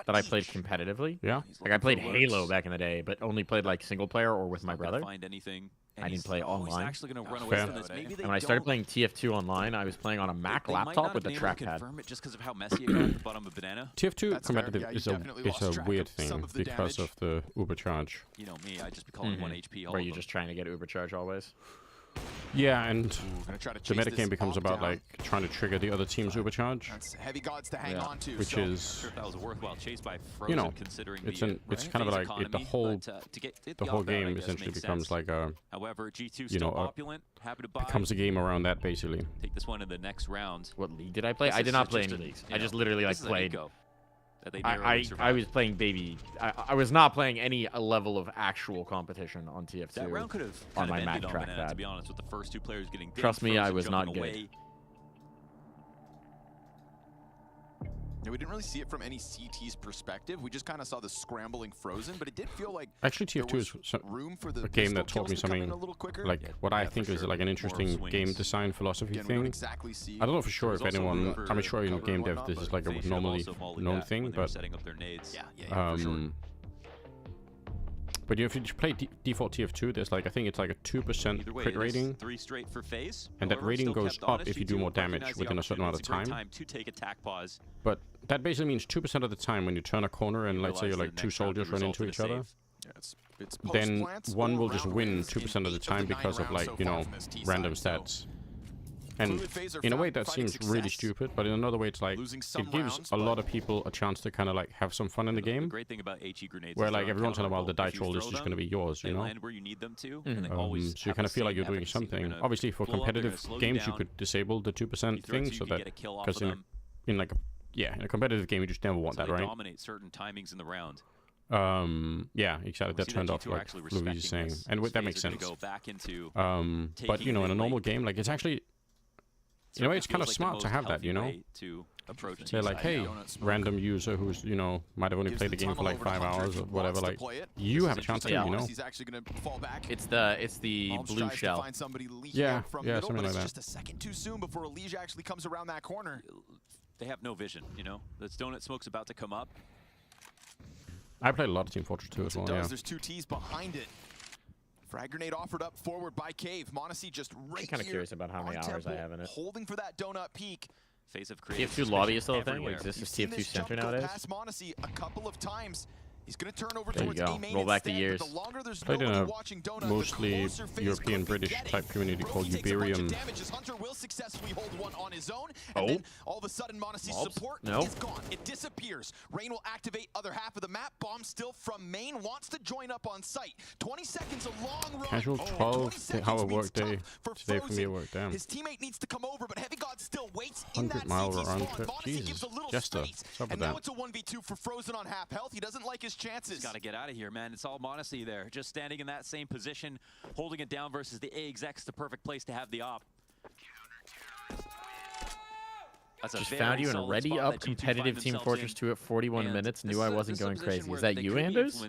that I played competitively. Yeah. Like, I played Halo back in the day, but only played, like, single player or with my brother. Find anything. I didn't play online. Actually gonna run away from this. Maybe and when I started playing TF2 online, I was playing on a Mac laptop with a trackpad. It just because of how messy it got at the bottom of Banana. TF2 competitive is a weird thing because of the Ubercharge. You know me, I just be calling 1 HP all Were you just trying to get Ubercharge always? Yeah, and the metagame becomes about like trying to trigger the other team's Ubercharge. That's Heavy Gods to hang on to, which is, that was a worthwhile chase by Frozen, you know, considering it's kind of like the whole game essentially becomes like a, however, G2 you know, becomes a game around that basically. Take this one in the next round. What league did I play? I did not play any leagues. I just literally like played. I was playing baby. I was not playing any level of actual competition on TF2. That round could have on my Mac trackpad. To be honest, with the first 2 players getting trust me, I was not good. Yeah, we didn't really see it from any CT's perspective. We just kind of saw the scrambling Frozen, but it did feel like actually TF2 is a game that taught me something like what I think is like an interesting game design philosophy thing. I don't know for sure if anyone, I'm sure in game dev this is like a normally known thing, but but if you play default TF2, there's like, I think it's like a 2% crit rating. 3 straight for FaZe. And that rating goes up if you do more damage within a certain amount of time. To take attack pause. But that basically means 2% of the time when you turn a corner and let's say you're like 2 soldiers run into each other, then one will just win 2% of the time because of like, you know, random stats. And in a way that seems really stupid, but in another way it's like, it gives a lot of people a chance to kind of like have some fun in the game. The great thing about HE grenades where like every once in a while the dice roll is just going to be yours, you know? Where you need them to, so you kind of feel like you're doing something. Obviously for competitive games you could disable the 2% thing so that, because in like, in a competitive game you just never want that, right? Dominate certain timings in the round. Yeah, exactly. That turned off like Louise is saying, and that makes sense. But you know, in a normal game, like it's actually, in a way, it's kind of smart to have that, you know? They're like, hey, random user who's, you know, might have only played the game for like 5 hours or whatever, like, you have a chance to, you know? It's the blue shell. Yeah, something like that. Just a second too soon before Elijah actually comes around that corner. They have no vision, you know? The donut smoke's about to come up. I played a lot of Team Fortress 2 as well, yeah. There's 2 Ts behind it. Frag grenade offered up forward by Cave. Monacy just right I'm kind of curious about how many hours I have in it. Holding for that donut peak. TF2 lobby is still a thing? Exists as TF2 Center nowadays? Past Monacy a couple of times. He's going to turn over there you towards go. A-main Roll back the instead, years. but the longer there's Played in nobody a watching Donut, mostly the closer things European could be British getting. type community called Brokey takes a bunch of Uberium. damage as Hunter will successfully hold one on his own, and then all of a sudden Monacy's support is gone. It disappears. Rain will activate other half of the map. Bomb still from main, wants to join up on site. 20 seconds, a long run. Casual 12 hour work day today for me at work. Damn. His teammate needs to come over, but Heavy God still waits 100 mile round trip. Jesus. Jester. And now it's a 1v2 for Frozen on half health. He doesn't like his chances. He's got to get out of here, man. It's all Monacy there. Just standing in that same position, holding it down versus the A exec's the perfect place to have the op. That's just found you in a ready-up competitive Team Fortress 2 at 41 minutes. Knew I wasn't going crazy. Is that you, Anders?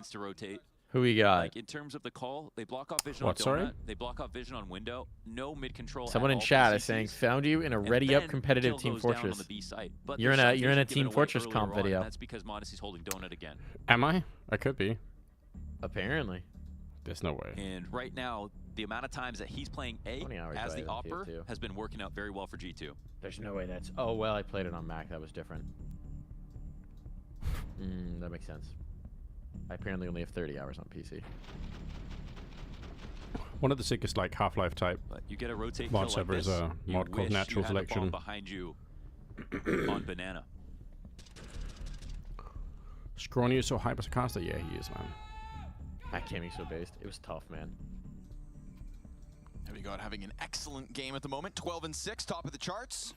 Who we got? Like in terms of the call, they block off vision on Donut, they block off vision on window, no mid control. Someone in chat is saying found you in a ready-up competitive Team Fortress. You're in a Team Fortress comp video. That's because Monacy's holding Donut again. Am I? I could be. Apparently. There's no way. And right now, the amount of times that he's playing A as the opper has been working out very well for G2. There's no way that's... Oh, well, I played it on Mac. That was different. That makes sense. I apparently only have 30 hours on PC. One of the sickest like Half-Life type you get a rotate mod server is a mod called Natural Selection. Behind you on Banana. Scrawny is so hype as a caster? Yeah, he is, man. That can't be so based. It was tough, man. Heavy God having an excellent game at the moment. 12-6, top of the charts.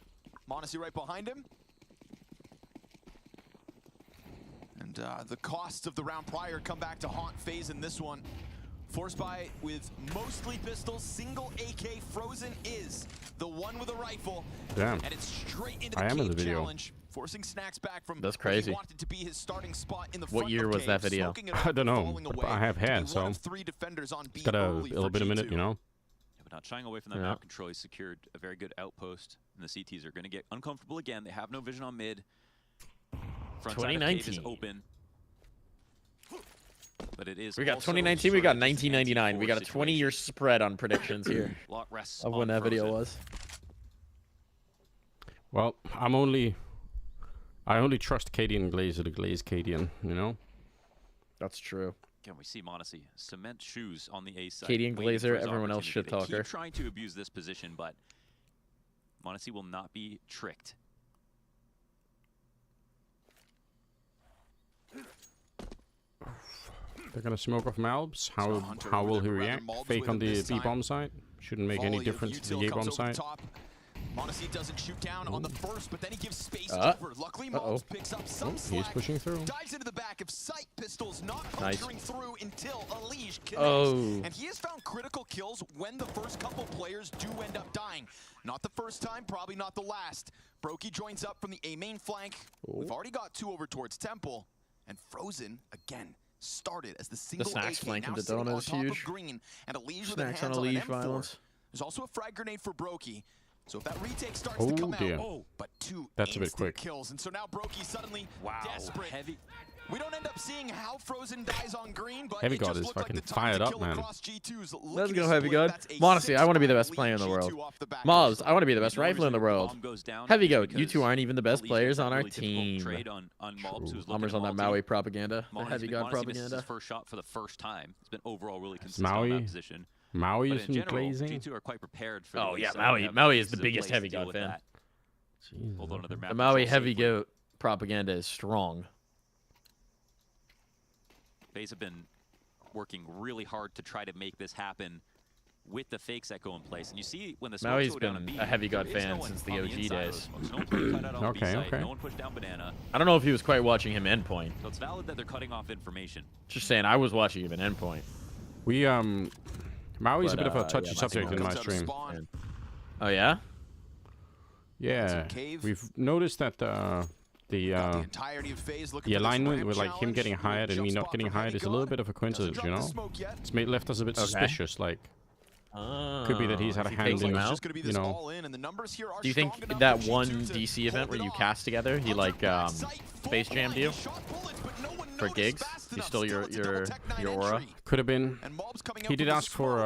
Monacy right behind him. And the costs of the round prior come back to haunt FaZe in this one. Forced by with mostly pistols, single AK. Frozen is the one with a rifle. Damn. And it's straight into the cave challenge. Forcing Snacks back from that's crazy. Wanted to be his starting spot in the what year was that video? I don't know, but I have had, so it's got a little bit of minute, you know. Yeah, but not shying away from that map control. He's secured a very good outpost, and the CTs are going to get uncomfortable again. They have no vision on mid. Front 2019 is open. But it is. We got 2019. We got 1999. We got a 20-year spread on predictions here of when that video was. Well, I only trust Cadian Glazer to glaze Cadian, you know? That's true. Again, we see Monacy cement shoes on the A side. Cadian Glazer, everyone else shit talker. They keep trying to abuse this position, but Monacy will not be tricked. They're gonna smoke off Malbs. How will he react? Fake on the B bomb side. Shouldn't make any difference to the A bomb side. Monacy doesn't shoot down on the first, but then he gives space over. Luckily, Malbs picks up some slack. He's pushing through. Dives into the back of sight. Pistols not puncturing through until Elige connects. And he has found critical kills when the first couple players do end up dying. Not the first time, probably not the last. Brokey joins up from the A main flank. We've already got two over towards Temple. And Frozen, again, started as the single Snacks AK flank now into sitting on Donut is top huge. of green. And Elige with Snacks hands on on an Elige M4. violence. There's also a frag grenade for Brokey. So if that retake starts to come out, but that's a bit quick. Kills, and so now Brokey suddenly desperate. Heavy. We don't end up seeing how Frozen dies on green, but Heavy God is fucking fired up, man. Let's go, Heavy God. Honestly, I want to be the best player in the world. Mobs, I want to be the best rifler in the world. Heavy God, you two aren't even the best players on our team. Hummers on that Maui propaganda. The Heavy God propaganda. First shot for the first time. It's been overall really consistent in that position. Maui is some glazing. G2 are quite prepared for oh yeah, Maui is the biggest Heavy God fan. The Maui Heavy God propaganda is strong. FaZe have been working really hard to try to make this happen with the fakes that go in place. And you see when the Maui's been a Heavy God fan since the OG days. Okay. No one pushed down Banana. I don't know if he was quite watching him endpoint. So it's valid that they're cutting off information. Just saying, I was watching him in endpoint. We Maui's a bit of a touchy subject in my stream. Oh yeah? Yeah. We've noticed that the alignment with like him getting hired and me not getting hired is a little bit of a coincidence, you know? It's left us a bit suspicious, like could be that he's had a hand in, you know. Do you think that one DC event where you cast together, he like Space Jammed you? For gigs? He stole your aura? Could have been. He did ask for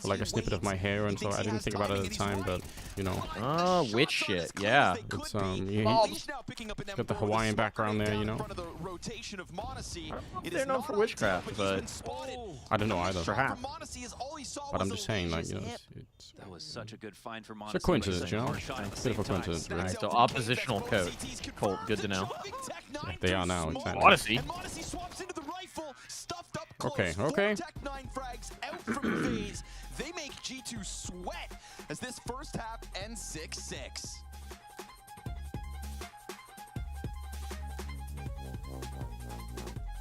like a snippet of my hair, and so I didn't think about it at the time, but you know. Oh, witch shit. Yeah. It's he's got the Hawaiian background there, you know. They're known for witchcraft, but I don't know either. Perhaps. But I'm just saying, like, you know, That was such a good find for Monacy. It's a coincidence, you know. Bit of a coincidence, right? So oppositional coach. Colt, good to know. Yeah, they are now, exactly. Odyssey. Okay, okay. They make G2 sweat as this first half ends 6-6.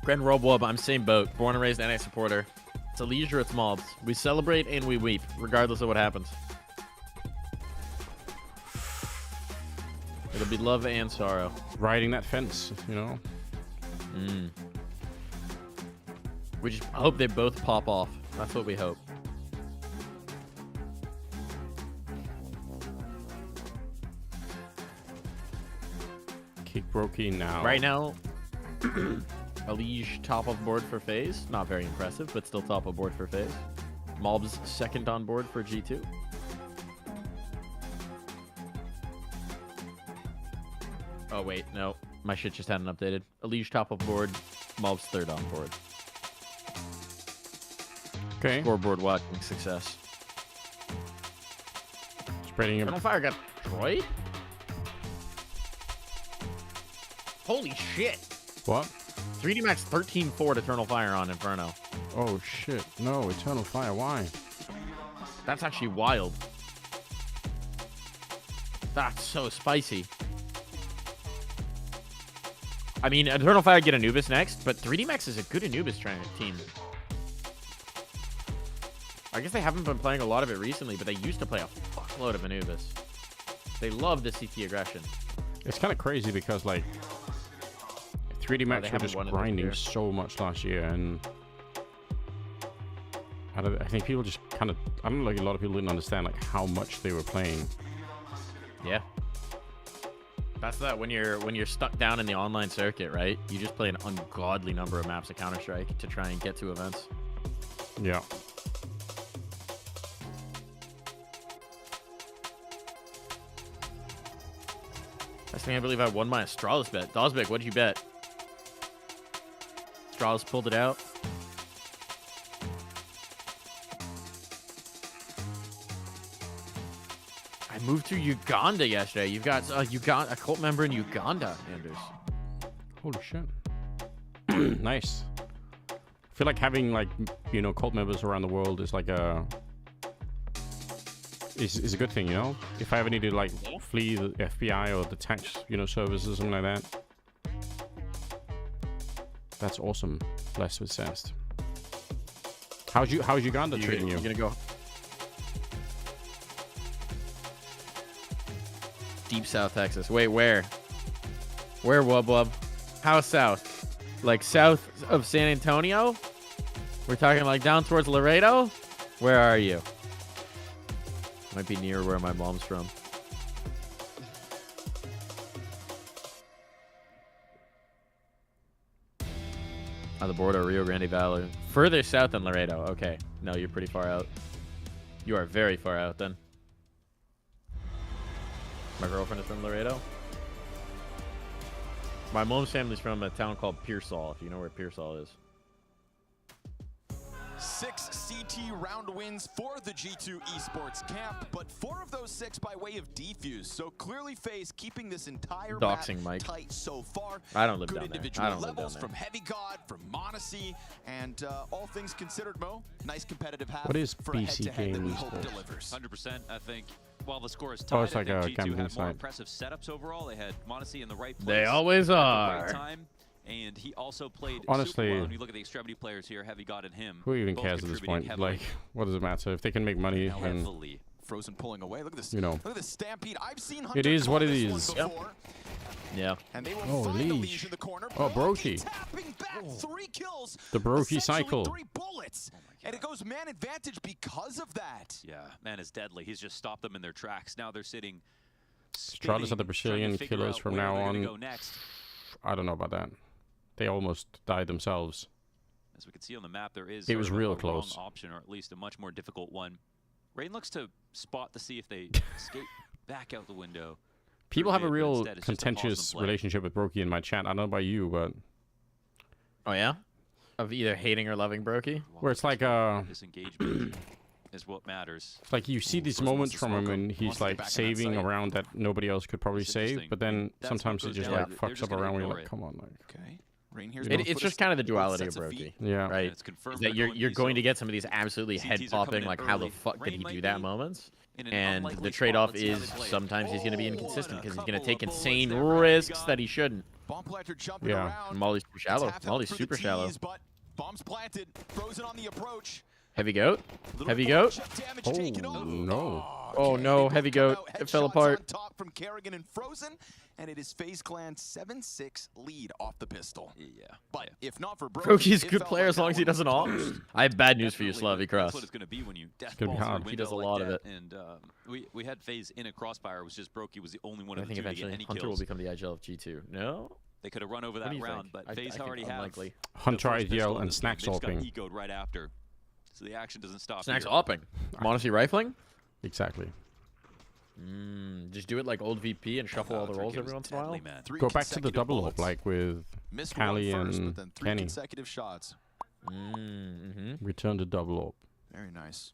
Gren Robwub, I'm same boat. Born and raised NA supporter. It's a leisure, it's mobs. We celebrate and we weep, regardless of what happens. It'll be love and sorrow. Riding that fence, you know. We just hope they both pop off. That's what we hope. Kick Brokey now. Right now, Elige top of board for FaZe. Not very impressive, but still top of board for FaZe. Mobs second on board for G2. Oh, wait, no. My shit just hadn't updated. Elige top of board, Mobs third on board. Okay. Scoreboard watching success. Spreading Eternal Fire got destroyed? Holy shit. What? 3D Max 13-4 Eternal Fire on Inferno. Oh shit. No, Eternal Fire, why? That's actually wild. That's so spicy. I mean, Eternal Fire get Anubis next, but 3D Max is a good Anubis team. I guess they haven't been playing a lot of it recently, but they used to play a fuckload of Anubis. They love the CT aggression. It's kind of crazy because, like, 3D Max were just grinding so much last year, and I think people just kind of, I don't know, like a lot of people didn't understand like how much they were playing. Yeah. That's that when you're stuck down in the online circuit, right? You just play an ungodly number of maps of Counter-Strike to try and get to events. Yeah. I can't believe I won my Astralis bet. Dosbeck, what did you bet? Astralis pulled it out. I moved to Uganda yesterday. You've got a cult member in Uganda, Anders. Holy shit. Nice. I feel like having, like, you know, cult members around the world is like is a good thing, you know? If I ever need to, like, flee the FBI or the tax, you know, services or something like that. That's awesome. Blessed with zest. How's Uganda treating you? You're gonna go deep South Texas. Wait, where? Where, Wub Wub? How south? Like south of San Antonio? We're talking like down towards Laredo? Where are you? Might be near where my mom's from. On the border of Rio Grande Valley. Further south than Laredo. Okay. No, you're pretty far out. You are very far out then. My girlfriend is from Laredo. My mom's family's from a town called Pearsall, if you know where Pearsall is. 6 CT round wins for the G2 esports camp, but 4 of those 6 by way of defuse. So clearly FaZe keeping this entire Doxing map Mike. tight so far. I don't live Good down there. individual I don't live levels down there. from Heavy God, from Monacy, and all things considered, Mo, nice competitive half. What is for a BC head-to-head that we Gaming hope Esports? delivers. 100%, I think. While the score is Oh, tied, it's like I a think G2 campaign had more site. impressive setups overall. They had Monacy in the right place. They always at the are. right time, and he also played Honestly, super well. When you look at the extremity players here, Heavy God and him. Who even both cares at this contributing point? heavily. Like, what does it matter? If they can make money, then Heavily. Frozen pulling away. Look at this. You know. Look at this stampede. I've seen Hunter it is what it call this is. one before, Yeah. and they will Oh, find the Leech. Leech in the corner. Oh, Brokey. Tapping back 3 kills. The Brokey essentially cycle. 3 bullets. And it goes man advantage because of that. Yeah, man is deadly. He's just stopped them in their tracks. Now they're sitting. Stratus are the Brazilian trying to figure killers out from where now they're gonna on. go next. I don't know about that. they almost died themselves. As we can see on the map, there is it was real a close wrong option, or at least a much more difficult one. Rain looks to spot to see if they escape back out the window. People have a real contentious relationship with Brokey in my chat. I don't know about you, but... Oh, yeah? Of either hating or loving Brokey? Where it's like, Disengagement is what matters. It's like you see these moments from him and he's like saving around that nobody else could probably save, but then sometimes he just like fucks up around where you're like, come on, like... Okay. Rain here's it's just kind of the duality of Brokey. Yeah. Right? Is that you're going to get some of these absolutely head-popping, like, how the fuck did he do that moments? And the trade-off is sometimes he's going to be inconsistent because he's going to take insane risks that he shouldn't. Yeah. Molly's too shallow. Molly's super shallow. Bombs planted. Frozen on the approach. Heavy goat. Heavy goat. Oh, no. Oh, no. Heavy goat. It fell apart. On top from Kerrigan and Frozen, and it is FaZe Clan's 7-6 lead off the pistol. Yeah. But if not for Brokey's a good player as long as he doesn't off. I have bad news for you, Slavy Cross. That's what it's going to be when you it's going to be hard. He does a lot of it. And we had FaZe in a crossfire. It was just Brokey was the only one of the two to get any Hunter kills. will become the IGL of G2. No? They could have run over that round, but FaZe already have Hunter IGL and Snacks opping. They ecoed right after. So the action doesn't stop. Snacks opping. Modesty rifling? Exactly. Just do it like old VP and shuffle all the rolls every once in a while. Go back to the double op like with Callie and Kenny. Consecutive shots. Return to double op. Very nice.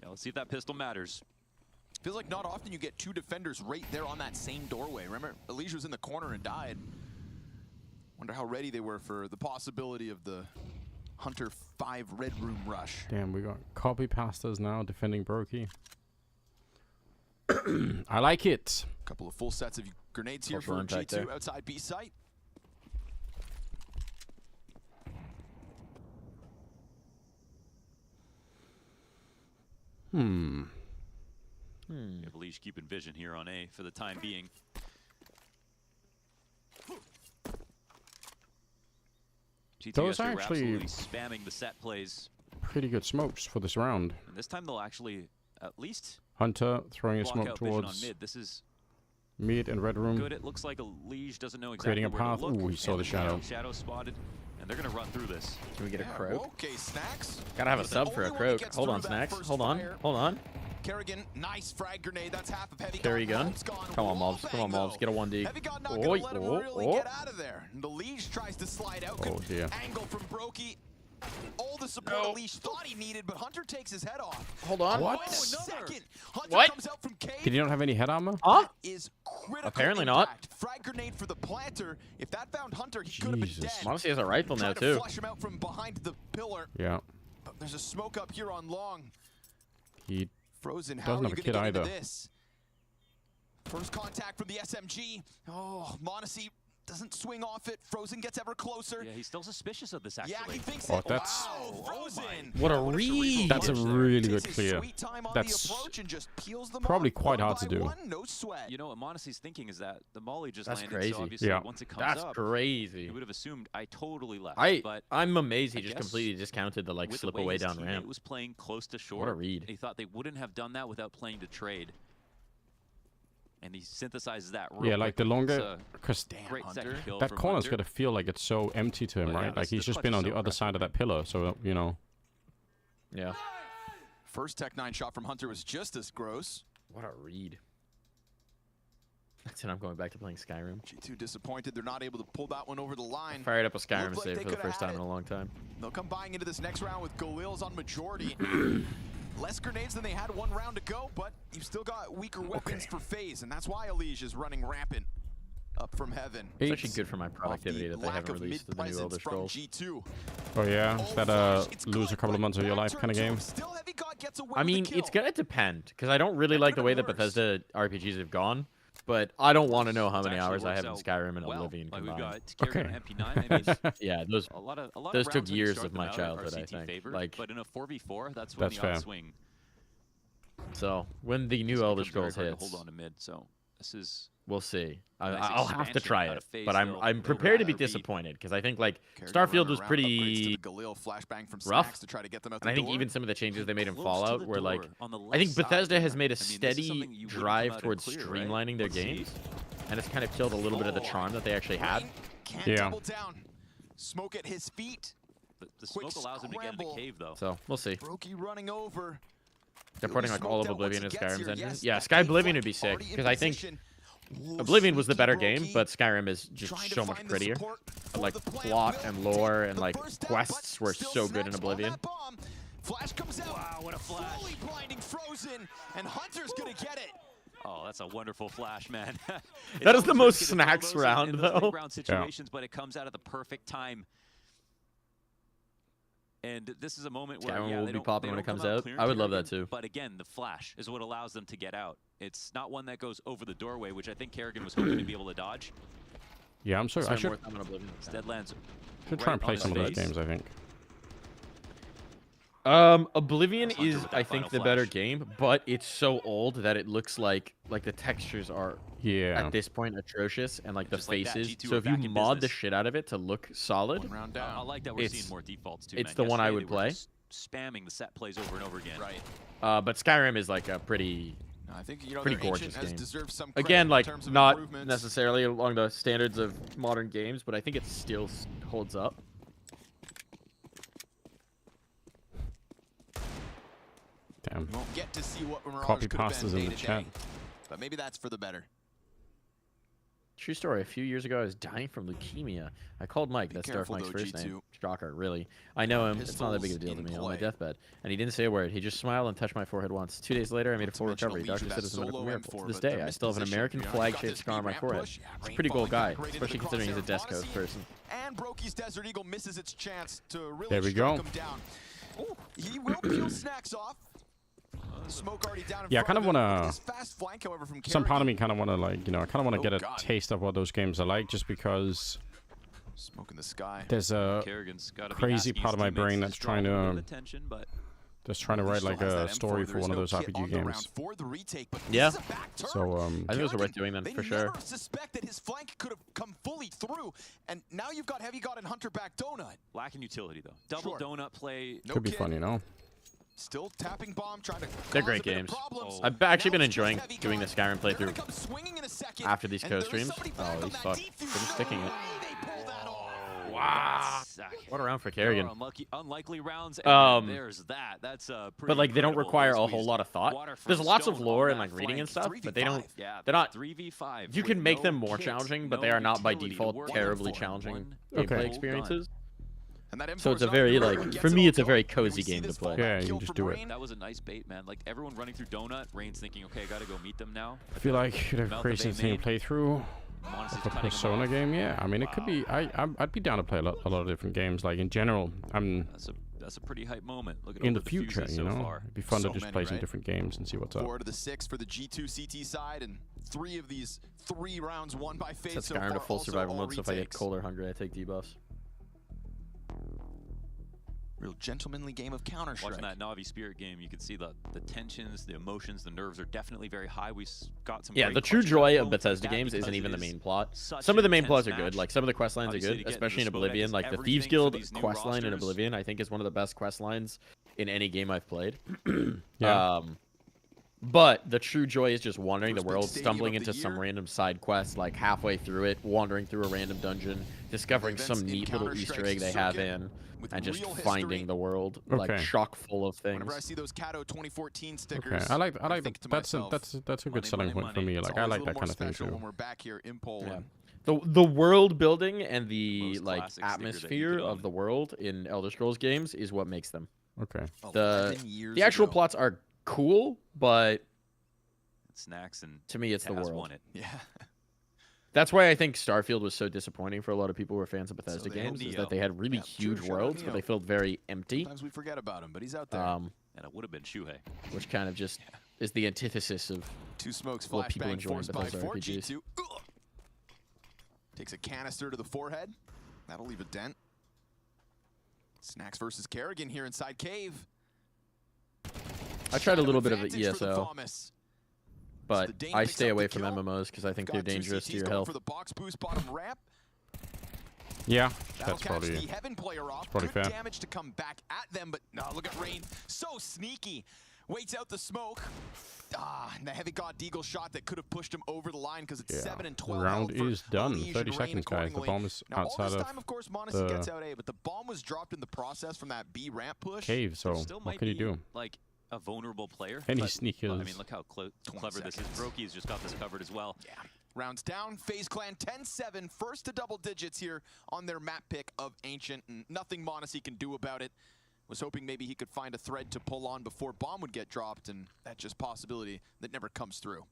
Yeah, let's see if that pistol matters. Feels like not often you get two defenders right there on that same doorway. Remember, Elijah was in the corner and died. Wonder how ready they were for the possibility of the Hunter 5 Red Room rush. Damn, we got copy pastas now defending Brokey. I like it. A couple of full sets of grenades here for G2 outside B site. We have Leash keeping vision here on A for the time being. Those are actually spamming the set plays. Pretty good smokes for this round. And this time they'll actually at least Hunter throwing a smoke towards mid. This is mid and red room. Good. It looks like Elijah doesn't know exactly creating a path. where to look. Ooh, he saw the shadow. Shadow spotted, and they're gonna run through this. Can we get a croak? Okay, Snacks. Gotta have a sub for a croak. Hold on, Snacks. Hold on. Hold on. Kerrigan, nice frag grenade. That's half of Heavy. Carry gun. Come on, mobs. Come on, mobs. Get a 1D. Heavy God not gonna let him really get out of there. The Leash tries to slide out. Oh dear. Angle from Brokey. All the support Leash thought he needed, but Hunter takes his head off. Hold on. What? Hunter what? Comes out from cave. Did you not have any head armor? Huh? Is critical apparently impact. Not. Frag grenade for the planter. If that found Hunter, he could have been dead. Modesty has a rifle now too. Flush him out from behind the pillar. Yeah. But there's a smoke up here on long. He Frozen, how doesn't are have you a kid gonna get either. into this? First contact from the SMG. Oh, Monacy doesn't swing off it. Frozen gets ever closer. Yeah, he's still suspicious of this actually. Yeah, he thinks oh, that's Frozen. What a read! That's a really good clear. That's probably quite hard to do. No sweat. You know what Monacy's thinking is that the molly just That's landed. Crazy. So obviously once it comes That's up, crazy. He would have assumed I totally left. But I'm amazed he just completely discounted the like slip away down ramp. It was playing close to short. What a read. He thought they wouldn't have done that without playing to trade. And he synthesizes that real quick. Like the longer, because that corner's Hunter. got to feel like it's so empty to him, But right? yeah, Like he's just been on the other side of that pillar, so you know. Yeah. First Tech 9 shot from Hunter was just as gross. What a read. That's it. I'm going back to playing Skyrim. G2 disappointed. They're not able to pull that one over the line. I fired up a Skyrim save for the first time in a long time. They'll come buying into this next round with Galil's on majority. Less grenades than they had one round to go, but you've still got weaker weapons for FaZe, and that's why Elijah is running rampant up from heaven. It's actually good for my productivity that they haven't released the new Elder Scrolls. G2. Oh yeah, is that lose a couple of months of your life kind of game? I mean, it's gonna depend, because I don't really like the way that Bethesda RPGs have gone. But I don't want to know how many hours I have in Skyrim and Oblivion combined. Okay. Yeah, those took years of my childhood, I think. Favored, like, but in a 4v4, that's when the odds swing. So when the new Elder Scrolls hits, hold on to mid. So this is. We'll see. I'll have to try it, but I'm prepared to be disappointed because I think like Starfield was pretty rough, and I think even some of the changes they made in Fallout were like, I think Bethesda has made a steady drive towards streamlining their games, and it's kind of killed a little bit of the charm that they actually had. Can't double down. Smoke at his feet. The smoke allows him to get in the cave, though. So we'll see. Brokey running over. They're putting like all of Oblivion in Skyrim's engine. Yeah, Sky Oblivion would be sick because I think Oblivion was the better game, but Skyrim is just so much prettier. Like plot and lore and like quests were so good in Oblivion. Flash comes out. Wow, what a flash! Fully blinding Frozen, and Hunter's gonna get it. Oh, that's a wonderful flash, man. That is the most snacks round, though. Situations, but it comes out at the perfect time. And this is a moment where Skyrim will be popping when it comes out. I would love that too. But again, the flash is what allows them to get out. It's not one that goes over the doorway, which I think Kerrigan was hoping to be able to dodge. Yeah, I'm sorry. I should try and play some of those games, I think. Oblivion is, I think, the better game, but it's so old that it looks like the textures are at this point atrocious, and like the faces. So if you mod the shit out of it to look solid, I like that we're seeing more defaults too. It's the one I would play. Spamming the set plays over and over again. Right. But Skyrim is like a pretty, I think, pretty gorgeous game. Some Again, like not necessarily along the standards of modern games, but I think it still holds up. Damn. You won't get to see what Mirage Copy could have pastas been in the day to chat. day, but maybe that's for the better. True story. A few years ago, I was dying from leukemia. I called Mike. That's Darth Mike's first name. Shocker, really. I know him. It's not that big of a deal to me. On my deathbed, and he didn't say a word. He just smiled and touched my forehead once. 2 days later, I made a full recovery. Doctor said it was a medical miracle. To this day, I still have an American flag-shaped scar on my forehead. He's a pretty cool guy, especially considering he's a Death Coast person. And Brokey's Desert Eagle misses its chance to really there we strike go. him down. Ooh, he will peel snacks off. Smoke already down in Yeah, I kind of want to. Fast flank, however, from some part of me kind of want to, like, you know, I kind of want to get a taste of what those games are like, just because Smoke in the sky. There's a crazy part of my brain that's trying to write like a story for one of those RPG games. Yeah. So I think it was worth doing then for sure. Never suspect that his flank could have come fully through, and now you've got Heavy God and Hunter back Donut. Lacking utility though. Double Donut play. Could be fun, you know. Still tapping bomb, trying to. They're great games. I've actually been enjoying doing the Skyrim playthrough after these co-streams. Oh, he's fucked. They're just sticking it. Wow. What a round for Kerrigan. Unlikely rounds. And there's that. That's but like they don't require a whole lot of thought. There's lots of lore and like reading and stuff, but they don't. They're not. 3v5. You can make them more challenging, but they are not by default terribly challenging gameplay experiences. So it's a very, like, for me, it's a very cozy game to play. Yeah, you can just do it. That was a nice bait, man. Like, everyone running through Donut, Rain's thinking, okay, I gotta go meet them now. I feel like you could have crazy insane playthrough of a Persona game. Yeah, I mean, it could be. I'd be down to play a lot of different games. Like in general, That's a pretty hype moment. Look at in the future, you know, it'd be fun to just play some different games and see what's up. 4 to the 6 for the G2 CT side, and 3 of these 3 rounds won by Fade. Set Skyrim to full survival mode, so if I get cold or hungry, I take debuffs. Real gentlemanly game of Counter-Strike. Watching that Na'Vi Spirit game, you can see the tensions, the emotions, the nerves are definitely very high. We got some. Yeah, the true joy of Bethesda games isn't even the main plot. Some of the main plots are good. Like some of the quest lines are good, especially in Oblivion. Like the Thieves Guild quest line in Oblivion, I think is one of the best quest lines in any game I've played. Yeah. But the true joy is just wandering the world, stumbling into some random side quest, like halfway through it, wandering through a random dungeon, discovering some neat little Easter egg they have in, and just finding the world like chock full of things. Whenever I see those Kato 2014 stickers, I like that's a good selling point for me. Like I like that kind of thing too. When we're back here in Poland. The world building and the like atmosphere of the world in Elder Scrolls games is what makes them. Okay. The actual plots are cool, but snacks and to me it's the world. Yeah. That's why I think Starfield was so disappointing for a lot of people who are fans of Bethesda games, is that they had really huge worlds, but they felt very empty. Sometimes we forget about him, but he's out there. And it would have been Shuhei. Which kind of just is the antithesis of 2 smokes, what people flashbang, enjoy in forced by Bethesda 4 RPGs. G2. Takes a canister to the forehead. That'll leave a dent. Snacks versus Kerrigan here inside cave. I tried a little bit of the ESO, but I stay away from MMOs because I think they're dangerous to your health. For the box boost bottom ramp. Yeah, that's probably Heaven player off. fair. Damage to come back at them, but no, look at Rain. So sneaky. waits out the smoke. And the heavy god Deagle shot that could have pushed him over the line because it's 7 and 12. Round is done. 30 seconds, guys. The bomb is outside all this time, of course, Monacy gets out A, but the bomb was dropped in the process from that B ramp push. Cave, so what can you do? Like a vulnerable player. Any sneakers. I mean, look how clever this is. Brokey's just got this covered as well. Yeah. Rounds down. FaZe Clan 10-7. First to double digits here on their map pick of Ancient. And nothing Monacy can do about it. Was hoping maybe he could find a thread to pull on before bomb would get dropped, and that's just possibility that never comes through.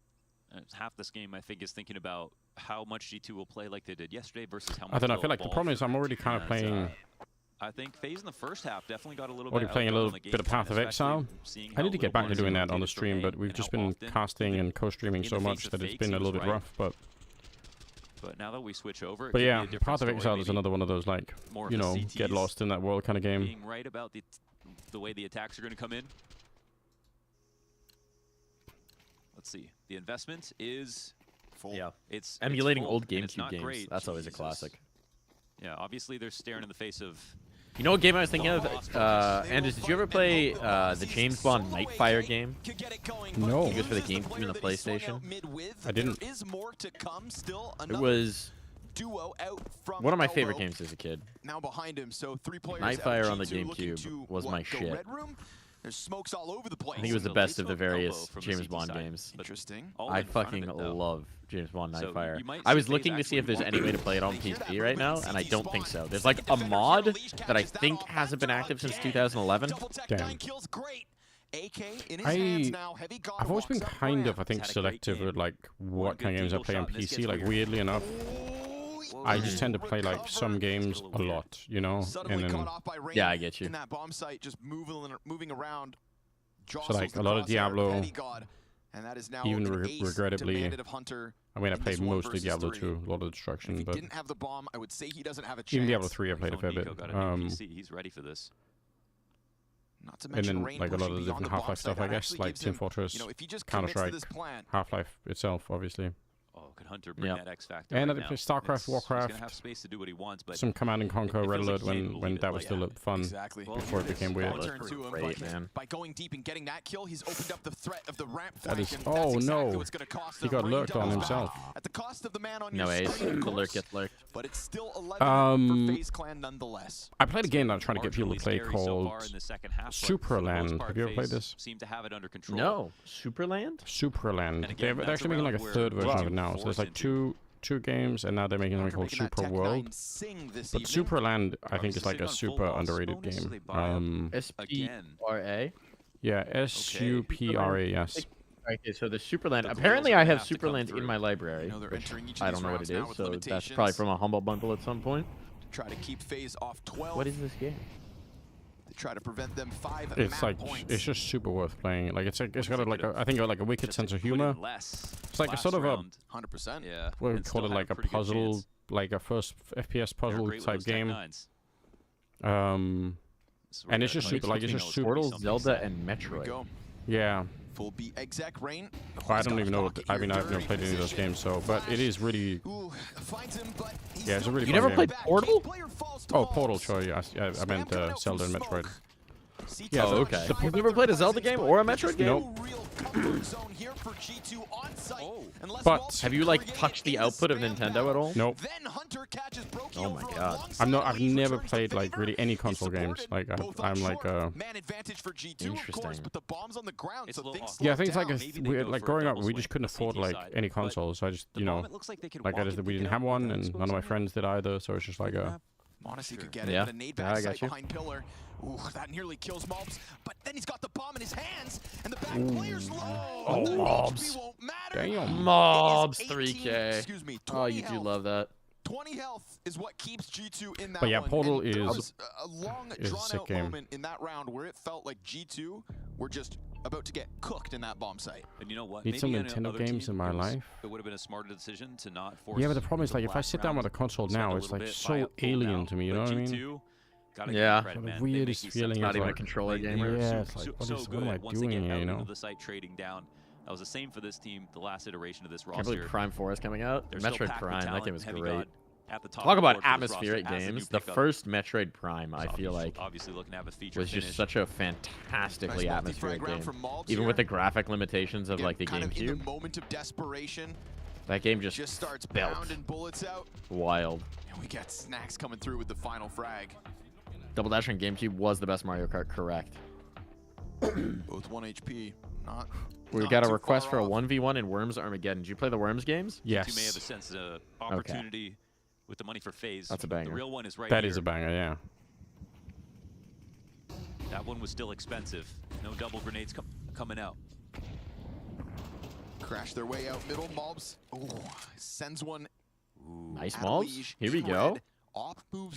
Half this game, I think, is thinking about how much G2 will play like they did yesterday versus how much. I don't know. I feel like the problem is I'm already kind of playing. I think FaZe in the first half definitely got a little already bit. Playing a little bit of Path of Exile. I need to get back to doing that on the stream, but we've just been casting and co-streaming so much that it's been a little bit rough. But now that we switch over, but yeah, Path of Exile is another one of those, like, you know, get lost in that world kind of game. Being right about the way the attacks are going to come in. Let's see. The investment is full. Yeah, it's emulating full, old GameCube games. That's always a classic. Yeah, obviously they're staring in the face of. You know what game I was thinking of? Anders, did you ever play the James Bond Nightfire game? No. It goes for the GameCube and the PlayStation. I didn't. It was one of my favorite games as a kid. Now behind him, so 3 players. Nightfire on the GameCube was my shit. There's smokes all over the place. I think it was the best of the various James Bond games. Interesting. I fucking love James Bond Nightfire. I was looking to see if there's any way to play it on PC right now, and I don't think so. There's like a mod that I think hasn't been active since 2011. Damn. I've always been kind of, I think, selective with like what kind of games I play on PC. Like, weirdly enough, I just tend to play like some games a lot, you know, and then yeah, I get you. In that bomb site, just moving around. So like a lot of Diablo, and that is now even regrettably. I mean, I played mostly Diablo 2, a lot of destruction, but didn't have the bomb, I would say he doesn't have a chance. Even Diablo 3, I played a fair bit. He's ready for this. Not to and then like a lot of the different Half-Life stuff, I guess, like Team Fortress, Counter-Strike, Half-Life itself, obviously. Oh, could Hunter bring that X factor? And right I play StarCraft, Warcraft. He's gonna have space to do what he wants, but some Command and Conquer, Red Alert when that was still fun. Exactly. Before it became weird. Great, man. By going deep and getting that kill, he's opened up the threat of the ramp that flank. Is, oh no! He got lurked on himself. At the cost of the man on no your ace. screen, The lurk gets lurked. But it's still 11 for FaZe Clan nonetheless. I played a game that I'm trying to get people to play called Superland. Have you ever played this? Seem to have it under control. No. Superland? Superland. They're actually making like a third version of it now. So there's like two games, and now they're making something called Super World. But Superland, I think, is like a super underrated game. S-P-R-A? Yeah, S-U-P-R-A, yes. Okay, so the Superland. Apparently, I have Superland in my library. Which I don't know what it is, so that's probably from a Humble Bundle at some point. Try to keep FaZe off 12. What is this game? They try to prevent them 5 It's like points. it's just super worth playing. Like it's got like a, I think like a wicked sense of humor. It's like a sort of a 100%. Yeah. What would call it, like a puzzle, like a first FPS puzzle type game. And it's just super, like it's just super. Portal, Zelda, and Metroid. Yeah. Full B exec rain. I don't even know what I mean, I've never played any of those games, so but it is really yeah, it's a really You fun never game. played Portal? Oh, Portal, sure, yeah. I meant Zelda and Metroid. Yeah, oh, okay. You never played a Zelda game or a Metroid game? Nope. But have you like touched the output of Nintendo at all? Nope. Oh my god. I've never played like really any console games. Like I'm like interesting. Yeah, I think it's like weird. Like growing up, we just couldn't afford like any consoles. So I just we didn't have one, and none of my friends did either. So it's just like Monacy could get it, but a nade back sight behind pillar. Ooh, that nearly kills Mobs, but then he's got the bomb in his hands, and the back player's low. Oh, Mobs. Damn. Mobs 3K. Excuse me, oh, you do love that. 20 health is what keeps G2 in that But yeah, one. Portal and is there was a long, a sick drawn-out game. moment in that round where it felt like G2 were just about to get cooked in that bomb site. And you know what? Need some Nintendo games in my life. It would have been a smarter decision to not force. Yeah, but the problem is like if I sit down with a console now, it's like so alien to me. You know what I mean? Yeah. The weirdest feeling. Not even like, a controller gamer. Yeah, it's like what am I doing here? You know? The site trading down. That was the same for this team. The last iteration of this roster. Can't believe Prime 4 is coming out. They're Metroid Prime. That game was great. at the top. Talk of the about board for this atmospheric roster as a new games. The pickup. first Metroid Prime, I feel like, obviously looking to have a feature was just finish. such a fantastically Nice atmospheric multi-frag round game. from Malbs Even here. with the graphic limitations of Again, like the kind of in the GameCube, moment of desperation, that game just starts felt pounding bullets out. wild. And we got Snacks coming through with the final frag. Double Dash on GameCube was the best Mario Kart, correct? Both 1 HP. We got a request for a 1v1 in Worms Armageddon. Did you play the Worms games? You may have a sense of opportunity with the money for phase. That's a banger. The real one is right That here. is a banger, yeah. That one was still expensive. No double grenades coming out. Crash their way out middle. Malbs sends one. Nice Malbs. Here we go.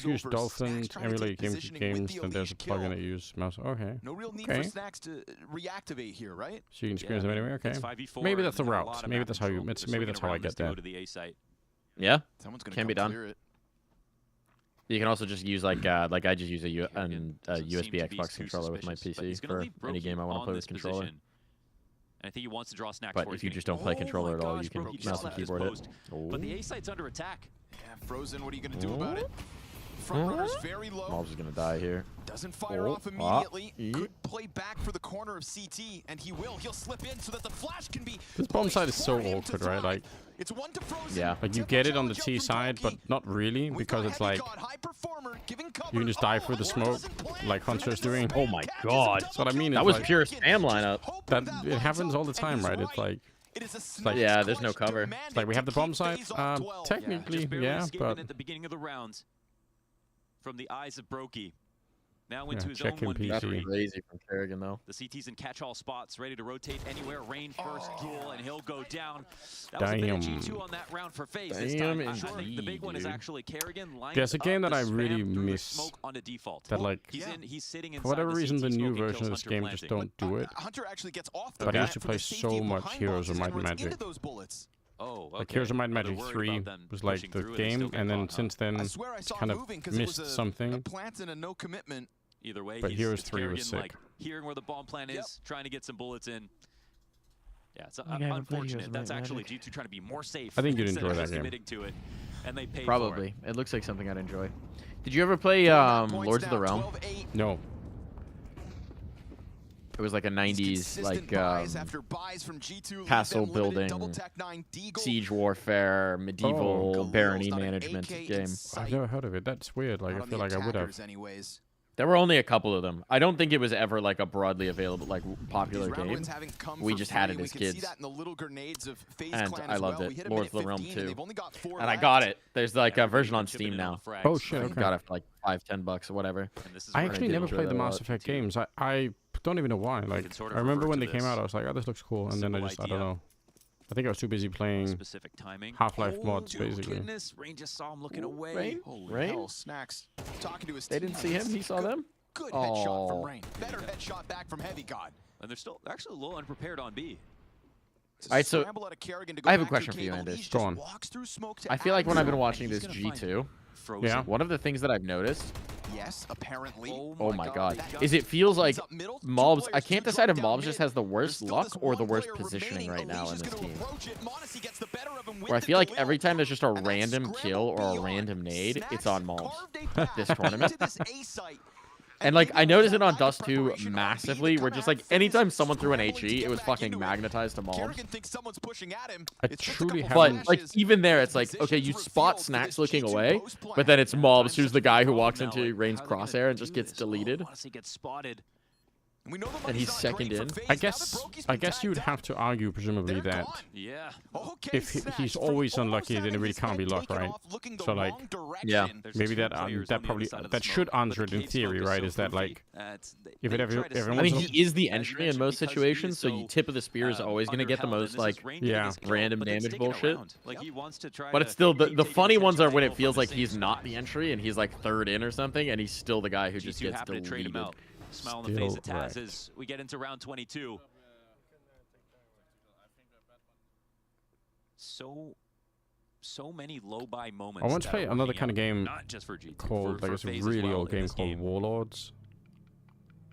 Use Dolphins, emulate GameCube games, then there's a plugin that uses mouse. Okay. No real need for Snacks to reactivate here, right? So you can experience them anyway. Okay. It's 5v4 Maybe that's the and a route. lot of Maybe map that's how you. control. Maybe that's how I get to that. go to the A site. Yeah. Someone's gonna Can be come done. clear it. You can also just use like I just use a USB Xbox controller with my PC for any game I want to play with controller. And I think he wants to draw Snacks But for if you just don't play controller at all, you can mouse and keyboard it. But the A site's under attack. Yeah, Frozen. What are you gonna do about it? Front runner's very low. Malbs is gonna die here. Doesn't fire off immediately. Could play back for the corner of CT, and he will. He'll slip in so that the flash can be. This bomb side is so awkward, right? Like, it's one to Frozen. yeah, like you get it on the T side, but not really because it's like you can just die through the smoke, like Hunter's doing. Oh my god, that's what I mean. That was pure spam lineup. That it happens all the time, right? It's like. Yeah, there's no cover. It's like we have the bomb site. Technically, yeah, but at the beginning of the round. From the eyes of Brokey. Now into his check own 1v3. That's crazy from Kerrigan, though. The CT's in catch-all spots, ready to rotate anywhere. Rain first duel, and he'll go down. That Damn. was a bit of G2 on that round for FaZe this time. I'm sure the big one is actually Kerrigan. There's a game that I really miss. On a default. That like, he's sitting for whatever reason, the new version of this game just don't do it. Hunter actually gets off the But I used to play so much Heroes of Might and Magic. Oh, okay. Like Heroes of Might and Magic 3 was like the game, and then since then it's kind of missed something. Either way, but Heroes 3 Kerrigan, was sick. like, hearing where the bomb plan is, trying to get some bullets in. Yeah, it's unfortunate. That's actually G2 trying to be more safe. I think you'd instead enjoy of that just game. committing to it, and they paid Probably. For it. It looks like something I'd enjoy. Did you ever play Lords of the Realm? No. It was like a 90s like castle building, siege warfare, medieval barony management game. I've never heard of it. That's weird. Like I feel like I would have. There were only a couple of them. I don't think it was ever like a broadly available, like popular game. We just had it as kids, and I loved it. Lords of the Realm 2, and I got it. There's like a version on Steam now. Oh shit! Okay. Got it for like $5-10 or whatever. I actually never played the Mass Effect games. I don't even know why. Like I remember when they came out, I was like, oh, this looks cool, and then I don't know. I think I was too busy playing Half-Life mods, basically. Rain just saw him looking away. Rain? Holy hell, Snacks talking to his They didn't see him. He saw them. Good headshot from Rain. Better headshot back from Heavy God. And they're still actually a little unprepared on B. All right, so I have a question for you, Anders. Go on. I feel like when I've been watching this G2, yeah, one of the things that I've noticed, yes, apparently. Oh my god, is it feels like Malbs, I can't decide if Malbs just has the worst luck or the worst positioning right now in this team. Where I feel like every time there's just a random kill or a random nade, it's on Malbs this tournament. And like I noticed it on Dust 2 massively, where just like anytime someone threw an HE, it was fucking magnetized to Malbs. I truly haven't. But like even there, it's like okay, you spot Snacks looking away, but then it's Malbs who's the guy who walks into Rain's crosshair and just gets deleted. Gets spotted. And he's second in. I guess you would have to argue, presumably, that if he's always unlucky, then it really can't be luck, right? So like, yeah, maybe that should answer it in theory, right? Is that like, if it ever, I mean, he is the entry in most situations, so you tip of the spear is always gonna get the most like random damage bullshit. But it's still the funny ones are when it feels like he's not the entry and he's like third in or something, and he's still the guy who just gets deleted. Smile on the face of Taz as we get into round 22. So many low buy moments. I want to play another kind of game not just for G2, called, like, it's a really old game called Warlords.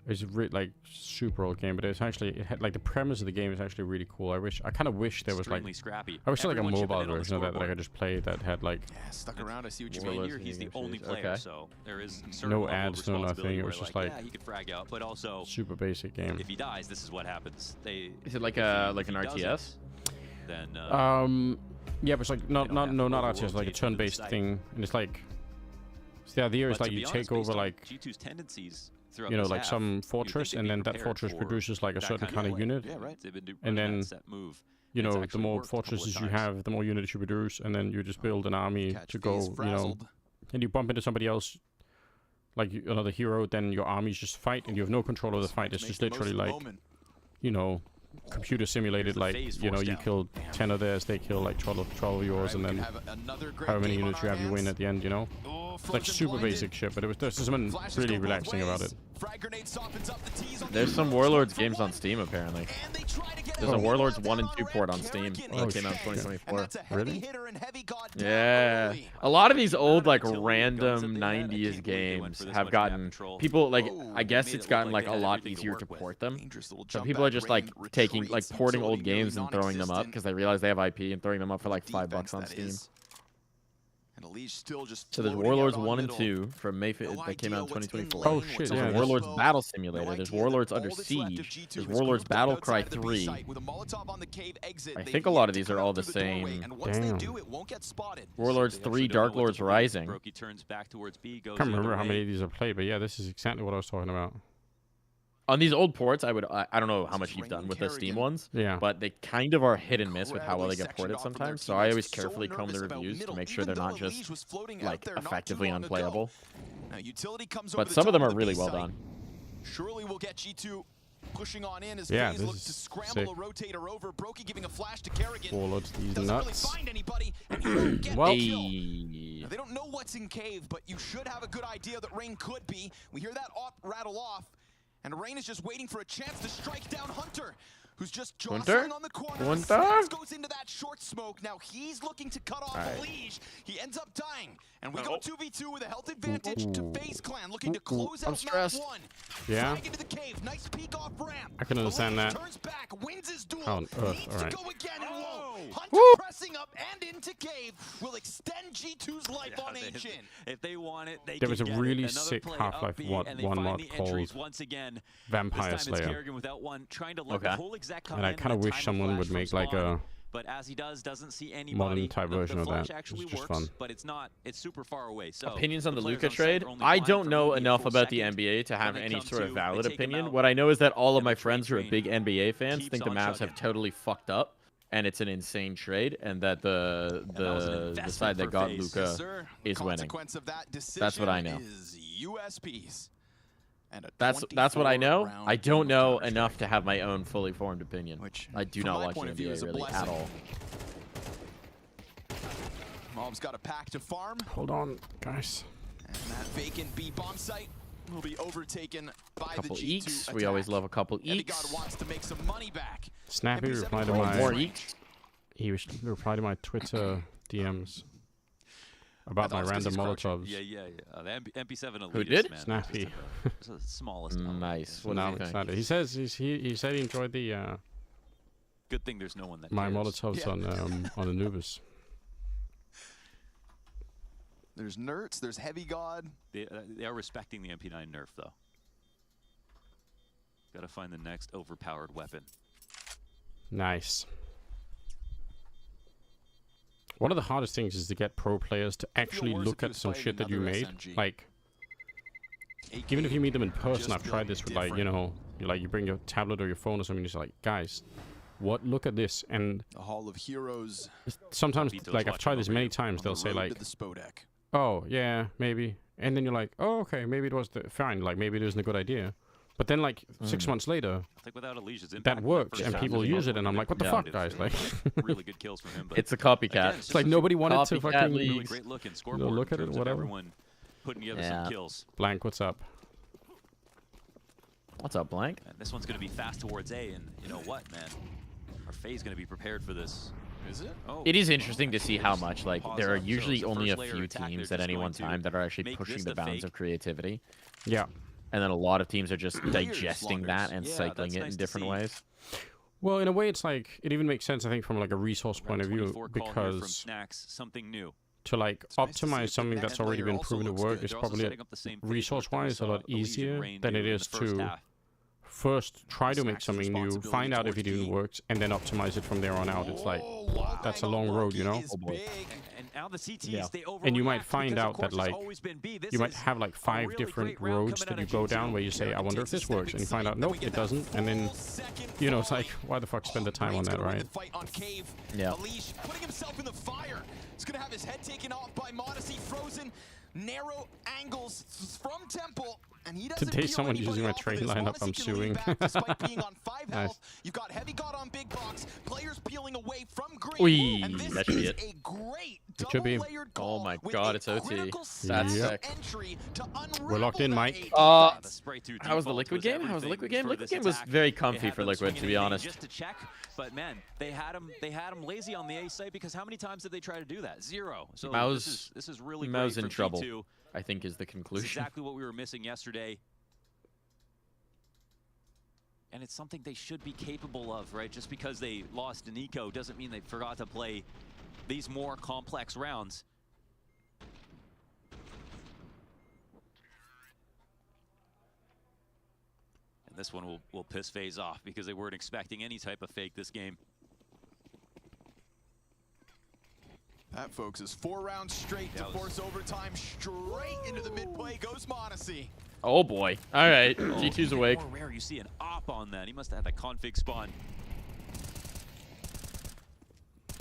It's like super old game, but it's actually it had, like the premise of the game is actually really cool. I kind of wish there was like scrappy. I wish there was like a mobile version of that that I could just play that had like stuck around. I see what you mean. mean. Here he's the only player, so there is no ads, no nothing. It was just like he could frag out, but also super basic game. If he dies, this is what happens. Is it like an RTS? Then yeah, but it's like not RTS, like a turn-based thing, and it's like the idea is like you take over like G2's tendencies. You know, like some fortress, and then that fortress produces like a certain kind of unit, and then you know, the more fortresses you have, the more units you produce, and then you just build an army to go, you know, and you bump into somebody else, like another hero, then your armies just fight, and you have no control of the fight. It's just literally like, you know, computer simulated, like, you know, you kill 10 of theirs, they kill like 12 of yours, and then however many units you have, you win at the end, you know? It's like super basic shit, but there's something really relaxing about it. There's some Warlords games on Steam, apparently. There's a Warlords 1 and 2 port on Steam that came out in 2024. Really? Yeah. A lot of these old, like, random 90s games have gotten... People, like, I guess it's gotten, like, a lot easier to port them. So people are just, like, taking, like, porting old games and throwing them up because they realize they have IP and throwing them up for, like, $5 on Steam. So there's Warlords 1 and 2 from May 5th that came out in 2024. Oh shit, yeah. There's Warlords Battle Simulator. There's Warlords Under Siege. There's Warlords Battle Cry 3. I think a lot of these are all the same. Damn. Warlords 3, Dark Lords Rising. Can't remember how many of these I've played, but yeah, this is exactly what I was talking about. On these old ports, I don't know how much you've done with the Steam ones, but they kind of are hit and miss with how well they get ported sometimes. So I always carefully comb the reviews to make sure they're not just like effectively unplayable. But some of them are really well done. Surely we'll get G2 pushing on in as yeah, FaZe look to scramble the rotator over. Brokey giving a flash to Kerrigan. Warlords, these doesn't nuts. really find anybody, and he won't get well, now, they don't know what's in cave, but you should have a good idea that Rain could be. We hear that op rattle off. And Rain is just waiting for a chance to strike down Hunter, who's just jostling on the corner. Snaps goes into that short smoke. Now he's looking to cut off the Liege. He ends up dying. And we go 2v2 with a health advantage to FaZe Clan, looking to close out map 1. Yeah. Into the cave. Nice peek off ramp. I can understand that. Turns back, wins his duel. How on earth? All right. To go again and won't. Hunter pressing up and into cave will extend G2's life on Ancient. If they want it, they there was a can really get sick play Half-Life up 1 mod called once again. Vampire Slayer. Without one, trying to let the whole exec come and I kind of wish someone would make like a but as he doesn't see anybody. Modern type version of that. It's just fun. But it's not. It's super far away. So opinions on the Luka trade? I don't know enough about the NBA to have any sort of valid opinion. What I know is that all of my friends who are big NBA fans think the Mavs have totally fucked up, and it's an insane trade, and that the side that got Luka is winning. That's what I know. That's what I know. I don't know enough to have my own fully formed opinion. Which I do not watch the NBA really at all. Mom's got a pack to farm. Hold on, guys. And that vacant B bomb site will be overtaken by couple the G2 eeks. attack. We always love a couple eeks. God wants to make some money back. Snappy replied to my He replied to my Twitter DMs. About my random Molotovs. Yeah. The MP7 Elite. Who did? Man, Snappy. It's the smallest. Nice. What now excited. He says he said he enjoyed the. Good thing there's no one that. My Molotovs on Anubis. There's Nerds. There's Heavy God. They are respecting the MP9 nerf though. Got to find the next overpowered weapon. Nice. One of the hardest things is to get pro players to actually look at some shit that you made. Like, even if you meet them in person, I've tried this with like, you know, you bring your tablet or your phone or something, it's like, guys, look at this. And the Hall of Heroes. Sometimes, like, I've tried this many times, they'll say like, oh, yeah, maybe. And then you're like, oh, okay, maybe it was fine. Like, maybe it isn't a good idea. But then, like, 6 months later, that worked, and people use it, and I'm like, what the fuck, guys? Like, really good kills from him. It's a copycat. It's like nobody wanted to fucking really great looking scoreboard. Look at it, whatever. Putting together some kills. Blank, what's up? What's up, Blank? And this one's going to be fast towards A, and you know what, man? Our FaZe going to be prepared for this. Is it? Oh, it is interesting to see how much, like, there are usually only a few teams at any one time that are actually pushing the bounds of creativity. Yeah. And then a lot of teams are just digesting that and cycling it in different ways. Well, in a way, it's like it even makes sense, I think, from like a resource point of view, because Snacks, something new. To like optimize something that's already been proven to work is probably resource-wise a lot easier than it is to first try to make something new, find out if it even works, and then optimize it from there on out. It's like that's a long road, you know. Oh boy. And now the CTs, they and you might find out that like you might have like 5 different roads that you go down where you say, I wonder if this works, and you find out nope, it doesn't, and then you know it's like why the fuck spend the time on that, right? Yeah. Unleash, putting himself in the fire. He's gonna have his head taken off by Modesty, frozen, narrow angles from Temple. And he doesn't Today someone's using my train lineup, I'm suing. Despite being on 5 health, you've got Heavy God on Big Box, players peeling away from Green. Wee, and this that should be is it. A great It should be. Oh my god, it's OT. That's sick. We're locked in, Mike. How was the Liquid game? How was the Liquid game? Liquid game was very comfy for Liquid, to be honest. Just to check, but man, they had him lazy on the A site because how many times did they try to do that? 0. So this is really great for in trouble. G2. I think is the conclusion. It's exactly what we were missing yesterday. And it's something they should be capable of, right? Just because they lost to Nico doesn't mean they forgot to play these more complex rounds. And this one will piss FaZe off because they weren't expecting any type of fake this game. That, folks, is 4 rounds straight to force overtime. Straight into the mid-play goes Modesty. Oh boy. All right, G2's awake. More rare you see an op on that. He must have had a config spawn.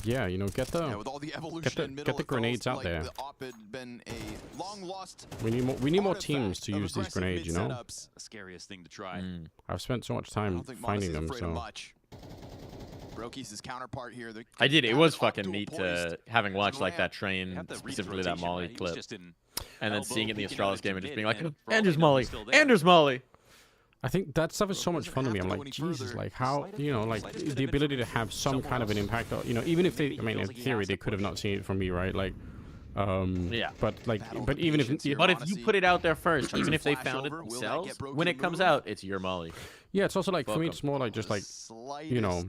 Yeah, you know, get the with all the evolution get the grenades out there. The op had been a long lost. We need more teams to use these grenades, you know. The scariest thing to try. I've spent so much time finding them, so. Broky's his counterpart here. I did. It was fucking neat having watched like that train, specifically that Molly clip, and then seeing it in the Astralis game and just being like, Anders Molly, Anders Molly. I think that stuff is so much fun to me. I'm like, Jesus, like how, you know, like the ability to have some kind of an impact, you know, even if they, I mean, in theory, they could have not seen it from me, right? Like, yeah. But like, but even if you put it out there first, even if they found it themselves, when it comes out, it's your Molly. Yeah, it's also like, for me, it's more like just like, you know,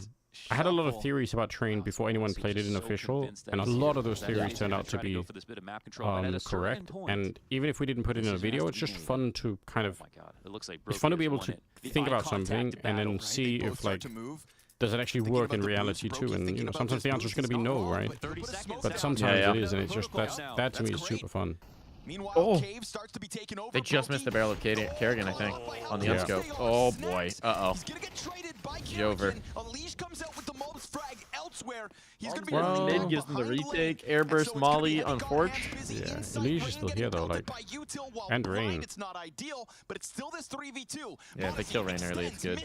I had a lot of theories about Train before anyone played it in official, and a lot of those theories turned out to be correct. And even if we didn't put it in a video, it's just fun to kind of, it's fun to be able to think about something and then see if like, does it actually work in reality too? And you know, sometimes the answer is going to be no, right? But sometimes it is, and it's just, that to me is super fun. Oh, they just missed the barrel of Kerrigan, I think, on the unscope. Oh boy. Uh-oh. Jover. Well, mid gives them the retake. Airburst Molly on Forge. Yeah, Elise is still here though, like, and Rain. Yeah, if they kill Rain early, it's good.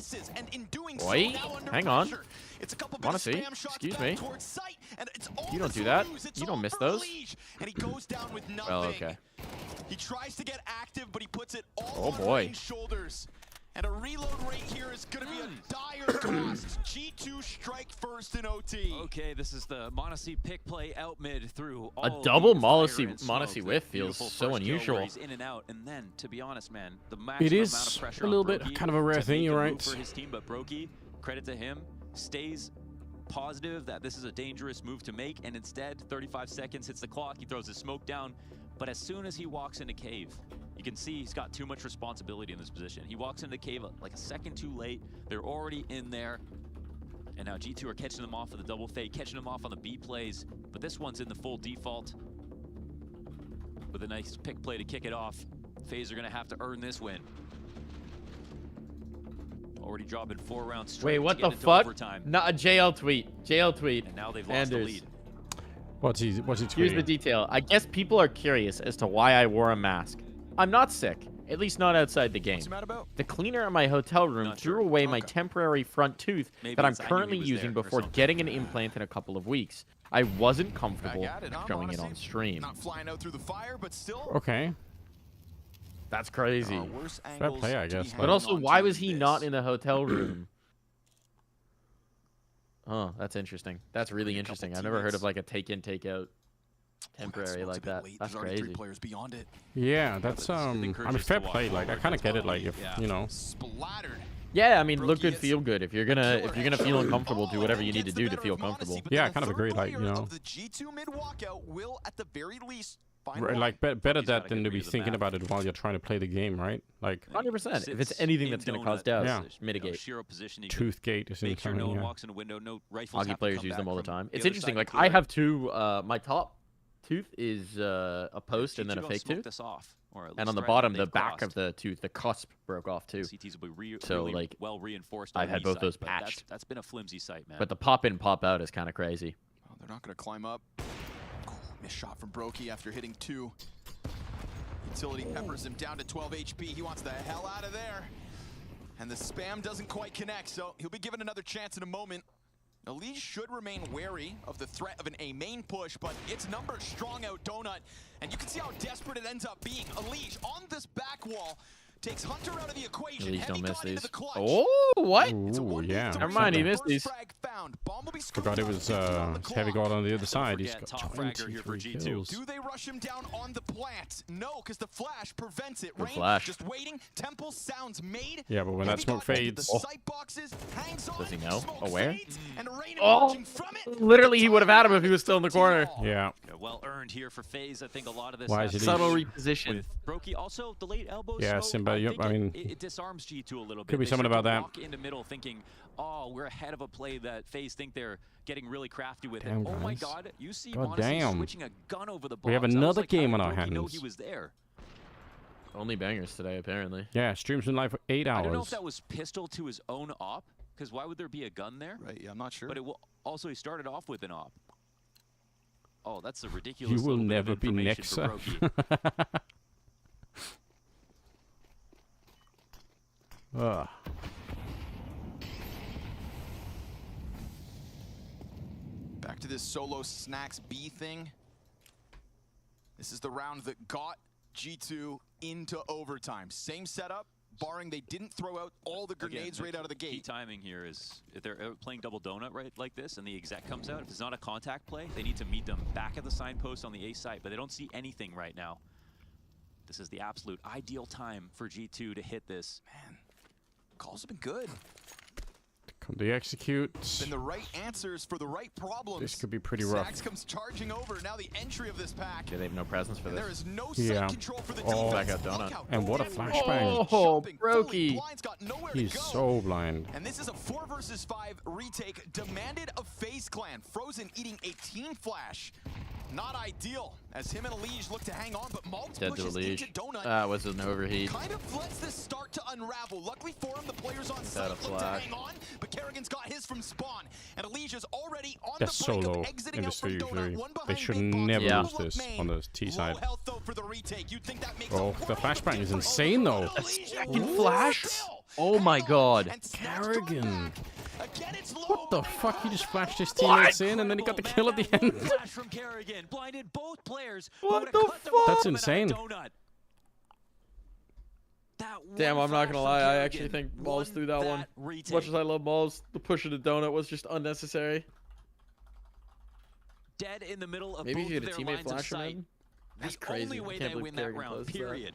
Wait, hang on. Wanna see? Excuse me. You don't do that. You don't miss those. Well, okay. He tries to get active, but he puts it all on Rain's shoulders. And a reload rate here is going to be a dire cost. G2 strike first in OT. Okay, this is the Modesty pick play out mid through all a double Modesty whiff feels so unusual. In and out, and then, to be honest, man, the it is a little bit kind of a rare thing, you're right. For his team, but Brokey, credit to him, stays positive that this is a dangerous move to make, and instead, 35 seconds hits the clock, he throws his smoke down, but as soon as he walks into cave, you can see he's got too much responsibility in this position. He walks into cave like a second too late. They're already in there. And now G2 are catching them off with the double fade, catching them off on the B plays. But this one's in the full default with a nice pick play to kick it off. FaZe are going to have to earn this win. Already dropping 4 rounds straight. Wait, what the fuck? Not a JL tweet. JL tweet. And now they've lost the lead. What's he tweeting? Here's the detail. I guess people are curious as to why I wore a mask. I'm not sick, at least not outside the game. The cleaner at my hotel room threw away my temporary front tooth that I'm currently using before getting an implant in a couple of weeks. I wasn't comfortable showing it on stream. Not flying out through the fire, but still. Okay. That's crazy. Fair play, I guess. But also, why was he not in the hotel room? Oh, that's interesting. That's really interesting. I've never heard of like a take in, take out. temporary like that. That's crazy. 3 players beyond it. Yeah, that's I mean, fair play. Like, I kind of get it. Like, if you know. Splattered. Yeah, I mean, look good, feel good. If you're gonna feel uncomfortable, do whatever you need to do to feel comfortable. Yeah, I kind of agree. Like, you know. The G2 mid walkout will at the very least like better that than to be thinking about it while you're trying to play the game, right? Like 100%. If it's anything that's going to cause doubts, yeah. mitigate. Toothgate is incoming. No walks in a window, no rifles. Hockey players use them all the time. It's interesting. Like I have two. My top tooth is a post and then a fake tooth. And on the bottom, the back of the tooth, the cusp broke off too. So like, well reinforced. I've had both those patched. That's been a flimsy sight, man. But the pop in, pop out is kind of crazy. Oh, they're not going to climb up. Missed shot from Brokey after hitting 2. Utility peppers him down to 12 HP. He wants the hell out of there. And the spam doesn't quite connect, so he'll be given another chance in a moment. Elise should remain wary of the threat of an A main push, but it's numbers strong out Donut. And you can see how desperate it ends up being. Elise on this back wall takes Hunter out of the equation. Elise don't miss these. Oh, what? Ooh, yeah. Never mind, he missed these. Forgot it was Heavy God on the other side. He's got top fragger here for G2. kills. Do they rush him down on the plant? No, because the flash prevents it. Rain flash. Just waiting. Temple sounds made. Yeah, but when that smoke fades. Does he know? Aware? Oh, literally he would have had him if he was still in the corner. Yeah. Well earned here for FaZe. I think a lot of this. Why is it subtle reposition? Brokey also the late elbow. Yeah, smoke, I mean, it disarms G2 a little bit. Could be something about that. Walk into middle thinking, oh, we're ahead of a play that FaZe think they're getting really crafty with. Damn, it. Oh my guys. God, you see Damn. switching a gun over the box. We have another game on our hands. Know he was there. Only bangers today, apparently. Yeah, stream's been live for 8 hours. I don't know if that was pistol to his own op, because why would there be a gun there? Right, yeah, I'm not sure. But it will also, he started off with an op. Oh, that's a ridiculous. You will never be Nexa. Ugh. Back to this solo snacks B thing. This is the round that got G2 into overtime. Same setup, barring they didn't throw out all the grenades right out of the gate. Key timing here is if they're playing double donut right like this and the exec comes out, if it's not a contact play, they need to meet them back at the signpost on the A site, but they don't see anything right now. This is the absolute ideal time for G2 to hit this. Man, calls have been good. They execute. Been the right answers for the right problems. This could be pretty rough. Sax comes charging over. Now the entry of this pack. Yeah, they have no presence for this. There is no sight control for the defense. Back out donut. And what a flashbang. Oh, Brokey. He's so blind. And this is a 4 versus 5 retake demanded of FaZe Clan. Frozen eating a team flash. Not ideal, as him and Elige look to hang on, but Maltz pushes into Donut. Was an overheat. Kind of lets this start to unravel. Luckily for him, the players on site look to hang on, but Kerrigan's got his from spawn, and Elige is already on the brink of exiting out from Donut. They should never lose this on the T side. Oh, the flashbang is insane though. A second flash? Oh my God. Kerrigan. What the fuck? He just flashed his teammates in and then he got the kill at the end. Flash from Kerrigan blinded both players. What the fuck? That's insane. Damn, I'm not gonna lie. I actually think Malls threw that one. As much as I love Malls, the push of the donut was just unnecessary. Dead in the middle of maybe both he had a their teammate lines of flash him sight. in. That's the crazy. only way I can't they believe win that Kerrigan round, period.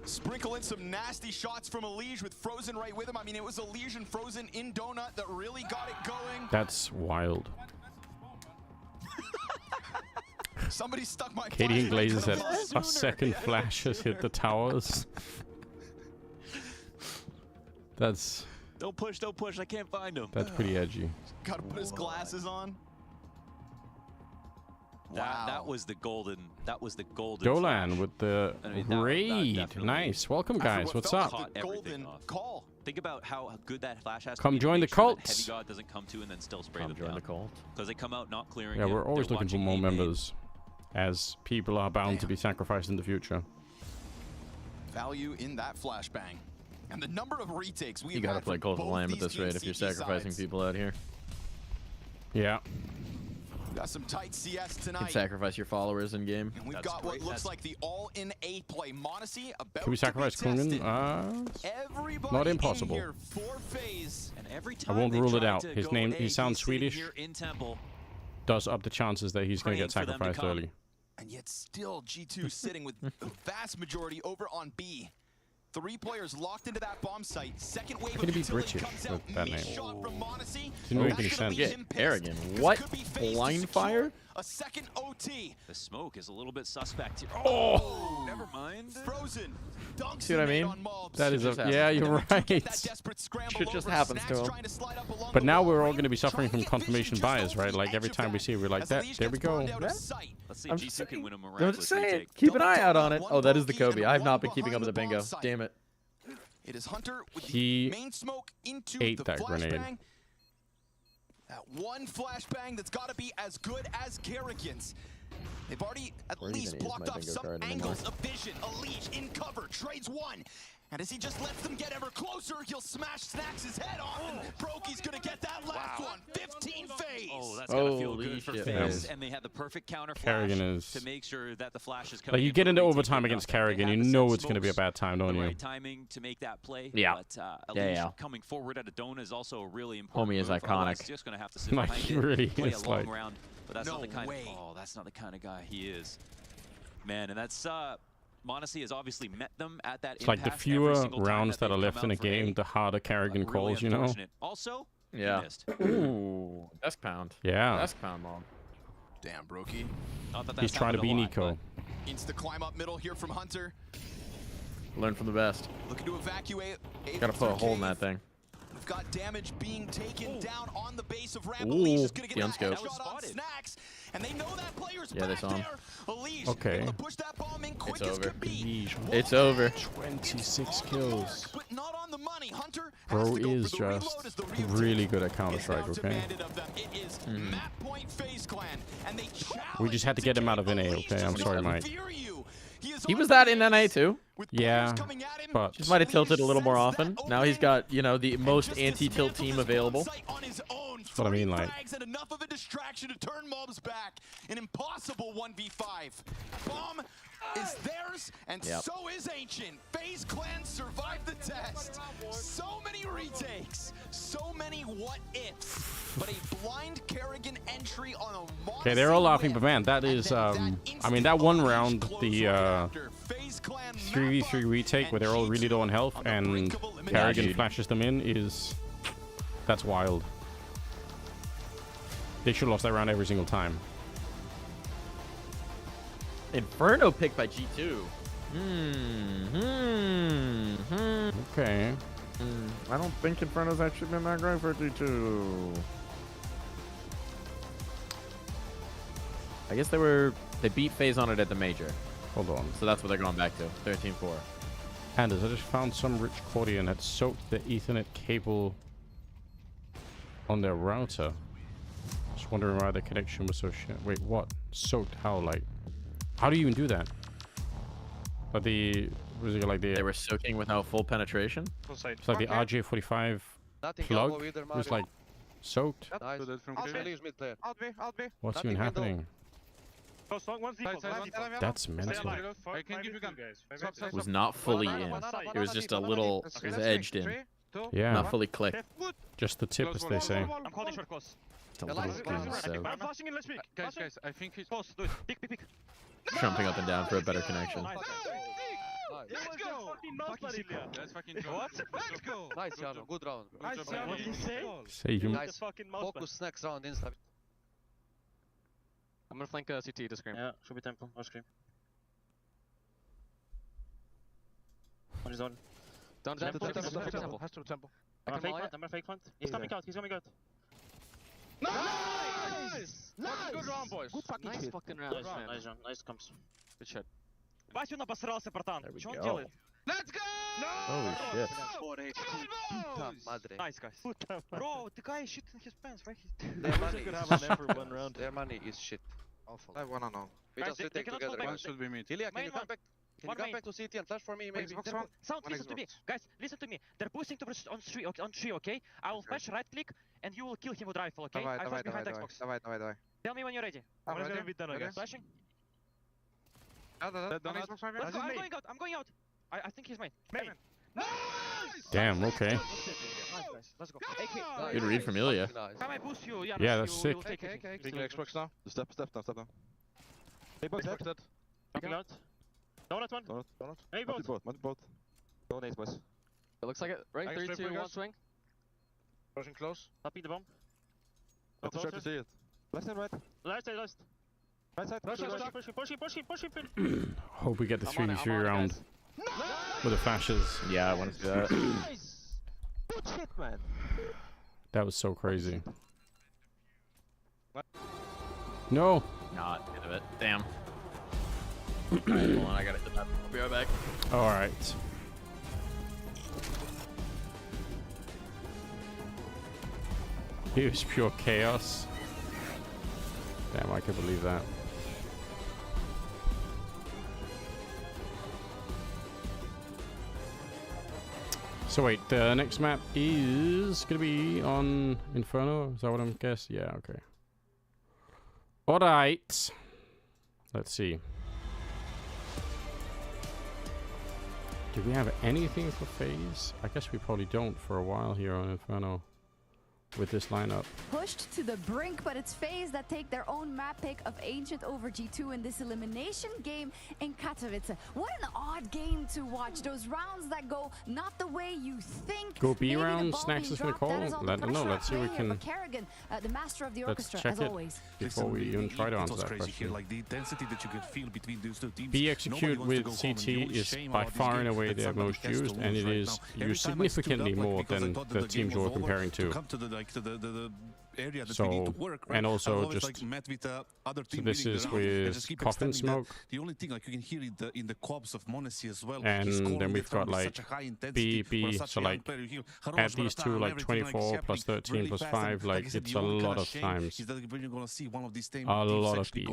Sprinkle in some nasty shots from Elige with Frozen right with him. I mean, it was Elige and Frozen in Donut that really got it going. That's wild. Somebody stuck my Katie and Glazes said a second flash has hit the towers. That's... Don't push, I can't find him. That's pretty edgy. Gotta put his glasses on. That was the golden. That was the golden. Dolan with the raid. Nice. Welcome, guys. What's up? Golden call. Think about how good that flash has to come be join the sure cult. Heavy God doesn't come to and then still spray them join down. the cult. Because they come out not clearing. Yeah, we're always looking for more members, as people are bound to be sacrificed in the future. Value in that flashbang, and the number of retakes we. You gotta play Cult of the Lamb at this rate if you're sacrificing people out here. Yeah. Got some tight CS tonight. You can sacrifice your followers in game. And we've got what looks like the all-in A play. Monacy about Can we sacrifice Kungan? Not impossible. In here for FaZe. And every I time won't rule it out. to His go name, A, he sounds he's Swedish. here in Temple. does up the chances that he's going to get sacrificed early. And yet still G2 sitting with the vast majority over on B. 3 players locked into that bomb site. Second wave of utility comes out. Shot from Monacy. Didn't make any sense. Yeah, Arrogant. What? Blind fire? A second OT. The smoke is a little bit suspect here. Oh, never mind. Frozen. See what I mean? That is yeah, you're right. Shit just happens to him. But now we're all going to be suffering from confirmation bias, right? Like every time we see it, we're like, that. There we go. Let's see if G2 can win a I'm miraculous just saying. retake. Keep an eye out on it. Oh, that is the Kobe. I have not been keeping up with the bingo. Damn it. It is Hunter with He the main smoke into ate the that grenade. flashbang. That one flashbang that's got to be as good as Kerrigan's. They've already at least blocked off some angles of vision. Unleash in cover, trades one. And as he just lets them get ever closer, he'll smash Snax' head off, and Brokey's gonna get that last one. 15 phase. Oh, that's gotta feel good for FaZe. And they had the perfect counter flash to make sure that the flash is coming. Like you get into overtime against Kerrigan, you know it's going to be a bad time, don't you? Right timing to make that play. Yeah. But coming forward at a Dona is also a really important. Homie is move. iconic. Just gonna have to sit Like, behind he it, really play is, a long like- round. But that's not the kind of that's not the kind of guy he is. Man, and that's Monacy has obviously met them at that. It's like the fewer rounds that are left in a game, the harder Kerrigan calls, you know? Also, yeah. Ooh, desk pound. Yeah. Desk pound, mom. Damn, Brokey. He's trying to be Nico. Needs to climb up middle here from Hunter. Learn from the best. Looking to evacuate. Gotta put a hole in that thing. We've got damage being taken down on the base of Ramp. Ooh, Elise is gonna get that unscope. headshot on Snax, and they know that player's Yeah, they back saw him. there. Elise Okay. able to push that bomb in quick It's as over. could be. It's over. 26 kills. But not on the money. Hunter Bro has to go is for the reload as just the real really team good at Counter is now Strike, okay? demanded of them. It is map point FaZe Clan, and they We just had to get him out of NA, okay? I'm sorry, Mike. He was that in NA too. Yeah, but Just might have tilted a little more often. Now he's got, you know, the most anti-tilt team available. that's what I mean, like. And enough of a distraction to turn mobs back. An impossible 1v5. Bomb is theirs, and so is Ancient. FaZe Clan survived the test. So many retakes, so many what ifs. But a blind Kerrigan entry on a Okay, they're all laughing, but man, that is, I mean, that one round, the 3v3 retake where they're all really low on health and Kerrigan flashes them in is, that's wild. They should have lost that round every single time. Inferno picked by G2. Okay. I don't think Inferno's actually been that great for G2. I guess they beat FaZe on it at the major. Hold on. So that's what they're going back to. 13-4. Anders, I just found some rich Cordian had soaked the Ethernet cable on their router. Just wondering why the connection was so shit. Wait, what? Soaked? How? Like, how do you even do that? But was it like They were soaking without full penetration? It's like the RJ45 plug was like soaked? What's even happening? That's mental. It was not fully in. It was just a little, it was edged in. Yeah. Not fully clicked. Just the tip, as they say. Just a little skin soaked. Guys, I think he's Jumping up and down for a better connection. Let's go! Let's fucking go. What? Let's go! Nice, Jano. Good round. Nice, Jano. What did he say? Say you. Guys, focus next round insta. I'm gonna flank CT to scream. Yeah, should be temple. Or scream. One is on. Down temple. Has to temple. I'm gonna fake front. He's coming out. He's coming out. Nice! Nice! Good round, boys. Good fucking nice shit. fucking round. Nice round, nice round. Nice comes. Good shit. Васюн обосрался, братан. Что он делает? Let's go! Holy shit. 4 HP. Nice, guys. Bro, the guy shit in his pants, right? Their money could have an F for one round. Their money is shit. Awful. I wanna know. We Guys, just they retake cannot together. fall back. One should be mid. Ilya, can you come back? Can you One come main. back to CT and flash for me, maybe? Sound, listen to me. Guys, listen to me. They're pushing towards on tree, okay? I will flash right click and you will kill him with rifle, okay? I flash behind Xbox. Давай. Tell me when you're ready. I'm When it's ready. gonna be done, okay? Flashing. Let's go. Let's go. I'm going out. I think he's mine. Main. Damn, okay. Nice, guys. Let's go. Good read from Ilya. Can I boost you? Yeah, that's sick. Okay. Taking Xbox now. Step now. Hey, both dead. Knocking out. Donut one. Donut. Hey, both. Both. Go nades, boys. It looks like it. Right, 3, 2, 1, swing. Pushing close. Tapping the bomb. Let's try to see it. Left and right. Right side. Right side. Pushing. Hope we get the 3v3 round with the flashes. Yeah, I want to do that. Nice. Good shit, man. That was so crazy. No. Not into it. Damn. Alright, hold on, I gotta hit that. I'll be right back. Alright. It was pure chaos. Damn, I can believe that. So wait, the next map is gonna be on Inferno? Is that what I'm guessing? Yeah, okay. Alright. Let's see. Do we have anything for FaZe? I guess we probably don't for a while here on Inferno with this lineup. Pushed to the brink, but it's FaZe that take their own map pick of Ancient over G2 in this elimination game in Katowice. What an odd game to watch. Those rounds that go not the way you think. Go B Maybe round, the ball Snacks being is gonna dropped, call. that is all the Let them know. pressure Let's see at we play here can. for Kerrigan, the master of the Let's orchestra, check as it always. before we even try to answer that crazy question. here, like the intensity that you can feel between those two teams. B execute with CT is by far and away their most used, and it is used significantly more than the teams we're comparing to. Area that so, we need to work, right? and also always, just like, met with other so team this is with Coffin Smoke. The only thing, like, you can hear it in the quads of Monacy as well. And then we've got like B, so like add these two, like 24 plus 13 plus 5, like it's a lot of times. A lot of B.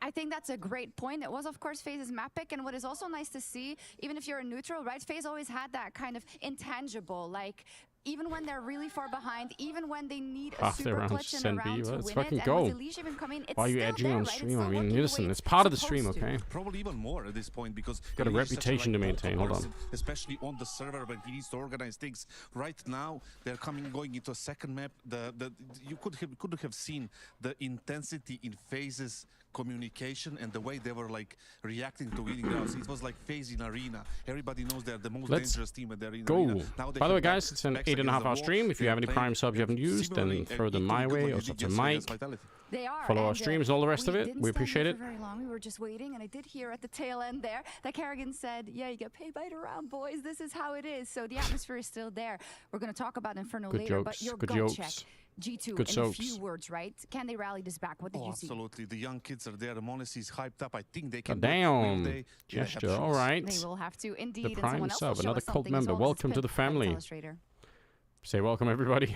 I think that's a great point. It was, of course, FaZe's map pick, and what is also nice to see, even if you're a neutral, right? FaZe always had that kind of intangible, like, even when they're really far behind, even when they need a super clutch in a round to let's win fucking it, go. and with Elise even coming, it's Why are you still edging there, on right? stream? I It's mean, still listen, working it's the way part of the it's stream, supposed to. okay? Probably even more at this point because got a reputation to maintain. Hold on. especially on the server when he needs to organize things. Right now, they're going into a second map. You could have seen the intensity in FaZe's communication and the way they were like reacting to winning rounds. It was like FaZe in arena. Everybody knows they're the most dangerous team when they're in arena. Now By the way, guys, it's an 8.5-hour stream. If you have any Prime subs you haven't used, then throw them my way or subs to Mike. They are. Follow our streams and all the rest of it. Didn't We stand appreciate here it. for very long. We were just waiting, and I did hear at the tail end there that Kerrigan said, "Yeah, you get paid by the round, boys. This is how it is." So the atmosphere is still there. We're going to talk about Inferno Good later, jokes, but your good gut jokes. check, G2, Good in soaps. a few words, right? Can they rally this back? What did you see? Absolutely. The young kids are there. The Monacy is hyped up. I think they can. Damn. Gesture. All right. They will have to, indeed. The And Prime someone else will sub, show another us cult something as member. well, 'cause it's Welcome to the pinned by the family. illustrator. Say welcome, everybody.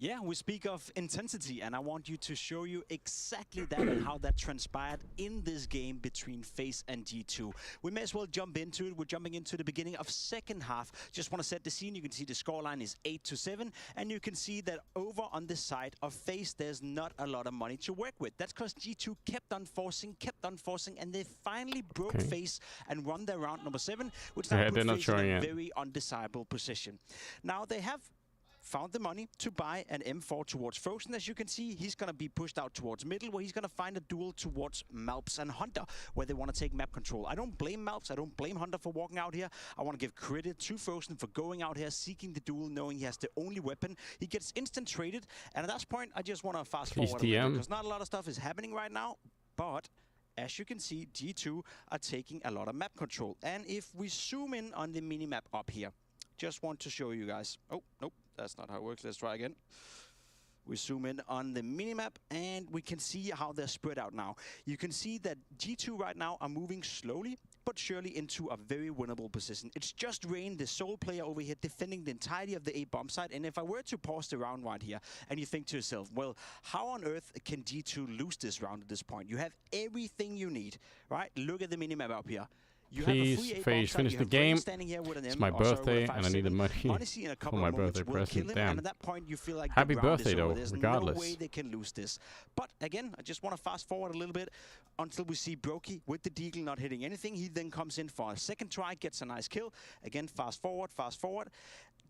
Yeah, we speak of intensity, and I want you to show you exactly that and how that transpired in this game between FaZe and G2. We may as well jump into it. We're jumping into the beginning of second half. Just want to set the scene. You can see the scoreline is 8-7, and you can see that over on the side of FaZe, there's not a lot of money to work with. That's because G2 kept on forcing, and they finally broke FaZe and won their round number 7, which now put FaZe in a very undesirable position. Now they have found the money to buy an M4 towards Frozen. As you can see, he's going to be pushed out towards middle, where he's going to find a duel towards Malps and Hunter, where they want to take map control. I don't blame Malps, I don't blame Hunter for walking out here. I want to give credit to Frozen for going out here, seeking the duel, knowing he has the only weapon. He gets instant traded, and at that point, I just want to fast forward a little, because not a lot of stuff is happening right now, but as you can see, G2 are taking a lot of map control. And if we zoom in on the mini-map up here, just want to show you guys. Oh, nope. That's not how it works. Let's try again. We zoom in on the minimap, and we can see how they're spread out now. You can see that G2 right now are moving slowly, but surely into a very winnable position. It's just Rain, the sole player over here, defending the entirety of the A bomb site. And if I were to pause the round right here, and you think to yourself, well, how on earth can G2 lose this round at this point? You have everything you need, right? Look at the minimap up here. Please, FaZe, finish the game. It's my birthday, and I need the money for my birthday present. Damn. And at that point, you feel like Happy birthday, though, There's regardless. no way they can lose this. But again, I just want to fast forward a little bit until we see Brokey with the Deagle not hitting anything. He then comes in for a second try, gets a nice kill. Again, fast forward.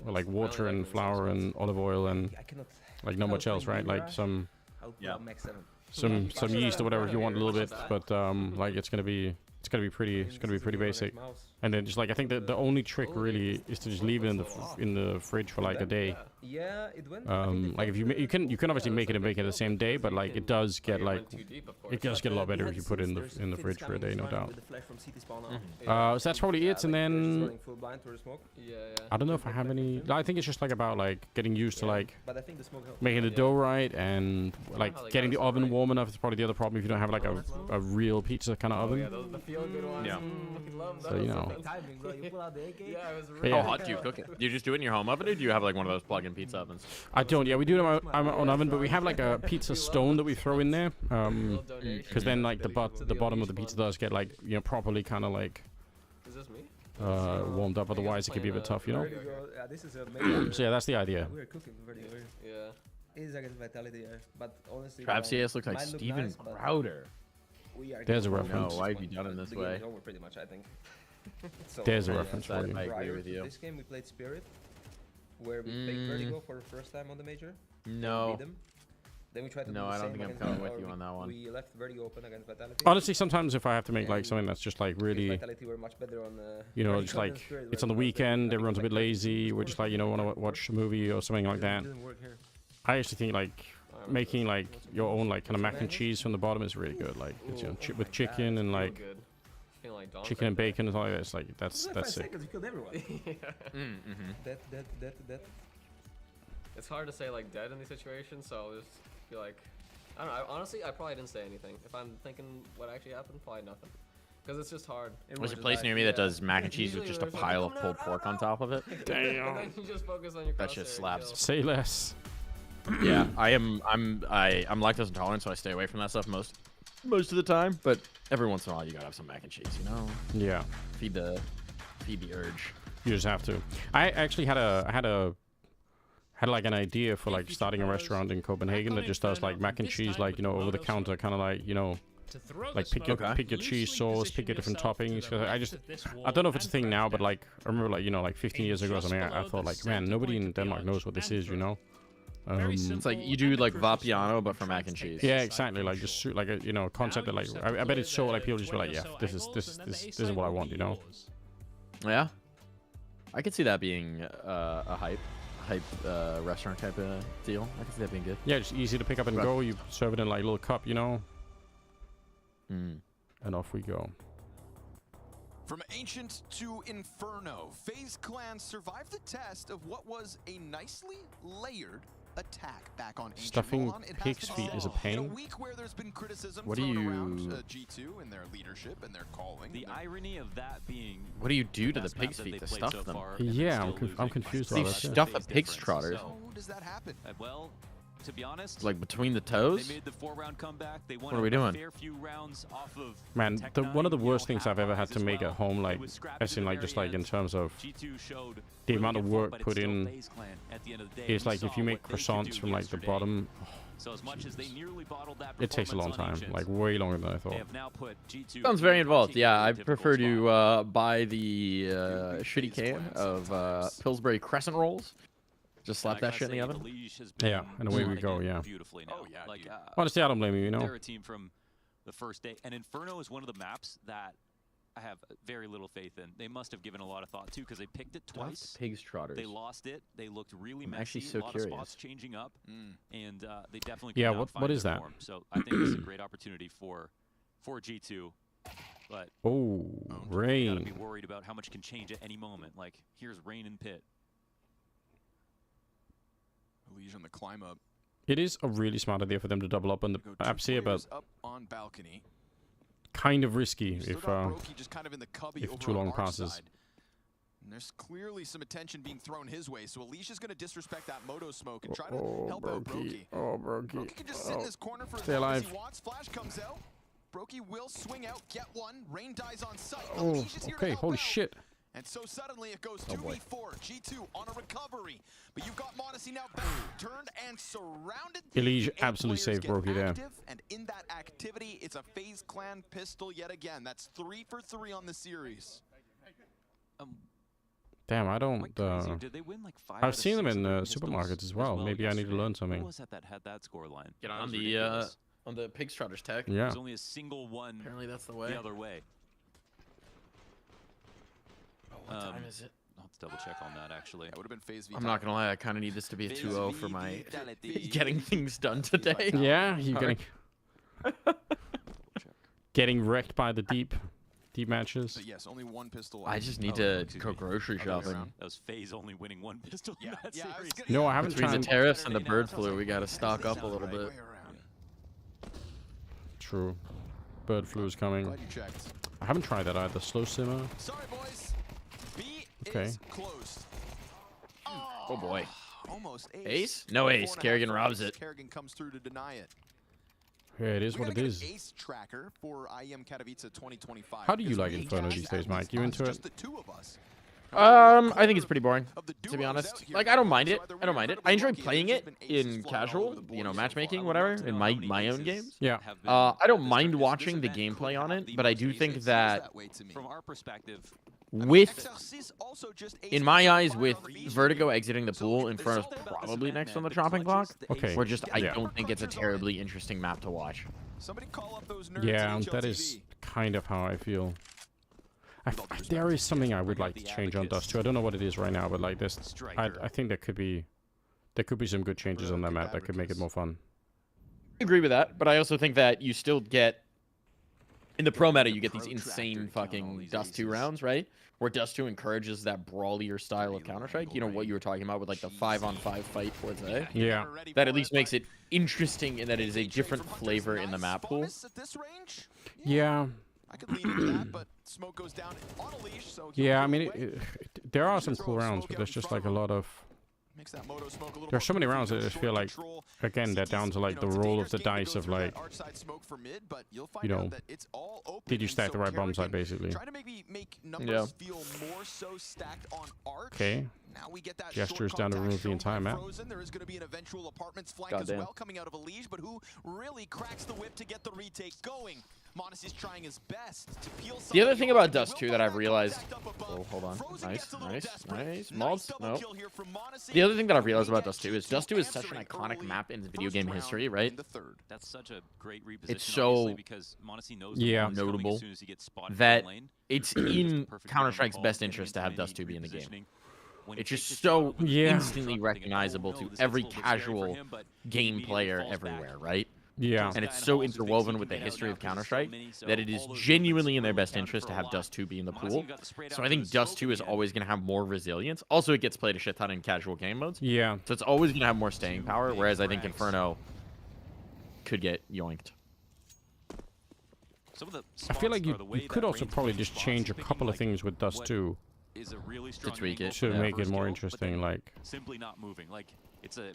though. Well, like water and flour and olive oil and like not much else, right? Like some some yeast or whatever if you want a little bit, but like it's gonna be pretty basic. And then just like I think that the only trick really is to just leave it in the fridge for like a day. Yeah, it went. Like if you can obviously make it and bake it the same day, but like it does get like it does get a lot better if you put it in the fridge for a day, no doubt. So that's probably it. And then I don't know if I have any. I think it's just like about like getting used to like making the dough right and like getting the oven warm enough. It's probably the other problem if you don't have like a real pizza kind of oven. Yeah. So you know. How hot do you cook it? Do you just do it in your home oven, or do you have like one of those plug-in pizza ovens? I don't. Yeah, we do it on our own oven, but we have like a pizza stone that we throw in there, because then like the bottom of the pizza does get like properly kind of like warmed up. Otherwise, it could be a bit tough, you know. So yeah, that's the idea. We're cooking very well. Yeah. It is against Vitality, but honestly. Trav CS looks like Steven Crowder. There's a reference. No, why have you done it this way? Over pretty much, I think. So, there's a reference for you. I agree with you. This game we played Spirit, where we played Vertigo for the first time on the major. No. Then we tried to no, I don't think I'm coming with you on that one. We left Vertigo open against Vitality. Honestly, sometimes if I have to make like something that's just like really, Vitality were much better on, you know, just like it's on the weekend, everyone's a bit lazy, we're just like want to watch a movie or something like that. I actually think like making like your own like kind of mac and cheese from the bottom is really good. Like it's, with chicken and like chicken and bacon and all like that. It's like that's sick. You killed everyone. Dead. It's hard to say like dead in these situations, so I'll just be like, I don't know. Honestly, I probably didn't say anything. If I'm thinking what actually happened, probably nothing. Because it's just hard. There's a place near me that does mac and cheese with just a pile of pulled pork on top of it. Damn. And then you just focus on your that shit slaps. Say less. Yeah, I'm lactose intolerant, so I stay away from that stuff most of the time. But every once in a while, you gotta have some mac and cheese, you know? Yeah. Feed the urge. You just have to. I actually had like an idea for like starting a restaurant in Copenhagen that just does like mac and cheese, like over the counter, kind of like like pick your cheese sauce, pick your different toppings. Cause I don't know if it's a thing now, but like I remember like like 15 years ago or something, I thought like, man, nobody in Denmark knows what this is, you know. It's like you do like Vapiano, but for mac and cheese. Yeah, exactly. Like just like a concept that like I bet it's so like people just be like, yeah, this is what I want, you know. Yeah, I could see that being a hype restaurant type of deal. I could see that being good. Yeah, just easy to pick up and go. You serve it in like a little cup, you know. And off we go. From Ancient to Inferno, FaZe Clan survived the test of what was a nicely layered attack back on Ancient. Stuffing pig's feet is a pain. In a week where there's been criticism what do thrown you around G2 and their leadership and their calling. The irony of that being. What do you do to the pig's feet to stuff them? Yeah, I'm confused about that. You stuff a pig's trotters. How does that happen? Well, to be honest, like between the toes. They made the 4-round comeback. They won what are we doing? A fair few rounds off of Man, one of the worst things I've ever had to make at home, like as in like just like in terms of the amount of work put in, is like if you make croissants from like the bottom, so as much as they nearly bottled that it takes a long time, like way longer than I thought. Sounds very involved. Yeah, I prefer to buy the shitty can of Pillsbury crescent rolls. Just slap that shit in the oven. Yeah, and away we go. Yeah. Beautifully now. Oh yeah. Like honestly, I don't blame you. You know. They're a team from the first day, and Inferno is one of the maps that I have very little faith in. They must have given a lot of thought too, because they picked it twice. Pig's trotters. They lost it. They looked really messy. I'm actually so lot curious. Of spots changing up, and they definitely. Yeah. What is that? So I think it's a great opportunity for G2. But rain. You gotta be worried about how much can change at any moment. Like here's rain and pit. Legion on the climb up. It is a really smart idea for them to double up on the apps here, but up on balcony. Kind of risky if just kind of in the cubby if too long passes. And there's clearly some attention being thrown his way, so Alicia's going to disrespect that moto smoke and try to help out Brokey. Brokey can just sit in this corner for as long as he wants. Flash comes out. Brokey will swing out, get one. Rain dies on sight. Okay, holy shit. And so suddenly it goes 2v4. G2 on a recovery. But you've got Modesty now back, turned and surrounded. Elige absolutely saved Brokey there. And in that activity, it's a FaZe Clan pistol yet again. That's 3 for 3 on the series. Damn, I don't. Did they win like 5 out I've of seen them 6 in of their pistols supermarkets as well. Maybe I need to yesterday? learn something. Who was that had that score line? Get That on was the ridiculous. on the Pig Trotters tech. Yeah. There's only a single one. Apparently that's the way. The other way. Oh, what time is it? I'll have to double check on that actually. That would have been phase V. I'm not gonna lie, I kind of need this to be a Phase 2-0 for V my vitality. getting things done today. Yeah, you Sorry. getting wrecked by the deep matches. But yes, only one pistol. I just need to go grocery shopping. That was FaZe only winning 1 pistol in that series. No, I haven't Between the tried. tariffs and the bird flu, we gotta stock up a little bit. True. Bird flu is coming. Glad you checked. I haven't tried that either. Slow simmer. Sorry, boys. B Okay. is closed. Oh boy. Almost ace. Ace? No ace. Kerrigan robs it. Kerrigan comes through to deny it. Yeah, it is We what gotta it get is. an ace tracker for IEM Katowice 2025. How do you because like we Inferno guys these days, at Mike? least You us, into it? just the two of us. I think it's pretty boring, to be honest. Like, I don't mind it. I don't mind it. I enjoy playing it in casual, you know, matchmaking, whatever, in my own games. Yeah. I don't mind watching the gameplay on it, but I do think that From our perspective, with, in my eyes, with Vertigo exiting the pool, Inferno's probably next on the chopping block. Okay. Or just, I Yeah. don't think it's a terribly interesting map to watch. Somebody call up those nerds Yeah, at that is HLTV. kind of how I feel. There is something I would like to change on Dust 2. I don't know what it is right now, but like this, I think there could be some good changes on that map that could make it more fun. I agree with that, but I also think that you still get, in the pro meta, you get these insane fucking Dust 2 rounds, right? Where Dust 2 encourages that brawlier style of Counter-Strike. You know, what you were talking about with like the 5-on-5 fight towards A. Yeah. That at least makes it interesting in that it is a different flavor in the map pool. Yeah. I could lean into that, but smoke goes down on a leash, so Yeah, I mean, there are some cool rounds, but there's just like a lot of... makes that moto smoke a little There are so many more rounds that I just feel like, again, they're down to like the roll of the dice of like, you know, did you stack the right bomb site, basically? Try to maybe make numbers feel more so stacked on Arch. Okay. Now we get that Gestures down to remove the entire map. There is going to be an eventual apartments flank Goddamn. as well coming out of a leash, but who really cracks the whip to get the retake going? Monis is trying his best to peel The other thing about Dust 2 that I've realized... Oh, hold on. Nice. Mobs? No. The other thing that I've realized about Dust 2 is Dust 2 is such an iconic map in video game history, right? That's such a great reposition. It's so because Monesi knows notable as soon as he gets spotted that in the lane. it's in Counter-Strike's best interest to have Dust 2 be in the game. It's just so instantly recognizable to every casual game player everywhere, right? Yeah. And it's so interwoven with the history of Counter-Strike that it is genuinely in their best interest to have Dust 2 be in the pool. So I think Dust 2 is always going to have more resilience. Also, it gets played a shit ton in casual game modes. Yeah. So it's always going to have more staying power, whereas I think Inferno could get yoinked. I feel like you could also probably just change a couple of things with Dust 2 to tweak it, to make it more interesting. Like, simply not moving. Like it's a.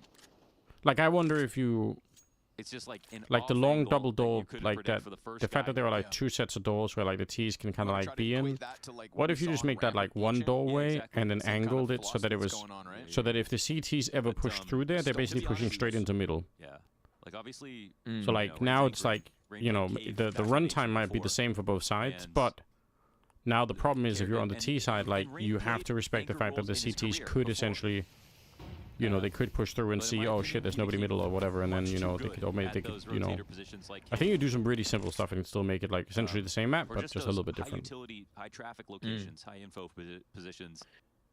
Like I wonder if you. It's just like the long double door, like that. The fact that there are like two sets of doors where like the T's can kind of like be in. What if you just make that like one doorway and then angled it so that it was, so that if the CTs ever push through there, they're basically pushing straight into middle. Yeah. Like obviously. So like now it's like, you know, the runtime might be the same for both sides, but now the problem is if you're on the T side, like you have to respect the fact that the CTs could essentially, you know, they could push through and see, oh shit, there's nobody middle or whatever, and then, you know, they could, you know, I think you do some really simple stuff and still make it like essentially the same map, but just a little bit different. High utility, high traffic locations, high info positions.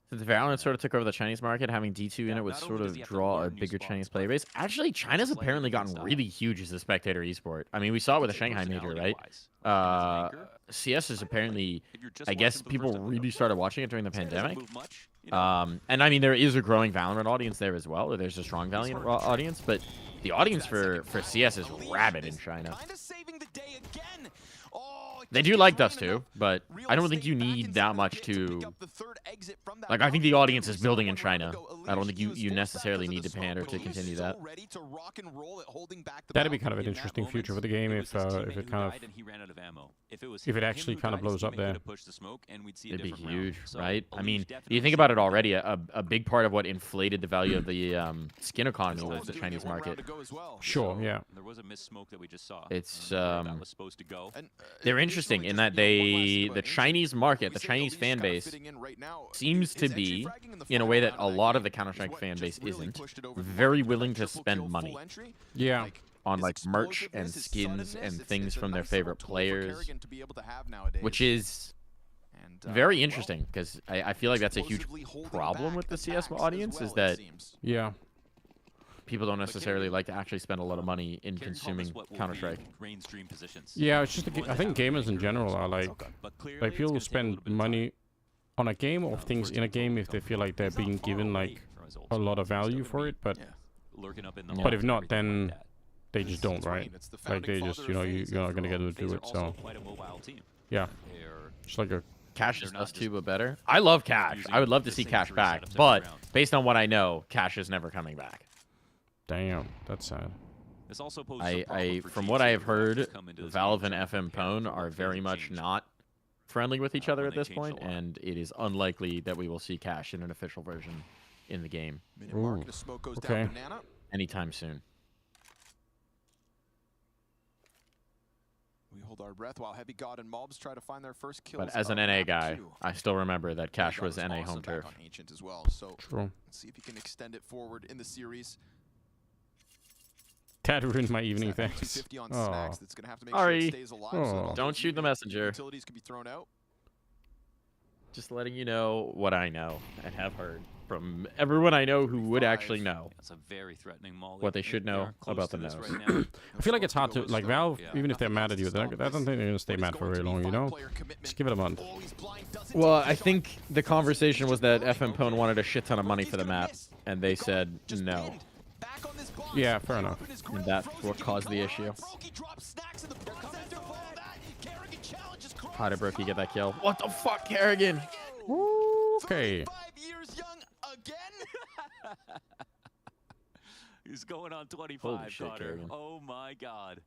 Since Valorant sort of took over the Chinese market, having D2 in it would sort of draw a bigger Chinese player base. Actually, China's apparently gotten really huge as a spectator esport. I mean, we saw it with the Shanghai major, right? CS is apparently, I guess people really started watching it during the pandemic. And I mean, there is a growing Valorant audience there as well, or there's a strong Valorant audience, but the audience for CS is rabid in China. They do like Dust 2, but I don't think you need that much to... Like, I think the audience is building in China. I don't think you necessarily need to pander to continue that. That'd be kind of an interesting future for the game if it kind of... if it actually kind of blows up there. It'd be huge, right? I mean, you think about it already, a big part of what inflated the value of the skin economy was the Chinese market. Sure, yeah. There was a missed smoke that we just saw. It's that was supposed to go. they're interesting in that the Chinese market, the Chinese fan base, seems to be, in a way that a lot of the Counter-Strike fan base isn't, very willing to spend money. Yeah. On like merch and skins and things from their favorite players, which is very interesting because I feel like that's a huge problem with the CS audience is that people don't necessarily like to actually spend a lot of money in consuming Counter-Strike. Yeah, it's just I think gamers in general are like people will spend money on a game or things in a game if they feel like they're being given like a lot of value for it, but if not, then they just don't, right? Like they just, you're not gonna get them to do it. So yeah, just like a Cash is us too, but better. I love Cash. I would love to see Cash back, but based on what I know, Cash is never coming back. Damn, that's sad. From what I have heard, Valve and FM Pwn are very much not friendly with each other at this point, and it is unlikely that we will see Cash in an official version in the game. Ooh, okay. Anytime soon. We hold our breath while Heavy God and Mobs try to find their first kills. But as an NA guy, I still remember that Cash was NA home turf. On Ancient as well. So true. Let's see if he can extend it forward in the series. That ruined my evening, thanks. Oh. Sorry. Don't shoot the messenger. Utilities can be thrown out. Just letting you know what I know and have heard from everyone I know who would actually know. That's a very threatening molly. What they should know about the nose. I feel like it's hard to, like, Valve, even if they're mad at you, I don't think they're going to stay mad for very long, you know? Just give it a month. Well, I think the conversation was that FM Pwn wanted a shit ton of money for the map, and they said no. Yeah, fair enough. And that's what caused the issue. How did Brokey get that kill? What the fuck, Kerrigan? Okay. He's going on 25, Holy shit, Connor. Kerrigan. Oh my god.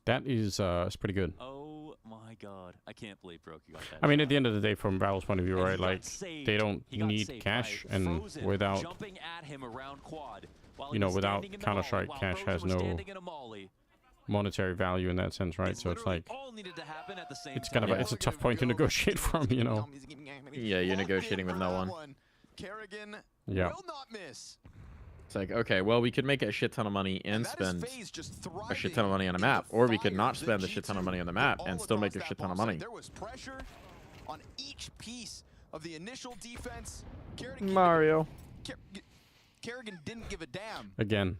That is it's pretty good. Oh my god. I can't believe Brokey got that. I mean, at the end of the day, from Valve's point of view, right, like, they don't need Cash, and without, without Counter-Strike, Cash has no monetary value in that sense, right? So it's like, it's kind of it's a tough point to negotiate from, you know? Yeah, you're negotiating with no one. Yeah. It's like, okay, well, we could make a shit ton of money and spend a shit ton of money on a map, or we could not spend a shit ton of money on the map and still make a shit ton of money. There was pressure on each piece of the initial defense. Mario. Kerrigan didn't give a damn. Again.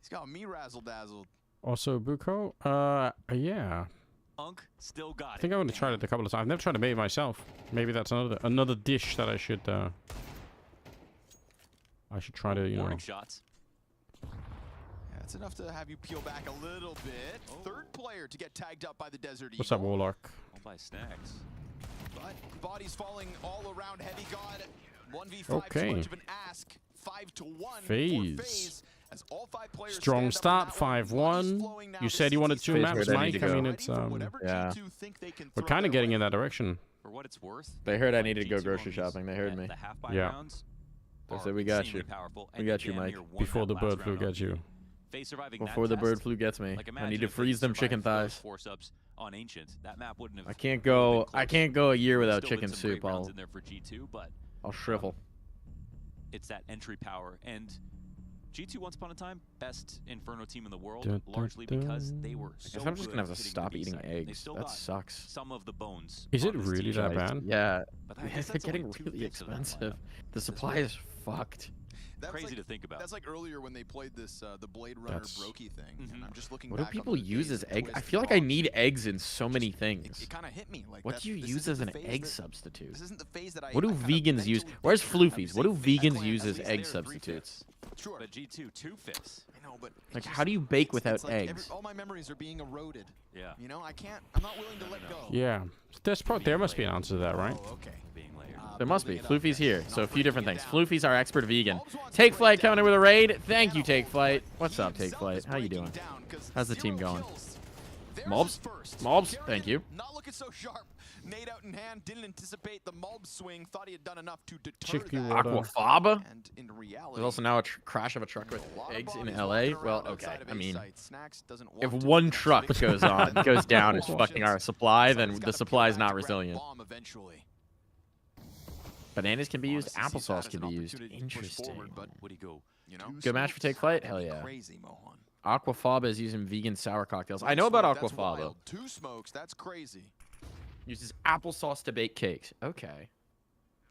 He's got me razzle-dazzled. Also, Buko, yeah. Still got I think I would have tried it a couple of times. I've never tried to make it myself. Maybe that's another dish that I should try to, Warning shots. Yeah, it's enough to have you peel back a little bit. Third player to get tagged up by the Desert Eagle. What's up, Warlock? All by Snacks. But bodies falling all around Heavy God. 1v5 Okay. too much of an ask. 5-1 FaZe. for FaZe. As all 5 players Strong start, 5-1. You said you wanted 2 maps, Mike. I mean, it's yeah. We're kind of getting in that direction. For what it's worth. They heard I needed to go grocery shopping. They heard me. Yeah. They said, we got you. We got you, Mike. Before the bird flu gets you. Before the bird flu gets me. I need to freeze them chicken thighs. On Ancient, that map wouldn't have I can't go a year without chicken soup. I'll shrivel. It's that entry power, and G2 once upon a time, best Inferno team in the world, largely because they were so I'm just gonna have to hitting stop the eating B-side. eggs. That sucks. Some of the bones. Is it really that bad? Yeah, But I guess they're that's getting only 2 really picks of that expensive. lineup. The supply is fucked. That's Crazy like, to think about. That's like earlier when they played this the Blade Runner Brokey thing. And I'm just looking What do back people on the use days as of egg? I Twist feel and like I Mobs. need eggs in so many things. It kind of hit me. Like What do you use as an egg substitute? This isn't the phase that I. What do vegans use? Where's floofies? What do vegans use as egg substitutes? Sure. But G2 2-5. I know, but Like, how do you bake without like eggs? all my memories are being eroded. Yeah. You know, I'm not willing to let go. Yeah. There must be an answer to that, right? Oh, okay. There must be. Floofy's here. So a few different things. Floofy's our expert vegan. Take Flight coming in with a raid. Thank you, Take Flight. What's up, Take Flight? How you doing? How's the team going? Mobs. Mobs. Thank you. Not looking so sharp. Nade out in hand, didn't anticipate the Mulb swing, thought he had done enough to deter Chickpea that. water. Aquafaba. And in reality, There's also now a crash of a truck with eggs in LA. Well, okay. I mean, if want to one become truck big. goes down, is fucking our supply, then the supply is not resilient. Bomb eventually. Bananas can be used. Honestly, sees that Applesauce as can an be used. opportunity to push Interesting. forward, but would he go? You know, Good match for Take Flight? Hell yeah. Crazy, Mohan. Aquafaba is using vegan sour cocktails. I know about That's Aquafaba. wild. 2 smokes. That's crazy. Uses applesauce to bake cakes. Okay.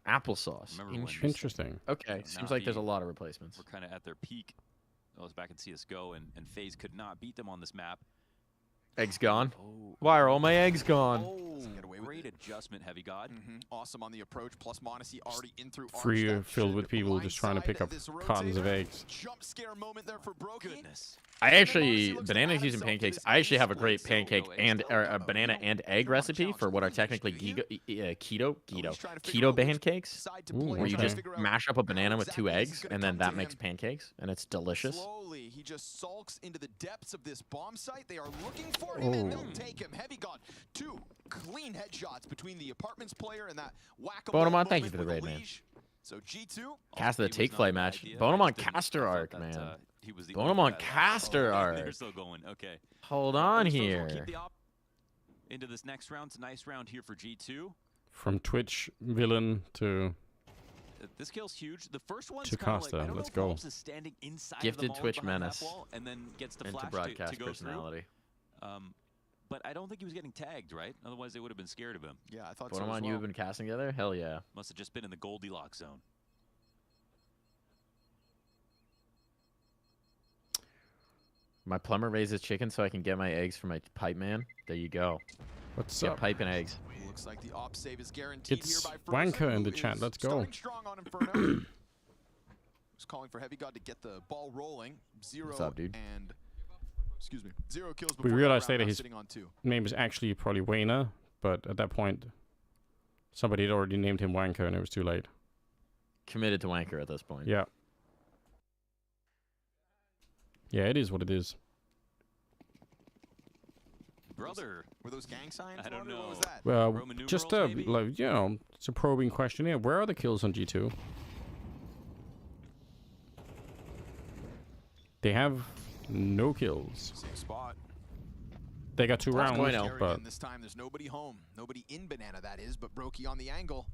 Applesauce. Interesting. Okay. Seems like there's a lot of replacements. We're kind of at their peak. I was back in CSGO, and FaZe could not beat them on this map. Eggs gone. Why are all my eggs gone? Great adjustment, Heavy God. Awesome on the approach. Plus Monacy already in through Free filled with people just trying to pick up cartons of eggs. Jump scare moment there for Brokey. Goodness. I actually, bananas using pancakes, I actually have a great pancake and a banana and egg recipe for what are technically keto pancakes, where you just mash up a banana with 2 eggs, and then that makes pancakes, and it's delicious. Slowly, he just sulks into the depths of this bomb site. They are looking for him, and they'll take him. Heavy God, 2 clean headshots between the apartments player and that whack-a-mole Bonamon, thank you moment for the with raid, man. Liege. So G2. Cast of the Take Flight match. Bonamon caster arc, man. Bonamon caster arc. They're still going. Okay. Hold on Keep here. the into this next round. It's a nice round here for G2. From Twitch villain to This kill's huge. The first one's to kind of caster. like, I don't Let's know if go. Mobs is standing inside Gifted of the Twitch behind that menace. wall and then gets the Into flash broadcast to go personality. through. But I don't think he was getting tagged, right? Otherwise, they would have been scared of him. Yeah, I thought so as Bonamon, well. you have been casting together? Hell yeah. Must have just been in the Goldilocks zone. My plumber raises chicken so I can get my eggs from my pipe man. There you go. What's Get up? pipe and eggs. Looks like the op save is guaranteed It's here by Frozen, Wanker in the who chat. is Let's go. starting strong on Inferno. He's calling for Heavy God to get the ball rolling. 0 What's up, dude? and excuse me, 0 kills We before realized that round, later now his sitting on 2. name is actually probably Wayner, but at that point, somebody had already named him Wanker, and it was too late. Committed to Wanker at this point. Yeah. Yeah, it is what it is. Brother. Were those gang signs? I don't know. What was that? Well, Roman just numerals, maybe? like, you know, it's a probing question here. Where are the kills on G2? They have no kills. Same spot. They got 2 rounds, but And this time there's nobody home. Nobody in Banana, that is, but Brokey on the angle.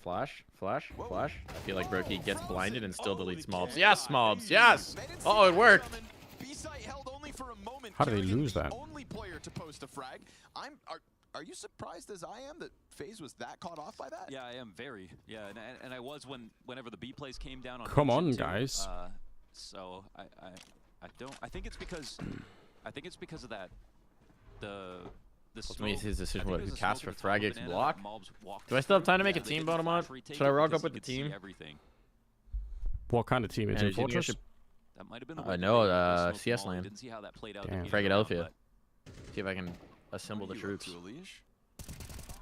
Flash, flash, flash. I feel like Brokey gets blinded and still deletes mobs. Yes, mobs, yes! Oh, it worked! B-site held only for a moment. How did they lose that? Only player to post a frag. Are you surprised as I am that FaZe was that caught off by that? Yeah, I am very. Yeah, and I was whenever the B plays came down on. Come on, Ocean too. guys. So I don't. I think it's because of that. The Ultimately, it's his decision I think what it who was a casts smoke for at the top of Frag X Banana block. that Mobs walked Do I still have time to through. make a Yeah, they team, did the Bonamont? flash retake Should I rock because up with he the could see team? everything. what kind of team? Is it Fortress? That might have been the I way know, they smoked CS them all. I land. didn't see how that played out. Damn. the beginning of the Philadelphia. round, See if I can assemble the What are you up troops. to, Elish?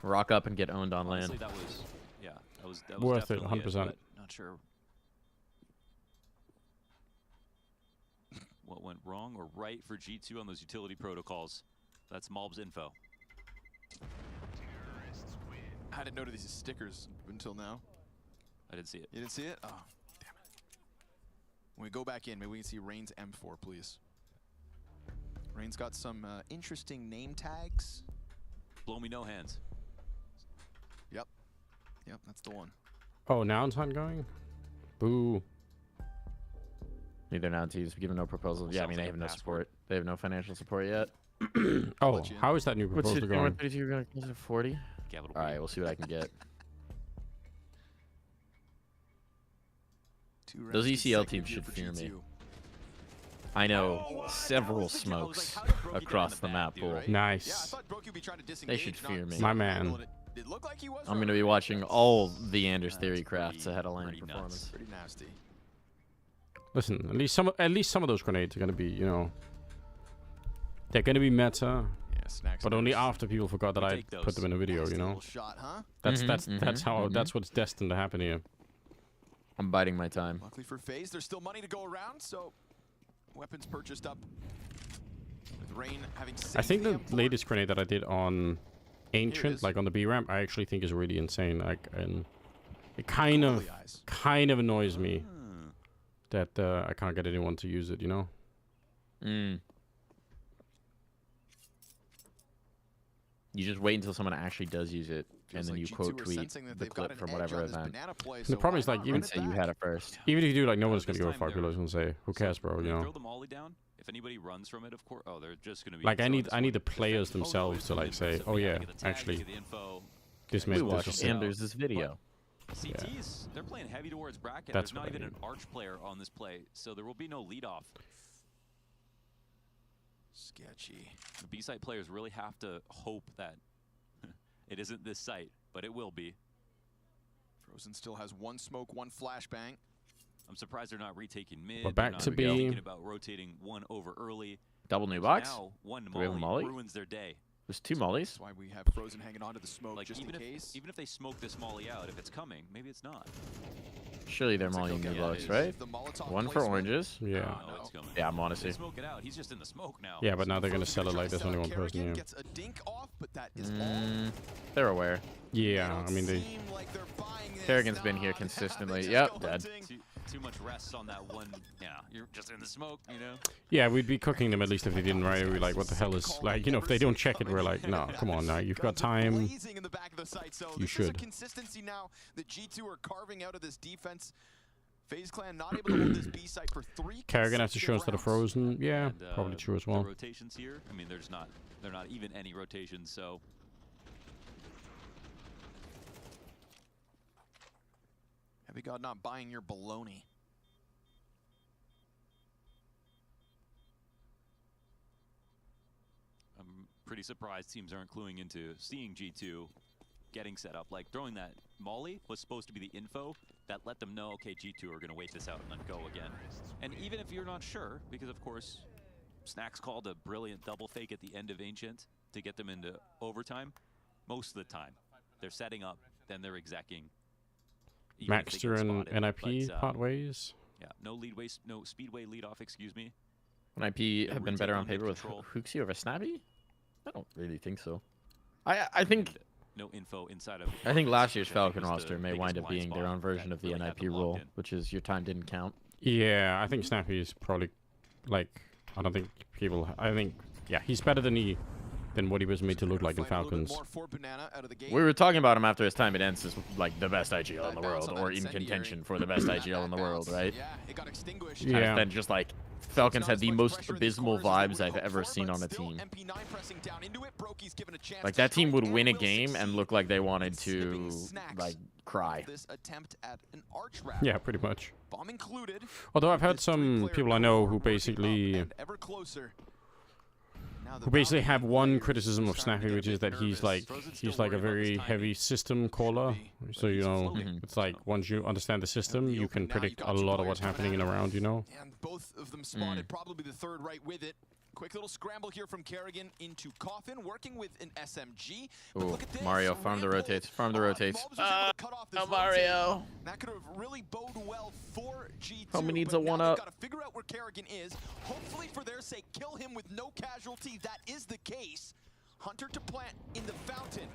Rock up and get owned on but land. honestly, that was yeah, that was Worth it, definitely 100%. but not sure what went wrong or right for G2 on those utility protocols. That's Mob's info. I didn't notice these stickers until now. I didn't see it. You didn't see it? Oh, damn it. When we go back in, maybe we can see Rain's M4, please. Rain's got some interesting name tags. Blow me no hands. Yep. Yep, that's the one. Oh, now it's ongoing? Boo. Neither now teams given no proposals. Yeah, I mean, they have no support. They have no financial support yet. Oh, how is that new proposal going? 32, you're going to 40? Capital All right, we'll see what I can get. Those ECL teams should fear me. I know several smokes across the map pool. Nice. They should fear me. My man. I'm going to be watching all the Anders Theory crafts ahead of lane performance. Pretty nasty. Listen, at least some of those grenades are gonna be, you know, they're gonna be meta. But only after people forgot that I put them in a video, you know. That's that's what's destined to happen here. I'm biding my time. Luckily for FaZe, there's still money to go around, so weapons purchased up. With Rain having I think the saved latest grenade that I did on Ancient, like on the B ramp, I actually think is really insane. Like, and it kind of annoys me that I can't get anyone to use it. You know. You just wait until someone actually does use it, and then you quote tweet the clip from whatever event. The problem is, like, even say you had it first. Even if you do, like, no one's gonna go 5 kilos and say, "Who cares, bro?" You know. Throw the molly down. If anybody runs from it, of course, they're just gonna be. Like, I need the players themselves to like say, "Oh yeah, actually, this We made watched this." Anders' video. CTs, they're playing heavy towards bracket. That's There's not what I even mean. an arch player on this play, so there will be no lead off. Sketchy. The B site players really have to hope that it isn't this site, but it will be. Frozen still has one smoke, one flashbang. I'm surprised they're not retaking mid. We're back to B. Thinking about rotating one over early. Double new box. Now, one Do we have a molly molly? ruins their day. There's 2 mollies. That's why we have Frozen hanging on to the smoke just in case. Even if they smoke this molly out, if it's coming, maybe it's not. Surely they're mollying new box, right? One for oranges. Yeah. No, it's coming. Yeah, I'm honestly. Smoke it out. He's just in the smoke now. Yeah, but now they're gonna sell it like there's only one person here. Gets a dink off, but that is They're aware. Yeah, I mean they. Kerrigan's been here consistently. Yep, dead. Too much rest on that one. Yeah, you're just in the smoke, you know. Yeah, we'd be cooking them at least if they didn't, right? We're like, what the hell is like, you know, if they don't check it, we're like, no, come on now, you've got time. You should. Consistency now that G2 are carving out of this defense. FaZe Clan not able to hold this B site for 3. Kerrigan has to show us that are frozen. Yeah, And, probably true as well. The rotations here. I mean, they're not even any rotations. So. Heavy God not buying your baloney. I'm pretty surprised teams aren't cluing into seeing G2 getting set up. Like throwing that molly was supposed to be the info that let them know, okay, G2 are going to wait this out and then go again. And even if you're not sure, because of course, Snacks called a brilliant double fake at the end of Ancient to get them into overtime. Most of the time, they're setting up, then they're execing. Maxter and NIP part ways. Yeah, no speedway lead off, excuse me. NIP have been better on paper with Hooksy over Snappy? I don't really think so. I think no info inside of. I think last year's Falcon roster may wind up being their own version of the NIP rule, which is your time didn't count. Yeah, I think Snappy is probably like I think yeah, he's better than what he was made to look like in Falcons. We were talking about him after his time at ENCE as like the best IGL in the world, or in contention for the best IGL in the world, right? Yeah. And then just like Falcons had the most abysmal vibes I've ever seen on a team. Like that team would win a game and look like they wanted to like cry. Yeah, pretty much. Although I've had some people I know who basically have one criticism of Snappy, which is that he's like a very heavy system caller. So you know, it's like once you understand the system, you can predict a lot of what's happening in around. You know. And both of them spotted, probably the third right with it. Quick little scramble here from Kerrigan into Coffin, working with an SMG. Ooh, Mario, farm the rotates, farm the rotates. Mario. That could have really bode well for G2. Homie needs a one-up. Got to figure out where Kerrigan is. Hopefully, for their sake, kill him with no casualty. That is the case. Hunter to plant in the fountain.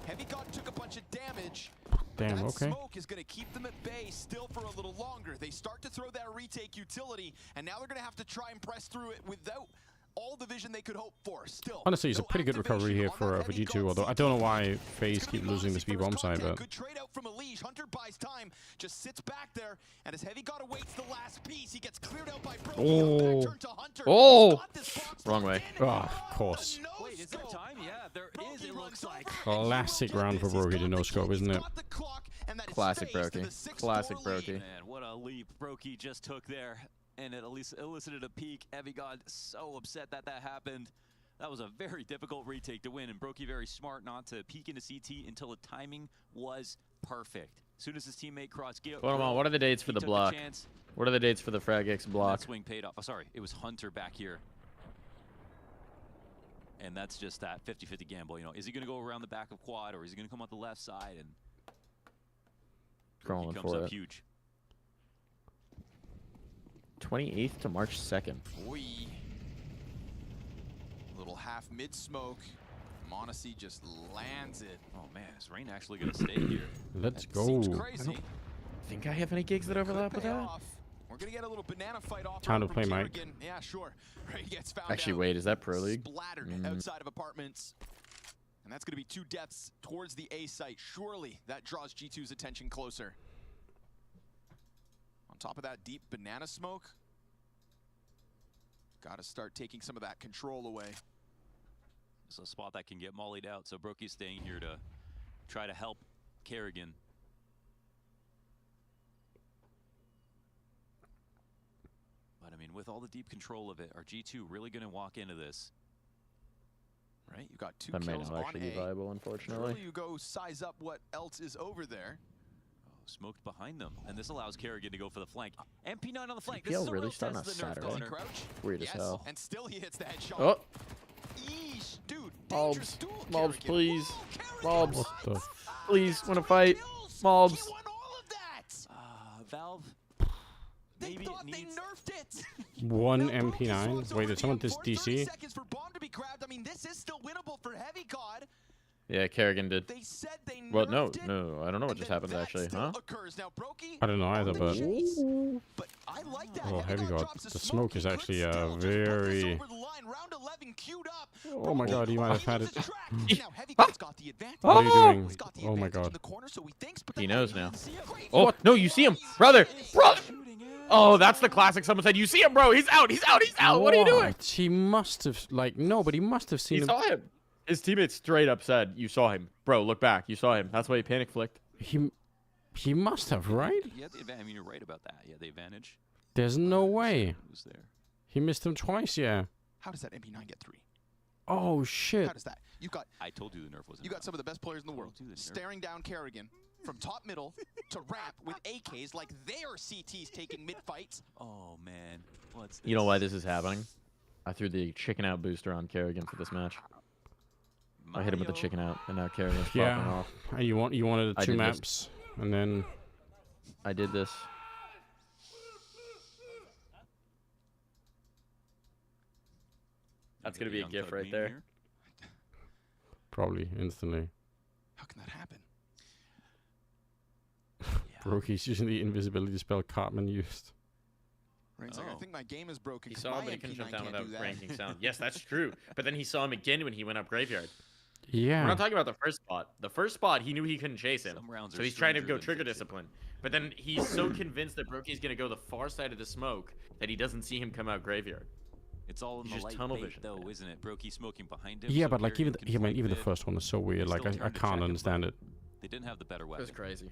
Heavy God took a bunch of damage. Damn, that okay. Smoke is going to keep them at bay still for a little longer. They start to throw that retake utility, and now they're going to have to try and press through it without all the vision they could hope for. Still, honestly, it's a pretty good recovery here for G2. Although I don't know why FaZe keep losing this B-bomb side, but good trade out from Elige. Hunter buys time, just sits back there, and as Heavy God awaits the last piece, he gets cleared out by Wrong way. Oh, of course. Wait, is there time? Yeah, there is. It looks like Classic round for Brokey to no scope, isn't it? Classic Brokey. Classic Brokey. Man, what a leap Brokey just took there. And it at least elicited a peek. Heavy God so upset that happened. That was a very difficult retake to win, and Brokey very smart not to peek into CT until the timing was perfect. As soon as his teammate crossed gear. Hold on, what are the dates for the block? What are the dates for the Frag X block? That swing paid off. Oh, sorry, it was Hunter back here. And that's just that 50-50 gamble. You know, is he going to go around the back of quad, or is he going to come out the left side? And crawling comes for up it. Huge. 28th to March 2nd. Boy. Little half mid smoke. Monacy just lands it. Oh man, is Rain actually gonna stay here? Let's That go. seems crazy. I think I have any gigs that overlap with that. We're gonna get a little banana fight off. Time to play Mike. Yeah, sure. Ray gets found Actually, out, wait, is that Pro League? splattered outside of apartments. And that's gonna be 2 deaths towards the A site. Surely that draws G2's attention closer. On top of that deep banana smoke, gotta start taking some of that control away. It's a spot that can get mollied out, so Brokey's staying here to try to help Kerrigan. But I mean, with all the deep control of it, are G2 really going to walk into this? Right, you got 2 That may kills not on actually be A. viable, unfortunately. Surely you go size up what else is over there. Smoked behind them, and this allows Kerrigan to go for the flank. MP9 on the flank. CPL This is a really real starting test on of the nerf Saturday. corner. Weird as hell. And still he hits the headshot. Oh, Eesh, dude, Mobs, duel, Mobs, Kerrigan. please, Whoa, Mobs, What the? please, want to fight, Mobs. Valve. Maybe thought it needs. they nerfed it. 1 MP9. Wait, did someone this DC? Seconds for bomb to be grabbed. I mean, this is still winnable for Heavy God. Yeah, Kerrigan did. They said they Well, no, nerfed it, no, I don't know what just happened actually, huh? occurs. Now, Brokey, I don't know either, but but I like that. oh, Heavy God, drops the smoke is actually still just put this very. over the line. Round 11 queued up. Oh my God, he might have had it. Now Heavy God's got the advantage. What are you doing? He's got the Oh my advantage in God. the corner, so he thinks, but He then knows now. Great. Oh, no, you see him, brother, brother. Oh, that's the classic. Someone said, "You see him, bro? He's out. He's out. He's out. What are you doing?" He must have no, but he must have seen He him. saw him. His teammates straight up said, "You saw him, bro. Look back. You saw him." That's why he panic flicked. He must have, right? Yeah, the advantage. I mean, you're right about that. Yeah, the advantage. There's no way. Who's there? He missed him twice, yeah. How does that MP9 get 3? Oh shit. How does that? You got. I told you the nerf wasn't. You got some of the best players in the world you the nerf. staring down Kerrigan from top middle to ramp with AKs like they are CTs taking mid fights. Oh man, what's this? You know why this is happening? I threw the chicken out booster on Kerrigan for this match. I hit him with the chicken out, and now Kerrigan's popping Yeah. off. And you wanted the I 2 did this. maps, and then I did this. That's gonna be a Young gif Thug right meme there. here? probably instantly. How can that happen? Brokey's using the invisibility spell Cartman used. Rain's like, I think my game is broken. He 'cause saw my him, but he couldn't MP9 jump down can't without do that. ranking sound. Yes, that's true. But then he saw him again when he went up graveyard. Yeah. We're not talking about the first spot. The first spot, he knew he couldn't chase him. Some rounds So are he's trying to stranger go than trigger fiction. discipline. But then he's so convinced that Brokey's going to go the far side of the smoke that he doesn't see him come out graveyard. It's all in He's the just light tunnel bait, vision. though, isn't it? Brokey smoking behind him. Yeah, so but like even Kerrigan the, can even the flank first one is so weird. They Like still I turned to can't check him, understand it. They didn't have the better weapon. That's crazy.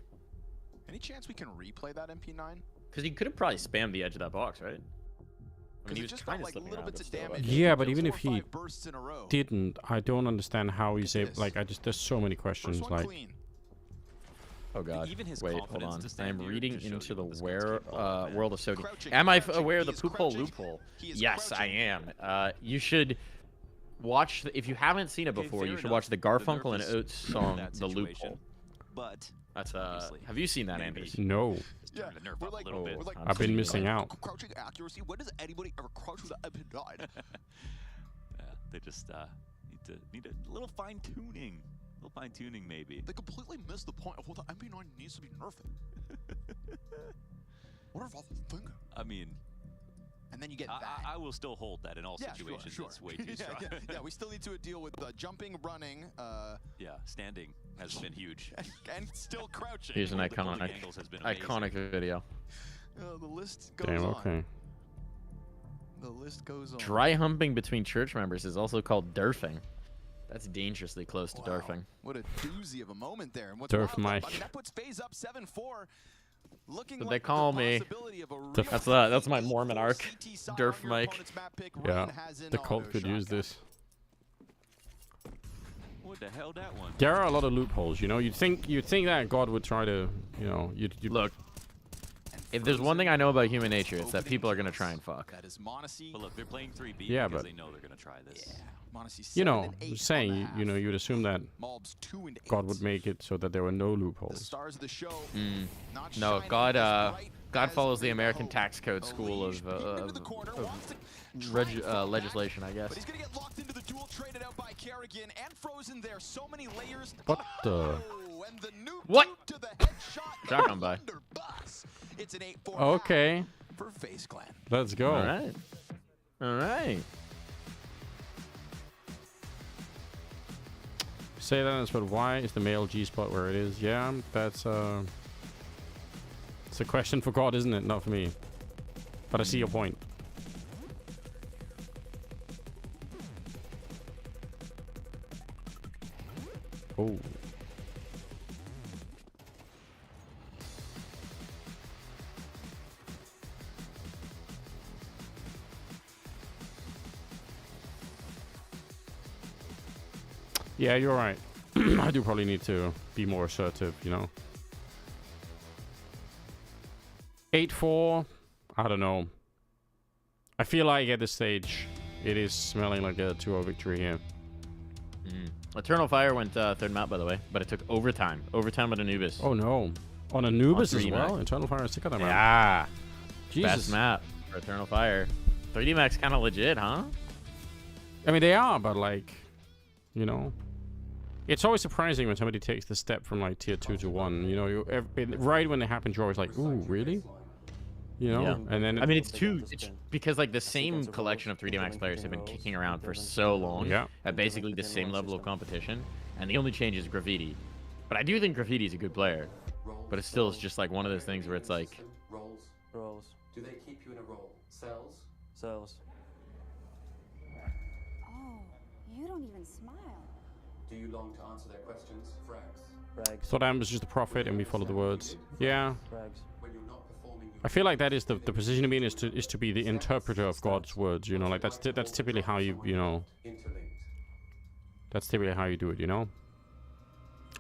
Any chance we can replay that MP9? Because he could have probably spammed the edge of that box, right? I mean, he it was just kind felt of like slipping little around, bits but of still, damage. like- Yeah, but Kills even 4 if or he 5 bursts in a row. didn't, I don't understand how he's able. this. Like there's so many questions. First one Like clean. Oh god. Even his Wait, hold confidence on. to I stand am here reading just shows into you the what this guy's capable of, man. world of Sogi. Crouching, Am I crouching, aware of he the is poophole crouching. loophole? He is Yes, I crouching. am. You should watch. If you haven't seen it Okay, before, fair you should enough. watch the The Garfunkel nerf and is Oates in song, that "The situation, Loophole." But That's obviously, Have you seen that, maybe- Anders? no, Yeah, Turn the nerf we're up like, a little bit. we're like, I've been missing out. Crouching accuracy. When does anybody ever crouch with an MP9? Yeah, they just need a little fine tuning. A little fine tuning, maybe. They completely missed the point of what the MP9 needs to be nerfed. What if I think? I mean, And then you get that. I will still hold that in all Yeah, situations. sure. It's way too yeah, strong. yeah, we still need to deal with jumping, running, Yeah, standing has been huge. and still crouching. Here's an Holding iconic, angles has been amazing. iconic video. The list goes damn. on. Okay. The list goes on. Dry humping between church members is also called derfing. That's dangerously close to derfing. What a doozy of a moment there. And what's Derf wild, though, Mike. I mean, that puts FaZe up 7-4. Looking But like they call the me. possibility of a real That's my Mormon arc. CT side Derf on your Mike. opponent's map pick. Yeah, Rain has in the auto cult could use shotgun. this. What the hell, that one? There are a lot of loopholes. You know, you'd think that God would try to, you know, you'd Look, if there's one thing I know about human nature, it's that people are gonna try and fuck. That is Monacy. But look, they're playing 3B Yeah, because but- they know they're gonna try this. Yeah, Monacy 7 You know, and 8 saying, on the you know, half. you'd assume that Mobs 2 and 8. God would make it so that there were no The loopholes. stars of the show. Not No, shining God, as bright God follows the American tax code school of legislation, I guess. But he's gonna get locked into the duel, traded out by Kerrigan and frozen there. So many layers. What the? And the nuke What? to the headshot. Shotgun by. It's an 8-4 Okay. for FaZe Clan. Let's go. All right. All right. Say that, but why is the male G spot where it is? Yeah, that's it's a question for God, isn't it? Not for me. But I see your point. Oh. Yeah, you're right. I do probably need to be more assertive, you know. 8-4. I don't know. I feel like at this stage, it is smelling like a 2-0 victory here. Eternal Fire went third map, by the way, but it took overtime. Overtime on Anubis. Oh no. On Anubis as 3D well? Max. Eternal Fire is sick of that map. Yeah. Jesus. Best map for Eternal Fire. 3D Max kind of legit, huh? I mean, they are, but like, you know. It's always surprising when somebody takes the step from like tier 2 to 1. You know, right when it happens, you're always like, ooh, really? You know? Yeah. And then I mean, it's because like the same collection of 3D Max players have been kicking around for so long. Yeah. At basically the same level of competition, and the only change is Graffiti. But I do think Graffiti is a good player. But it still is just like one of those things where it's like. Roles. Do they keep you in a role? Cells? Cells. Oh, you don't even smile. Do you long to answer their questions? Frags. Frags. Thought Am was just a prophet and we follow the words. Yeah. Frags. When you're not performing, I feel like that is the position of being is to be the interpreter of God's words, you know, like that's typically how you know. That's typically how you do it, you know?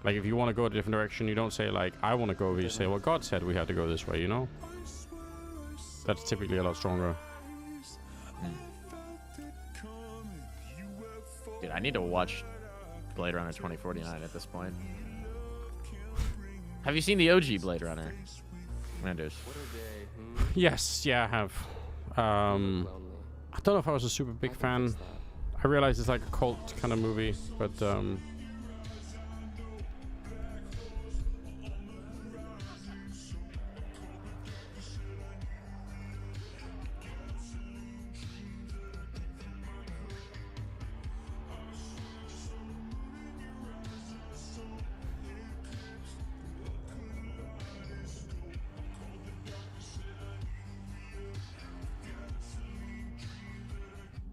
Like if you want to go a different direction, you don't say like, I want to go over, you say, well, God said we had to go this way, you know? That's typically a lot stronger. Dude, I need to watch Blade Runner 2049 at this point. Have you seen the OG Blade Runner? Landers. Yes, yeah, I have. I don't know if I was a super big fan. I realize it's like a cult kind of movie, but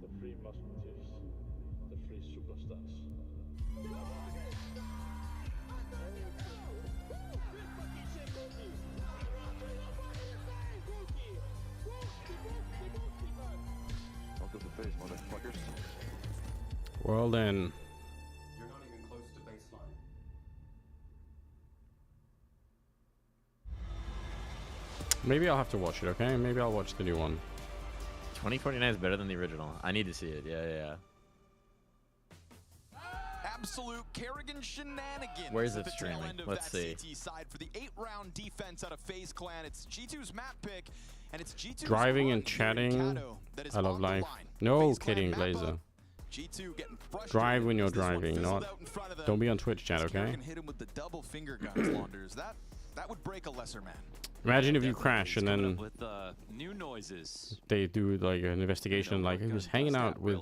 The three musketeers. The three superstars. Welcome to FaZe, motherfuckers. well then. you're not even close to baseline. Maybe I'll have to watch it, okay? Maybe I'll watch the new one. 2049 is better than the original. I need to see it. Yeah. Absolute Kerrigan shenanigans. Where's at it the tail streaming? end of Let's that see. CT side for the 8-round defense out of FaZe Clan. It's G2's map pick, and it's G2's Driving and run here in chatting. Kato that is I love on the life. line. No FaZe Clan kidding, map Glazer. up. G2 getting frustrated Drive when you're as this one driving, fizzled not. out in front of them. Don't be on Twitch chat, As okay? Kerrigan hit him with the double finger guns, Launders. That would break a lesser man. Imagine if you crash and then With new noises. they do like an investigation, like he was hanging out with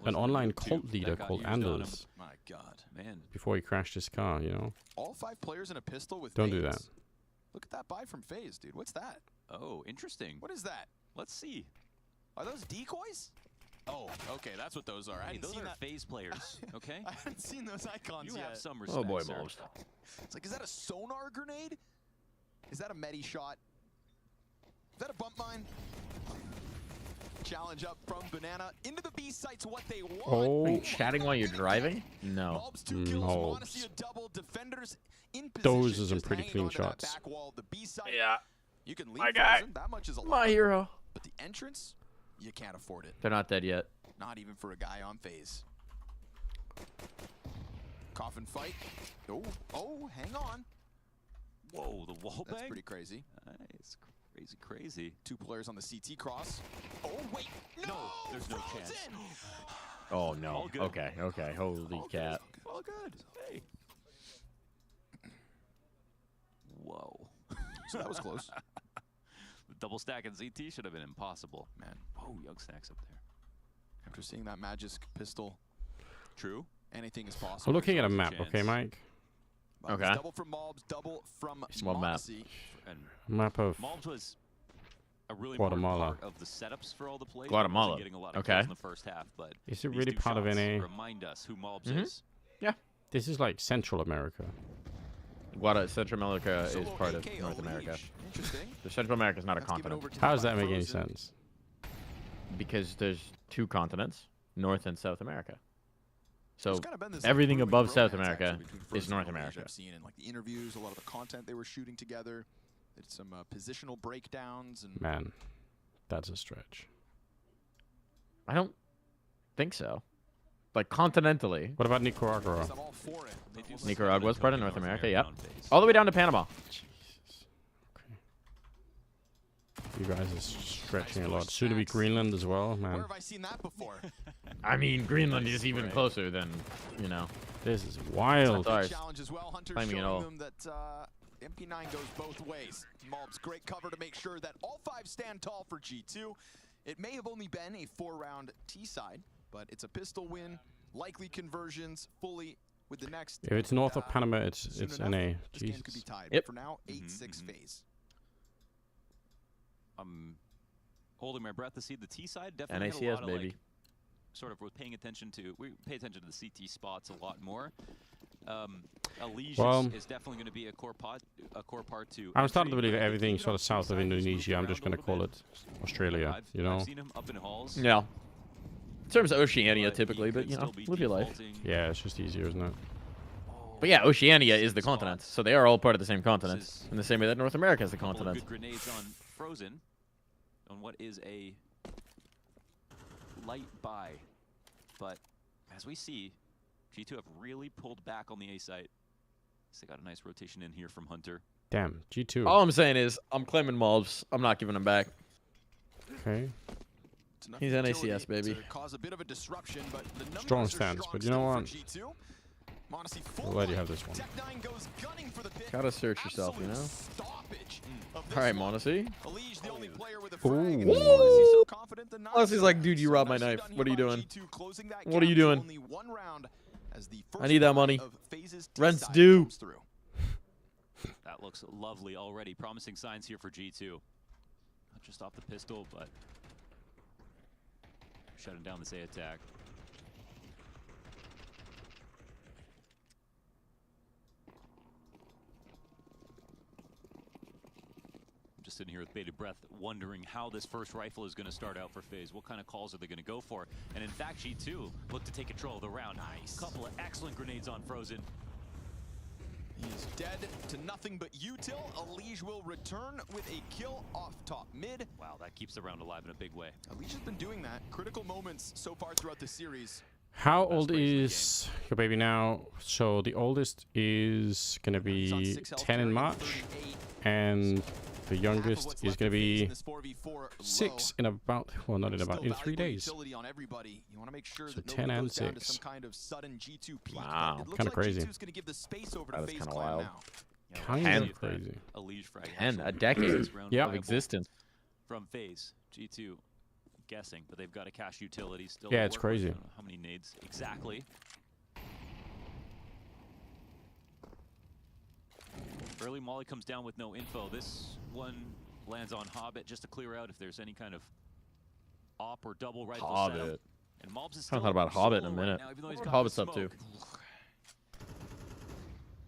an online cult leader called Anders My God, man. before he crashed his car, you know? All 5 players in a pistol with Don't do nades? that. Look at that buy from FaZe, dude. What's that? Oh, interesting. What is that? Let's see. Are those decoys? Oh, okay, that's what those are. I Hey, hadn't those seen are that. FaZe players, okay? I haven't seen those icons You yet. have some respect, sir. It's like, is that a sonar grenade? Is that a medi shot? Is that a bump mine? Challenge up from Banana into the B site's what they want. Oh. Are you chatting while you're driving? No. Mobs 2 kills, Mobs. Monacy a double, defenders in position. Those are some just pretty hanging clean onto that shots. back wall. The B site, Yeah. you can leave My guy. frozen, that much is a lot. My hero. But the entrance, you can't afford it. They're not dead yet. Not even for a guy on FaZe. Coffin fight. Oh, hang on. Whoa, the wall That's bang? pretty crazy. It's Crazy, crazy. 2 players on the CT cross. Oh, wait. No, there's no chance. Oh, no. Okay, okay. Holy cat. All good. Hey. Whoa. So that was close. Double stack and ZT should have been impossible. Man. Oh, Young Snacks up there. After seeing that Magisk pistol. True. Anything is possible. We're looking at a map, okay, Mike? Okay. Double from Mobs, double from Small map. And Map of Mobs was a really Guatemala. important part of the setups for all the plays. Guatemala. Getting a lot of Okay. kills in the first half, but Is it these really two part of shots NA? Remind us who Mobs Mhm. is. Yeah. This is like Central America. Central America is part of North America. Interesting. The Central America is not a continent. How does that make any sense? Because there's 2 continents, North and South America. So There's kinda been this, everything brewing above South bromance, America actually, between is Frozen North and Liege. America. I've seen in like the interviews, a lot of the content they were shooting together. Did some positional breakdowns and Man, that's a stretch. I don't think so. Like continentally. What about Nicaragua? I'm all for it. Nicaragua's part of North America, yep. All the way down to Panama. You guys are stretching a lot. Soon to be Greenland as well, man. Where have I seen that before? I mean, Greenland is even closer than, you know. This is wild. That's ours. Challenge as well. Hunter Claiming it showing all. them that MP9 goes both ways. Mobs great cover to make sure that all 5 stand tall for G2. It may have only been a 4-round T side, but it's a pistol win. Likely conversions fully with the next. If it's north of Panama, it's enough, NA. This game could be Jesus. tied. Yep. For now, 8-6 phase. I'm holding my breath to see the T side. Definitely get a NACS, lot of, baby. like, sort of we're paying attention to. We pay attention to the CT spots a lot more. Liege is definitely going to be a core part to. I'm starting to believe everything sort of south of Indonesia. I'm just going to call it Australia. You know. I've seen him up in halls. Yeah. In terms of Oceania, typically, but you know, live your life. Yeah, it's just easier, isn't it? But yeah, Oceania is the continent, so they are all part of the same continent, in the same way that North America is the continent. Good grenades on Frozen, on what is a light buy, but as we see, G2 have really pulled back on the A site. So they got a nice rotation in here from Hunter. Damn, G2. All I'm saying is, I'm claiming Mobs. I'm not giving them back. Okay. He's NACS, baby. Cause a bit of a disruption, but the numbers Strong are stance, strong but you know still what? for G2. Monacy I'll let you have this one. Tech9 goes gunning for the pit. Gotta search yourself, you know? Stoppage of this Alright, one. Monacy. Liege, the only player with a Ooh. frag, and Monacy's so confident the knock. Monacy's like, dude, you robbed my knife. What are you doing? What are you doing? Only 1 round as the I need that first money. of phases Rent's T-side due. comes through. That looks lovely already. Promising signs here for G2. Not just off the pistol, but shutting down this A attack. I'm just sitting here with bated breath, wondering how this first rifle is going to start out for FaZe. What kind of calls are they going to go for? And in fact, G2 look to take control of the round. Nice. Couple of excellent grenades on Frozen. He's dead to nothing but util. Liege will return with a kill off top mid. Wow, that keeps the round alive in a big way. Liege has been doing that. Critical moments so far throughout the series. How old is your baby now? So the oldest is going to be 10 in March, and the youngest is going to be 6 in about, well, not in about, in 3 days. So 10 and 6. Wow, kind of crazy. That is kind of wild. Kind of crazy. A Liege frag. 10, a decade Yeah. of existence. From FaZe, G2 guessing, but they've got a cash utility still. Yeah, to it's work with. crazy. I don't know how many nades exactly? Early Molly comes down with no info. This one lands on Hobbit just to clear out if there's any kind of op or double rifle Hobbit. setup. And Mobs is I haven't still thought about Hobbit in a solo right minute. now, even though he's What got Hobbit's the up to? smoke.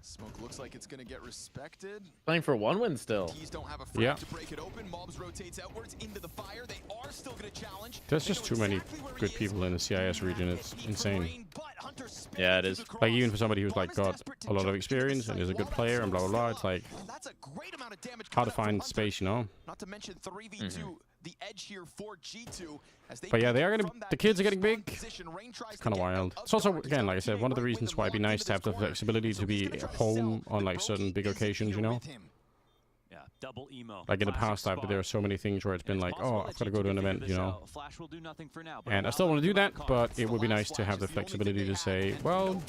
Smoke looks like it's going to get respected. Playing for 1 win still. Keys don't have a frag Yeah. to break it open. Mobs rotates outwards into the fire. They are still going to challenge. There's just too many good people in the CIS region. It's insane. Yeah, it is. Like, even for somebody who's like got a lot of experience and is a good player and blah blah blah, it's like hard to find space, you know. Not to mention 3v2, the edge here for G2. As they But yeah, they are benefit gonna. from that The kids are deep getting big. strong position. Rain tries to Kind of get out wild. of It's also, dark. again, like I said, one of the Right reasons with why it'd be them nice to have the locked into this flexibility to be corner. home on like certain big occasions, you know. Yeah, Double emo. Like in the past, there are so many things where it's been like, oh, I've got to go to an event, you know. And I still want to do that, but it would be nice to have the flexibility to say, well,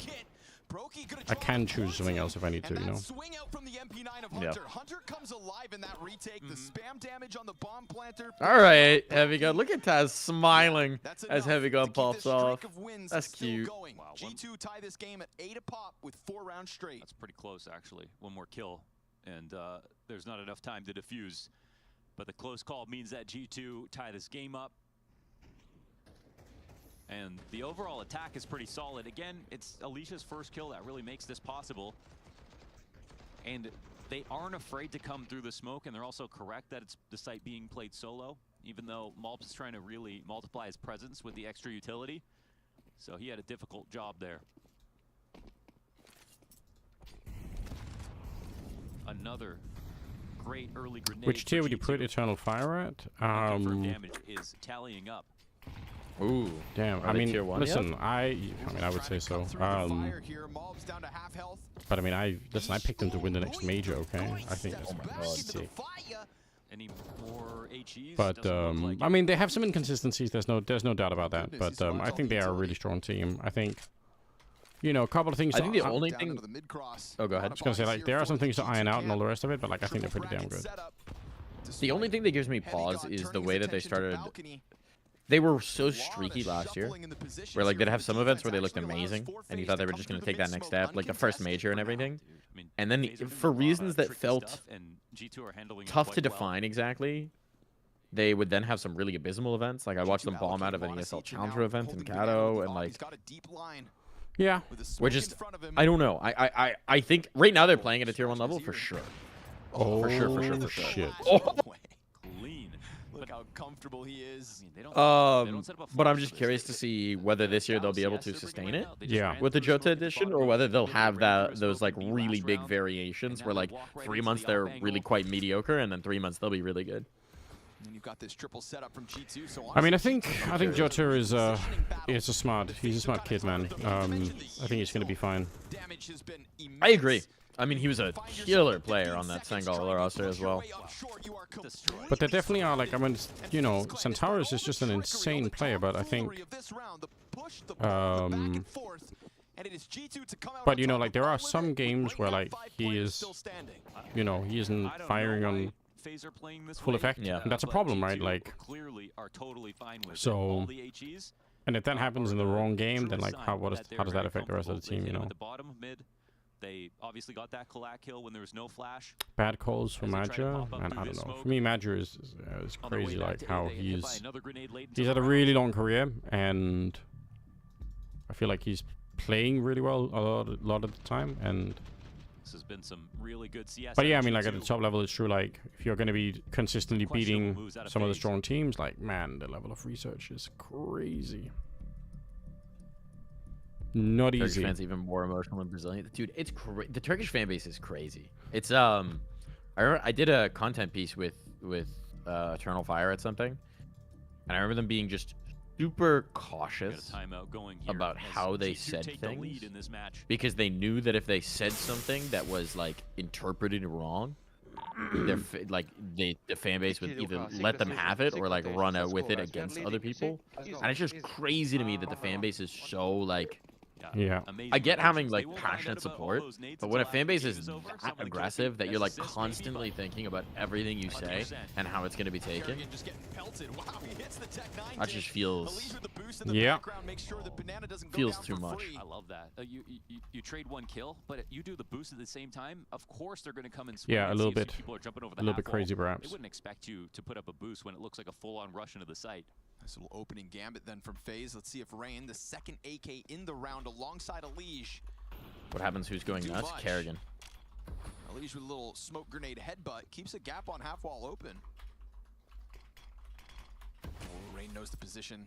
I can choose something else if I need to, you know. Swing out from the MP9 of Hunter. Hunter comes alive in that retake. The spam damage on the bomb planter. All right, Heavy Gun. Look at Taz smiling as Heavy Gun pops off. That's cute. Wow, G2 tie this game at 8 a pop with 4 rounds straight. That's pretty close, actually. One more kill, and there's not enough time to defuse. But the close call means that G2 tie this game up. And the overall attack is pretty solid. Again, it's Alicia's first kill that really makes this possible. And they aren't afraid to come through the smoke, and they're also correct that it's the site being played solo, even though Malps is trying to really multiply his presence with the extra utility. So he had a difficult job there. Another great early grenade. Which tier would you put Eternal Fire at? Confirmed damage is tallying up. Ooh, damn. I mean, listen, I would say so. But I mean, I picked them to win the next major. Okay, I think that's sick. Any more HEs? But I mean, they have some inconsistencies. There's no doubt about that. But I think they are a really strong team. I think, you know, a couple of things. I think the only thing. Oh, go ahead. I was gonna say, like, there are some things to iron out and all the rest of it, but like, I think they're pretty damn good. The only thing that gives me pause is the way that they started. They were so streaky last year, where like they'd have some events where they looked amazing, and you thought they were just going to take that next step, like the first major and everything. And then for reasons that felt tough to define exactly, they would then have some really abysmal events. Like I watched them bomb out of an ESL Challenger event in Kato, and like, yeah, we're just, I don't know. I think right now they're playing at a tier 1 level for sure. Oh, for sure. Shit. Oh. Look how comfortable he is. But I'm just curious to see whether this year they'll be able to sustain it. Yeah. With the Jota edition, or whether they'll have those like really big variations where like 3 months they're really quite mediocre, and then 3 months they'll be really good. And you've got this triple setup from G2. So I mean, I think Jota is he's a smart kid, man. I think he's gonna be fine. I agree. I mean, he was a killer player on that Sengal roster as well. But there definitely are, like, I mean, you know, Centaurus is just an insane player, but I think, but you know, like, there are some games where, like, he is, you know, he isn't firing on full effect. Yeah. And that's a problem, right? Like, so, and if that happens in the wrong game, then, like, how does that affect the rest of the team, you know? They obviously got that Kalak kill when there was no flash. Bad calls for Madra, and I don't know. For me, Madra is crazy, like how he's had a really long career, and I feel like he's playing really well a lot of the time. And this has been some really good CS. But yeah, I mean, like at the top level, it's true. Like if you're going to be consistently beating some of the strong teams, like man, the level of research is crazy. Not easy. Turkish fans even more emotional than Brazilian. Dude, it's the Turkish fan base is crazy. It's I remember I did a content piece with Eternal Fire at something, and I remember them being just super cautious about how they said things, because they knew that if they said something that was like interpreted wrong, the fan base would either let them have it or like run out with it against other people. And it's just crazy to me that the fan base is so like. Yeah, I get having like passionate support, but when a fan base is that aggressive that you're like constantly thinking about everything you say and how it's going to be taken, that just feels feels too much. I love that. You trade one kill, but you do the boost at the same time. Of course, they're going to come and swing. Yeah, a little bit. People are jumping over the a little bit half crazy, wall. perhaps. They wouldn't expect you to put up a boost when it looks like a full-on rush into the site. Nice little opening gambit then from FaZe. Let's see if Rain, the second AK in the round alongside Elige. What happens? Who's going nuts? Kerrigan. Elige with a little smoke grenade headbutt. Keeps a gap on half wall open. Oh, Rain knows the position.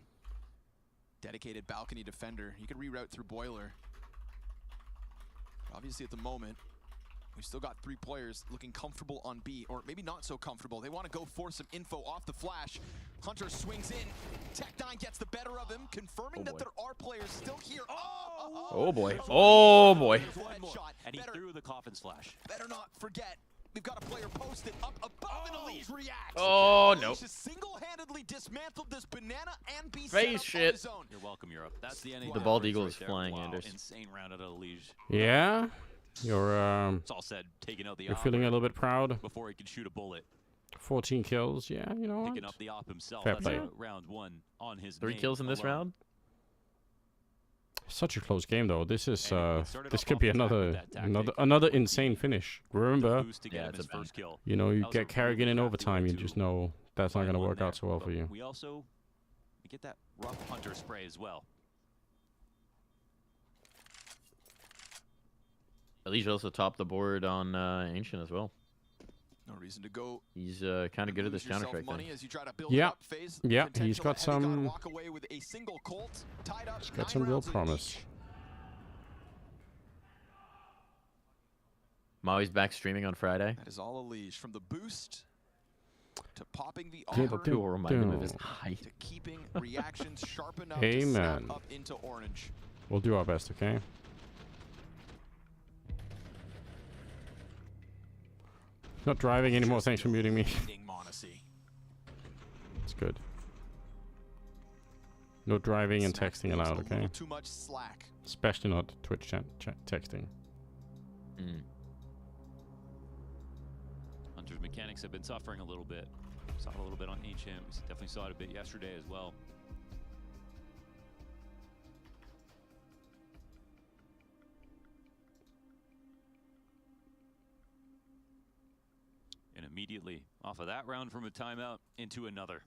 Dedicated balcony defender. He could reroute through Boiler. But obviously at the moment, we've still got 3 players looking comfortable on B, or maybe not so comfortable. They want to go for some info off the flash. Hunter swings in. Tech9 gets the better of him, confirming that there are players still here. Oh boy. Oh boy. And he threw the coffin slash. Better not forget We've got a player posted up above and Elise reacts. Oh, no. Elise has single-handedly dismantled this banana and B Face shit. zone. You're welcome, Europe. That's the NA. The bald eagle right is there. flying, Wow, Anders. insane round out of Liege. Yeah? You're It's all said, taking out the you're op feeling a little bit proud. before he could shoot a bullet. 14 kills. Yeah, you know what? Picking up the op himself. Fair That's play. round 1 on his 3 name kills in this alone. round. Such a close game though. This is started this off could off be the track with another that another insane finish. Remember, Boost to get him his first kill. you know, you That was a get Kerrigan really in crafty overtime, way you to just know that's not find going to one work out there. so well for But you. We also get that rough hunter spray as well. Elige also topped the board on Ancient as well. No reason to go. He's kind of good at this Lose yourself counter-strike money thing. as you try to build Yeah, up phase. yeah, he's Potential got heavy gun some. walk away with a single Colt, tied up, He's 9 got some real rounds in promise. each. Maui's back streaming on Friday. That is all a leash from the boost to popping the Dun, offer People will remind him of his dun. height. to keeping reactions sharp enough to snap Amen. up into orange. We'll do our best, okay? Not driving anymore. Thanks for muting me. Beating Monacy. It's good. No driving and Snacks texting leaves allowed, a okay? little too much slack. Especially not Twitch chat texting. Hunter's mechanics have been suffering a little bit. Saw it a little bit on Ancient. We definitely saw it a bit yesterday as well. And immediately off of that round from a timeout into another.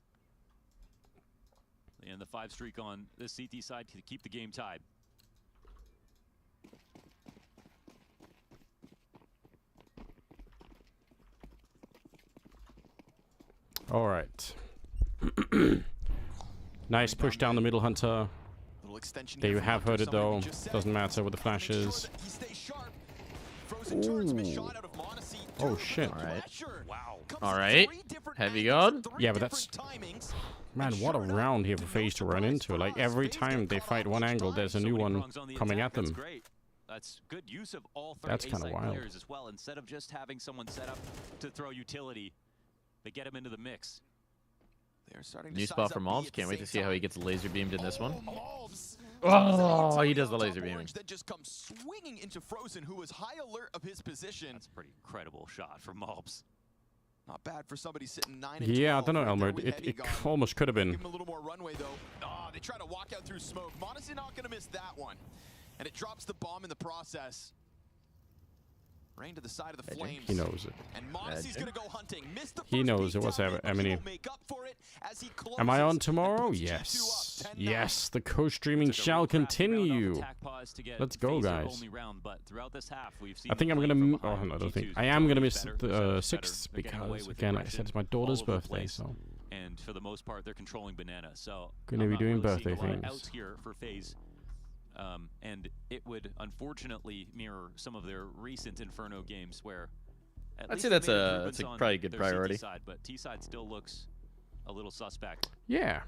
And the 5 streak on this CT side to keep the game tied. All right. Nice push down the middle, Hunter. Little extension There here you from have Hunter, heard it somebody we though. just said. Doesn't matter with the Make sure flashes. that he stays sharp. Frozen turrets missed shot out of Monacy. Oh shit. All right. Wow. All right. Heavy gun. Yeah, but that's... Man, what a round here for FaZe to run into. Like, every time they fight one angle, there's a new one coming at them. That's great. That's good use of all 3 That's kinda A-side wild. players as well. Instead of just having someone set up to throw utility, they get him into the mix. They're starting to New size spot for up B Malbs. at the Can't wait to same see how he time. gets laser beamed in this one. Malbs. Oh, he does the laser beaming. Orange then just comes swinging into Frozen, who was high alert of his position. That's a pretty incredible shot from Malbs. Not bad for somebody sitting 9 and Yeah, I 12 don't know, right there Elmer. with It heavy gun. almost could have been. Give him a little more runway though. Oh, they try to walk out through smoke. Monacy not gonna miss that one, and it drops the bomb in the process. Rain to the side of the flames. He knows it. And Monacy's gonna go hunting. Missed the He first knows it. beat What's down, ever, but he will Emily? make up for it as he Am I on closes and tomorrow? puts G2 Yes. up 10-9. Yes, the co-streaming shall continue. Let's go, guys. I think I'm gonna. Oh, no, I don't think. I am gonna miss the 6th because, again, like I said, it's my daughter's birthday, so. And for the most part, they're controlling Banana. So Gonna I'm be not doing really seeing birthday a lot of things. outs here for FaZe. And it would unfortunately mirror some of their recent Inferno games where at I'd least say they that's made a improvements on probably a good their priority. CT side, but T side still looks a little suspect. Yeah.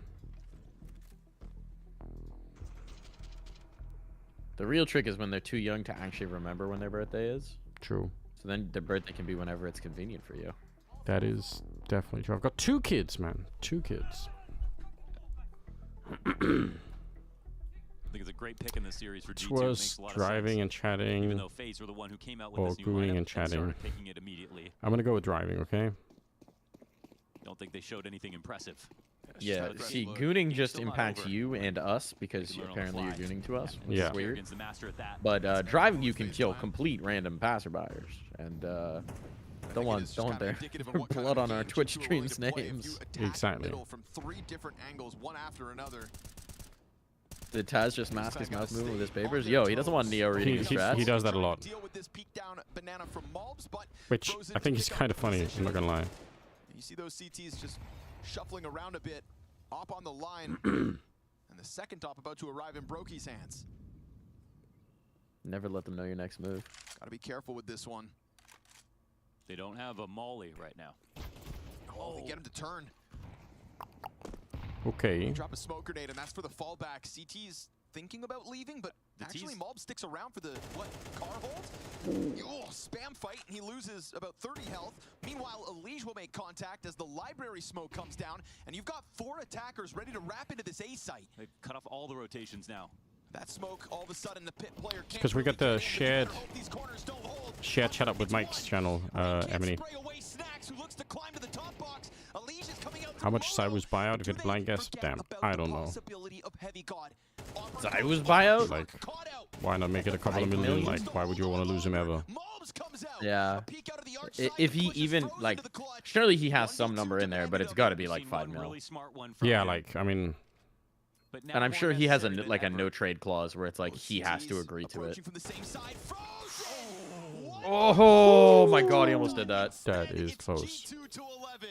The real trick is when they're too young to actually remember when their birthday is. True. So then their birthday can be whenever it's convenient for you. That is definitely true. I've got 2 kids, man. 2 kids. I think it's a great pick in this series for It G2. was Makes a lot of driving sense. and chatting. Even though FaZe were the one who came out with Or this new gooning lineup and chatting. started picking it immediately. I'm gonna go with driving, okay? Don't think they showed anything impressive. Yeah, see, gooning just impacts you and us because apparently you're gooning to us, which Yeah. is weird. Kerrigan's the master at that. But driving, you can kill complete random passerbyers, and don't want their blood on our Twitch streams names. Exactly. From 3 different angles, one after another. Did Taz just mask his mouth moving with his papers? Yo, he doesn't want Neo reading his strats. He does that a lot. Deal with this peek down banana from Malbs, but Which I think is kind of funny, I'm not gonna lie. you see those CTs just shuffling around a bit, op on the line, and the second op about to arrive in Brokey's hands. Never let them know your next move. Gotta be careful with this one. They don't have a Molly right now. Oh, they get him to turn. Okay. Drop a smoke grenade, and that's for the fallback. CT's thinking about leaving, but Actually, Mulb sticks around for the, car hold? Oh, spam fight, and he loses about 30 health. Meanwhile, Elige will make contact as the library smoke comes down, and you've got 4 attackers ready to wrap into this A site. They've cut off all the rotations now. That smoke, all of a sudden, the pit player can't Because we got the shared chat up with Mike's channel, Emily. How much Cyber's buyout if it blind guess? Damn, I don't know. Cyber's buyout? Like, why not make it a couple of million? Like, why would you want to lose him ever? Yeah. If he even, like, surely he has some number in there, but it's got to be like 5 mil. Yeah, like, I mean... And I'm sure he has a no trade clause where it's like he has to agree to it. Oh my god, he almost did that. That is close.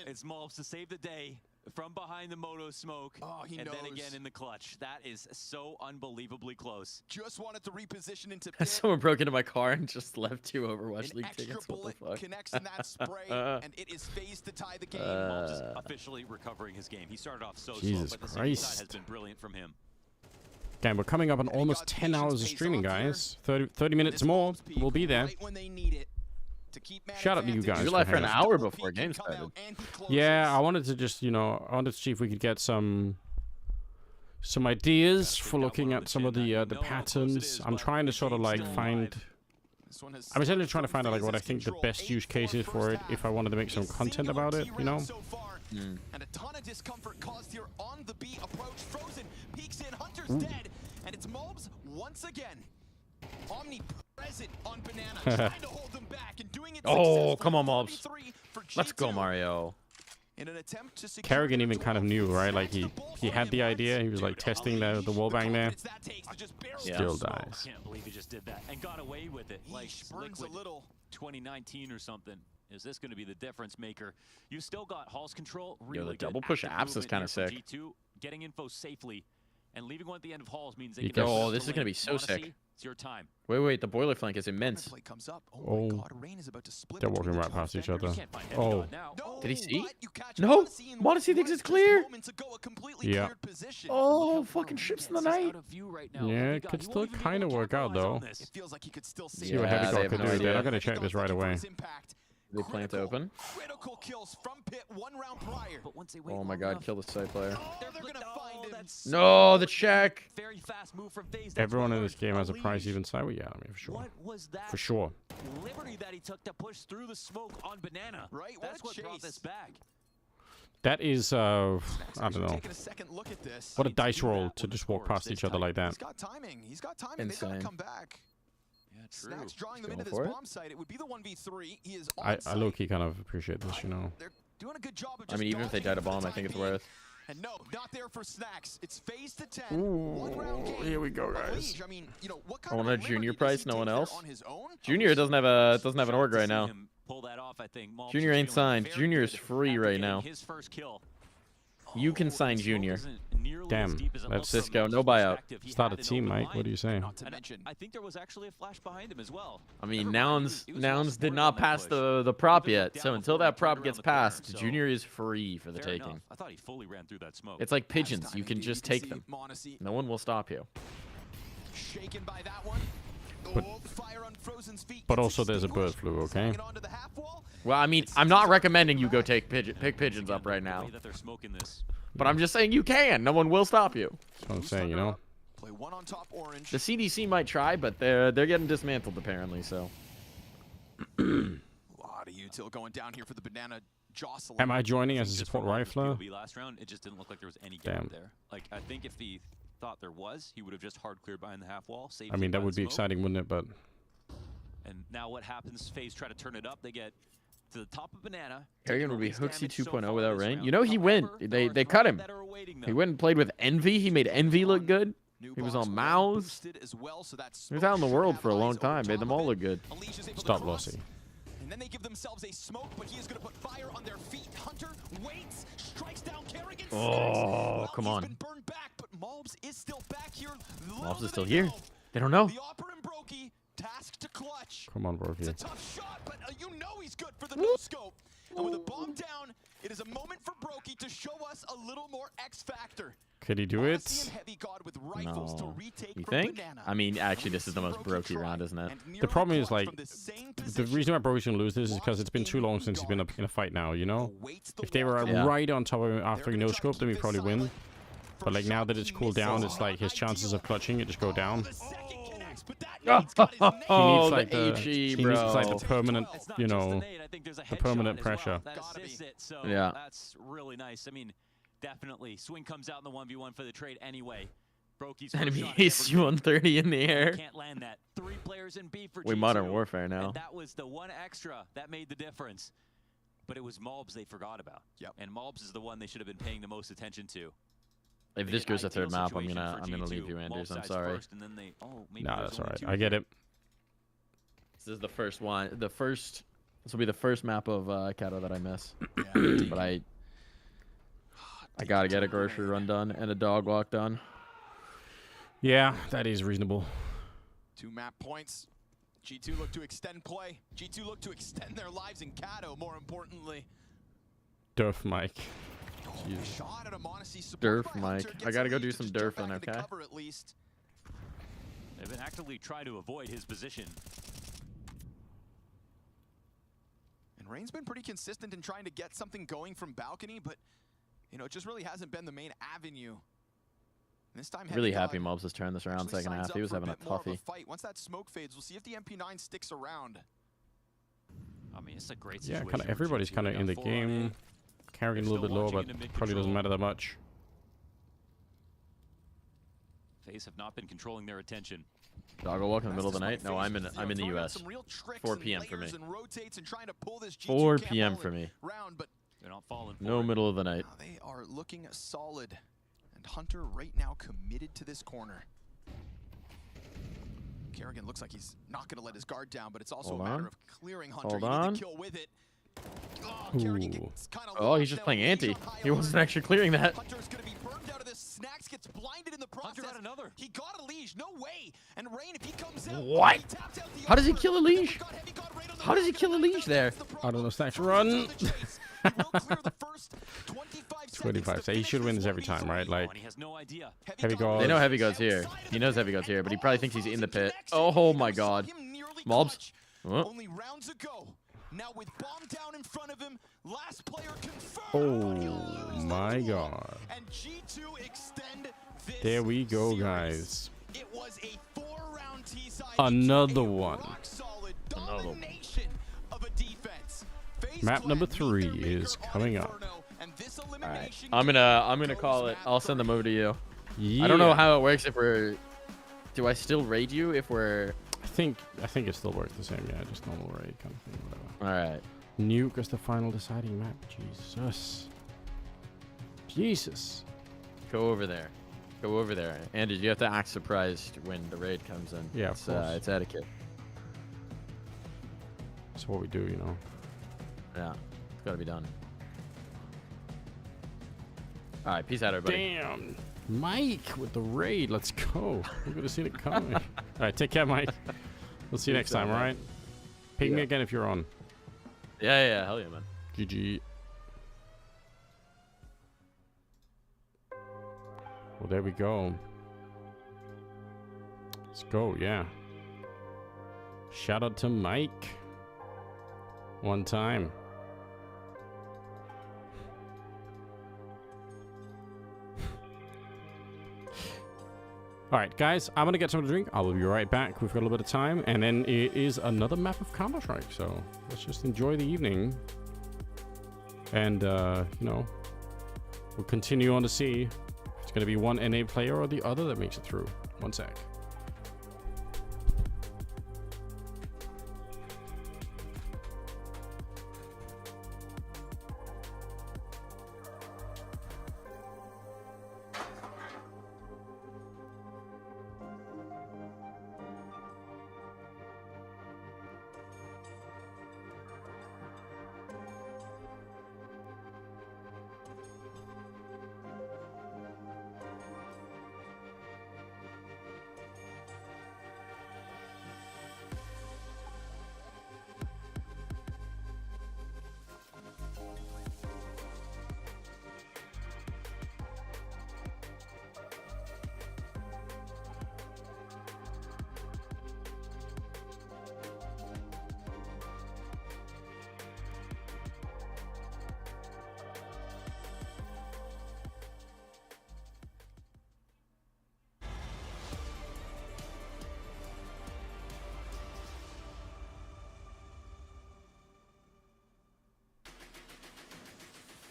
It's Mulbs to save the day from behind the Moto smoke, and then again in the clutch. That is so unbelievably close. Just wanted to reposition into someone broke into my car and just left 2 Overwatch League tickets. What the fuck? Connects in that spray, and it is phased to tie the game. Mulbs is officially recovering his game. He started off so Jesus slow, but the Christ. side has been brilliant from him. Damn, we're coming up on almost 10 hours of streaming, guys. 30 minutes more, we'll be there. Shout out to you guys. You left for an hour before game started. Yeah, I wanted to just, you know, I wanted to see if we could get some ideas for looking at some of the patterns. I'm trying to sort of like find... I'm essentially trying to find out like what I think the best use case is for it if I wanted to make some content about it, you know? And a ton of discomfort caused here on the B approach. Frozen peeks in, Hunter's dead, and it's Mulbs once again. Omnipresent on Banana, trying to hold them back and doing it. Oh, come on, Mulbs. Let's go, Mario. In an attempt to Kerrigan even kind of knew, right? Like he had the idea, he was like testing the wallbang there. Still dies. Can't believe he just did that and got away with it. Like Liquid 2019 or something. Is this going to be the difference maker? You still got Hall's control. Really the double push apps is kind of sick. G2, getting info safely and leaving one at the end of Halls means they can can. Oh, this is going to be so sick. It's your time. Wait, the boiler flank is immense. Oh, they're walking right past each other. Oh, did he see? No, Modesty thinks it's clear. Yeah. Oh, fucking ships in the night. Yeah, it could still kind of work out though. See what Heavy God could do. They're not going to check this right away. They plan to open. Critical kills from Pit 1 round prior. Oh my god, kill the side player. No, the check. Very fast move from FaZe. Everyone in this game has a price even side. Well, yeah, I mean, for sure. What was that? For sure. Liberty that he took to push through the smoke on Banana. Right? That's what brought this back. That is, I don't know. What a dice roll to just walk past each other like that. He's got timing. He's got timing. Insane. They gotta come back. Yeah, true. Snacks drawing them into this bomb site. It would be the 1v3. He is on I low-key kind of appreciate this, you know. They're doing a good job of I mean, even if they died a bomb, I think it's worth. And no, not there for Snacks. It's phase to 10. Ooh, here we go, guys. I mean, you know, what I kind want of a junior price, no one else. on his own? Junior doesn't have an org right now. Pull that off, I think. Junior ain't signed. Junior is free right now. His first kill. You can sign Junior. Damn, that's Cisco, no buyout. Start a team, Mike. What do you say? I think there was actually a flash behind him as well. I mean, Nouns did not pass the prop yet, so until that prop gets passed, Junior is free for the taking. I thought he fully ran through that smoke. It's like pigeons. You can just take them. No one will stop you. Shaken by that one. But also there's a bird flu, okay? Well, I mean, I'm not recommending you go pick pigeons up right now. But I'm just saying you can. No one will stop you. That's what I'm saying, you know? Play one on top orange. The CDC might try, but they're getting dismantled apparently, so. A lot of util going down here for the Banana jostling. Am I joining as a support rifler? Last round, it just didn't look like there was any gap there. Like, I think if he thought there was, he would have just hard cleared behind the half wall. I mean, that would be exciting, wouldn't it? But. And now what happens? FaZe try to turn it up. They get to the top of Banana. Kerrigan would be Hooksy 2.0 without rain. You know, he went. They cut him. He went and played with Envy. He made Envy look good. He was on Mouse. He was out in the world for a long time. Made them all look good. Stop Lossy. And then they give themselves a smoke, but he is going to put fire on their feet. Hunter waits, strikes down Kerrigan. Oh, come on. He's been burned back, but Mulbs is still back here. Mulbs is still here. They don't know. The Opera and Brokey tasked to clutch. Come on, Brokey. It's a tough shot, but you know he's good for the no-scope. And with a bomb down, it is a moment for Brokey to show us a little more X factor. Could he do it? No. You think? I mean, actually, this is the most brokey round, isn't it? The problem is, like, the reason why Broky's going to lose this is because it's been too long since he's been in a fight now, you know? If they were right on top of him after he no-scope, then we probably win. But, like, now that it's cooled down, it's like his chances of clutching it just go down. He needs, like, he needs, like, the permanent, you know, the permanent pressure. Yeah. That's really nice. I mean, definitely. Swing comes out in the 1v1 for the trade anyway. Brokey's Enemy AC 130 in the air. Can't land that. 3 players in B for We G2, Modern Warfare now. And that was the one extra that made the difference. But it was Malbs they forgot about. And Malbs is the one they should have been paying the most attention to. If this goes to third map, I'm gonna leave you, Anders. I'm sorry. Nah, that's alright. I get it. This is the first one. This will be the first map of Kato that I miss. But I gotta get a grocery run done and a dog walk done. Yeah, that is reasonable. 2 map points. G2 look to extend play. G2 look to extend their lives in Kato, more importantly. Durf Mike. Durf Mike. I gotta go do some durfing, okay? They've been actively trying to avoid his position. And Rain's been pretty consistent in trying to get something going from balcony, but, you know, it just really hasn't been the main avenue. And this time, Really happy Mobs has turned this around second half. He was having a toughie. Once that smoke fades, we'll see if the MP9 sticks around. I mean, it's a great situation. Yeah, kind of everybody's kind of in the game. Carrying a little bit lower, but probably doesn't matter that much. FaZe have not been controlling their attention. Doggo walk in the middle of the night? No, I'm in the US. 4 p.m. for me. 4 p.m. for me. They're not falling. No middle of the night. They are looking solid, and Hunter right now committed to this corner. Kerrigan looks like he's not going to let his guard down, but it's also a matter of clearing Hunter. Hold on. The kill with it. Oh, he's just playing anti. He wasn't actually clearing that. Hunter's going to be burned out of this. Snacks gets blinded in the process. Hunter had another. He got a leash. No way. And Rain, if he comes out, what? How does he kill a leash? How does he kill a leash there? I don't know. Snacks run. 25. So he should win this every time, right? Like, Heavy God. They know Heavy God's here. He knows Heavy God's here, but he probably thinks he's in the pit. Oh my God. Mobs. Only rounds ago. Now with bomb down in front of him, last player confirmed. Oh my God. And G2 extend this there we go, guys. It was a 4-round T-side. Another one. Another one. Of a defense. Map number 3 is coming up. Alright. I'm gonna call it. I'll send them over to you. Yeah. I don't know how it works if we're. Do I still raid you if we're? I think it still works the same. Yeah, just normal raid kind of thing. Whatever. All right. Nuke is the final deciding map. Jesus. Go over there. Go over there. Andy, you have to act surprised when the raid comes in. Yeah, of course. It's etiquette. That's what we do, you know. Yeah, it's gotta be done. All right, peace out, everybody. Damn, Mike with the raid. Let's go. We could have seen it coming. All right, take care, Mike. We'll see you next time. All right. Ping me again if you're on. Yeah, hell yeah, man. GG. Well, there we go. Let's go, yeah. Shout out to Mike. One time. All right, guys, I'm going to get something to drink. I will be right back. We've got a little bit of time. And then it is another map of Counter-Strike. So let's just enjoy the evening. And, you know, we'll continue on to see if it's going to be one NA player or the other that makes it through. One sec.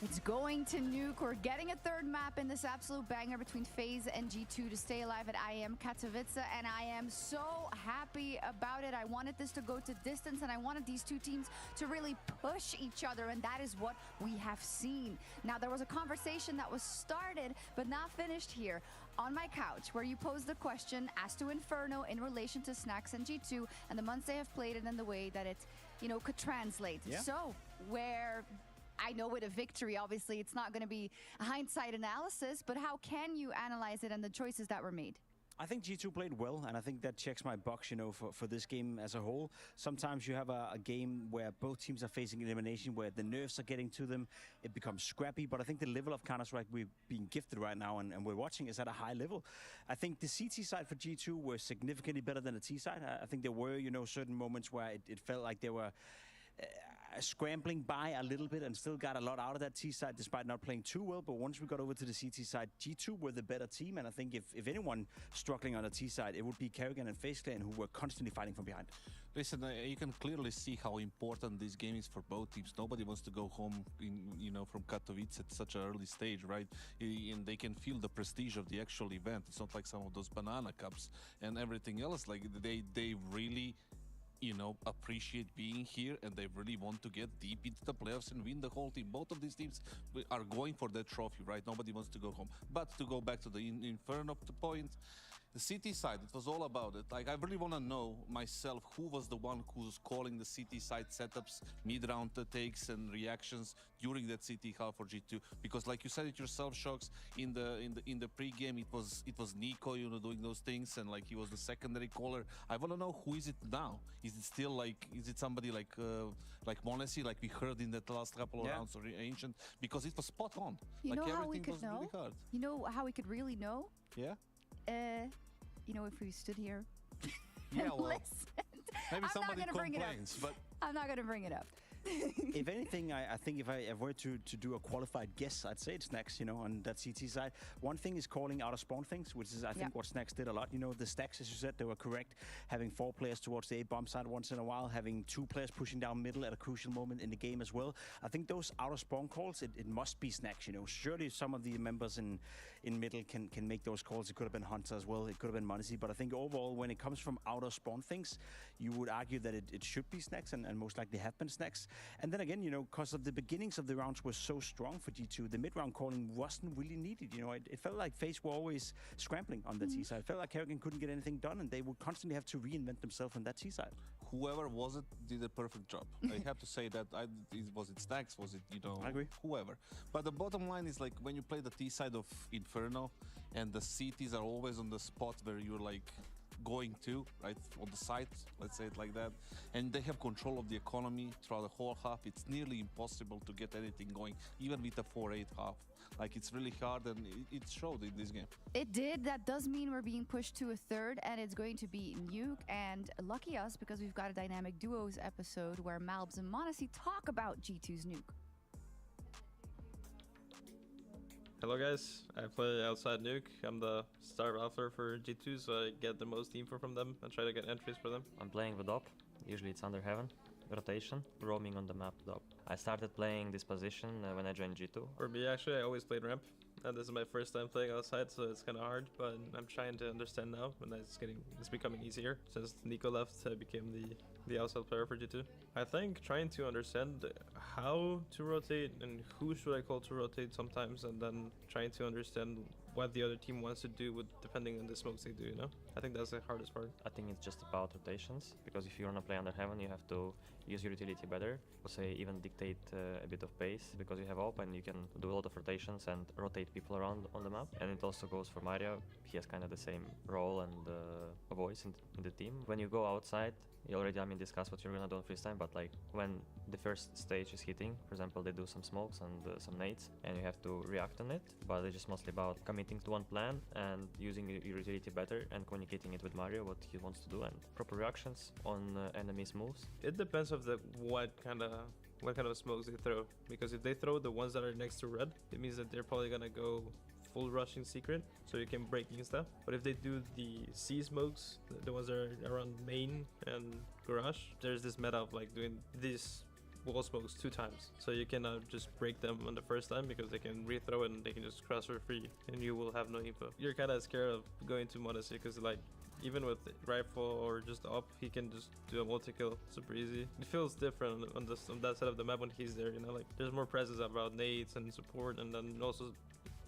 It's going to Nuke. We're getting a third map in this absolute banger between FaZe and G2 to stay alive at IEM Katowice, and I am so happy about it. I wanted this to go to distance, and I wanted these two teams to really push each other, and that is what we have seen. Now, there was a conversation that was started but not finished here on my couch, where you posed the question as to Inferno in relation to Snax and G2 and the months they have played it and the way that it, you know, could translate. Yeah. So, where I know with a victory, obviously, it's not going to be a hindsight analysis, but how can you analyze it and the choices that were made? I think G2 played well, and I think that checks my box, you know, for this game as a whole. Sometimes you have a game where both teams are facing elimination, where the nerves are getting to them, it becomes scrappy, but I think the level of Counter-Strike we're being gifted right now and we're watching is at a high level. I think the CT side for G2 were significantly better than the T side. I think there were, you know, certain moments where it felt like they were scrambling by a little bit and still got a lot out of that T side despite not playing too well. But once we got over to the CT side, G2 were the better team, and I think if anyone struggling on the T side, it would be Karrigan and FaZe Clan, who were constantly fighting from behind. Listen, you can clearly see how important this game is for both teams. Nobody wants to go home, from Katowice at such an early stage, right? And they can feel the prestige of the actual event. It's not like some of those banana cups and everything else. Like they really, appreciate being here, and they really want to get deep into the playoffs and win the whole team. Both of these teams are going for that trophy, right? Nobody wants to go home. But to go back to the Inferno point, the CT side, it was all about it. Like, I really want to know myself who was the one who's calling the CT side setups, mid-round takes and reactions during that CT half for G2. Because, like you said it yourself, Shocks, in the pre-game, it was Nico, doing those things, and like he was the secondary caller. I want to know who is it now. Is it still is it somebody like Monesi, like we heard in that last couple of rounds, or Ancient? Because it was spot on. You know how we everything could was know? really hard. You know how we could really know? Yeah. If we stood here Yeah, and well, listened. maybe I'm somebody not gonna bring it up. complains, but I'm not going to bring it up. If anything, I think if I were to do a qualified guess, I'd say it's Snax, on that CT side. One thing is calling out of spawn things, which is, I think, what Snax did a lot. The stacks, as you said, they were correct. Having 4 players towards the A-bomb side once in a while, having 2 players pushing down middle at a crucial moment in the game as well. I think those out of spawn calls, it must be Snax, Surely some of the members in middle can make those calls. It could have been Hunter as well. It could have been Monesi. But I think overall, when it comes from out of spawn things, you would argue that it should be Snax, and most likely have been Snax. And then again, because of the beginnings of the rounds were so strong for G2, the mid-round calling wasn't really needed. It felt like FaZe were always scrambling on the T side. It felt like Karrigan couldn't get anything done, and they would constantly have to reinvent themselves on that T side. Whoever was it did a perfect job. I have to say that. Was it Snax? Was it, I agree. Whoever. But the bottom line is, like, when you play the T side of Inferno, and the CTs are always on the spot where you're like going to, right, on the site, let's say it like that, and they have control of the economy throughout the whole half, it's nearly impossible to get anything going, even with a 4-8 half. Like, it's really hard, and it showed in this game. It did. That does mean we're being pushed to a third, and it's going to be Nuke. And lucky us, because we've got a Dynamic Duos episode where Malbs and Monesi talk about G2's Nuke. Hello guys, I play outside Nuke. I'm the star rifler for G2, so I get the most info from them and try to get entries for them. I'm playing with op. Usually it's under heaven. Rotation, roaming on the map with op. I started playing this position when I joined G2. For me, actually, I always played ramp. And this is my first time playing outside, so it's kind of hard, but I'm trying to understand now, and it's becoming easier. Since Nico left, I became the outside player for G2. I think trying to understand how to rotate and who should I call to rotate sometimes, and then trying to understand what the other team wants to do depending on the smokes they do, I think that's the hardest part. I think it's just about rotations, because if you want to play under heaven, you have to use your utility better. Or say even dictate a bit of pace, because you have op and you can do a lot of rotations and rotate people around on the map. And it also goes for Mario. He has kind of the same role and voice in the team. When you go outside, you already discuss what you're gonna do on freestyle, but like when the first stage is hitting, for example, they do some smokes and some nades, and you have to react on it. But it's just mostly about committing to one plan and using your utility better and communicating it with Mario what he wants to do and proper reactions on enemies' moves. It depends of what kind of smokes they throw, because if they throw the ones that are next to red, it means that they're probably gonna go full rushing secret, so you can break and stuff. But if they do the C smokes, the ones that are around main and garage, there's this meta of like doing this wall smokes 2 times, so you cannot just break them on the first time because they can rethrow it and they can just cross for free, and you will have no info. You're kind of scared of going to Monacy because like even with rifle or just up, he can just do a multi-kill super easy. It feels different on that side of the map when he's there, you know, like there's more presence about nades and support, and then also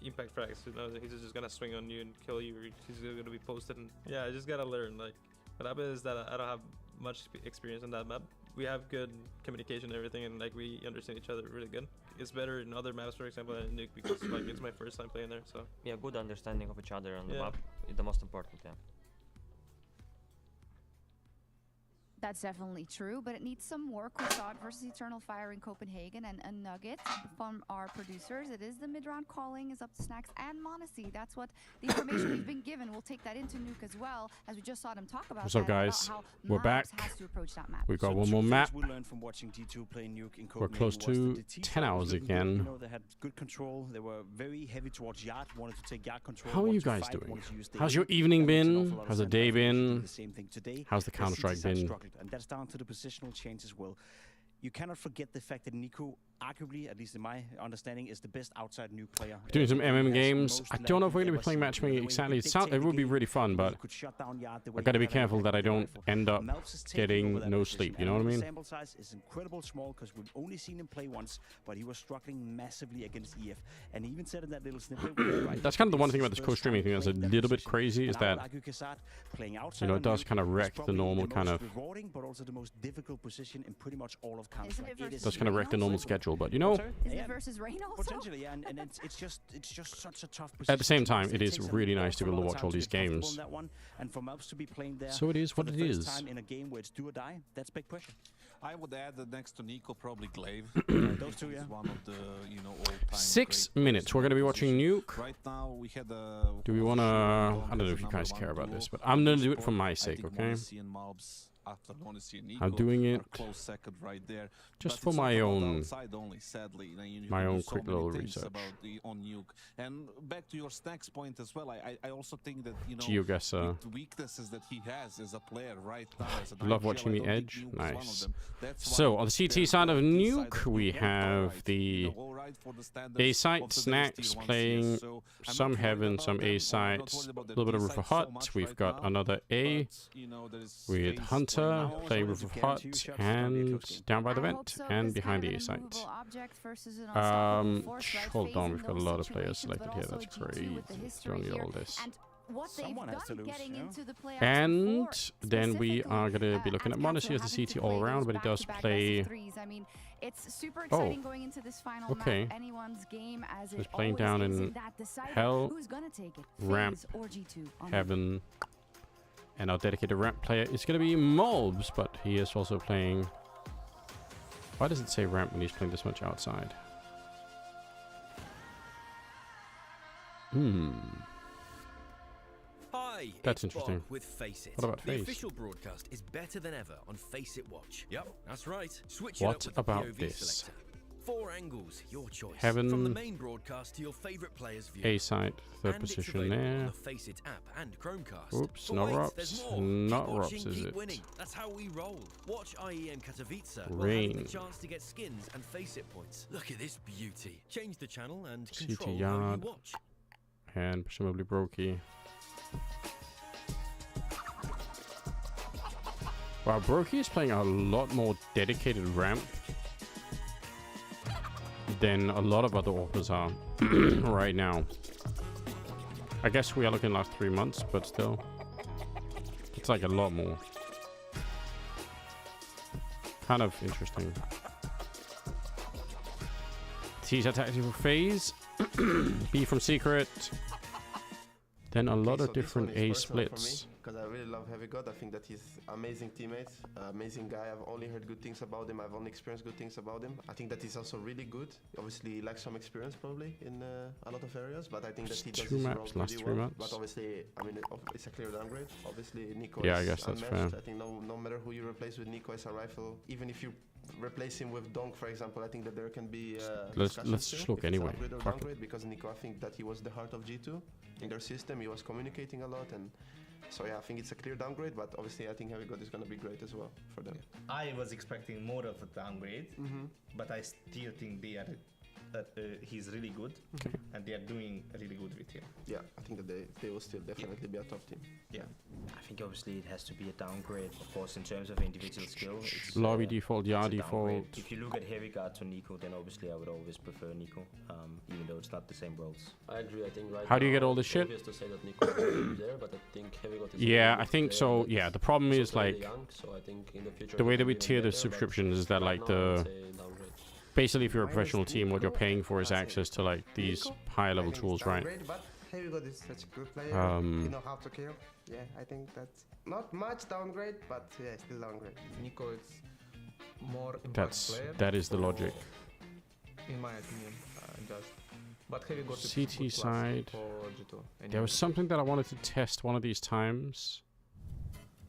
impact frags, you know, he's just gonna swing on you and kill you, or he's gonna be posted, and yeah, I just gotta learn. Like what happens is that I don't have much experience on that map. We have good communication and everything, and like we understand each other really good. It's better in other maps, for example, than Nuke, because like it's my first time playing there. So yeah, good understanding of each other on the map is the most important. Yeah. That's definitely true, but it needs some work. We saw it versus Eternal Fire in Copenhagen, and a nugget from our producers. It is the mid-round calling is up to Snacks and Monacy. That's what the information we've been given. We'll take that into Nuke as well, as we just saw them talk about. What's up, guys? We're back. We've got one more map. We learned from watching D2 play Nuke in Copenhagen. We're close to 10 hours again. You know, they had good control. They were very heavy towards Yard. Wanted to take Yard control. How are you guys doing? How's your evening been? How's the day been? How's the Counter-Strike been? And that's down to the positional change as well. You cannot forget the fact that Nico, arguably, at least in my understanding, is the best outside Nuke player. Doing some MM games. I don't know if we're going to be playing matchmaking exactly. It would be really fun, but I got to be careful that I don't end up getting no sleep. You know what I mean? Sample size is incredibly small because we've only seen him play once, but he was struggling massively against EF. And he even said in that little snippet, that's kind of the one thing about this co-streaming thing that's a little bit crazy is that, you know, it does kind of wreck the normal kind of. But also the most difficult position in pretty much all of Counter-Strike. That's kind of wreck the normal schedule, but you know. Is it versus Rain also? Potentially, yeah, and it's just such a tough position. At the same time, it is really nice to be able to watch all these games. And for Malps to be playing there so it is what it is. Time in a game where it's do or die, that's big pressure. I would add that next to Nico, probably Glaive. Those two, yeah. One of the, you know, all-time 6 minutes. We're gonna be watching Nuke. Right now, we had a. Do we wanna? I don't know if you guys care about this, but I'm gonna do it for my sake, okay? I'm doing it just for my own quick little research. And back to your Snacks point as well, I also think that, you know, GeoGuessr. the weaknesses that he has as a player right now. You love watching me edge? Nice. So on the CT side of Nuke, we have the A site, Snacks playing some Heaven, some A sites, a little bit of Roof of Hut. We've got another A with Hunter playing Roof of Hut and down by the vent and behind the A site. Hold on, we've got a lot of players selected here. That's crazy. Don't need all this. And then we are going to be looking at Monacy as the CT all around, but it does play. It's super exciting going into this final okay. map. Anyone's game as it playing down in Hell, Ramp, Heaven, and our dedicated ramp player is going to be Mobs, but he is also playing. Why does it say ramp when he's playing this much outside? Hi, that's interesting. Bob with Face It. What about the Face? official broadcast is better than ever on Face It Watch. Yep, that's right. Switch what it up with about the POV this? Selector. 4 angles, your choice. Heaven, from the main broadcast to your favorite player's view. A site, third position there. On the Face It app and Chromecast. Oops, not Rops. Not Rops, is it? Winning. That's how we roll. Watch IEM Katowice. Rain. The chance to get skins and Face It points. Look at this beauty. Change the channel and CT control Yard. how you watch. And presumably Brokey. Wow, Brokey is playing a lot more dedicated ramp than a lot of other authors are right now. I guess we are looking last 3 months, but still. It's like a lot more. Kind of interesting. T's a tactical phase. B from Secret. Then a lot of different A splits. Because I really love Heavy God. I think that he's amazing teammate, amazing guy. I've only heard good things about him. I've only experienced good things about him. I think that he's also really good. Obviously, he lacks some experience probably in a lot of areas, but I think that he does his role last really 3 well. months. But obviously, I mean, it's a clear downgrade. Obviously, Nico yeah, is I guess that's unmatched. fair. I think no matter who you replace with Nico as a rifle, even if you replace him with Donk, for example, I think that there can be let's just look anyway. Downgrade, because Nico, I think that he was the heart of G2 in their system. He was communicating a lot, and So yeah, I think it's a clear downgrade, but obviously I think Heavy God is going to be great as well for them. I was expecting more of a downgrade, but I still think they are. He's really good, and they are doing really good with him. Yeah, I think that they will still definitely be a top team. Yeah, I think obviously it has to be a downgrade. Of course, in terms of individual skill, it's Lobby default, yeah, it's a default. downgrade. If you look at Heavy Guard to Nico, then obviously I would always prefer Nico, even though it's not the same roles. I agree. I think right How do you now get all this it's shit? obvious to say that Nico is there, but I think Heavy Guard is Yeah, a I think player, so. but Yeah, the problem is also really like young, so I think in the future the way he that will we be tier even the better, subscriptions but is that right like now I would the say downgrade. basically if you're a professional team, what you're paying for is access to like these higher level tools, right? But Heavy God is such a good player. You know how to kill. Yeah, I think that's not much downgrade, but yeah, still downgrade. Nico is more impact player. That is the logic. In my opinion, just. But Heavy God is CT good side. for G2. There was something that I wanted to test one of these times.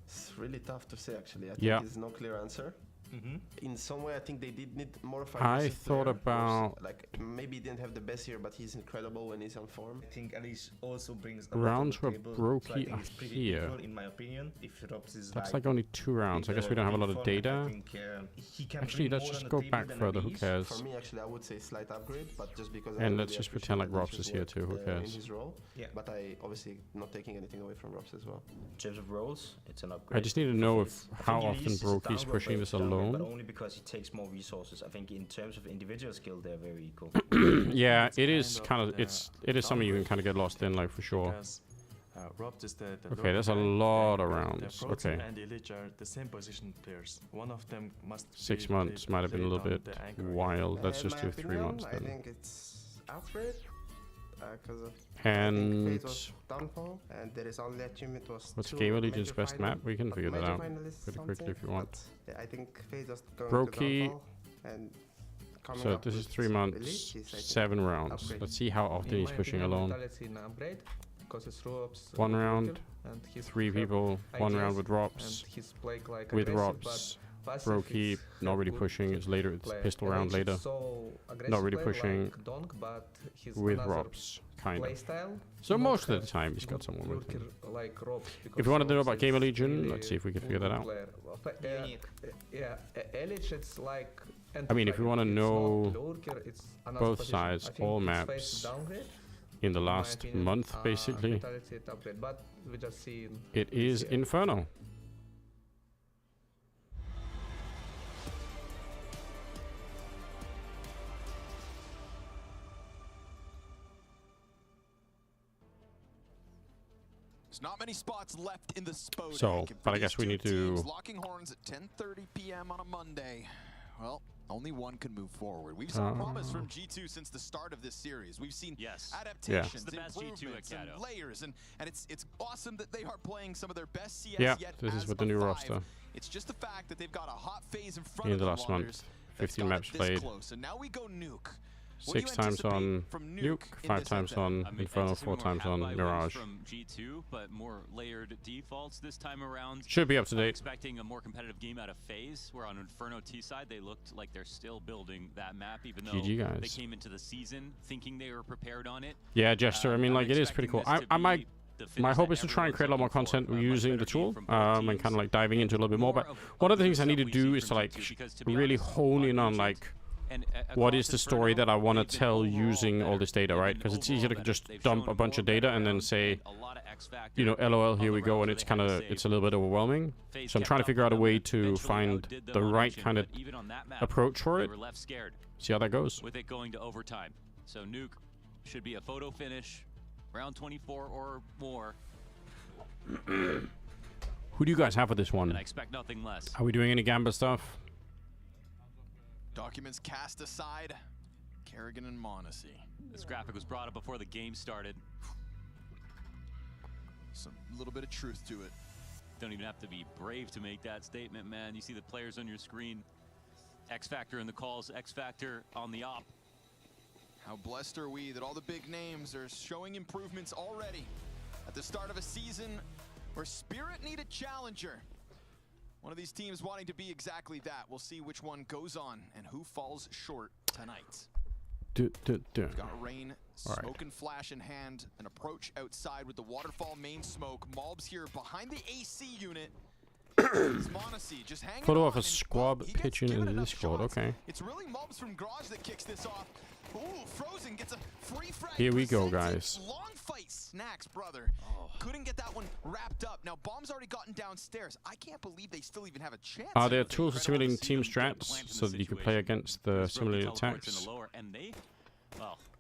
It's really tough to say actually. I think Yeah. there's no clear answer. In some way, I think they did need more of a I aggressive thought player. about- like maybe he didn't have the best year, but he's incredible when he's on form. I think Alice also brings a Rounds lot were on the table, so I brokey think it's pretty here. equal, in my opinion. If Robs is That's like only 2 rounds. I guess we don't have a lot of data. I think, he can Actually, bring let's more just on go the table back than further. Who Alice. cares? For me, actually, I would say slight upgrade, but just because. I And really let's just pretend like appreciate Robs is here Alicia's too. Who work, cares? in his role. Yeah. But I obviously not taking anything away from Robs as well. In terms of roles, it's an upgrade. I just need to know if I how think often Elise is a Brokey's downgrade, pushing but this it's a downgrade, but alone. only because he takes more resources. I think in terms of individual skill, they're very equal. Yeah, it is kind of it is something you can kind of get lost in, like for sure. Robbed is the Okay, that's a local guy, lot and, of the rounds. Frozen Okay. and Illich are the same position players. One of them must 6 be months might have been a little played bit on the anchor. wild. Let's In just my do 3 opinion, months I then. think it's upgrade because of And Fate was downfall, and there is only achievement was what's two Game of Legion's major best final- map? We can figure that major out finalists pretty quickly if you something, want. but yeah, I think Fate was going Brokey. to downfall, and coming So up this is with 3 months, Elite is, I think, 7 rounds. upgrade. Let's see how often he's pushing alone. It's an upgrade because it's Robs. 1 round, and he's 3 have people, 1 round ideas, with Robs. and he's playing like With aggressive, Robs. but passive Brokey, is not really good pushing. It's later. It's player. pistol And round it's later. so aggressive Not really player pushing. like Donk, but he's With another Robs, kind play of. style. So Not most of have the time he's got good someone with him. lurker like Robs, If because you wanted to know Robs about Game of is Legion, really let's see if we can figure good that out. player. Well, yeah, Illich, it's like. I mean, if you want to It's know not lurker, it's another both position. I sides, think all it's Fate's maps downgrade, in the in my last opinion. month, basically, Vitality it's upgrade, but we just see it is Inferno. There's not many spots left in the Spodek. So, And for but I these guess we two need teams, to. locking horns at 10:30 p.m. on a Monday. Well, only one can move forward. We've seen promise from G2 since the start of this series. We've seen adaptations, It's the best G2 improvements, at and Kato. layers, and it's awesome that they are playing some of their best CS Yeah, yet this is as with the a new five. roster. It's just the fact that they've got a hot phase in front In of the them, last Wanderers, month, that's 15 got it maps this played. close. And now we go Nuke. What do you 6 times anticipate on from Nuke, in 5 this times update? on Inferno, 4 times on Mirage. From G2, but more layered defaults this time around. Should be up to I'm date. expecting a more competitive game out of FaZe, where on Inferno T side they looked like they're still building that map, even though GG guys. they came into the season thinking they were prepared on it. Yeah, Jester. I mean, I'm like, it is pretty cool. expecting this to I might. be the My finish hope that is to try and create a lot more everyone's looking content for, using much the better tool, game from both and teams. kind of like diving into a little bit more. But one of the things I need to do is to like really hone in on like what is the story that I want to tell using all this data, right? Because it's easy to just dump a bunch of data and then say, you know, LOL, here we go, and it's kind of it's a little bit overwhelming. So I'm trying to figure out a way to find the right kind of approach for it. They were left scared. See how that goes. With it going to overtime. So Nuke should be a photo finish, round 24 or more. Who do you guys have for this one? And I expect nothing less. Are we doing any Gamba stuff? Documents cast aside, Kerrigan and Monacy. This graphic was brought up before the game started. Some little bit of truth to it. Don't even have to be brave to make that statement, man. You see the players on your screen. X Factor in the calls, X Factor on the op. How blessed are we that all the big names are showing improvements already at the start of a season where Spirit need a challenger. One of these teams wanting to be exactly that. We'll see which one goes on and who falls short tonight. Got Rain, All smoke and flash in hand, an approach outside with the waterfall main smoke. Mobs here behind the AC unit. It's Monacy just hanging Photo on, of a and, squad well, he gets pitching given into enough this squad. shots. Okay. It's really Mobs from Garage that kicks this off. Ooh, Frozen gets a free frag. Here we go, guys. Long fight, Snacks, brother. Couldn't get that one wrapped up. Now, Bomb's already gotten downstairs. I can't believe they still even have a chance. Are there tools for simulating team strats so that you can play against the simulated attacks?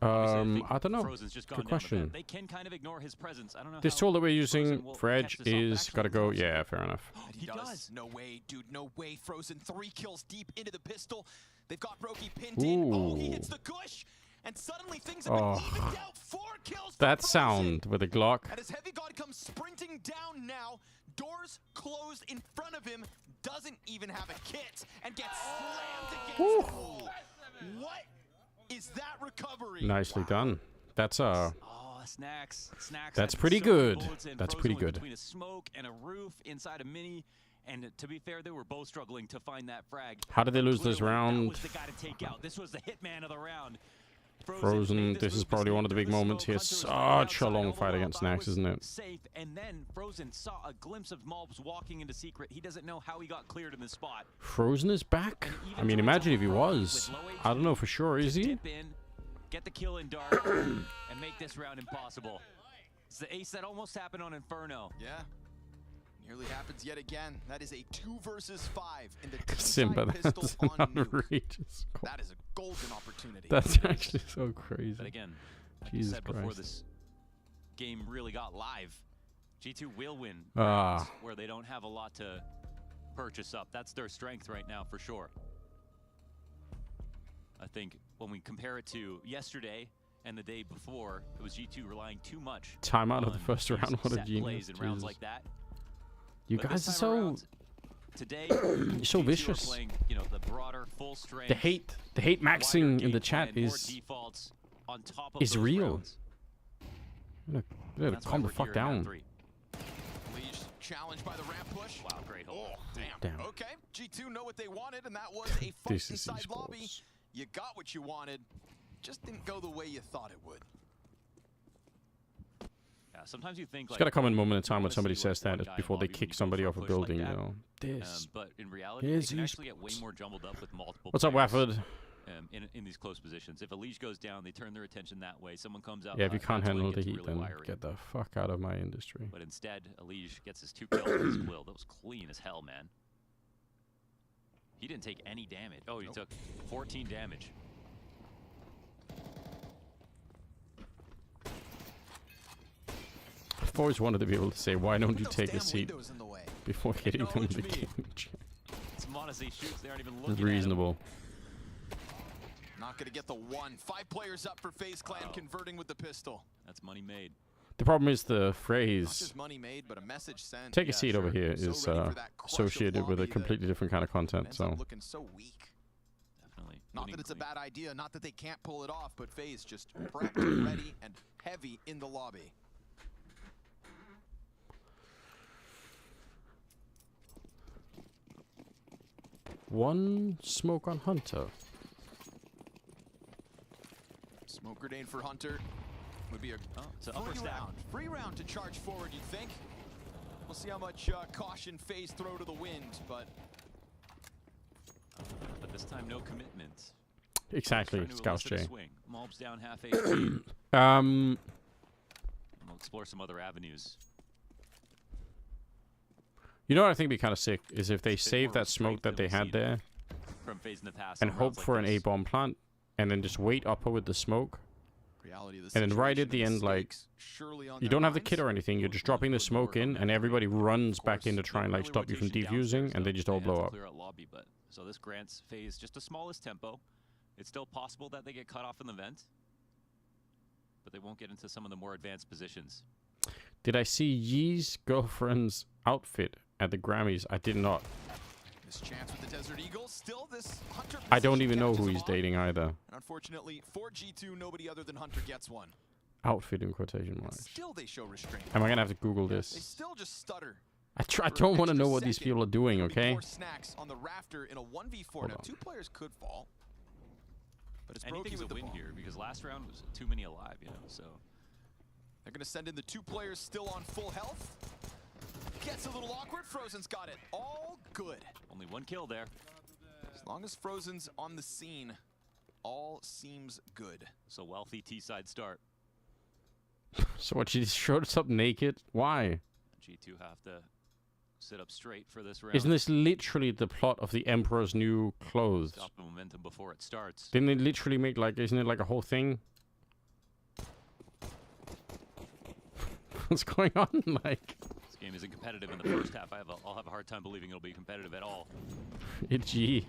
I don't know. Good question. They can kind of ignore his presence. I don't know. This tool that we're using for Edge is gotta go. Yeah, fair enough. He does. No way, dude. No way. Frozen 3 kills deep into the pistol. They've got Brokey pinned in. Oh, he hits the gush. And suddenly things have been evened out. 4 kills. That sound with a Glock. And as Heavy God comes sprinting down now, doors closed in front of him, doesn't even have a kit, and gets slammed against the wall. What is that recovery? Nicely done. That's Snacks. That's had pretty so many good. bullets in. That's Frozen pretty went good. Between a smoke and a roof inside a mini, and to be fair, they were both struggling to find that frag. How did they lose this Clearly, round? That was the guy to take out. This was the hitman of the round. Frozen, this is probably one of the big moments here. Such a long fight against Snacks, isn't it? Safe, and then Frozen saw a glimpse of Mobs walking into secret. He doesn't know how he got cleared in this spot. Frozen is back? I mean, imagine if he was. I don't know for sure, is he? Dip in, get the kill in dark, and make this round impossible. It's the ace that almost happened on Inferno. Yeah. Nearly happens yet again. That is a 2 versus 5 in the Simba, T-side pistol that's on Nuke. outrageous. That is a golden opportunity. That's actually so crazy. But again, like Jesus you said before Christ. this game really got live, G2 will win Ah. rounds where they don't have a lot to purchase up. That's their strength right now for sure. I think when we compare it to yesterday and the day before, it was G2 relying too much Timeout of the on first these round. What a set genius. plays in rounds Jesus. like that. You But guys this are time so around, today, you're so G2 are vicious. playing, the broader full strength. The hate maxing wider in the game chat plan, more is defaults on top of is those real. rounds. Gotta calm the fuck down. Leash challenged by the ramp push. Wow, great hold. Oh, damn. Okay, G2 know what they wanted, and that was a fight This is inside esports. lobby. You got what you wanted, just didn't go the way you thought it would. Yeah, sometimes you think There's like got to come a moment in time when wanna somebody see, like, says that one is guy before they lobby when kick you go somebody for a off a push like building. that. You know, this. But in reality, Here's it can actually get way esports. more jumbled up with multiple. What's up, players, Wafford? in these close positions. If a leash goes down, they turn their attention that way. Someone comes out. Yeah, if you can't that's when it handle the gets heat, really then wiry. get the fuck out of my industry. But instead, Elige gets his 2 kills with his quill. That was clean as hell, man. He didn't take any damage. Oh, he took 14 damage. I've always wanted to be able to say, why don't you take a seat before hitting them with the cage? It's Monacy shoots. They aren't even It's looking reasonable. Not gonna get the one. 5 players up for FaZe Clan converting with the pistol. That's money made. The problem is the Not phrase just money made, but a message sent. "take a Yeah, seat sure. over here" So is ready for that crush of associated with a lobby that completely different kind of content. ends So up looking so weak. Definitely. Not that it's a bad idea, not that they can't pull it off, but FaZe just prepped, ready, and heavy in the lobby. one smoke on Hunter. Smoke grenade for Hunter would be a it's an upper free stack. round. Free round to charge forward, you'd think. We'll see how much caution FaZe throw to the wind, but this time, no commitment. Exactly, Trying to Scouse elicit a J. swing. Mob's down half HP. We'll explore some other avenues. You know what I think would be kind of sick is if they save that smoke that they had there From FaZe in the past and on hope rounds like for an this. A-bomb plant and then just wait upper with the smoke. reality of the And then right at the situation, end, like, stakes surely on you their don't have the minds. kit or anything, you're just dropping the smoke in, and everybody runs back in to try and, like, stop you from defusing, and they just all blow up. Clear out lobby, but so this grants FaZe just the smallest tempo. It's still possible that they get cut off in the vent, but they won't get into some of the more advanced positions. Did I see Yee's girlfriend's outfit at the Grammys? I did not. This chance with the Desert Eagle, still this Hunter I don't position even know catches who him he's off. dating either. And unfortunately, for G2, nobody other than Hunter gets one. Outfit in quotation marks. Still they show restraint. Am I gonna have to Google They this? still just stutter. I don't want to know what these people are doing, okay? More snacks on the rafter in a 1v4. Now, 2 players could fall. But it's Anything is a win here because last round was too many alive, you know. So they're going to send in the 2 players still on full health. Gets a little awkward. Frozen's got it all good. Only 1 kill there. As long as Frozen's on the scene, all seems good. So wealthy T-side start. So what, she just showed us up naked? Why? G2 have to sit up straight for this round. Isn't this literally the plot of the Emperor's New Clothes? Stop the momentum before it starts. Didn't it literally make like, isn't it like a whole thing? What's going on? Like, this game isn't competitive in the first half. I'll have a hard time believing it'll be competitive at all. Itchy.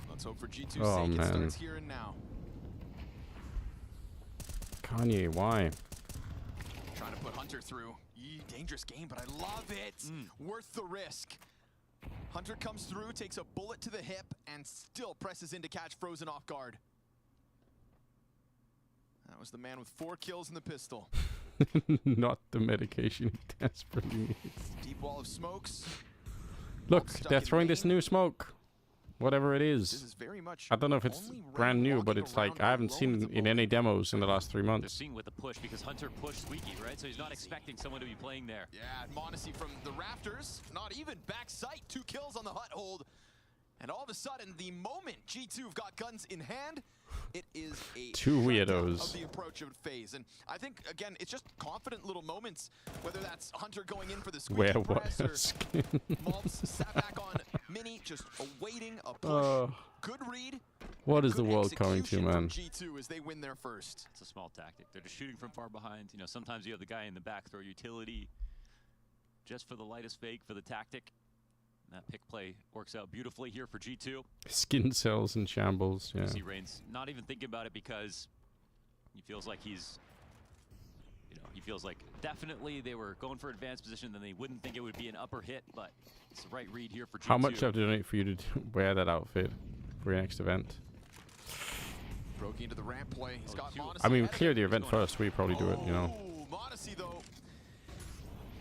Let's hope for G2's sake it starts here and now. Kanye, why? Trying to put Hunter through. Dangerous game, but I love it. Worth the risk. Hunter comes through, takes a bullet to the hip, and still presses in to catch Frozen off guard. That was the man with 4 kills in the pistol. Not the medication he desperately needs. Deep wall of smokes. Look, they're throwing this new smoke. Whatever it is. This is very much I don't know if it's brand new, but it's like, I haven't seen it in any demos in the last 3 They're months. seeing with the push because Hunter pushed Squeaky, right? So he's not expecting someone to be playing there. Yeah, Monacy from the rafters. Not even back sight. 2 kills on the hut hold. And all of a sudden, the moment G2 have got guns in hand, it is a 2 weirdos of the approach of phase. And I think, again, it's just confident little moments, whether that's Hunter going in for the squeaky press or Malbs sat back on Mini, just awaiting a push. Good read. What is the world coming to, man? G2 as they win their first. It's a small tactic. They're just shooting from far behind. You know, sometimes you have the guy in the back throw utility just for the lightest fake for the tactic. That pick play works out beautifully here for G2. Skin cells in shambles, yeah. You see Reigns not even thinking about it because he feels like he's, you know, he feels like definitely they were going for advanced position, then they wouldn't think it would be an upper hit, but it's the right read here for G2. How much do I have to donate for you to wear that outfit for your next event? Broke into the ramp play. He's got Monacy. I mean, clear the event first. We probably do it, you know. Monacy, though.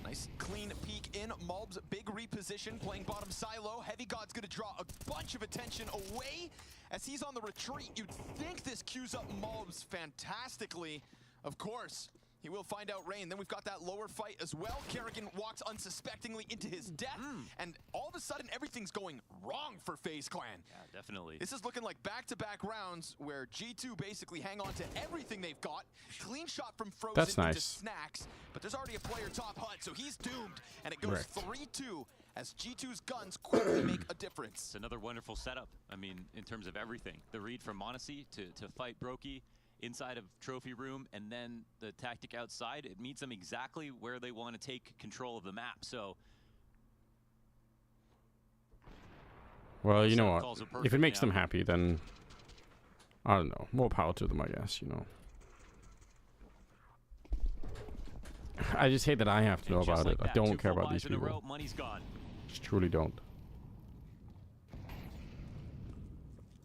Nice clean peek in. Malbs big reposition, playing bottom silo. Heavy God's gonna draw a bunch of attention away as he's on the retreat. You'd think this queues up Malbs fantastically. Of course, he will find out Rain. Then we've got that lower fight as well. Kerrigan walks unsuspectingly into his death, and all of a sudden everything's going wrong for FaZe Clan. Yeah, definitely. This is looking like back-to-back rounds where G2 basically hang on to everything they've got. Clean shot from Frozen That's nice. into Snacks, but there's already a player top hut, so he's doomed, and it goes 3-2 as G2's guns quickly make a difference. It's another wonderful setup. I mean, in terms of everything. The read from Monacy to fight Brokey inside of Trophy Room, and then the tactic outside, it meets them exactly where they want to take control of the map. So, well, you know what? If it makes them happy, then I don't know. More power to them, I guess. You know. I just hate that I have to know about it. I don't care about these people. Money's gone. Just truly don't.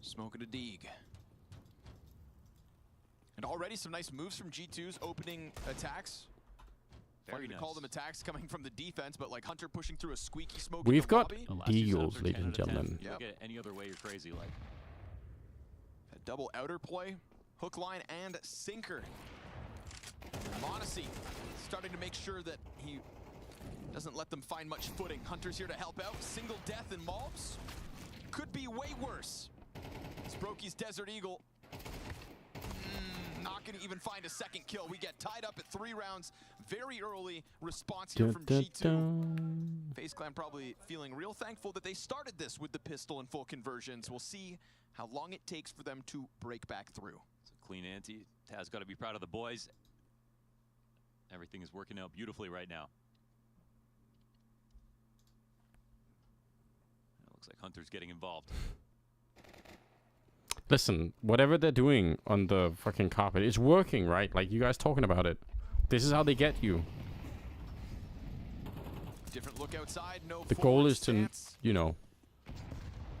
Smoking a Deeg. And already some nice moves from G2's opening attacks. Very nice. To call them attacks coming from the defense, but like Hunter pushing through a squeaky smoke. We've got deals, ladies and gentlemen. Look at any other way, you're crazy. Like a double outer play, hook line and sinker. Monacy starting to make sure that he doesn't let them find much footing. Hunter's here to help out. Single death in Malbs. Could be way worse. It's Brokey's Desert Eagle. Not going to even find a second kill. We get tied up at 3 rounds. Very early response here from G2. FaZe Clan probably feeling real thankful that they started this with the pistol and full conversions. We'll see how long it takes for them to break back through. It's a clean ante. Taz got to be proud of the boys. Everything is working out beautifully right now. It looks like Hunter's getting involved. Listen, whatever they're doing on the fucking carpet, it's working, right? Like, you guys talking about it. This is how they get you. Different look outside, no. The goal is to, you know.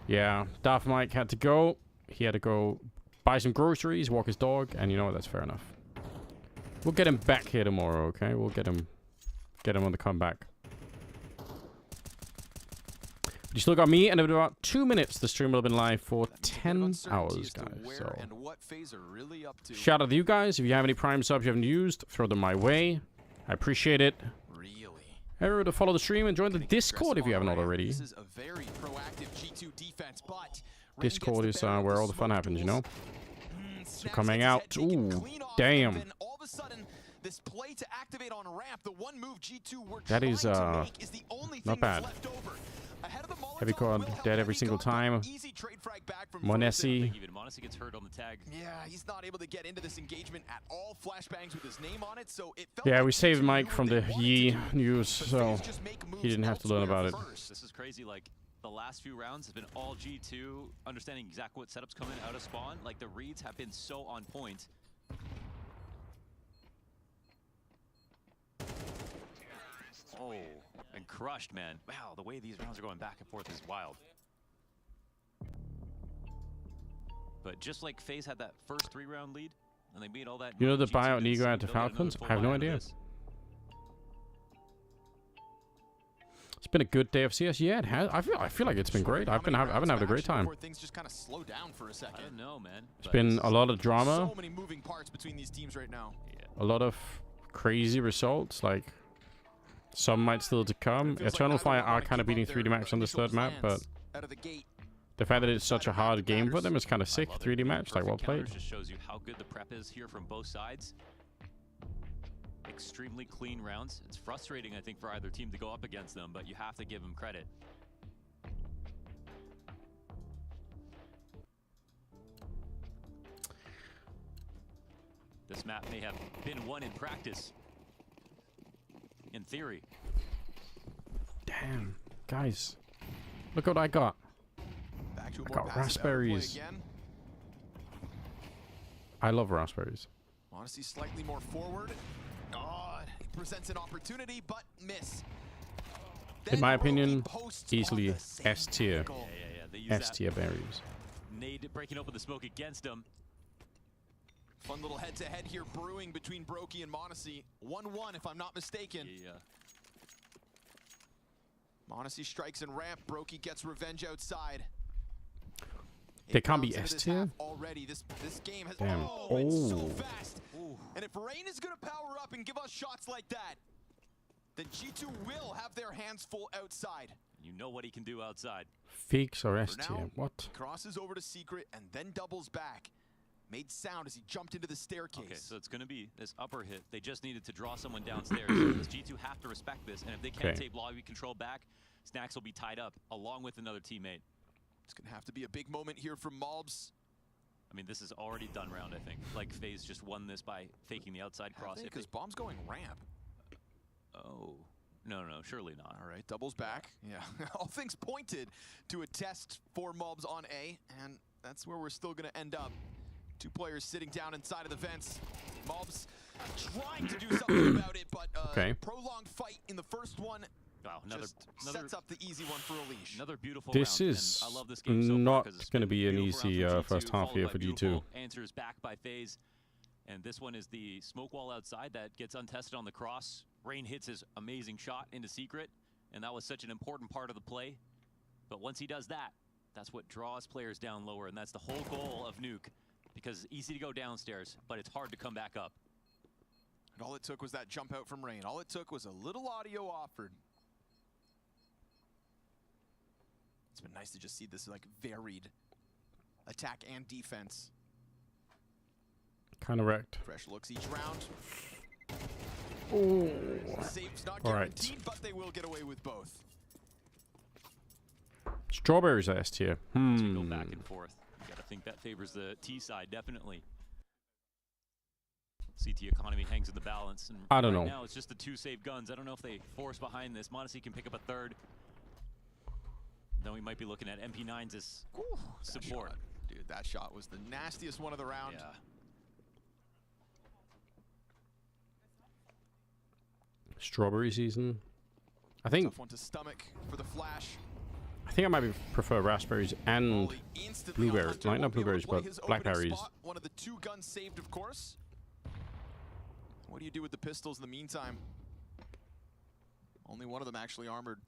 Yeah, Daft Mike had to go. He had to go buy some groceries, walk his dog, and you know what? That's fair enough. We'll get him back here tomorrow, okay? We'll get him on the comeback. But You still got me, and in about 2 minutes, the stream will have been live for 10 hours, guys. So, shout out to you guys. If you have any Prime subs you haven't used, throw them my way. I appreciate it. Remember to follow the stream and join the Discord if you haven't already. Discord is where all the fun happens, you know? So coming out. Ooh, damn. This play to activate on ramp, the one move G2 were that is is the only not bad. Heavy quad dead every single time. Monesi. Monesi gets hurt on the tag. Yeah, he's not able to get into this engagement at all. Flashbangs with his name on it, so it felt yeah, we saved Mike from the Yi news, so he didn't have to learn about it. This is crazy. Like the last few rounds have been all G2, understanding exactly what setups coming out of spawn. Like the reads have been so on point. Oh, and crushed, man. Wow, the way these rounds are going back and forth is wild. But just like FaZe had that first 3-round lead, and they beat all that. You know the buyout Nigo had to Falcons? I have no idea. It's been a good day of CS. Yeah, it has. I feel like it's been great. I've been having a great time. Things just kind of slow down for a second. I don't know, man. It's been a lot of drama. So many moving parts between these teams right now. A lot of crazy results, like some might still to come. Eternal Fire are kind of beating 3D Max on this third map, but the fact that it's such a hard game for them is kind of sick. 3D Max, like, well played. Just shows you how good the prep is here from both sides. Extremely clean rounds. It's frustrating, I think, for either team to go up against them, but you have to give them credit. This map may have been won in practice. In theory. Damn. Guys. Look what I got. I got raspberries. I love raspberries. Honestly, slightly more forward. Oh, he presents an opportunity, but miss. In my opinion, easily S tier. Yeah. S tier berries. Nade breaking open the smoke against him. Fun little head-to-head here brewing between Brokey and Monesi. 1-1 if I'm not mistaken. Yeah. Monesi strikes and ramp. Brokey gets revenge outside. They can't be S tier. Already, this game has damn. It's so fast. And if Rain is gonna power up and give us shots like that, then G2 will have their hands full outside. You know what he can do outside. Feeks or S tier. What? Crosses over to Secret and then doubles back. Made sound as he jumped into the staircase. Okay, so it's going to be this upper hit. They just needed to draw someone downstairs. Because G2 have to respect this, and if they can't take lobby control back, Snacks will be tied up along with another teammate. It's going to have to be a big moment here from Malbs. I mean, this is already done round, I think. Like, FaZe just won this by faking the outside cross. Because Bomb's going ramp. Oh. No, surely not. All right, doubles back. Yeah, all things pointed to a test for Malbs on A, and that's where we're still going to end up. Two players sitting down inside of the vents. Malbs trying to do something about it, but prolonged fight in the first one. Wow, another sets up the easy one for Elish. Another beautiful this round, is I love this game so not going to be an easy first half here for G2. Answers back by FaZe, and this one is the smoke wall outside that gets untested on the cross. Rain hits his amazing shot into Secret, and that was such an important part of the play. But once he does that, that's what draws players down lower, and that's the whole goal of Nuke. Because it's easy to go downstairs, but it's hard to come back up. And all it took was that jump out from Rain. All it took was a little audio offered. It's been nice to just see this like varied attack and defense. Kind of wrecked. Fresh looks each round. Oh. Saves not guaranteed, but they will get away with both. Strawberries S tier. To go back and forth. I think that favors the T side, definitely. CT economy hangs in the balance. And I don't know. Right now, it's just the two save guns. I don't know if they force behind this. Monesi can pick up a third. Then we might be looking at MP9s as support. Dude, that shot was the nastiest one of the round. Yeah. Strawberry season. I think. Tough one to stomach for the flash. I think I might prefer raspberries and blueberries. Not blueberries, but blackberries. One of the two guns saved, of course. What do you do with the pistols in the meantime? Only one of them actually armored.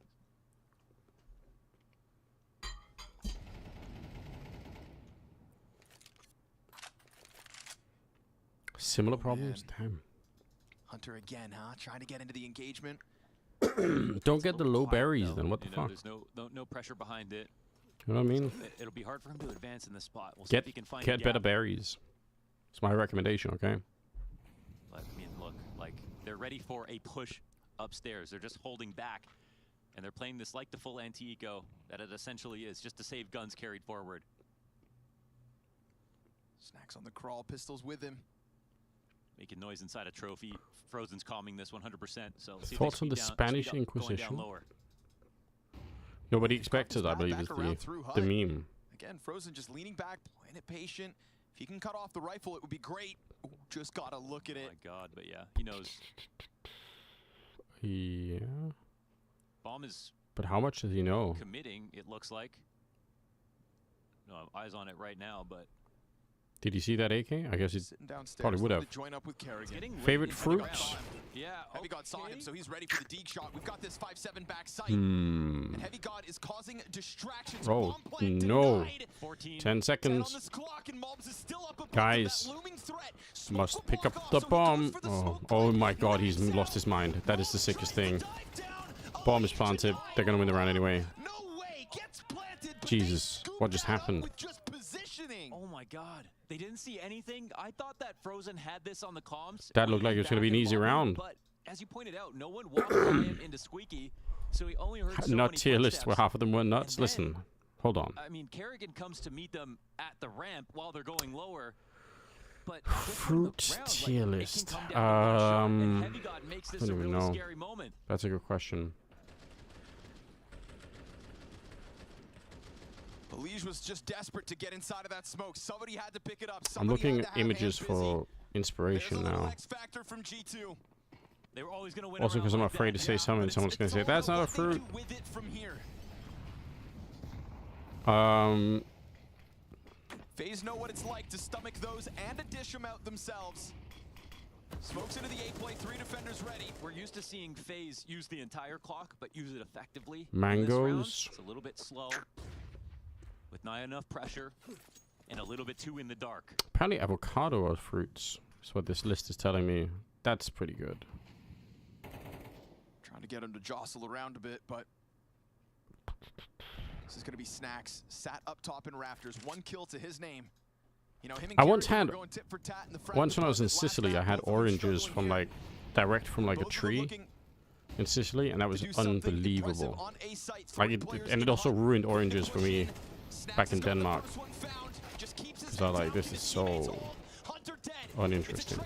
Similar problems? Damn. Hunter again, huh? Trying to get into the engagement. Don't get the low berries then. What the fuck? There's no pressure behind it. You know what I mean? It'll be hard for him to advance in this spot. We'll see if he can find get better berries. It's my recommendation, okay? But, I mean, look, like, they're ready for a push upstairs. They're just holding back. And they're playing this like the full anti-eco that it essentially is, just to save guns carried forward. Snacks on the crawl, pistols with him. Making noise inside a trophy. Frozen's calming this 100%. So thoughts on the Spanish Inquisition? Nobody expected, I believe, is the meme. Again, Frozen just leaning back, playing it patient. If he can cut off the rifle, it would be great. Ooh, just gotta look at it. Oh my God, but yeah, he knows. Yeah. Bomb is. But how much does he know? Committing, it looks like. No, eyes on it right now, but. Did you see that AK? I guess he probably would have. Favorite fruits? Yeah, Heavy God saw him, so he's ready for the deke shot. We've got this 5-7 back sight. And Heavy God is causing distractions. Oh, no. 10 seconds. Guys, must pick up the bomb. Oh my God, he's lost his mind. That is the sickest thing. Bomb is planted. They're going to win the round anyway. Jesus, what just happened? Oh my God, they didn't see anything. I thought that Frozen had this on the comms. That looked like it was going to be an easy round. But as you pointed out, no one walked him into Squeaky, so he only heard so Not many tier list footsteps. where half of them were nuts. Then, listen, hold on. I mean, Kerrigan comes to meet them at the ramp while they're going lower. But Fruit round, tier like, list. I I don't even know. That's a good question. Lige was just desperate to get inside of that smoke. Somebody had to pick it up. I'm looking at images for inspiration now. From G2. They were always gonna win Also, because I'm afraid to say something, someone's going to say, that's not a fruit. FaZe know what it's like to stomach those and to dish them out themselves. Smokes into the A play, 3 defenders ready. We're used to seeing FaZe use the entire clock, but use it effectively. Mangoes. It's a little bit slow, with not enough pressure, and a little bit too in the dark. Apparently avocado are fruits. That's what this list is telling me. That's pretty good. Trying to get him to jostle around a bit, but this is going to be Snacks. Sat up top in rafters. 1 kill to his name. You know, him and I once Kerrigan had, were going tit for tat in the front. once when I was in Sicily, I had oranges from like, direct from like a tree in Sicily, and that was unbelievable. Like it, and it also ruined oranges for me back in Denmark. Because I was like, this is so uninteresting.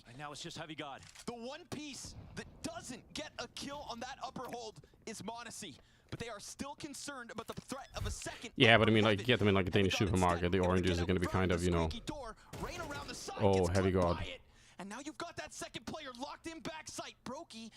And now it's just Heavy God. The one piece that doesn't get a kill on that upper hold is Monacy. But they are still concerned about the threat of a second. Yeah, but I mean, like, you get them in like a Danish supermarket. The oranges are going to be kind of, you know. Oh, Heavy God. And now you've got that second player locked in backside. Brokey,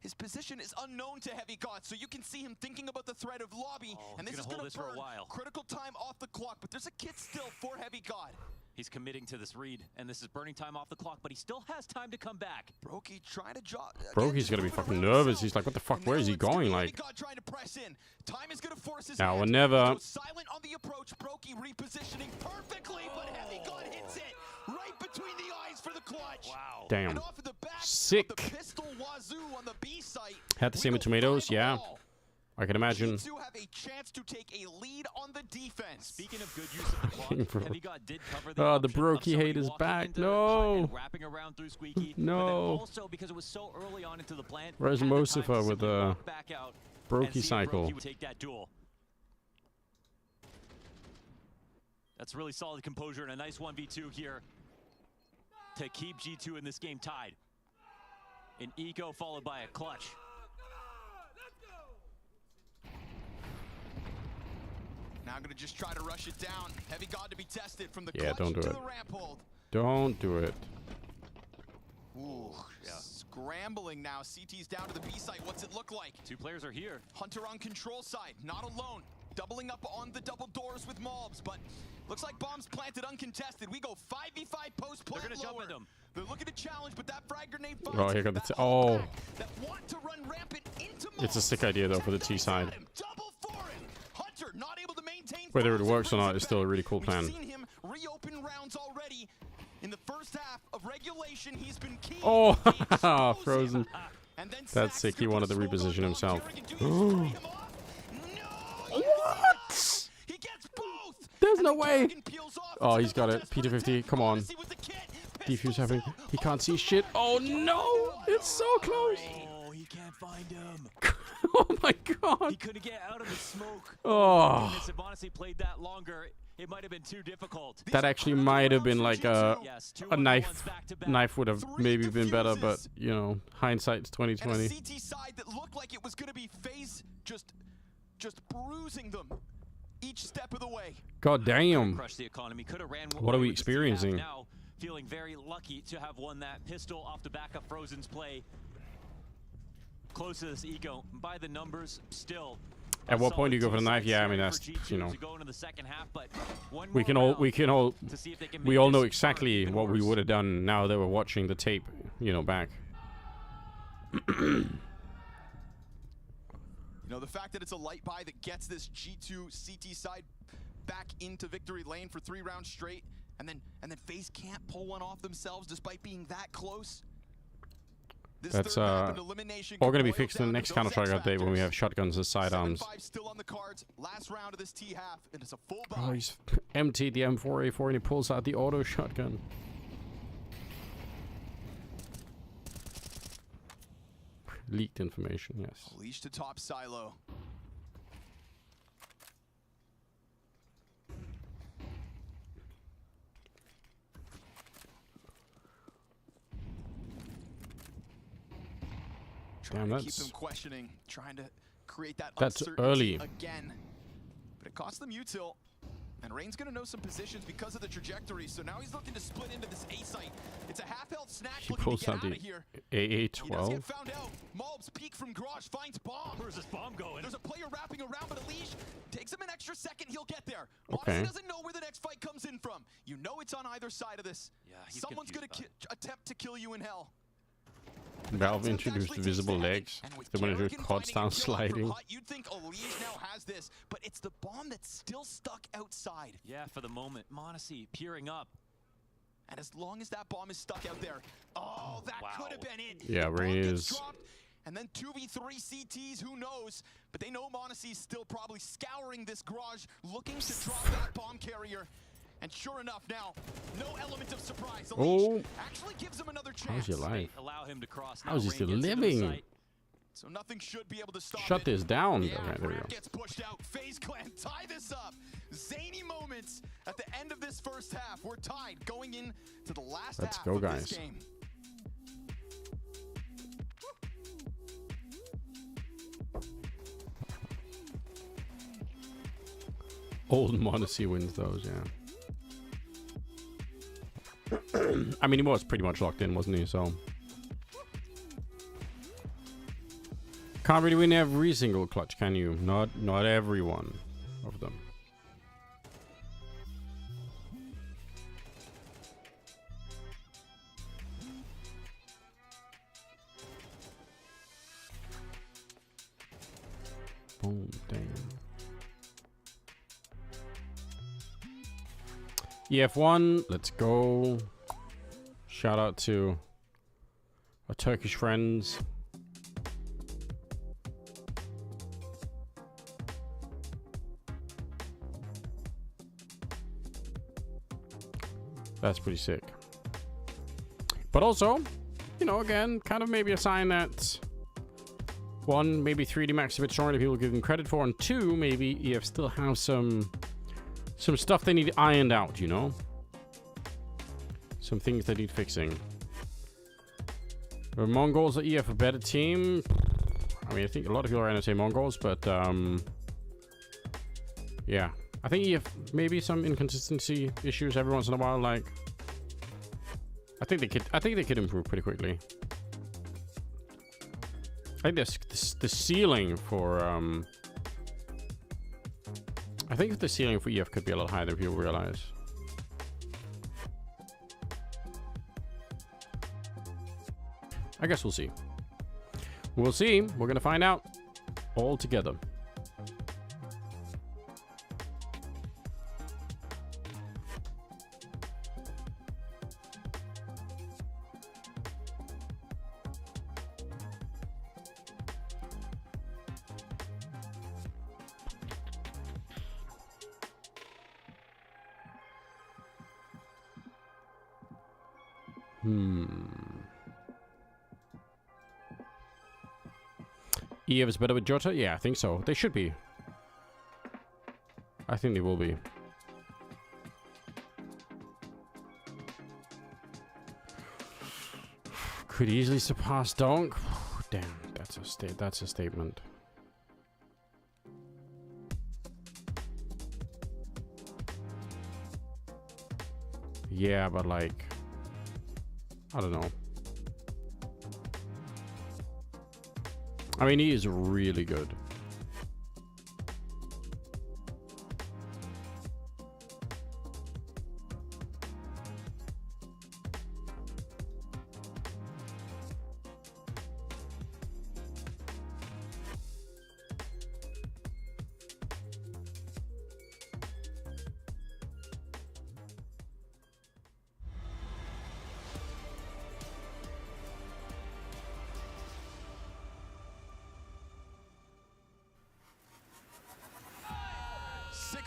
his position is unknown to Heavy God, so you can see him thinking about the threat of lobby. And this is going to burn for a while. Critical time off the clock, but there's a kit still for Heavy God. He's committing to this read, and this is burning time off the clock, but he still has time to come back. Brokey trying to jog. Brokey's gonna be fucking nervous. He's like, what the fuck? Where is he going? Like, trying to press in. Time is gonna force his now or never. Silent on the approach. Brokey repositioning perfectly, but Heavy God hits it right between the eyes for the clutch. Wow. Damn. And off of the back sick. Of the pistol wazoo on the B site. Had the same with tomatoes, yeah. I can imagine. G2 have a chance to take a lead on the defense. Speaking of good use of the clock, Heavy God did cover the the Brokey hate is back. No. Wrapping around through Squeaky. No. Also because it was so early on into the plant. Where's Mosifa with the Brokey cycle? Brokey take that duel. That's really solid composure and a nice 1v2 here to keep G2 in this game tied. An eco followed by a clutch. Now I'm gonna just try to rush it down. Heavy God to be tested from the clutch to do the it. ramp hold. Don't do it. Ooh, scrambling now. CT's down to the B site. What's it look like? 2 players are here. Hunter on control side, not alone. Doubling up on the double doors with mobs, but looks like bombs planted uncontested. We go 5v5 post plant. They're gonna jump at them. They're looking to challenge, but that frag grenade finds Oh, here got the that want to run rampant into it's a sick idea though for the T side. Double for him. Hunter not able to maintain. Whether it works or not is still a really cool plan. We've seen him reopen rounds already. Oh, Frozen. That's sick. He wanted to reposition himself. What? There's no way. Oh, he's got it. P250. Come on. Defuse happening. He can't see shit. Oh no! It's so close. Oh, he can't find him. Oh my god. He couldn't get out of the smoke. Oh. If Honestly played that longer, it might have been too difficult. That actually might have been like a knife. Knife would have maybe been better, but you know, hindsight's 2020. And a CT side that looked like it was going to be FaZe just bruising them each step of the way. God damn. Crush the economy. Could have ran what are we experiencing? Now feeling very lucky to have won that pistol off the back of Frozen's play. Close to this eco. By the numbers, still. At what point do you go for the knife? Yeah, I mean that's, you know. We all know exactly what we would have done now that we're watching the tape, you know, back. You know, the fact that it's a light buy that gets this G2 CT side back into victory lane for 3 rounds straight, and then FaZe can't pull one off themselves despite being that close. That's all going to be fixed in the next Counter-Strike update when we have shotguns as sidearms. Still on the cards. Last round of this T half, and it's a full buy. Oh, he's emptied the M4A4 and he pulls out the auto shotgun. Leaked information, yes. Leash to top silo. Damn, that's... keep them questioning, trying to create that that's uncertainty early again. But it cost them util. And Rain's gonna know some positions because of the trajectory, so now he's looking to split into this A site. It's a half-health snack looking to get out of here. AA-12. He does get found out. Malb's peek from Garage finds bomb. Where's this bomb going? There's a player wrapping around, but Unleash takes him an extra second. He'll get there. Okay. Moxie doesn't know where the next fight comes in from. You know it's on either side of this. Yeah, someone's gonna attempt to kill you in hell. Valve introduced visible legs. They want to do quad style sliding. You'd think Unleash now has this, but it's the bomb that's still stuck outside. Yeah, for the moment. Monacy peering up. And as long as that bomb is stuck out there, oh, that could have been it. Yeah, Rain is... And then 2v3 CTs, who knows? But they know Monacy's still probably scouring this garage, looking to drop that bomb carrier. And sure enough, now, no element of surprise. Oh, actually gives him another chance. How's your life? Allow him to cross. How's he still living? So nothing should be able to stop Shut this down. Yeah, right, there we go. Gets pushed out. FaZe Clan tie this up. Zany moments at the end of this first half. We're tied going in to the last Let's half go, of guys. this game. Old Monacy wins those, yeah. I mean, he was pretty much locked in, wasn't he? So can't really win every single clutch, can you? Not every one of them. Boom, damn. EF1, let's go. Shout out to our Turkish friends. That's pretty sick. But also, you know, again, kind of maybe a sign that 1, maybe 3D Max a bit stronger than people give them credit for, and 2, maybe EF still have some stuff they need ironed out, you know? Some things that need fixing. Are Mongols or EF a better team? I mean, I think a lot of people are going to say Mongols, but yeah. I think EF maybe some inconsistency issues every once in a while. Like, I think they could improve pretty quickly. I think the ceiling for I think the ceiling for EF could be a lot higher than people realize. I guess we'll see. We'll see. We're gonna find out all together. EF is better with Jota? Yeah, I think so. They should be. I think they will be. Could easily surpass Donk. Damn, that's a statement. Yeah, but like, I don't know. I mean, he is really good.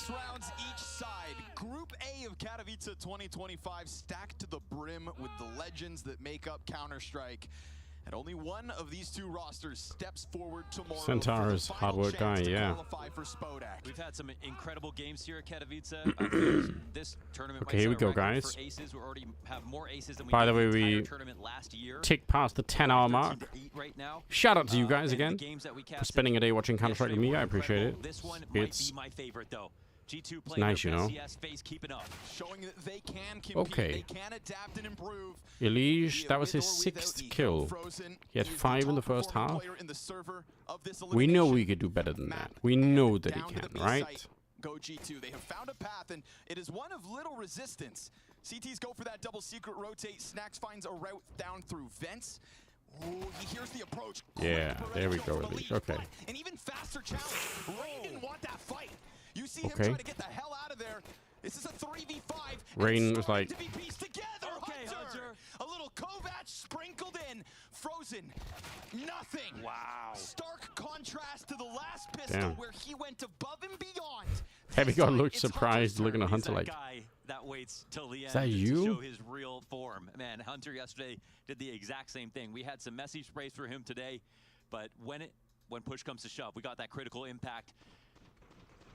Rounds each side. Group A of Katowice 2025 stacked to the brim with the legends that make up Counter-Strike. And only one of these two rosters steps forward tomorrow. Centaur's hard work guy, yeah. We've had some incredible games here at Katowice. This tournament okay, here we go, guys. for aces. We already have more aces than we By the way, did in the we entire tournament last year. ticked past the 10-hour mark. Right now. Shout out to you guys again for spending a day watching Counter-Strike with me. I appreciate it. This one It's might be my favorite, though. G2 it's nice, you know. Showing that they can compete, Okay. they can adapt and improve. Elige, that was his 6th kill. He had 5 in the first half. We know we could do better than that. We know that he can, right? Go G2. They have found a path, and it is one of little resistance. CTs go for that double secret rotate. Snacks finds a route down through vents. Ooh, he hears the approach. Yeah, there we go, Elige. Okay. An even faster challenge. Rain didn't want that fight. You see him Okay. try to get the hell out of there. This is a 3v5. Rain was like, Okay, Hunter. A little Kovac sprinkled in. Frozen. Nothing. Wow. Stark contrast to the last pistol damn. where he went above and beyond. Heavy God looked surprised, looking at Hunter like, guy that waits till the end that you? to show his real form. Man, Hunter yesterday did the exact same thing. We had some messy sprays for him today, but when push comes to shove, we got that critical impact.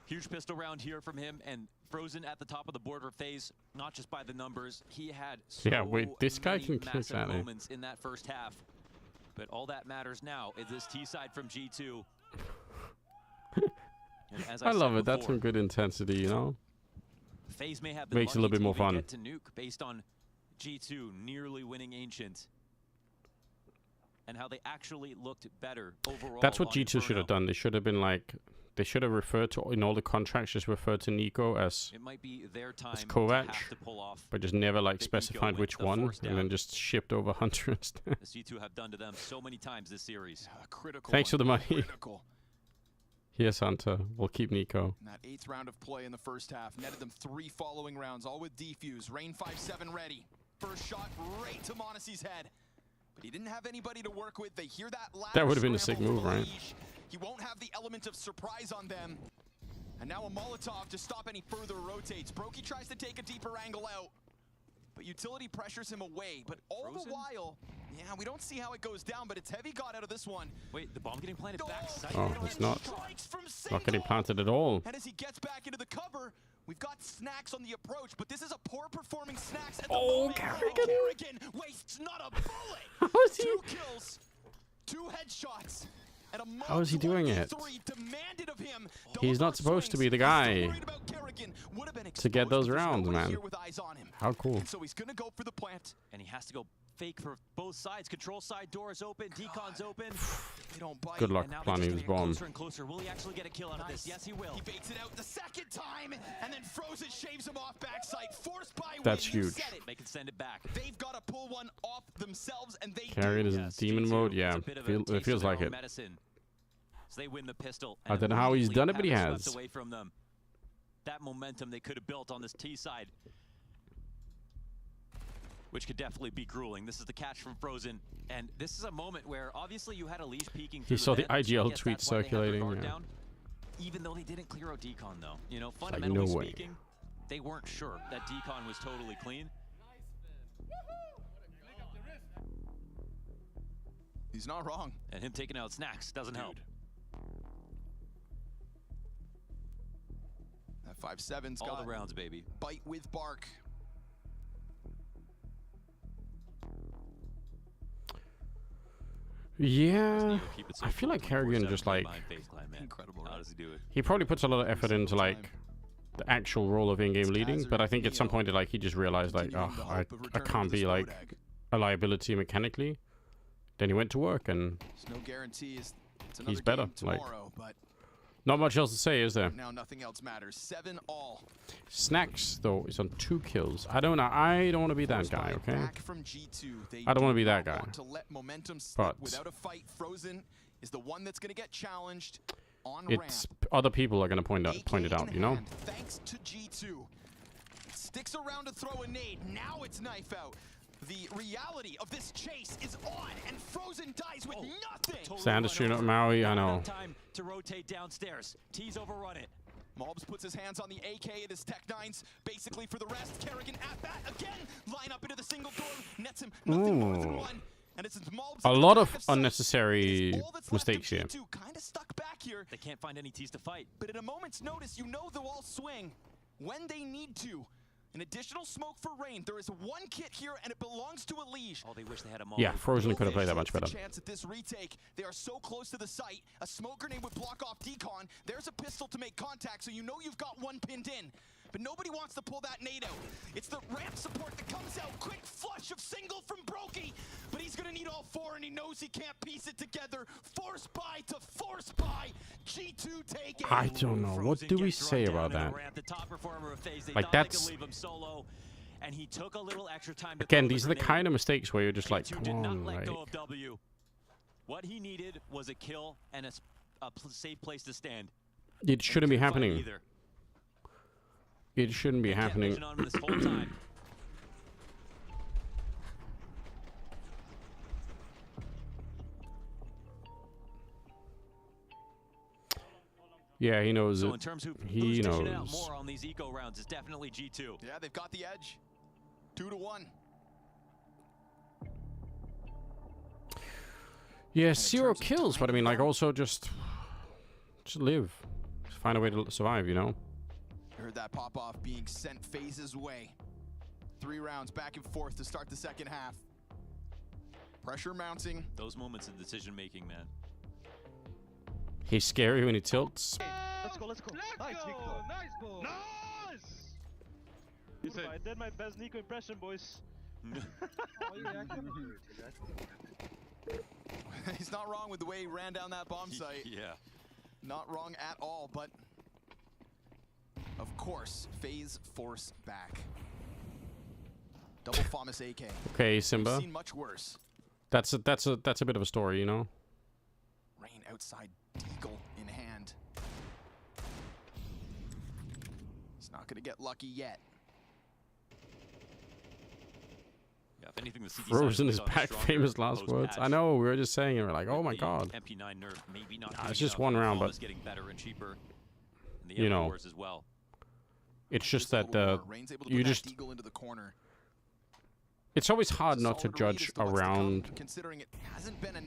Huge pistol round here from him, and Frozen at the top of the border phase, not just by the numbers. He had so yeah, wait, this guy many can kick massive that, moments in that first half. But all that matters now is this T side from G2. And as I love said it. That's before, some good intensity, you know? FaZe may have been Makes it a little bit more fun. Get to nuke based on G2 nearly winning Ancient. And how they actually looked better overall. That's what on G2 should have done. They should have been like, they should have referred to, in all the contracts, just referred to Nico as, it might be their time to Kovac, have to pull off but just never like the specified ego which the one, force and down. then just shipped over Hunter instead. The C2 have done to them so many times this series. Thanks for the money. Here's Hunter. We'll keep Nico. And that 8th round of play in the first half netted them 3 following rounds, all with defuse. Rain 5-7 ready. First shot right to Monacy's head. But he didn't have anybody to work with. They hear that loud That would have been a sick scramble move, from right? Elige. He won't have the element of surprise on them. And now a Molotov to stop any further rotates. Brokey tries to take a deeper angle out. But utility pressures him away. But all the while, yeah, we don't see how it goes down, but it's Heavy got out of this one. Wait, the bomb getting planted backside? Oh, it's not. Not getting planted at all. And as he gets back into the cover, we've got Snacks on the approach, but this is a poor performing Snacks at the moment. Carrigan wastes not a bullet. How is he? 2 kills, 2 headshots. And a How is he doing it? demanded of him. He's not supposed to be the guy to get those rounds, man. How cool. So he's gonna go for the plant. And he has to go fake for both sides. Control side door is open. Decon's open. They don't bite. Good luck And now they're planting just his getting bomb. closer and closer. Will he actually get a kill out of this? Yes, he will. He baits it out the second time, and then Frozen shaves him off backside. Forced by That's Win. You huge. said it. They can send it back. They've got to pull one off themselves, and they Carried do. is demon mode, yeah. It feels like it. Medicine. So they win the pistol. I don't know how he's done it, but he have has. swept away from them. That momentum they could have built on this T side, which could definitely be grueling. This is the catch from Frozen, and this is a moment where obviously you had Elige peeking through He saw the vent, so I IGL guess tweet that's why they have their circulating, guard yeah. down, even though they didn't clear out Decon, though. You know, like, fundamentally no way. speaking, they weren't sure that Decon was totally clean. He's not wrong. And him taking out Snacks doesn't help. That 5-7's got all the rounds, baby. Bite with bark. Yeah, I feel like Kerrigan just like incredible. How does he do it? he probably puts a lot of effort into like the actual role of in-game leading, but I think at some point like he just realized like, oh, I can't be like a liability mechanically. Then he went to work and There's no guarantees. he's better. Like, but not much else to say, is there? now nothing else matters. 7-all. Snacks though is on 2 kills. I don't know. I don't want to be that guy. Okay. Back from G2. They I don't want to be do that not guy. want to let momentum slip But without a fight. Frozen is the one that's going to get challenged on it's ramp. other people are going to point it out. You know. Thanks to G2. Sticks around to throw a nade. Now it's knife out. The reality of this chase is on, and Frozen dies with nothing. Sanders shooting at Maui. I know. Time to rotate downstairs. T's overrun it. Mobs puts his hands on the AK and his Tech 9s, basically for the rest. Kerrigan at bat again. Line up into the single door. Nets him nothing more than one. And it's Mobs A lot of unnecessary mistakes here. Kind of stuck back here. They can't find any T's to fight. But at a moment's notice, you know they'll all swing when they need to. An additional smoke for Rain. There is one kit here, and it belongs to Elige. Oh, they wish they had a Yeah, Frozen could have played that much better. Chance at this retake. They are so close to the site. A smoke grenade would block off Decon. There's a pistol to make contact, so you know you've got one pinned in. But nobody wants to pull that nade out. It's the ramp support that comes out. Quick flush of single from Brokey. But he's going to need all 4, and he knows he can't piece it together. Force buy to force buy. G2 take it. I don't know. What do we say about that? Like that's. And he took a little extra time to Again, these are the kind of mistakes where you're just like, G2 come did not on, let like. go of W. What he needed was a kill and a safe place to stand. It shouldn't be happening. It shouldn't be happening. This whole time. Yeah, he knows So it. in terms of He who's dishing out knows. more on these eco rounds, it's definitely G2. Yeah, they've got the edge. 2-1. Yeah, 0 kills, but I mean, like, also just live. Just find a way to survive, you know? Heard that pop off being sent phases way. 3 rounds back and forth to start the second half. Pressure mounting. Those moments of decision making, man. He's scary when he tilts. Let's go. Nice, Nico. Nice ball. Nice! I did my best Nico impression, boys. He's not wrong with the way he ran down that bomb site. Yeah. Not wrong at all, but of course, phase force back. Double FAMAS AK. Okay, Simba. We've seen much worse. That's a bit of a story, you know? Rain outside, Deagle in hand. He's not gonna get lucky yet. Yeah, if anything, the CT Frozen is back, famous last words. I know, we were just saying it, we're like, oh my god. MP9 nerf maybe not. Nah, it's just one round, but getting better and cheaper. And the you know, as well. It's just that you just. Deagle into the corner. It's always hard not to judge a round,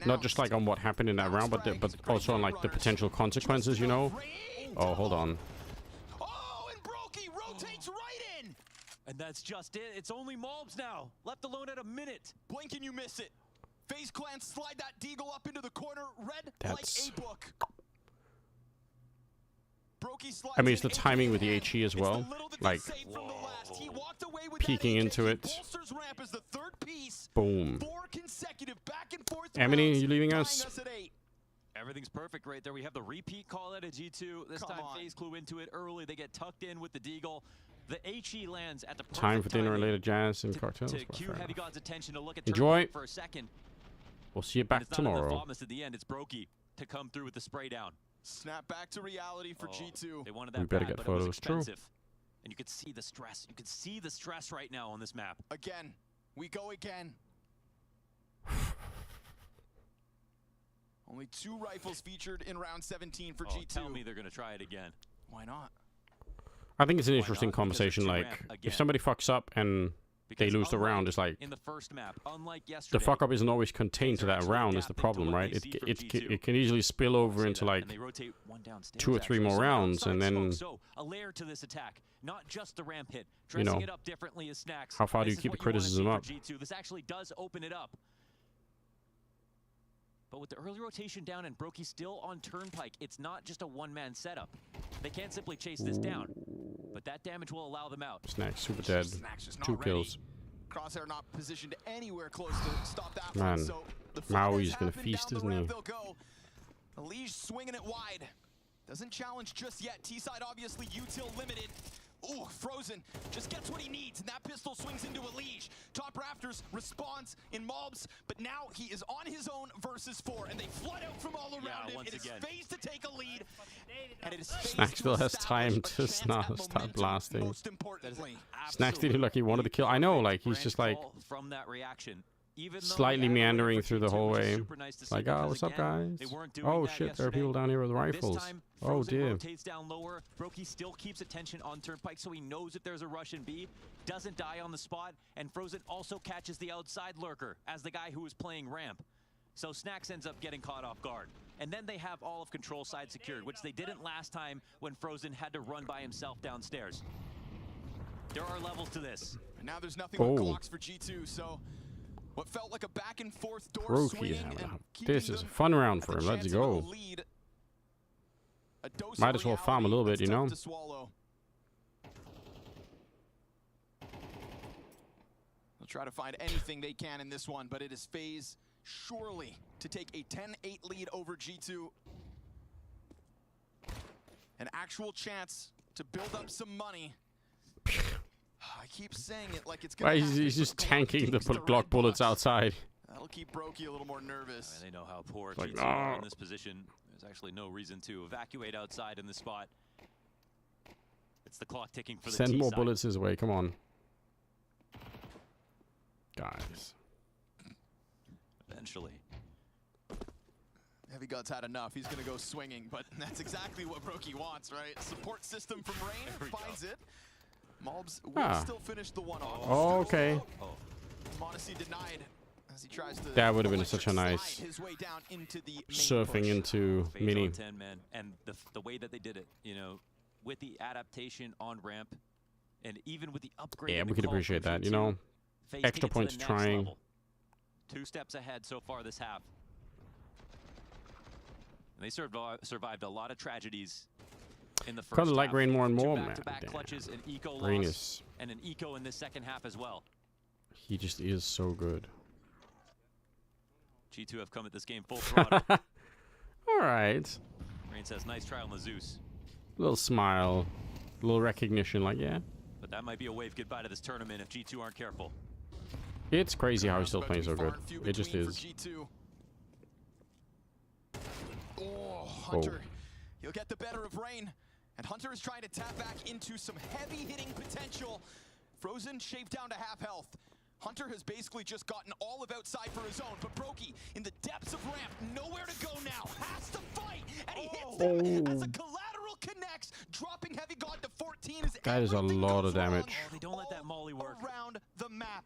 not just like on what happened in that round, but also on like the potential consequences, you know? Oh, hold on. Oh, and Brokey rotates right in. And that's just it. It's only Mobs now, left alone at a minute. Blink and you miss it. FaZe Clan slide that Deagle up into the corner, red That's... like a book. I mean, it's the timing with the HE as well, like peeking into it. Boom. Emily, are you leaving us? Everything's perfect right there. We have the repeat call out of G2. This time, FaZe clue into it early. They get tucked in with the Deagle. The HE lands at the perfect time for dinner-related jazz and cocktails. To cue Heavy God's attention to look at enjoy. For a second. We'll see you back tomorrow. At the end, it's Brokey to come through with the spray down. Snap back to reality for G2. They wanted that we better bad, get photos. True. And you could see the stress. You could see the stress right now on this map. Again, we go again. Only 2 rifles featured in round 17 for G2. Tell me they're going to try it again. Why not? I think it's an interesting conversation. Like, if somebody fucks up and they lose the round. It's like in the first map, unlike the yesterday, fuck up isn't always contained to that round. Is the problem, right? It can easily spill over into like 2 or 3 more rounds, and then so a layer to this attack, not just the ramp hit. You Dressing know, it up differently as Snacks. how far do you keep the criticism up? G2. This actually does open it up. But with the early rotation down and Brokey still on Turnpike, it's not just a one-man setup. They can't simply chase this down, but that damage will allow them out. Snacks super dead. 2 kills. Crosshair not positioned anywhere close to stop that Man, one. So the Maui's gonna feast, isn't he? Lige swinging it wide. Doesn't challenge just yet. T-side obviously util limited. Ooh, Frozen just gets what he needs, and that pistol swings into a Lige. Top Rafters responds in mobs, but now he is on his own versus 4, and they flood out from all around him. It is FaZe to take a lead, and it is Snacks still has time to start blasting. Snacks did look like he wanted to kill. I know, like he's just like from that reaction. Slightly meandering through the hallway. Like, oh, what's up, guys? Oh shit, there are people down here with rifles. Oh dear. Rotates down lower. Brokey still keeps attention on Turnpike, so he knows if there's a Russian B. Doesn't die on the spot, and Frozen also catches the outside lurker as the guy who was playing ramp. So Snacks ends up getting caught off guard. And then they have all of control side secured, which they didn't last time when Frozen had to run by himself downstairs. There are levels to this. Now there's nothing but Glocks for G2, so what felt like a back and forth door swinging and this is a fun round for him. Let's go. Might as well farm a little bit, you know. They'll try to find anything they can in this one, but it is FaZe surely to take a 10-8 lead over G2. An actual chance to build up some money. I keep saying it like it's gonna happen. He's just tanking the Glock bullets outside. That'll keep Brokey a little more nervous. I mean, they know how poor G2 are in this position. There's actually no reason to evacuate outside in this spot. It's the clock ticking for the Send more T-side. bullets his way. Come on, guys. Eventually. Heavy Guts had enough. He's going to go swinging, but that's exactly what Brokey wants, right? Support system from Rain finds it. Mobs will still finish the one off. Oh, okay. Monacy denied as he tries to. That would have been such a nice his way down into the surfing into FaZe mini. on 10 man, and the way that they did it, you know, with the adaptation on ramp, and even with the upgrade. Yeah, we could appreciate that. You know, extra points trying. Level. 2 steps ahead so far this half. And they survived a lot of tragedies in the first Kind of like half. Rain more and more, man. Back-to-back clutches, an eco Rain loss, is. and an eco in this second half as well. He just is so good. G2 have come at this game full throttle. All right. Rain says, nice try on the Zeus. Little smile, little recognition, like yeah. But that might be a wave goodbye to this tournament if G2 aren't careful. It's crazy how he's still playing so good. It just is. Oh, Hunter. He'll get the better of Rain. And Hunter is trying to tap back into some heavy hitting potential. Frozen shaved down to half health. Hunter has basically just gotten all of outside for his own, but Brokey in the depths of ramp, nowhere to go now, has to fight, and he hits him as a collateral connects, dropping Heavy God to 14 as That is a lot of damage. They don't let that molly work. Around the map.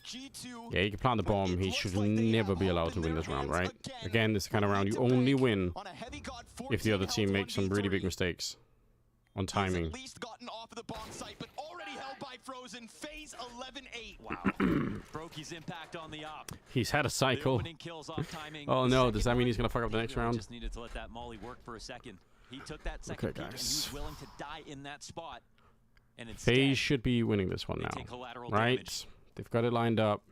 G2. Yeah, you can plant the bomb. He should never be allowed to win this round, right? Again, this is the kind of round you only win if the other team makes some really big mistakes on timing. At least gotten off of the bomb site, but already held by Frozen. FaZe 11-8. Wow. Brokey's impact on the op. He's had a cycle. Oh no, does that mean he's gonna fuck up the next round? Just needed to let that molly work for a second. He took that second peek and he was willing to die in that spot. And instead, FaZe should be winning this one now, right? Damage. They've got it lined up.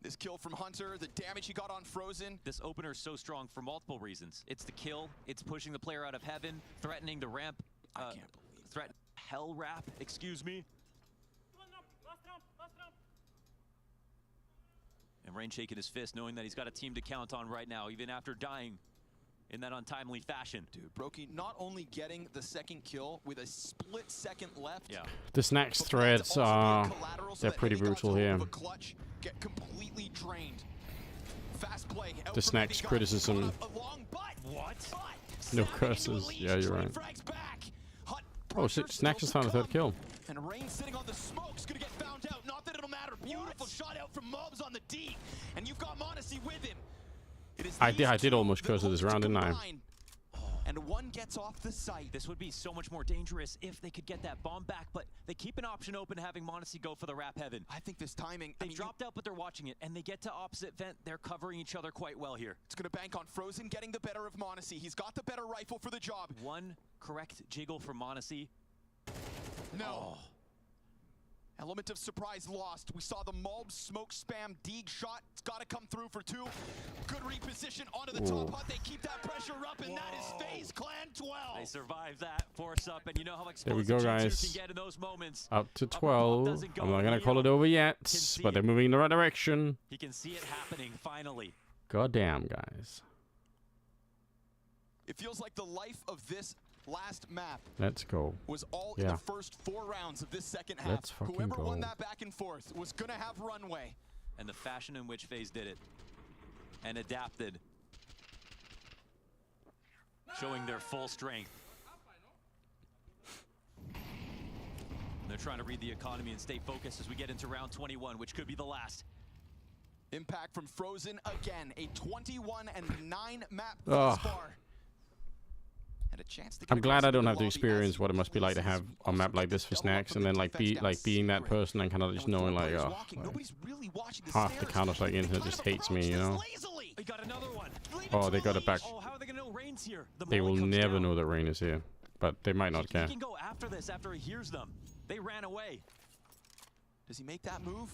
This kill from Hunter, the damage he got on Frozen. This opener is so strong for multiple reasons. It's the kill, it's pushing the player out of heaven, threatening to ramp. I can't believe threat hell wrap, excuse me. And Rain shaking his fist, knowing that he's got a team to count on right now, even after dying in that untimely fashion. Dude, Brokey not only getting the second kill with a split second left. Yeah. This next threads are they're pretty brutal here. Get completely drained. Fast play. This next criticism. No curses. Yeah, you're right. Oh, Snacks just found a third kill. And Rain sitting on the smoke's gonna get found out. Not that beautiful shot out from Mobs on the D, and you've got Monacy with him. I did almost close to this round, didn't I? And one gets off the site. This would be so much more dangerous if they could get that bomb back, but they keep an option open, having Monacy go for the Rap Heaven. I think this timing... They've dropped out, but they're watching it, and they get to opposite vent. They're covering each other quite well here. It's going to bank on Frozen getting the better of Monacy. He's got the better rifle for the job. One correct jiggle from Monacy. No. Element of surprise lost. We saw the Mulb smoke spam Deeg shot. It's got to come through for 2. Good reposition onto the top hut. They keep that pressure up, and that is FaZe Clan 12. They survived that force up, and you know how There we explosive go, G2 guys. can get in those moments. Up to 12. I'm not going to call it over yet, but they're moving in the right direction. He can see it happening, finally. Goddamn, guys. It feels like the life of this last map Let's go. was all in the first 4 rounds of this second half. Let's fucking Whoever go. won that back and forth was gonna have runway. And the fashion in which FaZe did it and adapted, showing their full strength. They're trying to read the economy and stay focused as we get into round 21, which could be the last. Impact from Frozen again, a 21-9 map thus far. And a chance to get I'm glad across I don't the have to lobby experience as what it must be like to have a map like this for snacks, and then like being that person and kind of just knowing like, oh, half the Counter-Strike internet just hates me, you know. We got another one. Oh, they got it back. Oh, how are they gonna know Rain's here? The They will molly comes never down. know that Rain is here, but they might not care. He can go after this after he hears them. They ran away. Does he make that move?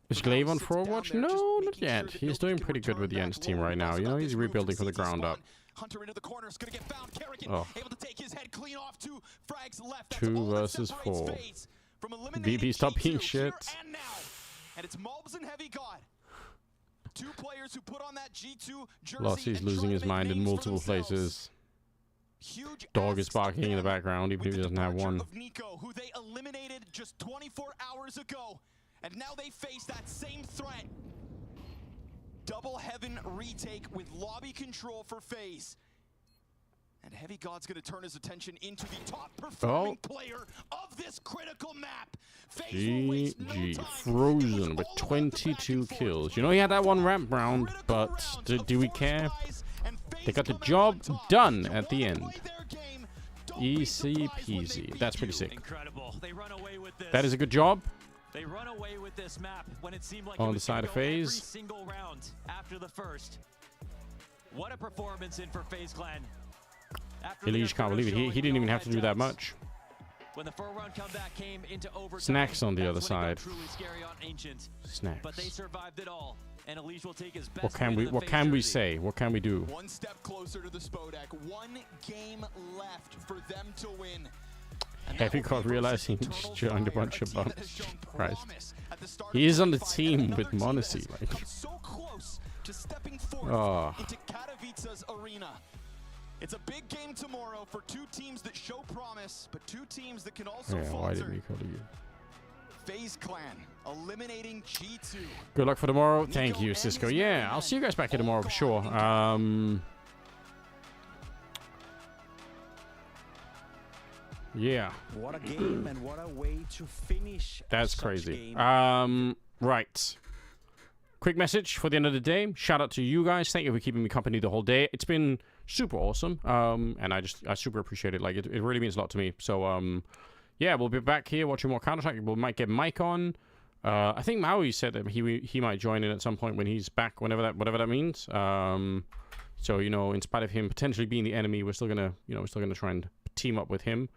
Is Glaive on Forward? No, not yet. He's doing pretty good with the Ents team right now. You know, he's rebuilding from the ground up. Hunter into the corner is gonna get found. Kerrigan able to take his head clean off. 2 frags left. That's 2 all that versus separates 4. FaZe from eliminating BB, stop being G2 shit. here and now. And it's Mulbs and Heavy God. 2 players who put on that G2 jersey. Lossie's losing his mind in multiple places. Dog is barking in the background, even if he doesn't have one. Of Nico, who they eliminated just 24 hours ago, and now they face that same threat. Double Heaven retake with lobby control for FaZe. And Heavy God's going to turn his attention into the top performing player of this critical map. GG. Frozen with 22 kills. You know, he had that one ramp round, but do we care? They got the job done at the end. Easy peasy. That's pretty sick. Incredible. They run away with this. That is a good job. They run away with this map when it seemed like on it the was side gonna of go every FaZe. single round after the first. What a performance in for FaZe Clan. After Elise can't believe it. He didn't even have to do that much. When the 4-round comeback came into overtime, Snacks on the other that's when it got side. truly scary on Ancient. Snacks. But they survived it all, and Elise will take his best What can win we in the what FaZe can we jersey. say? What can we do? One step closer to the Spodek. 1 game left for them to win. Heavy God realizing he just joined a bunch of bumps. Christ. He is on the team with Monacy. Like. So close to stepping forth Oh. into Katowice's arena. It's a big game tomorrow for 2 teams that show promise, but 2 teams that can also Yeah, why falter. didn't we call you? FaZe Clan eliminating G2. Good luck for tomorrow. Thank you, Cisco. Yeah, I'll see you guys back here tomorrow for sure. Yeah. What a game and what a way to finish. That's such crazy. game. Right. Quick message for the end of the day. Shout out to you guys. Thank you for keeping me company the whole day. It's been super awesome. And I super appreciate it. Like it really means a lot to me. So yeah, we'll be back here watching more Counter-Strike. We might get Mike on. I think Maui said that he might join in at some point when he's back, whatever that means. So you know, in spite of him potentially being the enemy, we're still gonna try and team up with him.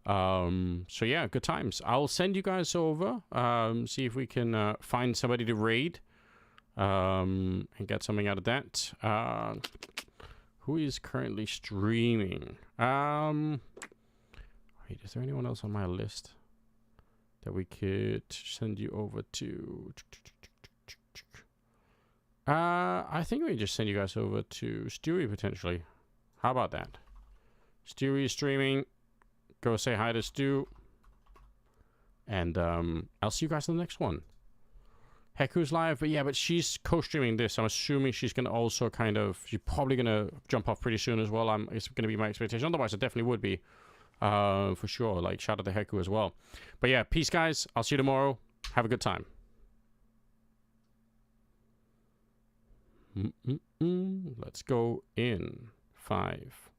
So yeah, good times. I'll send you guys over, see if we can find somebody to raid, and get something out of that. Who is currently streaming? Wait, is there anyone else on my list that we could send you over to? I think we just send you guys over to Stewie potentially. How about that? Stewie is streaming. Go say hi to Stu. And I'll see you guys in the next one. Heku's live, but she's co-streaming this. I'm assuming she's going to also she's probably going to jump off pretty soon as well. It's going to be my expectation. Otherwise, it definitely would be. For sure. Like, shout out to Heku as well. But yeah, peace, guys. I'll see you tomorrow. Have a good time. Let's go in 5,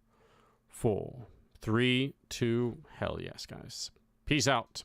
4, 3, 2. Hell yes, guys. Peace out.